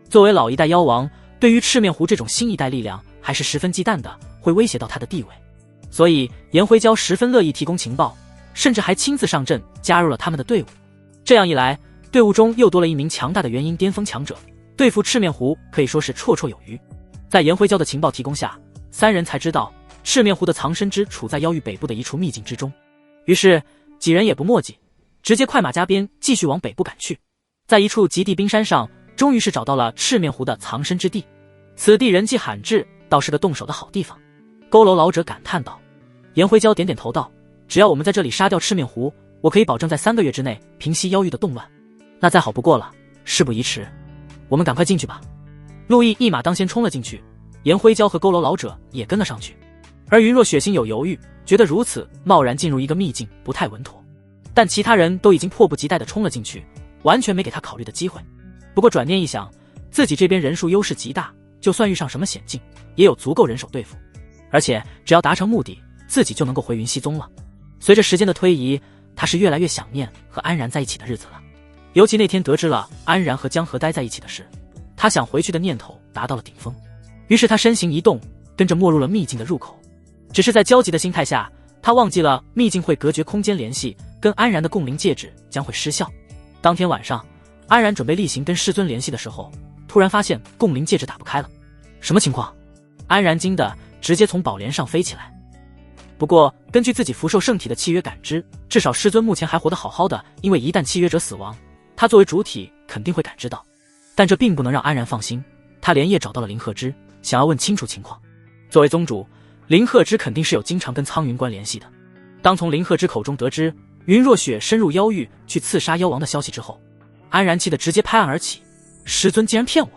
作为老一代妖王，对于赤面狐这种新一代力量还是十分忌惮的，会威胁到他的地位。所以颜灰蛟十分乐意提供情报，甚至还亲自上阵加入了他们的队伍。这样一来，队伍中又多了一名强大的元婴巅峰强者，对付赤面狐可以说是绰绰有余。在颜灰蛟的情报提供下，3人才知道赤面狐的藏身之处在妖域北部的一处秘境之中。于是几人也不墨迹，直接快马加鞭继续往北部赶去。在一处极地冰山上，终于是找到了赤面狐的藏身之地。此地人迹罕至，倒是个动手的好地方。佝偻老者感叹道。颜灰蛟点点头道：只要我们在这里杀掉赤面狐，我可以保证在3个月之内平息妖域的动乱。那再好不过了，事不宜迟，我们赶快进去吧。陆毅一马当先冲了进去，颜灰蛟和佝偻老者也跟了上去。而云若雪心有犹豫，觉得如此贸然进入一个秘境不太稳妥，但其他人都已经迫不及待地冲了进去，完全没给他考虑的机会。不过转念一想，自己这边人数优势极大，就算遇上什么险境，也有足够人手对付，而且只要达成目的，自己就能够回云溪宗了。随着时间的推移，他是越来越想念和安然在一起的日子了。尤其那天得知了安然和江河待在一起的事，他想回去的念头达到了顶峰。于是他身形一动，跟着没入了秘境的入口。只是在焦急的心态下，他忘记了秘境会隔绝空间联系，跟安然的共灵戒指将会失效。当天晚上，安然准备例行跟师尊联系的时候，突然发现共灵戒指打不开了。什么情况？安然惊得直接从宝莲上飞起来。不过根据自己福寿圣体的契约感知，至少师尊目前还活得好好的，因为一旦契约者死亡，他作为主体肯定会感知到。但这并不能让安然放心，他连夜找到了林鹤之，想要问清楚情况。作为宗主，林鹤之肯定是有经常跟苍云关联系的。当从林鹤之口中得知云若雪深入妖域去刺杀妖王的消息之后，安然气得直接拍案而起，师尊竟然骗我！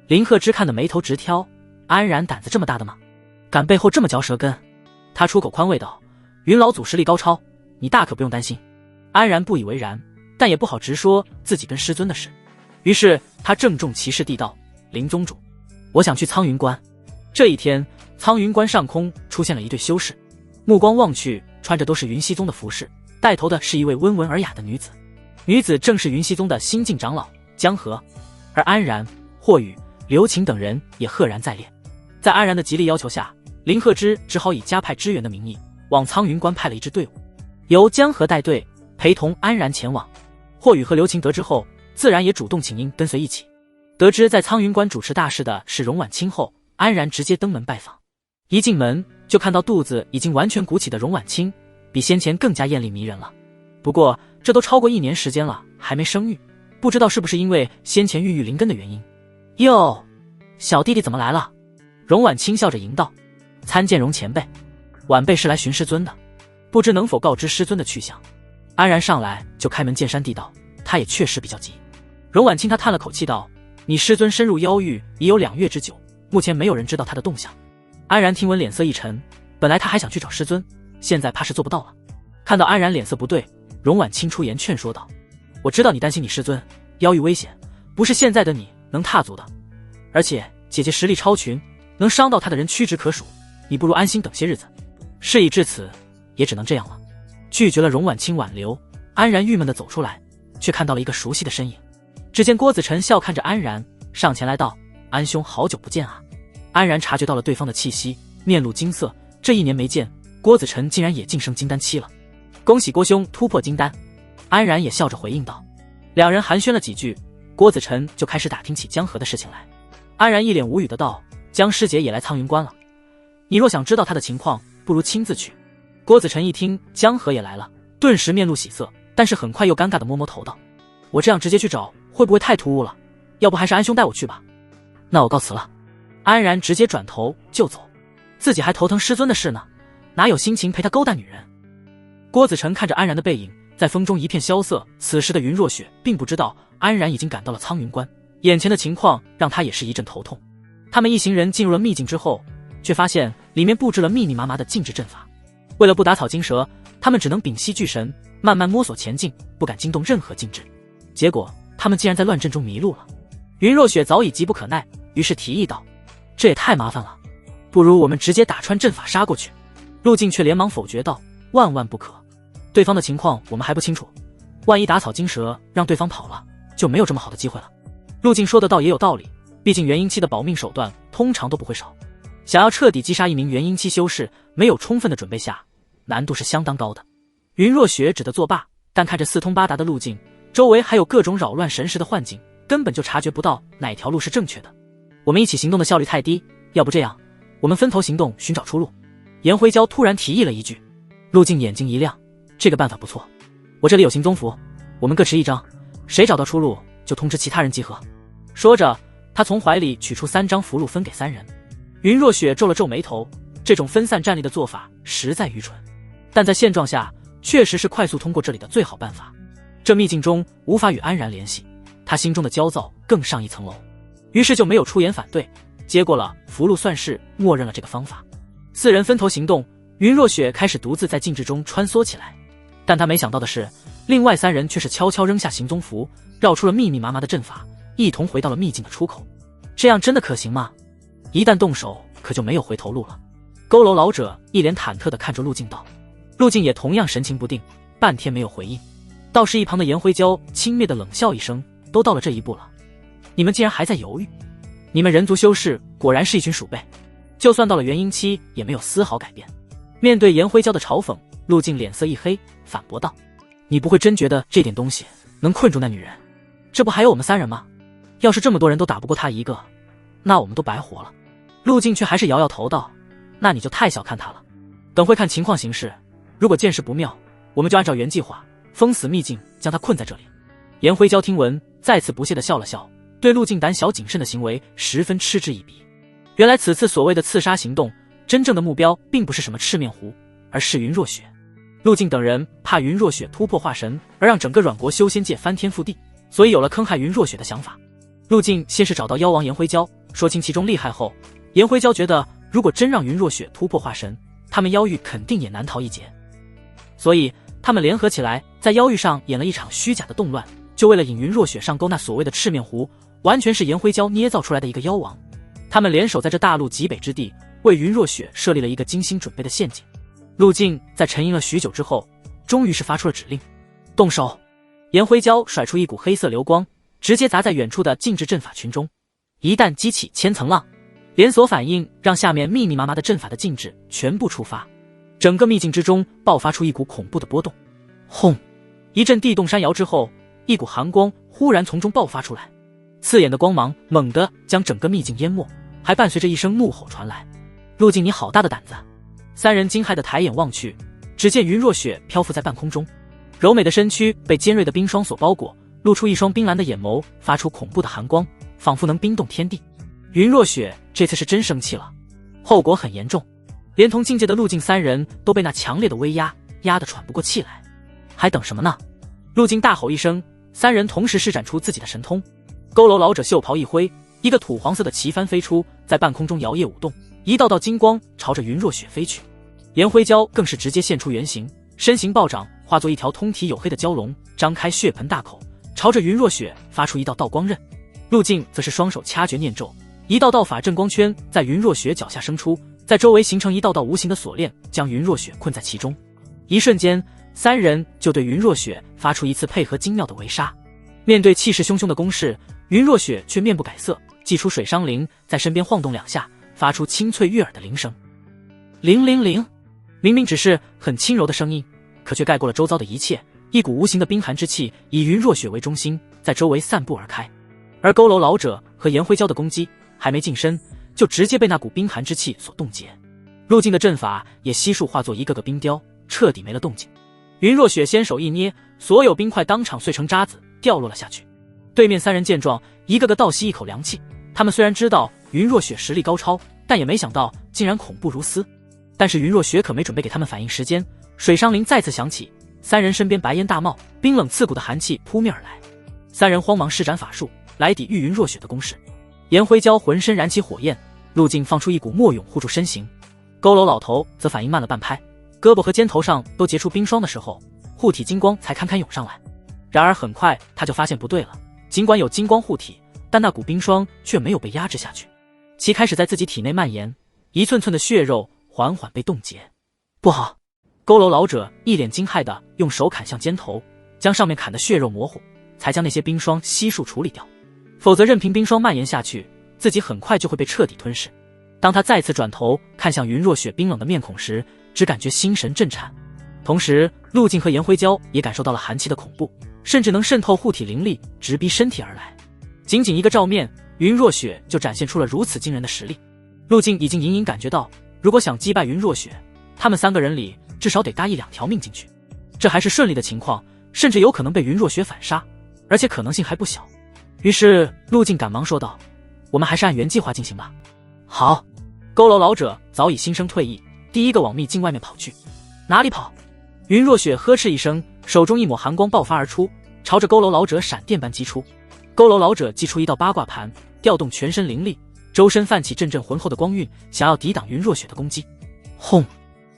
林鹤之看得眉头直挑，安然胆子这么大的吗？敢背后这么嚼舌根？他出口宽慰道：云老祖实力高超，你大可不用担心。安然不以为然，但也不好直说自己跟师尊的事。于是他郑重其事地道：林宗主，我想去苍云关。这一天，苍云关上空出现了一对修士，目光望去，穿着都是云溪宗的服饰，带头的是一位温文尔雅的女子。女子正是云溪宗的新晋长老江河，而安然、霍宇、刘晴等人也赫然在列。在安然的极力要求下，林鹤之只好以加派支援的名义往苍云关派了一支队伍，由江河带队陪同安然前往。霍宇和刘晴得知后，自然也主动请缨跟随一起。得知在苍云关主持大事的是荣婉清后，安然直接登门拜访。一进门就看到肚子已经完全鼓起的荣婉清，比先前更加艳丽迷人了。不过这都超过1年时间了，还没生育，不知道是不是因为先前郁郁灵根的原因。哟，小弟弟怎么来了？荣婉轻笑着迎道：“参见荣前辈，晚辈是来寻师尊的，不知能否告知师尊的去向。”安然上来就开门见山地道：“他也确实比较急。”荣婉清他叹了口气道：“你师尊深入妖域已有2月之久，目前没有人知道他的动向。”安然听闻脸色一沉，本来他还想去找师尊，现在怕是做不到了。看到安然脸色不对，荣婉清出言劝说道：“我知道你担心你师尊，妖域危险，不是现在的你能踏足的，而且姐姐实力超群，能伤到他的人屈指可数，你不如安心等些日子。”事已至此，也只能这样了。拒绝了荣婉清挽留，安然郁闷地走出来，却看到了一个熟悉的身影。只见郭子辰笑看着安然，上前来道：“安兄，好久不见啊！”安然察觉到了对方的气息，面露惊色。这1年没见，郭子辰竟然也晋升金丹期了，恭喜郭兄突破金丹。安然也笑着回应道。两人寒暄了几句，郭子辰就开始打听起江河的事情来。安然一脸无语的道：“江师姐也来苍云关了，你若想知道她的情况，不如亲自去。”郭子辰一听江河也来了，顿时面露喜色，但是很快又尴尬的摸摸头道：“我这样直接去找会不会太突兀了？要不还是安兄带我去吧。”那我告辞了。安然直接转头就走，自己还头疼师尊的事呢，哪有心情陪他勾搭女人？郭子辰看着安然的背影，在风中一片萧瑟。此时的云若雪并不知道安然已经赶到了苍云关，眼前的情况让他也是一阵头痛。他们一行人进入了秘境之后，却发现里面布置了密密麻麻的禁制阵法。为了不打草惊蛇，他们只能屏息聚神，慢慢摸索前进，不敢惊动任何禁制。结果他们竟然在乱阵中迷路了。云若雪早已急不可耐，于是提议道：“这也太麻烦了，不如我们直接打穿阵法杀过去。”陆静却连忙否决道：“万万不可，对方的情况我们还不清楚，万一打草惊蛇让对方跑了，就没有这么好的机会了。”陆静说的倒也有道理，毕竟元婴期的保命手段通常都不会少，想要彻底击杀一名元婴期修士，没有充分的准备下，难度是相当高的。云若雪只得作罢，但看着四通八达的路径，周围还有各种扰乱神识的幻境，根本就察觉不到哪条路是正确的。我们一起行动的效率太低，要不这样，我们分头行动，寻找出路。颜辉蛟突然提议了一句。陆静眼睛一亮，这个办法不错，我这里有行踪符，我们各持1张，谁找到出路就通知其他人集合。说着，他从怀里取出3张符箓分给3人。云若雪皱了皱眉头，这种分散战力的做法实在愚蠢，但在现状下确实是快速通过这里的最好办法。这秘境中无法与安然联系，他心中的焦躁更上一层楼，于是就没有出言反对，接过了符箓算式，默认了这个方法。4人分头行动，云若雪开始独自在禁制中穿梭起来，但他没想到的是，另外3人却是悄悄扔下行踪符，绕出了密密麻麻的阵法，一同回到了秘境的出口。这样真的可行吗？一旦动手，可就没有回头路了。佝偻老者一脸忐忑地看着陆静道。陆静也同样神情不定，半天没有回应。倒是一旁的颜辉蛟轻蔑地冷笑一声，都到了这一步了，你们竟然还在犹豫？你们人族修士果然是一群鼠辈，就算到了元婴期也没有丝毫改变。面对颜辉蛟的嘲讽，陆静脸色一黑，反驳道：“你不会真觉得这点东西能困住那女人？这不还有我们3人吗？要是这么多人都打不过她一个，那我们都白活了。”陆静却还是摇摇头道：“那你就太小看她了，等会看情况行事，如果见势不妙，我们就按照原计划封死秘境，将她困在这里。”颜辉蛟听闻，再次不屑地笑了笑，对陆静胆小谨慎的行为十分嗤之以鼻。原来此次所谓的刺杀行动，真正的目标并不是什么赤面狐，而是云若雪。陆静等人怕云若雪突破化神，而让整个阮国修仙界翻天覆地，所以有了坑害云若雪的想法。陆静先是找到妖王颜辉蛟，说清其中厉害后，颜辉蛟觉得如果真让云若雪突破化神，他们妖域肯定也难逃一劫，所以他们联合起来，在妖域上演了一场虚假的动乱，就为了引云若雪上钩。那所谓的赤面狐，完全是颜辉蛟捏造出来的一个妖王。他们联手在这大陆极北之地，为云若雪设立了一个精心准备的陷阱。陆静在沉吟了许久之后，终于是发出了指令：动手！颜辉蛟甩出一股黑色流光，直接砸在远处的禁制阵法群中。一旦激起千层浪，连锁反应让下面密密麻麻的阵法的禁制全部触发，整个秘境之中爆发出一股恐怖的波动。轰！一阵地动山摇之后，一股寒光忽然从中爆发出来，刺眼的光芒猛地将整个秘境淹没，还伴随着一声怒吼传来：“陆静，你好大的胆子！”3人惊骇地抬眼望去，只见云若雪漂浮在半空中，柔美的身躯被尖锐的冰霜所包裹，露出一双冰蓝的眼眸，发出恐怖的寒光，仿佛能冰冻天地。云若雪这次是真生气了，后果很严重，连同境界的陆镜三人都被那强烈的威压压得喘不过气来。还等什么呢？陆镜大吼一声，三人同时施展出自己的神通。佝偻老者袖袍一挥，一个土黄色的旗帆飞出，在半空中摇曳舞动，一道道金光朝着云若雪飞去。颜灰蛟更是直接现出原形，身形暴涨，化作一条通体黝黑的蛟龙，张开血盆大口，朝着云若雪发出一道道光刃。陆镜则是双手掐诀念咒，一道道法阵光圈在云若雪脚下生出，在周围形成一道道无形的锁链，将云若雪困在其中。一瞬间，三人就对云若雪发出一次配合精妙的围杀。面对气势汹汹的攻势，云若雪却面不改色，祭出水伤铃，在身边晃动两下，发出清脆悦耳的铃声。铃铃铃，明明只是很轻柔的声音，可却盖过了周遭的一切。一股无形的冰寒之气以云若雪为中心，在周围散布而开。而佝偻老者和颜灰蛟的攻击还没近身，就直接被那股冰寒之气所冻结。入境的阵法也悉数化作一个个冰雕，彻底没了动静。云若雪先手一捏，所有冰块当场碎成渣子，掉落了下去。对面三人见状，一个个倒吸一口凉气。他们虽然知道云若雪实力高超，但也没想到竟然恐怖如斯。但是云若雪可没准备给他们反应时间，水伤铃再次响起，三人身边白烟大冒，冰冷刺骨的寒气扑面而来。三人慌忙施展法术来抵御云若雪的攻势。颜灰蛟浑身燃起火焰，陆镜放出一股墨涌护住身形。佝偻老头则反应慢了半拍，胳膊和肩头上都结出冰霜的时候，护体金光才堪堪涌上来。然而很快他就发现不对了，尽管有金光护体，但那股冰霜却没有被压制下去，其开始在自己体内蔓延，一寸寸的血肉缓缓被冻结。不好！佝偻老者一脸惊骇地用手砍向肩头，将上面砍得血肉模糊，才将那些冰霜悉数处理掉。否则任凭冰霜蔓延下去，自己很快就会被彻底吞噬。当他再次转头看向云若雪冰冷的面孔时，只感觉心神震颤。同时陆镜和颜灰蛟也感受到了寒气的恐怖，甚至能渗透护体灵力，直逼身体而来。仅仅一个照面，云若雪就展现出了如此惊人的实力。陆镜已经隐隐感觉到，如果想击败云若雪，他们三个人里至少得搭一两条命进去。这还是顺利的情况，甚至有可能被云若雪反杀，而且可能性还不小。于是陆镜赶忙说道：“我们还是按原计划进行吧。”好。佝偻老者早已心生退意，第一个往秘境外面跑去。哪里跑？云若雪呵斥一声，手中一抹寒光爆发而出，朝着佝偻老者闪电般击出。佝偻老者祭出一道八卦盘，调动全身灵力，周身泛起阵阵浑厚的光晕，想要抵挡云若雪的攻击。轰！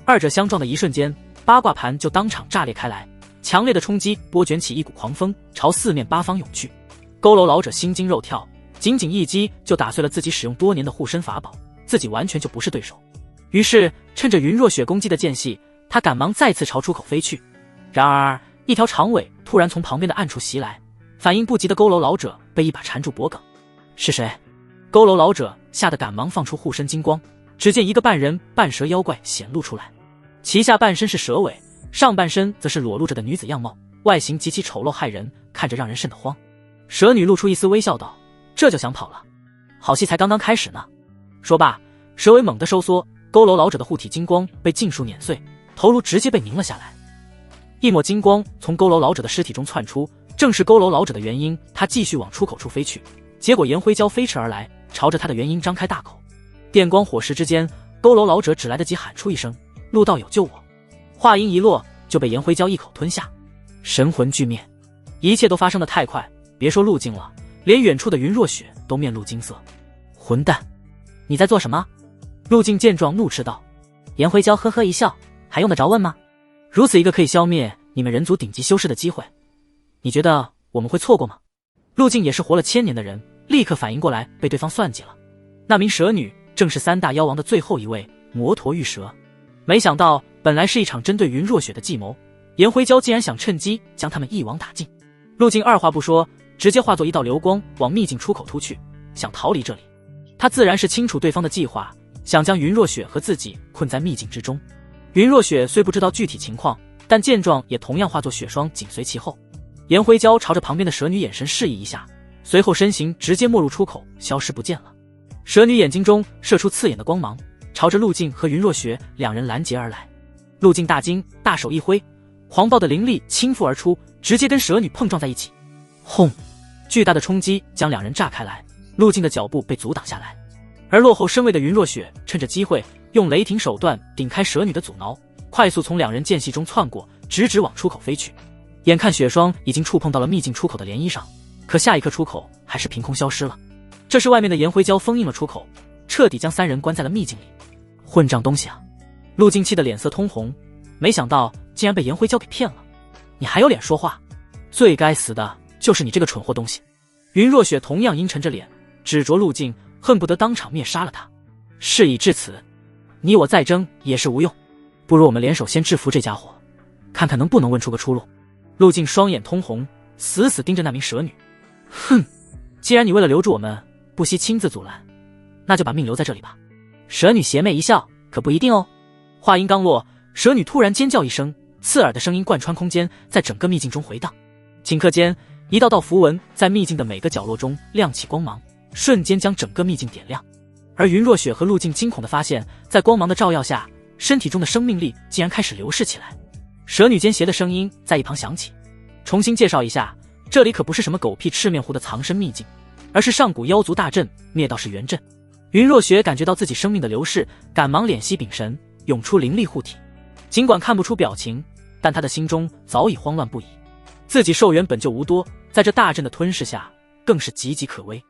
二者相撞的一瞬间，八卦盘就当场炸裂开来，强烈的冲击波卷起一股狂风，朝四面八方涌去。佝偻老者心惊肉跳，仅仅一击就打碎了自己使用多年的护身法宝，自己完全就不是对手。于是趁着云若雪攻击的间隙，他赶忙再次朝出口飞去。然而一条长尾突然从旁边的暗处袭来，反应不及的佝偻老者被一把缠住脖颈。是谁？佝偻老者吓得赶忙放出护身金光，只见一个半人半蛇妖怪显露出来，其下半身是蛇尾，上半身则是裸露着的女子样貌，外形极其丑陋骇人，看着让人瘆得慌。蛇女露出一丝微笑道：“这就想跑了？好戏才刚刚开始呢。”说罢，蛇尾猛地收缩，佝偻老者的护体金光被尽数碾碎，头颅直接被拧了下来。一抹金光从佝偻老者的尸体中窜出，正是佝偻老者的元婴。他继续往出口处飞去，结果颜灰蛟飞驰而来，朝着他的元婴张开大口。电光火石之间，佝偻老者只来得及喊出一声：“陆道友救我！”话音一落，就被颜灰蛟一口吞下，神魂俱灭。一切都发生得太快，别说陆镜了，连远处的云若雪都面露惊色。混蛋！你在做什么？陆镜见状怒斥道。颜灰蛟呵呵一笑，还用得着问吗？如此一个可以消灭你们人族顶级修士的机会，你觉得我们会错过吗？陆镜也是活了1000年的人，立刻反应过来被对方算计了。那名蛇女正是3大妖王的最后一位摩陀玉蛇。没想到本来是一场针对云若雪的计谋，颜灰蛟竟然想趁机将他们一网打尽。陆镜二话不说，直接化作一道流光往秘境出口突去，想逃离这里。他自然是清楚对方的计划，想将云若雪和自己困在秘境之中。云若雪虽不知道具体情况，但见状也同样化作雪霜紧随其后。颜灰蛟朝着旁边的蛇女眼神示意一下，随后身形直接没入出口，消失不见了。蛇女眼睛中射出刺眼的光芒，朝着陆镜和云若雪两人拦截而来。陆镜大惊，大手一挥，狂暴的灵力倾覆而出，直接跟蛇女碰撞在一起。轰！巨大的冲击将两人炸开来，陆静的脚步被阻挡下来，而落后身位的云若雪趁着机会用雷霆手段顶开蛇女的阻挠，快速从两人间隙中窜过，直直往出口飞去。眼看雪霜已经触碰到了秘境出口的涟漪上，可下一刻出口还是凭空消失了。这是外面的岩灰胶封印了出口，彻底将三人关在了秘境里。混账东西啊！陆静气得脸色通红，没想到竟然被岩灰胶给骗了。你还有脸说话？最该死的就是你这个蠢货东西！云若雪同样阴沉着脸，指着陆静，恨不得当场灭杀了他。事已至此，你我再争也是无用，不如我们联手先制服这家伙，看看能不能问出个出路。陆静双眼通红，死死盯着那名蛇女。哼，既然你为了留住我们不惜亲自阻拦，那就把命留在这里吧。蛇女邪魅一笑，可不一定哦。话音刚落，蛇女突然尖叫一声，刺耳的声音贯穿空间，在整个秘境中回荡。顷刻间，一道道符文在秘境的每个角落中亮起光芒，瞬间将整个秘境点亮。而云若雪和陆静惊恐地发现，在光芒的照耀下，身体中的生命力竟然开始流逝起来。蛇女奸邪的声音在一旁响起：重新介绍一下，这里可不是什么狗屁赤面湖的藏身秘境，而是上古妖族大阵灭道士元阵。云若雪感觉到自己生命的流逝，赶忙敛息屏神，涌出灵力护体。尽管看不出表情，但他的心中早已慌乱不已。自己寿元本就无多，在这大阵的吞噬下，更是岌岌可危。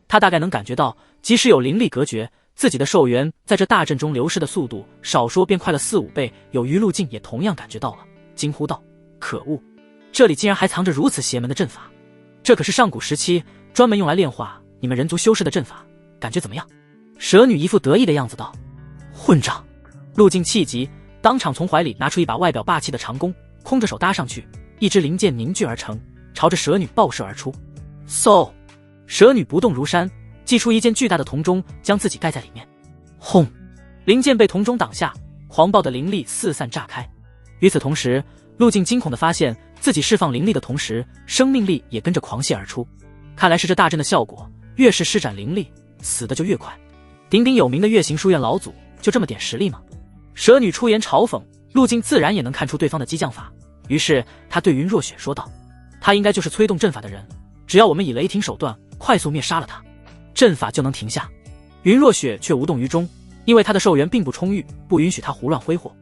他大概能感觉到，即使有灵力隔绝，自己的寿元在这大阵中流逝的速度，少说便快了4-5倍。有余陆静也同样感觉到了，惊呼道：可恶，这里竟然还藏着如此邪门的阵法！这可是上古时期专门用来炼化你们人族修士的阵法，感觉怎么样？蛇女一副得意的样子道：混账！陆静气急，当场从怀里拿出一把外表霸气的长弓，空着手搭上去，一支灵箭凝聚而成，朝着蛇女爆射而出。嗖！蛇女不动如山，祭出一件巨大的铜钟，将自己盖在里面。轰！灵箭被铜钟挡下，狂暴的灵力四散炸开。与此同时，陆静惊恐地发现，自己释放灵力的同时，生命力也跟着狂泻而出。看来是这大阵的效果，越是施展灵力，死的就越快。鼎鼎有名的月行书院老祖，就这么点实力吗？蛇女出言嘲讽，陆静自然也能看出对方的激将法，于是他对云若雪说道：他应该就是催动阵法的人，只要我们以雷霆手段快速灭杀了他，阵法就能停下。云若雪却无动于衷，因为他的寿元并不充裕，不允许他胡乱挥霍，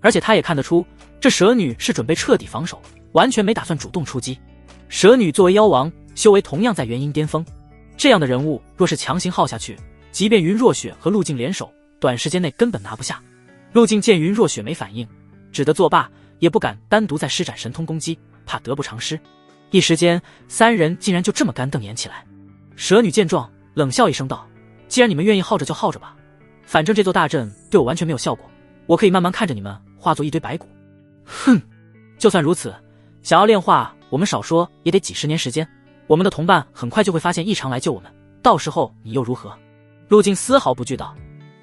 而且他也看得出，这蛇女是准备彻底防守，完全没打算主动出击。蛇女作为妖王，修为同样在元婴巅峰，这样的人物若是强行耗下去，即便云若雪和陆静联手，短时间内根本拿不下。陆静见云若雪没反应，只得作罢，也不敢单独再施展神通攻击，怕得不偿失。一时间，三人竟然就这么干瞪眼起来。蛇女见状，冷笑一声道：既然你们愿意耗着就耗着吧，反正这座大阵对我完全没有效果，我可以慢慢看着你们化作一堆白骨。哼，就算如此，想要炼化我们少说也得几10年时间，我们的同伴很快就会发现异常来救我们，到时候你又如何？陆静丝毫不惧道。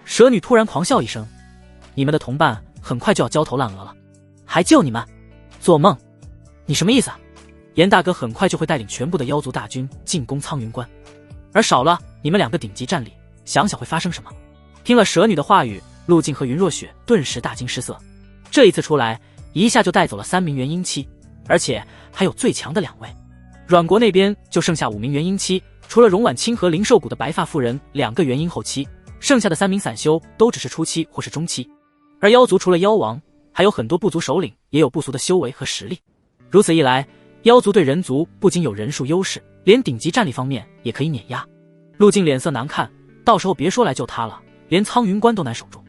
蛇女突然狂笑一声：你们的同伴很快就要焦头烂额了，还救你们？做梦！你什么意思啊？严大哥很快就会带领全部的妖族大军进攻苍云关，而少了你们2个顶级战力，想想会发生什么？听了蛇女的话语，陆静和云若雪顿时大惊失色。这一次出来，一下就带走了3名元婴期，而且还有最强的2位。阮国那边就剩下5名元婴期，除了荣婉清和灵兽谷的白发妇人2个元婴后期，剩下的3名散修都只是初期或是中期。而妖族除了妖王，还有很多部族首领，也有不俗的修为和实力。如此一来，妖族对人族不仅有人数优势，连顶级战力方面也可以碾压。陆静脸色难看，到时候别说来救他了，连苍云关都难守住。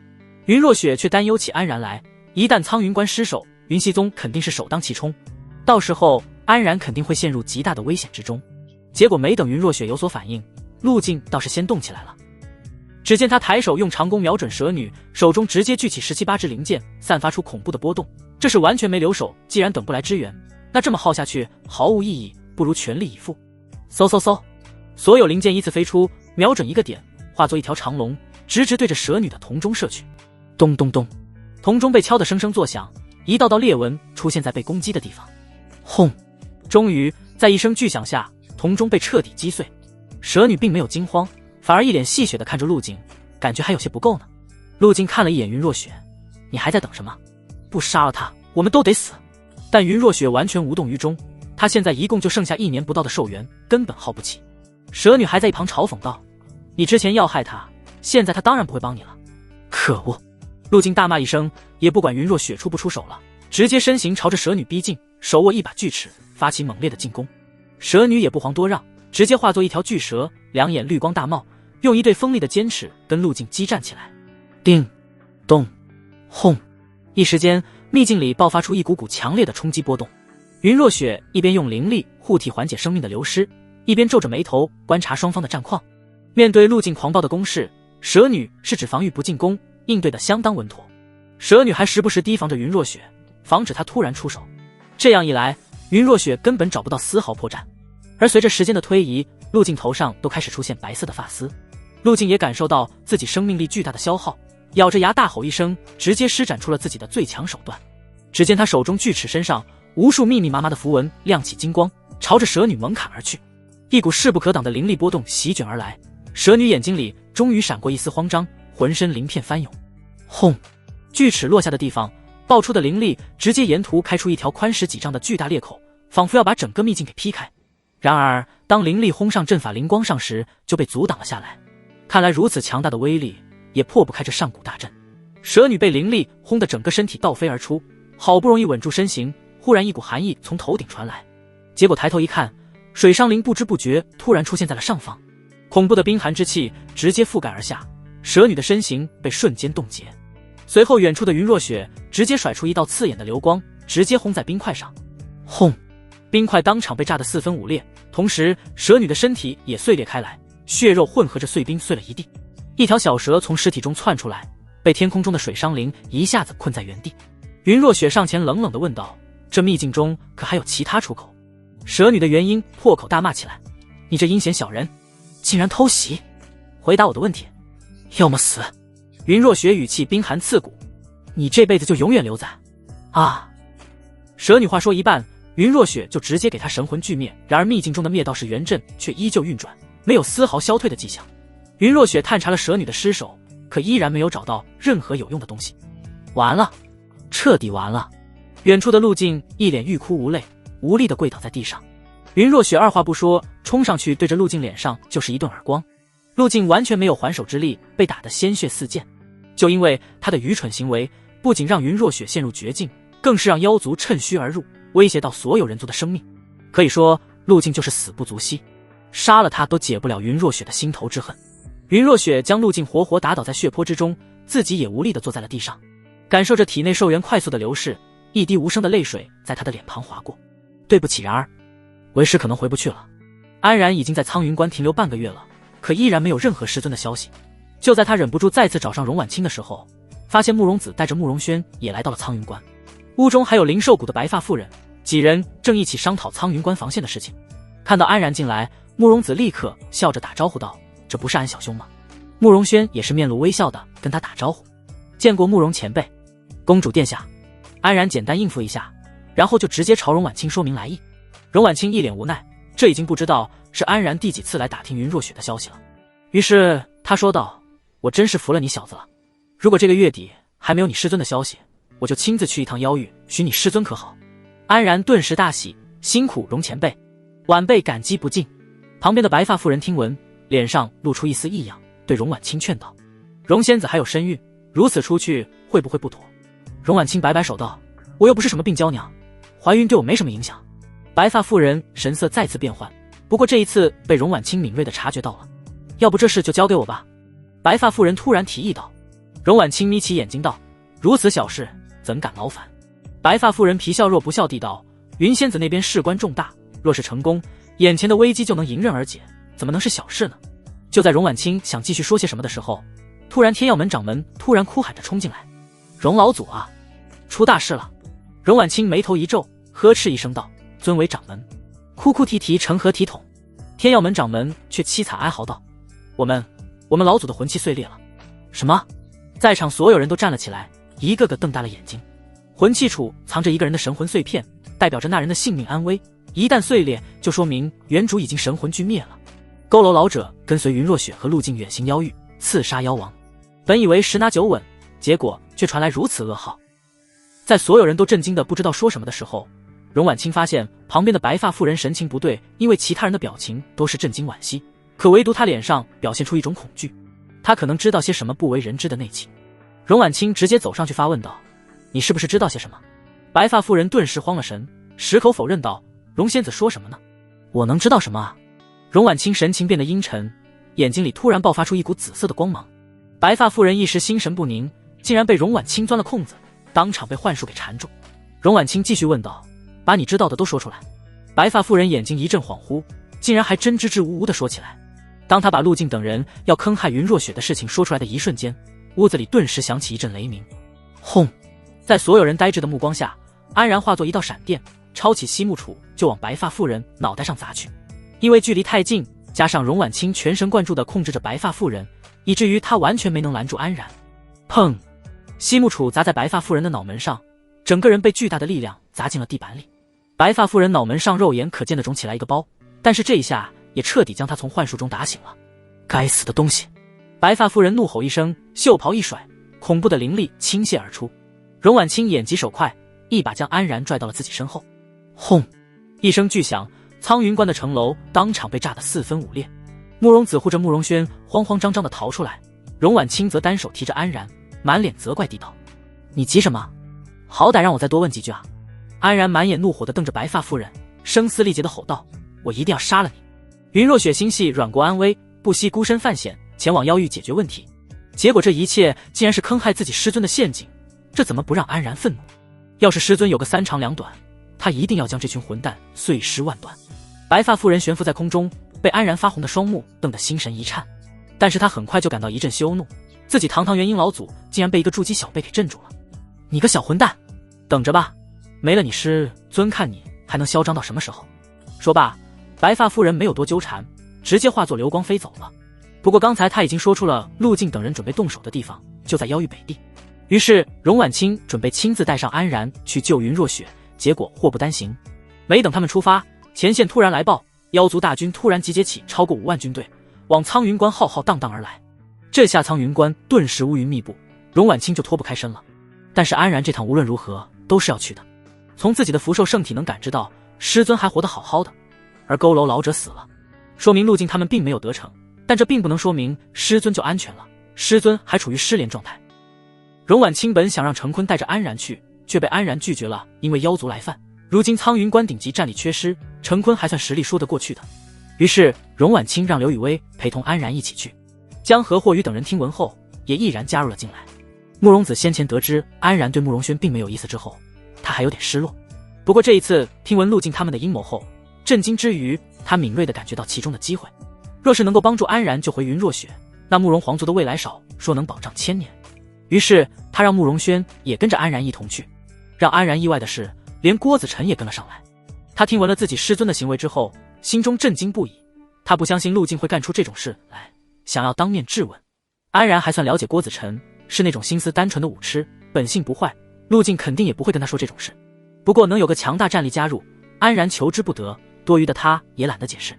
云若雪却担忧起安然来，一旦苍云关失守，云溪宗肯定是首当其冲，到时候安然肯定会陷入极大的危险之中。结果没等云若雪有所反应，陆静倒是先动起来了。只见他抬手用长弓瞄准蛇女，手中直接聚起17-8支灵箭，散发出恐怖的波动。这是完全没留手，既然等不来支援，那这么耗下去毫无意义，不如全力以赴。嗖嗖嗖，所有灵箭依次飞出，瞄准一个点，化作一条长龙，直直对着蛇女的铜钟射去。咚咚咚，铜钟被敲得声声作响，一道道裂纹出现在被攻击的地方。轰！终于在一声巨响下，铜钟被彻底击碎。蛇女并没有惊慌，反而一脸戏谑地看着陆静，感觉还有些不够呢。陆静看了一眼云若雪：你还在等什么？不杀了他，我们都得死。但云若雪完全无动于衷，他现在一共就剩下1年不到的寿元，根本耗不起。蛇女还在一旁嘲讽道：“你之前要害他，现在他当然不会帮你了。”可恶！陆静大骂一声，也不管云若雪出不出手了，直接身形朝着蛇女逼近，手握一把巨齿，发起猛烈的进攻。蛇女也不遑多让，直接化作一条巨蛇，两眼绿光大冒，用一对锋利的尖齿跟陆静激战起来。叮咚轰！一时间，秘境里爆发出一股股强烈的冲击波动。云若雪一边用灵力护体缓解生命的流失，一边皱着眉头观察双方的战况。面对陆静狂暴的攻势，蛇女是只防御不进攻，应对的相当稳妥。蛇女还时不时提防着云若雪，防止她突然出手。这样一来，云若雪根本找不到丝毫破绽。而随着时间的推移，陆静头上都开始出现白色的发丝。陆静也感受到自己生命力巨大的消耗，咬着牙大吼一声，直接施展出了自己的最强手段。只见他手中巨齿身上无数密密麻麻的符文亮起金光，朝着蛇女猛砍而去。一股势不可挡的灵力波动席卷而来，蛇女眼睛里终于闪过一丝慌张，浑身鳞片翻涌。轰！巨齿落下的地方，爆出的灵力直接沿途开出一条宽10几丈的巨大裂口，仿佛要把整个秘境给劈开。然而当灵力轰上阵法灵光上时，就被阻挡了下来。看来如此强大的威力也破不开这上古大阵。蛇女被灵力轰得整个身体倒飞而出，好不容易稳住身形，忽然一股寒意从头顶传来，结果抬头一看，水上灵不知不觉突然出现在了上方，恐怖的冰寒之气直接覆盖而下，蛇女的身形被瞬间冻结。随后远处的云若雪直接甩出一道刺眼的流光，直接轰在冰块上。轰！冰块当场被炸得4分5裂，同时蛇女的身体也碎裂开来，血肉混合着碎冰碎了一地。一条小蛇从尸体中窜出来，被天空中的水伤灵一下子困在原地。云若雪上前冷冷地问道：“这秘境中可还有其他出口？”蛇女的元婴破口大骂起来：“你这阴险小人，竟然偷袭！回答我的问题，要么死！”云若雪语气冰寒刺骨：“你这辈子就永远留在……啊！”蛇女话说一半，云若雪就直接给她神魂俱灭。然而秘境中的灭道式元阵却依旧运转，没有丝毫消退的迹象。云若雪探查了蛇女的尸首，可依然没有找到任何有用的东西。完了，彻底完了！远处的陆静一脸欲哭无泪，无力地跪倒在地上。云若雪二话不说，冲上去对着陆静脸上就是一顿耳光。陆静完全没有还手之力，被打得鲜血四溅。就因为他的愚蠢行为，不仅让云若雪陷入绝境，更是让妖族趁虚而入，威胁到所有人族的生命。可以说，陆静就是死不足惜，杀了他都解不了云若雪的心头之恨。云若雪将陆静活活打倒在血泊之中，自己也无力地坐在了地上，感受着体内寿元快速的流逝，一滴无声的泪水在他的脸庞划过。对不起，然而为师可能回不去了。安然已经在苍云关停留半个月了，可依然没有任何师尊的消息。就在他忍不住再次找上荣婉清的时候，发现慕容子带着慕容轩也来到了苍云关，屋中还有灵兽谷的白发妇人，几人正一起商讨苍云关防线的事情。看到安然进来，慕容子立刻笑着打招呼道：“这不是安小兄吗？”慕容轩也是面露微笑的跟他打招呼：“见过慕容前辈。”“公主殿下。”安然简单应付一下，然后就直接朝荣婉清说明来意。荣婉清一脸无奈，这已经不知道是安然第几次来打听云若雪的消息了。于是他说道：“我真是服了你小子了，如果这个月底还没有你师尊的消息，我就亲自去一趟妖域寻你师尊可好？”安然顿时大喜：“辛苦荣前辈，晚辈感激不尽。”旁边的白发妇人听闻，脸上露出一丝异样，对荣婉清劝道：“荣仙子还有身孕，如此出去会不会不妥？”荣婉清摆摆手道：“我又不是什么病娇娘，怀孕对我没什么影响。”白发妇人神色再次变幻，不过这一次被荣婉清敏锐地察觉到了。“要不这事就交给我吧。”白发妇人突然提议道。荣婉清眯起眼睛道：“如此小事，怎敢劳烦？”白发妇人皮笑肉不笑地道：“云仙子那边事关重大，若是成功，眼前的危机就能迎刃而解，怎么能是小事呢？”就在荣婉清想继续说些什么的时候，突然天耀门掌门突然哭喊着冲进来：“荣老祖啊，出大事了！”荣婉清眉头一皱，呵斥一声道：“尊为掌门，哭哭啼啼成何体统？”天耀门掌门却凄惨哀嚎道：“我们老祖的魂器碎裂了。”“什么？”在场所有人都站了起来，一个个瞪大了眼睛。魂器处藏着一个人的神魂碎片，代表着那人的性命安危，一旦碎裂，就说明原主已经神魂俱灭了。佝偻老者跟随云若雪和陆静远行妖域，刺杀妖王，本以为十拿九稳，结果却传来如此噩耗。在所有人都震惊的不知道说什么的时候，荣婉清发现旁边的白发妇人神情不对，因为其他人的表情都是震惊惋惜，可唯独她脸上表现出一种恐惧。她可能知道些什么不为人知的内情。荣婉清直接走上去发问道：“你是不是知道些什么？”白发妇人顿时慌了神，矢口否认道：“荣仙子说什么呢？我能知道什么啊？”荣婉清神情变得阴沉，眼睛里突然爆发出一股紫色的光芒。白发妇人一时心神不宁，竟然被荣婉清钻了空子，当场被幻术给缠住。荣婉清继续问道：“把你知道的都说出来。”白发妇人眼睛一阵恍惚，竟然还真支支吾吾地说起来。当他把陆静等人要坑害云若雪的事情说出来的一瞬间，屋子里顿时响起一阵雷鸣。轰！在所有人呆滞的目光下，安然化作一道闪电，抄起西木杵就往白发妇人脑袋上砸去。因为距离太近，加上荣婉清全神贯注地控制着白发妇人，以至于他完全没能拦住安然。砰！西木杵砸在白发妇人的脑门上，整个人被巨大的力量砸进了地板里。白发妇人脑门上肉眼可见的肿起来一个包，但是这一下也彻底将她从幻术中打醒了。该死的东西！白发妇人怒吼一声，袖袍一甩，恐怖的灵力倾泻而出。荣婉清眼疾手快，一把将安然拽到了自己身后。轰！一声巨响，苍云关的城楼当场被炸得四分五裂。慕容子护着慕容轩慌慌张张地逃出来，荣婉清则单手提着安然，满脸责怪地道：“你急什么？好歹让我再多问几句啊！”安然满眼怒火地瞪着白发妇人，声嘶力竭地吼道：“我一定要杀了你！”云若雪心系阮国安危，不惜孤身犯险前往妖域解决问题，结果这一切竟然是坑害自己师尊的陷阱，这怎么不让安然愤怒？要是师尊有个三长两短，他一定要将这群混蛋碎尸万段。白发妇人悬浮在空中，被安然发红的双目瞪得心神一颤，但是他很快就感到一阵羞怒，自己堂堂元婴老祖竟然被一个筑基小辈给镇住了。你个小混蛋，等着吧，没了你师尊，看你还能嚣张到什么时候。说罢，白发妇人没有多纠缠，直接化作流光飞走了。不过刚才他已经说出了陆静等人准备动手的地方就在妖域北地，于是荣婉清准备亲自带上安然去救云若雪，结果祸不单行。没等他们出发，前线突然来报，妖族大军突然集结起超过5万军队，往苍云关浩浩荡荡而来。这下苍云关顿时乌云密布，荣婉清就脱不开身了。但是安然这趟无论如何都是要去的，从自己的福寿圣体能感知到师尊还活得好好的，而佝偻老者死了，说明陆静他们并没有得逞，但这并不能说明师尊就安全了，师尊还处于失联状态。荣婉清本想让程坤带着安然去，却被安然拒绝了，因为妖族来犯，如今苍云关顶级战力缺失，程坤还算实力说得过去的。于是荣婉清让刘雨薇陪同安然一起去。江河霍宇等人听闻后也毅然加入了进来。慕容子先前得知安然对慕容轩并没有意思之后，他还有点失落，不过这一次听闻陆静他们的阴谋后，震惊之余他敏锐地感觉到其中的机会。若是能够帮助安然救回云若雪，那慕容皇族的未来少说能保障1000年。于是他让慕容轩也跟着安然一同去。让安然意外的是，连郭子辰也跟了上来。他听闻了自己师尊的行为之后，心中震惊不已，他不相信陆静会干出这种事来，想要当面质问。安然还算了解郭子辰，是那种心思单纯的武痴，本性不坏，陆静肯定也不会跟他说这种事。不过能有个强大战力加入，安然求之不得，多余的他也懒得解释。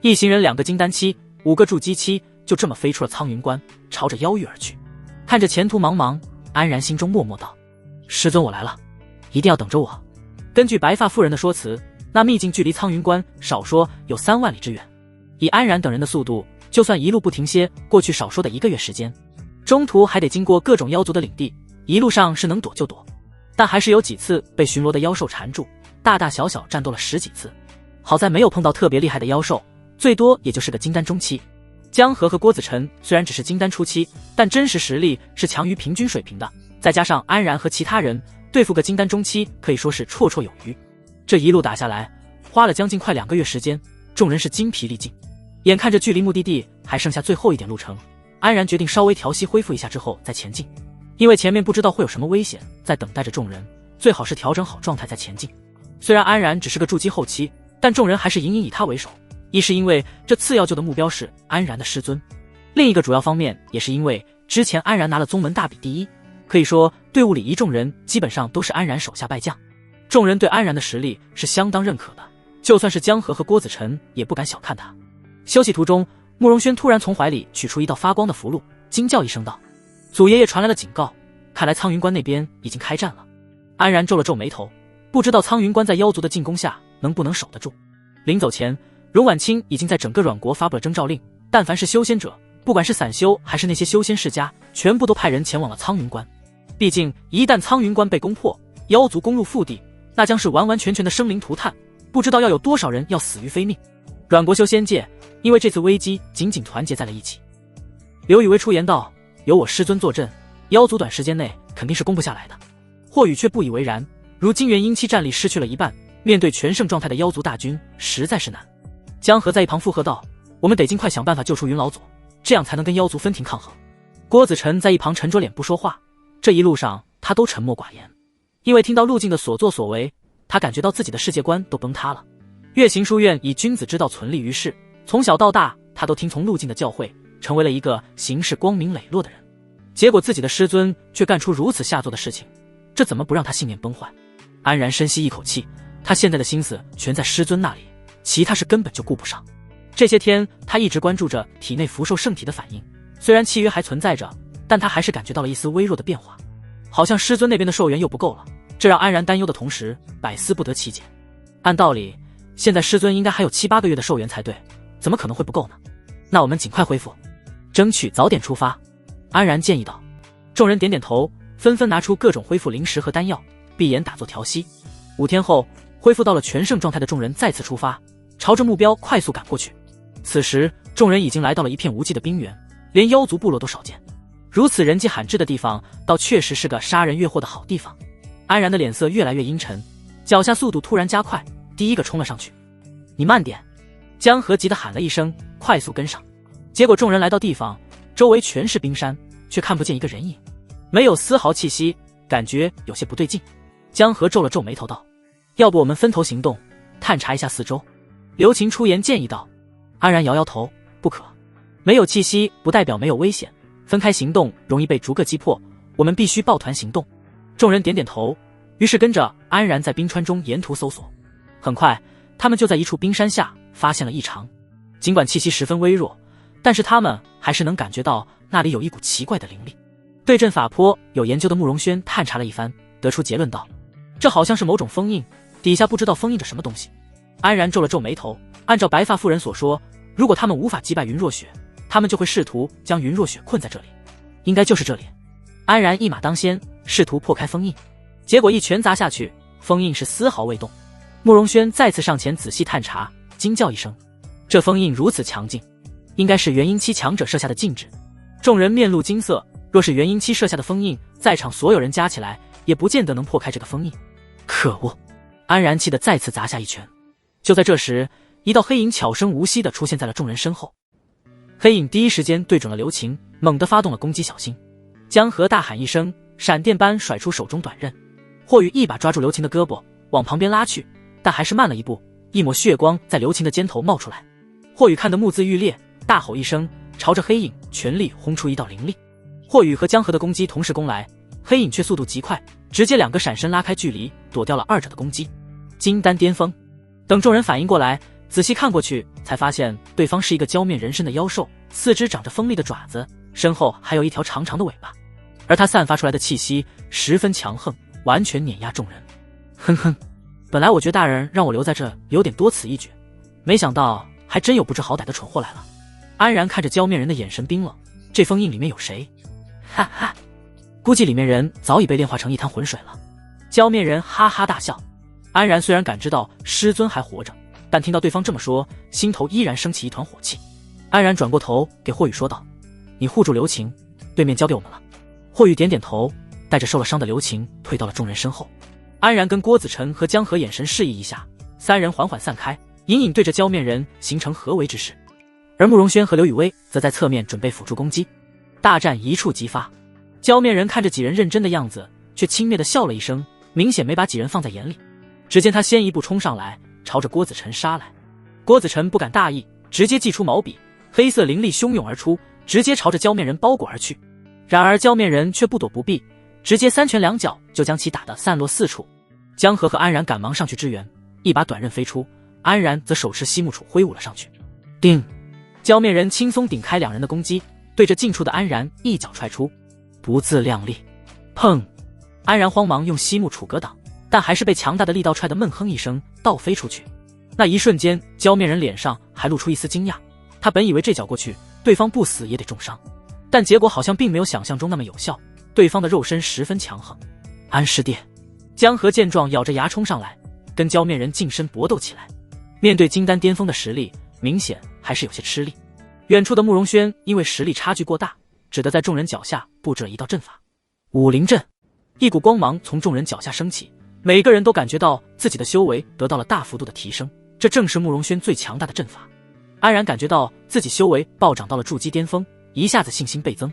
一行人2个金丹期，5个筑基期，就这么飞出了苍云关，朝着妖域而去。看着前途茫茫，安然心中默默道：师尊我来了，一定要等着我。根据白发妇人的说辞，那秘境距离苍云关少说有3万里之远，以安然等人的速度，就算一路不停歇，过去少说的1个月时间，中途还得经过各种妖族的领地，一路上是能躲就躲，但还是有几次被巡逻的妖兽缠住，大大小小战斗了10几次。好在没有碰到特别厉害的妖兽，最多也就是个金丹中期。江河和郭子辰虽然只是金丹初期，但真实实力是强于平均水平的，再加上安然和其他人，对付个金丹中期可以说是绰绰有余。这一路打下来，花了将近快2个月时间，众人是精疲力尽。眼看着距离目的地还剩下最后一点路程，安然决定稍微调息恢复一下之后再前进，因为前面不知道会有什么危险在等待着众人，最好是调整好状态再前进。虽然安然只是个筑基后期，但众人还是隐隐以他为首，一是因为这次要救的目标是安然的师尊，另一个主要方面也是因为之前安然拿了宗门大比第1，可以说队伍里一众人基本上都是安然手下败将，众人对安然的实力是相当认可的，就算是江河和郭子辰也不敢小看他。休息途中，慕容轩突然从怀里取出一道发光的符箓，惊叫一声道：祖爷爷传来了警告，看来苍云关那边已经开战了。安然皱了皱眉头，不知道苍云关在妖族的进攻下能不能守得住。临走前，荣婉清已经在整个阮国发布了征召令，但凡是修仙者，不管是散修还是那些修仙世家，全部都派人前往了苍云关。毕竟一旦苍云关被攻破，妖族攻入腹地，那将是完完全全的生灵涂炭，不知道要有多少人要死于非命。阮国修仙界因为这次危机紧紧团结在了一起。刘宇威出言道：“有我师尊坐镇，妖族短时间内肯定是攻不下来的。”霍宇却不以为然，如今元婴期战力失去了一半，面对全盛状态的妖族大军实在是难。江河在一旁附和道：“我们得尽快想办法救出云老左，这样才能跟妖族分庭抗衡。”郭子辰在一旁沉着脸不说话，这一路上他都沉默寡言，因为听到陆静的所作所为，他感觉到自己的世界观都崩塌了。月行书院以君子之道存立于世，从小到大他都听从陆静的教诲，成为了一个行事光明磊落的人，结果自己的师尊却干出如此下作的事情，这怎么不让他信念崩坏？安然深吸一口气，他现在的心思全在师尊那里，其他事根本就顾不上。这些天他一直关注着体内福寿圣体的反应，虽然契约还存在着，但他还是感觉到了一丝微弱的变化，好像师尊那边的寿元又不够了，这让安然担忧的同时百思不得其解。按道理现在师尊应该还有7、8个月的寿元才对，怎么可能会不够呢？那我们尽快恢复，争取早点出发。安然建议道。众人点点头，纷纷拿出各种恢复灵石和丹药，闭眼打坐调息。5天后，恢复到了全盛状态的众人再次出发，朝着目标快速赶过去。此时众人已经来到了一片无际的冰原，连妖族部落都少见，如此人迹罕至的地方倒确实是个杀人越货的好地方。安然的脸色越来越阴沉，脚下速度突然加快，第一个冲了上去。你慢点！江河急得喊了一声，快速跟上。结果众人来到地方，周围全是冰山，却看不见一个人影，没有丝毫气息，感觉有些不对劲。江河皱了皱眉头道：“要不我们分头行动，探查一下四周。”刘琴出言建议道。安然摇摇头：“不可，没有气息不代表没有危险，分开行动容易被逐个击破，我们必须抱团行动。”众人点点头，于是跟着安然在冰川中沿途搜索。很快他们就在一处冰山下发现了异常，尽管气息十分微弱，但是他们还是能感觉到那里有一股奇怪的灵力。对阵法颇有研究的慕容轩探查了一番，得出结论道：“这好像是某种封印，底下不知道封印着什么东西。”安然皱了皱眉头，按照白发妇人所说，如果他们无法击败云若雪，他们就会试图将云若雪困在这里，应该就是这里。安然一马当先，试图破开封印，结果一拳砸下去，封印是丝毫未动。慕容轩再次上前仔细探查，惊叫一声：“这封印如此强劲，应该是元婴期强者设下的禁制。”众人面露惊色，若是元婴期设下的封印，在场所有人加起来也不见得能破开这个封印。可恶！安然气得再次砸下一拳。就在这时，一道黑影悄声无息地出现在了众人身后。黑影第一时间对准了刘琴，猛地发动了攻击小心。江河大喊一声，闪电般甩出手中短刃。霍宇一把抓住刘琴的胳膊往旁边拉去，但还是慢了一步，一抹血光在刘琴的肩头冒出来。霍宇看得目眦欲裂，大吼一声，朝着黑影全力轰出一道灵力。霍宇和江河的攻击同时攻来，黑影却速度极快，直接2个闪身拉开距离，躲掉了二者的攻击。金丹巅峰！等众人反应过来，仔细看过去，才发现对方是一个娇面人身的妖兽，四肢长着锋利的爪子，身后还有一条长长的尾巴，而他散发出来的气息十分强横，完全碾压众人。哼哼，本来我觉大人让我留在这有点多此一举，没想到还真有不知好歹的蠢货来了。安然看着娇面人的眼神冰冷，这封印里面有谁？哈哈，估计里面人早已被炼化成一滩浑水了。娇面人哈哈大笑。安然虽然感知到师尊还活着，但听到对方这么说，心头依然升起一团火气。安然转过头给霍宇说道：“你护住刘晴，对面交给我们了。”霍宇点点头，带着受了伤的刘晴退到了众人身后。安然跟郭子辰和江河眼神示意一下，三人缓缓散开，隐隐对着娇面人形成合围之势。而慕容轩和刘雨薇则在侧面准备辅助攻击，大战一触即发。娇面人看着几人认真的样子，却轻蔑地笑了一声，明显没把几人放在眼里。只见他先一步冲上来，朝着郭子辰杀来。郭子辰不敢大意，直接祭出毛笔，黑色灵力汹涌而出，直接朝着娇面人包裹而去。然而娇面人却不躲不避，直接3拳2脚就将其打得散落4处。江河和安然赶忙上去支援，一把短刃飞出，安然则手持西木杵挥舞了上去。定！娇面人轻松顶开2人的攻击，对着近处的安然一脚踹出。不自量力！砰！安然慌忙用西木杵格挡，但还是被强大的力道踹得闷哼一声倒飞出去。那一瞬间，焦面人脸上还露出一丝惊讶，他本以为这脚过去对方不死也得重伤，但结果好像并没有想象中那么有效，对方的肉身十分强横。安师弟，江河见状咬着牙冲上来，跟焦面人近身搏斗起来。面对金丹巅峰的实力，明显还是有些吃力。远处的慕容轩因为实力差距过大，只得在众人脚下布置了一道阵法。武灵阵，一股光芒从众人脚下升起，每个人都感觉到自己的修为得到了大幅度的提升，这正是慕容轩最强大的阵法。安然感觉到自己修为暴涨到了筑基巅峰，一下子信心倍增。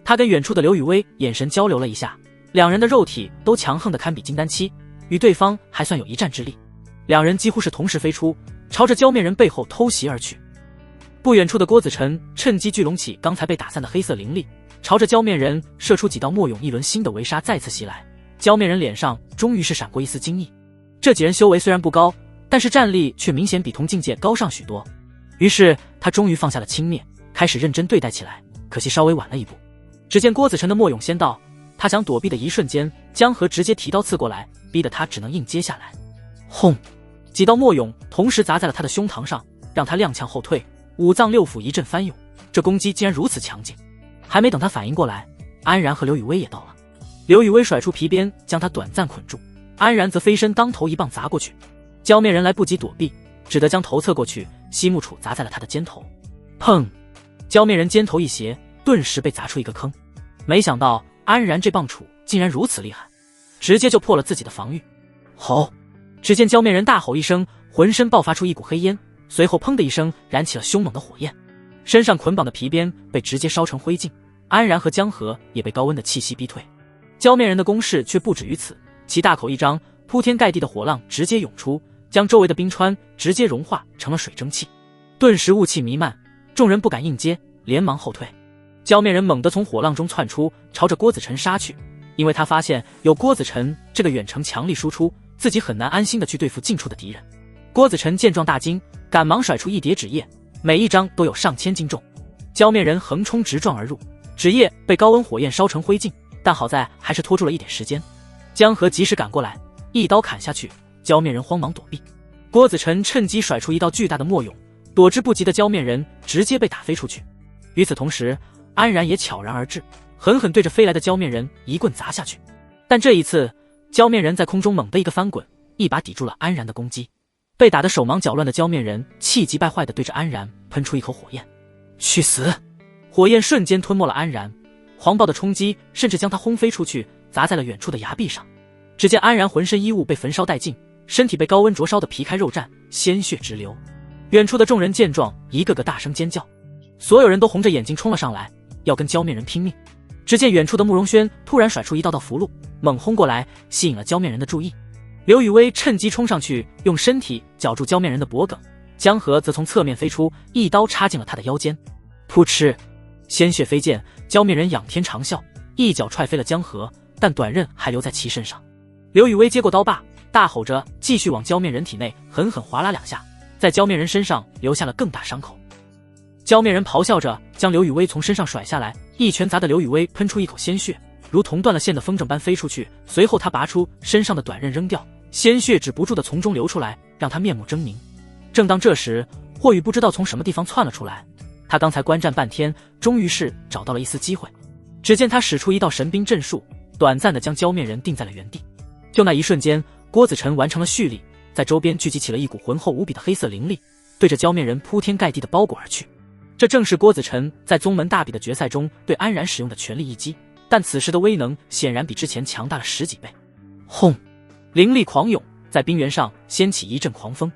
他跟远处的刘雨薇眼神交流了一下，两人的肉体都强横的堪比金丹期，与对方还算有一战之力。两人几乎是同时飞出，朝着焦面人背后偷袭而去。不远处的郭子辰趁机聚拢起刚才被打散的黑色灵力，朝着焦面人射出几道墨涌，一轮新的围杀再次袭来。焦面人脸上终于是闪过一丝惊异，这几人修为虽然不高，但是战力却明显比同境界高上许多。于是他终于放下了轻蔑，开始认真对待起来，可惜稍微晚了一步。只见郭子辰的墨涌先到，他想躲避的一瞬间，江河直接提刀刺过来，逼得他只能硬接下来。轰！几道墨涌同时砸在了他的胸膛上，让他踉跄后退，五脏六腑一阵翻涌，这攻击竟然如此强劲。还没等他反应过来，安然和刘雨薇也到了。刘雨薇甩出皮鞭将他短暂捆住，安然则飞身当头一棒砸过去。焦面人来不及躲避，只得将头侧过去，西木杵砸在了他的肩头。砰！焦面人肩头一斜，顿时被砸出一个坑。没想到安然这棒杵竟然如此厉害，直接就破了自己的防御。吼！只见焦面人大吼一声，浑身爆发出一股黑烟，随后砰的一声燃起了凶猛的火焰，身上捆绑的皮鞭被直接烧成灰烬。安然和江河也被高温的气息逼退。焦面人的攻势却不止于此，其大口一张，铺天盖地的火浪直接涌出，将周围的冰川直接融化成了水蒸气，顿时雾气弥漫，众人不敢硬接，连忙后退。焦面人猛地从火浪中窜出，朝着郭子辰杀去，因为他发现有郭子辰这个远程强力输出，自己很难安心的去对付近处的敌人。郭子辰见状大惊，赶忙甩出一叠纸页，每一张都有上千斤重。焦面人横冲直撞而入，纸页被高温火焰烧成灰烬，但好在还是拖住了一点时间。江河及时赶过来，一刀砍下去，焦面人慌忙躲避。郭子辰趁机甩出一道巨大的墨涌，躲之不及的焦面人直接被打飞出去。与此同时，安然也悄然而至，狠狠对着飞来的焦面人一棍砸下去。但这一次，焦面人在空中猛地一个翻滚，一把抵住了安然的攻击。被打得手忙脚乱的焦面人气急败坏地对着安然喷出一口火焰。去死！火焰瞬间吞没了安然，黄暴的冲击甚至将他轰飞出去，砸在了远处的崖壁上。只见安然浑身衣物被焚烧殆尽，身体被高温灼烧的皮开肉绽，鲜血直流。远处的众人见状，一个个大声尖叫，所有人都红着眼睛冲了上来，要跟焦面人拼命。只见远处的慕容轩突然甩出一道道符箓，猛轰过来，吸引了焦面人的注意。刘雨薇趁机冲上去，用身体绞住焦面人的脖颈，江河则从侧面飞出，一刀插进了他的腰间。噗嗤，鲜血飞溅，焦面人仰天长啸，一脚踹飞了江河，但短刃还留在其身上。刘雨薇接过刀把，大吼着继续往焦面人体内狠狠划拉两下，在焦面人身上留下了更大伤口。焦面人咆哮着将刘雨薇从身上甩下来，一拳砸得刘雨薇喷出一口鲜血，如同断了线的风筝般飞出去。随后他拔出身上的短刃扔掉，鲜血止不住的从中流出来，让他面目狰狞。正当这时，霍雨不知道从什么地方窜了出来，他刚才观战半天，终于是找到了一丝机会。只见他使出一道神兵阵术，短暂的将焦面人定在了原地。就那一瞬间，郭子辰完成了蓄力，在周边聚集起了一股浑厚无比的黑色灵力，对着焦面人铺天盖地的包裹而去。这正是郭子辰在宗门大比的决赛中对安然使用的全力一击，但此时的威能显然比之前强大了10几倍。轰！灵力狂涌，在冰原上掀起一阵狂风。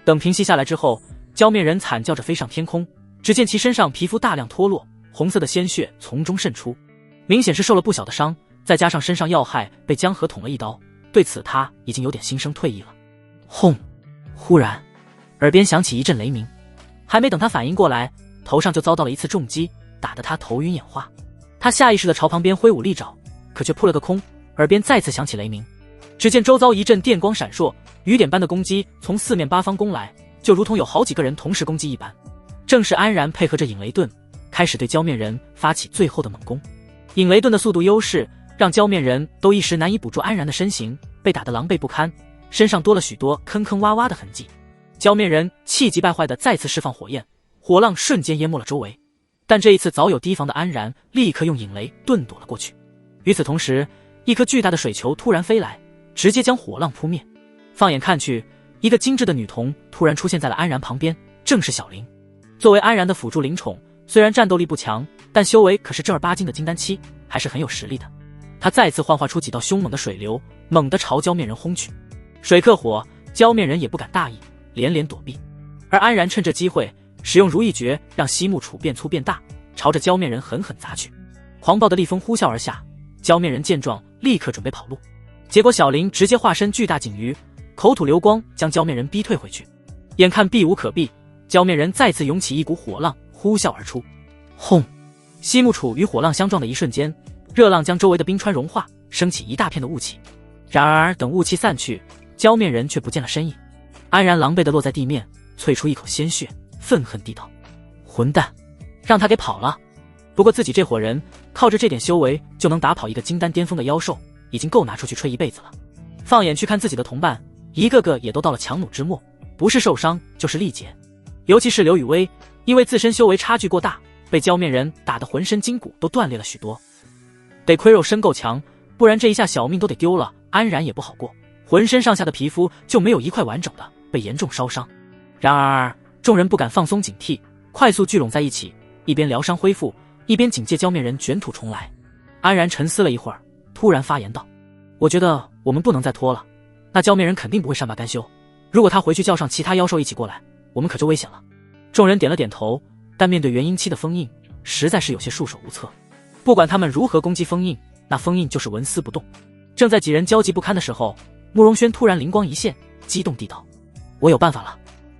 等平息下来之后，焦面人惨叫着飞上天空，只见其身上皮肤大量脱落，红色的鲜血从中渗出，明显是受了不小的伤，再加上身上要害被江河捅了一刀，对此他已经有点心生退意了。轰！忽然耳边响起一阵雷鸣，还没等他反应过来，头上就遭到了一次重击，打得他头晕眼花。他下意识地朝旁边挥舞利爪，可却扑了个空，耳边再次响起雷鸣。只见周遭一阵电光闪烁，雨点般的攻击从四面八方攻来，就如同有好几个人同时攻击一般。正是安然配合着引雷盾，开始对焦面人发起最后的猛攻。引雷盾的速度优势让焦面人都一时难以捕捉安然的身形，被打得狼狈不堪，身上多了许多坑坑洼洼的痕迹。焦面人气急败坏地再次释放火焰，火浪瞬间淹没了周围。但这一次早有提防的安然立刻用引雷遁躲了过去。与此同时，一颗巨大的水球突然飞来，直接将火浪扑灭。放眼看去，一个精致的女童突然出现在了安然旁边，正是小玲。作为安然的辅助灵宠，虽然战斗力不强，但修为可是正儿八经的金丹期，还是很有实力的。她再次幻化出几道凶猛的水流，猛地朝焦面人轰去。水克火，焦面人也不敢大意，连连躲避。而安然趁这机会使用如意诀，让西木杵变粗变大，朝着焦面人狠狠砸去。狂暴的厉风呼啸而下，焦面人见状立刻准备跑路，结果小玲直接化身巨大锦鱼，口吐流光将焦面人逼退回去。眼看避无可避，焦面人再次涌起一股火浪呼啸而出。轰！西木杵与火浪相撞的一瞬间，热浪将周围的冰川融化，升起一大片的雾气。然而等雾气散去，焦面人却不见了身影。安然狼狈地落在地面，啐出一口鲜血，愤恨地道：混蛋，让他给跑了。不过自己这伙人靠着这点修为就能打跑一个金丹巅峰的妖兽，已经够拿出去吹一辈子了。放眼去看自己的同伴，一个个也都到了强弩之末，不是受伤就是力竭。尤其是刘雨薇，因为自身修为差距过大，被焦面人打得浑身筋骨都断裂了许多。得亏肉身够强，不然这一下小命都得丢了。安然也不好过，浑身上下的皮肤就没有一块完整的，被严重烧伤。然而众人不敢放松警惕，快速聚拢在一起，一边疗伤恢复，一边警戒焦面人卷土重来。安然沉思了一会儿，突然发言道：我觉得我们不能再拖了，那焦面人肯定不会善罢甘休，如果他回去叫上其他妖兽一起过来，我们可就危险了。众人点了点头，但面对元婴期的封印，实在是有些束手无策。不管他们如何攻击封印，那封印就是纹丝不动。正在几人焦急不堪的时候，慕容轩突然灵光一现，激动地道：我有办法了。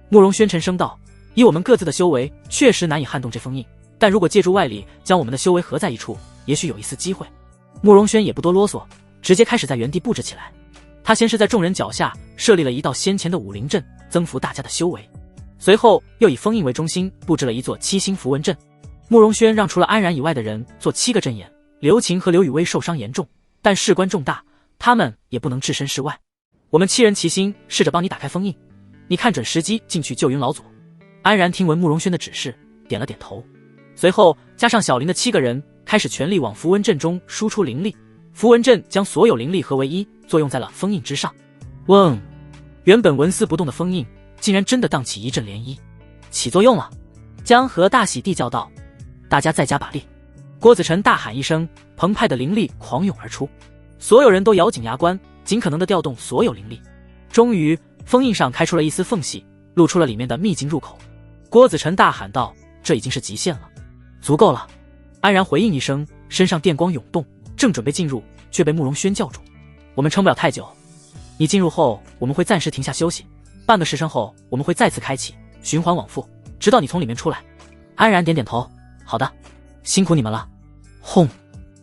慕容轩沉声道：以我们各自的修为，确实难以撼动这封印，但如果借助外力将我们的修为合在一处，也许有一丝机会。慕容轩也不多啰嗦，直接开始在原地布置起来。他先是在众人脚下设立了一道先前的武灵阵，增幅大家的修为，随后又以封印为中心布置了一座7星符文阵。慕容轩让除了安然以外的人做7个阵眼，刘晴和刘雨薇受伤严重，但事关重大，他们也不能置身事外。我们7人齐心试着帮你打开封印，你看准时机进去救云老祖。安然听闻慕容轩的指示，点了点头，随后加上小林的7个人开始全力往符文阵中输出灵力。符文阵将所有灵力合为一，作用在了封印之上。嗡！原本纹丝不动的封印竟然真的荡起一阵涟漪，起作用了。江河大喜地叫道：大家再加把力！郭子辰大喊一声，澎湃的灵力狂涌而出，所有人都咬紧牙关，尽可能的调动所有灵力。终于封印上开出了一丝缝隙，露出了里面的秘境入口。郭子辰大喊道：这已经是极限了，足够了。安然回应一声，身上电光涌动，正准备进入，却被慕容轩叫住：我们撑不了太久，你进入后我们会暂时停下休息，半个时辰后我们会再次开启，循环往复，直到你从里面出来。安然点点头：好的，辛苦你们了。轰！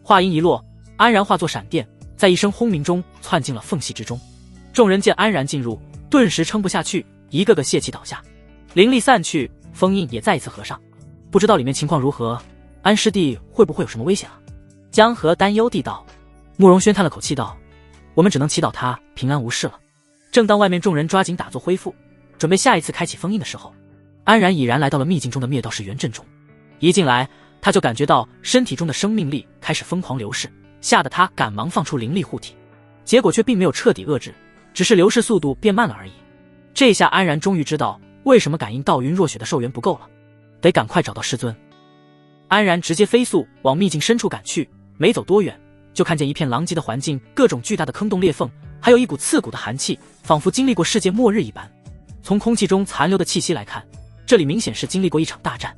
话音一落，安然化作闪电，在一声轰鸣中窜进了缝隙之中。众人见安然进入，顿时撑不下去，一个个泄气倒下。灵力散去，封印也再一次合上。不知道里面情况如何，安师弟会不会有什么危险啊？江河担忧地道。慕容轩叹了口气道：我们只能祈祷他平安无事了。正当外面众人抓紧打坐恢复，准备下一次开启封印的时候，安然已然来到了秘境中的灭道士元阵中。一进来，他就感觉到身体中的生命力开始疯狂流逝，吓得他赶忙放出灵力护体，结果却并没有彻底遏制，只是流逝速度变慢了而已。这下安然终于知道为什么感应到云若雪的寿元不够了，得赶快找到师尊。安然直接飞速往秘境深处赶去，没走多远，就看见一片狼藉的环境，各种巨大的坑洞裂缝，还有一股刺骨的寒气，仿佛经历过世界末日一般。从空气中残留的气息来看，这里明显是经历过一场大战。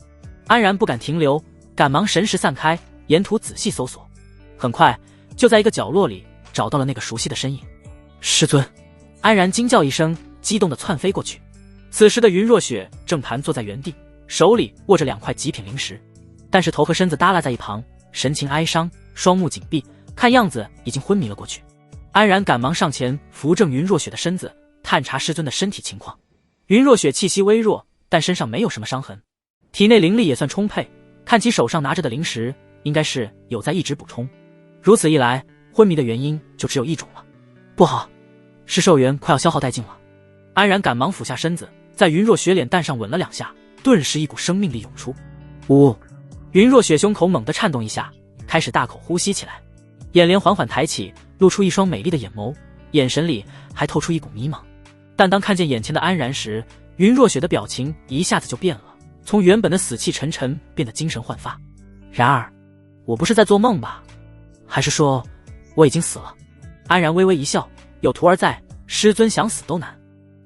安然不敢停留，赶忙神识散开，沿途仔细搜索。很快就在一个角落里找到了那个熟悉的身影。师尊！安然惊叫一声，激动地窜飞过去。此时的云若雪正盘坐在原地，手里握着2块极品灵石，但是头和身子耷拉在一旁，神情哀伤，双目紧闭，看样子已经昏迷了过去。安然赶忙上前扶正云若雪的身子，探查师尊的身体情况。云若雪气息微弱，但身上没有什么伤痕，体内灵力也算充沛，看其手上拿着的灵石应该是有在一直补充。如此一来，昏迷的原因就只有一种了。不好，是寿元快要消耗殆尽了。安然赶忙俯下身子，在云若雪脸蛋上吻了2下，顿时一股生命力涌出。呜！云若雪胸口猛地颤动一下，开始大口呼吸起来，眼帘缓缓抬起，露出一双美丽的眼眸，眼神里还透出一股迷茫。但当看见眼前的安然时，云若雪的表情一下子就变了，从原本的死气沉沉变得精神焕发。然而，我不是在做梦吧？还是说我已经死了？安然微微一笑，有徒儿在，师尊想死都难。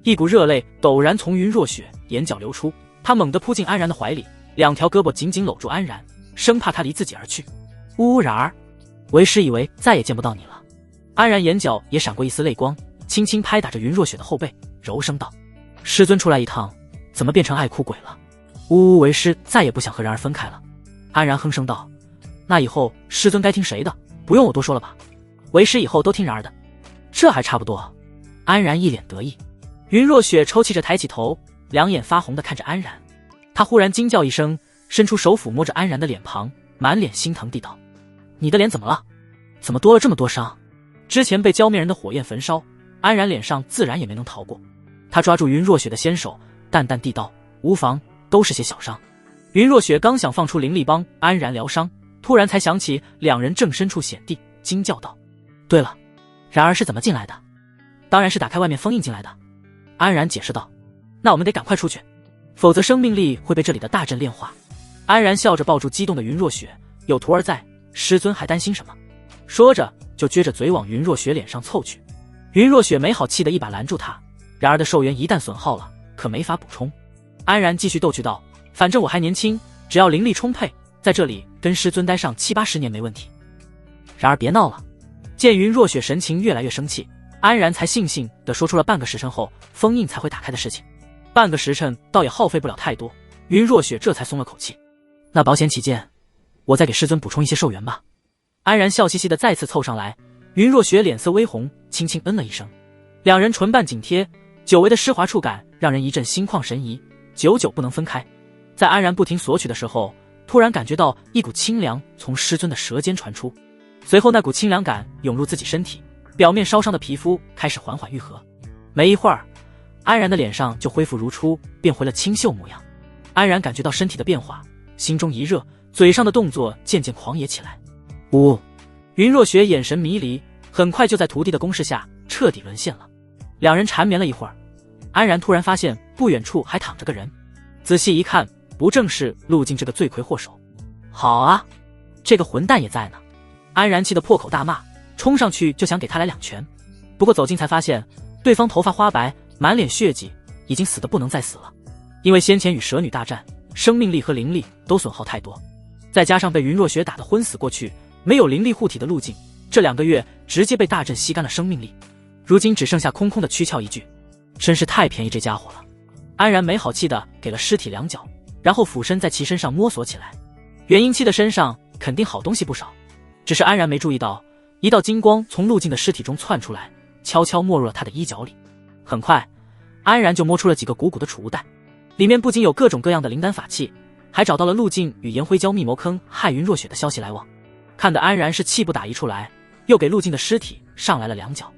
一股热泪陡然从云若雪眼角流出，她猛地扑进安然的怀里，2条胳膊紧紧搂住安然，生怕他离自己而去。然而为师以为再也见不到你了。安然眼角也闪过一丝泪光，轻轻拍打着云若雪的后背，柔声道：师尊出来一趟，怎么变成爱哭鬼了？为师再也不想和然儿分开了。安然哼声道：那以后师尊该听谁的？不用我多说了吧？为师以后都听然儿的。这还差不多。安然一脸得意。云若雪抽泣着抬起头，两眼发红地看着安然。她忽然惊叫一声，伸出手抚摸着安然的脸庞，满脸心疼地道：你的脸怎么了？怎么多了这么多伤？之前被浇灭人的火焰焚烧，安然脸上自然也没能逃过。他抓住云若雪的纤手，淡淡地道：无妨，都是些小伤。云若雪刚想放出灵力帮安然疗伤，突然才想起两人正身处险地，惊叫道：对了，然而是怎么进来的？当然是打开外面封印进来的。安然解释道：那我们得赶快出去，否则生命力会被这里的大阵炼化。安然笑着抱住激动的云若雪，有徒儿在，师尊还担心什么？说着就撅着嘴往云若雪脸上凑去。云若雪没好气的一把拦住他，然而的寿元一旦损耗了，可没法补充。安然继续逗趣道：反正我还年轻，只要灵力充沛，在这里跟师尊待上7、80年没问题。然而别闹了。见云若雪神情越来越生气，安然才悻悻地说出了半个时辰后封印才会打开的事情。半个时辰倒也耗费不了太多，云若雪这才松了口气。那保险起见，我再给师尊补充一些寿元吧。安然笑嘻嘻地再次凑上来，云若雪脸色微红，轻轻嗯了一声。两人唇瓣紧贴，久违的湿滑触感让人一阵心旷神怡，久久不能分开。在安然不停索取的时候，突然感觉到一股清凉从师尊的舌尖传出，随后那股清凉感涌入自己身体，表面烧伤的皮肤开始缓缓愈合。没一会儿，安然的脸上就恢复如初，变回了清秀模样。安然感觉到身体的变化，心中一热，嘴上的动作渐渐狂野起来。云若雪眼神迷离，很快就在徒弟的攻势下彻底沦陷了。两人缠绵了一会儿，安然突然发现不远处还躺着个人，仔细一看，不正是陆晋这个罪魁祸首？好啊，这个混蛋也在呢！安然气得破口大骂，冲上去就想给他来2拳。不过走近才发现，对方头发花白，满脸血迹，已经死得不能再死了。因为先前与蛇女大战，生命力和灵力都损耗太多，再加上被云若雪打得昏死过去，没有灵力护体的路径，这2个月直接被大阵吸干了生命力，如今只剩下空空的躯壳一具，真是太便宜这家伙了。安然没好气的给了尸体2脚，然后俯身在其身上摸索起来。元婴期的身上肯定好东西不少，只是安然没注意到，一道金光从路径的尸体中窜出来，悄悄没入了他的衣角里。很快，安然就摸出了几个鼓鼓的储物袋，里面不仅有各种各样的灵丹法器，还找到了陆晋与颜灰蛟密谋坑害云若雪的消息来往。看得安然是气不打一处来，又给陆晋的尸体上来了2脚。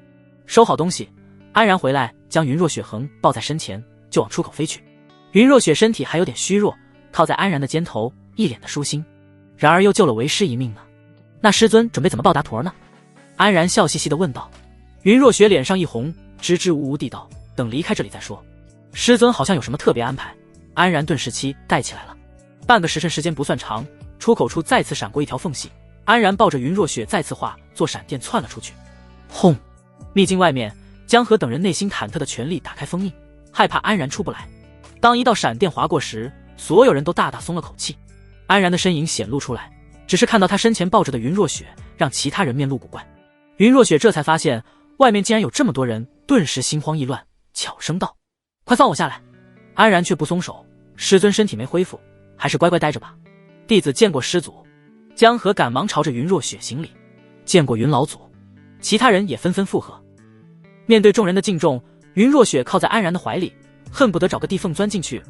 收好东西，安然回来将云若雪横抱在身前，就往出口飞去。云若雪身体还有点虚弱，靠在安然的肩头，一脸的舒心。然而又救了为师一命呢，那师尊准备怎么报答徒儿呢？安然笑嘻嘻地问道。云若雪脸上一红，支支吾吾地道：等离开这里再说。师尊好像有什么特别安排。安然顿时期待起来了。半个时辰时间不算长，出口处再次闪过一条缝隙，安然抱着云若雪再次化作闪电窜了出去。轰！秘境外面，江河等人内心忐忑的全力打开封印，害怕安然出不来。当一道闪电划过时，所有人都大大松了口气。安然的身影显露出来，只是看到他身前抱着的云若雪，让其他人面露古怪。云若雪这才发现外面竟然有这么多人，顿时心慌意乱，悄声道：快放我下来。安然却不松手：师尊身体没恢复，还是乖乖待着吧。弟子见过师祖。江河赶忙朝着云若雪行礼：见过云老祖。其他人也纷纷附和。面对众人的敬重，云若雪靠在安然的怀里，恨不得找个地缝钻进去。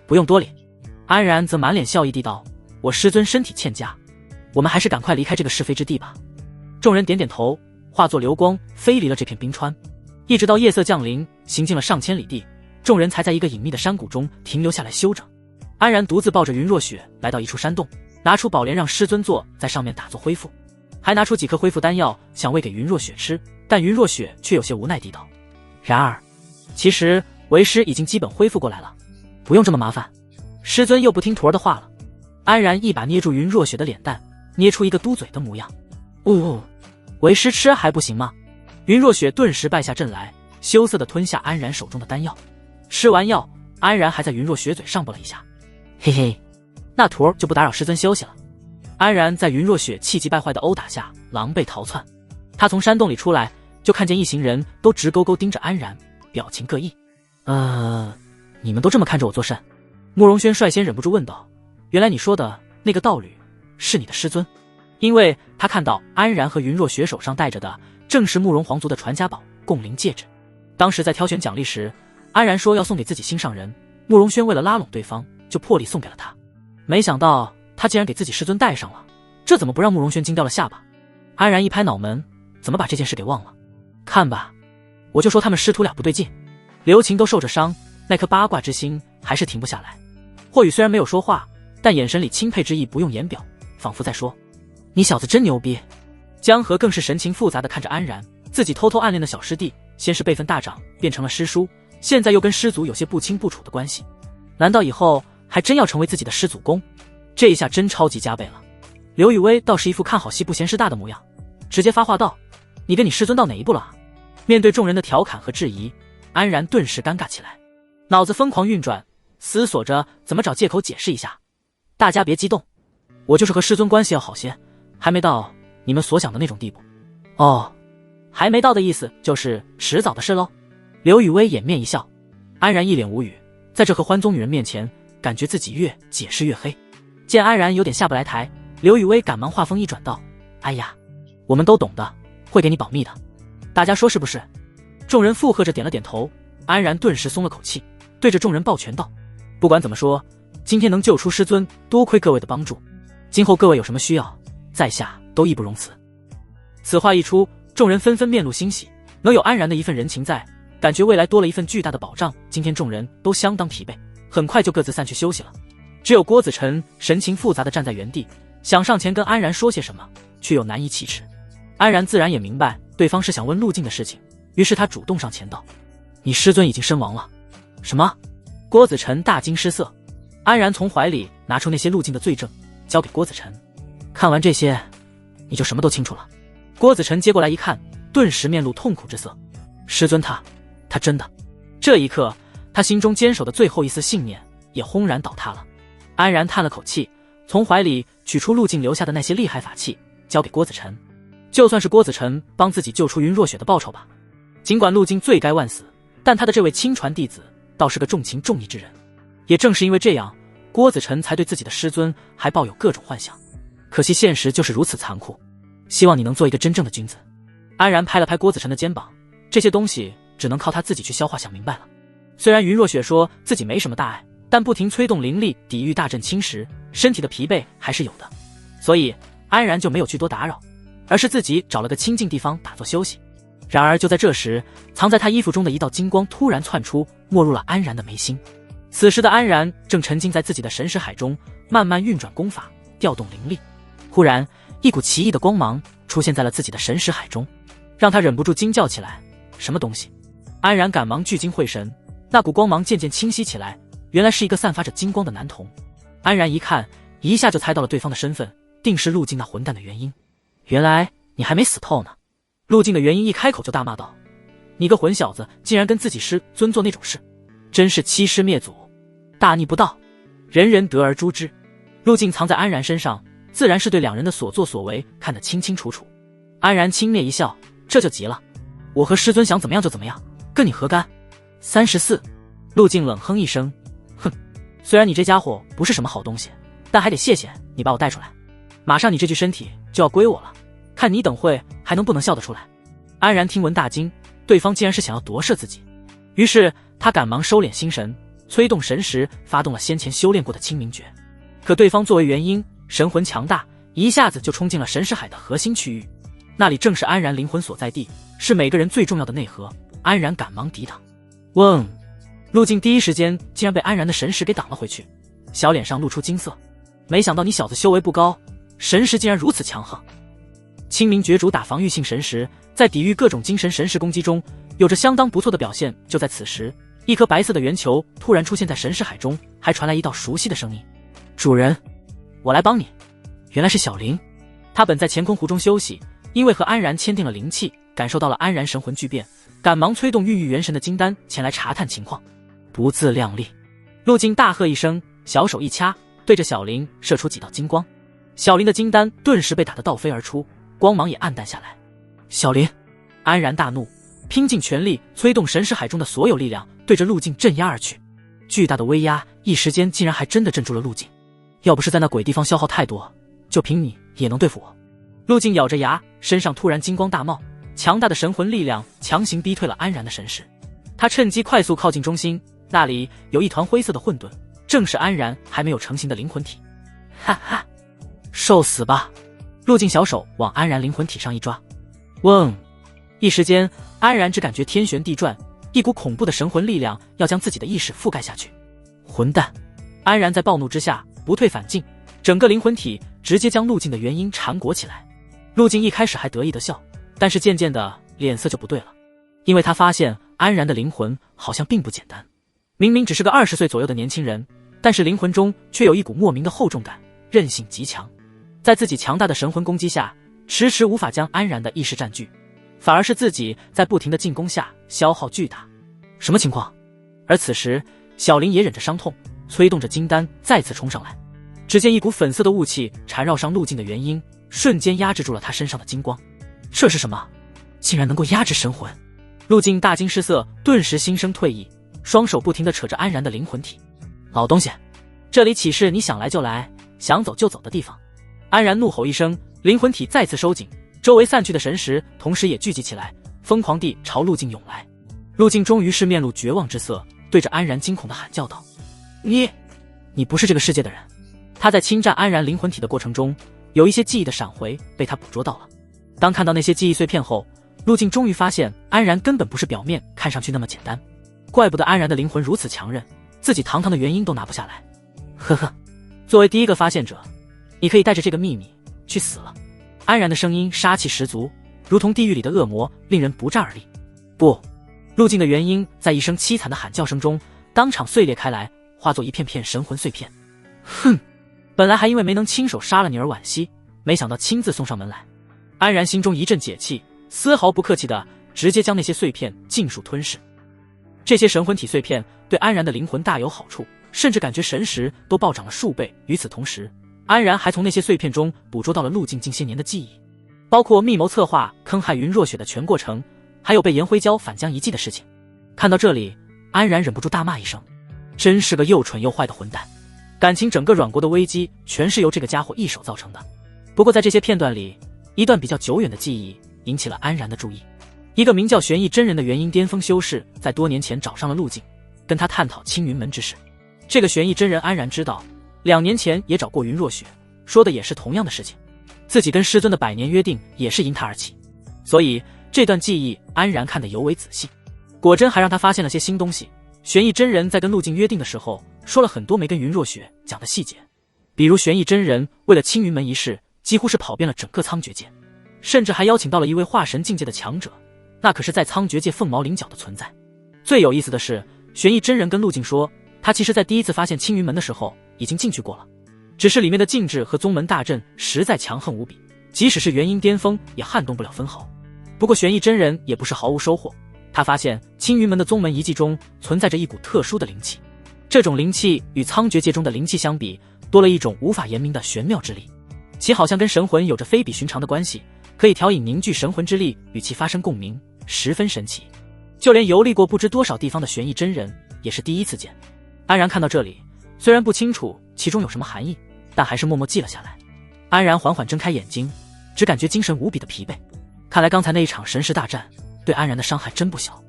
不用多礼。安然则满脸笑意地道：我师尊身体欠佳，我们还是赶快离开这个是非之地吧。众人点点头，化作流光飞离了这片冰川。一直到夜色降临，行进了上千里地，众人才在一个隐秘的山谷中停留下来休整。安然独自抱着云若雪来到一处山洞，拿出宝莲让师尊坐在上面打坐恢复，还拿出几颗恢复丹药想喂给云若雪吃，但云若雪却有些无奈地道：然而其实为师已经基本恢复过来了，不用这么麻烦。师尊又不听徒儿的话了。安然一把捏住云若雪的脸蛋，捏出一个嘟嘴的模样。为师吃还不行吗？云若雪顿时败下阵来，羞涩地吞下安然手中的丹药。吃完药，安然还在云若雪嘴上啵了一下。嘿嘿，那徒儿就不打扰师尊休息了。安然在云若雪气急败坏的殴打下狼狈逃窜。他从山洞里出来，就看见一行人都直勾勾盯着安然，表情各异。你们都这么看着我做甚？慕容轩率先忍不住问道。原来你说的那个道侣是你的师尊。因为他看到安然和云若雪手上戴着的正是慕容皇族的传家宝共灵戒指。当时在挑选奖励时，安然说要送给自己心上人，慕容轩为了拉拢对方就破例送给了他。没想到他竟然给自己师尊戴上了，这怎么不让慕容轩惊掉了下巴？安然一拍脑门，怎么把这件事给忘了？看吧，我就说他们师徒俩不对劲。刘琴都受着伤，那颗八卦之心还是停不下来。霍宇虽然没有说话，但眼神里钦佩之意不用言表，仿佛在说你小子真牛逼。江河更是神情复杂地看着安然，自己偷偷暗恋的小师弟，先是辈分大涨变成了师叔，现在又跟师祖有些不清不楚的关系，难道以后还真要成为自己的师祖公？这一下真超级加倍了。刘雨薇倒是一副看好戏不嫌事大的模样，直接发话道：你跟你师尊到哪一步了啊？面对众人的调侃和质疑，安然顿时尴尬起来，脑子疯狂运转，思索着怎么找借口解释一下。大家别激动，我就是和师尊关系要好些，还没到你们所想的那种地步。哦，还没到的意思就是迟早的事喽。刘雨薇掩面一笑。安然一脸无语，在这和欢宗女人面前，感觉自己越解释越黑。见安然有点下不来台，刘雨薇赶忙话锋一转道：哎呀，我们都懂的，会给你保密的，大家说是不是？众人附和着点了点头。安然顿时松了口气，对着众人抱拳道：不管怎么说，今天能救出师尊，多亏各位的帮助，今后各位有什么需要，在下都义不容辞。此话一出，众人纷纷面露欣喜，能有安然的一份人情在，感觉未来多了一份巨大的保障。今天众人都相当疲惫，很快就各自散去休息了。只有郭子辰神情复杂地站在原地，想上前跟安然说些什么，却又难以启齿。安然自然也明白对方是想问路径的事情，于是他主动上前道：你师尊已经身亡了。什么？郭子辰大惊失色。安然从怀里拿出那些路径的罪证，交给郭子辰。看完这些，你就什么都清楚了。郭子辰接过来一看，顿时面露痛苦之色。师尊他真的……这一刻，他心中坚守的最后一丝信念也轰然倒塌了。安然叹了口气，从怀里取出路径留下的那些厉害法器，交给郭子辰。就算是郭子辰帮自己救出云若雪的报酬吧。尽管路径罪该万死，但他的这位亲传弟子倒是个重情重义之人。也正是因为这样，郭子辰才对自己的师尊还抱有各种幻想。可惜现实就是如此残酷，希望你能做一个真正的君子。安然拍了拍郭子辰的肩膀，这些东西只能靠他自己去消化想明白了。虽然云若雪说自己没什么大碍，但不停催动灵力抵御大阵侵蚀，身体的疲惫还是有的，所以安然就没有去多打扰，而是自己找了个清静地方打坐休息。然而就在这时，藏在他衣服中的一道金光突然窜出，没入了安然的眉心。此时的安然正沉浸在自己的神识海中，慢慢运转功法，调动灵力。忽然一股奇异的光芒出现在了自己的神识海中，让他忍不住惊叫起来：什么东西？安然赶忙聚精会神，那股光芒渐渐清晰起来，原来是一个散发着金光的男童。安然一看，一下就猜到了对方的身份，定是陆晋那混蛋的原因。原来你还没死透呢。陆晋的原因一开口就大骂道：你个混小子，竟然跟自己师尊做那种事，真是欺师灭祖，大逆不道，人人得而诛之。陆晋藏在安然身上，自然是对两人的所作所为看得清清楚楚。安然轻蔑一笑，这就急了，我和师尊想怎么样就怎么样，跟你何干？34。陆晋冷哼一声，哼，虽然你这家伙不是什么好东西，但还得谢谢你把我带出来，马上你这具身体就要归我了，看你等会还能不能笑得出来。安然听闻大惊，对方竟然是想要夺舍自己，于是他赶忙收敛心神，催动神识，发动了先前修炼过的清明诀。可对方作为元婴，神魂强大，一下子就冲进了神识海的核心区域。那里正是安然灵魂所在地，是每个人最重要的内核。安然赶忙抵挡。嗡！陆静第一时间竟然被安然的神识给挡了回去，小脸上露出惊色。没想到你小子修为不高，神识竟然如此强横。清明绝主打防御性神识，在抵御各种精神神识攻击中有着相当不错的表现。就在此时，一颗白色的圆球突然出现在神识海中，还传来一道熟悉的声音：主人，我来帮你。原来是小林。他本在乾坤湖中休息，因为和安然签订了灵气，感受到了安然神魂巨变，赶忙催动孕育元神的金丹前来查探情况。不自量力！陆静大喝一声，小手一掐，对着小林射出几道金光。小林的金丹顿时被打得倒飞而出，光芒也暗淡下来。小林！安然大怒，拼尽全力催动神识海中的所有力量，对着陆静镇压而去。巨大的威压一时间竟然还真的镇住了陆静。要不是在那鬼地方消耗太多，就凭你也能对付我。陆静咬着牙，身上突然金光大冒，强大的神魂力量强行逼退了安然的神识。他趁机快速靠近中心，那里有一团灰色的混沌，正是安然还没有成型的灵魂体。哈哈，受死吧！陆静小手往安然灵魂体上一抓，嗡！一时间，安然只感觉天旋地转，一股恐怖的神魂力量要将自己的意识覆盖下去。混蛋！安然在暴怒之下不退反进，整个灵魂体直接将陆静的元婴缠裹起来。陆静一开始还得意的笑，但是渐渐的脸色就不对了，因为他发现安然的灵魂好像并不简单。明明只是个20岁左右的年轻人，但是灵魂中却有一股莫名的厚重感，韧性极强。在自己强大的神魂攻击下，迟迟无法将安然的意识占据，反而是自己在不停的进攻下消耗巨大。什么情况？而此时，小林也忍着伤痛，催动着金丹再次冲上来。只见一股粉色的雾气缠绕上陆静的元婴，瞬间压制住了他身上的金光。这是什么？竟然能够压制神魂！陆静大惊失色，顿时心生退意，双手不停地扯着安然的灵魂体。老东西，这里岂是你想来就来，想走就走的地方？安然怒吼一声，灵魂体再次收紧，周围散去的神识同时也聚集起来，疯狂地朝陆静涌来。陆静终于是面露绝望之色，对着安然惊恐地喊叫道：你不是这个世界的人。他在侵占安然灵魂体的过程中，有一些记忆的闪回被他捕捉到了。当看到那些记忆碎片后，陆静终于发现安然根本不是表面看上去那么简单，怪不得安然的灵魂如此强韧，自己堂堂的元婴都拿不下来。呵呵，作为第一个发现者，你可以带着这个秘密去死了。安然的声音杀气十足，如同地狱里的恶魔，令人不战而栗。不！陆静的元婴在一声凄惨的喊叫声中当场碎裂开来，化作一片片神魂碎片。哼！本来还因为没能亲手杀了你而惋惜，没想到亲自送上门来。安然心中一阵解气，丝毫不客气的直接将那些碎片尽数吞噬。这些神魂体碎片对安然的灵魂大有好处，甚至感觉神识都暴涨了数倍。与此同时，安然还从那些碎片中捕捉到了陆静近些年的记忆，包括密谋策划坑害云若雪的全过程，还有被颜灰蛟反将一计的事情。看到这里，安然忍不住大骂一声，真是个又蠢又坏的混蛋。感情整个阮国的危机全是由这个家伙一手造成的。不过在这些片段里，一段比较久远的记忆引起了安然的注意。一个名叫玄逸真人的元婴巅峰修士在多年前找上了陆静，跟他探讨青云门之事。这个玄逸真人安然知道，2年前也找过云若雪，说的也是同样的事情，自己跟师尊的100年约定也是因他而起。所以这段记忆安然看得尤为仔细，果真还让他发现了些新东西。玄逸真人在跟陆静约定的时候说了很多没跟云若雪讲的细节，比如玄逸真人为了青云门一事几乎是跑遍了整个苍绝界，甚至还邀请到了一位化神境界的强者，那可是在苍绝界凤毛麟角的存在。最有意思的是，玄逸真人跟陆静说，他其实在第一次发现青云门的时候已经进去过了，只是里面的禁制和宗门大阵实在强横无比，即使是元婴巅峰也撼动不了分毫。不过玄逸真人也不是毫无收获，他发现青云门的宗门遗迹中存在着一股特殊的灵气，这种灵气与苍绝界中的灵气相比，多了一种无法言明的玄妙之力，其好像跟神魂有着非比寻常的关系，可以调引凝聚神魂之力与其发生共鸣，十分神奇。就连游历过不知多少地方的玄逸真人也是第一次见。安然看到这里，虽然不清楚其中有什么含义，但还是默默记了下来。安然缓缓睁开眼睛，只感觉精神无比的疲惫，看来刚才那一场神识大战对安然的伤害真不小。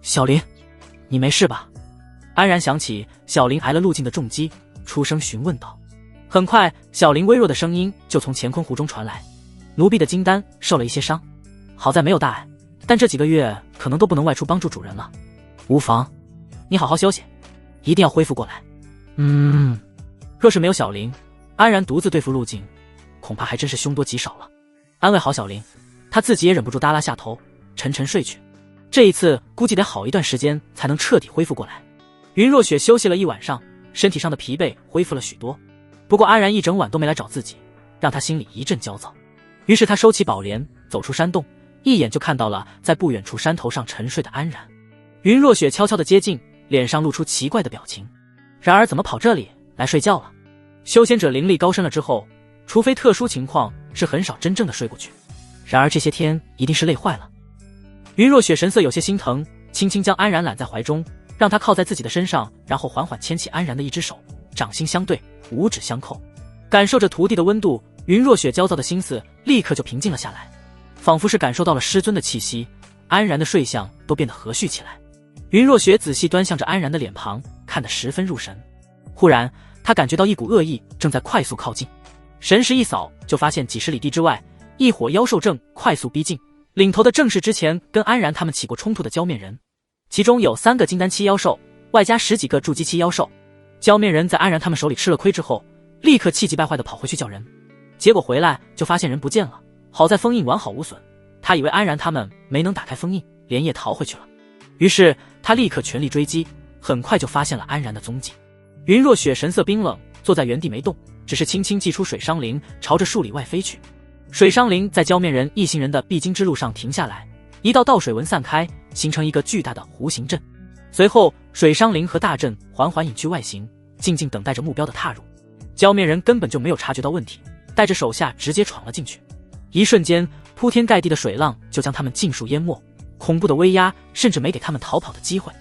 小林，你没事吧？安然想起小林挨了陆静的重击，出声询问道。很快，小林微弱的声音就从乾坤湖中传来，奴婢的金丹受了一些伤，好在没有大碍，但这几个月可能都不能外出帮助主人了。无妨，你好好休息，一定要恢复过来。若是没有小林，安然独自对付陆静，恐怕还真是凶多吉少了。安慰好小林，他自己也忍不住耷拉下头，沉沉睡去。这一次估计得好一段时间才能彻底恢复过来。云若雪休息了一晚上，身体上的疲惫恢复了许多。不过安然一整晚都没来找自己，让他心里一阵焦躁。于是他收起宝莲，走出山洞，一眼就看到了在不远处山头上沉睡的安然。云若雪悄悄地接近，脸上露出奇怪的表情。然而怎么跑这里来睡觉了？修仙者灵力高深了之后，除非特殊情况，是很少真正的睡过去。然而这些天一定是累坏了。云若雪神色有些心疼，轻轻将安然揽在怀中，让他靠在自己的身上，然后缓缓牵起安然的一只手，掌心相对，五指相扣，感受着徒弟的温度。云若雪焦躁的心思立刻就平静了下来，仿佛是感受到了师尊的气息，安然的睡相都变得和煦起来。云若雪仔细端详着安然的脸庞，看得十分入神。忽然她感觉到一股恶意正在快速靠近，神识一扫，就发现几十里地之外，一伙妖兽正快速逼近，领头的正是之前跟安然他们起过冲突的焦面人，其中有3个金丹期妖兽，外加10几个筑基期妖兽。焦面人在安然他们手里吃了亏之后，立刻气急败坏地跑回去叫人，结果回来就发现人不见了。好在封印完好无损，他以为安然他们没能打开封印，连夜逃回去了。于是他立刻全力追击，很快就发现了安然的踪迹。云若雪神色冰冷，坐在原地没动，只是轻轻祭出水伤灵，朝着数里外飞去。水伤灵在焦面人一行人的必经之路上停下来，一道道水纹散开，形成一个巨大的弧形阵。随后水伤灵和大阵缓缓隐去外形，静静等待着目标的踏入。焦面人根本就没有察觉到问题，带着手下直接闯了进去。一瞬间，铺天盖地的水浪就将他们尽数淹没，恐怖的威压甚至没给他们逃跑的机会。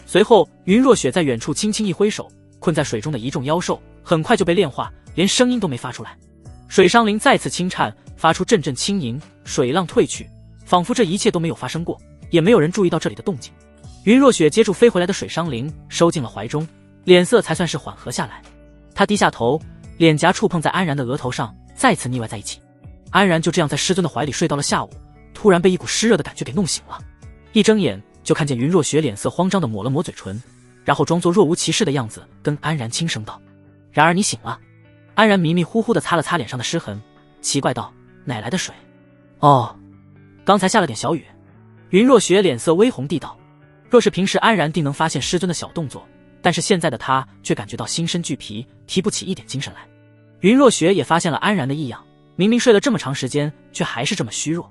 随后云若雪在远处轻轻一挥手，困在水中的一众妖兽很快就被炼化，连声音都没发出来。水伤灵再次轻颤，发出阵阵轻吟，水浪退去，仿佛这一切都没有发生过，也没有人注意到这里的动静。云若雪接住飞回来的水伤灵，收进了怀中，脸色才算是缓和下来。她低下头，脸颊触碰在安然的额头上，再次腻歪在一起。安然就这样在师尊的怀里睡到了下午，突然被一股湿热的感觉给弄醒了。一睁眼就看见云若雪脸色慌张地抹了抹嘴唇，然后装作若无其事的样子跟安然轻声道：“然而你醒了。”安然迷迷糊糊地擦了擦脸上的湿痕，奇怪道：“哪来的水？”“哦，刚才下了点小雨。”云若雪脸色微红地道。若是平时安然定能发现师尊的小动作，但是现在的她却感觉到心身俱疲，提不起一点精神来。云若雪也发现了安然的异样，明明睡了这么长时间，却还是这么虚弱。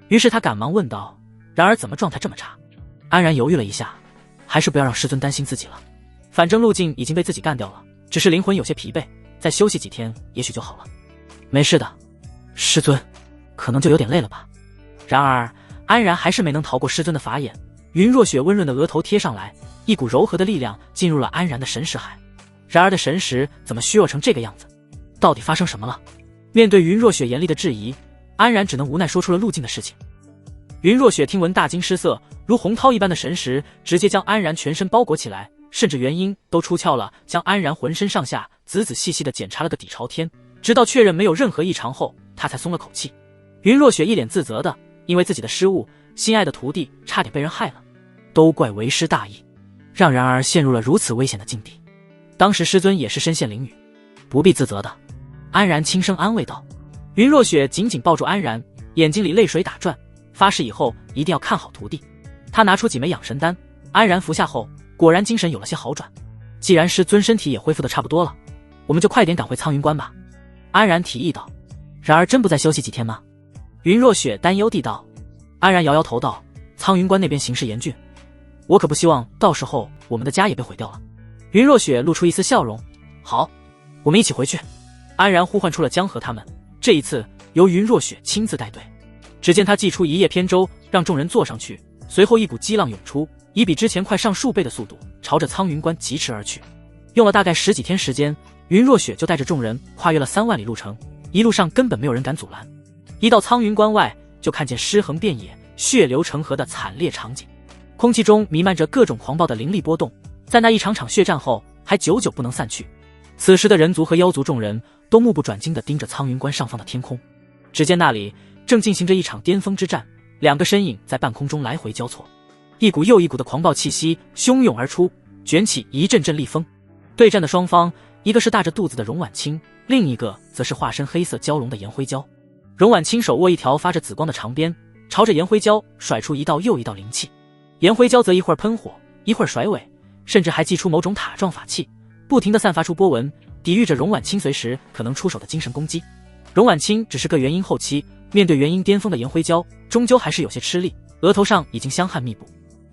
于是她赶忙问道：“然而怎么状态这么差？”安然犹豫了一下，还是不要让师尊担心自己了。反正路径已经被自己干掉了，只是灵魂有些疲惫，再休息几天也许就好了。没事的，师尊，可能就有点累了吧。然而安然还是没能逃过师尊的法眼。云若雪温润的额头贴上来，一股柔和的力量进入了安然的神识海。然而的神识怎么虚弱成这个样子？到底发生什么了？面对云若雪严厉的质疑，安然只能无奈说出了路径的事情。云若雪听闻大惊失色，如洪涛一般的神识直接将安然全身包裹起来，甚至元婴都出窍了，将安然浑身上下仔仔细细地检查了个底朝天，直到确认没有任何异常后，他才松了口气。云若雪一脸自责的，因为自己的失误，心爱的徒弟差点被人害了，都怪为师大意，让然儿陷入了如此危险的境地。当时师尊也是身陷囹圄，不必自责的。安然轻声安慰道。云若雪紧紧抱住安然，眼睛里泪水打转，发誓以后一定要看好徒弟。他拿出几枚养神丹，安然服下后，果然精神有了些好转。既然师尊身体也恢复得差不多了，我们就快点赶回苍云关吧。安然提议道。然而真不再休息几天吗？云若雪担忧地道。安然摇摇头道，苍云关那边形势严峻，我可不希望到时候我们的家也被毁掉了。云若雪露出一丝笑容，好，我们一起回去。安然呼唤出了江河他们，这一次由云若雪亲自带队。只见他祭出一叶扁舟，让众人坐上去，随后一股激浪涌出，以比之前快上数倍的速度朝着苍云关疾驰而去。用了大概10几天时间，云若雪就带着众人跨越了3万里路程，一路上根本没有人敢阻拦。一到苍云关外，就看见尸横遍野、血流成河的惨烈场景，空气中弥漫着各种狂暴的灵力波动，在那一场场血战后还久久不能散去。此时的人族和妖族众人都目不转睛地盯着苍云关上方的天空，只见那里正进行着一场巅峰之战，两个身影在半空中来回交错，一股又一股的狂暴气息汹涌而出，卷起一阵阵厉风。对战的双方，一个是大着肚子的荣婉清，另一个则是化身黑色蛟龙的颜辉蛟。荣婉清手握一条发着紫光的长鞭，朝着颜辉蛟甩出一道又一道灵气。颜辉蛟则一会儿喷火，一会儿甩尾，甚至还祭出某种塔状法器，不停地散发出波纹，抵御着荣婉清随时可能出手的精神攻击。荣婉清只是个元婴后期，面对元婴巅峰的颜辉蛟，终究还是有些吃力，额头上已经香汗密布。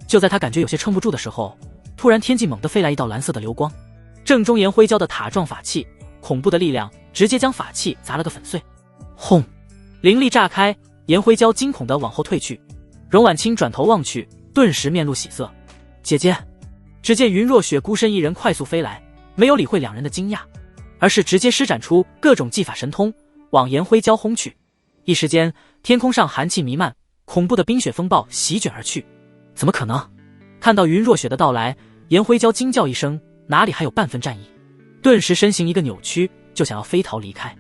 就在他感觉有些撑不住的时候，突然天际猛地飞来一道蓝色的流光，正中颜辉蛟的塔状法器，恐怖的力量直接将法器砸了个粉碎。轰！灵力炸开，颜辉蛟惊恐地往后退去。荣婉清转头望去，顿时面露喜色。姐姐！只见云若雪孤身一人快速飞来，没有理会两人的惊讶，而是直接施展出各种技法神通，往颜辉蛟轰去。一时间，天空上寒气弥漫，恐怖的冰雪风暴席卷而去。怎么可能？看到云若雪的到来，颜辉蛟惊叫一声，哪里还有半分战意？顿时身形一个扭曲，就想要飞逃离开。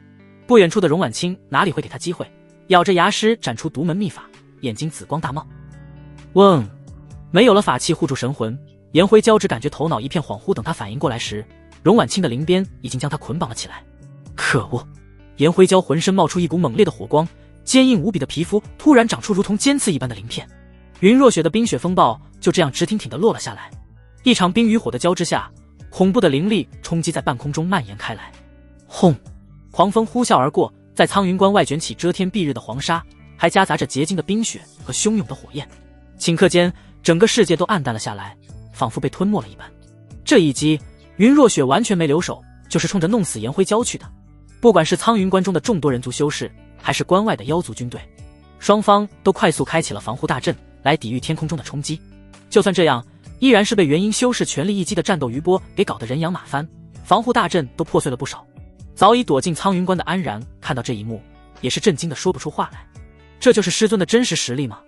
不远处的荣婉清哪里会给他机会，咬着牙施展出独门秘法，眼睛紫光大冒。嗡！没有了法器护住神魂，颜辉蛟只感觉头脑一片恍惚，等他反应过来时，荣婉清的灵鞭已经将他捆绑了起来。可恶！颜辉蛟浑身冒出一股猛烈的火光，坚硬无比的皮肤突然长出如同尖刺一般的鳞片。云若雪的冰雪风暴就这样直挺挺地落了下来。一场冰与火的交织下，恐怖的灵力冲击在半空中蔓延开来。轰！狂风呼啸而过，在苍云关外卷起遮天蔽日的黄沙，还夹杂着结晶的冰雪和汹涌的火焰。顷刻间，整个世界都暗淡了下来，仿佛被吞没了一般。这一击，云若雪完全没留手，就是冲着弄死颜辉蛟去的。不管是苍云关中的众多人族修士，还是关外的妖族军队，双方都快速开启了防护大阵，来抵御天空中的冲击。就算这样，依然是被元婴修士全力一击的战斗余波给搞得人仰马翻，防护大阵都破碎了不少。早已躲进苍云关的安然看到这一幕，也是震惊的说不出话来。这就是师尊的真实实力吗？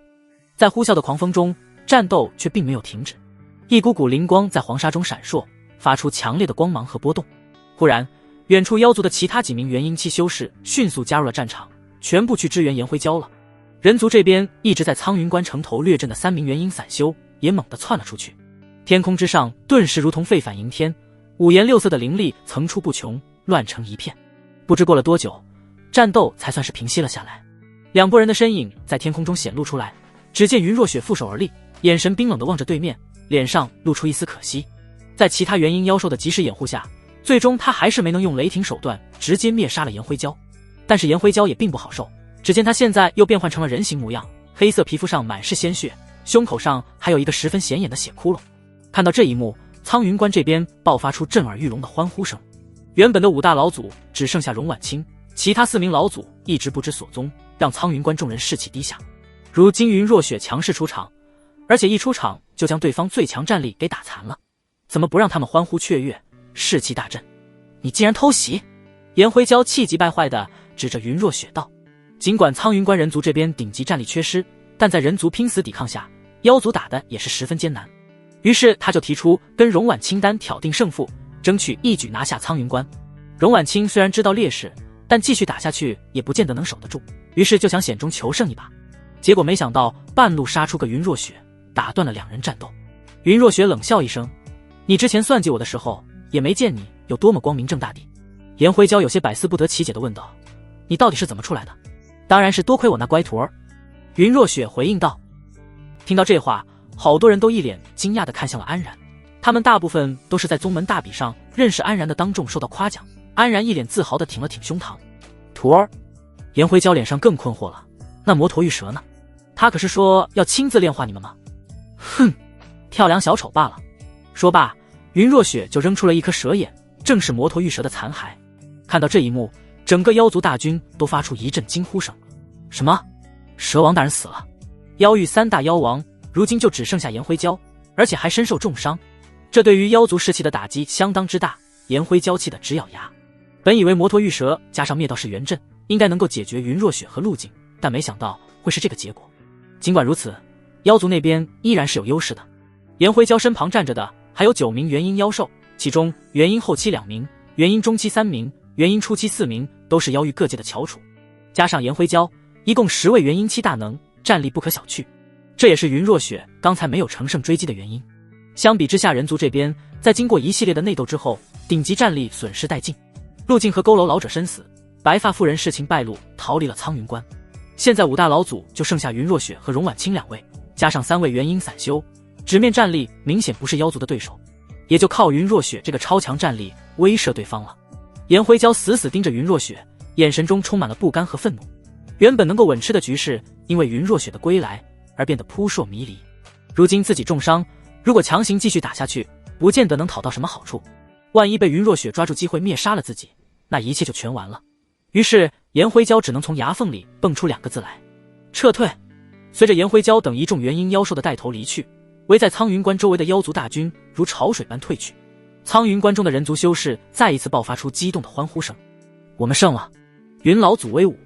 在呼啸的狂风中，战斗却并没有停止，一股股灵光在黄沙中闪烁，发出强烈的光芒和波动。忽然，远处妖族的其他几名元婴期修士迅速加入了战场，全部去支援颜辉蛟了。人族这边一直在苍云关城头掠阵的3名元婴散修也猛地窜了出去。天空之上顿时如同沸反盈天，五颜六色的灵力层出不穷，乱成一片。不知过了多久，战斗才算是平息了下来。两拨人的身影在天空中显露出来，只见云若雪负手而立，眼神冰冷地望着对面，脸上露出一丝可惜。在其他元婴妖兽的及时掩护下，最终他还是没能用雷霆手段直接灭杀了颜辉蛟。但是颜辉蛟也并不好受，只见他现在又变换成了人形模样，黑色皮肤上满是鲜血，胸口上还有一个十分显眼的血窟窿。看到这一幕，苍云关这边爆发出震耳欲聋的欢呼声。原本的5大老祖只剩下荣婉清，其他4名老祖一直不知所踪，让苍云关众人士气低下。如今云若雪强势出场，而且一出场就将对方最强战力给打残了，怎么不让他们欢呼雀跃，士气大振？你竟然偷袭！颜辉蛟气急败坏地指着云若雪道。尽管苍云关人族这边顶级战力缺失，但在人族拼死抵抗下，妖族打的也是十分艰难。于是他就提出跟荣婉清单挑定胜负，争取一举拿下苍云关。荣婉清虽然知道劣势，但继续打下去也不见得能守得住，于是就想险中求胜一把。结果没想到半路杀出个云若雪，打断了两人战斗。云若雪冷笑一声，你之前算计我的时候，也没见你有多么光明正大地。颜辉蛟有些百思不得其解地问道，你到底是怎么出来的？当然是多亏我那乖徒儿。云若雪回应道。听到这话，好多人都一脸惊讶地看向了安然，他们大部分都是在宗门大比上认识安然的当众受到夸奖。安然一脸自豪地挺了挺胸膛。徒儿？颜辉蛟脸上更困惑了，那摩陀玉蛇呢？他可是说要亲自炼化你们吗？哼，跳梁小丑罢了。说罢，云若雪就扔出了一颗蛇眼，正是摩陀玉蛇的残骸。看到这一幕，整个妖族大军都发出一阵惊呼声。什么？蛇王大人死了？妖域3大妖王如今就只剩下颜辉蛟，而且还身受重伤，这对于妖族士气的打击相当之大。颜辉蛟气得直咬牙，本以为摩陀玉蛇加上灭道士元阵应该能够解决云若雪和陆景，但没想到会是这个结果。尽管如此，妖族那边依然是有优势的。颜辉蛟身旁站着的还有9名元婴妖兽，其中元婴后期2名，元婴中期3名，元婴初期4名，都是妖域各界的翘楚。加上颜辉蛟，一共10位元婴期大能，战力不可小觑。这也是云若雪刚才没有乘胜追击的原因。相比之下，人族这边在经过一系列的内斗之后，顶级战力损失殆尽。陆晋和佝偻老者身死，白发妇人事情败露，逃离了苍云关。现在五大老祖就剩下云若雪和荣婉清2位，加上3位元婴散修，直面战力明显不是妖族的对手，也就靠云若雪这个超强战力威慑对方了。颜辉蛟死死盯着云若雪，眼神中充满了不甘和愤怒。原本能够稳吃的局势，因为云若雪的归来而变得扑朔迷离。如今自己重伤，如果强行继续打下去，不见得能讨到什么好处。万一被云若雪抓住机会灭杀了自己，那一切就全完了。于是颜辉蛟只能从牙缝里蹦出2个字来：撤退。随着颜辉蛟等一众元婴妖兽的带头离去，围在苍云关周围的妖族大军如潮水般退去。苍云关中的人族修士再一次爆发出激动的欢呼声：我们胜了！云老祖威武！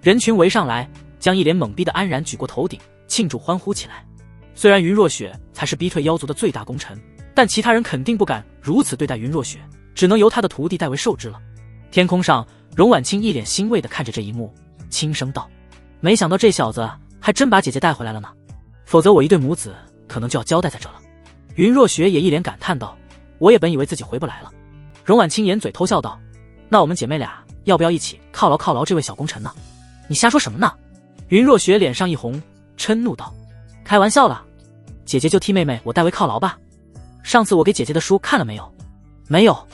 人群围上来，将一脸懵逼的安然举过头顶，庆祝欢呼起来。虽然云若雪才是逼退妖族的最大功臣，但其他人肯定不敢如此对待云若雪，只能由他的徒弟代为受之了。天空上，荣婉清一脸欣慰地看着这一幕，轻声道：没想到这小子还真把姐姐带回来了呢，否则我一对母子可能就要交代在这了。云若雪也一脸感叹道：我也本以为自己回不来了。荣婉清掩嘴偷笑道：那我们姐妹俩要不要一起犒劳犒劳这位小功臣呢？你瞎说什么呢？云若雪脸上一红，嗔怒道：开玩笑了，姐姐就替妹妹我代为犒劳吧。上次我给姐姐的书看了没有？没有。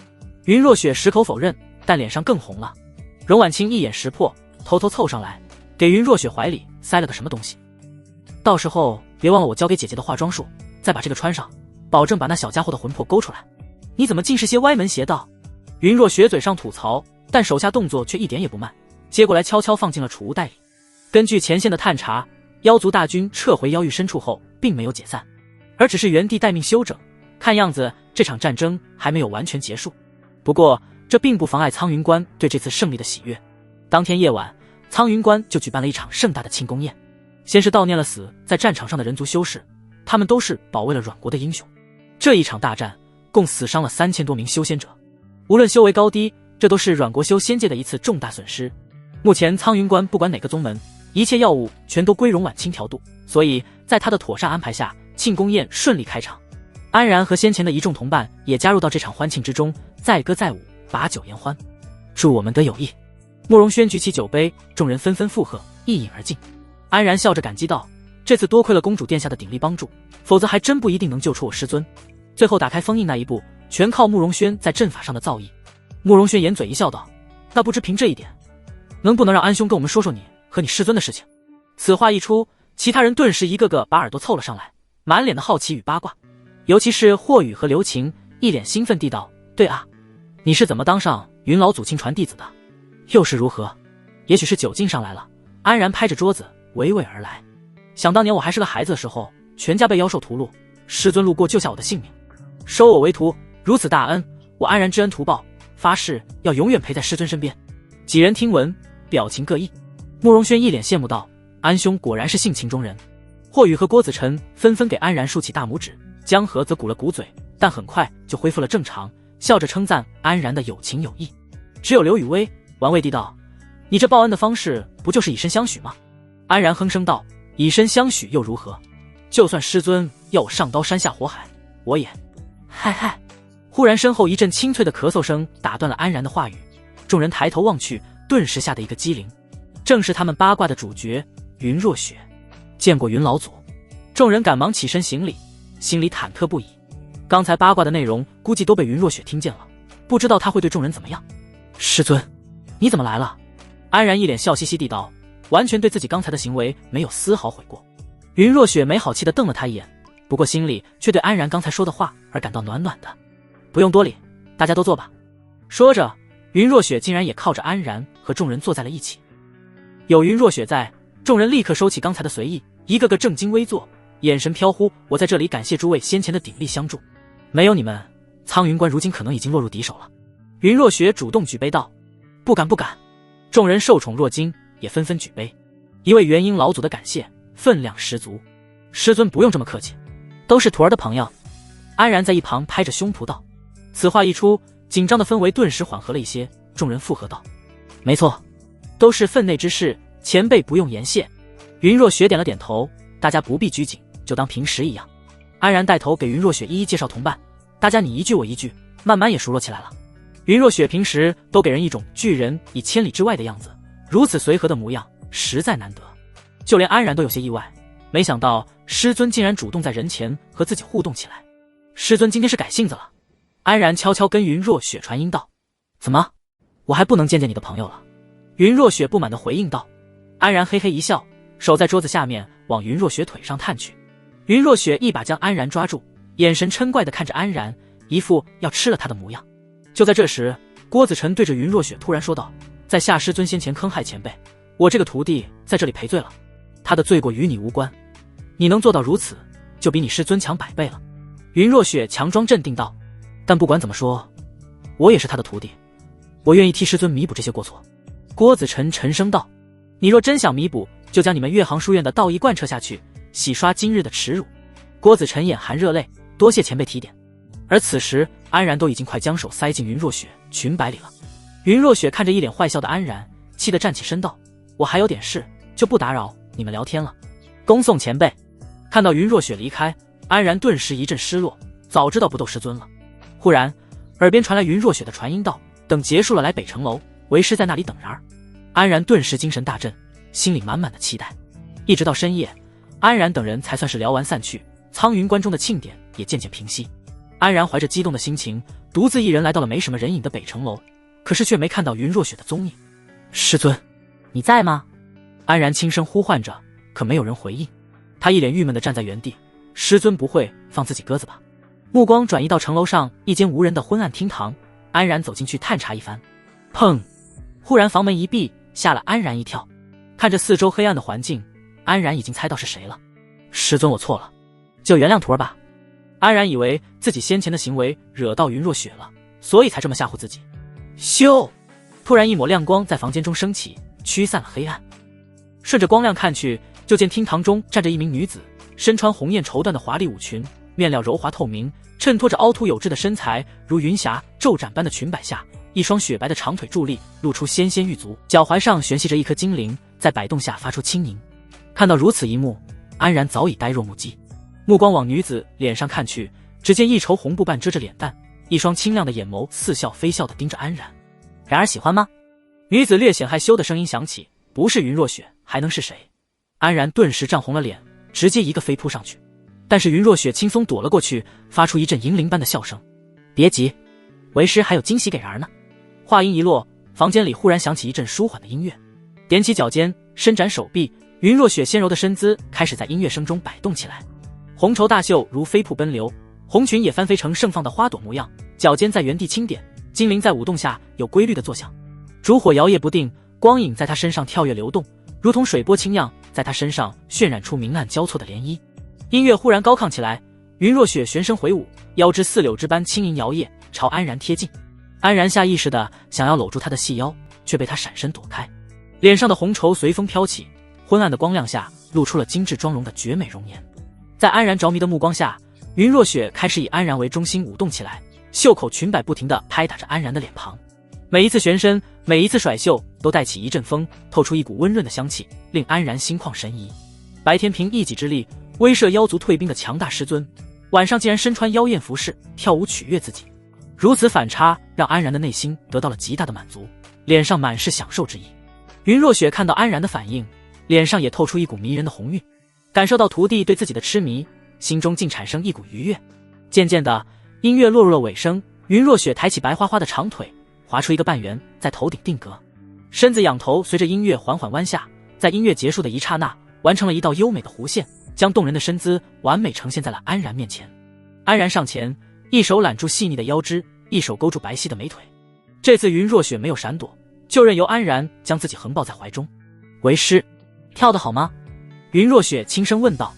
云若雪矢口否认，但脸上更红了。荣婉清一眼识破，偷偷凑上来，给云若雪怀里塞了个什么东西。到时候别忘了我教给姐姐的化妆术，再把这个穿上，保证把那小家伙的魂魄勾出来。你怎么尽是些歪门邪道？云若雪嘴上吐槽，但手下动作却一点也不慢，接过来悄悄放进了储物袋里。根据前线的探查，妖族大军撤回妖域深处后并没有解散，而只是原地待命休整。看样子这场战争还没有完全结束。不过这并不妨碍苍云关对这次胜利的喜悦。当天夜晚，苍云关就举办了一场盛大的庆功宴。先是悼念了死在战场上的人族修士，他们都是保卫了阮国的英雄。这一场大战共死伤了3000多名修仙者，无论修为高低，这都是阮国修仙界的一次重大损失。目前苍云关不管哪个宗门，一切药物全都归荣婉清调度，所以在他的妥善安排下，庆功宴顺利开场。安然和先前的一众同伴也加入到这场欢庆之中，载歌载舞，把酒言欢。祝我们得有意。慕容轩举起酒杯，众人纷纷附和，一饮而尽。安然笑着感激道：这次多亏了公主殿下的鼎力帮助，否则还真不一定能救出我师尊。最后打开封印那一步，全靠慕容轩在阵法上的造诣。慕容轩掩嘴一笑道：那不知凭这一点，能不能让安兄跟我们说说你和你师尊的事情？此话一出，其他人顿时一个个把耳朵凑了上来，满脸的好奇与八卦。尤其是霍宇和刘晴，一脸兴奋地道：对啊，你是怎么当上云老祖亲传弟子的？又是如何？也许是酒劲上来了，安然拍着桌子娓娓而来。想当年我还是个孩子的时候，全家被妖兽屠戮，师尊路过救下我的性命，收我为徒，如此大恩，我安然知恩图报，发誓要永远陪在师尊身边。几人听闻，表情各异。慕容轩一脸羡慕道：安兄果然是性情中人。霍宇和郭子辰纷纷给安然竖起大拇指，江河则鼓了鼓嘴，但很快就恢复了正常，笑着称赞安然的有情有义。只有刘雨薇玩味地道：你这报恩的方式不就是以身相许吗？安然哼声道：以身相许又如何？就算师尊要我上刀山下火海，我也……嗨嗨！忽然身后一阵清脆的咳嗽声打断了安然的话语，众人抬头望去，顿时吓得一个机灵，正是他们八卦的主角云若雪。见过云老祖。众人赶忙起身行礼，心里忐忑不已。刚才八卦的内容估计都被云若雪听见了，不知道他会对众人怎么样。师尊，你怎么来了？安然一脸笑嘻嘻地道，完全对自己刚才的行为没有丝毫悔过。云若雪没好气地瞪了他一眼，不过心里却对安然刚才说的话而感到暖暖的。不用多礼，大家都坐吧。说着，云若雪竟然也靠着安然和众人坐在了一起。有云若雪在，众人立刻收起刚才的随意，一个个正襟危坐，眼神飘忽。我在这里感谢诸位先前的鼎力相助，没有你们，苍云关如今可能已经落入敌手了。云若雪主动举杯道：不敢不敢。众人受宠若惊，也纷纷举杯，一位元婴老祖的感谢分量十足。师尊不用这么客气，都是徒儿的朋友。安然在一旁拍着胸脯道。此话一出，紧张的氛围顿时缓和了一些，众人附和道：没错，都是分内之事，前辈不用言谢。云若雪点了点头，大家不必拘谨，就当平时一样。安然带头给云若雪一一介绍同伴，大家你一句我一句，慢慢也熟络起来了。云若雪平时都给人一种拒人以千里之外的样子，如此随和的模样实在难得，就连安然都有些意外，没想到师尊竟然主动在人前和自己互动起来。师尊今天是改性子了。安然悄悄跟云若雪传音道：怎么，我还不能见见你的朋友了？云若雪不满地回应道。安然嘿嘿一笑，手在桌子下面往云若雪腿上探去。云若雪一把将安然抓住，眼神嗔怪地看着安然，一副要吃了他的模样。就在这时，郭子辰对着云若雪突然说道：在夏师尊先前坑害前辈，我这个徒弟在这里赔罪了，他的罪过与你无关，你能做到如此，就比你师尊强100倍了。云若雪强装镇定道：但不管怎么说，我也是他的徒弟，我愿意替师尊弥补这些过错。郭子辰沉声道：你若真想弥补，就将你们岳航书院的道义贯彻下去，洗刷今日的耻辱。郭子辰眼含热泪，多谢前辈提点。而此时安然都已经快将手塞进云若雪裙摆里了。云若雪看着一脸坏笑的安然，气得站起身道：我还有点事，就不打扰你们聊天了，恭送前辈。看到云若雪离开，安然顿时一阵失落，早知道不斗师尊了。忽然耳边传来云若雪的传音道：等结束了来北城楼，为师在那里等人儿。安然顿时精神大振，心里满满的期待。一直到深夜，安然等人才算是聊完散去，苍云关中的庆典也渐渐平息。安然怀着激动的心情，独自一人来到了没什么人影的北城楼，可是却没看到云若雪的踪影。师尊，你在吗？安然轻声呼唤着，可没有人回应。他一脸郁闷地站在原地，师尊不会放自己鸽子吧？目光转移到城楼上一间无人的昏暗厅堂，安然走进去探查一番。砰！忽然房门一闭，吓了安然一跳。看着四周黑暗的环境，安然已经猜到是谁了。师尊，我错了，就原谅徒儿吧。安然以为自己先前的行为惹到云若雪了，所以才这么吓唬自己。咻！突然一抹亮光在房间中升起，驱散了黑暗。顺着光亮看去，就见厅堂中站着一名女子，身穿红艳绸缎的华丽舞裙，面料柔滑透明，衬托着凹凸有致的身材，如云霞骤展般的裙摆下，一双雪白的长腿伫立，露出纤纤玉足，脚踝上悬系着一颗精灵，在摆动下发出轻盈。看到如此一幕，安然早已呆若木鸡。目光往女子脸上看去，只见一绸红布半遮着脸蛋，一双清亮的眼眸似笑非笑地盯着安然。然而喜欢吗？女子略显害羞的声音响起，不是云若雪还能是谁？安然顿时涨红了脸，直接一个飞扑上去，但是云若雪轻松躲了过去，发出一阵银铃般的笑声。别急，为师还有惊喜给人儿呢。话音一落，房间里忽然响起一阵舒缓的音乐，踮起脚尖，伸展手臂，云若雪纤柔的身姿开始在音乐声中摆动起来。红绸大袖如飞瀑奔流，红裙也翻飞成盛放的花朵模样，脚尖在原地轻点，精灵在舞动下有规律的作响，烛火摇曳不定，光影在她身上跳跃流动，如同水波轻漾，在她身上渲染出明暗交错的涟漪。音乐忽然高亢起来，云若雪旋身回舞，腰肢似柳枝般轻盈摇曳，朝安然贴近。安然下意识的想要搂住她的细腰，却被她闪身躲开，脸上的红绸随风飘起，昏暗的光亮下露出了精致妆容的绝美容颜。在安然着迷的目光下，云若雪开始以安然为中心舞动起来，袖口裙摆不停地拍打着安然的脸庞，每一次旋身，每一次甩袖，都带起一阵风，透出一股温润的香气，令安然心旷神怡。白天凭一己之力威慑妖族退兵的强大师尊，晚上竟然身穿妖艳服饰跳舞取悦自己，如此反差让安然的内心得到了极大的满足，脸上满是享受之意。云若雪看到安然的反应，脸上也透出一股迷人的红晕，感受到徒弟对自己的痴迷，心中竟产生一股愉悦。渐渐的，音乐落入了尾声，云若雪抬起白花花的长腿，划出一个半圆，在头顶定格，身子仰头随着音乐缓缓弯下，在音乐结束的一刹那，完成了一道优美的弧线，将动人的身姿完美呈现在了安然面前。安然上前，一手揽住细腻的腰肢，一手勾住白皙的美腿。这次云若雪没有闪躲，就任由安然将自己横抱在怀中。为师，跳得好吗？云若雪轻声问道。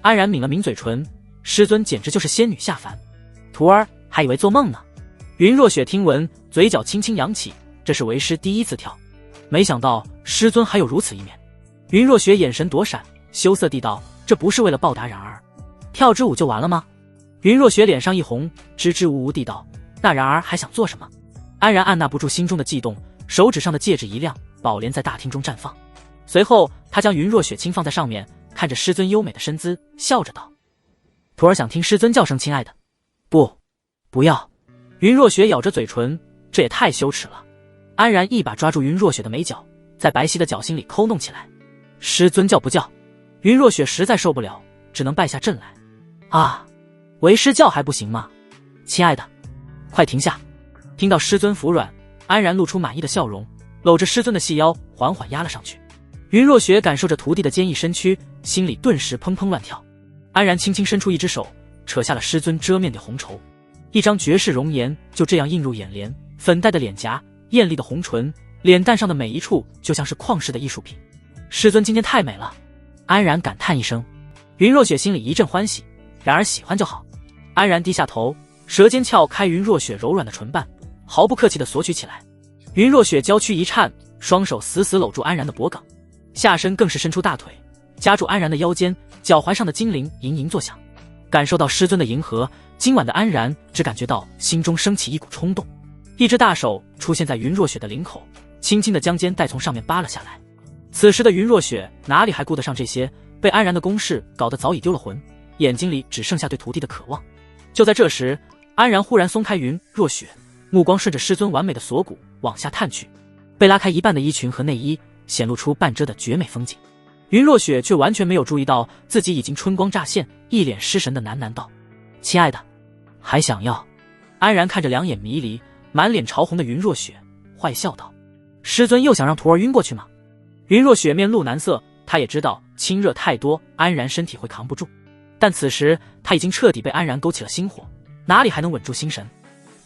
安然抿了抿嘴唇，师尊简直就是仙女下凡，徒儿还以为做梦呢。云若雪听闻，嘴角轻轻扬起，这是为师第一次跳，没想到师尊还有如此一面。云若雪眼神躲闪，羞涩地道：这不是为了报答然儿，跳支舞就完了吗？云若雪脸上一红，支支吾吾地道：那然儿还想做什么？安然按捺不住心中的悸动，手指上的戒指一亮，宝莲在大厅中绽放。随后他将云若雪轻放在上面，看着师尊优美的身姿，笑着道：“徒儿想听师尊叫声亲爱的。”“不要。”云若雪咬着嘴唇，这也太羞耻了。安然一把抓住云若雪的眉角，在白皙的脚心里抠弄起来。“师尊叫不叫？”云若雪实在受不了，只能败下阵来。“啊，为师叫还不行吗？亲爱的，快停下！”听到师尊服软，安然露出满意的笑容，搂着师尊的细腰缓缓压了上去。云若雪感受着徒弟的坚毅身躯，心里顿时砰砰乱跳。安然轻轻伸出一只手，扯下了师尊遮面的红绸，一张绝世容颜就这样映入眼帘，粉黛的脸颊，艳丽的红唇，脸蛋上的每一处就像是旷世的艺术品。师尊今天太美了，安然感叹一声。云若雪心里一阵欢喜，然而喜欢就好。安然低下头，舌尖撬开云若雪柔软的唇瓣，毫不客气地索取起来。云若雪娇躯一颤，双手死死搂住安然的脖颈，下身更是伸出大腿，夹住安然的腰间，脚踝上的金铃盈盈作响。感受到师尊的迎合，今晚的安然只感觉到心中升起一股冲动，一只大手出现在云若雪的领口，轻轻地将肩带从上面扒了下来。此时的云若雪哪里还顾得上这些，被安然的攻势搞得早已丢了魂，眼睛里只剩下对徒弟的渴望。就在这时，安然忽然松开云若雪，目光顺着师尊完美的锁骨往下探去，被拉开一半的衣裙和内衣显露出半遮的绝美风景。云若雪却完全没有注意到自己已经春光乍现，一脸失神的喃喃道：“亲爱的，还想要？”安然看着两眼迷离、满脸潮红的云若雪，坏笑道：“师尊又想让徒儿晕过去吗？”云若雪面露难色，她也知道亲热太多，安然身体会扛不住，但此时她已经彻底被安然勾起了心火，哪里还能稳住心神？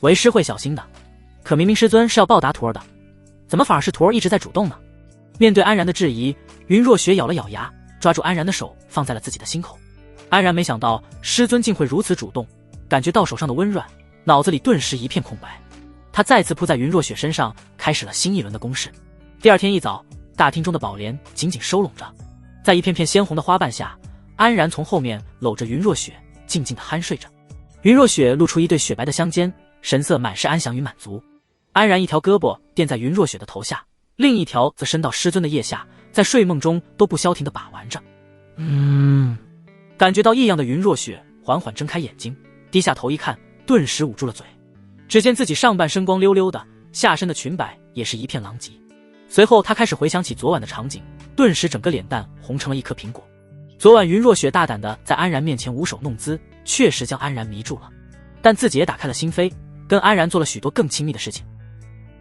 为师会小心的，可明明师尊是要报答徒儿的，怎么反而是徒儿一直在主动呢？面对安然的质疑，云若雪咬了咬牙，抓住安然的手放在了自己的心口。安然没想到师尊竟会如此主动，感觉到手上的温软，脑子里顿时一片空白。他再次扑在云若雪身上，开始了新一轮的攻势。第二天一早，大厅中的宝莲紧紧收拢着，在一片片鲜红的花瓣下，安然从后面搂着云若雪，静静地酣睡着。云若雪露出一对雪白的香肩，神色满是安详与满足。安然一条胳膊垫在云若雪的头下，另一条则伸到师尊的腋下，在睡梦中都不消停地把玩着。感觉到异样的云若雪缓缓睁开眼睛，低下头一看，顿时捂住了嘴。只见自己上半身光溜溜的，下身的裙摆也是一片狼藉。随后他开始回想起昨晚的场景，顿时整个脸蛋红成了一颗苹果。昨晚云若雪大胆地在安然面前舞手弄姿，确实将安然迷住了，但自己也打开了心扉，跟安然做了许多更亲密的事情。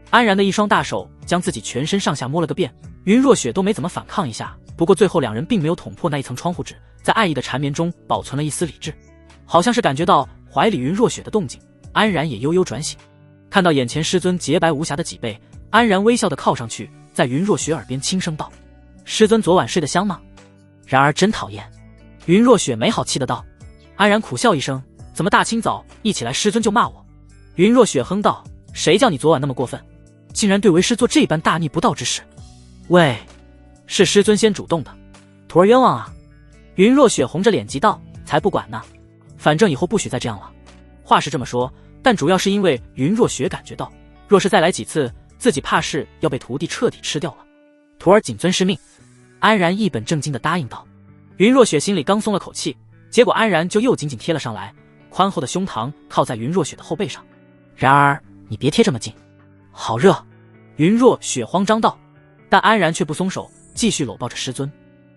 安然的一双大手将自己全身上下摸了个遍，云若雪都没怎么反抗一下，不过最后两人并没有捅破那一层窗户纸，在爱意的缠绵中保存了一丝理智。好像是感觉到怀里云若雪的动静，安然也悠悠转醒，看到眼前师尊洁白无瑕的脊背，安然微笑地靠上去，在云若雪耳边轻声道：“师尊昨晚睡得香吗？然而真讨厌。”云若雪没好气的道。安然苦笑一声：“怎么大清早一起来师尊就骂我？”云若雪哼道：“谁叫你昨晚那么过分，竟然对为师做这般大逆不道之事？喂，是师尊先主动的，徒儿冤枉啊！”云若雪红着脸急道：“才不管呢，反正以后不许再这样了。”话是这么说，但主要是因为云若雪感觉到，若是再来几次，自己怕是要被徒弟彻底吃掉了。徒儿谨遵师命。安然一本正经地答应道。云若雪心里刚松了口气，结果安然就又紧紧贴了上来，宽厚的胸膛靠在云若雪的后背上。然而你别贴这么近，好热。云若雪慌张道，但安然却不松手，继续搂抱着师尊。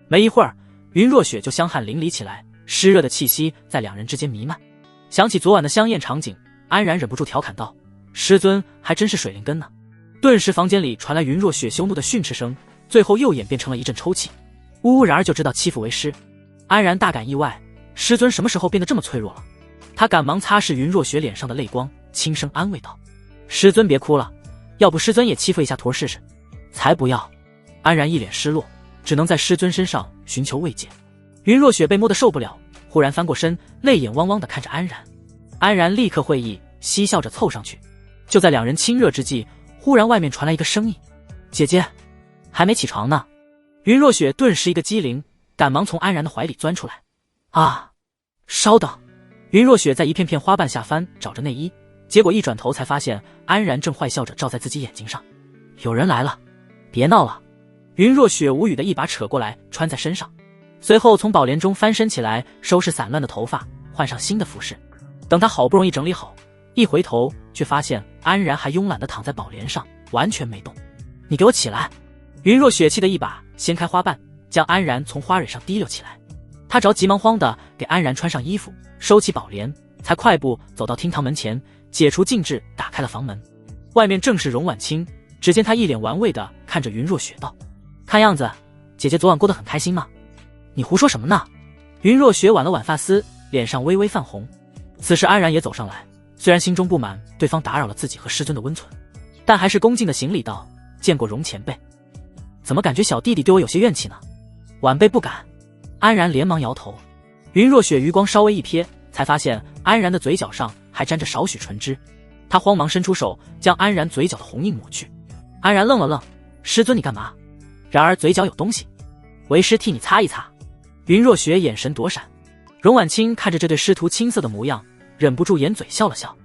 没一会儿，云若雪就香汗淋漓起来，湿热的气息在两人之间弥漫。想起昨晚的香艳场景，安然忍不住调侃道：“师尊还真是水灵根呢。”顿时房间里传来云若雪羞怒的训斥声，最后又演变成了一阵抽泣。呜呜，然而就知道欺负为师。安然大感意外，师尊什么时候变得这么脆弱了？他赶忙擦拭云若雪脸上的泪光，轻声安慰道：“师尊别哭了，要不师尊也欺负一下徒儿试试？”才不要！安然一脸失落，只能在师尊身上寻求慰藉。云若雪被摸得受不了，忽然翻过身，泪眼汪汪地看着安然。安然立刻会意，嬉笑着凑上去。就在两人亲热之际，忽然外面传来一个声音：“姐姐，还没起床呢。”云若雪顿时一个机灵，赶忙从安然的怀里钻出来。啊，稍等！云若雪在一片片花瓣下翻找着内衣，结果一转头才发现安然正坏笑着照在自己眼睛上。有人来了，别闹了！云若雪无语的一把扯过来穿在身上，随后从宝帘中翻身起来，收拾散乱的头发，换上新的服饰。等她好不容易整理好，一回头却发现安然还慵懒地躺在宝帘上，完全没动。你给我起来！云若雪气的一把掀开花瓣，将安然从花蕊上提溜起来。她着急忙慌地给安然穿上衣服，收起宝帘，才快步走到厅堂门前，解除禁制，打开了房门。外面正是荣婉清，只见她一脸玩味地看着云若雪道：看样子姐姐昨晚过得很开心嘛。你胡说什么呢？云若雪挽了挽发丝，脸上微微泛红。此时安然也走上来，虽然心中不满对方打扰了自己和师尊的温存，但还是恭敬的行礼道：见过荣前辈。怎么感觉小弟弟对我有些怨气呢？晚辈不敢。安然连忙摇头。云若雪余光稍微一瞥，才发现安然的嘴角上还沾着少许唇脂，她慌忙伸出手将安然嘴角的红印抹去。安然愣了愣：师尊你干嘛？然而嘴角有东西，为师替你擦一擦。云若雪眼神躲闪。荣婉清看着这对师徒青涩的模样，忍不住掩嘴笑了笑。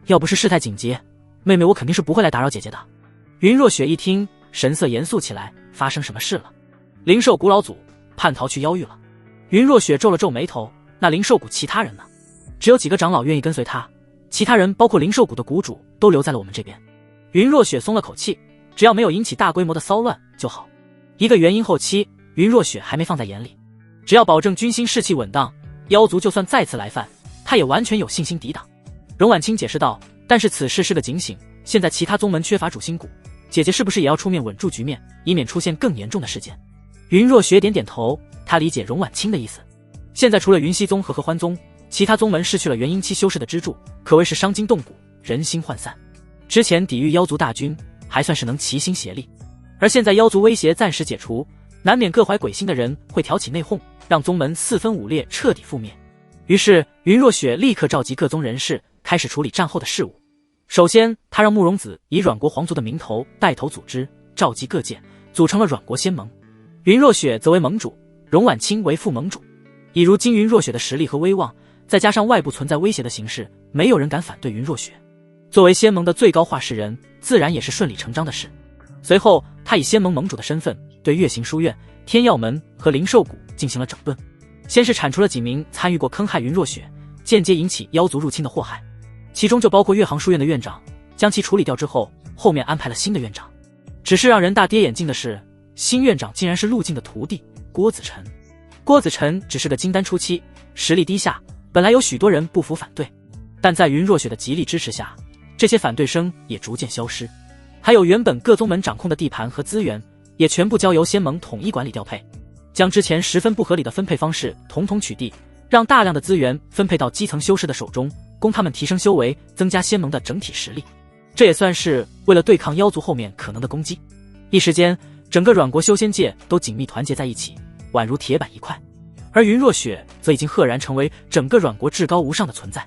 要不是事态紧急，妹妹我肯定是不会来打扰姐姐的。云若雪一听，神色严肃起来，发生什么事了？灵兽谷老祖叛逃去妖域了。云若雪皱了皱眉头，那灵兽谷其他人呢？只有几个长老愿意跟随他，其他人包括灵兽谷的谷主都留在了我们这边。云若雪松了口气，只要没有引起大规模的骚乱就好。一个元婴后期，云若雪还没放在眼里，只要保证军心士气稳当，妖族就算再次来犯，他也完全有信心抵挡。荣婉清解释道：但是此事是个警醒，现在其他宗门缺乏主心骨，姐姐是不是也要出面稳住局面，以免出现更严重的事件？云若雪点点头，她理解荣婉清的意思。现在除了云溪宗和合欢宗，其他宗门失去了元婴期修士的支柱，可谓是伤筋动骨，人心涣散。之前抵御妖族大军还算是能齐心协力，而现在妖族威胁暂时解除，难免各怀鬼心的人会挑起内讧，让宗门四分五裂，彻底覆灭。于是云若雪立刻召集各宗人士，开始处理战后的事务。首先她让慕容子以阮国皇族的名头带头组织，召集各界，组成了阮国仙盟。云若雪则为盟主，荣婉清为副盟主。以如今云若雪的实力和威望，再加上外部存在威胁的形势，没有人敢反对云若雪。作为仙盟的最高话事人，自然也是顺理成章的事。随后他以仙盟盟主的身份，对月行书院、天耀门和灵兽谷进行了整顿。先是铲除了几名参与过坑害云若雪、间接引起妖族入侵的祸害，其中就包括月行书院的院长，将其处理掉之后，后面安排了新的院长。只是让人大跌眼镜的是，新院长竟然是陆晋的徒弟郭子辰。郭子辰只是个金丹初期，实力低下，本来有许多人不服反对，但在云若雪的极力支持下，这些反对声也逐渐消失。还有原本各宗门掌控的地盘和资源，也全部交由仙盟统一管理调配，将之前十分不合理的分配方式统统取缔，让大量的资源分配到基层修士的手中，供他们提升修为，增加仙盟的整体实力。这也算是为了对抗妖族后面可能的攻击。一时间，整个阮国修仙界都紧密团结在一起，宛如铁板一块。而云若雪则已经赫然成为整个阮国至高无上的存在。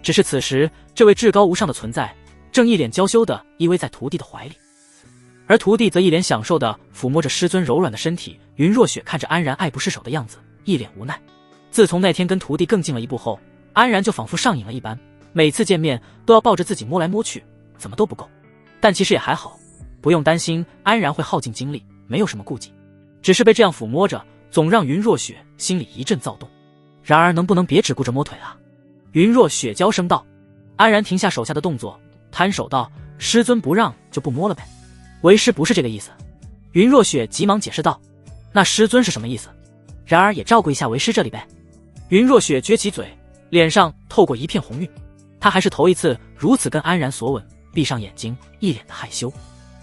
只是此时，这位至高无上的存在正一脸娇羞地依偎在徒弟的怀里，而徒弟则一脸享受地抚摸着师尊柔软的身体。云若雪看着安然爱不释手的样子，一脸无奈。自从那天跟徒弟更近了一步后，安然就仿佛上瘾了一般，每次见面都要抱着自己摸来摸去，怎么都不够。但其实也还好，不用担心安然会耗尽精力，没有什么顾忌。只是被这样抚摸着，总让云若雪心里一阵躁动。然而能不能别只顾着摸腿啊？云若雪娇声道。安然停下手下的动作，摊手道：师尊不让就不摸了呗，为师不是这个意思。云若雪急忙解释道：那师尊是什么意思？然而也照顾一下为师这里呗。云若雪撅起嘴，脸上透过一片红晕，她还是头一次如此跟安然索吻，闭上眼睛，一脸的害羞。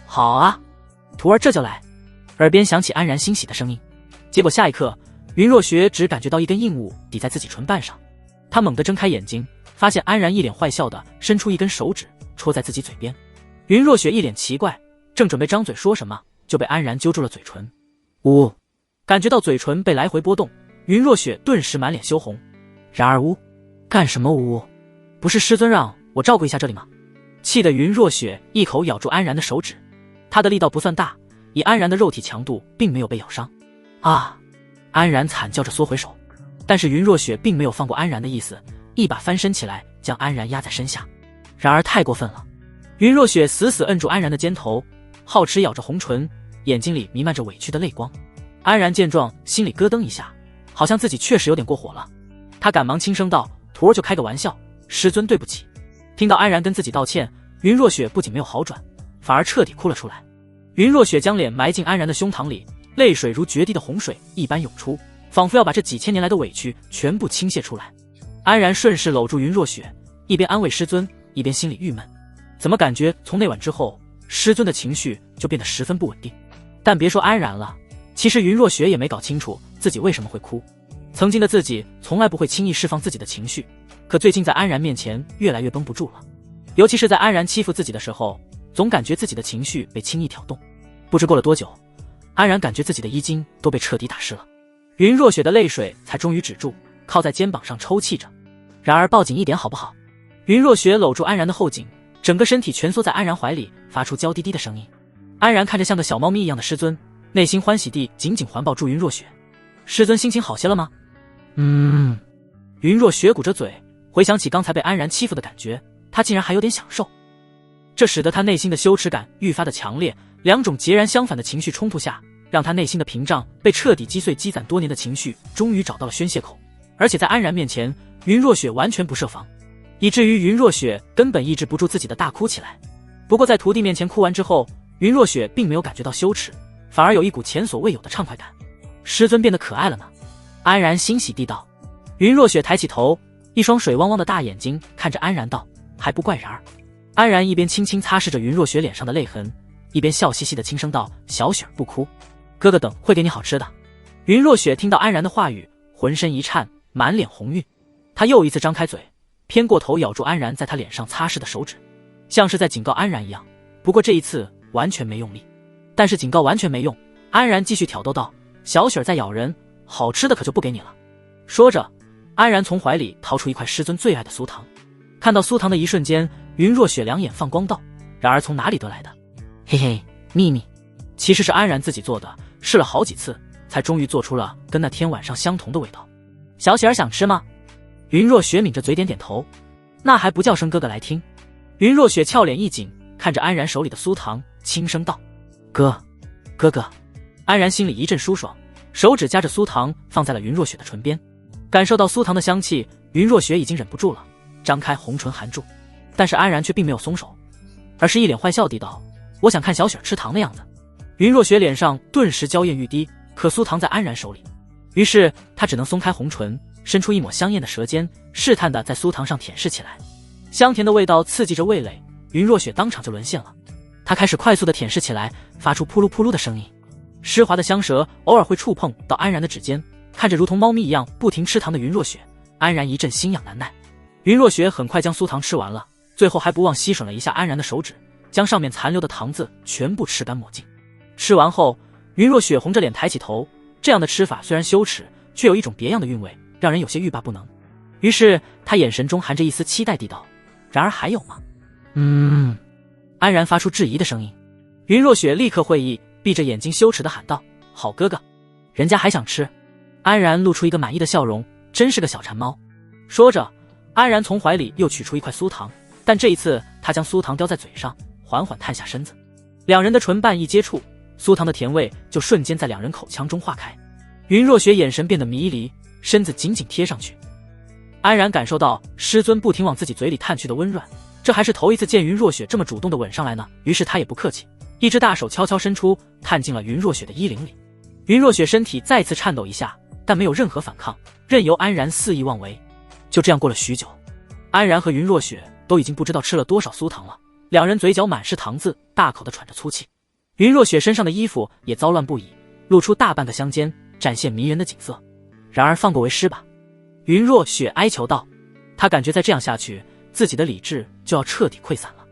好啊，徒儿这就来。耳边响起安然欣喜的声音，结果下一刻，云若雪只感觉到一根硬物抵在自己唇瓣上，她猛地睁开眼睛，发现安然一脸坏笑的伸出一根手指戳在自己嘴边。云若雪一脸奇怪，正准备张嘴说什么，就被安然揪住了嘴唇。呜，感觉到嘴唇被来回波动，云若雪顿时满脸羞红。然而呜，干什么呜？不是师尊让我照顾一下这里吗？气得云若雪一口咬住安然的手指，她的力道不算大，以安然的肉体强度并没有被咬伤。啊！安然惨叫着缩回手，但是云若雪并没有放过安然的意思，一把翻身起来将安然压在身下。然而太过分了，云若雪死死摁住安然的肩头，皓齿咬着红唇，眼睛里弥漫着委屈的泪光。安然见状，心里咯噔一下，好像自己确实有点过火了。他赶忙轻声道：“徒儿就开个玩笑，师尊对不起。”听到安然跟自己道歉，云若雪不仅没有好转，反而彻底哭了出来。云若雪将脸埋进安然的胸膛里，泪水如决堤的洪水一般涌出，仿佛要把这几千年来的委屈全部倾泻出来。安然顺势搂住云若雪，一边安慰师尊，一边心里郁闷，怎么感觉从那晚之后，师尊的情绪就变得十分不稳定。但别说安然了，其实云若雪也没搞清楚自己为什么会哭。曾经的自己从来不会轻易释放自己的情绪，可最近在安然面前越来越绷不住了。尤其是在安然欺负自己的时候，总感觉自己的情绪被轻易挑动。不知过了多久，安然感觉自己的衣襟都被彻底打湿了。云若雪的泪水才终于止住，靠在肩膀上抽泣着。然而抱紧一点好不好？云若雪搂住安然的后颈，整个身体蜷缩在安然怀里，发出娇滴滴的声音。安然看着像个小猫咪一样的师尊，内心欢喜地紧紧环抱住云若雪。师尊心情好些了吗？云若雪鼓着嘴，回想起刚才被安然欺负的感觉，她竟然还有点享受。这使得她内心的羞耻感愈发的强烈，两种截然相反的情绪冲突下，让她内心的屏障被彻底击碎，积攒多年的情绪终于找到了宣泄口。而且在安然面前，云若雪完全不设防，以至于云若雪根本抑制不住自己的大哭起来。不过在徒弟面前哭完之后，云若雪并没有感觉到羞耻，反而有一股前所未有的畅快感。师尊变得可爱了呢，安然欣喜地道。云若雪抬起头，一双水汪汪的大眼睛看着安然道：“还不怪然儿。”安然一边轻轻擦拭着云若雪脸上的泪痕，一边笑嘻嘻的轻声道：“小雪儿不哭，哥哥等会给你好吃的。”云若雪听到安然的话语，浑身一颤，满脸红晕。她又一次张开嘴，偏过头咬住安然在她脸上擦拭的手指，像是在警告安然一样。不过这一次完全没用力。但是警告完全没用，安然继续挑逗道：“小雪儿在咬人，好吃的可就不给你了。”说着，安然从怀里掏出一块师尊最爱的酥糖。看到酥糖的一瞬间，云若雪两眼放光道：“然而从哪里得来的？”嘿嘿，秘密。其实是安然自己做的，试了好几次，才终于做出了跟那天晚上相同的味道。小雪儿想吃吗？云若雪抿着嘴点点头。那还不叫声哥哥来听？云若雪俏脸一紧，看着安然手里的酥糖，轻声道：“哥哥。”安然心里一阵舒爽，手指夹着酥糖放在了云若雪的唇边，感受到酥糖的香气，云若雪已经忍不住了，张开红唇含住。但是安然却并没有松手，而是一脸坏笑地道：“我想看小雪吃糖的样子。”云若雪脸上顿时娇艳欲滴，可酥糖在安然手里，于是她只能松开红唇，伸出一抹香艳的舌尖，试探地在酥糖上舔舐起来。香甜的味道刺激着味蕾，云若雪当场就沦陷了。她开始快速地舔舐起来，发出扑噜扑噜的声音。湿滑的香舌偶尔会触碰到安然的指尖，看着如同猫咪一样不停吃糖的云若雪，安然一阵心痒难耐。云若雪很快将酥糖吃完了，最后还不忘吸吮了一下安然的手指，将上面残留的糖渍全部吃干抹净。吃完后，云若雪红着脸抬起头，这样的吃法虽然羞耻，却有一种别样的韵味，让人有些欲罢不能。于是她眼神中含着一丝期待地道：“然而还有吗？”安然发出质疑的声音。云若雪立刻会意，闭着眼睛羞耻地喊道：“好哥哥，人家还想吃。”安然露出一个满意的笑容，真是个小馋猫。说着，安然从怀里又取出一块酥糖，但这一次她将酥糖叼在嘴上，缓缓探下身子。两人的唇瓣一接触，酥糖的甜味就瞬间在两人口腔中化开。云若雪眼神变得迷离，身子紧紧贴上去。安然感受到师尊不停往自己嘴里探去的温软，这还是头一次见云若雪这么主动地吻上来呢。于是他也不客气，一只大手悄悄伸出，探进了云若雪的衣领里。云若雪身体再次颤抖一下，但没有任何反抗，任由安然肆意妄为。就这样过了许久，安然和云若雪都已经不知道吃了多少酥糖了，两人嘴角满是糖渍，大口地喘着粗气。云若雪身上的衣服也糟乱不已，露出大半个香肩，展现迷人的景色。然而放过为师吧，云若雪哀求道。她感觉再这样下去，自己的理智就要彻底溃散了。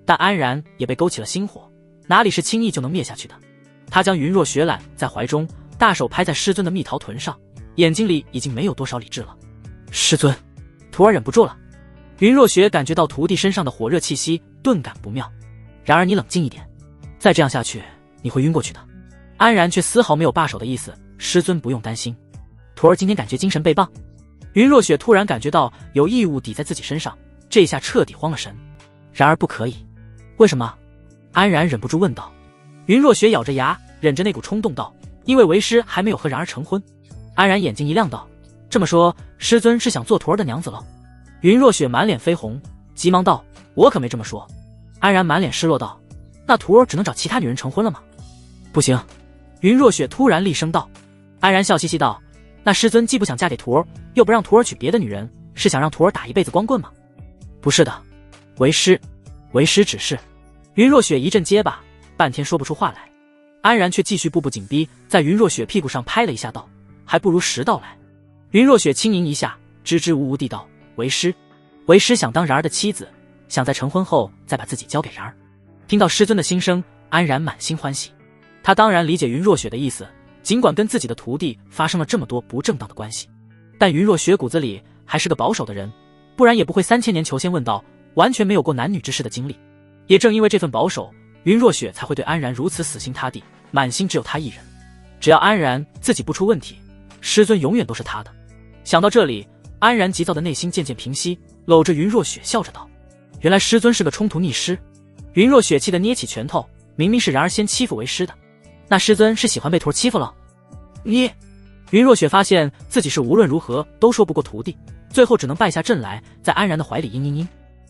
但安然也被勾起了心火，哪里是轻易就能灭下去的。他将云若雪揽在怀中，大手拍在师尊的蜜桃臀上，眼睛里已经没有多少理智了。师尊，徒儿忍不住了。云若雪感觉到徒弟身上的火热气息，顿感不妙。然而你冷静一点，再这样下去你会晕过去的。安然却丝毫没有罢手的意思，师尊不用担心，徒儿今天感觉精神倍棒。云若雪突然感觉到有异物抵在自己身上，这下彻底慌了神。然而不可以。为什么？安然忍不住问道。云若雪咬着牙，忍着那股冲动道：“因为为师还没有和然儿成婚。”安然眼睛一亮道：“这么说，师尊是想做徒儿的娘子了？”云若雪满脸绯红，急忙道：“我可没这么说。”安然满脸失落道：“那徒儿只能找其他女人成婚了吗？”“不行！”云若雪突然厉声道。安然笑嘻嘻道：“那师尊既不想嫁给徒儿，又不让徒儿娶别的女人，是想让徒儿打一辈子光棍吗？”“不是的，为师指示。”云若雪一阵结巴，半天说不出话来。安然却继续步步紧逼，在云若雪屁股上拍了一下道：“还不如实道来。”云若雪轻吟一下，支支吾吾地道：“为师想当然儿的妻子，想在成婚后再把自己交给然儿。”听到师尊的心声，安然满心欢喜。他当然理解云若雪的意思，尽管跟自己的徒弟发生了这么多不正当的关系，但云若雪骨子里还是个保守的人，不然也不会3000年求仙问道，完全没有过男女之事的经历。也正因为这份保守，云若雪才会对安然如此死心塌地，满心只有他一人。只要安然自己不出问题，师尊永远都是他的。想到这里，安然急躁的内心渐渐平息，搂着云若雪笑着道：“原来师尊是个冲突逆师。”云若雪气得捏起拳头，明明是然而先欺负为师的，那师尊是喜欢被徒儿欺负了？云若雪发现自己是无论如何都说不过徒弟，最后只能败下阵来，在安然的怀里嘤。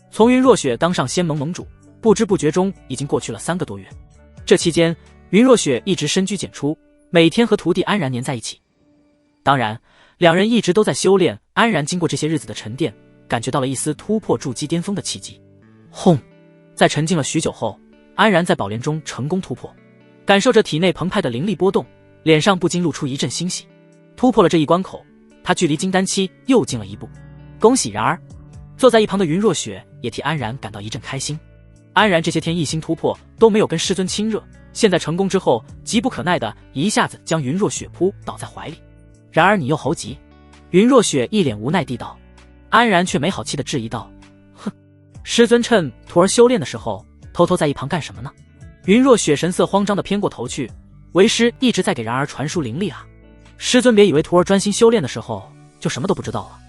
从云若雪当上仙盟盟主，不知不觉中已经过去了3个多月。这期间，云若雪一直深居简出，每天和徒弟安然黏在一起。当然，两人一直都在修炼。安然经过这些日子的沉淀，感觉到了一丝突破筑基巅峰的契机。轰！在沉静了许久后，安然在宝莲中成功突破，感受着体内澎湃的灵力波动，脸上不禁露出一阵欣喜。突破了这一关口，他距离金丹期又近了一步。恭喜然儿！坐在一旁的云若雪也替安然感到一阵开心。安然这些天一心突破，都没有跟师尊亲热，现在成功之后，急不可耐的一下子将云若雪扑倒在怀里。然而你又猴急？云若雪一脸无奈地道。安然却没好气的质疑道：“哼，师尊趁徒儿修炼的时候，偷偷在一旁干什么呢？”云若雪神色慌张的偏过头去：“为师一直在给然儿传输灵力啊，师尊别以为徒儿专心修炼的时候就什么都不知道了，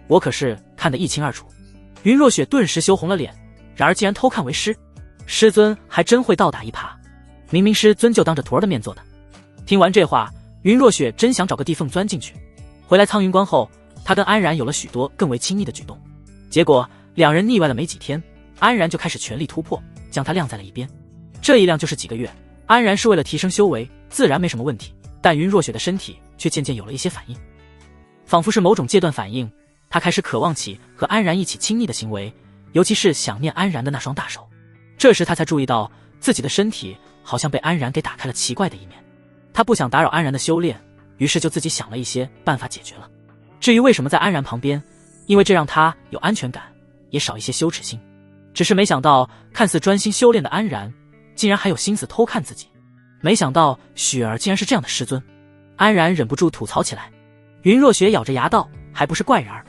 我可是看得一清二楚。”云若雪顿时羞红了脸，然而竟然偷看为师，师尊还真会倒打一耙，明明师尊就当着徒儿的面做的。听完这话，云若雪真想找个地缝钻进去。回来苍云关后，他跟安然有了许多更为亲密的举动，结果两人腻歪了没几天，安然就开始全力突破，将他晾在了一边。这一晾就是几个月。安然是为了提升修为，自然没什么问题，但云若雪的身体却渐渐有了一些反应，仿佛是某种戒断反应，他开始渴望起和安然一起亲昵的行为，尤其是想念安然的那双大手。这时他才注意到自己的身体好像被安然给打开了奇怪的一面。他不想打扰安然的修炼，于是就自己想了一些办法解决了。至于为什么在安然旁边，因为这让他有安全感，也少一些羞耻心。只是没想到看似专心修炼的安然，竟然还有心思偷看自己。没想到雪儿竟然是这样的师尊。安然忍不住吐槽起来。云若雪咬着牙道：“还不是怪人儿，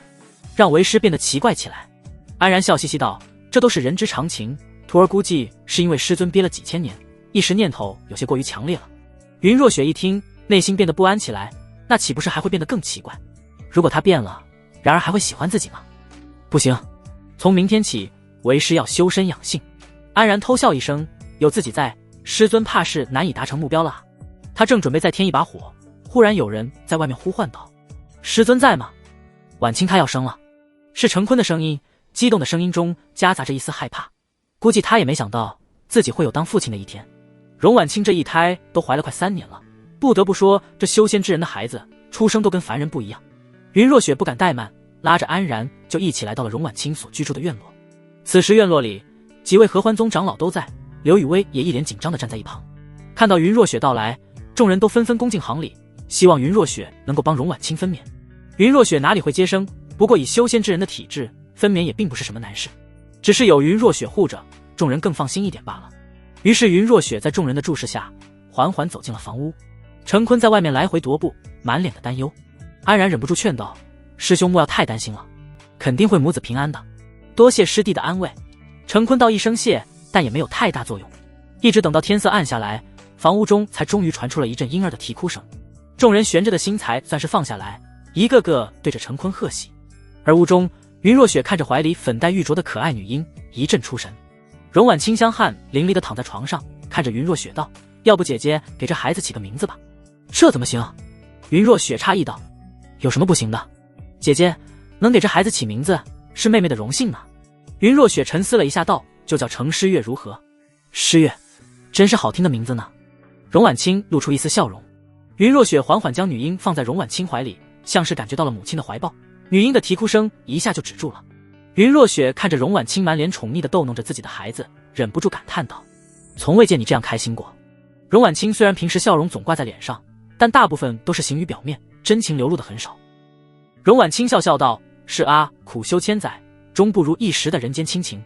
让为师变得奇怪起来。”安然笑嘻嘻道：“这都是人之常情，徒儿估计是因为师尊憋了几千年，一时念头有些过于强烈了。”云若雪一听，内心变得不安起来，那岂不是还会变得更奇怪？如果他变了，然而还会喜欢自己吗？不行，从明天起，为师要修身养性。安然偷笑一声，有自己在，师尊怕是难以达成目标了。他正准备再添一把火，忽然有人在外面呼唤道：“师尊在吗？婉清她要生了。”是陈坤的声音，激动的声音中夹杂着一丝害怕。估计他也没想到自己会有当父亲的一天。荣婉清这一胎都怀了快3年了，不得不说这修仙之人的孩子出生都跟凡人不一样。云若雪不敢怠慢，拉着安然就一起来到了荣婉清所居住的院落。此时院落里几位合欢宗长老都在，刘雨薇也一脸紧张地站在一旁。看到云若雪到来，众人都纷纷恭敬行礼，希望云若雪能够帮荣婉清分娩。云若雪哪里会接生，不过以修仙之人的体质，分娩也并不是什么难事，只是有云若雪护着，众人更放心一点罢了。于是云若雪在众人的注视下缓缓走进了房屋。陈坤在外面来回踱步，满脸的担忧。安然忍不住劝道：“师兄莫要太担心了，肯定会母子平安的，多谢师弟的安慰。”陈坤道一声谢，但也没有太大作用。一直等到天色暗下来，房屋中才终于传出了一阵婴儿的啼哭声。众人悬着的心才算是放下来，一个个对着陈坤贺喜。而屋中，云若雪看着怀里粉黛玉琢的可爱女婴，一阵出神。荣婉清香汗淋漓地躺在床上，看着云若雪道：“要不姐姐给这孩子起个名字吧？”“这怎么行？”云若雪诧异道。“有什么不行的？姐姐能给这孩子起名字，是妹妹的荣幸呢。”云若雪沉思了一下道：“就叫程诗月如何？”“诗月，真是好听的名字呢。”荣婉清露出一丝笑容。云若雪缓缓将女婴放在荣婉清怀里，像是感觉到了母亲的怀抱，女婴的啼哭声一下就止住了。云若雪看着荣婉清满脸宠溺地逗弄着自己的孩子，忍不住感叹道：“从未见你这样开心过。”荣婉清虽然平时笑容总挂在脸上，但大部分都是行于表面，真情流露的很少。荣婉清笑笑道：“是啊，苦修千载，终不如一时的人间亲情。”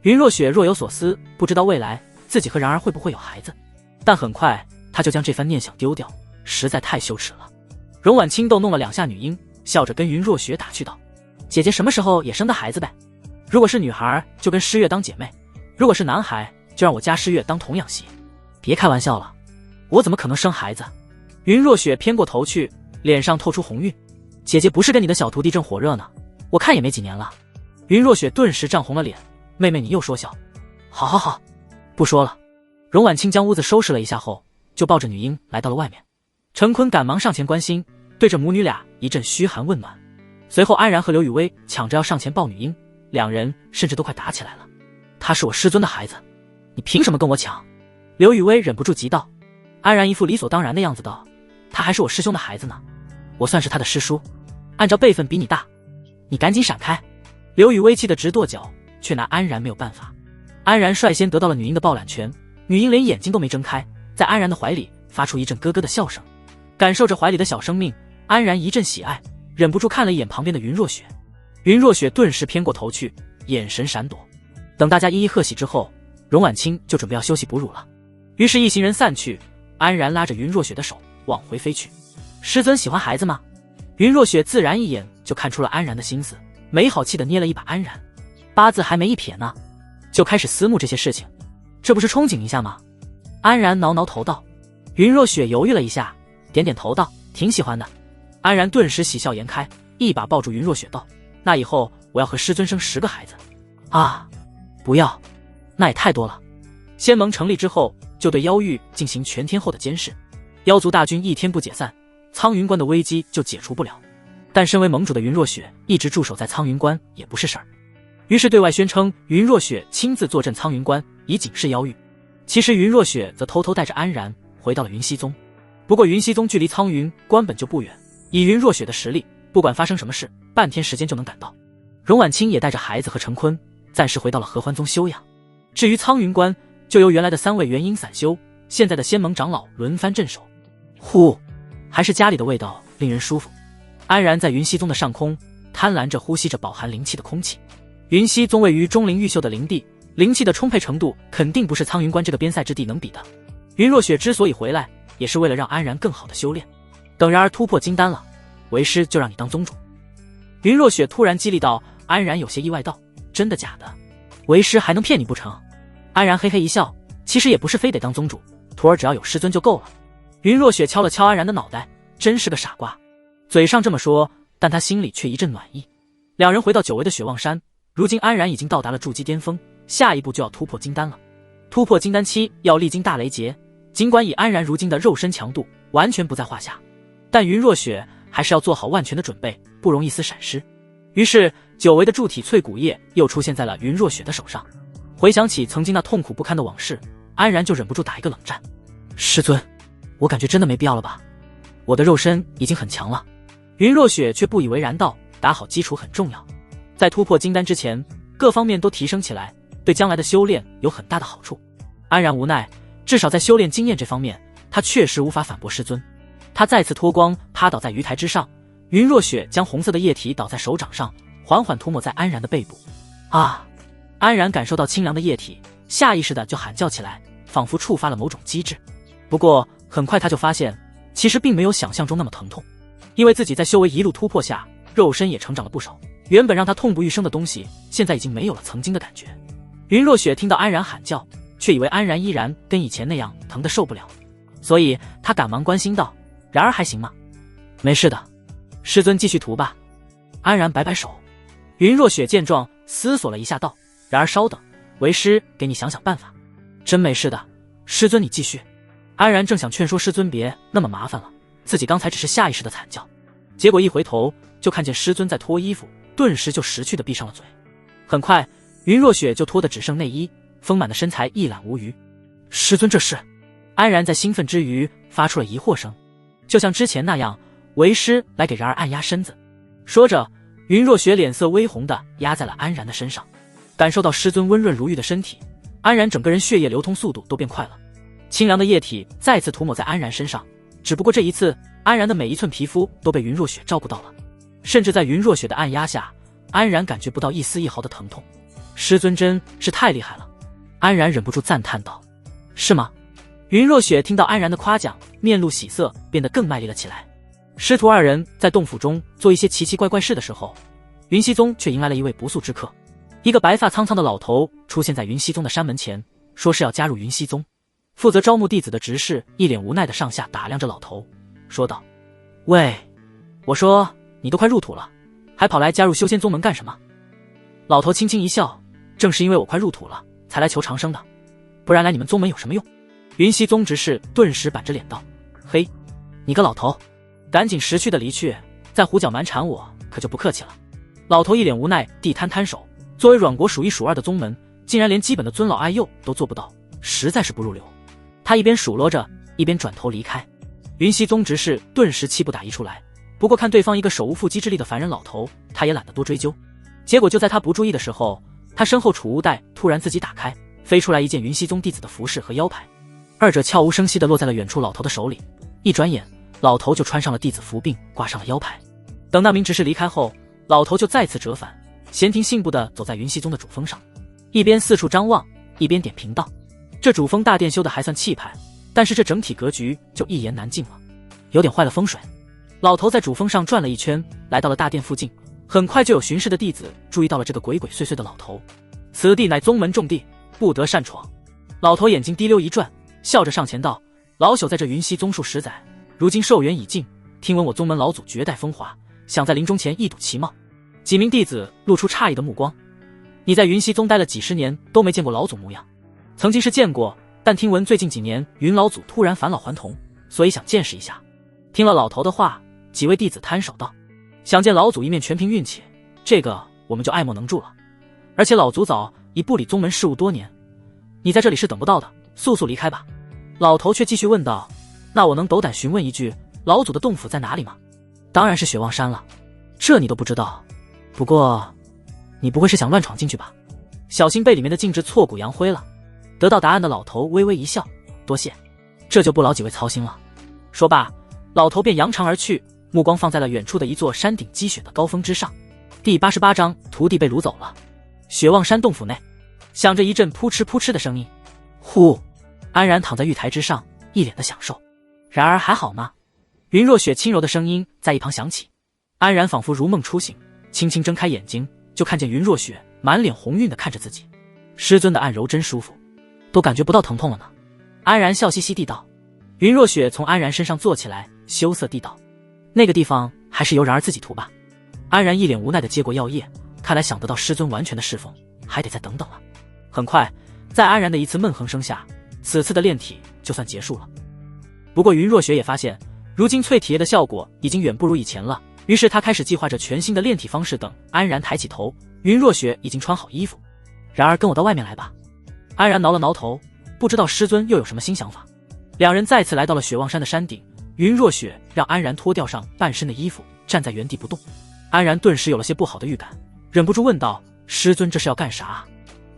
云若雪若有所思，不知道未来自己和然儿会不会有孩子，但很快她就将这番念想丢掉，实在太羞耻了。荣婉清逗弄了2下女婴，笑着跟云若雪打趣道：“姐姐什么时候也生个孩子呗？如果是女孩，就跟诗月当姐妹；如果是男孩，就让我家诗月当童养媳。别开玩笑了，我怎么可能生孩子？”云若雪偏过头去，脸上透出红晕：“姐姐不是跟你的小徒弟正火热呢，我看也没几年了。”云若雪顿时涨红了脸：“妹妹你又说笑。好好好，不说了。”荣婉清将屋子收拾了一下后，就抱着女婴来到了外面。陈坤赶忙上前关心，对着母女俩一阵嘘寒问暖。随后安然和刘雨薇抢着要上前抱女婴，两人甚至都快打起来了。“他是我师尊的孩子，你凭什么跟我抢？”刘雨薇忍不住急道。安然一副理所当然的样子道：“他还是我师兄的孩子呢，我算是他的师叔，按照辈分比你大，你赶紧闪开。”刘雨薇气得直跺脚，却拿安然没有办法。安然率先得到了女婴的抱揽权，女婴连眼睛都没睁开，在安然的怀里发出一阵咯咯的笑声。感受着怀里的小生命，安然一阵喜爱，忍不住看了一眼旁边的云若雪。云若雪顿时偏过头去，眼神闪躲。等大家一一贺喜之后，荣婉清就准备要休息哺乳了。于是一行人散去，安然拉着云若雪的手往回飞去。“师尊喜欢孩子吗？”云若雪自然一眼就看出了安然的心思，没好气地捏了一把安然。八字还没一撇呢，就开始私慕这些事情，这不是憧憬一下吗？安然挠挠头道。云若雪犹豫了一下，点点头道：“挺喜欢的。”安然顿时喜笑颜开，一把抱住云若雪道：“那以后我要和师尊生10个孩子。”“啊，不要，那也太多了。”仙盟成立之后，就对妖域进行全天候的监视，妖族大军一天不解散，苍云关的危机就解除不了。但身为盟主的云若雪一直驻守在苍云关也不是事儿，于是对外宣称云若雪亲自坐镇苍云关，以警示妖域。其实云若雪则偷偷带着安然回到了云溪宗。不过云溪宗距离苍云关本就不远，以云若雪的实力，不管发生什么事，半天时间就能赶到。荣婉清也带着孩子和陈坤暂时回到了合欢宗休养。至于苍云关，就由原来的3位元婴散修，现在的仙盟长老轮番镇守。呼，还是家里的味道令人舒服。安然在云溪宗的上空贪婪着呼吸着饱含灵气的空气。云溪宗位于钟灵毓秀的灵地，灵气的充沛程度肯定不是苍云关这个边塞之地能比的。云若雪之所以回来，也是为了让安然更好的修炼。等然而突破金丹了，为师就让你当宗主。云若雪突然激励道。安然有些意外道：“真的假的？为师还能骗你不成？”安然嘿嘿一笑，其实也不是非得当宗主，徒儿只要有师尊就够了。云若雪敲了敲安然的脑袋，真是个傻瓜，嘴上这么说，但他心里却一阵暖意。两人回到久违的雪望山，如今安然已经到达了筑基巅峰，下一步就要突破金丹了。突破金丹期要历经大雷劫，尽管以安然如今的肉身强度完全不在话下，但云若雪还是要做好万全的准备，不容一丝闪失。于是久违的铸体淬骨液又出现在了云若雪的手上。回想起曾经那痛苦不堪的往事，安然就忍不住打一个冷战。师尊，我感觉真的没必要了吧？我的肉身已经很强了。云若雪却不以为然道：打好基础很重要，在突破金丹之前，各方面都提升起来，对将来的修炼有很大的好处。安然无奈，至少在修炼经验这方面，他确实无法反驳师尊。他再次脱光，趴倒在鱼台之上。云若雪将红色的液体倒在手掌上，缓缓涂抹在安然的背部。啊！安然感受到清凉的液体，下意识的就喊叫起来，仿佛触发了某种机制。不过很快他就发现，其实并没有想象中那么疼痛，因为自己在修为一路突破下，肉身也成长了不少。原本让他痛不欲生的东西，现在已经没有了曾经的感觉。云若雪听到安然喊叫，却以为安然依然跟以前那样疼得受不了，所以他赶忙关心道：然而还行吗？没事的，师尊继续涂吧。安然摆摆手。云若雪见状思索了一下道：然而稍等，为师给你想想办法。真没事的，师尊你继续。安然正想劝说师尊别那么麻烦了，自己刚才只是下意识的惨叫，结果一回头就看见师尊在脱衣服，顿时就识趣的闭上了嘴。很快，云若雪就脱得只剩内衣，丰满的身材一览无余。师尊这是？安然在兴奋之余发出了疑惑声，就像之前那样，为师来给然儿按压身子。说着，云若雪脸色微红的压在了安然的身上，感受到师尊温润如玉的身体，安然整个人血液流通速度都变快了，清凉的液体再次涂抹在安然身上。只不过这一次，安然的每一寸皮肤都被云若雪照顾到了，甚至在云若雪的按压下，安然感觉不到一丝一毫的疼痛。师尊真是太厉害了，安然忍不住赞叹道。是吗？云若雪听到安然的夸奖，面露喜色，变得更卖力了起来。师徒二人在洞府中做一些奇奇怪怪事的时候，云熙宗却迎来了一位不速之客。一个白发苍苍的老头出现在云熙宗的山门前，说是要加入云熙宗。负责招募弟子的执事一脸无奈的上下打量着老头，说道：喂，我说你都快入土了，还跑来加入修仙宗门干什么？老头轻轻一笑，正是因为我快入土了，才来求长生的，不然来你们宗门有什么用？云熙宗执事顿时板着脸道：嘿，你个老头，赶紧识趣的离去，再胡搅蛮缠我可就不客气了。老头一脸无奈地摊摊手，作为阮国数一数二的宗门，竟然连基本的尊老爱幼都做不到，实在是不入流。他一边数落着，一边转头离开。云熙宗执事顿时气不打一处来，不过看对方一个手无缚鸡之力的凡人老头，他也懒得多追究。结果就在他不注意的时候，他身后储物袋突然自己打开，飞出来一件云熙宗弟子的服饰和腰牌，二者悄无声息地落在了远处老头的手里。一转眼，老头就穿上了弟子服，并挂上了腰牌。等那名执事离开后，老头就再次折返，闲庭信步地走在云熙宗的主峰上，一边四处张望，一边点评道：这主峰大殿修得还算气派，但是这整体格局就一言难尽了，有点坏了风水。老头在主峰上转了一圈，来到了大殿附近，很快就有巡视的弟子注意到了这个鬼鬼祟祟的老头。此地乃宗门重地，不得擅闯。老头眼睛滴溜一转，笑着上前道：老朽在这云熙宗数十载，如今寿元已尽，听闻我宗门老祖绝代风华，想在临终前一睹其貌。几名弟子露出诧异的目光：你在云熙宗待了几十年都没见过老祖模样？曾经是见过，但听闻最近几年云老祖突然返老还童，所以想见识一下。听了老头的话，几位弟子摊手道：想见老祖一面全凭运气，这个我们就爱莫能助了。而且老祖早已不理宗门事务多年，你在这里是等不到的，速速离开吧。老头却继续问道：那我能斗胆询问一句，老祖的洞府在哪里吗？当然是雪望山了，这你都不知道。不过你不会是想乱闯进去吧？小心被里面的禁制挫骨扬灰了。得到答案的老头微微一笑：多谢，这就不劳几位操心了。说罢，老头便扬长而去，目光放在了远处的一座山顶积雪的高峰之上。第88章徒弟被掳走了。雪望山洞府内，响着一阵扑哧扑哧的声音。呼，安然躺在玉台之上，一脸的享受。然而还好吗？云若雪轻柔的声音在一旁响起。安然仿佛如梦初醒，轻轻睁开眼睛，就看见云若雪满脸红晕的看着自己。师尊的按揉真舒服，都感觉不到疼痛了呢。安然笑嘻嘻地道。云若雪从安然身上坐起来，羞涩地道：那个地方还是由然儿自己涂吧。安然一脸无奈地接过药液，看来想得到师尊完全的侍奉，还得再等等了。很快，在安然的一次闷哼声下，此次的炼体就算结束了。不过云若雪也发现，如今淬体液的效果已经远不如以前了，于是她开始计划着全新的炼体方式。等安然抬起头，云若雪已经穿好衣服。然而跟我到外面来吧。安然挠了挠头，不知道师尊又有什么新想法。两人再次来到了雪望山的山顶，云若雪让安然脱掉上半身的衣服，站在原地不动。安然顿时有了些不好的预感，忍不住问道：师尊这是要干啥啊？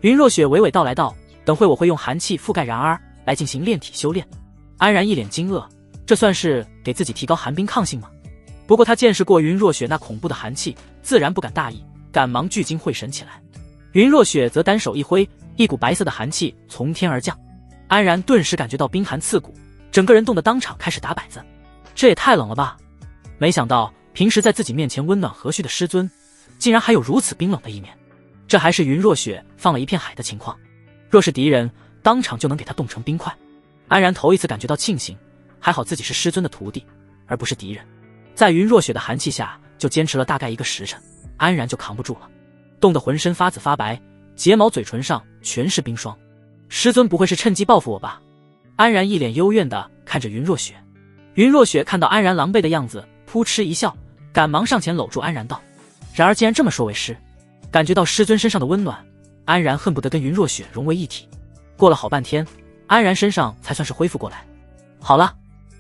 云若雪娓娓道来道：等会我会用寒气覆盖然儿来进行炼体修炼。安然一脸惊愕，这算是给自己提高寒冰抗性吗？不过他见识过云若雪那恐怖的寒气，自然不敢大意，赶忙聚精会神起来。云若雪则单手一挥，一股白色的寒气从天而降。安然顿时感觉到冰寒刺骨，整个人冻得当场开始打摆子。这也太冷了吧！没想到平时在自己面前温暖和煦的师尊，竟然还有如此冰冷的一面。这还是云若雪放了一片海的情况，若是敌人，当场就能给他冻成冰块。安然头一次感觉到庆幸，还好自己是师尊的徒弟，而不是敌人。在云若雪的寒气下，就坚持了大概1个时辰，安然就扛不住了，冻得浑身发紫发白，睫毛嘴唇上全是冰霜。师尊不会是趁机报复我吧？安然一脸幽怨地看着云若雪。云若雪看到安然狼狈的样子，扑哧一笑，赶忙上前搂住安然道：“然而既然这么说为师。”感觉到师尊身上的温暖，安然恨不得跟云若雪融为一体。过了好半天，安然身上才算是恢复过来。好了，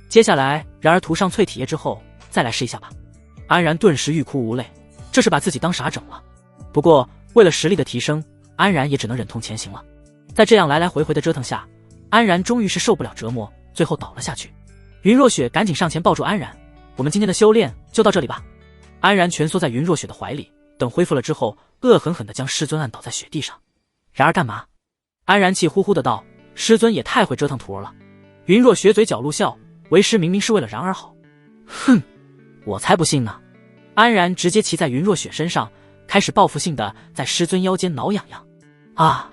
接下来然而涂上淬体液之后再来试一下吧。安然顿时欲哭无泪，这是把自己当傻整了。不过为了实力的提升，安然也只能忍痛前行了。在这样来来回回的折腾下，安然终于是受不了折磨，最后倒了下去。云若雪赶紧上前抱住安然：“我们今天的修炼就到这里吧。”安然蜷缩在云若雪的怀里，等恢复了之后，恶狠狠地将师尊按倒在雪地上。然而干嘛？安然气呼呼的道：“师尊也太会折腾徒儿了。”云若雪嘴角露笑：“为师明明是为了然而好。”哼，我才不信呢！安然直接骑在云若雪身上，开始报复性的在师尊腰间挠痒痒。啊！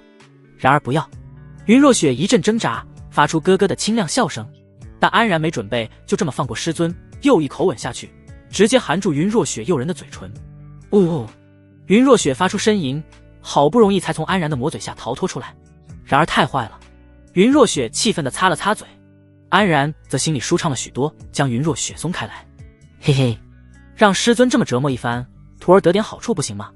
然而不要！云若雪一阵挣扎，发出咯咯的清亮笑声。但安然没准备就这么放过师尊，又一口吻下去，直接含住云若雪诱人的嘴唇。呜！云若雪发出呻吟，好不容易才从安然的魔嘴下逃脱出来。然而太坏了！云若雪气愤地擦了擦嘴，安然则心里舒畅了许多，将云若雪松开来。嘿嘿，让师尊这么折磨一番，徒儿得点好处不行吗？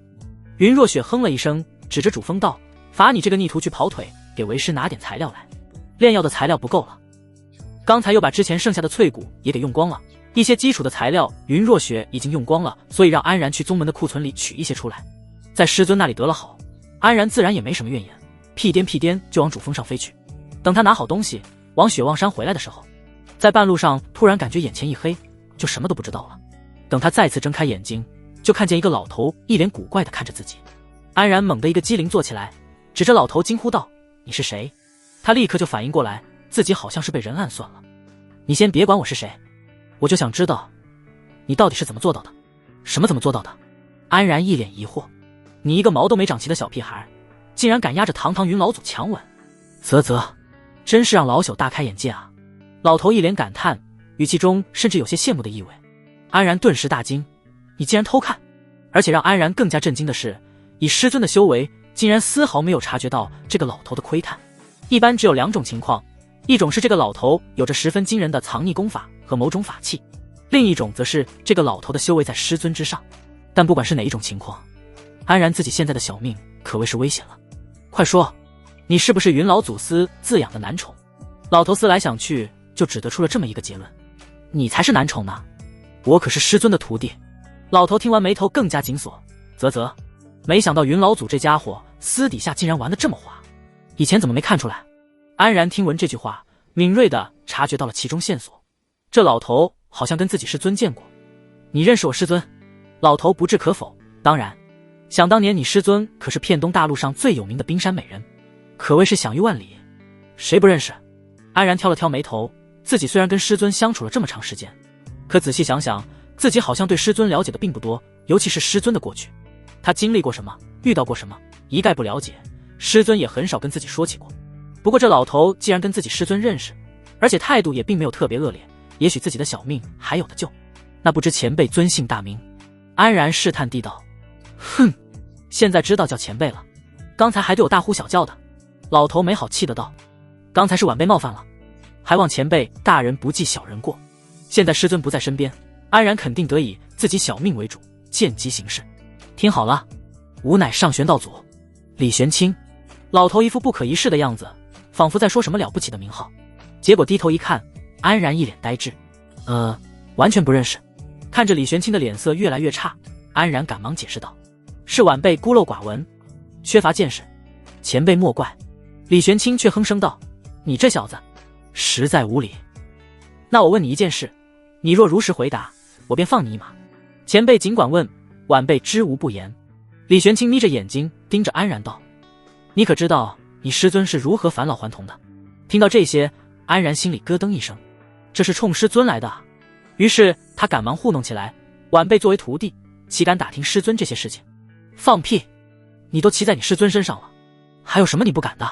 云若雪哼了一声，指着主峰道：“罚你这个逆徒去跑腿，给为师拿点材料来。炼药的材料不够了。刚才又把之前剩下的淬骨也给用光了，一些基础的材料云若雪已经用光了，所以让安然去宗门的库存里取一些出来，在师尊那里得了好。安然自然也没什么怨言，屁颠就往主峰上飞去。等他拿好东西往雪望山回来的时候，在半路上突然感觉眼前一黑，就什么都不知道了。等他再次睁开眼睛，就看见一个老头一脸古怪地看着自己。安然猛地一个机灵坐起来，指着老头惊呼道：“你是谁？”他立刻就反应过来，自己好像是被人暗算了。你先别管我是谁，我就想知道你到底是怎么做到的。什么怎么做到的？安然一脸疑惑。你一个毛都没长齐的小屁孩，竟然敢压着堂堂云老祖强吻，真是让老朽大开眼界啊！老头一脸感叹，语气中甚至有些羡慕的意味。安然顿时大惊，你竟然偷看！而且让安然更加震惊的是，以师尊的修为，竟然丝毫没有察觉到这个老头的窥探。一般只有两种情况，一种是这个老头有着十分惊人的藏匿功法和某种法器，另一种则是这个老头的修为在师尊之上。但不管是哪一种情况，安然自己现在的小命可谓是危险了。快说，你是不是云老祖司自养的男宠？老头思来想去，就只得出了这么一个结论：你才是男宠呢，我可是师尊的徒弟。老头听完眉头更加紧锁，没想到云老祖这家伙私底下竟然玩得这么滑，以前怎么没看出来？安然听闻这句话，敏锐地察觉到了其中线索。这老头好像跟自己师尊见过。你认识我师尊？老头不置可否。当然，想当年你师尊可是片东大陆上最有名的冰山美人，可谓是享誉万里，谁不认识？安然挑了挑眉头，自己虽然跟师尊相处了这么长时间，可仔细想想，自己好像对师尊了解的并不多，尤其是师尊的过去，他经历过什么，遇到过什么，一概不了解，师尊也很少跟自己说起过。不过这老头既然跟自己师尊认识，而且态度也并没有特别恶劣，也许自己的小命还有的救。那不知前辈尊姓大名？安然试探地道。哼，现在知道叫前辈了，刚才还对我大呼小叫的。老头没好气的道，刚才是晚辈冒犯了，还望前辈大人不计小人过。现在师尊不在身边，安然肯定得以自己小命为主，见机行事。听好了，吾乃上玄道祖李玄清。老头一副不可一世的样子，仿佛在说什么了不起的名号，结果低头一看，安然一脸呆滞。完全不认识。看着李玄清的脸色越来越差，安然赶忙解释道：是晚辈孤陋寡闻，缺乏见识，前辈莫怪。李玄清却哼声道：你这小子实在无礼。那我问你一件事，你若如实回答，我便放你一马。前辈尽管问，晚辈知无不言。李玄清眯着眼睛盯着安然道：你可知道你师尊是如何返老还童的？听到这些，安然心里咯噔一声，这是冲师尊来的啊。于是他赶忙糊弄起来：晚辈作为徒弟，岂敢打听师尊这些事情？放屁！你都骑在你师尊身上了，还有什么你不敢的？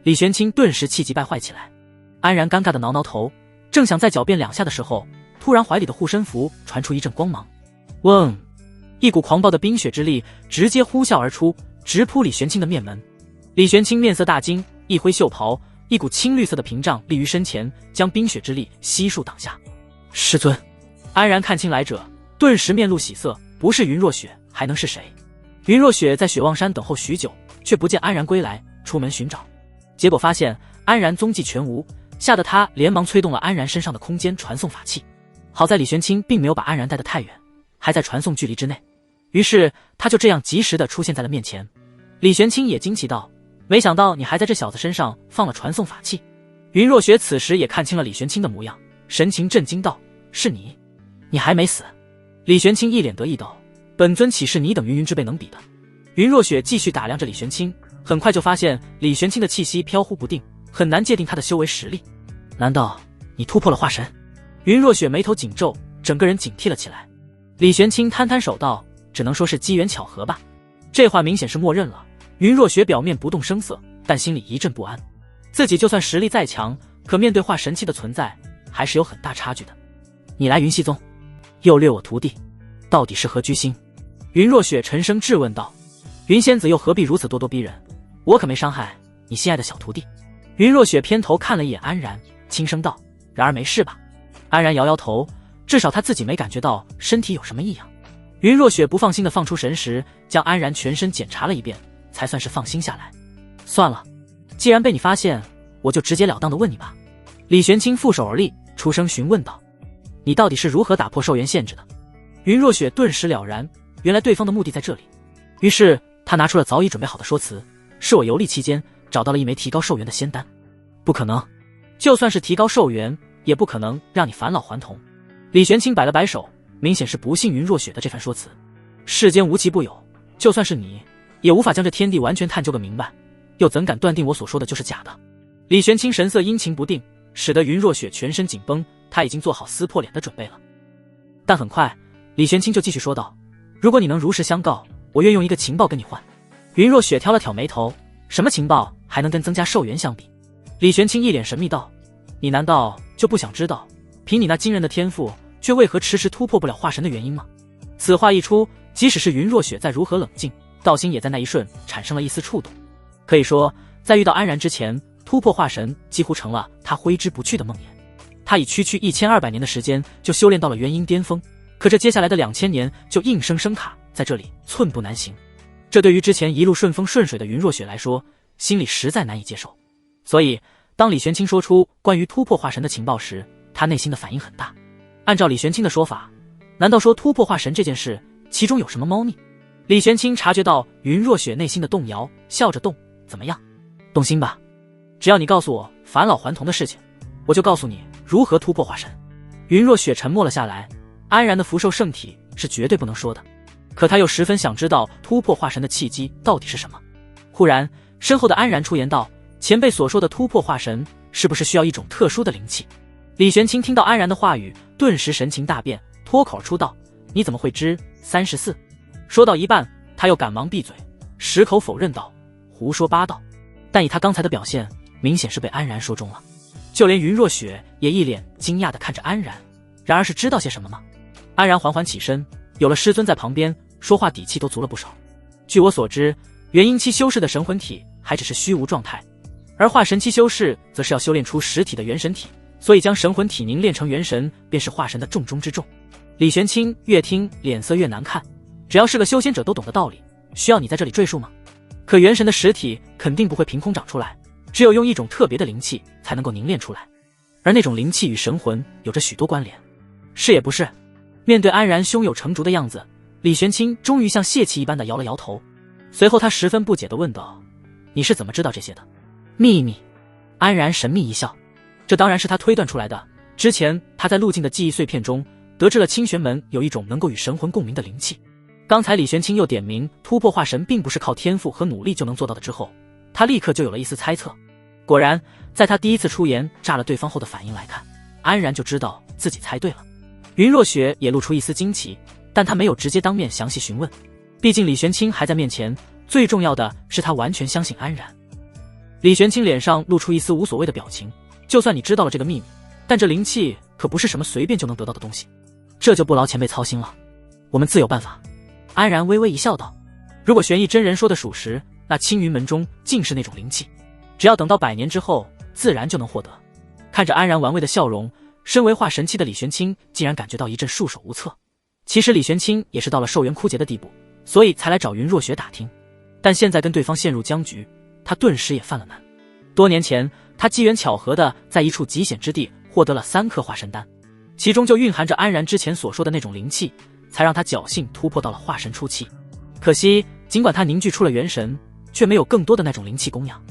李玄清顿时气急败坏起来。安然尴尬的挠挠头，正想再狡辩两下的时候，突然怀里的护身符传出一阵光芒，嗡！一股狂暴的冰雪之力直接呼啸而出，直扑李玄清的面门。李玄清面色大惊，一挥袖袍，一股青绿色的屏障立于身前，将冰雪之力悉数挡下。师尊，安然看清来者，顿时面露喜色，不是云若雪还能是谁？云若雪在雪望山等候许久，却不见安然归来，出门寻找，结果发现安然踪迹全无，吓得他连忙催动了安然身上的空间传送法器。好在李玄清并没有把安然带得太远，还在传送距离之内，于是他就这样及时地出现在了面前。李玄清也惊奇道：没想到你还在这小子身上放了传送法器。云若雪此时也看清了李玄清的模样，神情震惊道：是你？你还没死？李玄清一脸得意道：本尊岂是你等云之辈能比的？云若雪继续打量着李玄清，很快就发现李玄清的气息飘忽不定，很难界定他的修为实力。难道你突破了化神？云若雪眉头紧皱，整个人警惕了起来。李玄清摊摊手道：只能说是机缘巧合吧。这话明显是默认了。云若雪表面不动声色，但心里一阵不安。自己就算实力再强，可面对化神期的存在，还是有很大差距的。你来云溪宗，又掠我徒弟，到底是何居心？云若雪沉声质问道。云仙子又何必如此咄咄逼人？我可没伤害你心爱的小徒弟。云若雪偏头看了一眼安然，轻声道：然而没事吧？安然摇摇头，至少他自己没感觉到身体有什么异样。云若雪不放心地放出神识，将安然全身检查了一遍，才算是放心下来。算了，既然被你发现，我就直截了当地问你吧。李玄清负手而立，出声询问道：你到底是如何打破寿元限制的？云若雪顿时了然，原来对方的目的在这里。于是他拿出了早已准备好的说辞：是我游历期间找到了一枚提高寿元的仙丹。不可能，就算是提高寿元，也不可能让你返老还童。李玄清摆了摆手，明显是不信云若雪的这番说辞。世间无奇不有，就算是你，也无法将这天地完全探究个明白，又怎敢断定我所说的就是假的？李玄清神色阴晴不定，使得云若雪全身紧绷，他已经做好撕破脸的准备了。但很快，李玄清就继续说道：如果你能如实相告，我愿用一个情报跟你换。云若雪挑了挑眉头：什么情报还能跟增加寿元相比？李玄清一脸神秘道：你难道就不想知道，凭你那惊人的天赋，却为何迟迟突破不了化神的原因吗？此话一出，即使是云若雪再如何冷静，道心也在那一瞬产生了一丝触动。可以说，在遇到安然之前，突破化神几乎成了他挥之不去的梦魇。他以区区1200年的时间就修炼到了元婴巅峰，可这接下来的2000年就硬生生卡在这里，寸步难行。这对于之前一路顺风顺水的云若雪来说，心里实在难以接受。所以当李玄清说出关于突破化神的情报时，他内心的反应很大。按照李玄清的说法，难道说突破化神这件事其中有什么猫腻？李玄清察觉到云若雪内心的动摇，笑着动：怎么样，动心吧？只要你告诉我返老还童的事情，我就告诉你如何突破化神。云若雪沉默了下来，安然的福寿圣体是绝对不能说的，可他又十分想知道突破化神的契机到底是什么。忽然身后的安然出言道：前辈所说的突破化神，是不是需要一种特殊的灵气？李玄清听到安然的话语，顿时神情大变，脱口而出道：你怎么会知34？说到一半，他又赶忙闭嘴，矢口否认道：胡说八道。但以他刚才的表现，明显是被安然说中了。就连云若雪也一脸惊讶地看着安然，然而是知道些什么吗？安然缓缓起身，有了师尊在旁边，说话底气都足了不少。据我所知，元婴期修士的神魂体还只是虚无状态，而化神期修士则是要修炼出实体的元神体，所以将神魂体凝练成元神，便是化神的重中之重。李玄清越听脸色越难看，只要是个修仙者都懂的道理，需要你在这里赘述吗？可元神的实体肯定不会凭空长出来，只有用一种特别的灵气才能够凝练出来，而那种灵气与神魂有着许多关联。是也不是？面对安然胸有成竹的样子，李玄清终于像泄气一般的摇了摇头，随后他十分不解地问道：你是怎么知道这些的？秘密。安然神秘一笑，这当然是他推断出来的。之前他在路径的记忆碎片中得知了清玄门有一种能够与神魂共鸣的灵气。刚才李玄清又点明突破化神并不是靠天赋和努力就能做到的之后，他立刻就有了一丝猜测。果然，在他第一次出言炸了对方后的反应来看，安然就知道自己猜对了。云若雪也露出一丝惊奇，但他没有直接当面详细询问，毕竟李玄清还在面前，最重要的是他完全相信安然。李玄清脸上露出一丝无所谓的表情，就算你知道了这个秘密，但这灵气可不是什么随便就能得到的东西，这就不劳前辈操心了，我们自有办法。安然微微一笑道：如果玄逸真人说的属实，那青云门中尽是那种灵气，只要等到100年之后，自然就能获得。看着安然玩味的笑容，身为化神期的李玄清竟然感觉到一阵束手无策。其实李玄清也是到了寿元枯竭的地步，所以才来找云若雪打听。但现在跟对方陷入僵局，他顿时也犯了难。多年前，他机缘巧合的在一处极险之地获得了3颗化神丹，其中就蕴含着安然之前所说的那种灵气，才让他侥幸突破到了化神初期。可惜，尽管他凝聚出了元神，却没有更多的那种灵气供养，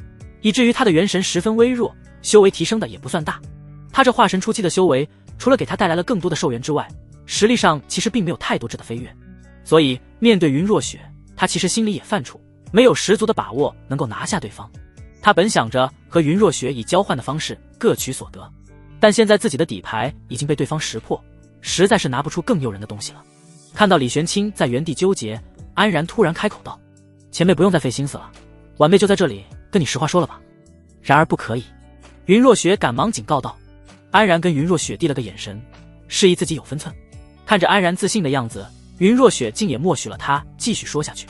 以至于他的元神十分微弱，修为提升的也不算大。他这化神初期的修为，除了给他带来了更多的寿元之外，实力上其实并没有太多质的飞跃。所以面对云若雪，他其实心里也犯怵，没有十足的把握能够拿下对方。他本想着和云若雪以交换的方式各取所得，但现在自己的底牌已经被对方识破，实在是拿不出更诱人的东西了。看到李玄清在原地纠结，安然突然开口道：“前辈不用再费心思了，晚辈就在这里跟你实话说了吧。”然而不可以，云若雪赶忙警告道。安然跟云若雪递了个眼神，示意自己有分寸。看着安然自信的样子，云若雪竟也默许了他继续说下去。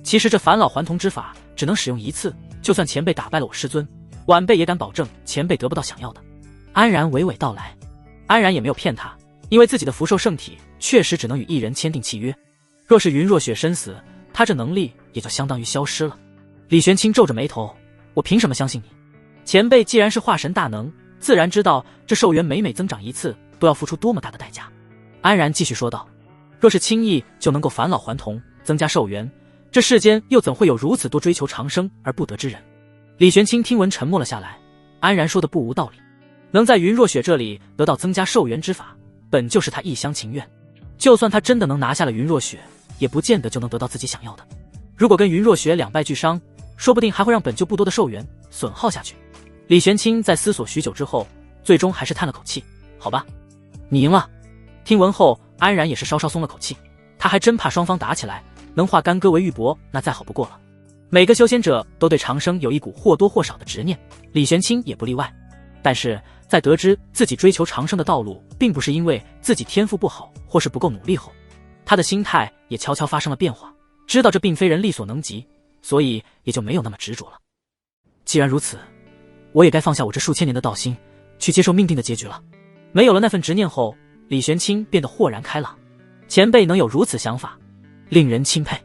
其实这返老还童之法只能使用一次，就算前辈打败了我师尊，晚辈也敢保证前辈得不到想要的。安然娓娓道来。安然也没有骗他，因为自己的福寿圣体确实只能与一人签订契约，若是云若雪身死，他这能力也就相当于消失了。李玄清皱着眉头：“我凭什么相信你？前辈既然是化神大能，自然知道这寿元每增长一次都要付出多么大的代价。”安然继续说道：“若是轻易就能够返老还童，增加寿元，这世间又怎会有如此多追求长生而不得之人？”李玄清听闻沉默了下来。安然说的不无道理，能在云若雪这里得到增加寿元之法，本就是他一厢情愿。就算他真的能拿下了云若雪，也不见得就能得到自己想要的。如果跟云若雪两败俱伤，说不定还会让本就不多的寿元损耗下去。李玄清在思索许久之后，最终还是叹了口气：“好吧，你赢了。”听闻后，安然也是稍稍松了口气。他还真怕双方打起来，能化干戈为玉帛，那再好不过了。每个修仙者都对长生有一股或多或少的执念，李玄清也不例外。但是在得知自己追求长生的道路并不是因为自己天赋不好或是不够努力后，他的心态也悄悄发生了变化，知道这并非人力所能及，所以也就没有那么执着了。既然如此，我也该放下我这数千年的道心，去接受命定的结局了。没有了那份执念后，李玄清变得豁然开朗。前辈能有如此想法，令人钦佩。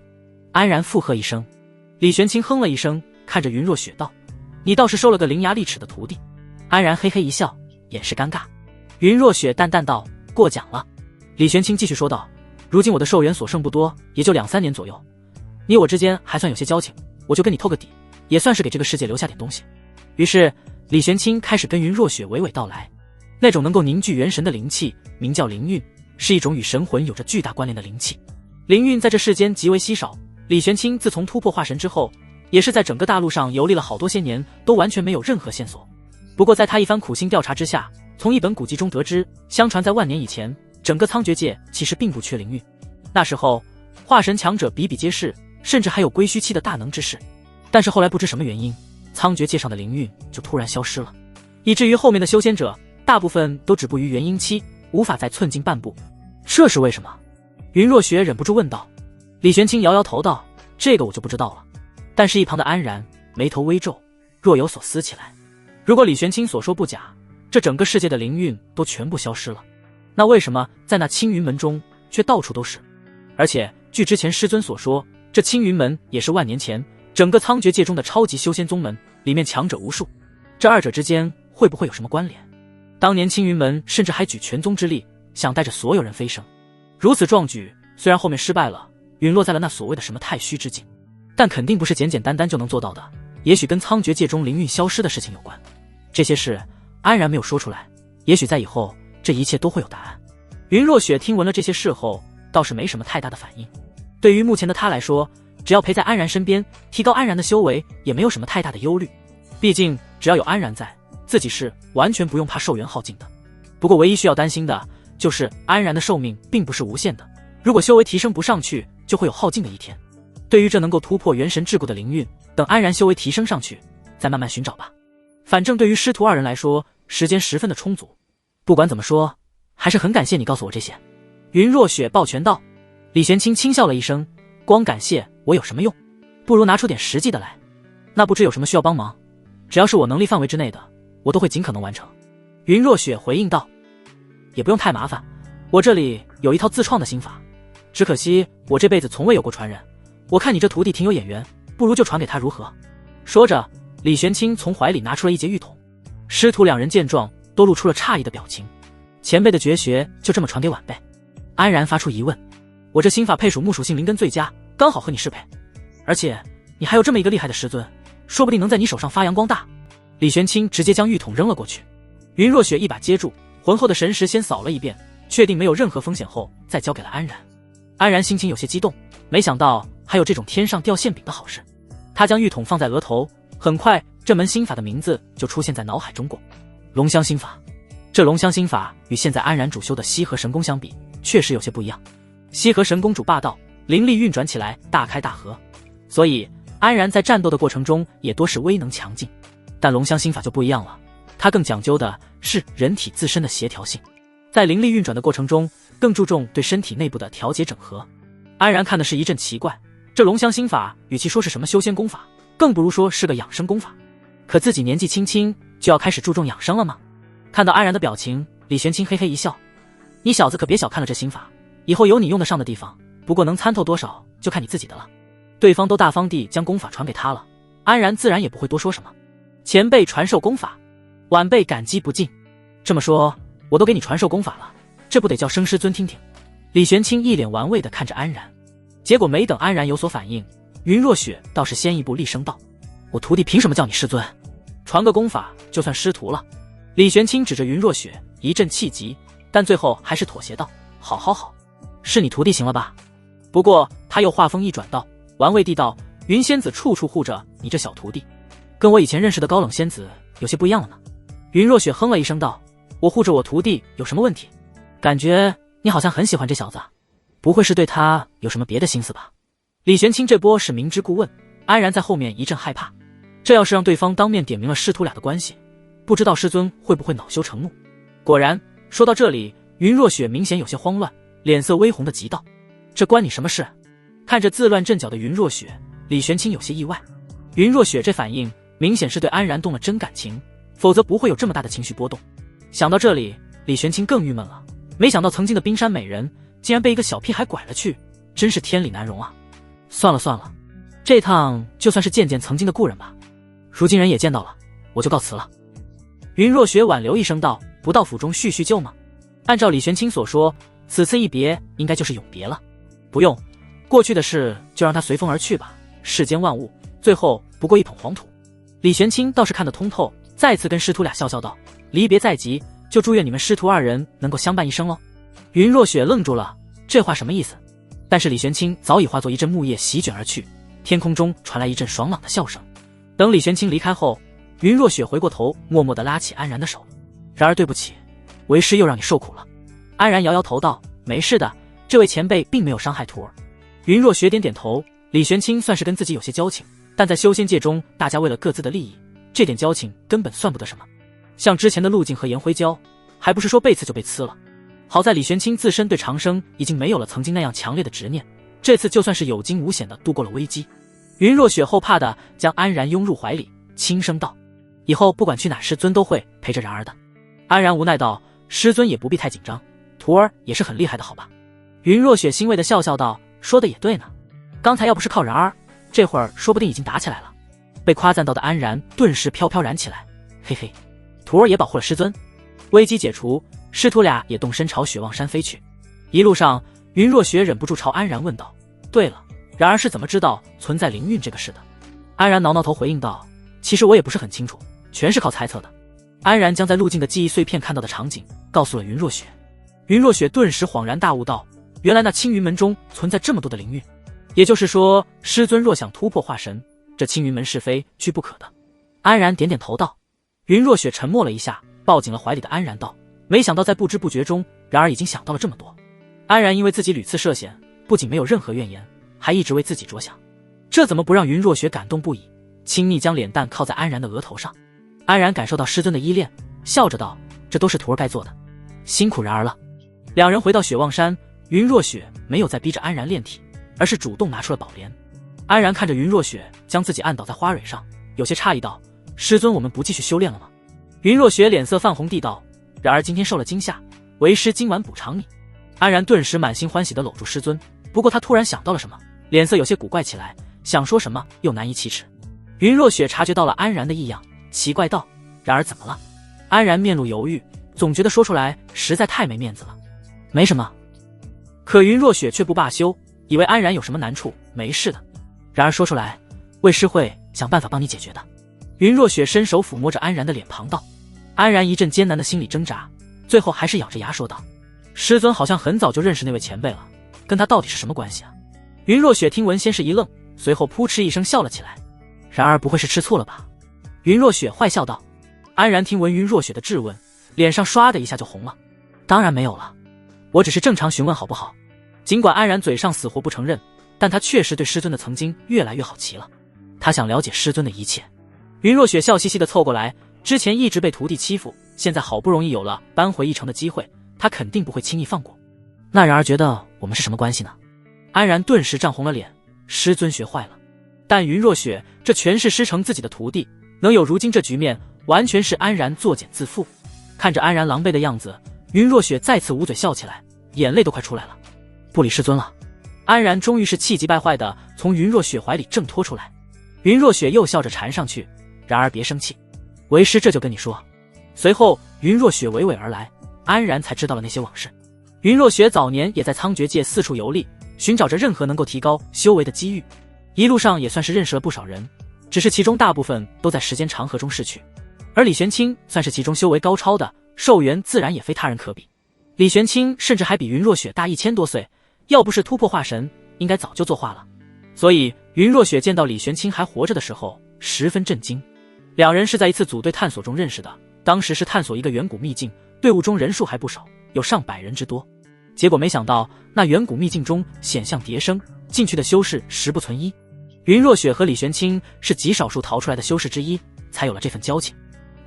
安然附和一声。李玄清哼了一声，看着云若雪道：“你倒是收了个伶牙俐齿的徒弟。”安然嘿嘿一笑，掩饰尴尬。云若雪淡淡道：“过奖了。”李玄清继续说道：“如今我的寿元所剩不多，也就2-3年左右。你我之间还算有些交情，我就跟你透个底，也算是给这个世界留下点东西。”于是李玄清开始跟云若雪娓娓道来。那种能够凝聚元神的灵气名叫灵韵，是一种与神魂有着巨大关联的灵气。灵韵在这世间极为稀少，李玄清自从突破化神之后，也是在整个大陆上游历了好多些年，都完全没有任何线索。不过在他一番苦心调查之下，从一本古籍中得知，相传在万年以前，整个苍绝界其实并不缺灵韵。那时候化神强者比比皆是，甚至还有归虚期的大能之士。但是后来不知什么原因，苍绝界上的灵韵就突然消失了，以至于后面的修仙者大部分都止步于元婴期，无法再寸进半步。这是为什么？云若雪忍不住问道。李玄清摇摇头道：“这个我就不知道了。”但是一旁的安然眉头微皱，若有所思起来。如果李玄清所说不假，这整个世界的灵韵都全部消失了，那为什么在那青云门中却到处都是？而且据之前师尊所说，这青云门也是万年前整个苍绝界中的超级修仙宗门，里面强者无数。这二者之间会不会有什么关联？当年青云门甚至还举全宗之力，想带着所有人飞升。如此壮举，虽然后面失败了，陨落在了那所谓的什么太虚之境，但肯定不是简简单单就能做到的，也许跟苍绝界中灵韵消失的事情有关。这些事安然没有说出来，也许在以后这一切都会有答案。云若雪听闻了这些事后，倒是没什么太大的反应。对于目前的她来说，只要陪在安然身边，提高安然的修为，也没有什么太大的忧虑。毕竟只要有安然在，自己是完全不用怕寿元耗尽的。不过唯一需要担心的就是安然的寿命并不是无限的，如果修为提升不上去，就会有耗尽的一天。对于这能够突破元神桎梏的灵韵，等安然修为提升上去，再慢慢寻找吧。反正对于师徒二人来说，时间十分的充足。不管怎么说，还是很感谢你告诉我这些。云若雪抱拳道。李玄清轻笑了一声，光感谢我有什么用？不如拿出点实际的来。那不知有什么需要帮忙？只要是我能力范围之内的，我都会尽可能完成。云若雪回应道：也不用太麻烦，我这里有一套自创的心法，只可惜我这辈子从未有过传人，我看你这徒弟挺有眼缘，不如就传给他如何？说着，李玄清从怀里拿出了一节玉筒。师徒两人见状都露出了诧异的表情。前辈的绝学就这么传给晚辈？安然发出疑问。我这心法配属木属性灵根最佳，刚好和你适配，而且你还有这么一个厉害的师尊，说不定能在你手上发扬光大。李玄清直接将玉筒扔了过去。云若雪一把接住，浑厚的神识先扫了一遍，确定没有任何风险后再交给了安然。安然心情有些激动，没想到还有这种天上掉馅饼的好事。他将玉筒放在额头，很快这门心法的名字就出现在脑海中过。龙香心法。这龙香心法与现在安然主修的西河神功相比，确实有些不一样。西河神功主霸道，灵力运转起来大开大合，所以安然在战斗的过程中也多是威能强劲。但龙香心法就不一样了，它更讲究的是人体自身的协调性，在灵力运转的过程中更注重对身体内部的调节整合。安然看的是一阵奇怪，这龙香心法与其说是什么修仙功法，更不如说是个养生功法。可自己年纪轻轻就要开始注重养生了吗？看到安然的表情，李玄清嘿嘿一笑，你小子可别小看了这心法，以后有你用得上的地方，不过能参透多少就看你自己的了。对方都大方地将功法传给他了，安然自然也不会多说什么。前辈传授功法，晚辈感激不尽。这么说我都给你传授功法了，这不得叫声师尊听听？李玄清一脸玩味地看着安然，结果没等安然有所反应，云若雪倒是先一步厉声道：我徒弟凭什么叫你师尊？传个功法就算师徒了？李玄清指着云若雪一阵气急，但最后还是妥协道：好，是你徒弟行了吧？不过他又话锋一转道，玩味地道：云仙子处处护着你这小徒弟，跟我以前认识的高冷仙子有些不一样了呢。云若雪哼了一声道：我护着我徒弟有什么问题？感觉你好像很喜欢这小子，不会是对他有什么别的心思吧？李玄清这波是明知故问，安然在后面一阵害怕，这要是让对方当面点明了师徒俩的关系，不知道师尊会不会恼羞成怒。果然说到这里，云若雪明显有些慌乱，脸色微红的急道：这关你什么事？看着自乱阵脚的云若雪，李玄清有些意外。云若雪这反应明显是对安然动了真感情，否则不会有这么大的情绪波动。想到这里，李玄清更郁闷了，没想到曾经的冰山美人竟然被一个小屁孩拐了去，真是天理难容啊。算了，这趟就算是见见曾经的故人吧，如今人也见到了，我就告辞了。云若雪挽留一声道：不到府中叙旧吗？按照李玄清所说，此次一别应该就是永别了。不用，过去的事就让它随风而去吧，世间万物最后不过一捧黄土。李玄清倒是看得通透，再次跟师徒俩笑道：离别在即，就祝愿你们师徒二人能够相伴一生喽。云若雪愣住了，这话什么意思？但是李玄清早已化作一阵木叶席卷而去，天空中传来一阵爽朗的笑声。等李玄清离开后，云若雪回过头，默默地拉起安然的手。然而对不起，为师又让你受苦了。安然摇摇头道：没事的，这位前辈并没有伤害徒儿。云若雪点点头，李玄清算是跟自己有些交情，但在修仙界中，大家为了各自的利益，这点交情根本算不得什么。像之前的陆静和颜辉交，还不是说被刺就被呲了。好在李玄清自身对长生已经没有了曾经那样强烈的执念，这次就算是有惊无险的度过了危机。云若雪后怕的将安然拥入怀里，轻声道：以后不管去哪，师尊都会陪着然儿的。安然无奈道：师尊也不必太紧张，徒儿也是很厉害的好吧？云若雪欣慰的笑道：说的也对呢，刚才要不是靠然儿，这会儿说不定已经打起来了。被夸赞到的安然顿时飘飘然起来，嘿嘿，徒儿也保护了师尊。危机解除，师徒俩也动身朝雪望山飞去。一路上，云若雪忍不住朝安然问道：对了，然而是怎么知道存在灵运这个事的？安然挠挠头回应道：其实我也不是很清楚，全是靠猜测的。安然将在路径的记忆碎片看到的场景告诉了云若雪。云若雪顿时恍然大悟道：原来那青云门中存在这么多的灵运，也就是说，师尊若想突破化神，这青云门是非去不可的。安然点点头道。云若雪沉默了一下，抱紧了怀里的安然道：没想到在不知不觉中，然而已经想到了这么多。安然因为自己屡次涉险，不仅没有任何怨言，还一直为自己着想，这怎么不让云若雪感动不已，亲昵将脸蛋靠在安然的额头上。安然感受到师尊的依恋，笑着道：这都是徒儿该做的，辛苦然儿了。两人回到雪望山，云若雪没有再逼着安然炼体，而是主动拿出了宝莲。安然看着云若雪将自己按倒在花蕊上，有些诧异道：师尊，我们不继续修炼了吗？云若雪脸色泛红地道：“然而今天受了惊吓，为师今晚补偿你。”安然顿时满心欢喜地搂住师尊，不过他突然想到了什么，脸色有些古怪起来，想说什么又难以启齿。云若雪察觉到了安然的异样，奇怪道：“然而怎么了？”安然面露犹豫，总觉得说出来实在太没面子了。没什么。可云若雪却不罢休，以为安然有什么难处，没事的。然而说出来，为师会想办法帮你解决的。云若雪伸手抚摸着安然的脸庞道。安然一阵艰难的心理挣扎，最后还是咬着牙说道：“师尊好像很早就认识那位前辈了，跟他到底是什么关系啊？”云若雪听闻先是一愣，随后扑哧一声笑了起来。然而不会是吃醋了吧？云若雪坏笑道。安然听闻云若雪的质问，脸上唰的一下就红了。当然没有了，我只是正常询问好不好？尽管安然嘴上死活不承认，但他确实对师尊的曾经越来越好奇了。他想了解师尊的一切。云若雪笑嘻嘻地凑过来，之前一直被徒弟欺负，现在好不容易有了扳回一城的机会，他肯定不会轻易放过。那然而觉得我们是什么关系呢？安然顿时涨红了脸，师尊学坏了。但云若雪这全是师承自己的徒弟，能有如今这局面，完全是安然作茧自缚。看着安然狼狈的样子，云若雪再次捂嘴笑起来，眼泪都快出来了。不理师尊了。安然终于是气急败坏的从云若雪怀里挣脱出来。云若雪又笑着缠上去，然而别生气，为师这就跟你说。随后云若雪娓娓而来，安然才知道了那些往事。云若雪早年也在苍绝界四处游历，寻找着任何能够提高修为的机遇，一路上也算是认识了不少人，只是其中大部分都在时间长河中逝去。而李玄清算是其中修为高超的，寿元自然也非他人可比。李玄清甚至还比云若雪大1000多岁，要不是突破化神，应该早就作化了。所以云若雪见到李玄清还活着的时候十分震惊。两人是在一次组队探索中认识的，当时是探索一个远古秘境，队伍中人数还不少，有上百人之多。结果没想到那远古秘境中险象迭生，进去的修士十不存一。云若雪和李玄清是极少数逃出来的修士之一，才有了这份交情。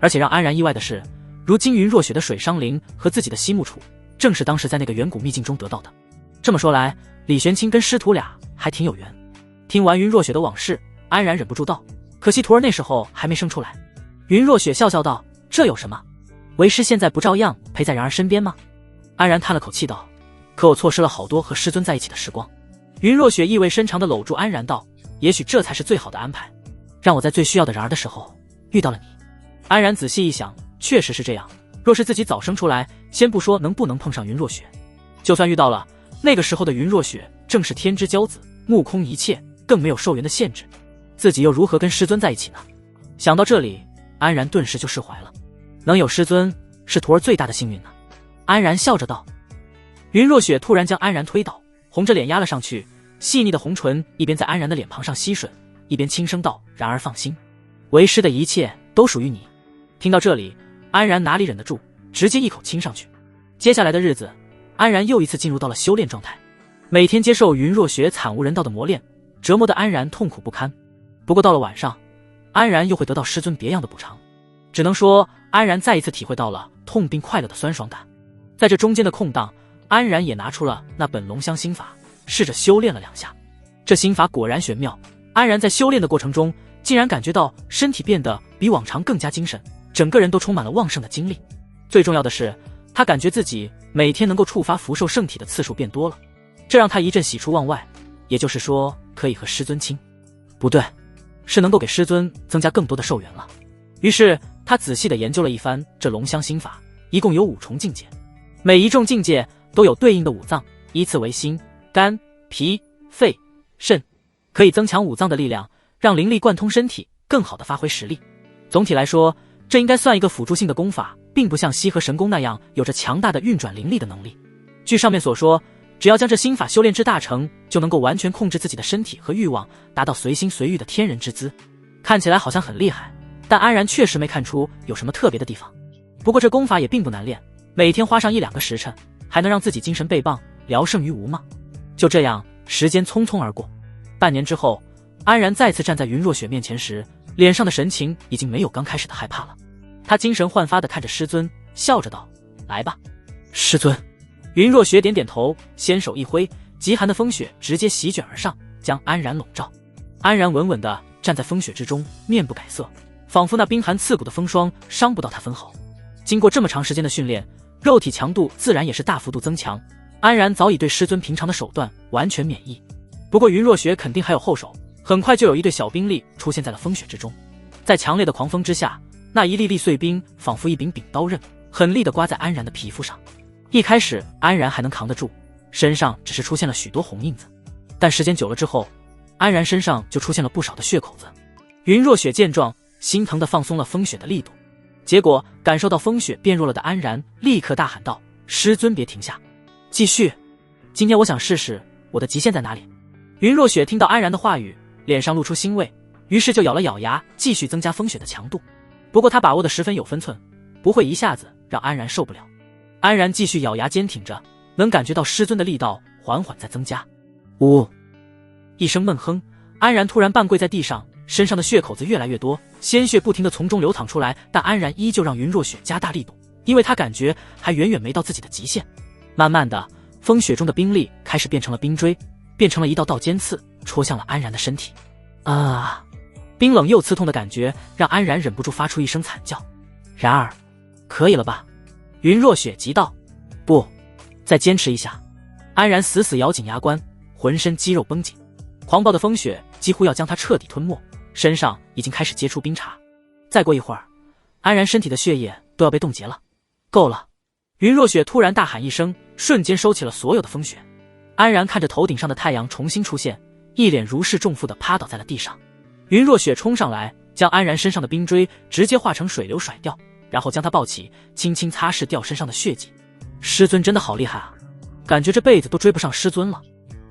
而且让安然意外的是，如今云若雪的水伤灵和自己的西木杵，正是当时在那个远古秘境中得到的。这么说来，李玄清跟师徒俩还挺有缘。听完云若雪的往事，安然忍不住道：“可惜徒儿那时候还没生出来。”云若雪笑笑道：“这有什么？为师现在不照样陪在然儿身边吗？”安然叹了口气道：“可我错失了好多和师尊在一起的时光。”云若雪意味深长地搂住安然道：“也许这才是最好的安排，让我在最需要的然儿的时候遇到了你。”安然仔细一想，确实是这样。若是自己早生出来，先不说能不能碰上云若雪，就算遇到了，那个时候的云若雪正是天之骄子，目空一切，更没有寿元的限制，自己又如何跟师尊在一起呢？想到这里，安然顿时就释怀了。能有师尊，是徒儿最大的幸运呢。安然笑着道。云若雪突然将安然推倒，红着脸压了上去，细腻的红唇一边在安然的脸庞上吸吮，一边轻声道：“然而放心，为师的一切都属于你。”听到这里，安然哪里忍得住，直接一口亲上去。接下来的日子，安然又一次进入到了修炼状态，每天接受云若雪惨无人道的磨练，折磨的安然痛苦不堪。不过到了晚上，安然又会得到师尊别样的补偿，只能说安然再一次体会到了痛并快乐的酸爽感。在这中间的空档，安然也拿出了那本龙香心法，试着修炼了2下。这心法果然玄妙，安然在修炼的过程中竟然感觉到身体变得比往常更加精神，整个人都充满了旺盛的精力。最重要的是，他感觉自己每天能够触发福寿圣体的次数变多了，这让他一阵喜出望外。也就是说，可以和师尊亲，不对，是能够给师尊增加更多的寿元了。于是他仔细地研究了一番这龙香心法，一共有5重境界，每一重境界都有对应的5脏，依次为心、肝、脾、肺、肾，可以增强5脏的力量，让灵力贯通身体，更好地发挥实力。总体来说，这应该算一个辅助性的功法，并不像西河神功那样有着强大的运转灵力的能力。据上面所说，只要将这心法修炼至大成，就能够完全控制自己的身体和欲望，达到随心随欲的天人之姿。看起来好像很厉害，但安然确实没看出有什么特别的地方。不过这功法也并不难练，每天花上1-2个时辰，还能让自己精神倍棒，聊胜于无吗？就这样，时间匆匆而过。半年之后，安然再次站在云若雪面前时，脸上的神情已经没有刚开始的害怕了。他精神焕发地看着师尊，笑着道：“来吧，师尊。”云若雪点点头，纤手一挥，极寒的风雪直接席卷而上，将安然笼罩。安然稳稳地站在风雪之中，面不改色，仿佛那冰寒刺骨的风霜伤不到他分毫。经过这么长时间的训练，肉体强度自然也是大幅度增强。安然早已对师尊平常的手段完全免疫。不过云若雪肯定还有后手，很快就有一队小兵力出现在了风雪之中。在强烈的狂风之下，那一粒粒碎冰仿佛一柄柄刀刃，狠厉地刮在安然的皮肤上。一开始安然还能扛得住，身上只是出现了许多红印子，但时间久了之后，安然身上就出现了不少的血口子。云若雪见状，心疼地放松了风雪的力度，结果感受到风雪变弱了的安然立刻大喊道：“师尊别停下，继续！今天我想试试我的极限在哪里。”云若雪听到安然的话语，脸上露出欣慰，于是就咬了咬牙，继续增加风雪的强度。不过他把握的十分有分寸，不会一下子让安然受不了。安然继续咬牙坚挺着，能感觉到师尊的力道缓缓在增加。呜！一声闷哼，安然突然半跪在地上，身上的血口子越来越多，鲜血不停地从中流淌出来，但安然依旧让云若雪加大力度，因为他感觉还远远没到自己的极限。慢慢的，风雪中的冰粒开始变成了冰锥，变成了一道道尖刺，戳向了安然的身体。啊！冰冷又刺痛的感觉让安然忍不住发出一声惨叫。然而，可以了吧？云若雪急道：“不，再坚持一下。”安然死死咬紧牙关，浑身肌肉绷紧，狂暴的风雪几乎要将他彻底吞没，身上已经开始结出冰碴。再过一会儿，安然身体的血液都要被冻结了。够了！云若雪突然大喊一声，瞬间收起了所有的风雪。安然看着头顶上的太阳重新出现，一脸如释重负地趴倒在了地上。云若雪冲上来，将安然身上的冰锥直接化成水流甩掉，然后将他抱起，轻轻擦拭掉身上的血迹。师尊真的好厉害啊，感觉这辈子都追不上师尊了。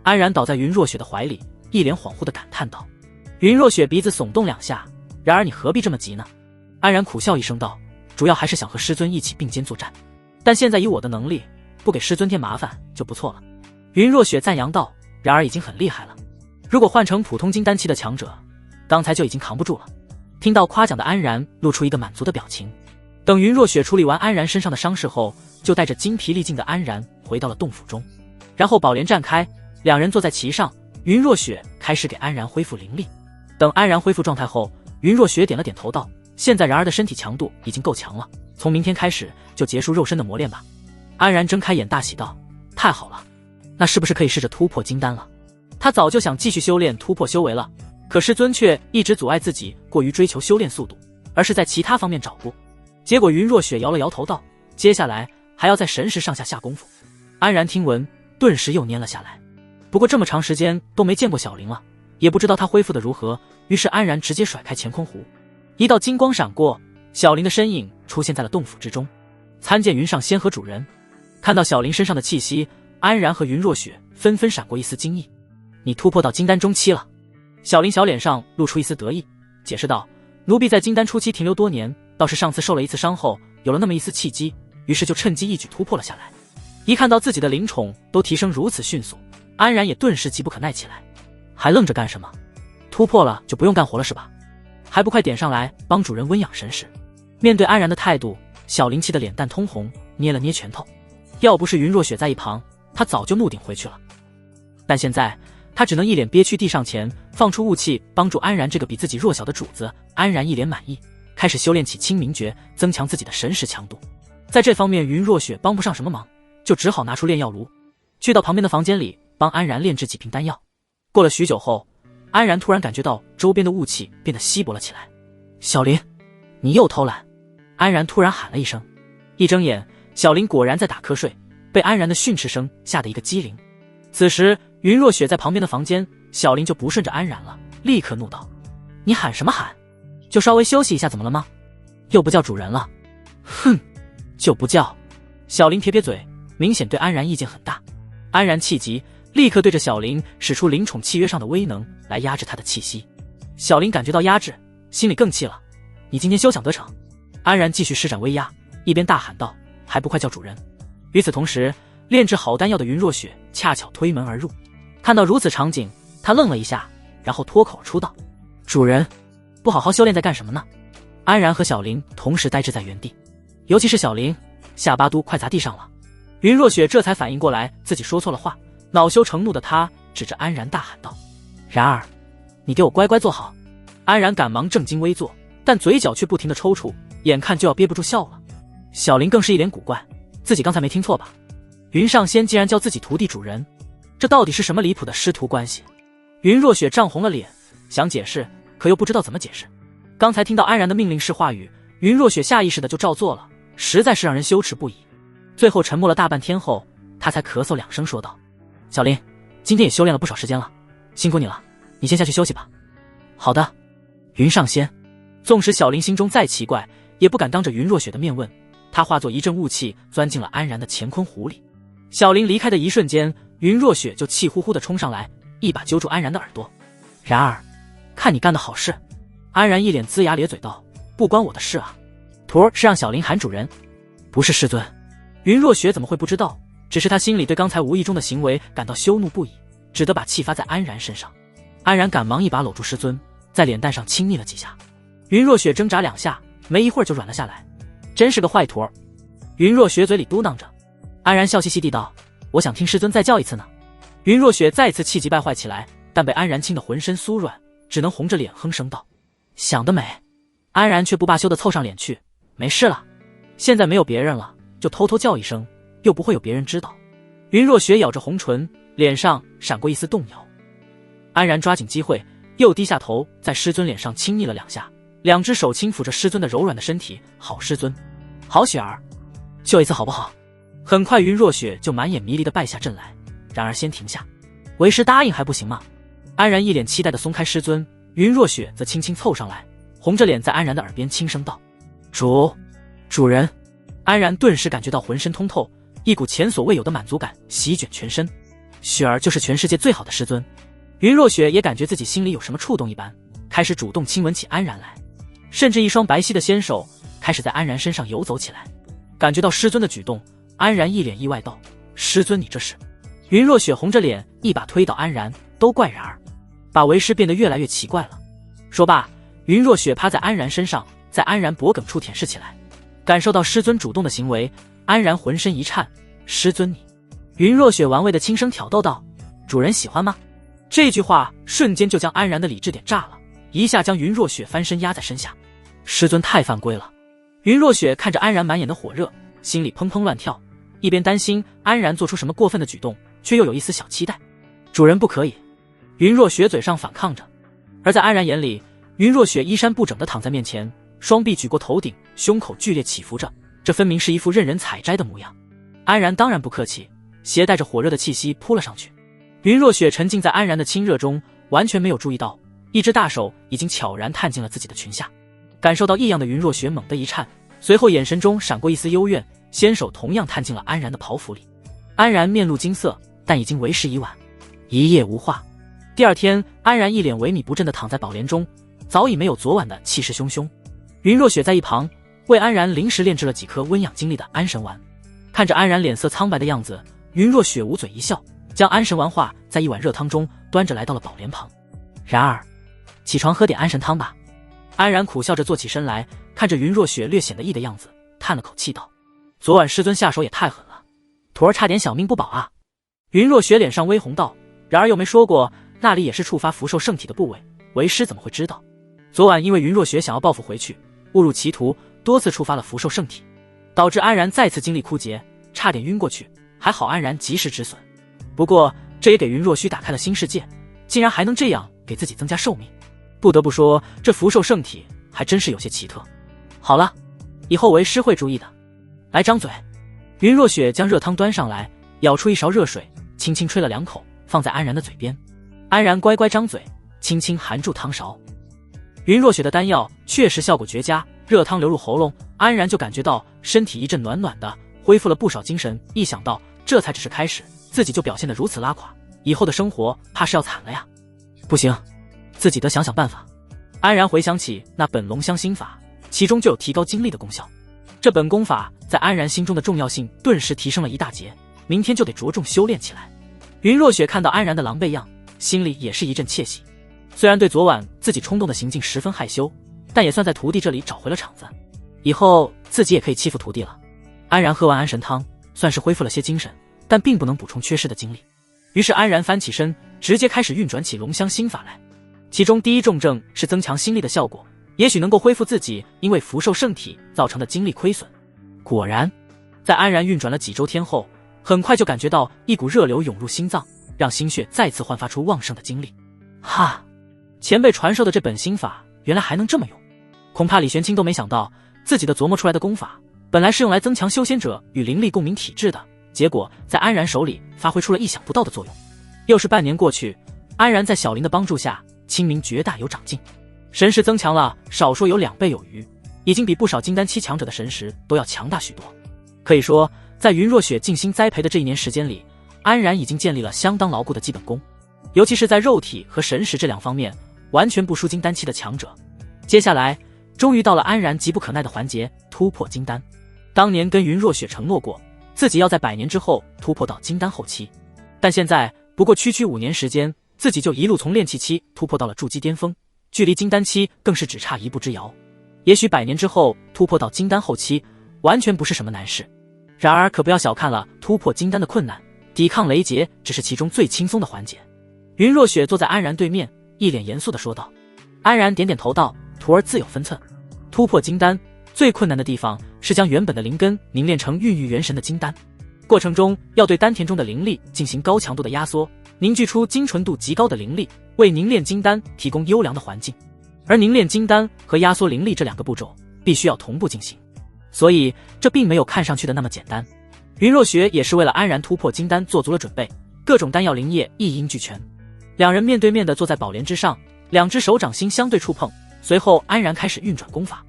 安然倒在云若雪的怀里，一脸恍惚地感叹道。云若雪鼻子耸动两下，然而你何必这么急呢？安然苦笑一声道，主要还是想和师尊一起并肩作战，但现在以我的能力，不给师尊添麻烦就不错了。云若雪赞扬道，然而已经很厉害了，如果换成普通金丹期的强者，刚才就已经扛不住了。听到夸奖的安然露出一个满足的表情。等云若雪处理完安然身上的伤势后，就带着精疲力尽的安然回到了洞府中，然后宝帘绽开，两人坐在其上，云若雪开始给安然恢复灵力。等安然恢复状态后，云若雪点了点头道，现在然儿的身体强度已经够强了，从明天开始就结束肉身的磨练吧。安然睁开眼大喜道，太好了，那是不是可以试着突破金丹了？他早就想继续修炼突破修为了，可师尊却一直阻碍自己过于追求修炼速度，而是在其他方面找过。结果云若雪摇了摇头道，接下来还要在神识上下功夫。安然听闻，顿时又蔫了下来。不过这么长时间都没见过小灵了，也不知道她恢复的如何，于是安然直接甩开乾坤壶，一道金光闪过，小灵的身影出现在了洞府之中。参见云上仙和主人。看到小灵身上的气息，安然和云若雪纷纷闪过一丝惊异。你突破到金丹中期了。小灵小脸上露出一丝得意，解释道，奴婢在金丹初期停留多年，倒是上次受了一次伤后有了那么一丝契机，于是就趁机一举突破了下来。一看到自己的灵宠都提升如此迅速，安然也顿时急不可耐起来。还愣着干什么？突破了就不用干活了是吧？还不快点上来帮主人温养神识。面对安然的态度，小灵气的脸蛋通红，捏了捏拳头。要不是云若雪在一旁，他早就怒顶回去了。但现在他只能一脸憋屈地上前放出雾气，帮助安然这个比自己弱小的主子。安然一脸满意，开始修炼起清明诀，增强自己的神识强度。在这方面云若雪帮不上什么忙，就只好拿出炼药炉，去到旁边的房间里帮安然炼制几瓶丹药。过了许久后，安然突然感觉到周边的雾气变得稀薄了起来。小灵，你又偷懒！安然突然喊了一声，一睁眼，小灵果然在打瞌睡，被安然的训斥声吓得一个机灵。此时云若雪在旁边的房间，小灵就不顺着安然了，立刻怒道，你喊什么喊？就稍微休息一下怎么了吗？又不叫主人了。哼，就不叫。小灵撇撇嘴，明显对安然意见很大。安然气急，立刻对着小灵使出灵宠契约上的威能来压制他的气息。小灵感觉到压制，心里更气了，你今天休想得逞。安然继续施展威压，一边大喊道，还不快叫主人。与此同时，炼制好丹药的云若雪恰巧推门而入，看到如此场景，他愣了一下，然后脱口出道，主人不好好修炼在干什么呢？安然和小灵同时呆滞在原地，尤其是小灵，下巴都快砸地上了。云若雪这才反应过来自己说错了话，恼羞成怒的她指着安然大喊道，然儿，你给我乖乖坐好。安然赶忙正襟危坐，但嘴角却不停地抽搐，眼看就要憋不住笑了。小林更是一脸古怪，自己刚才没听错吧？云上仙竟然叫自己徒弟主人，这到底是什么离谱的师徒关系？云若雪涨红了脸，想解释，可又不知道怎么解释。刚才听到安然的命令式话语，云若雪下意识的就照做了，实在是让人羞耻不已。最后沉默了大半天后，他才咳嗽2声说道：小林，今天也修炼了不少时间了，辛苦你了，你先下去休息吧。好的。云上仙。纵使小林心中再奇怪，也不敢当着云若雪的面问，他化作一阵雾气钻进了安然的乾坤湖里。小林离开的一瞬间，云若雪就气呼呼地冲上来，一把揪住安然的耳朵。然而，看你干的好事。安然一脸龇牙咧嘴道：不关我的事啊，徒儿是让小林喊主人，不是师尊。云若雪怎么会不知道？只是他心里对刚才无意中的行为感到羞怒不已，只得把气发在安然身上。安然赶忙一把搂住师尊，在脸蛋上亲昵了几下。云若雪挣扎2下，没一会儿就软了下来。真是个坏徒儿。云若雪嘴里嘟囔着。安然笑嘻嘻地道：我想听师尊再叫一次呢。云若雪再次气急败坏起来，但被安然亲得浑身酥软，只能红着脸哼声道：想得美。安然却不罢休地凑上脸去：没事了，现在没有别人了，就偷偷叫一声，又不会有别人知道。云若雪咬着红唇，脸上闪过一丝动摇。安然抓紧机会，又低下头在师尊脸上亲昵了2下，2只手轻抚着师尊的柔软的身体。好师尊，好雪儿，就一次好不好？很快云若雪就满眼迷离地败下阵来。然而先停下，为师答应还不行吗？安然一脸期待地松开师尊，云若雪则轻轻凑上来，红着脸在安然的耳边轻声道：主人。安然顿时感觉到浑身通透，一股前所未有的满足感席卷全身。雪儿就是全世界最好的师尊。云若雪也感觉自己心里有什么触动一般，开始主动亲吻起安然来，甚至一双白皙的纤手开始在安然身上游走起来。感觉到师尊的举动，安然一脸意外道：师尊你这是？云若雪红着脸一把推倒安然，都怪然儿，把为师变得越来越奇怪了。说罢，云若雪趴在安然身上，在安然脖颈处舔舐起来。感受到师尊主动的行为，安然浑身一颤。师尊你……云若雪玩味的轻声挑逗道：主人喜欢吗？这句话瞬间就将安然的理智点炸了，一下将云若雪翻身压在身下。师尊太犯规了。云若雪看着安然满眼的火热，心里砰砰乱跳，一边担心安然做出什么过分的举动，却又有一丝小期待。主人不可以。云若雪嘴上反抗着，而在安然眼里，云若雪衣衫不整地躺在面前，双臂举过头顶，胸口剧烈起伏着，这分明是一副任人采摘的模样。安然当然不客气，携带着火热的气息扑了上去。云若雪沉浸在安然的亲热中，完全没有注意到一只大手已经悄然探进了自己的裙下。感受到异样的云若雪猛地一颤，随后眼神中闪过一丝幽怨，纤手同样探进了安然的袍服里。安然面露惊色，但已经为时已晚。一夜无话。第二天，安然一脸萎靡不振地躺在宝莲中，早已没有昨晚的气势汹汹。云若雪在一旁为安然临时炼制了几颗温养精力的安神丸。看着安然脸色苍白的样子，云若雪捂嘴一笑，将安神丸化在一碗热汤中，端着来到了宝莲旁。然儿，起床喝点安神汤吧。安然苦笑着坐起身来，看着云若雪略显得意的样子，叹了口气道：昨晚师尊下手也太狠了，徒儿差点小命不保啊。云若雪脸上微红道：然而又没说过那里也是触发符兽圣体的部位，为师怎么会知道？昨晚因为云若雪想要报复回去，误入歧途，多次触发了符兽圣体，导致安然再次精力枯竭，差点晕过去，还好安然及时止损。不过这也给云若虚打开了新世界，竟然还能这样给自己增加寿命。不得不说，这符兽圣体还真是有些奇特。好了，以后为师会注意的。来，张嘴。云若雪将热汤端上来，舀出一勺热水，轻轻吹了2口，放在安然的嘴边。安然乖乖张嘴，轻轻含住汤勺。云若雪的丹药确实效果绝佳，热汤流入喉咙，安然就感觉到身体一阵暖暖的，恢复了不少精神。一想到这才只是开始，自己就表现得如此拉垮，以后的生活怕是要惨了呀。不行，自己得想想办法。安然回想起那本龙香心法，其中就有提高精力的功效。这本功法在安然心中的重要性顿时提升了一大截，明天就得着重修炼起来。云若雪看到安然的狼狈样，心里也是一阵窃喜。虽然对昨晚自己冲动的行径十分害羞，但也算在徒弟这里找回了场子，以后自己也可以欺负徒弟了。安然喝完安神汤，算是恢复了些精神，但并不能补充缺失的精力。于是安然翻起身，直接开始运转起龙香心法来。其中第一重症是增强心力的效果，也许能够恢复自己因为福寿圣体造成的精力亏损。果然，在安然运转了几周天后，很快就感觉到一股热流涌入心脏，让心血再次焕发出旺盛的精力。哈，前辈传授的这本心法原来还能这么用，恐怕李玄清都没想到，自己的琢磨出来的功法本来是用来增强修仙者与灵力共鸣体质的，结果在安然手里发挥出了意想不到的作用。又是半年过去，安然在小林的帮助下，清明绝大有长进，神识增强了少说有2倍有余，已经比不少金丹期强者的神识都要强大许多。可以说，在云若雪静心栽培的这1年时间里，安然已经建立了相当牢固的基本功，尤其是在肉体和神识这2方面，完全不输金丹期的强者。接下来，终于到了安然急不可耐的环节——突破金丹。当年跟云若雪承诺过，自己要在100年之后突破到金丹后期，但现在不过区5年时间，自己就一路从炼气期突破到了筑基巅峰，距离金丹期更是只差1步之遥。也许100年之后突破到金丹后期，完全不是什么难事。然而可不要小看了突破金丹的困难，抵抗雷劫只是其中最轻松的环节。云若雪坐在安然对面，一脸严肃地说道。安然点点头道：徒儿自有分寸。突破金丹最困难的地方是将原本的灵根凝练成孕育元神的金丹，过程中要对丹田中的灵力进行高强度的压缩，凝聚出精纯度极高的灵力，为凝练金丹提供优良的环境。而凝练金丹和压缩灵力这2个步骤必须要同步进行，所以这并没有看上去的那么简单。云若雪也是为了安然突破金丹做足了准备，各种丹药灵液一应俱全。2人面对面的坐在宝莲之上，2只手掌心相对触碰，随后安然开始运转功法。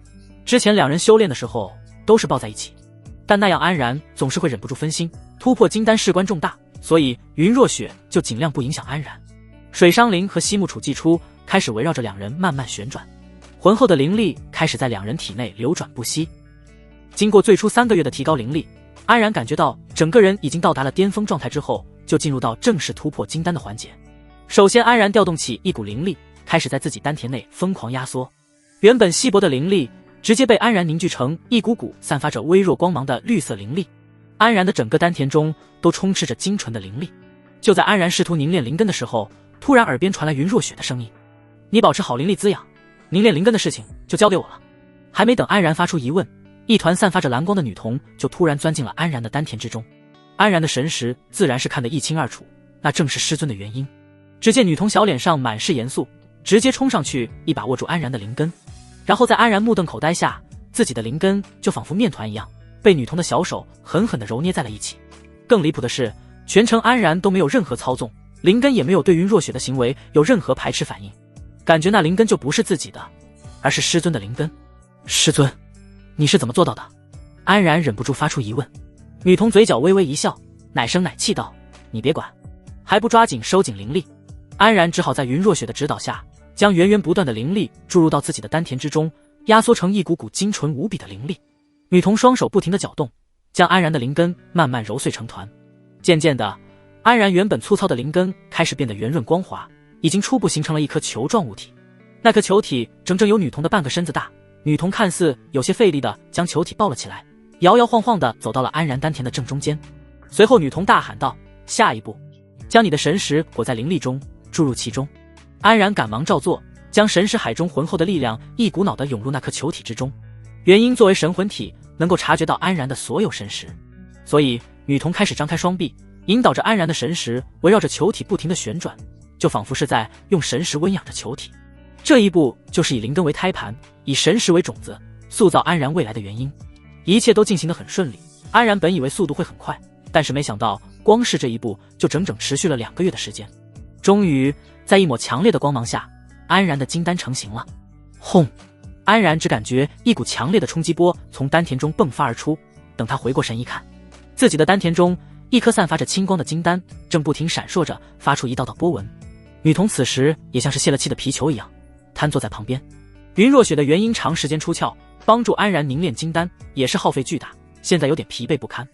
之前2人修炼的时候都是抱在一起，但那样安然总是会忍不住分心，突破金丹事关重大，所以云若雪就尽量不影响安然。水伤灵和西木楚祭出，开始围绕着2人慢慢旋转，浑厚的灵力开始在2人体内流转不息。经过最初3个月的提高灵力，安然感觉到整个人已经到达了巅峰状态之后，就进入到正式突破金丹的环节。首先安然调动起一股灵力，开始在自己丹田内疯狂压缩，原本稀薄的灵力直接被安然凝聚成一股股散发着微弱光芒的绿色灵力。安然的整个丹田中都充斥着精纯的灵力。就在安然试图凝练灵根的时候，突然耳边传来云若雪的声音：你保持好灵力滋养，凝练灵根的事情就交给我了。还没等安然发出疑问，一团散发着蓝光的女童就突然钻进了安然的丹田之中。安然的神识自然是看得一清二楚，那正是师尊的原因。只见女童小脸上满是严肃，直接冲上去一把握住安然的灵根，然后在安然目瞪口呆下，自己的灵根就仿佛面团一样被女童的小手狠狠地揉捏在了一起。更离谱的是，全程安然都没有任何操纵，灵根也没有对云若雪的行为有任何排斥反应，感觉那灵根就不是自己的，而是师尊的灵根。师尊，你是怎么做到的？安然忍不住发出疑问。女童嘴角微微一笑，奶声奶气道：你别管，还不抓紧收紧灵力。安然只好在云若雪的指导下，将源源不断的灵力注入到自己的丹田之中，压缩成一股股精纯无比的灵力。女童双手不停地搅动，将安然的灵根慢慢揉碎成团。渐渐的，安然原本粗糙的灵根开始变得圆润光滑，已经初步形成了一颗球状物体。那颗球体整整有女童的半个身子大。女童看似有些费力地将球体抱了起来，摇摇晃晃地走到了安然丹田的正中间。随后女童大喊道：下一步，将你的神识裹在灵力中，注入其中。安然赶忙照做，将神识海中浑厚的力量一股脑地涌入那颗球体之中。元婴作为神魂体，能够察觉到安然的所有神识，所以女童开始张开双臂，引导着安然的神识围绕着球体不停地旋转，就仿佛是在用神识温养着球体。这一步就是以灵根为胎盘，以神识为种子，塑造安然未来的原因。一切都进行得很顺利，安然本以为速度会很快，但是没想到光是这一步就整整持续了2个月的时间。终于在一抹强烈的光芒下，安然的金丹成型了。轰！安然只感觉一股强烈的冲击波从丹田中迸发而出，等他回过神一看，自己的丹田中一颗散发着青光的金丹正不停闪烁着，发出一道道波纹。女童此时也像是泄了气的皮球一样瘫坐在旁边。云若雪的元婴长时间出窍，帮助安然凝练金丹也是耗费巨大，现在有点疲惫不堪。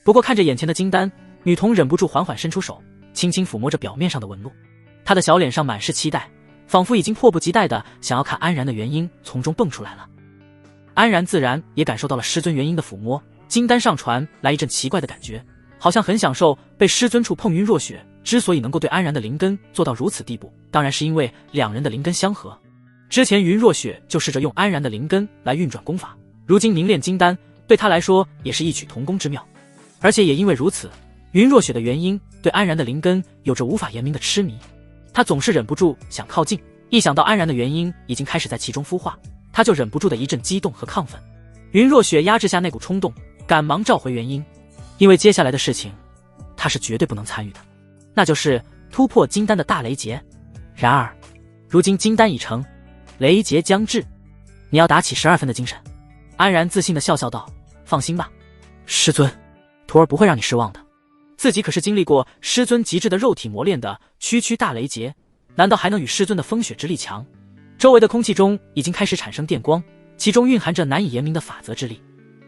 不过看着眼前的金丹，女童忍不住缓缓伸出手，轻轻抚摸着表面上的纹路。她的小脸上满是期待，仿佛已经迫不及待地想要看安然的元婴从中蹦出来了。安然自然也感受到了师尊元婴的抚摸，金丹上传来一阵奇怪的感觉，好像很享受被师尊触碰。云若雪之所以能够对安然的灵根做到如此地步，当然是因为2人的灵根相合。之前云若雪就试着用安然的灵根来运转功法，如今凝练金丹，对他来说也是异曲同工之妙。而且也因为如此，云若雪的元婴对安然的灵根有着无法言明的痴迷，他总是忍不住想靠近，一想到安然的元婴已经开始在其中孵化，他就忍不住的一阵激动和亢奋。云若雪压制下那股冲动，赶忙召回元婴，因为接下来的事情他是绝对不能参与的，那就是突破金丹的大雷劫。然而如今金丹已成，雷劫将至，你要打起12分的精神。安然自信地笑笑道，放心吧，师尊，徒儿不会让你失望的。自己可是经历过师尊极致的肉体磨练的区区大雷劫，难道还能与师尊的风雪之力强？周围的空气中已经开始产生电光，其中蕴含着难以言明的法则之力。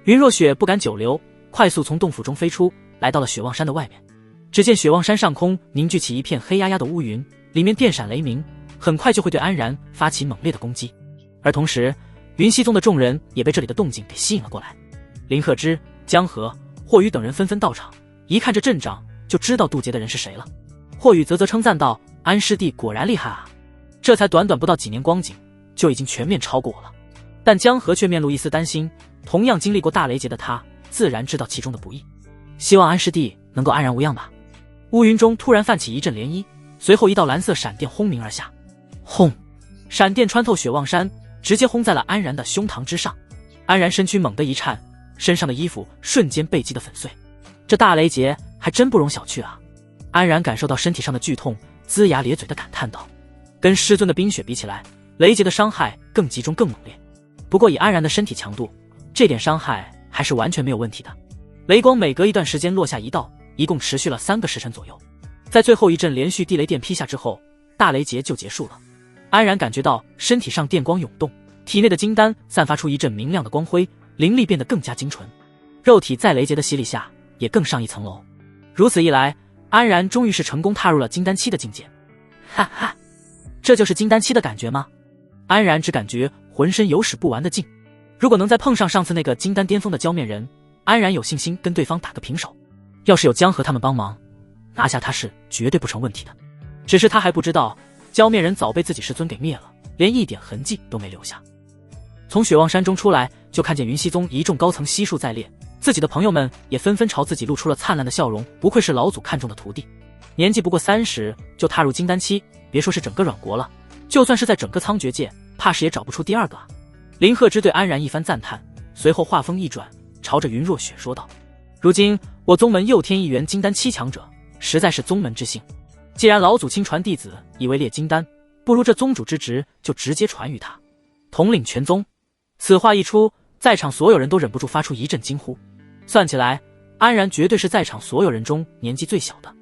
云若雪不敢久留，快速从洞府中飞出，来到了雪望山的外面。只见雪望山上空凝聚起一片黑压压的乌云，里面电闪雷鸣，很快就会对安然发起猛烈的攻击。而同时，云溪宗的众人也被这里的动静给吸引了过来。林鹤之、江河、霍宇等人纷纷到场，一看这阵仗就知道渡劫的人是谁了。霍宇啧称赞道，安师弟果然厉害啊，这才短短不到几年光景，就已经全面超过我了。但江河却面露一丝担心，同样经历过大雷劫的他自然知道其中的不易，希望安师弟能够安然无恙吧。乌云中突然泛起一阵涟漪，随后一道蓝色闪电轰鸣而下，轰！闪电穿透雪望山，直接轰在了安然的胸膛之上。安然身躯猛地一颤，身上的衣服瞬间被击得粉碎。这大雷劫还真不容小觑啊！安然感受到身体上的剧痛，龇牙咧嘴地感叹道：跟师尊的冰雪比起来，雷劫的伤害更集中更猛烈。不过以安然的身体强度，这点伤害还是完全没有问题的。雷光每隔一段时间落下一道，一共持续了3个时辰左右。在最后一阵连续地雷电劈下之后，大雷劫就结束了。安然感觉到身体上电光涌动，体内的金丹散发出一阵明亮的光辉，灵力变得更加精纯，肉体在雷劫的洗礼下也更上一层楼。如此一来，安然终于是成功踏入了金丹期的境界。哈哈，这就是金丹期的感觉吗？安然只感觉浑身有使不完的劲。如果能再碰上上次那个金丹巅峰的焦面人，安然有信心跟对方打个平手。要是有江河他们帮忙，拿下他是绝对不成问题的。只是他还不知道，焦面人早被自己师尊给灭了，连一点痕迹都没留下。从雪望山中出来，就看见云溪宗一众高层悉数在列，自己的朋友们也纷纷朝自己露出了灿烂的笑容，不愧是老祖看中的徒弟。年纪不过30就踏入金丹期，别说是整个阮国了，就算是在整个苍绝界，怕是也找不出第二个啊。林鹤之对安然一番赞叹，随后话锋一转，朝着云若雪说道：如今我宗门又添一员金丹期强者，实在是宗门之幸。既然老祖亲传弟子已位列金丹，不如这宗主之职就直接传于他，统领全宗。此话一出，在场所有人都忍不住发出一阵惊呼。算起来，安然绝对是在场所有人中年纪最小的。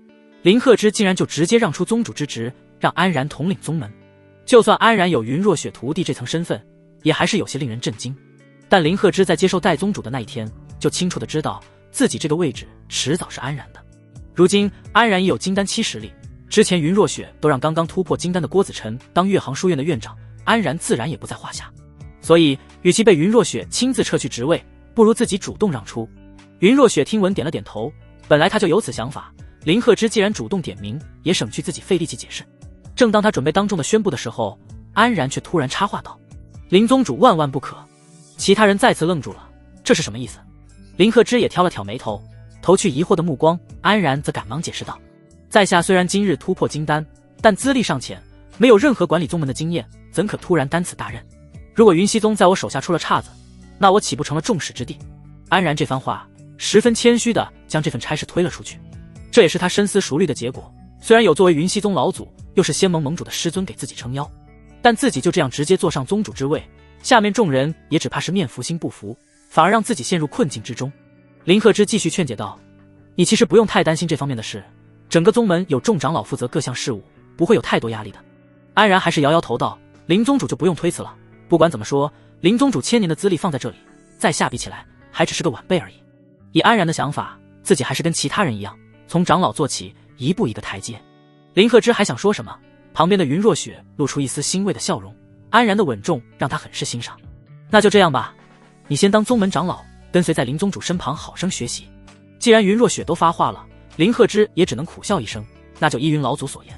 林鹤之竟然就直接让出宗主之职，让安然统领宗门。就算安然有云若雪徒弟这层身份，也还是有些令人震惊。但林鹤之在接受代宗主的那一天，就清楚的知道自己这个位置迟早是安然的。如今安然已有金丹期实力，之前云若雪都让刚刚突破金丹的郭子辰当岳航书院的院长，安然自然也不在话下。所以与其被云若雪亲自撤去职位，不如自己主动让出。云若雪听闻点了点头，本来他就有此想法，林鹤之既然主动点名，也省去自己费力气解释。正当他准备当众的宣布的时候，安然却突然插话道：林宗主万万不可。其他人再次愣住了，这是什么意思？林鹤之也挑了挑眉头，投去疑惑的目光，安然则赶忙解释道：在下虽然今日突破金丹，但资历尚浅，没有任何管理宗门的经验，怎可突然担此大任？如果云溪宗在我手下出了岔子，那我岂不成了众矢之的？安然这番话十分谦虚地将这份差事推了出去，这也是他深思熟虑的结果。虽然有作为云溪宗老祖又是仙盟盟主的师尊给自己撑腰，但自己就这样直接坐上宗主之位，下面众人也只怕是面服心不服，反而让自己陷入困境之中。林鹤之继续劝解道：你其实不用太担心这方面的事，整个宗门有众长老负责各项事务，不会有太多压力的。安然还是摇摇头道：林宗主就不用推辞了，不管怎么说，林宗主1000年的资历放在这里，在下比起来还只是个晚辈而已。以安然的想法，自己还是跟其他人一样，从长老做起，一步一个台阶。林鹤之还想说什么，旁边的云若雪露出一丝欣慰的笑容，安然的稳重让他很是欣赏。那就这样吧，你先当宗门长老，跟随在林宗主身旁好生学习。既然云若雪都发话了，林鹤之也只能苦笑一声，那就依云老祖所言。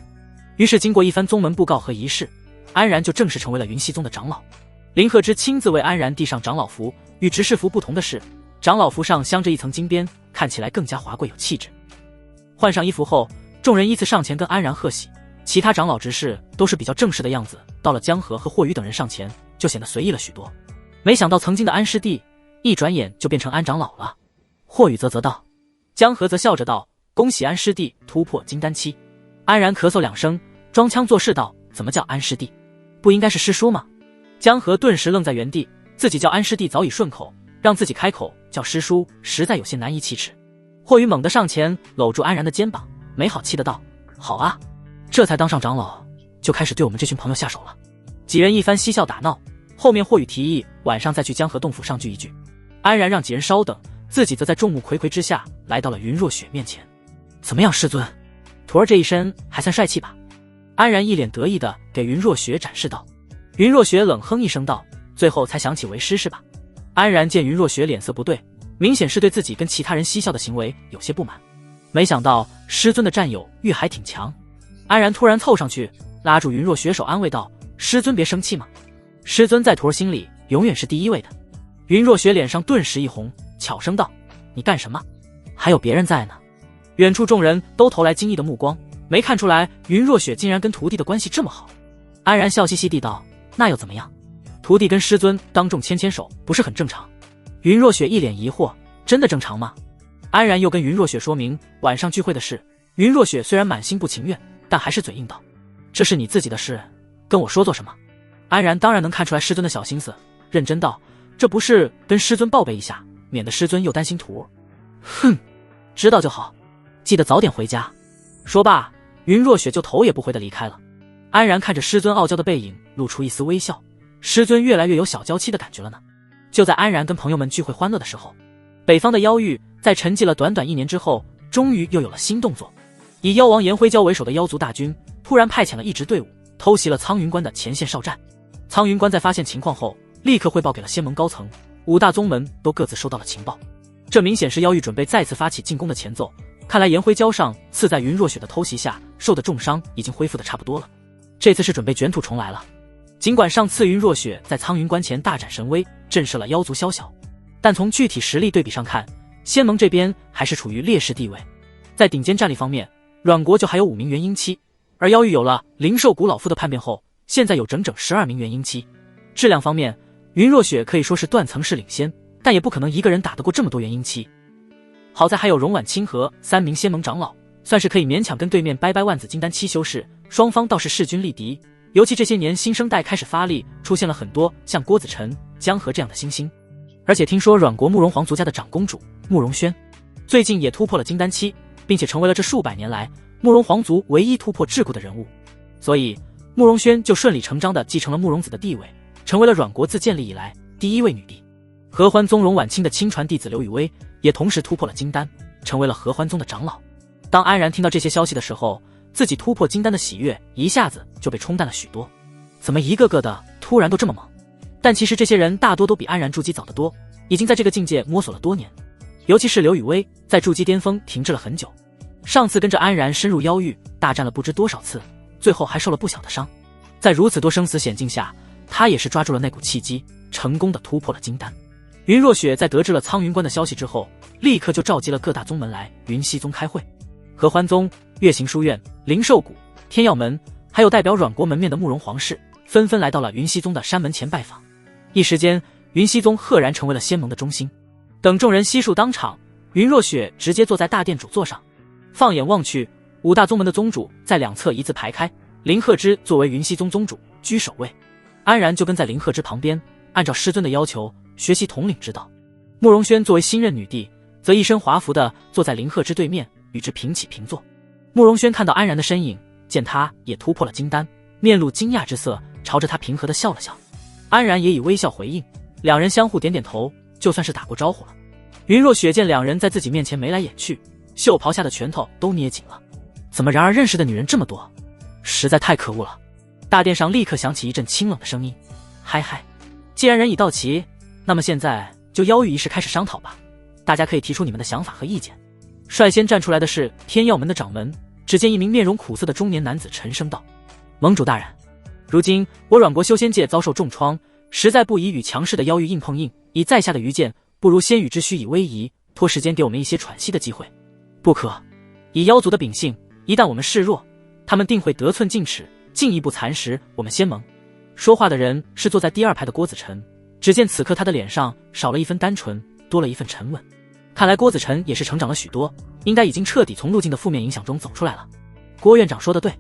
于是经过一番宗门布告和仪式，安然就正式成为了云溪宗的长老。林鹤之亲自为安然递上长老服，与执事服不同的是，长老服上镶着一层金边，看起来更加华贵有气质。换上衣服后，众人依次上前跟安然贺喜，其他长老执事都是比较正式的样子，到了江河和霍宇等人上前，就显得随意了许多。没想到曾经的安师弟，一转眼就变成安长老了。霍宇啧啧道，江河则笑着道：“恭喜安师弟突破金丹期。”安然咳嗽2声，装腔作势道：“怎么叫安师弟？不应该是师叔吗？”江河顿时愣在原地，自己叫安师弟早已顺口，让自己开口叫师叔，实在有些难以启齿。霍宇猛地上前搂住安然的肩膀，没好气的道：“好啊，这才当上长老，就开始对我们这群朋友下手了。”几人一番嬉笑打闹，后面霍宇提议晚上再去江河洞府上聚一聚。安然让几人稍等，自己则在众目睽睽之下来到了云若雪面前。怎么样，师尊？徒儿这一身还算帅气吧？安然一脸得意地给云若雪展示道。云若雪冷哼一声道：“最后才想起为师是吧？”安然见云若雪脸色不对，明显是对自己跟其他人嬉笑的行为有些不满。没想到师尊的战友欲还挺强。安然突然凑上去拉住云若雪手安慰道：“师尊别生气嘛，师尊在徒儿心里永远是第一位的。”云若雪脸上顿时一红，悄声道：“你干什么？还有别人在呢。”远处众人都投来惊异的目光，没看出来云若雪竟然跟徒弟的关系这么好。安然笑嘻嘻地道：“那又怎么样？徒弟跟师尊当众牵牵手不是很正常？”云若雪一脸疑惑：“真的正常吗？”安然又跟云若雪说明晚上聚会的事。云若雪虽然满心不情愿，但还是嘴硬道：“这是你自己的事，跟我说做什么？”安然当然能看出来师尊的小心思，认真道：“这不是跟师尊报备一下，免得师尊又担心徒儿。”“哼，知道就好，记得早点回家。”说罢，云若雪就头也不回地离开了。安然看着师尊傲娇的背影，露出一丝微笑。师尊越来越有小娇妻的感觉了呢。就在安然跟朋友们聚会欢乐的时候，北方的妖域在沉寂了短短1年之后，终于又有了新动作。以妖王颜辉蛟为首的妖族大军突然派遣了一支队伍，偷袭了苍云关的前线哨站。苍云关在发现情况后，立刻汇报给了仙盟高层，5大宗门都各自收到了情报。这明显是妖域准备再次发起进攻的前奏。看来颜辉蛟上次在云若雪的偷袭下受的重伤已经恢复的差不多了，这次是准备卷土重来了。尽管上次云若雪在苍云关前大展神威，震慑了妖族宵小，但从具体实力对比上看，仙盟这边还是处于劣势地位。在顶尖战力方面，阮国就还有5名元婴期，而妖域有了灵兽谷老夫的叛变后，现在有整整12名元婴期。质量方面，云若雪可以说是断层式领先，但也不可能一个人打得过这么多元婴期。好在还有荣婉清和3名仙盟长老，算是可以勉强跟对面掰掰万子金丹期修士，双方倒是势均力敌。尤其这些年新生代开始发力，出现了很多像郭子辰、江河这样的新星。而且听说阮国慕容皇族家的长公主慕容轩最近也突破了金丹期，并且成为了这数百年来慕容皇族唯一突破桎梏的人物，所以慕容轩就顺理成章地继承了慕容子的地位，成为了阮国自建立以来第1位女帝。合欢宗荣婉清的亲传弟子刘雨薇也同时突破了金丹，成为了合欢宗的长老。当安然听到这些消息的时候，自己突破金丹的喜悦一下子就被冲淡了许多。怎么一个个的突然都这么猛？但其实这些人大多都比安然筑基早得多，已经在这个境界摸索了多年。尤其是刘雨薇，在筑基巅峰停滞了很久，上次跟着安然深入妖域，大战了不知多少次，最后还受了不小的伤。在如此多生死险境下，他也是抓住了那股契机，成功的突破了金丹。云若雪在得知了苍云关的消息之后，立刻就召集了各大宗门来云溪宗开会。合欢宗、月行书院、灵兽谷、天耀门，还有代表阮国门面的慕容皇室，纷纷来到了云溪宗的山门前拜访。一时间，云溪宗赫然成为了仙盟的中心。等众人悉数当场，云若雪直接坐在大殿主座上，放眼望去，5大宗门的宗主在2侧一字排开，林鹤之作为云溪宗宗主居首位，安然就跟在林鹤之旁边，按照师尊的要求学习统领之道。慕容轩作为新任女帝，则一身华服的坐在林鹤之对面，与之平起平坐。慕容轩看到安然的身影，见他也突破了金丹，面露惊讶之色，朝着他平和的笑了笑。安然也以微笑回应，2人相互点点头，就算是打过招呼了。云若雪见2人在自己面前眉来眼去，袖袍下的拳头都捏紧了。怎么然而认识的女人这么多，实在太可恶了。大殿上立刻响起一阵清冷的声音：“嗨嗨，既然人已到齐，那么现在就妖域一事开始商讨吧，大家可以提出你们的想法和意见。”率先站出来的是天耀门的掌门，只见一名面容苦涩的中年男子沉声道：“盟主大人。”如今我阮国修仙界遭受重创，实在不宜与强势的妖域硬碰硬，以在下的愚见，不如先与之虚以威仪，拖时间给我们一些喘息的机会。不可，以妖族的秉性，一旦我们示弱，他们定会得寸进尺，进一步蚕食我们仙盟。说话的人是坐在第2排的郭子辰，只见此刻他的脸上少了一分单纯，多了一份沉稳。看来郭子辰也是成长了许多，应该已经彻底从路径的负面影响中走出来了。郭院长说的对，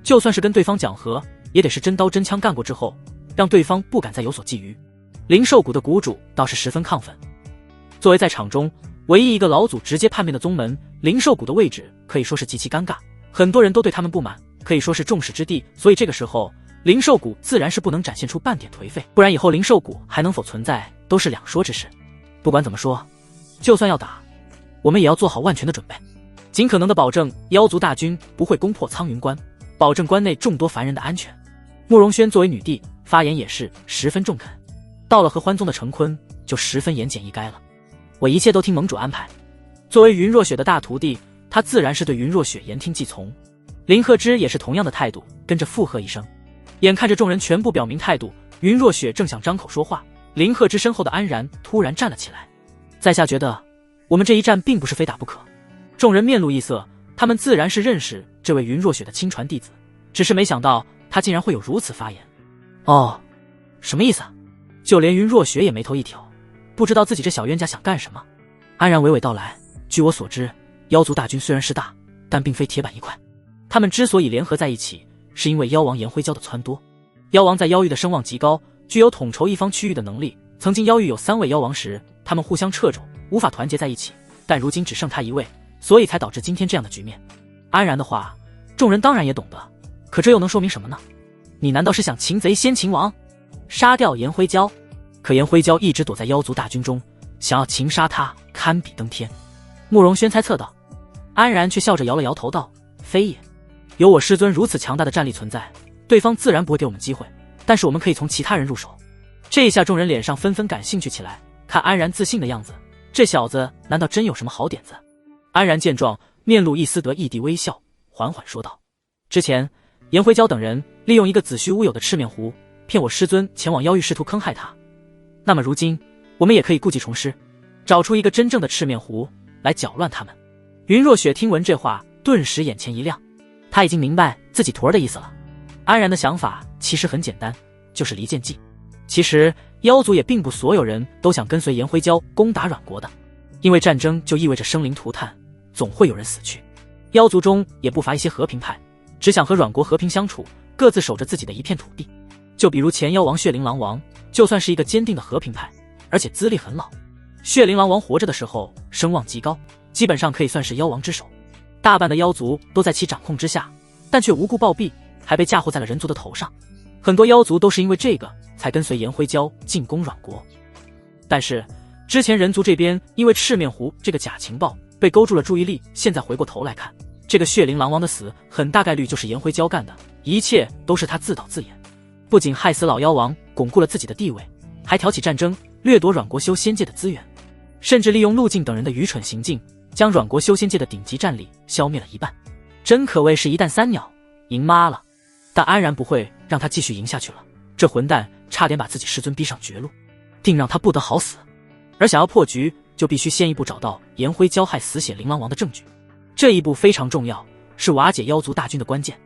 就算是跟对方讲和，也得是真刀真枪干过之后，让对方不敢再有所觊觎。灵兽谷的谷主倒是十分亢奋。作为在场中唯一一个老祖直接叛变的宗门，灵兽谷的位置可以说是极其尴尬，很多人都对他们不满，可以说是众矢之的，所以这个时候灵兽谷自然是不能展现出半点颓废，不然以后灵兽谷还能否存在都是两说之事。不管怎么说，就算要打，我们也要做好万全的准备，尽可能的保证妖族大军不会攻破苍云关，保证关内众多凡人的安全。慕容轩作为女帝发言也是十分中肯，到了合欢宗的成坤就十分言简意赅了，我一切都听盟主安排。作为云若雪的大徒弟，他自然是对云若雪言听计从。林鹤之也是同样的态度，跟着附和一声。眼看着众人全部表明态度，云若雪正想张口说话，林鹤之身后的安然突然站了起来。在下觉得我们这一战并不是非打不可。众人面露异色，他们自然是认识这位云若雪的亲传弟子，只是没想到他竟然会有如此发言。哦，什么意思啊？就连云若雪也眉头一挑，不知道自己这小冤家想干什么。安然娓娓道来，据我所知，妖族大军虽然是大，但并非铁板一块。他们之所以联合在一起，是因为妖王颜灰蛟的撺掇。妖王在妖域的声望极高，具有统筹一方区域的能力。曾经妖域有3位妖王时，他们互相掣肘，无法团结在一起，但如今只剩他一位，所以才导致今天这样的局面。安然的话，众人当然也懂得，可这又能说明什么呢？你难道是想擒贼先擒王，杀掉颜灰蛟？可颜灰蛟一直躲在妖族大军中，想要擒杀他，堪比登天。慕容轩猜测道。安然却笑着摇了摇头道：非也，有我师尊如此强大的战力存在，对方自然不会给我们机会，但是我们可以从其他人入手。这一下众人脸上纷纷感兴趣起来，看安然自信的样子，这小子难道真有什么好点子？安然见状，面露一丝得意地微笑，缓缓说道：之前颜灰蛟等人利用一个子虚乌有的赤面狐，骗我师尊前往妖域试图坑害他，那么如今我们也可以故技重施，找出一个真正的赤面狐来搅乱他们。云若雪听闻这话，顿时眼前一亮，他已经明白自己徒儿的意思了。安然的想法其实很简单，就是离间计。其实妖族也并不所有人都想跟随颜灰蛟攻打阮国的，因为战争就意味着生灵涂炭，总会有人死去。妖族中也不乏一些和平派，只想和阮国和平相处，各自守着自己的一片土地。就比如前妖王血灵狼王，就算是一个坚定的和平派，而且资历很老。血灵狼王活着的时候声望极高，基本上可以算是妖王之首，大半的妖族都在其掌控之下，但却无故暴毙，还被嫁祸在了人族的头上。很多妖族都是因为这个才跟随颜灰蛟进攻阮国。但是之前人族这边因为赤面狐这个假情报被勾住了注意力，现在回过头来看，这个血灵狼王的死很大概率就是颜灰蛟干的，一切都是他自导自演。不仅害死老妖王，巩固了自己的地位，还挑起战争，掠夺阮国修仙界的资源，甚至利用陆晋等人的愚蠢行径，将阮国修仙界的顶级战力消灭了一半，真可谓是一弹三鸟，赢妈了。但安然不会让他继续赢下去了，这混蛋差点把自己师尊逼上绝路，定让他不得好死。而想要破局，就必须先一步找到颜灰蛟害死血灵狼王的证据，这一步非常重要，是瓦解妖族大军的关键。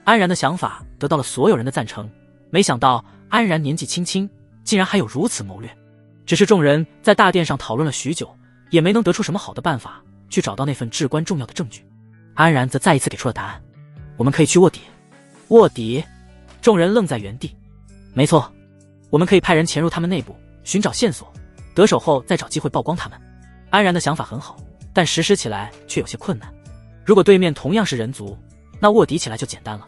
安然的想法得到了所有人的赞成，没想到安然年纪轻轻，竟然还有如此谋略。只是众人在大殿上讨论了许久，也没能得出什么好的办法去找到那份至关重要的证据。安然则再一次给出了答案：我们可以去卧底。卧底？众人愣在原地。没错，我们可以派人潜入他们内部，寻找线索，得手后再找机会曝光他们。安然的想法很好，但实施起来却有些困难。如果对面同样是人族，那卧底起来就简单了。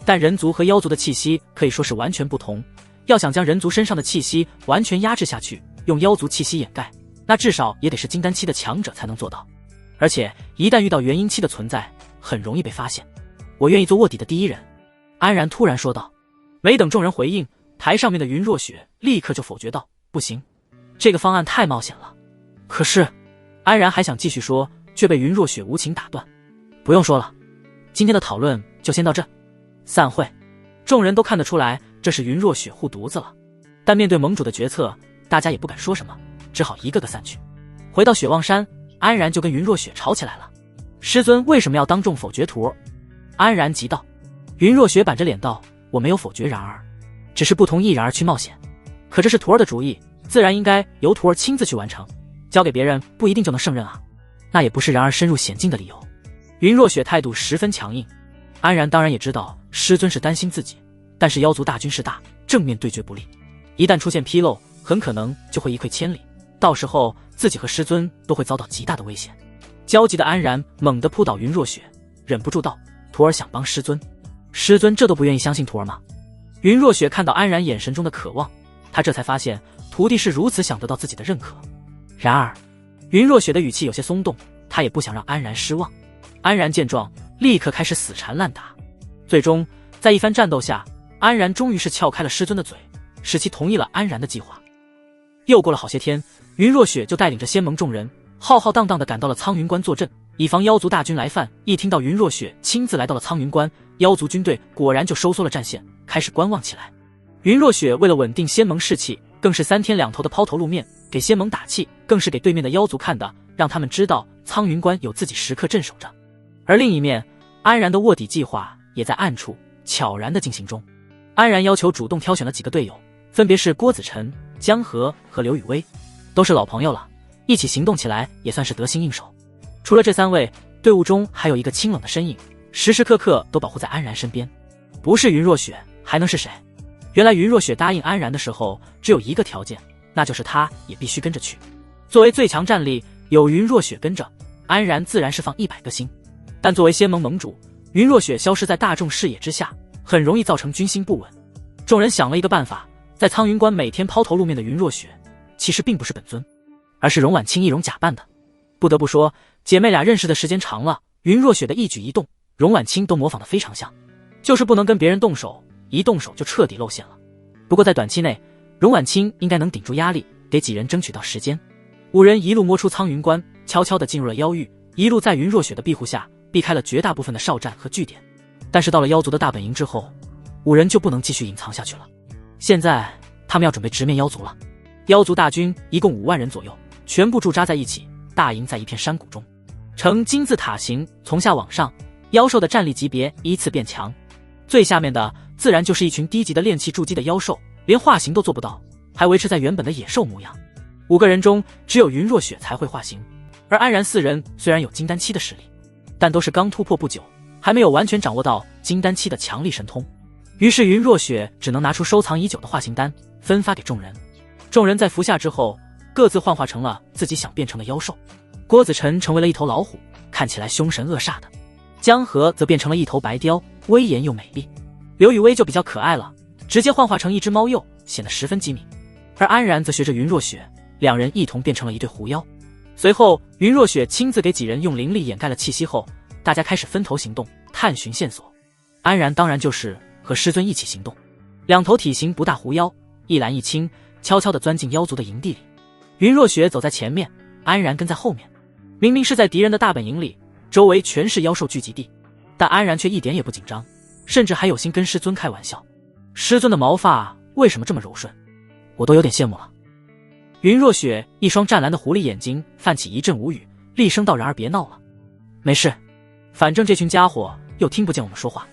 但人族和妖族的气息可以说是完全不同，要想将人族身上的气息完全压制下去，用妖族气息掩盖，那至少也得是金丹期的强者才能做到。而且一旦遇到元婴期的存在，很容易被发现。我愿意做卧底的第一人。安然突然说道。没等众人回应，台上面的云若雪立刻就否决道：不行，这个方案太冒险了。可是安然还想继续说，却被云若雪无情打断。不用说了，今天的讨论就先到这，散会。众人都看得出来这是云若雪护犊子了，但面对盟主的决策，大家也不敢说什么，只好一个个散去。回到雪望山，安然就跟云若雪吵起来了。师尊为什么要当众否决徒儿？安然急道。云若雪板着脸道：我没有否决然儿，只是不同意然儿去冒险。可这是徒儿的主意，自然应该由徒儿亲自去完成，交给别人不一定就能胜任啊，那也不是然儿深入险境的理由。云若雪态度十分强硬。安然当然也知道师尊是担心自己，但是妖族大军势大，正面对决不利，一旦出现纰漏，很可能就会一溃千里，到时候自己和师尊都会遭到极大的危险。焦急的安然猛地扑倒云若雪，忍不住道：徒儿想帮师尊，师尊这都不愿意相信徒儿吗？云若雪看到安然眼神中的渴望，她这才发现徒弟是如此想得到自己的认可。然而云若雪的语气有些松动，她也不想让安然失望。安然见状，立刻开始死缠烂打，最终在一番战斗下，安然终于是撬开了师尊的嘴，使其同意了安然的计划。又过了好些天，云若雪就带领着仙盟众人浩浩荡荡地赶到了苍云关坐镇，以防妖族大军来犯。一听到云若雪亲自来到了苍云关，妖族军队果然就收缩了战线，开始观望起来。云若雪为了稳定仙盟士气，更是3天2头的抛头露面，给仙盟打气，更是给对面的妖族看的，让他们知道苍云关有自己时刻镇守着。而另一面，安然的卧底计划也在暗处悄然地进行中。安然要求主动挑选了几个队友，分别是郭子辰、江河和刘雨薇，都是老朋友了，一起行动起来也算是得心应手。除了这3位，队伍中还有一个清冷的身影，时时刻刻都保护在安然身边。不是云若雪，还能是谁？原来云若雪答应安然的时候，只有一个条件，那就是他也必须跟着去。作为最强战力，有云若雪跟着，安然自然是放100个心。但作为仙盟盟主，云若雪消失在大众视野之下，很容易造成军心不稳。众人想了一个办法，在苍云关每天抛头露面的云若雪，其实并不是本尊，而是容婉清易容假扮的。不得不说，姐妹俩认识的时间长了，云若雪的一举一动，容婉清都模仿得非常像，就是不能跟别人动手，一动手就彻底露馅了。不过在短期内，容婉清应该能顶住压力，给几人争取到时间。5人一路摸出苍云关，悄悄地进入了妖域，一路在云若雪的庇护下避开了绝大部分的哨站和据点。但是到了妖族的大本营之后，5人就不能继续隐藏下去了。现在他们要准备直面妖族了。妖族大军一共5万人左右，全部驻扎在一起，大营在一片山谷中，呈金字塔形，从下往上，妖兽的战力级别依次变强。最下面的自然就是一群低级的炼气筑基的妖兽，连化形都做不到，还维持在原本的野兽模样。5个人中只有云若雪才会化形，而安然4人虽然有金丹期的实力，但都是刚突破不久，还没有完全掌握到金丹期的强力神通。于是云若雪只能拿出收藏已久的化形丹，分发给众人。众人在服下之后，各自幻化成了自己想变成的妖兽。郭子辰成为了一头老虎，看起来凶神恶煞的；江河则变成了一头白雕，威严又美丽。刘雨薇就比较可爱了，直接幻化成一只猫鼬，显得十分机敏。而安然则学着云若雪，两人一同变成了一对狐妖。随后云若雪亲自给几人用灵力掩盖了气息后，大家开始分头行动，探寻线索。安然当然就是和师尊一起行动。2头体型不大狐妖，一蓝一青，悄悄地钻进妖族的营地里。云若雪走在前面，安然跟在后面。明明是在敌人的大本营里，周围全是妖兽聚集地，但安然却一点也不紧张，甚至还有心跟师尊开玩笑。师尊的毛发为什么这么柔顺？我都有点羡慕了。云若雪一双湛蓝的狐狸眼睛泛起一阵无语，厉声道：然而别闹了，没事，反正这群家伙又听不见我们说话。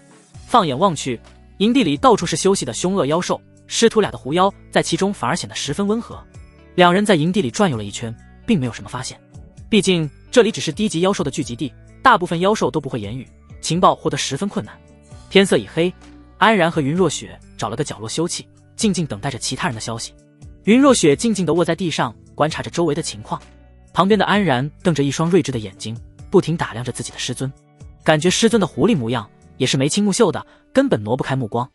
放眼望去，营地里到处是休息的凶恶妖兽，师徒俩的狐妖在其中反而显得十分温和。2人在营地里转悠了一圈，并没有什么发现，毕竟这里只是低级妖兽的聚集地，大部分妖兽都不会言语，情报获得十分困难。天色已黑，安然和云若雪找了个角落休憩，静静等待着其他人的消息。云若雪静静地卧在地上，观察着周围的情况。旁边的安然瞪着一双睿智的眼睛，不停打量着自己的师尊，感觉师尊的狐狸模样也是眉清目秀的，根本挪不开目光。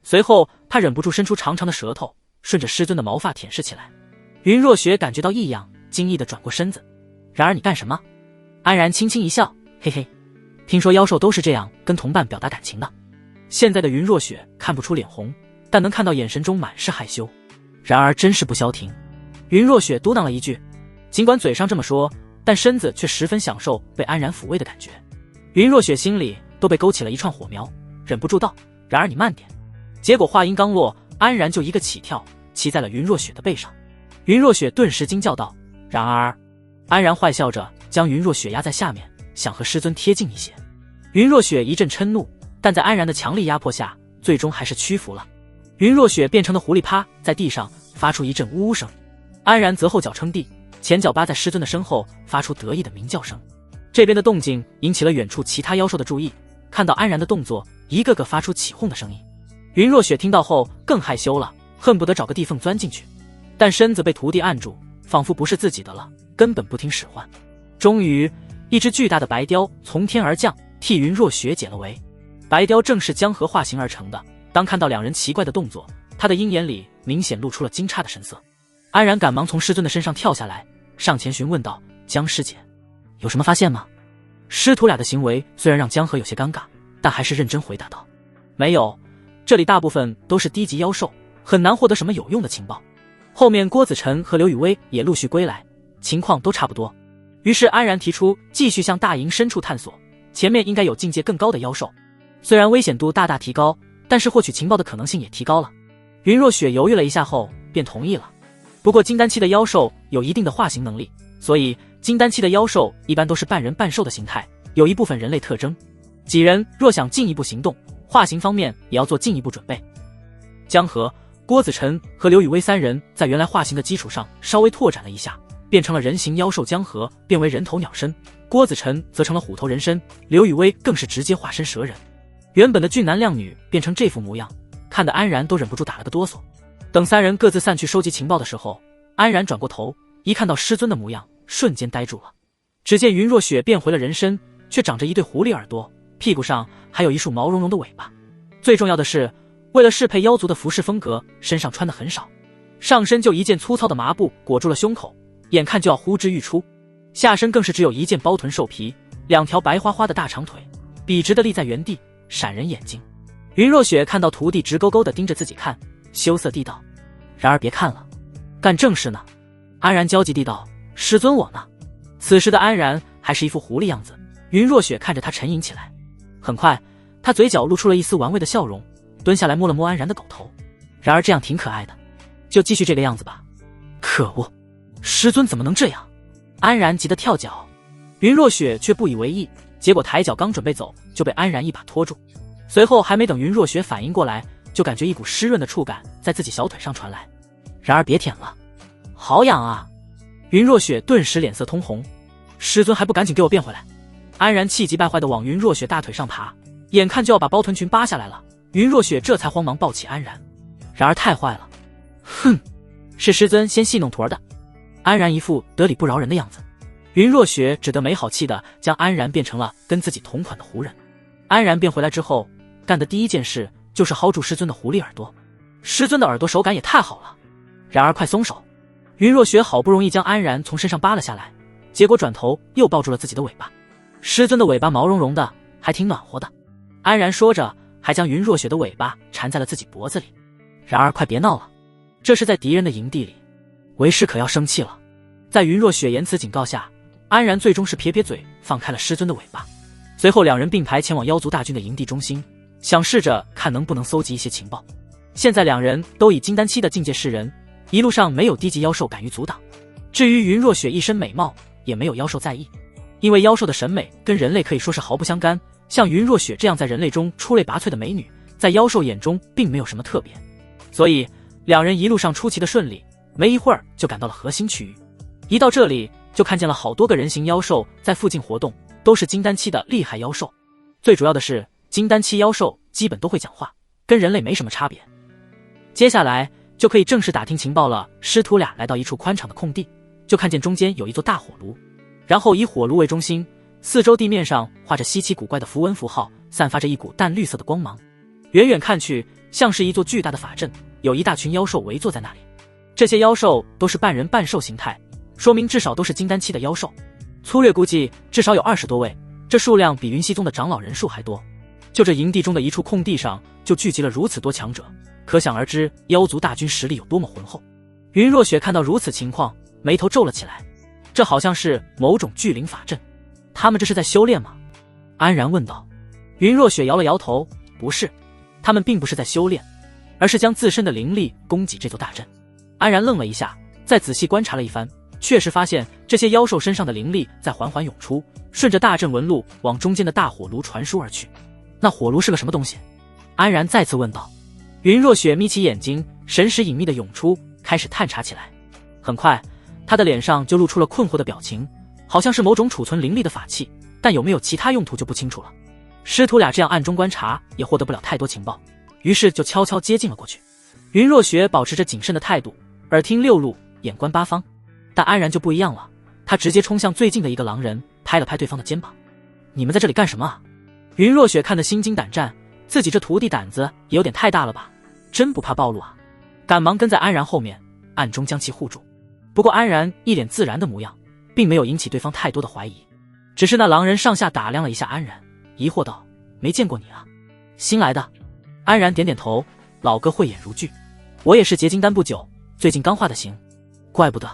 随后他忍不住伸出长长的舌头，顺着师尊的毛发舔舐起来。云若雪感觉到异样，惊异地转过身子。然而你干什么？安然轻轻一笑，嘿嘿，听说妖兽都是这样跟同伴表达感情的。现在的云若雪看不出脸红，但能看到眼神中满是害羞，然而真是不消停。云若雪嘟囔了一句，尽管嘴上这么说，但身子却十分享受被安然抚慰的感觉。云若雪心里都被勾起了一串火苗，忍不住道：然而你慢点，结果话音刚落，安然就一个起跳，骑在了云若雪的背上。云若雪顿时惊叫道：“然而！”安然坏笑着将云若雪压在下面，想和师尊贴近一些。云若雪一阵嗔怒，但在安然的强力压迫下，最终还是屈服了。云若雪变成的狐狸趴在地上，发出一阵呜呜声。安然则后脚撑地，前脚扒在师尊的身后，发出得意的鸣叫声。这边的动静引起了远处其他妖兽的注意，看到安然的动作，一个个发出起哄的声音。云若雪听到后更害羞了，恨不得找个地缝钻进去，但身子被徒弟按住，仿佛不是自己的了，根本不听使唤。终于，一只巨大的白雕从天而降，替云若雪解了围。白雕正是江河化形而成的，当看到两人奇怪的动作，他的鹰眼里明显露出了惊诧的神色。安然赶忙从师尊的身上跳下来，上前询问道：“江师姐，有什么发现吗？”师徒俩的行为虽然让江河有些尴尬，但还是认真回答道：“没有，这里大部分都是低级妖兽，很难获得什么有用的情报。后面郭子辰和刘雨薇也陆续归来，情况都差不多。”于是安然提出继续向大营深处探索，前面应该有境界更高的妖兽，虽然危险度大大提高，但是获取情报的可能性也提高了。云若雪犹豫了一下后便同意了。不过金丹期的妖兽有一定的化形能力，所以金丹期的妖兽一般都是半人半兽的形态，有一部分人类特征。几人若想进一步行动，化形方面也要做进一步准备。江河、郭子辰和刘雨薇三人在原来化形的基础上稍微拓展了一下，变成了人形妖兽。江河变为人头鸟身，郭子辰则成了虎头人身，刘雨薇更是直接化身蛇人。原本的俊男靓女变成这副模样，看得安然都忍不住打了个哆嗦。等三人各自散去收集情报的时候，安然转过头，一看到师尊的模样，瞬间呆住了。只见云若雪变回了人身，却长着一对狐狸耳朵，屁股上还有一束毛茸茸的尾巴。最重要的是，为了适配妖族的服饰风格，身上穿的很少，上身就一件粗糙的麻布裹住了胸口，眼看就要呼之欲出。下身更是只有一件包臀兽皮，两条白花花的大长腿，笔直的立在原地，闪人眼睛。云若雪看到徒弟直勾勾地盯着自己看，羞涩地道：“然而别看了，干正事呢。”安然焦急地道：“师尊我呢？”此时的安然还是一副狐狸样子，云若雪看着他沉吟起来。很快，他嘴角露出了一丝玩味的笑容，蹲下来摸了摸安然的狗头。然而这样挺可爱的，就继续这个样子吧。可恶，师尊怎么能这样？安然急得跳脚，云若雪却不以为意，结果抬脚刚准备走，就被安然一把拖住。随后还没等云若雪反应过来，就感觉一股湿润的触感在自己小腿上传来。然而别舔了，好痒啊！云若雪顿时脸色通红，师尊还不赶紧给我变回来！安然气急败坏地往云若雪大腿上爬，眼看就要把包臀裙扒下来了，云若雪这才慌忙抱起安然。然而太坏了，哼，是师尊先戏弄徒儿的。安然一副得理不饶人的样子，云若雪只得没好气地将安然变成了跟自己同款的狐人。安然变回来之后，干的第一件事就是薅住师尊的狐狸耳朵。师尊的耳朵手感也太好了，然而快松手！云若雪好不容易将安然从身上扒了下来，结果转头又抱住了自己的尾巴。师尊的尾巴毛茸茸的，还挺暖和的。安然说着，还将云若雪的尾巴缠在了自己脖子里。然而快别闹了，这是在敌人的营地里，为师可要生气了。在云若雪言辞警告下，安然最终是撇撇嘴，放开了师尊的尾巴。随后两人并排前往妖族大军的营地中心，想试着看能不能搜集一些情报。现在两人都以金丹期的境界示人，一路上没有低级妖兽敢于阻挡。至于云若雪一身美貌，也没有妖兽在意，因为妖兽的审美跟人类可以说是毫不相干。像云若雪这样在人类中出类拔萃的美女，在妖兽眼中并没有什么特别，所以两人一路上出奇的顺利，没一会儿就赶到了核心区域。一到这里，就看见了好多个人形妖兽在附近活动，都是金丹期的厉害妖兽。最主要的是，金丹期妖兽基本都会讲话，跟人类没什么差别。接下来就可以正式打听情报了。师徒俩来到一处宽敞的空地，就看见中间有一座大火炉，然后以火炉为中心，四周地面上画着稀奇古怪的符文符号，散发着一股淡绿色的光芒。远远看去，像是一座巨大的法阵，有一大群妖兽围坐在那里。这些妖兽都是半人半兽形态，说明至少都是金丹期的妖兽。粗略估计至少有20多位，这数量比云溪宗的长老人数还多。就这营地中的一处空地上，就聚集了如此多强者，可想而知妖族大军实力有多么浑厚。云若雪看到如此情况，眉头皱了起来，这好像是某种聚灵法阵，他们这是在修炼吗？安然问道。云若雪摇了摇头，不是，他们并不是在修炼，而是将自身的灵力供给这座大阵。安然愣了一下，再仔细观察了一番，确实发现这些妖兽身上的灵力在缓缓涌出，顺着大阵纹路往中间的大火炉传输而去。那火炉是个什么东西？安然再次问道。云若雪眯起眼睛，神识隐秘的涌出，开始探查起来。很快，他的脸上就露出了困惑的表情，好像是某种储存灵力的法器，但有没有其他用途就不清楚了。师徒俩这样暗中观察，也获得不了太多情报，于是就悄悄接近了过去。云若雪保持着谨慎的态度，耳听六路，眼观八方，但安然就不一样了，他直接冲向最近的一个狼人，拍了拍对方的肩膀：“你们在这里干什么啊？”云若雪看得心惊胆战，自己这徒弟胆子也有点太大了吧，真不怕暴露啊！赶忙跟在安然后面，暗中将其护住。不过安然一脸自然的模样，并没有引起对方太多的怀疑，只是那狼人上下打量了一下安然，疑惑道：“没见过你啊，新来的？”安然点点头：“老哥慧眼如炬，我也是结金丹不久，最近刚化的形。”怪不得。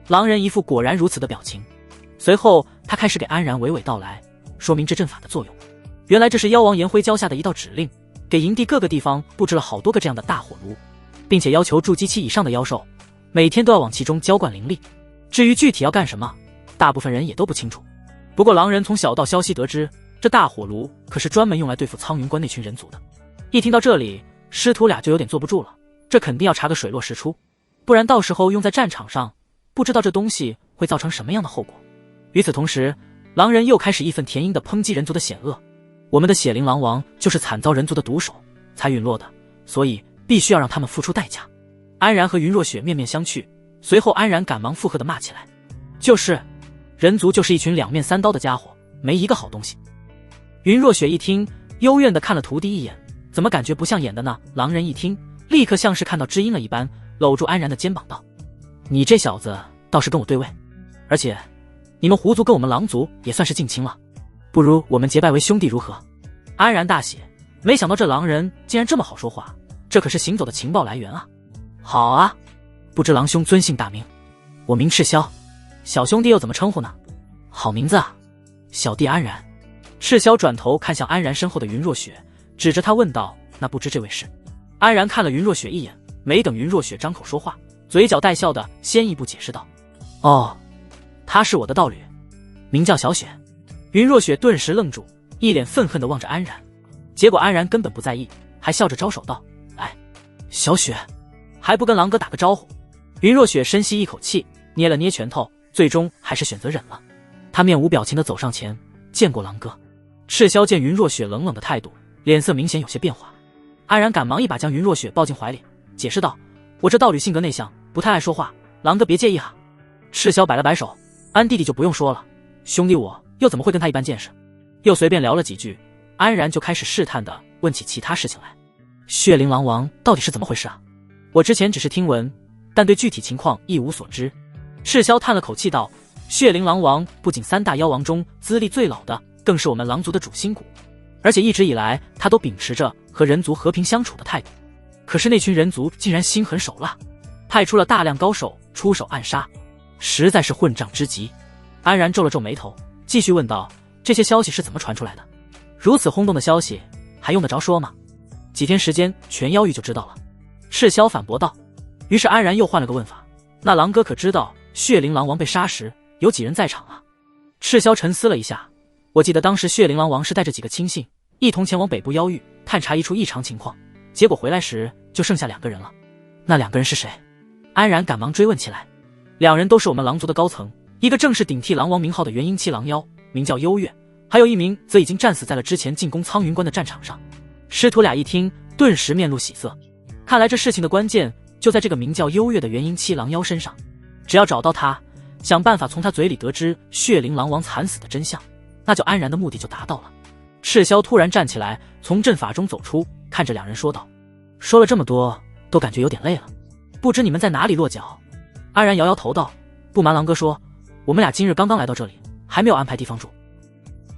狼人一副果然如此的表情。随后他开始给安然娓娓道来，说明这阵法的作用。原来这是妖王颜辉交下的一道指令，给营地各个地方布置了好多个这样的大火炉，并且要求筑基期以上的妖兽每天都要往其中浇灌灵力。至于具体要干什么，大部分人也都不清楚。不过狼人从小道消息得知，这大火炉可是专门用来对付苍云关那群人族的。一听到这里，师徒俩就有点坐不住了，这肯定要查个水落石出，不然到时候用在战场上，不知道这东西会造成什么样的后果。与此同时，狼人又开始义愤填膺地抨击人族的险恶。我们的血灵狼王就是惨遭人族的毒手才陨落的，所以必须要让他们付出代价。安然和云若雪面面相觑，随后安然赶忙附和地骂起来：“就是人族就是一群两面三刀的家伙，没一个好东西。”云若雪一听，幽怨地看了徒弟一眼，怎么感觉不像演的呢？狼人一听，立刻像是看到知音了一般，搂住安然的肩膀道：“你这小子倒是跟我对位，而且你们狐族跟我们狼族也算是近亲了，不如我们结拜为兄弟如何？”安然大喜，没想到这狼人竟然这么好说话，这可是行走的情报来源啊！好啊，不知狼兄尊姓大名？我名赤霄，小兄弟又怎么称呼呢？好名字啊，小弟安然。赤霄转头看向安然身后的云若雪，指着他问道：“那不知这位是？”安然看了云若雪一眼，没等云若雪张口说话，嘴角带笑的先一步解释道：“哦，他是我的道侣，名叫小雪。”云若雪顿时愣住，一脸愤恨地望着安然，结果安然根本不在意，还笑着招手道：“来，小雪，还不跟狼哥打个招呼？”云若雪深吸一口气，捏了捏拳头，最终还是选择忍了。他面无表情地走上前：“见过狼哥。”赤霄见云若雪冷冷的态度，脸色明显有些变化。安然赶忙一把将云若雪抱进怀里，解释道：“我这道侣性格内向，不太爱说话，狼哥别介意哈。”赤霄摆了摆手：“安弟弟就不用说了，兄弟我又怎么会跟他一般见识？”又随便聊了几句，安然就开始试探地问起其他事情来。血灵狼王到底是怎么回事啊？我之前只是听闻，但对具体情况一无所知。赤霄叹了口气道：“血灵狼王不仅三大妖王中资历最老的，更是我们狼族的主心骨，而且一直以来他都秉持着和人族和平相处的态度。可是那群人族竟然心狠手辣，派出了大量高手出手暗杀，实在是混账之极。”安然皱了皱眉头，继续问道：“这些消息是怎么传出来的？如此轰动的消息，还用得着说吗？几天时间，全妖域就知道了。”赤霄反驳道。于是安然又换了个问法：“那狼哥可知道血灵狼王被杀时有几人在场啊？”赤霄沉思了一下：“我记得当时血灵狼王是带着几个亲信一同前往北部妖域探查一处异常情况，结果回来时就剩下2个人了。那2个人是谁？”安然赶忙追问起来。2人都是我们狼族的高层，一个正是顶替狼王名号的元婴期狼妖，名叫幽月，还有一名则已经战死在了之前进攻苍云关的战场上。师徒俩一听，顿时面露喜色，看来这事情的关键就在这个名叫幽月的元婴期狼妖身上，只要找到他，想办法从他嘴里得知血灵狼王惨死的真相，那就安然的目的就达到了。赤霄突然站起来，从阵法中走出，看着2人说道：“说了这么多，都感觉有点累了，不知你们在哪里落脚？”安然摇摇头道：“不瞒狼哥说，我们俩今日刚刚来到这里，还没有安排地方住。”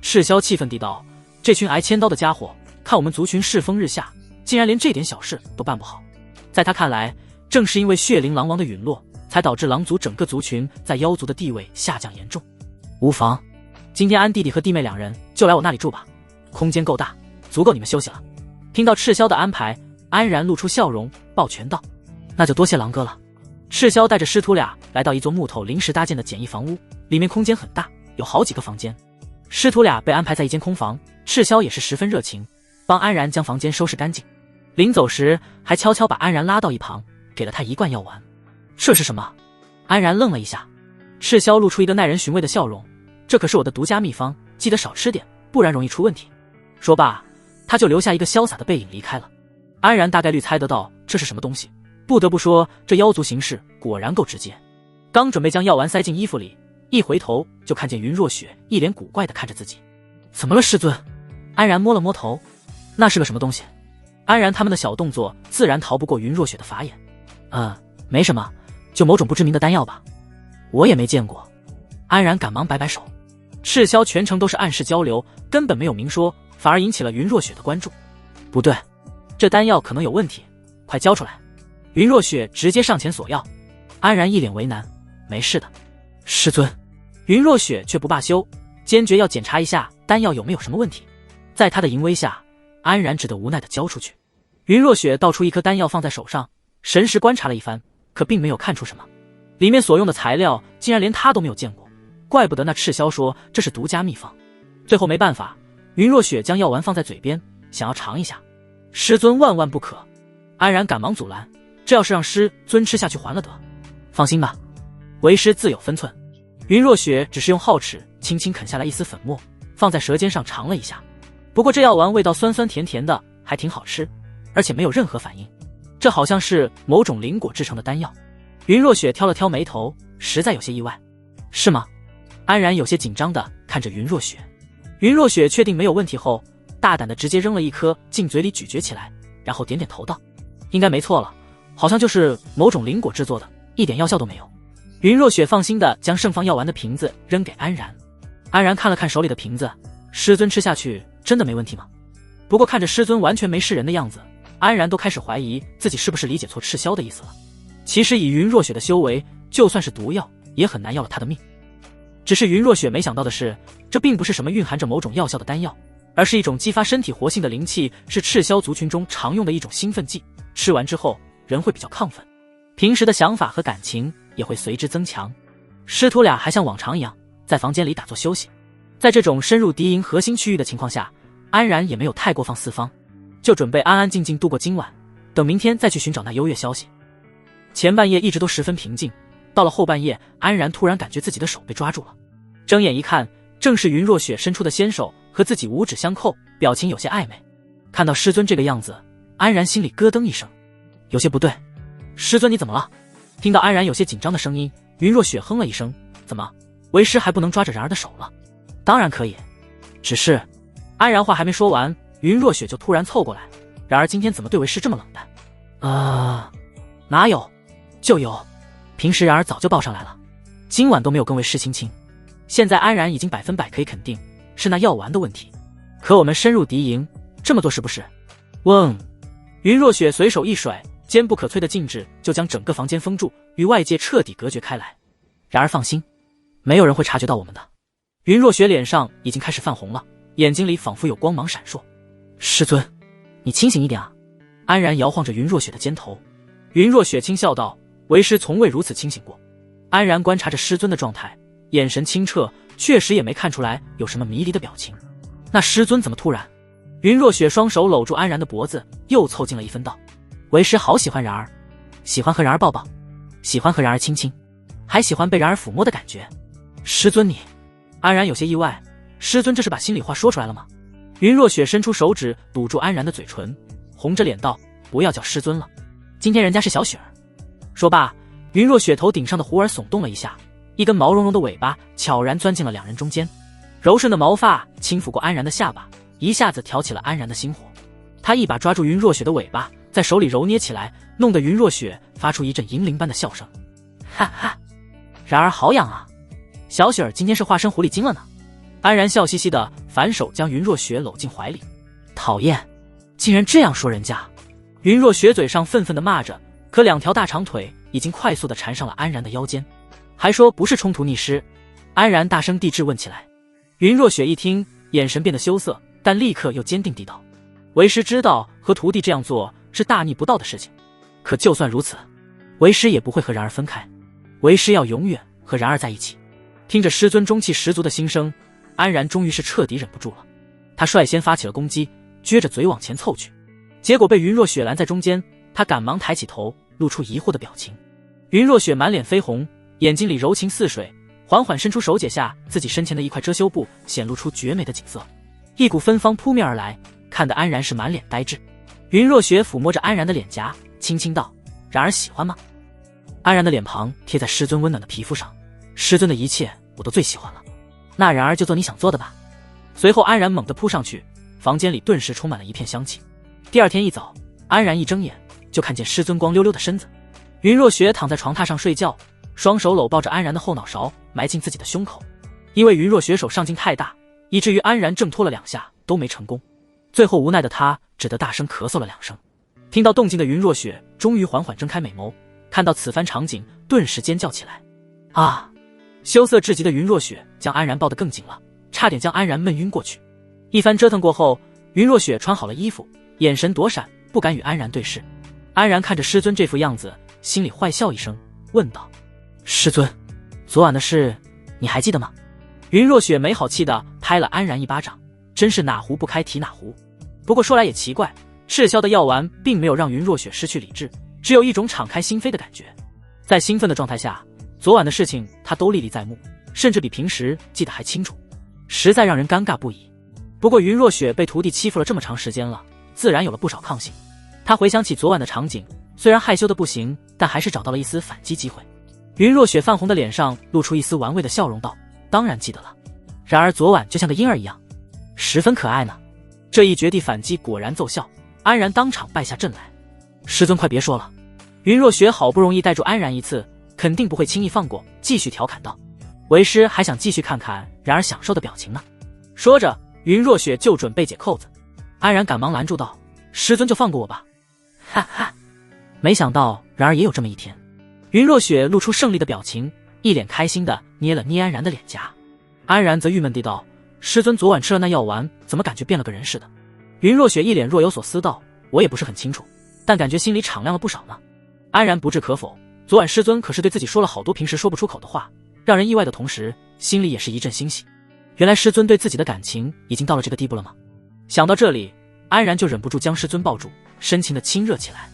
赤霄气愤地道：“这群挨千刀的家伙，看我们族群世风日下，竟然连这点小事都办不好。在他看来，正是因为血灵狼王的陨落，才导致狼族整个族群在妖族的地位下降严重。无妨，今天安弟弟和弟妹2人就来我那里住吧，空间够大，足够你们休息了。”听到赤霄的安排，安然露出笑容，抱拳道：“那就多谢狼哥了。”赤霄带着师徒俩来到一座木头临时搭建的简易房屋，里面空间很大，有好几个房间。师徒俩被安排在一间空房，赤霄也是十分热情，帮安然将房间收拾干净。临走时还悄悄把安然拉到一旁，给了他一罐药丸。这是什么？安然愣了一下，赤霄露出一个耐人寻味的笑容：“这可是我的独家秘方，记得少吃点，不然容易出问题。”说罢，他就留下一个潇洒的背影离开了。安然大概率猜得到这是什么东西，不得不说这妖族行事果然够直接。刚准备将药丸塞进衣服里，一回头就看见云若雪一脸古怪地看着自己。怎么了师尊？安然摸了摸头，那是个什么东西？安然他们的小动作自然逃不过云若雪的法眼。没什么，就某种不知名的丹药吧。我也没见过。安然赶忙摆摆手。赤霄全程都是暗示交流，根本没有明说，反而引起了云若雪的关注。不对，这丹药可能有问题，快交出来。云若雪直接上前索要。安然一脸为难，没事的，师尊。云若雪却不罢休，坚决要检查一下丹药有没有什么问题。在他的淫威下，安然只得无奈地交出去。云若雪倒出一颗丹药放在手上，神识观察了一番，可并没有看出什么。里面所用的材料竟然连他都没有见过，怪不得那赤霄说这是独家秘方。最后没办法，云若雪将药丸放在嘴边，想要尝一下。师尊万万不可！安然赶忙阻拦，这要是让师尊吃下去还了得。放心吧，为师自有分寸。云若雪只是用皓齿轻轻啃下来一丝粉末，放在舌尖上尝了一下。不过这药丸味道酸酸甜甜的，还挺好吃，而且没有任何反应。这好像是某种灵果制成的丹药。云若雪挑了挑眉头，实在有些意外。是吗？安然有些紧张地看着云若雪。云若雪确定没有问题后，大胆地直接扔了一颗进嘴里咀嚼起来，然后点点头道：“应该没错了，好像就是某种灵果制作的，一点药效都没有。”云若雪放心地将盛放药丸的瓶子扔给安然。安然看了看手里的瓶子，师尊吃下去真的没问题吗？不过看着师尊完全没事人的样子，安然都开始怀疑自己是不是理解错赤霄的意思了。其实以云若雪的修为，就算是毒药也很难要了她的命。只是云若雪没想到的是，这并不是什么蕴含着某种药效的丹药，而是一种激发身体活性的灵气，是赤霄族群中常用的一种兴奋剂。吃完之后人会比较亢奋，平时的想法和感情也会随之增强。师徒俩还像往常一样在房间里打坐休息。在这种深入敌营核心区域的情况下，安然也没有太过放四方，就准备安安静静度过今晚，等明天再去寻找那优越消息。前半夜一直都十分平静，到了后半夜，安然突然感觉自己的手被抓住了。睁眼一看，正是云若雪伸出的纤手和自己五指相扣，表情有些暧昧。看到师尊这个样子，安然心里咯噔一声，有些不对。师尊你怎么了？听到安然有些紧张的声音，云若雪哼了一声，怎么，为师还不能抓着然儿的手了？当然可以，只是……安然话还没说完，云若雪就突然凑过来，然而今天怎么对为师这么冷淡？哪有，就有，平时然儿早就报上来了，今晚都没有跟为师亲亲。现在安然已经100%可以肯定是那药丸的问题。可我们深入敌营，这么做是不是？嗡！云若雪随手一甩，坚不可摧的禁制就将整个房间封住，与外界彻底隔绝开来。然而放心，没有人会察觉到我们的。云若雪脸上已经开始泛红了，眼睛里仿佛有光芒闪烁。师尊，你清醒一点啊！安然摇晃着云若雪的肩头。云若雪轻笑道：“为师从未如此清醒过。”安然观察着师尊的状态，眼神清澈，确实也没看出来有什么迷离的表情。那师尊怎么突然？云若雪双手搂住安然的脖子，又凑近了一分道：“为师好喜欢然儿，喜欢和然儿抱抱，喜欢和然儿亲亲，还喜欢被然儿抚摸的感觉。师尊你……”安然有些意外，师尊这是把心里话说出来了吗？云若雪伸出手指堵住安然的嘴唇，红着脸道：“不要叫师尊了，今天人家是小雪儿。”说罢，云若雪头顶上的狐儿耸动了一下，一根毛茸茸的尾巴悄然钻进了两人中间，柔顺的毛发轻抚过安然的下巴，一下子挑起了安然的心火。他一把抓住云若雪的尾巴，在手里揉捏起来，弄得云若雪发出一阵银铃般的笑声。哈哈，然而好痒啊！小雪儿今天是化身狐狸精了呢。安然笑嘻嘻的反手将云若雪搂进怀里。讨厌，竟然这样说人家！云若雪嘴上愤愤地骂着，可两条大长腿已经快速地缠上了安然的腰间，还说不是冲突逆施。安然大声地质问起来。云若雪一听，眼神变得羞涩，但立刻又坚定地道：“为师知道和徒弟这样做是大逆不道的事情。可就算如此，为师也不会和然儿分开，为师要永远和然儿在一起。听着师尊中气十足的心声，安然终于是彻底忍不住了，他率先发起了攻击，撅着嘴往前凑去，结果被云若雪拦在中间。他赶忙抬起头，露出疑惑的表情。云若雪满脸绯红，眼睛里柔情似水，缓缓伸出手解下自己身前的一块遮羞布，显露出绝美的景色。一股芬芳扑面而来，看得安然是满脸呆滞。云若雪抚摸着安然的脸颊，轻轻道：“然儿喜欢吗？”安然的脸庞贴在师尊温暖的皮肤上，师尊的一切我都最喜欢了，那然儿就做你想做的吧。随后安然猛地扑上去，房间里顿时充满了一片香气。第二天一早，安然一睁眼就看见师尊光溜溜的身子。云若雪躺在床榻上睡觉，双手搂抱着安然的后脑勺，埋进自己的胸口。因为云若雪手上劲太大，以至于安然挣脱了2下都没成功。最后无奈的她只得大声咳嗽了2声。听到动静的云若雪终于缓缓睁开美眸，看到此番场景，顿时尖叫起来。啊！羞涩至极的云若雪将安然抱得更紧了，差点将安然闷晕过去。一番折腾过后，云若雪穿好了衣服，眼神躲闪，不敢与安然对视。安然看着师尊这副样子，心里坏笑一声，问道：“师尊，昨晚的事你还记得吗？”云若雪没好气地拍了安然一巴掌，真是哪壶不开提哪壶。不过说来也奇怪，赤霄的药丸并没有让云若雪失去理智，只有一种敞开心扉的感觉。在兴奋的状态下，昨晚的事情她都历历在目，甚至比平时记得还清楚，实在让人尴尬不已。不过云若雪被徒弟欺负了这么长时间了，自然有了不少抗性。她回想起昨晚的场景，虽然害羞的不行，但还是找到了一丝反击机会。云若雪泛红的脸上露出一丝玩味的笑容，道：“当然记得了，然而昨晚就像个婴儿一样，十分可爱呢。”这一绝地反击果然奏效，安然当场败下阵来。师尊快别说了，云若雪好不容易带住安然一次，肯定不会轻易放过，继续调侃道：“为师还想继续看看然儿享受的表情呢。”说着，云若雪就准备解扣子，安然赶忙拦住道：“师尊就放过我吧。”哈哈，没想到然而也有这么一天。云若雪露出胜利的表情，一脸开心的捏了捏安然的脸颊。安然则郁闷地道：“师尊昨晚吃了那药丸，怎么感觉变了个人似的？”云若雪一脸若有所思道：“我也不是很清楚，但感觉心里敞亮了不少呢。”安然不置可否，昨晚师尊可是对自己说了好多平时说不出口的话，让人意外的同时，心里也是一阵欣喜。原来师尊对自己的感情已经到了这个地步了吗？想到这里，安然就忍不住将师尊抱住，深情的亲热起来。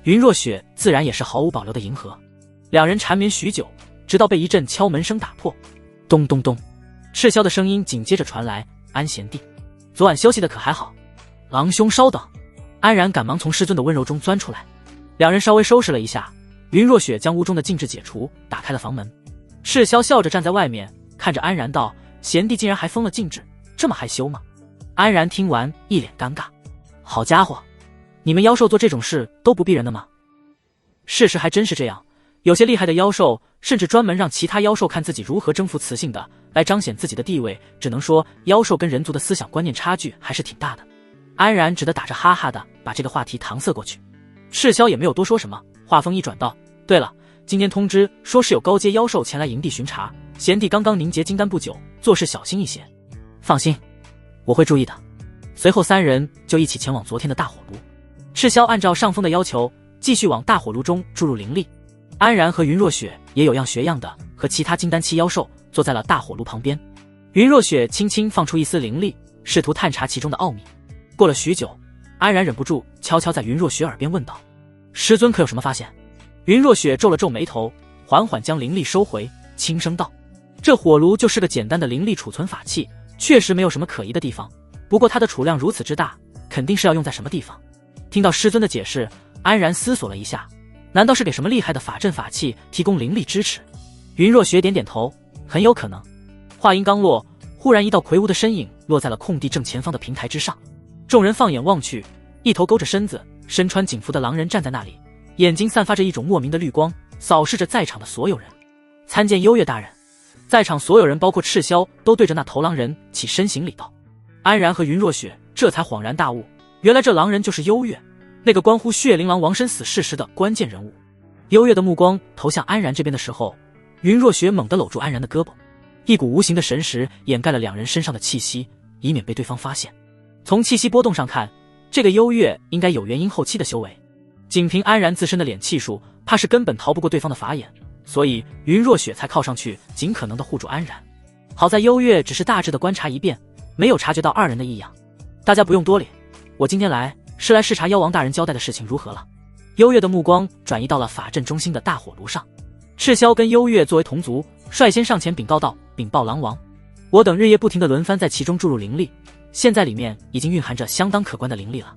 云若雪自然也是毫无保留的迎合，两人缠绵许久，直到被一阵敲门声打破。咚咚咚，赤霄的声音紧接着传来：“安贤弟，昨晚休息的可还好？”“郎兄稍等。”安然赶忙从师尊的温柔中钻出来。两人稍微收拾了一下，云若雪将屋中的禁制解除，打开了房门。赤霄笑着站在外面，看着安然道：“贤弟竟然还封了禁制，这么害羞吗？”安然听完一脸尴尬：“好家伙，你们妖兽做这种事都不避人的吗？”事实还真是这样，有些厉害的妖兽甚至专门让其他妖兽看自己如何征服雌性的，来彰显自己的地位。只能说妖兽跟人族的思想观念差距还是挺大的。安然只得打着哈哈的把这个话题搪塞过去。赤霄也没有多说什么，话锋一转道：“对了，今天通知说是有高阶妖兽前来营地巡查，贤弟刚刚凝结金丹不久，做事小心一些。”“放心，我会注意的。”随后三人就一起前往昨天的大火炉。赤霄按照上峰的要求，继续往大火炉中注入灵力。安然和云若雪也有样学样的和其他金丹期妖兽坐在了大火炉旁边。云若雪轻轻放出一丝灵力，试图探查其中的奥秘。过了许久，安然忍不住悄悄在云若雪耳边问道：“师尊可有什么发现？”云若雪皱了皱眉头，缓缓将灵力收回，轻声道：“这火炉就是个简单的灵力储存法器，确实没有什么可疑的地方。不过它的储量如此之大，肯定是要用在什么地方。”听到师尊的解释，安然思索了一下，难道是给什么厉害的法阵法器提供灵力支持？云若雪点点头，很有可能。话音刚落，忽然一道魁梧的身影落在了空地正前方的平台之上。众人放眼望去，一头勾着身子，身穿警服的狼人站在那里，眼睛散发着一种莫名的绿光，扫视着在场的所有人。参见幽月大人。在场所有人包括赤霄都对着那头狼人起身行礼道。安然和云若雪这才恍然大悟，原来这狼人就是幽月，那个关乎血灵狼王生死事实的关键人物。幽月的目光投向安然这边的时候，云若雪猛地搂住安然的胳膊，一股无形的神识掩盖了两人身上的气息，以免被对方发现。从气息波动上看，这个幽月应该有元婴后期的修为，仅凭安然自身的脸气数，怕是根本逃不过对方的法眼，所以云若雪才靠上去，尽可能的护住安然。好在幽月只是大致的观察一遍，没有察觉到二人的异样。大家不用多礼，我今天来是来视察妖王大人交代的事情如何了。幽月的目光转移到了法阵中心的大火炉上，赤霄跟幽月作为同族，率先上前禀告道：禀报狼王，我等日夜不停的轮番在其中注入灵力，现在里面已经蕴含着相当可观的灵力了。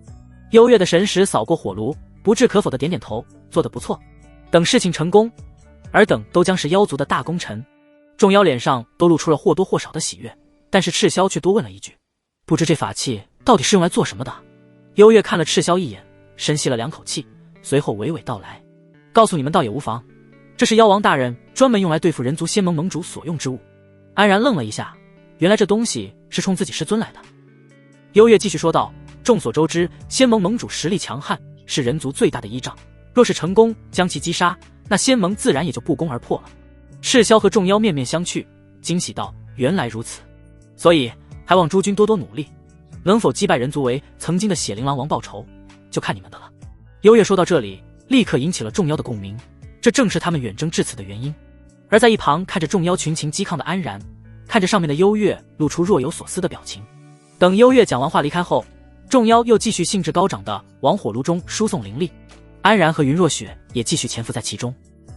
幽月的神识扫过火炉，不置可否的点点头，做得不错。等事情成功，尔等都将是妖族的大功臣。众妖脸上都露出了或多或少的喜悦，但是赤霄却多问了一句：不知这法器到底是用来做什么的？幽月看了赤霄一眼，深吸了2口气，随后娓娓道来：告诉你们倒也无妨，这是妖王大人专门用来对付人族仙盟盟主所用之物。安然愣了一下，原来这东西是冲自己师尊来的。幽月继续说道：众所周知，仙盟盟主实力强悍，是人族最大的依仗，若是成功将其击杀，那仙盟自然也就不攻而破了。赤霄和众妖面面相觑，惊喜道：原来如此，所以还望诸君多多努力，能否击败人族为曾经的血灵狼王报仇，就看你们的了。幽月说到这里，立刻引起了众妖的共鸣，这正是他们远征至此的原因。而在一旁看着众妖群情激亢的安然，看着上面的幽月，露出若有所思的表情。等幽月讲完话离开后，众妖又继续兴致高涨地往火炉中输送灵力，安然和云若雪也继续潜伏在其中。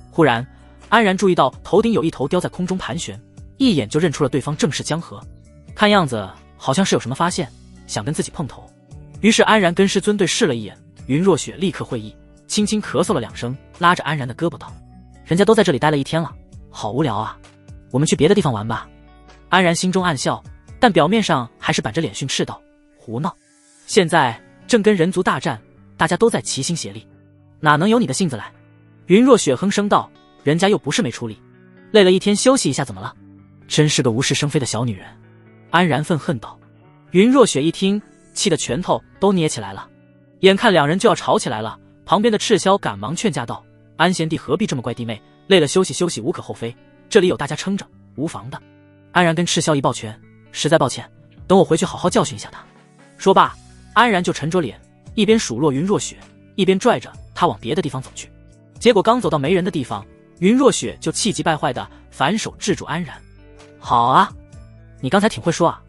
忽然安然注意到头顶有一头雕在空中盘旋，一眼就认出了对方正是江河，看样子好像是有什么发现，想跟自己碰头。于是安然跟师尊对视了一眼，云若雪立刻会意，轻轻咳嗽了2声，拉着安然的胳膊道：人家都在这里待了1天了，好无聊啊，我们去别的地方玩吧。安然心中暗笑，但表面上还是板着脸训斥道：胡闹，现在正跟人族大战，大家都在齐心协力，哪能有你的性子来。云若雪哼声道：人家又不是没出力，累了1天休息一下怎么了？真是个无事生非的小女人。安然愤恨道。云若雪一听，气得拳头都捏起来了，眼看2人就要吵起来了，旁边的赤霄赶忙劝架道：安贤弟何必这么怪弟妹，累了休息休息无可厚非，这里有大家撑着，无妨的。安然跟赤霄一抱拳：实在抱歉，等我回去好好教训一下他。说罢，安然就沉着脸，一边数落云若雪，一边拽着他往别的地方走去。结果刚走到没人的地方，云若雪就气急败坏的反手制住安然。好啊，你刚才挺会说啊，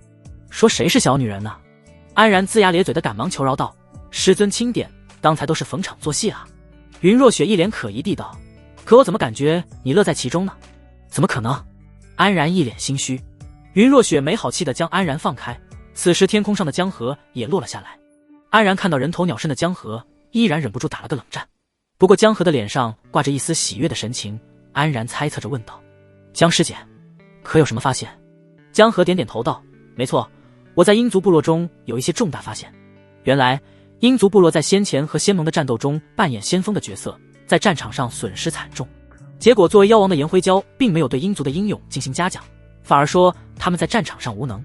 说谁是小女人呢？安然龇牙咧嘴的赶忙求饶道：师尊钦点，刚才都是逢场作戏啊。云若雪一脸可疑地道：可我怎么感觉你乐在其中呢？怎么可能？安然一脸心虚。云若雪没好气的将安然放开，此时天空上的江河也落了下来。安然看到人头鸟身的江河，依然忍不住打了个冷战。不过江河的脸上挂着一丝喜悦的神情，安然猜测着问道：江师姐，可有什么发现？江河点点头道：没错，我在鹰族部落中有一些重大发现。原来鹰族部落在先前和仙盟的战斗中扮演先锋的角色，在战场上损失惨重，结果作为妖王的颜灰蛟并没有对鹰族的英勇进行嘉奖，反而说他们在战场上无能，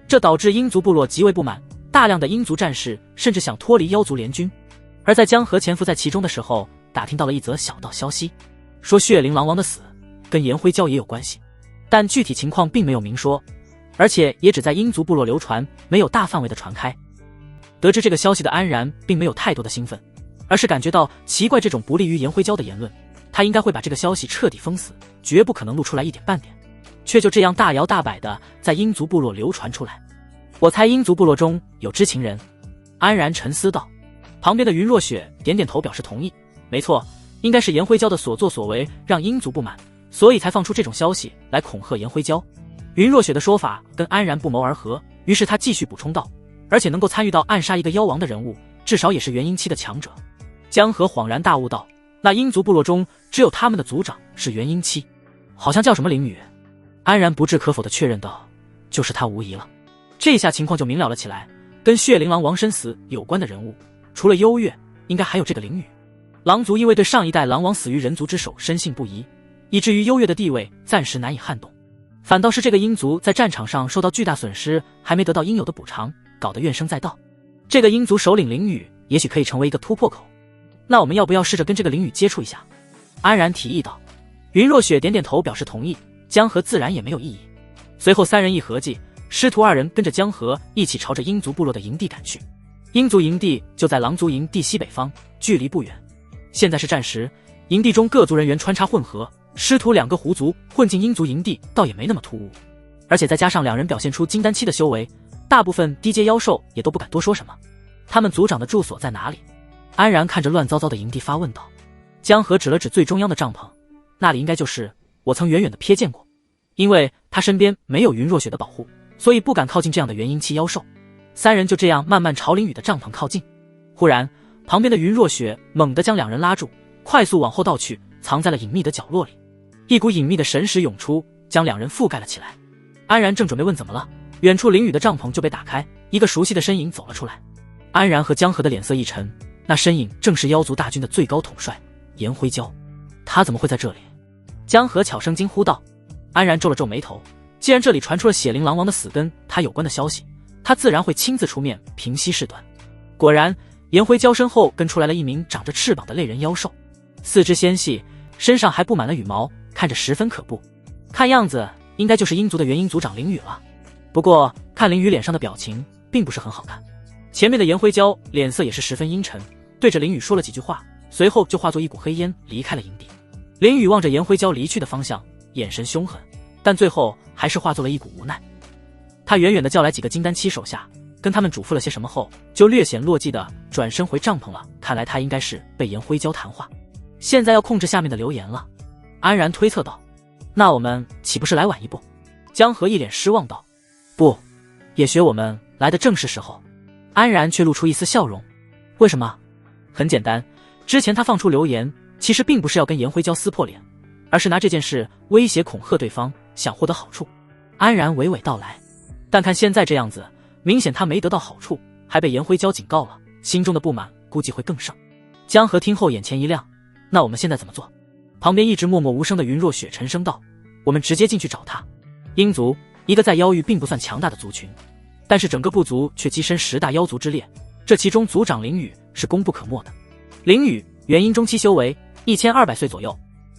这导致鹰族部落极为不满，大量的鹰族战士甚至想脱离妖族联军。而在江河潜伏在其中的时候，打听到了一则小道消息，说血灵狼王的死跟颜灰蛟也有关系，但具体情况并没有明说，而且也只在鹰族部落流传，没有大范围的传开。得知这个消息的安然并没有太多的兴奋，而是感觉到奇怪，这种不利于颜灰蛟的言论，他应该会把这个消息彻底封死，绝不可能露出来一点半点，却就这样大摇大摆的在鹰族部落流传出来。我猜鹰族部落中有知情人。安然沉思道。旁边的云若雪点点头表示同意，没错，应该是颜灰蛟的所作所为让鹰族不满，所以才放出这种消息来恐吓颜灰蛟。云若雪的说法跟安然不谋而合，于是他继续补充道，而且能够参与到暗杀一个妖王的人物，至少也是元婴期的强者。江河恍然大悟道，那鹰族部落中只有他们的族长是元婴期，好像叫什么灵雨。安然不置可否地确认道，就是他无疑了。这下情况就明了了起来，跟血灵狼王身死有关的人物，除了幽月，应该还有这个灵雨。狼族因为对上一代狼王死于人族之手深信不疑，以至于幽月的地位暂时难以撼动，反倒是这个鹰族在战场上受到巨大损失，还没得到应有的补偿，搞得怨声载道。这个鹰族首领灵雨也许可以成为一个突破口，那我们要不要试着跟这个灵雨接触一下？安然提议道。云若雪点点头表示同意，江河自然也没有异议。随后三人一合计，师徒2人跟着江河一起朝着鹰族部落的营地赶去。鹰族营地就在狼族营地西北方，距离不远。现在是战时，营地中各族人员穿插混合，师徒2个狐族混进鹰族营地倒也没那么突兀。而且再加上2人表现出金丹期的修为，大部分低阶妖兽也都不敢多说什么。他们族长的住所在哪里？安然看着乱糟糟的营地发问道。江河指了指最中央的帐篷，那里应该就是我曾远远的瞥见过。因为他身边没有云若雪的保护，所以不敢靠近这样的元婴期妖兽。3人就这样慢慢朝林宇的帐篷靠近。忽然，旁边的云若雪猛地将2人拉住，快速往后倒去，藏在了隐秘的角落里。一股隐秘的神识涌出，将2人覆盖了起来。安然正准备问怎么了，远处林宇的帐篷就被打开，一个熟悉的身影走了出来。安然和江河的脸色一沉，那身影正是妖族大军的最高统帅颜辉蛟。他怎么会在这里？江河悄声惊呼道。安然皱了皱眉头，既然这里传出了血灵狼王的死跟他有关的消息，他自然会亲自出面平息事端。果然，颜辉蛟身后跟出来了一名长着翅膀的类人妖兽，四肢纤细，身上还布满了羽毛，看着十分可怖。看样子应该就是鹰族的元婴族长林宇了。不过看林宇脸上的表情并不是很好看。前面的颜辉蛟脸色也是十分阴沉，对着林宇说了几句话，随后就化作一股黑烟离开了营地。林宇望着颜辉蛟离去的方向，眼神凶狠，但最后还是化作了一股无奈。他远远地叫来几个金丹期手下，跟他们嘱咐了些什么后，就略显落寂地转身回帐篷了。看来他应该是被颜辉蛟谈话，现在要控制下面的流言了。安然推测道。那我们岂不是来晚一步？江河一脸失望道。不，也许我们来的正是时候。安然却露出一丝笑容。为什么？很简单，之前他放出流言，其实并不是要跟颜辉蛟撕破脸，而是拿这件事威胁恐吓对方，想获得好处。安然娓娓道来。但看现在这样子，明显他没得到好处，还被颜辉蛟警告了，心中的不满估计会更盛。江河听后眼前一亮，那我们现在怎么做？旁边一直默默无声的云若雪沉声道。我们直接进去找他。鹰族，一个在妖域并不算强大的族群，但是整个部族却跻身10大妖族之列，这其中族长林宇是功不可没的。林宇元婴中期修为1200岁左右，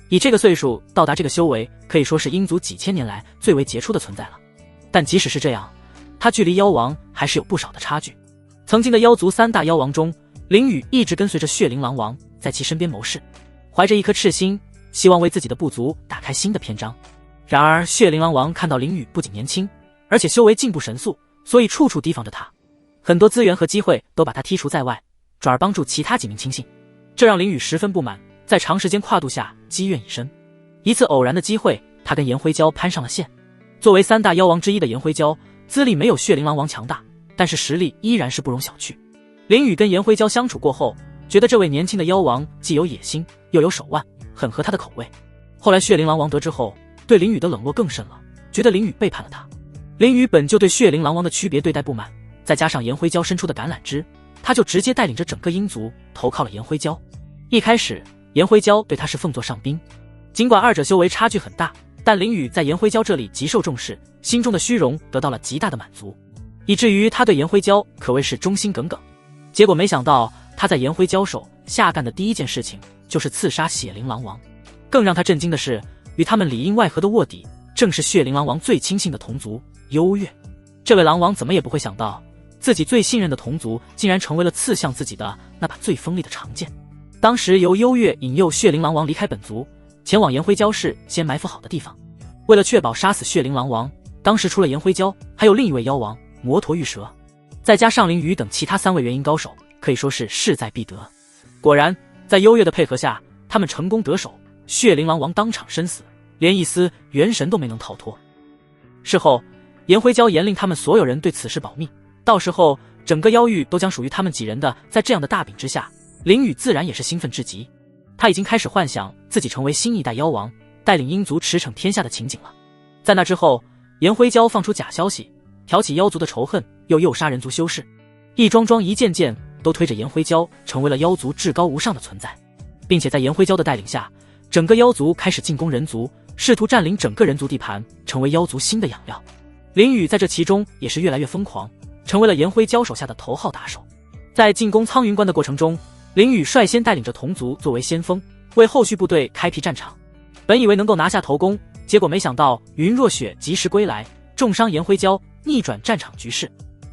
以这个岁数到达这个修为，可以说是鹰族几千年来最为杰出的存在了。但即使是这样，他距离妖王还是有不少的差距。曾经的妖族3大妖王中，林宇一直跟随着血灵狼王在其身边谋事，怀着一颗赤心，希望为自己的部族打开新的篇章。然而血灵狼王看到林宇不仅年轻，而且修为进步神速，所以处处提防着他，很多资源和机会都把他剔除在外，转而帮助其他几名亲信，这让林宇十分不满，在长时间跨度下积怨已深。一次偶然的机会，他跟颜辉蛟攀上了线。作为3大妖王之一的颜辉蛟，资历没有血灵狼王强大，但是实力依然是不容小觑。林宇跟颜辉蛟相处过后，觉得这位年轻的妖王既有野心又有手腕，很合他的口味。后来血灵狼王得知后，对林宇的冷落更甚了，觉得林宇背叛了他。林宇本就对血灵狼王的区别对待不满，再加上颜辉蛟伸出的橄榄枝，他就直接带领着整个鹰族投靠了颜辉蛟。一开始颜辉蛟对他是奉作上宾，尽管2者修为差距很大，但林宇在颜辉蛟这里极受重视，心中的虚荣得到了极大的满足，以至于他对颜辉蛟可谓是忠心耿耿。结果没想到他在颜辉蛟手下干的第一件事情就是刺杀血灵狼王。更让他震惊的是，与他们里应外合的卧底正是血灵狼王最亲信的同族幽月。这位狼王怎么也不会想到，自己最信任的同族竟然成为了刺向自己的那把最锋利的长剑。当时由幽月引诱血灵狼王离开本族，前往颜辉蛟市先埋伏好的地方。为了确保杀死血灵狼王，当时除了颜辉蛟，还有另一位妖王摩陀玉蛇，再加上林宇等其他3位元婴高手，可以说是势在必得。果然，在幽月的配合下，他们成功得手，血灵狼王当场身死，连一丝元神都没能逃脱。事后，颜辉蛟严令他们所有人对此事保密，到时候整个妖域都将属于他们几人的。在这样的大饼之下，林宇自然也是兴奋至极，他已经开始幻想自己成为新一代妖王，带领鹰族驰骋天下的情景了。在那之后，颜辉蛟放出假消息，挑起妖族的仇恨，又诱杀人族修士，一桩桩一件件都推着颜辉蛟成为了妖族至高无上的存在，并且在颜辉蛟的带领下，整个妖族开始进攻人族，试图占领整个人族地盘，成为妖族新的养料。林宇在这其中也是越来越疯狂，成为了颜辉蛟手下的头号打手。在进攻苍云关的过程中，林宇率先带领着同族作为先锋，为后续部队开辟战场。本以为能够拿下头功，结果没想到云若雪及时归来，重伤颜辉蛟，逆转战场局势。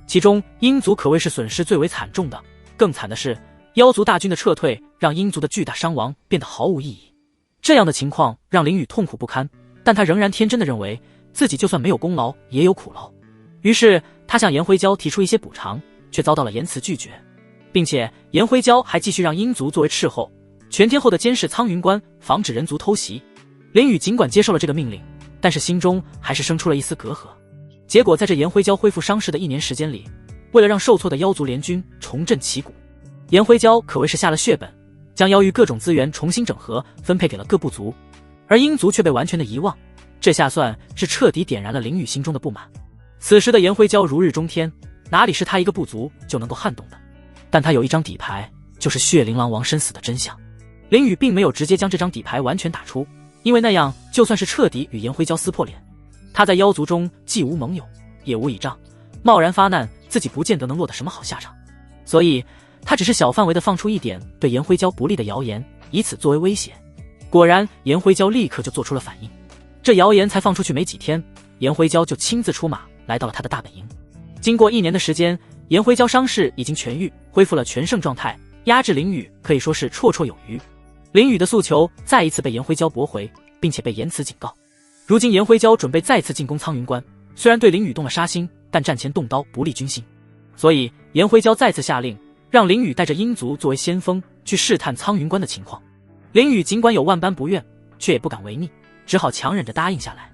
其中鹰族可谓是损失最为惨重的，更惨的是妖族大军的撤退让鹰族的巨大伤亡变得毫无意义。这样的情况让林宇痛苦不堪，但他仍然天真的认为自己就算没有功劳也有苦劳。于是他向颜辉蛟提出一些补偿，却遭到了严词拒绝，并且颜辉蛟还继续让鹰族作为斥候，全天候的监视苍云关，防止人族偷袭。林宇尽管接受了这个命令，但是心中还是生出了一丝隔阂。结果在这颜辉蛟恢复伤势的1年时间里，为了让受挫的妖族联军重振旗鼓，颜辉蛟可谓是下了血本，将妖域各种资源重新整合分配给了各部族，而鹰族却被完全的遗忘。这下算是彻底点燃了林宇心中的不满。此时的颜辉蛟如日中天，哪里是他一个部族就能够撼动的？但他有一张底牌，就是血灵狼王身死的真相。林宇并没有直接将这张底牌完全打出，因为那样就算是彻底与颜辉蛟撕破脸，他在妖族中既无盟友也无倚仗，贸然发难，自己不见得能落得什么好下场。所以他只是小范围的放出一点对颜辉蛟不利的谣言，以此作为威胁。果然颜辉蛟立刻就做出了反应。这谣言才放出去没几天，颜辉蛟就亲自出马来到了他的大本营。经过1年的时间，颜辉蛟伤势已经痊愈，恢复了全盛状态，压制林宇可以说是绰绰有余。林宇的诉求再一次被颜辉蛟驳回，并且被严词警告。如今颜辉蛟准备再次进攻苍云关，虽然对林宇动了杀心，但战前动刀不利军心，所以颜辉蛟再次下令让林宇带着鹰族作为先锋去试探苍云关的情况。林宇尽管有万般不愿，却也不敢违逆，只好强忍着答应下来。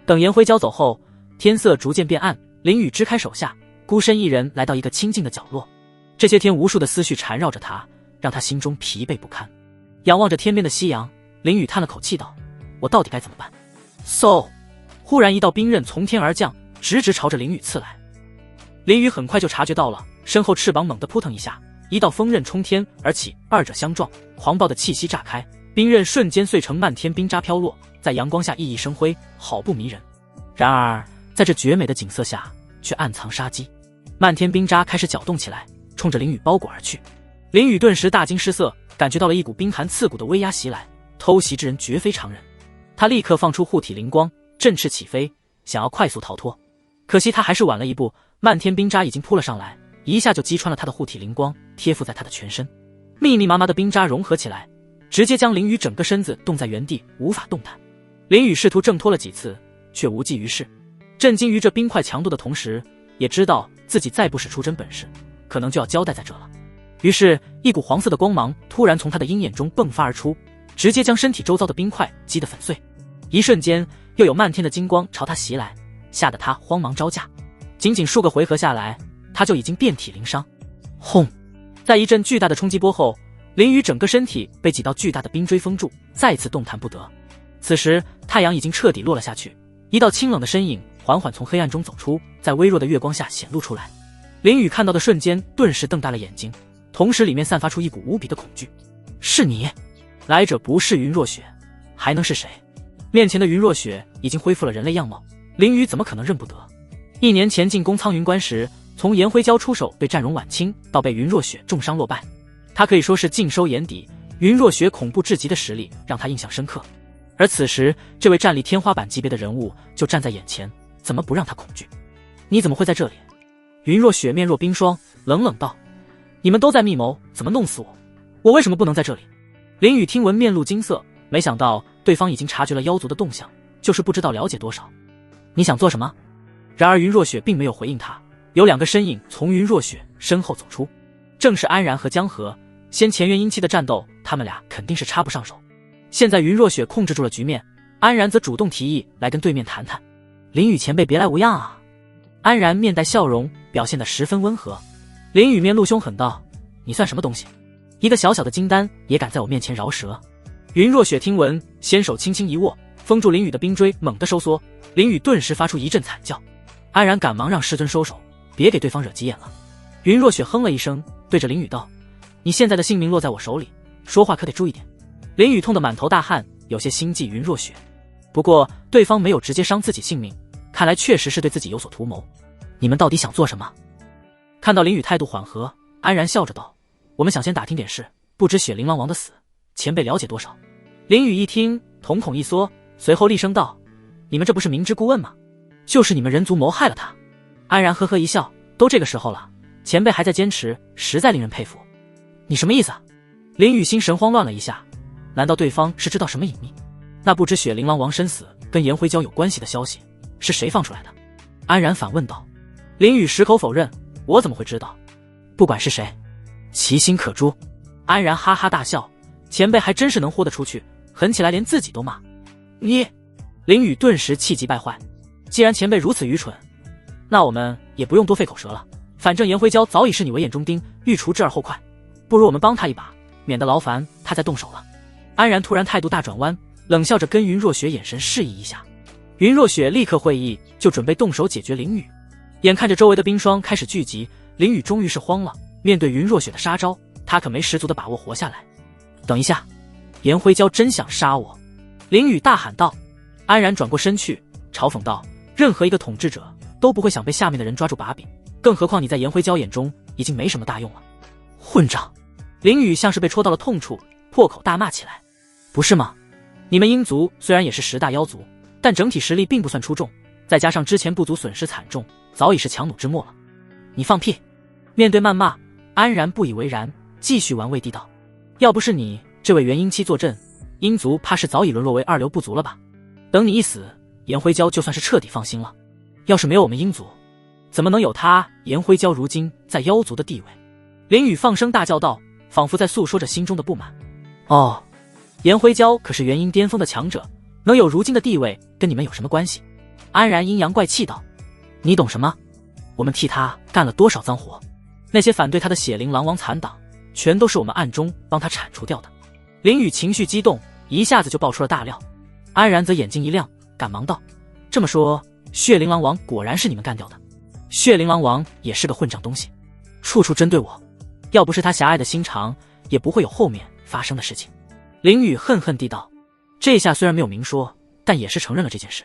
等颜辉蛟走后，天色逐渐变暗，林宇支开手下，孤身一人来到一个清静的角落。这些天无数的思绪缠绕着他，让他心中疲惫不堪。仰望着天边的夕阳，林宇叹了口气道：我到底该怎么办？嗖！忽然一道冰刃从天而降，直直朝着林宇刺来。林宇很快就察觉到了，身后翅膀猛地扑腾一下，一道锋刃冲天而起，二者相撞，狂暴的气息炸开，冰刃瞬间碎成漫天冰渣飘落，在阳光下熠熠生辉，好不迷人。然而在这绝美的景色下，却暗藏杀机。漫天冰渣开始搅动起来，冲着林宇包裹而去。林宇顿时大惊失色，感觉到了一股冰寒刺骨的威压袭来，偷袭之人绝非常人。他立刻放出护体灵光，振翅起飞，想要快速逃脱。可惜他还是晚了一步，漫天冰渣已经扑了上来，一下就击穿了他的护体灵光，贴附在他的全身。密密麻麻的冰渣融合起来，直接将林宇整个身子冻在原地，无法动弹。林宇试图挣脱了几次，却无济于事。震惊于这冰块强度的同时，也知道自己再不使出真本事，可能就要交代在这了。于是一股黄色的光芒突然从他的鹰眼中迸发而出，直接将身体周遭的冰块击得粉碎。一瞬间又有漫天的金光朝他袭来，吓得他慌忙招架。仅仅数个回合下来，他就已经遍体鳞伤。轰！在一阵巨大的冲击波后，林宇整个身体被几道巨大的冰锥封住，再次动弹不得。此时太阳已经彻底落了下去，一道清冷的身影缓缓从黑暗中走出，在微弱的月光下显露出来。林宇看到的瞬间顿时瞪大了眼睛，同时里面散发出一股无比的恐惧。是你？来者不是云若雪，还能是谁？面前的云若雪已经恢复了人类样貌，林宇怎么可能认不得？1年前进攻苍云关时，从颜辉蛟出手对战荣晚清，到被云若雪重伤落败，他可以说是尽收眼底。云若雪恐怖至极的实力让他印象深刻，而此时这位战力天花板级别的人物就站在眼前，怎么不让他恐惧？你怎么会在这里？云若雪面若冰霜，冷冷道：你们都在密谋，怎么弄死我？我为什么不能在这里？林宇听闻面露惊色，没想到对方已经察觉了妖族的动向，就是不知道了解多少。你想做什么？然而云若雪并没有回应他，有2个身影从云若雪身后走出，正是安然和江河。先前元婴期的战斗，他们俩肯定是插不上手。现在云若雪控制住了局面，安然则主动提议来跟对面谈谈。林宇前辈别来无恙啊！安然面带笑容，表现得十分温和。林宇面露凶狠道：你算什么东西？一个小小的金丹也敢在我面前饶舌？云若雪听闻，先手轻轻一握，封住林宇的冰锥猛地收缩，林宇顿时发出一阵惨叫。安然赶忙让师尊收手，别给对方惹急眼了。云若雪哼了一声，对着林宇道：你现在的性命落在我手里，说话可得注意点。林宇痛得满头大汗，有些心悸云若雪。不过对方没有直接伤自己性命，看来确实是对自己有所图谋。你们到底想做什么？看到林宇态度缓和，安然笑着道：我们想先打听点事，不知血灵狼王的死，前辈了解多少？林宇一听，瞳孔一缩，随后厉声道：你们这不是明知故问吗？就是你们人族谋害了他。安然呵呵一笑，都这个时候了，前辈还在坚持，实在令人佩服。你什么意思啊？林雨心神慌乱了一下，难道对方是知道什么隐秘？那不知血灵狼王身死跟颜辉蛟有关系的消息是谁放出来的？安然反问道。林雨矢口否认，我怎么会知道？不管是谁，其心可诛。安然哈哈大笑，前辈还真是能豁得出去，狠起来连自己都骂。你！林雨顿时气急败坏，既然前辈如此愚蠢，那我们也不用多费口舌了，反正颜辉蛟早已是你为眼中钉，欲除之而后快，不如我们帮他一把，免得劳烦他再动手了。安然突然态度大转弯，冷笑着跟云若雪眼神示意一下。云若雪立刻会意，就准备动手解决林雨。眼看着周围的冰霜开始聚集，林雨终于是慌了，面对云若雪的杀招，他可没十足的把握活下来。等一下，颜辉蛟真想杀我！林雨大喊道。安然转过身去，嘲讽道：任何一个统治者都不会想被下面的人抓住把柄，更何况你在颜辉蛟眼中已经没什么大用了。混账！林雨像是被戳到了痛处，破口大骂起来。不是吗？你们鹰族虽然也是10大妖族，但整体实力并不算出众，再加上之前部族损失惨重，早已是强弩之末了。你放屁！面对谩骂，安然不以为然，继续玩味地道：要不是你这位元婴期坐镇，鹰族怕是早已沦落为2流部族了吧？等你一死，颜辉蛟就算是彻底放心了。要是没有我们鹰族，怎么能有他颜辉蛟如今在妖族的地位？林雨放声大叫道，仿佛在诉说着心中的不满。哦，颜辉蛟可是元婴巅峰的强者，能有如今的地位跟你们有什么关系？安然阴阳怪气道。你懂什么？我们替他干了多少脏活，那些反对他的血灵狼王残党全都是我们暗中帮他铲除掉的。林雨情绪激动，一下子就爆出了大料。安然则眼睛一亮，赶忙道：这么说血灵狼王果然是你们干掉的？血灵狼王也是个混账东西，处处针对我，要不是他狭隘的心肠，也不会有后面发生的事情。林雨恨恨地道。这下虽然没有明说，但也是承认了这件事。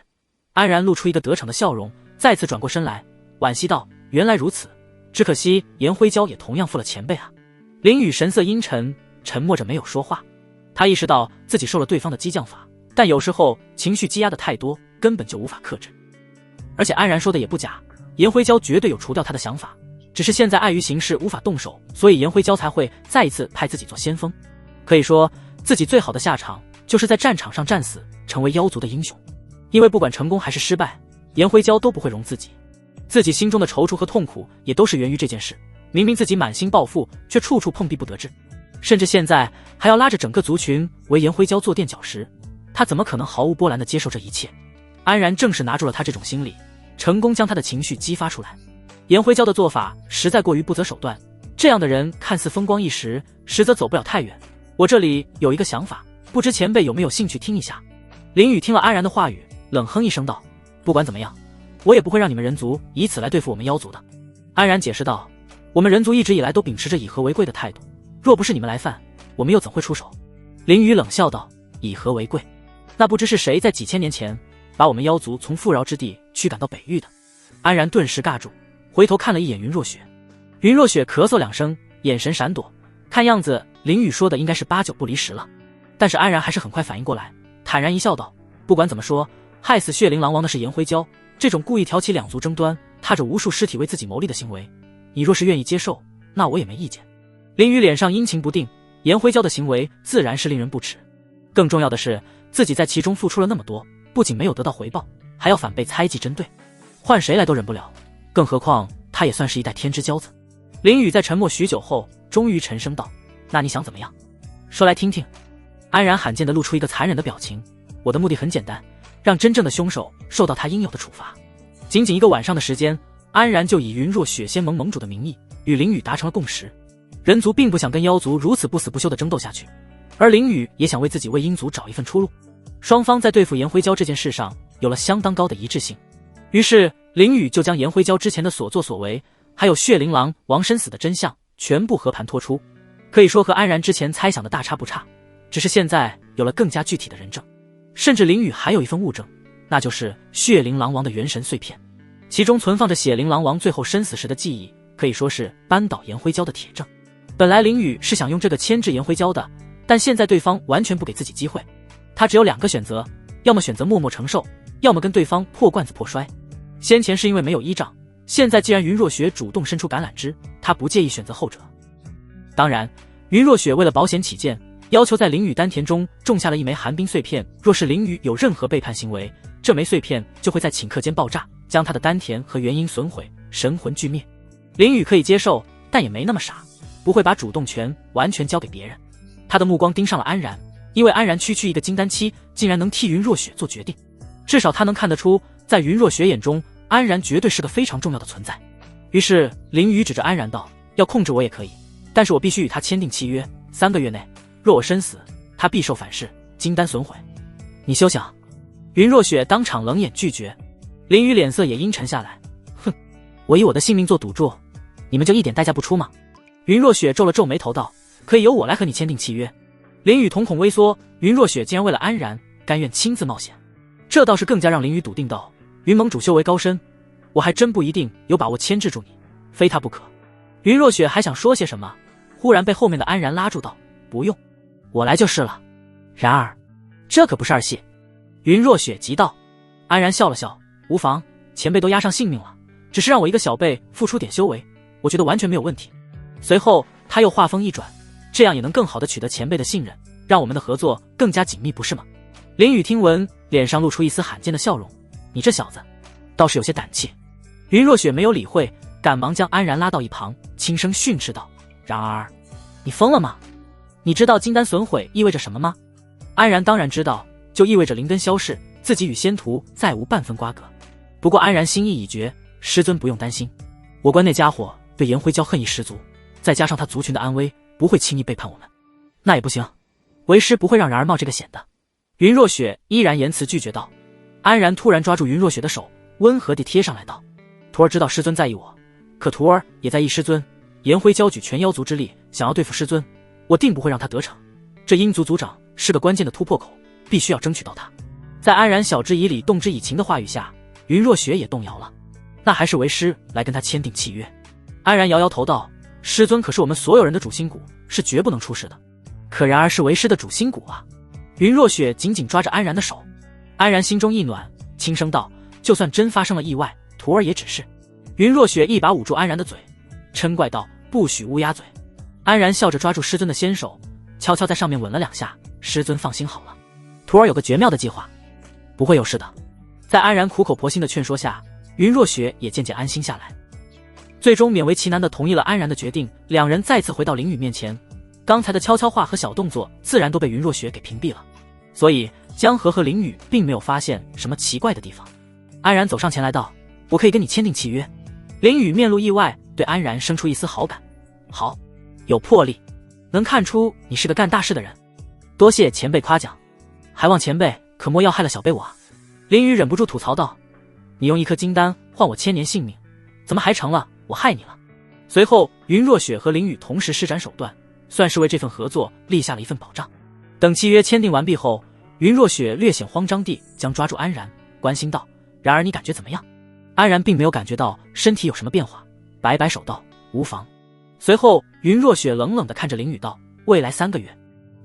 安然露出一个得逞的笑容，再次转过身来，惋惜道：原来如此，只可惜颜辉蛟也同样负了前辈啊。林雨神色阴沉，沉默着没有说话。他意识到自己受了对方的激将法，但有时候情绪积压的太多，根本就无法克制。而且安然说的也不假，颜辉蛟绝对有除掉他的想法，只是现在碍于形势无法动手，所以颜辉蛟才会再一次派自己做先锋。可以说自己最好的下场就是在战场上战死，成为妖族的英雄。因为不管成功还是失败，颜辉蛟都不会容自己，自己心中的踌躇和痛苦也都是源于这件事。明明自己满心抱负，却处处碰壁不得志，甚至现在还要拉着整个族群为颜辉蛟做垫脚石，他怎么可能毫无波澜地接受这一切？安然正是拿住了他这种心理，成功将他的情绪激发出来。颜辉蛟的做法实在过于不择手段，这样的人看似风光一时，实则走不了太远。我这里有一个想法，不知前辈有没有兴趣听一下？林雨听了安然的话语，冷哼一声道：不管怎么样，我也不会让你们人族以此来对付我们妖族的。安然解释道：我们人族一直以来都秉持着以和为贵的态度，若不是你们来犯，我们又怎会出手？林雨冷笑道：以和为贵，那不知是谁在几千年前把我们妖族从富饶之地驱赶到北域的？安然顿时尬住，回头看了一眼云若雪。云若雪咳嗽2声，眼神闪躲，看样子林雨说的应该是8、9不离10了。但是安然还是很快反应过来，坦然一笑道：不管怎么说，害死血灵狼王的是颜辉蛟，这种故意挑起两族争端，踏着无数尸体为自己谋利的行为，你若是愿意接受，那我也没意见。林雨脸上阴晴不定，颜辉蛟的行为自然是令人不齿，更重要的是自己在其中付出了那么多，不仅没有得到回报，还要反被猜忌针对，换谁来都忍不了，更何况他也算是一代天之骄子。林雨在沉默许久后终于沉声道：那你想怎么样？说来听听。安然罕见地露出一个残忍的表情，我的目的很简单，让真正的凶手受到他应有的处罚。仅仅1个晚上的时间，安然就以云若雪仙盟盟主的名义与林雨达成了共识。人族并不想跟妖族如此不死不休地争斗下去，而林雨也想为自己为鹰族找一份出路。双方在对付颜辉蛟这件事上有了相当高的一致性，于是林雨就将颜辉蛟之前的所作所为，还有血灵狼王身死的真相全部和盘托出，可以说和安然之前猜想的大差不差，只是现在有了更加具体的人证。甚至林雨还有一份物证，那就是血灵狼王的元神碎片，其中存放着血灵狼王最后身死时的记忆，可以说是扳倒颜辉蛟的铁证。本来林雨是想用这个牵制颜辉蛟的，但现在对方完全不给自己机会，他只有2个选择，要么选择默默承受，要么跟对方破罐子破摔。先前是因为没有依仗，现在既然云若雪主动伸出橄榄枝，他不介意选择后者。当然云若雪为了保险起见，要求在林雨丹田中种下了一枚寒冰碎片，若是林雨有任何背叛行为，这枚碎片就会在顷刻间爆炸，将他的丹田和元婴损毁，神魂俱灭。林雨可以接受，但也没那么傻，不会把主动权完全交给别人。他的目光盯上了安然，因为安然区一个金丹期，竟然能替云若雪做决定，至少他能看得出，在云若雪眼中，安然绝对是个非常重要的存在。于是林雨指着安然道：要控制我也可以，但是我必须与他签订契约，3个月内若我身死，他必受反噬，金丹损毁。你休想！云若雪当场冷眼拒绝。林雨脸色也阴沉下来，哼，我以我的性命做赌注，你们就一点代价不出吗？云若雪皱了皱眉头道：可以由我来和你签订契约。林雨瞳孔微缩，云若雪竟然为了安然甘愿亲自冒险，这倒是更加让林雨笃定道：云盟主修为高深，我还真不一定有把握牵制住你，非他不可。云若雪还想说些什么，忽然被后面的安然拉住道：不用，我来就是了。然而这可不是儿戏。云若雪急道。安然笑了笑：无妨，前辈都押上性命了，只是让我一个小辈付出点修为，我觉得完全没有问题。随后他又话锋一转：这样也能更好地取得前辈的信任，让我们的合作更加紧密，不是吗？林雨听闻，脸上露出一丝罕见的笑容：你这小子倒是有些胆气。云若雪没有理会，赶忙将安然拉到一旁，轻声训斥道：然而你疯了吗？你知道金丹损毁意味着什么吗？安然当然知道，就意味着灵根消逝，自己与仙徒再无半分瓜葛。不过安然心意已决，师尊不用担心，我关那家伙对颜辉蛟恨意十足，再加上他族群的安危，不会轻易背叛我们。那也不行，为师不会让然儿冒这个险的。云若雪依然言辞拒绝道。安然突然抓住云若雪的手，温和地贴上来道：徒儿知道师尊在意我，可徒儿也在意师尊。颜辉蛟举全妖族之力想要对付师尊，我定不会让他得逞。这鹰族族长是个关键的突破口，必须要争取到他。在安然晓之以理动之以情的话语下，云若雪也动摇了。那还是为师来跟他签订契约。安然摇摇头道：师尊可是我们所有人的主心骨，是绝不能出事的。可然而是为师的主心骨啊。云若雪紧紧抓着安然的手。安然心中一暖，轻声道：就算真发生了意外，徒儿也只是。云若雪一把捂住安然的嘴，嗔怪道：不许乌鸦嘴。安然笑着抓住师尊的纤手，悄悄在上面吻了2下。师尊放心好了，徒儿有个绝妙的计划，不会有事的。在安然苦口婆心的劝说下，云若雪也渐渐安心下来，最终勉为其难地同意了安然的决定。两人再次回到林雨面前，刚才的悄悄话和小动作自然都被云若雪给屏蔽了，所以江河和林雨并没有发现什么奇怪的地方。安然走上前来道：我可以跟你签订契约。林雨面露意外，对安然生出一丝好感。好，有魄力，能看出你是个干大事的人，多谢前辈夸奖，还望前辈可莫要害了小辈我啊。林雨忍不住吐槽道：你用1颗金丹换我1000年性命，怎么还成了我害你了？随后云若雪和林雨同时施展手段，算是为这份合作立下了一份保障。等契约签订完毕后，云若雪略显慌张地将抓住安然，关心道：然而你感觉怎么样？安然并没有感觉到身体有什么变化，摆摆手道：无妨。随后云若雪冷冷地看着林雨道：未来3个月，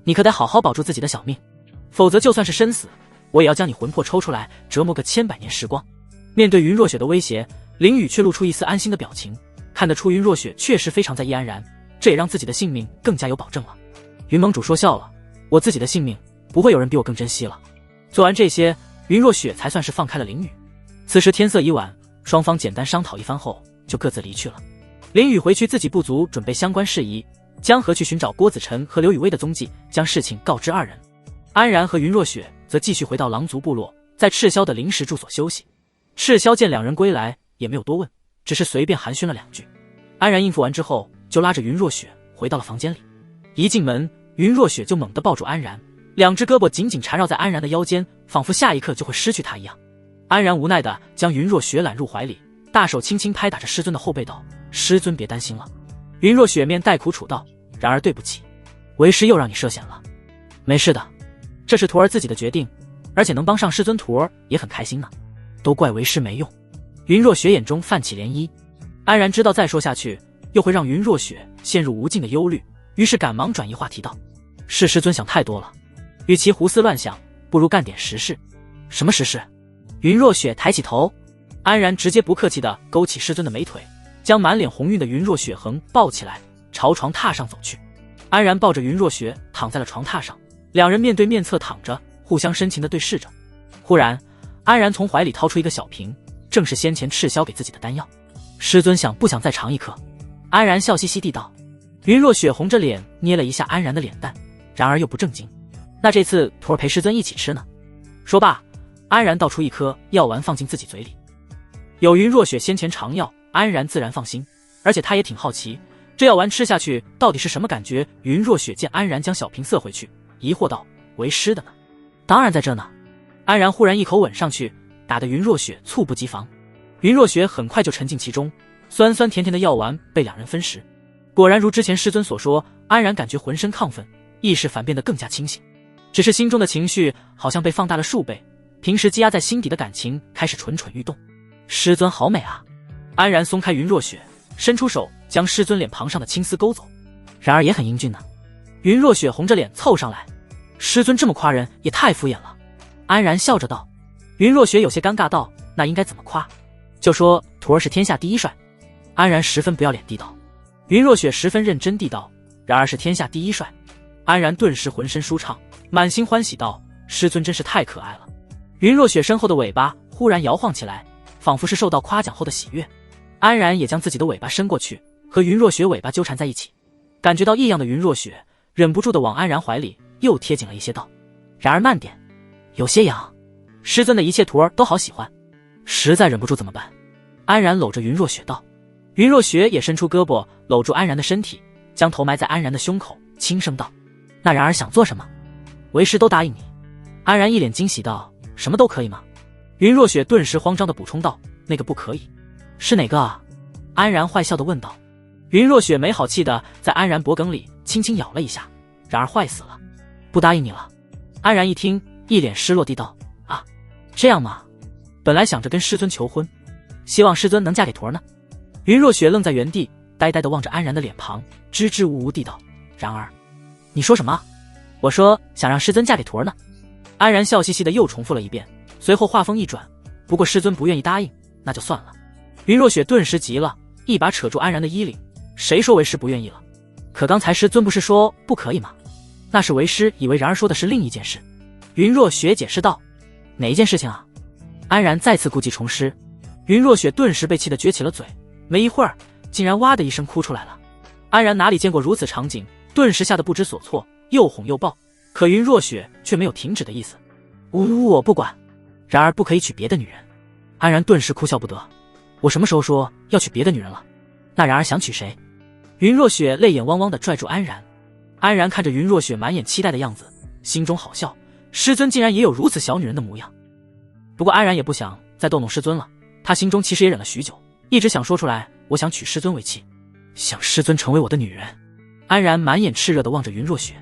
你可得好好保住自己的小命，否则就算是身死，我也要将你魂魄抽出来折磨个千百年时光。面对云若雪的威胁，林雨却露出一丝安心的表情，看得出云若雪确实非常在意安然，这也让自己的性命更加有保证了。云盟主说笑了，我自己的性命不会有人比我更珍惜了。做完这些，云若雪才算是放开了林雨。此时天色已晚，双方简单商讨一番后就各自离去了。林雨回去自己部族准备相关事宜，江河去寻找郭子辰和刘雨薇的踪迹，将事情告知2人。安然和云若雪则继续回到狼族部落，在赤霄的临时住所休息。赤霄见2人归来也没有多问，只是随便寒暄了2句。安然应付完之后，就拉着云若雪回到了房间里。一进门，云若雪就猛地抱住安然，2只胳膊紧紧缠绕在安然的腰间，仿佛下一刻就会失去她一样。安然无奈地将云若雪揽入怀里，大手轻轻拍打着师尊的后背道：师尊别担心了。云若雪面带苦楚道：然而对不起，为师又让你涉险了。没事的，这是徒儿自己的决定，而且能帮上师尊，徒儿也很开心呢。都怪为师没用。云若雪眼中泛起涟漪，安然知道再说下去又会让云若雪陷入无尽的忧虑，于是赶忙转移话题道：是师尊想太多了，与其胡思乱想，不如干点实事。什么实事？云若雪抬起头，安然直接不客气地勾起师尊的美腿，将满脸红晕的云若雪横抱起来，朝床榻上走去。安然抱着云若雪躺在了床榻上，两人面对面侧躺着，互相深情地对视着。忽然，安然从怀里掏出一个小瓶，正是先前赤霄给自己的丹药。师尊不想再尝一颗？安然笑嘻嘻地道。云若雪红着脸捏了一下安然的脸蛋，然而又不正经。那这次徒儿陪师尊一起吃呢？说罢，安然倒出一颗药丸放进自己嘴里。有云若雪先前尝药，安然自然放心，而且他也挺好奇，这药丸吃下去到底是什么感觉。云若雪见安然将小瓶塞回去，疑惑道：“为师的呢？”“当然在这呢。”安然忽然一口吻上去，打得云若雪猝不及防。云若雪很快就沉浸其中，酸酸甜甜的药丸被两人分食。果然如之前师尊所说，安然感觉浑身亢奋，意识反变得更加清醒，只是心中的情绪好像被放大了数倍，平时积压在心底的感情开始蠢蠢欲动。师尊好美啊！安然松开云若雪，伸出手将师尊脸庞上的青丝勾走，然而也很英俊呢。云若雪红着脸凑上来，师尊这么夸人也太敷衍了。安然笑着道。云若雪有些尴尬道：“那应该怎么夸？就说徒儿是天下第一帅。”安然十分不要脸地道。云若雪十分认真地道：“然而是天下第一帅。”安然顿时浑身舒畅，满心欢喜道：“师尊真是太可爱了。”云若雪身后的尾巴忽然摇晃起来，仿佛是受到夸奖后的喜悦。安然也将自己的尾巴伸过去，和云若雪尾巴纠缠在一起。感觉到异样的云若雪忍不住地往安然怀里又贴紧了一些道：“然而慢点，有些痒。师尊的一切徒儿都好喜欢，实在忍不住怎么办？”安然搂着云若雪道。云若雪也伸出胳膊搂住安然的身体，将头埋在安然的胸口，轻声道：“那然儿想做什么？为师都答应你。”安然一脸惊喜道：“什么都可以吗？”云若雪顿时慌张地补充道：“那个不可以。”“是哪个啊？”安然坏笑地问道。云若雪没好气地在安然脖梗里轻轻咬了一下，然而坏死了，不答应你了。安然一听，一脸失落地道：“啊，这样吗？本来想着跟师尊求婚，希望师尊能嫁给徒儿呢。”云若雪愣在原地，呆呆地望着安然的脸庞，支支吾吾地道：“然而，你说什么？我说想让师尊嫁给徒儿呢。”安然笑嘻嘻地又重复了一遍，随后话锋一转：“不过师尊不愿意答应，那就算了。”云若雪顿时急了，一把扯住安然的衣领：“谁说为师不愿意了？可刚才师尊不是说不可以吗？”“那是为师以为然儿说的是另一件事。”云若雪解释道。“哪一件事情啊？”安然再次故技重施。云若雪顿时被气得撅起了嘴，没一会儿竟然哇的一声哭出来了。安然哪里见过如此场景，顿时吓得不知所措，又哄又抱，可云若雪却没有停止的意思。“我不管，然而不可以娶别的女人。”安然顿时哭笑不得：“我什么时候说要娶别的女人了？那然而想娶谁？”云若雪泪眼汪汪地拽住安然。安然看着云若雪满眼期待的样子，心中好笑，师尊竟然也有如此小女人的模样。不过安然也不想再逗弄师尊了，他心中其实也忍了许久，一直想说出来，我想娶师尊为妻，想师尊成为我的女人。安然满眼炽热地望着云若雪。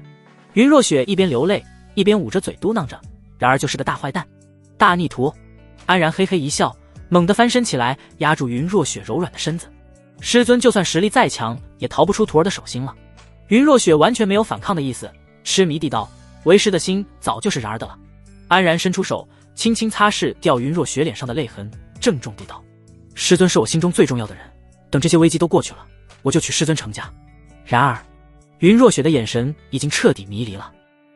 云若雪一边流泪一边捂着嘴嘟囔着：“然而就是个大坏蛋，大逆徒。”安然嘿嘿一笑，猛地翻身起来，压住云若雪柔软的身子。师尊就算实力再强，也逃不出徒儿的手心了。云若雪完全没有反抗的意思，痴迷地道：“为师的心早就是然儿的了。”安然伸出手轻轻擦拭掉云若雪脸上的泪痕，郑重地道：“师尊是我心中最重要的人，等这些危机都过去了，我就娶师尊成家。”然而云若雪的眼神已经彻底迷离了。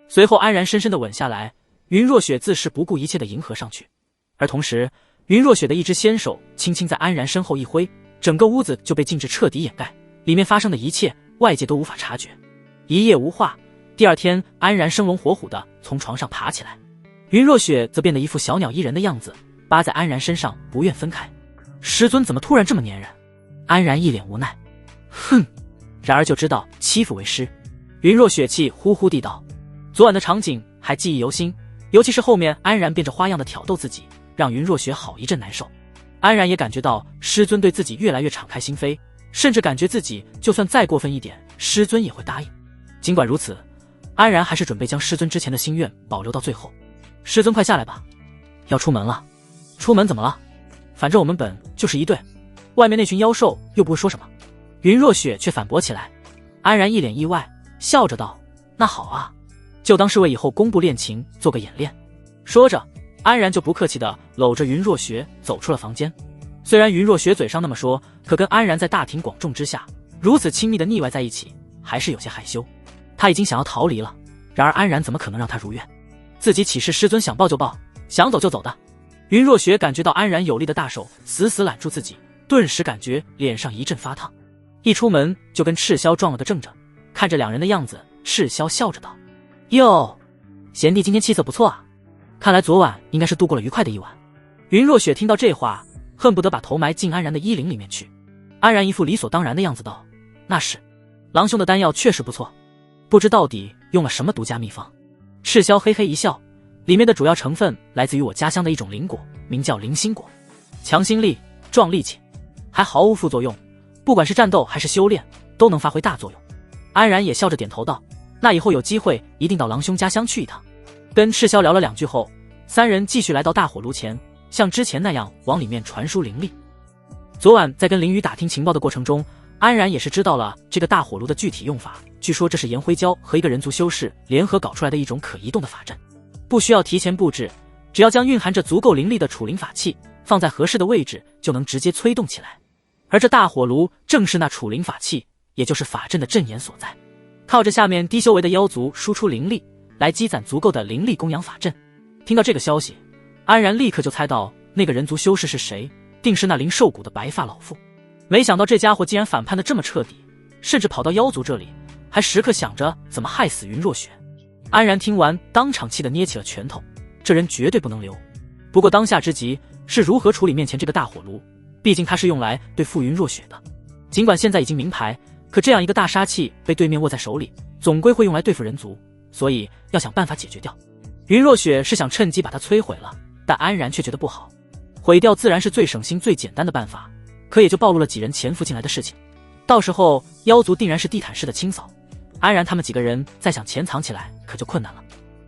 随后安然深深地吻下来，云若雪自是不顾一切地迎合上去，而同时云若雪的一只纤手轻轻在安然身后一挥，整个屋子就被静止彻底掩盖，里面发生的一切外界都无法察觉。一夜无话，第二天安然生龙活虎地从床上爬起来，云若雪则变得一副小鸟依人的样子，扒在安然身上不愿分开。师尊怎么突然这么粘人？安然一脸无奈：“哼，然而就知道欺负为师。”云若雪气呼呼地道。昨晚的场景还记忆犹新，尤其是后面安然变着花样的挑逗自己，让云若雪好一阵难受。安然也感觉到师尊对自己越来越敞开心扉，甚至感觉自己就算再过分一点，师尊也会答应。尽管如此，安然还是准备将师尊之前的心愿保留到最后。“师尊快下来吧，要出门了。”“出门怎么了？反正我们本就是一对，外面那群妖兽又不会说什么。”云若雪却反驳起来。安然一脸意外，笑着道：“那好啊，就当是为以后公布恋情做个演练。”说着安然就不客气地搂着云若雪走出了房间。虽然云若雪嘴上那么说，可跟安然在大庭广众之下如此亲密地腻歪在一起，还是有些害羞。他已经想要逃离了，然而安然怎么可能让他如愿？自己岂是师尊想抱就抱，想走就走的？云若雪感觉到安然有力的大手死死揽住自己，顿时感觉脸上一阵发烫。一出门就跟赤霄撞了个正着，看着两人的样子，赤霄笑着道：“哟，贤弟今天气色不错啊，看来昨晚应该是度过了愉快的一晚。”云若雪听到这话，恨不得把头埋进安然的衣领里面去。安然一副理所当然的样子道：“那是，郎兄的丹药确实不错，不知到底用了什么独家秘方。”赤霄嘿嘿一笑，里面的主要成分来自于我家乡的一种灵果，名叫灵心果，强心力，壮力气，还毫无副作用，不管是战斗还是修炼都能发挥大作用。安然也笑着点头道：“那以后有机会一定到郎兄家乡去一趟。”跟赤霄聊了两句后，三人继续来到大火炉前，像之前那样往里面传输灵力。昨晚在跟灵雨打听情报的过程中，安然也是知道了这个大火炉的具体用法，据说这是颜灰蛟和一个人族修士联合搞出来的一种可移动的法阵，不需要提前布置，只要将蕴含着足够灵力的储灵法器放在合适的位置，就能直接催动起来。而这大火炉正是那储灵法器，也就是法阵的阵眼所在，靠着下面低修为的妖族输出灵力，来积攒足够的灵力供养法阵。听到这个消息，安然立刻就猜到那个人族修士是谁，定是那灵兽谷的白发老妇。没想到这家伙竟然反叛得这么彻底，甚至跑到妖族这里，还时刻想着怎么害死云若雪。安然听完，当场气得捏起了拳头，这人绝对不能留。不过当下之急是如何处理面前这个大火炉，毕竟它是用来对付云若雪的。尽管现在已经明牌，可这样一个大杀器被对面握在手里，总归会用来对付人族，所以要想办法解决掉。云若雪是想趁机把它摧毁了，但安然却觉得不好，毁掉自然是最省心最简单的办法，可也就暴露了几人潜伏进来的事情。到时候妖族定然是地毯式的清扫，安然他们几个人再想潜藏起来可就困难了，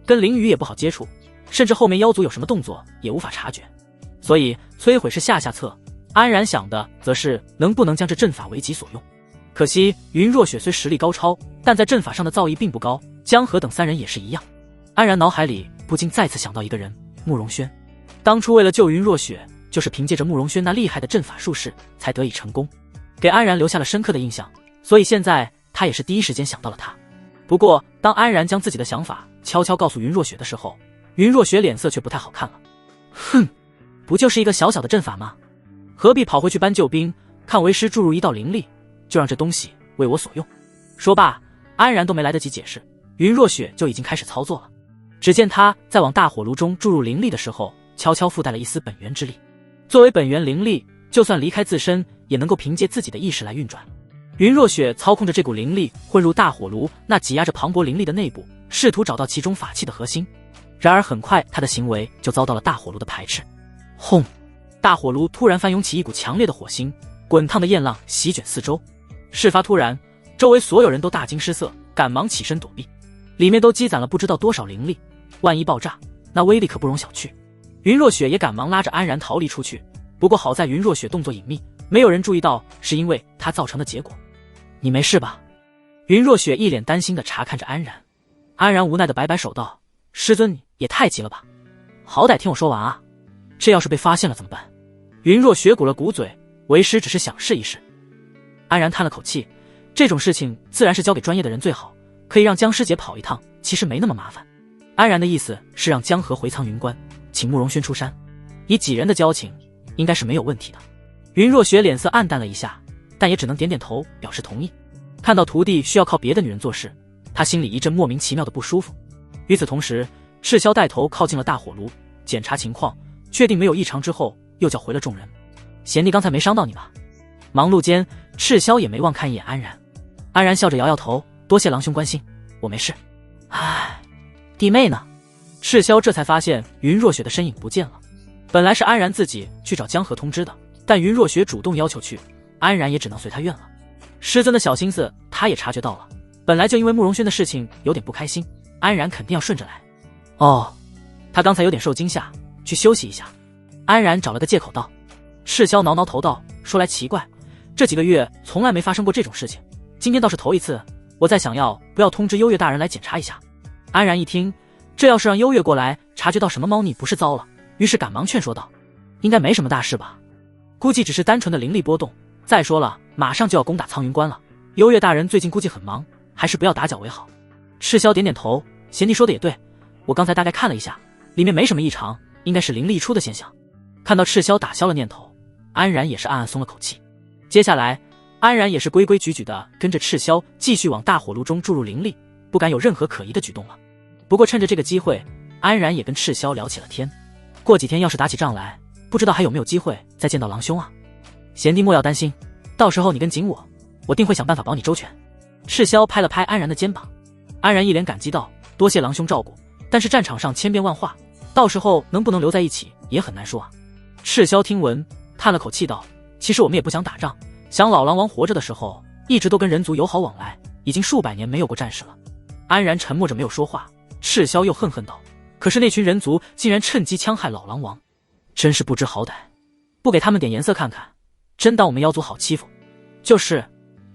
跟灵雨也不好接触，甚至后面妖族有什么动作也无法察觉，所以摧毁是下策。安然想的则是能不能将这阵法为己所用。可惜云若雪虽实力高超，但在阵法上的造诣并不高，江河等三人也是一样。安然脑海里不禁再次想到一个人，慕容轩。当初为了救云若雪，就是凭借着慕容轩那厉害的阵法术士才得以成功，给安然留下了深刻的印象，所以现在他也是第一时间想到了他。不过当安然将自己的想法悄悄告诉云若雪的时候，云若雪脸色却不太好看了。哼，不就是一个小小的阵法吗？何必跑回去搬救兵，看为师注入一道灵力，就让这东西为我所用。说罢，安然都没来得及解释，云若雪就已经开始操作了。只见他在往大火炉中注入灵力的时候，悄悄附带了一丝本源之力。作为本源灵力，就算离开自身，也能够凭借自己的意识来运转。云若雪操控着这股灵力混入大火炉那挤压着磅礴灵力的内部，试图找到其中法器的核心。然而很快他的行为就遭到了大火炉的排斥。轰！大火炉突然翻涌起一股强烈的火星，滚烫的焰浪席卷四周。事发突然，周围所有人都大惊失色，赶忙起身躲避。里面都积攒了不知道多少灵力，万一爆炸，那威力可不容小觑。云若雪也赶忙拉着安然逃离出去，不过好在云若雪动作隐秘，没有人注意到是因为她造成的结果。你没事吧？云若雪一脸担心地查看着安然。安然无奈地摆摆手道：师尊你也太急了吧，好歹听我说完啊，这要是被发现了怎么办？云若雪鼓了鼓嘴，为师只是想试一试。安然叹了口气，这种事情自然是交给专业的人最好，可以让江师姐跑一趟，其实没那么麻烦。安然的意思是让江河回苍云关，请慕容轩出山，以几人的交情，应该是没有问题的。云若雪脸色暗淡了一下，但也只能点点头表示同意。看到徒弟需要靠别的女人做事，他心里一阵莫名其妙的不舒服。与此同时，赤霄带头靠近了大火炉，检查情况，确定没有异常之后，又叫回了众人。贤弟刚才没伤到你吧？忙碌间，赤霄也没忘看一眼安然。安然笑着摇摇头，多谢郎兄关心，我没事。唉，弟妹呢？赤霄这才发现云若雪的身影不见了。本来是安然自己去找江河通知的，但云若雪主动要求去，安然也只能随他愿了。师尊的小心思他也察觉到了，本来就因为慕容轩的事情有点不开心，安然肯定要顺着来。哦，他刚才有点受惊吓，去休息一下。安然找了个借口道。赤霄挠挠头道，说来奇怪，这几个月从来没发生过这种事情，今天倒是头一次，我在想要不要通知幽月大人来检查一下。安然一听，这要是让幽月过来察觉到什么猫腻不是糟了，于是赶忙劝说道，应该没什么大事吧，估计只是单纯的灵力波动，再说了马上就要攻打苍云关了，幽月大人最近估计很忙，还是不要打搅为好。赤霄点点头，贤弟说的也对，我刚才大概看了一下，里面没什么异常，应该是灵力出的现象。看到赤霄打消了念头，安然也是暗暗松了口气。接下来安然也是规规矩矩的跟着赤霄继续往大火炉中注入灵力，不敢有任何可疑的举动了。不过趁着这个机会，安然也跟赤霄聊起了天。过几天要是打起仗来，不知道还有没有机会再见到郎兄啊？贤弟莫要担心，到时候你跟紧我定会想办法保你周全。赤霄拍了拍安然的肩膀，安然一脸感激道：多谢郎兄照顾，但是战场上千变万化，到时候能不能留在一起也很难说啊。赤霄听闻叹了口气道：其实我们也不想打仗，想老狼王活着的时候一直都跟人族友好往来，已经数百年没有过战事了。安然沉默着没有说话，赤霄又恨恨道：可是那群人族竟然趁机戕害老狼王，真是不知好歹，不给他们点颜色看看，真当我们妖族好欺负。就是，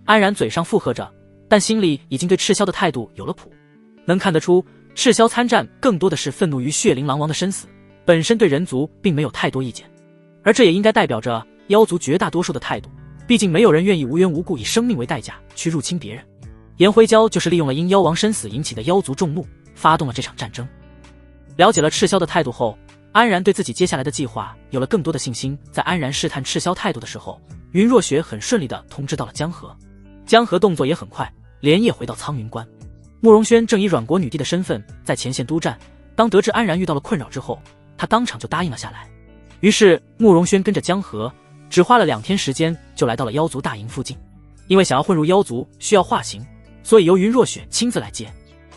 安然嘴上附和着，但心里已经对赤霄的态度有了谱。能看得出，赤霄参战更多的是愤怒于血灵狼王的身死，本身对人族并没有太多意见，而这也应该代表着妖族绝大多数的态度，毕竟没有人愿意无缘无故以生命为代价去入侵别人。颜灰蛟就是利用了因妖王身死引起的妖族众怒，发动了这场战争。了解了赤霄的态度后，安然对自己接下来的计划有了更多的信心。在安然试探赤霄态度的时候，云若雪很顺利地通知到了江河，江河动作也很快，连夜回到苍云关。慕容轩正以阮国女帝的身份在前线督战，当得知安然遇到了困扰之后，他当场就答应了下来。于是慕容轩跟着江河只花了2天时间就来到了妖族大营附近。因为想要混入妖族需要化形，所以由云若雪亲自来接。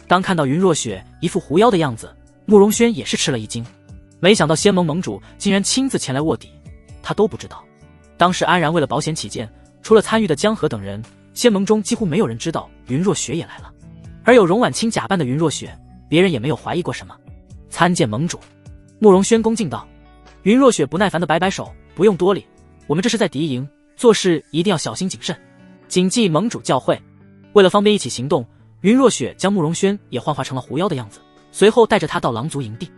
当看到云若雪一副狐妖的样子，慕容轩也是吃了一惊，没想到仙盟盟主竟然亲自前来卧底，他都不知道。当时安然为了保险起见，除了参与的江河等人，仙盟中几乎没有人知道云若雪也来了。而有容婉清假扮的云若雪，别人也没有怀疑过什么。参见盟主。慕容轩恭敬道。云若雪不耐烦地摆摆手，不用多礼，我们这是在敌营，做事一定要小心谨慎，谨记盟主教诲。为了方便一起行动，云若雪将慕容轩也幻化成了狐妖的样子，随后带着他到狼族营地。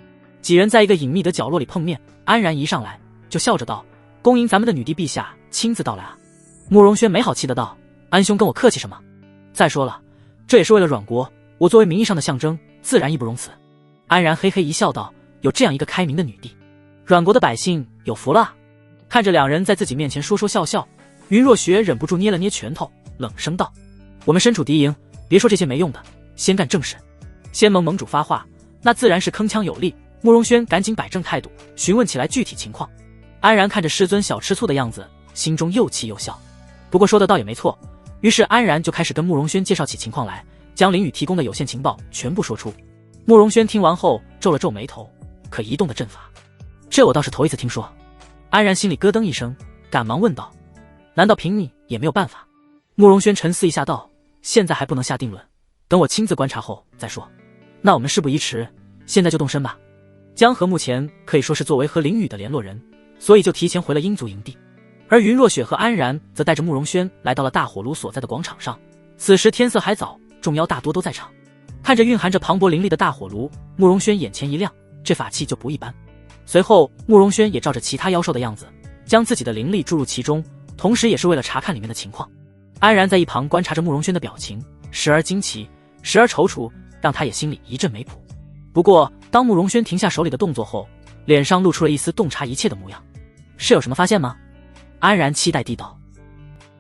几人在一个隐秘的角落里碰面，安然一上来就笑着道：恭迎咱们的女帝陛下亲自到来啊。慕容轩没好气的道：安兄跟我客气什么？再说了，这也是为了阮国，我作为名义上的象征，自然义不容辞。安然嘿嘿一笑道：有这样一个开明的女帝，阮国的百姓有福了。看着两人在自己面前说说笑笑，云若雪忍不住捏了捏拳头，冷声道：我们身处敌营，别说这些没用的，先干正事。仙盟盟主发话，那自然是铿锵有力。慕容轩赶紧摆正态度，询问起来具体情况。安然看着师尊小吃醋的样子，心中又气又笑，不过说的倒也没错。于是安然就开始跟慕容轩介绍起情况来，将林宇提供的有限情报全部说出。慕容轩听完后皱了皱眉头，可移动的阵法，这我倒是头一次听说。安然心里咯噔一声，赶忙问道：难道凭你也没有办法？慕容轩沉思一下道：现在还不能下定论，等我亲自观察后再说。那我们事不宜迟，现在就动身吧。江河目前可以说是作为和林宇的联络人，所以就提前回了鹰族营地。而云若雪和安然则带着慕容轩来到了大火炉所在的广场上。此时天色还早，众妖大多都在场。看着蕴含着磅礴灵力的大火炉，慕容轩眼前一亮，这法器就不一般。随后慕容轩也照着其他妖兽的样子，将自己的灵力注入其中，同时也是为了查看里面的情况。安然在一旁观察着慕容轩的表情，时而惊奇，时而踌躇，让他也心里一阵没谱。不过当慕容轩停下手里的动作后，脸上露出了一丝洞察一切的模样。是有什么发现吗？安然期待地道。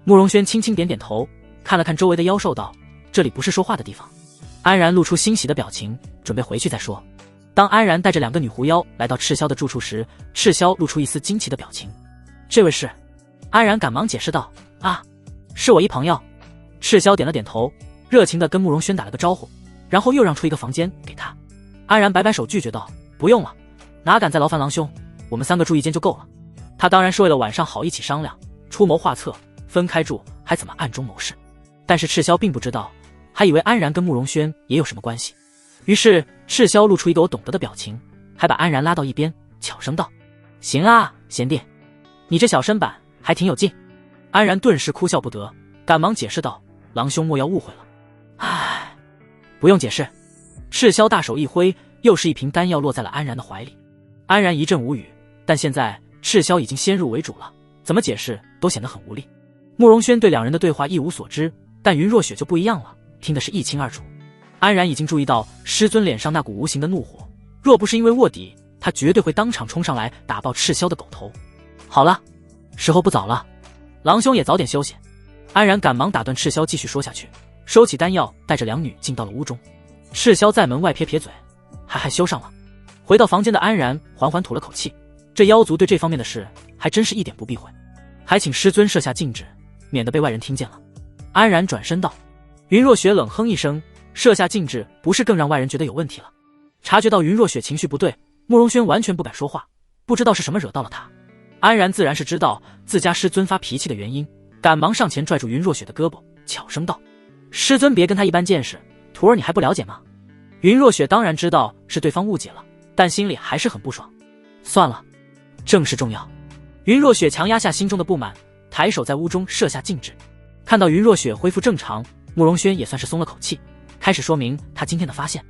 慕容轩轻轻点点头，看了看周围的妖兽道：这里不是说话的地方。安然露出欣喜的表情，准备回去再说。当安然带着2个女狐妖来到赤霄的住处时，赤霄露出一丝惊奇的表情。这位是？安然赶忙解释道：啊，是我一朋友。赤霄点了点头，热情地跟慕容轩打了个招呼，然后又让出一个房间给他。安然摆摆手拒绝道：不用了，哪敢再劳烦郎兄，我们3个住一间就够了。他当然是为了晚上好一起商量，出谋划策，分开住还怎么暗中谋事。但是赤霄并不知道，还以为安然跟慕容轩也有什么关系。于是赤霄露出一个我懂得的表情，还把安然拉到一边，悄声道：行啊，贤弟，你这小身板还挺有劲。安然顿时哭笑不得，赶忙解释道：郎兄莫要误会了。唉，不用解释。赤霄大手一挥，又是一瓶丹药落在了安然的怀里。安然一阵无语，但现在赤霄已经先入为主了，怎么解释都显得很无力。慕容轩对2人的对话一无所知，但云若雪就不一样了，听的是一清二楚。安然已经注意到师尊脸上那股无形的怒火，若不是因为卧底，他绝对会当场冲上来打爆赤霄的狗头。好了，时候不早了，郎兄也早点休息。安然赶忙打断赤霄继续说下去，收起丹药，带着两女进到了屋中。赤霄在门外撇撇嘴，还害羞上了。回到房间的安然缓缓吐了口气，这妖族对这方面的事还真是一点不避讳，还请师尊设下禁止，免得被外人听见了。安然转身道。云若雪冷哼一声，设下禁止不是更让外人觉得有问题了？察觉到云若雪情绪不对，慕容轩完全不敢说话，不知道是什么惹到了他。安然自然是知道自家师尊发脾气的原因，赶忙上前拽住云若雪的胳膊，悄声道：师尊别跟他一般见识，徒儿你还不了解吗？云若雪当然知道是对方误解了，但心里还是很不爽。算了，正事重要。云若雪强压下心中的不满，抬手在屋中设下禁止。看到云若雪恢复正常，慕容轩也算是松了口气，开始说明他今天的发现。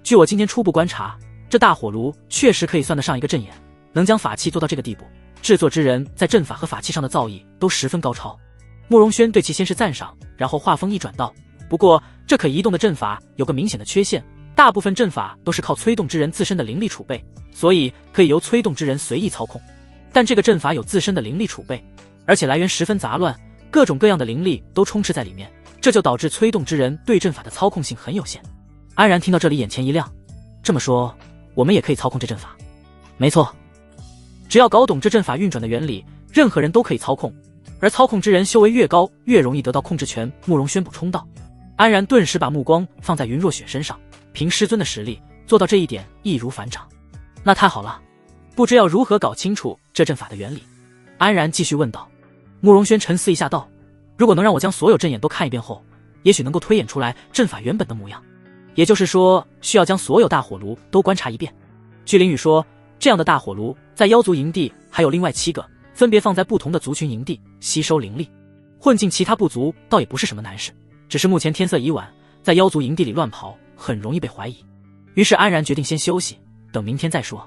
据我今天初步观察，这大火炉确实可以算得上一个阵眼，能将法器做到这个地步，制作之人在阵法和法器上的造诣都十分高超。慕容轩对其先是赞赏，然后话锋一转道：不过这可移动的阵法有个明显的缺陷，大部分阵法都是靠催动之人自身的灵力储备，所以可以由催动之人随意操控。但这个阵法有自身的灵力储备，而且来源十分杂乱，各种各样的灵力都充斥在里面，这就导致催动之人对阵法的操控性很有限。安然听到这里眼前一亮，这么说我们也可以操控这阵法？没错，只要搞懂这阵法运转的原理，任何人都可以操控，而操控之人修为越高，越容易得到控制权。慕容轩补充道。安然顿时把目光放在云若雪身上，凭师尊的实力做到这一点易如反掌。那太好了，不知要如何搞清楚这阵法的原理？安然继续问道。慕容轩沉思一下道：如果能让我将所有阵眼都看一遍后，也许能够推演出来阵法原本的模样。也就是说，需要将所有大火炉都观察一遍。据林宇说，这样的大火炉在妖族营地还有另外7个，分别放在不同的族群营地，吸收灵力。混进其他部族倒也不是什么难事，只是目前天色已晚，在妖族营地里乱跑很容易被怀疑。于是安然决定先休息，等明天再说。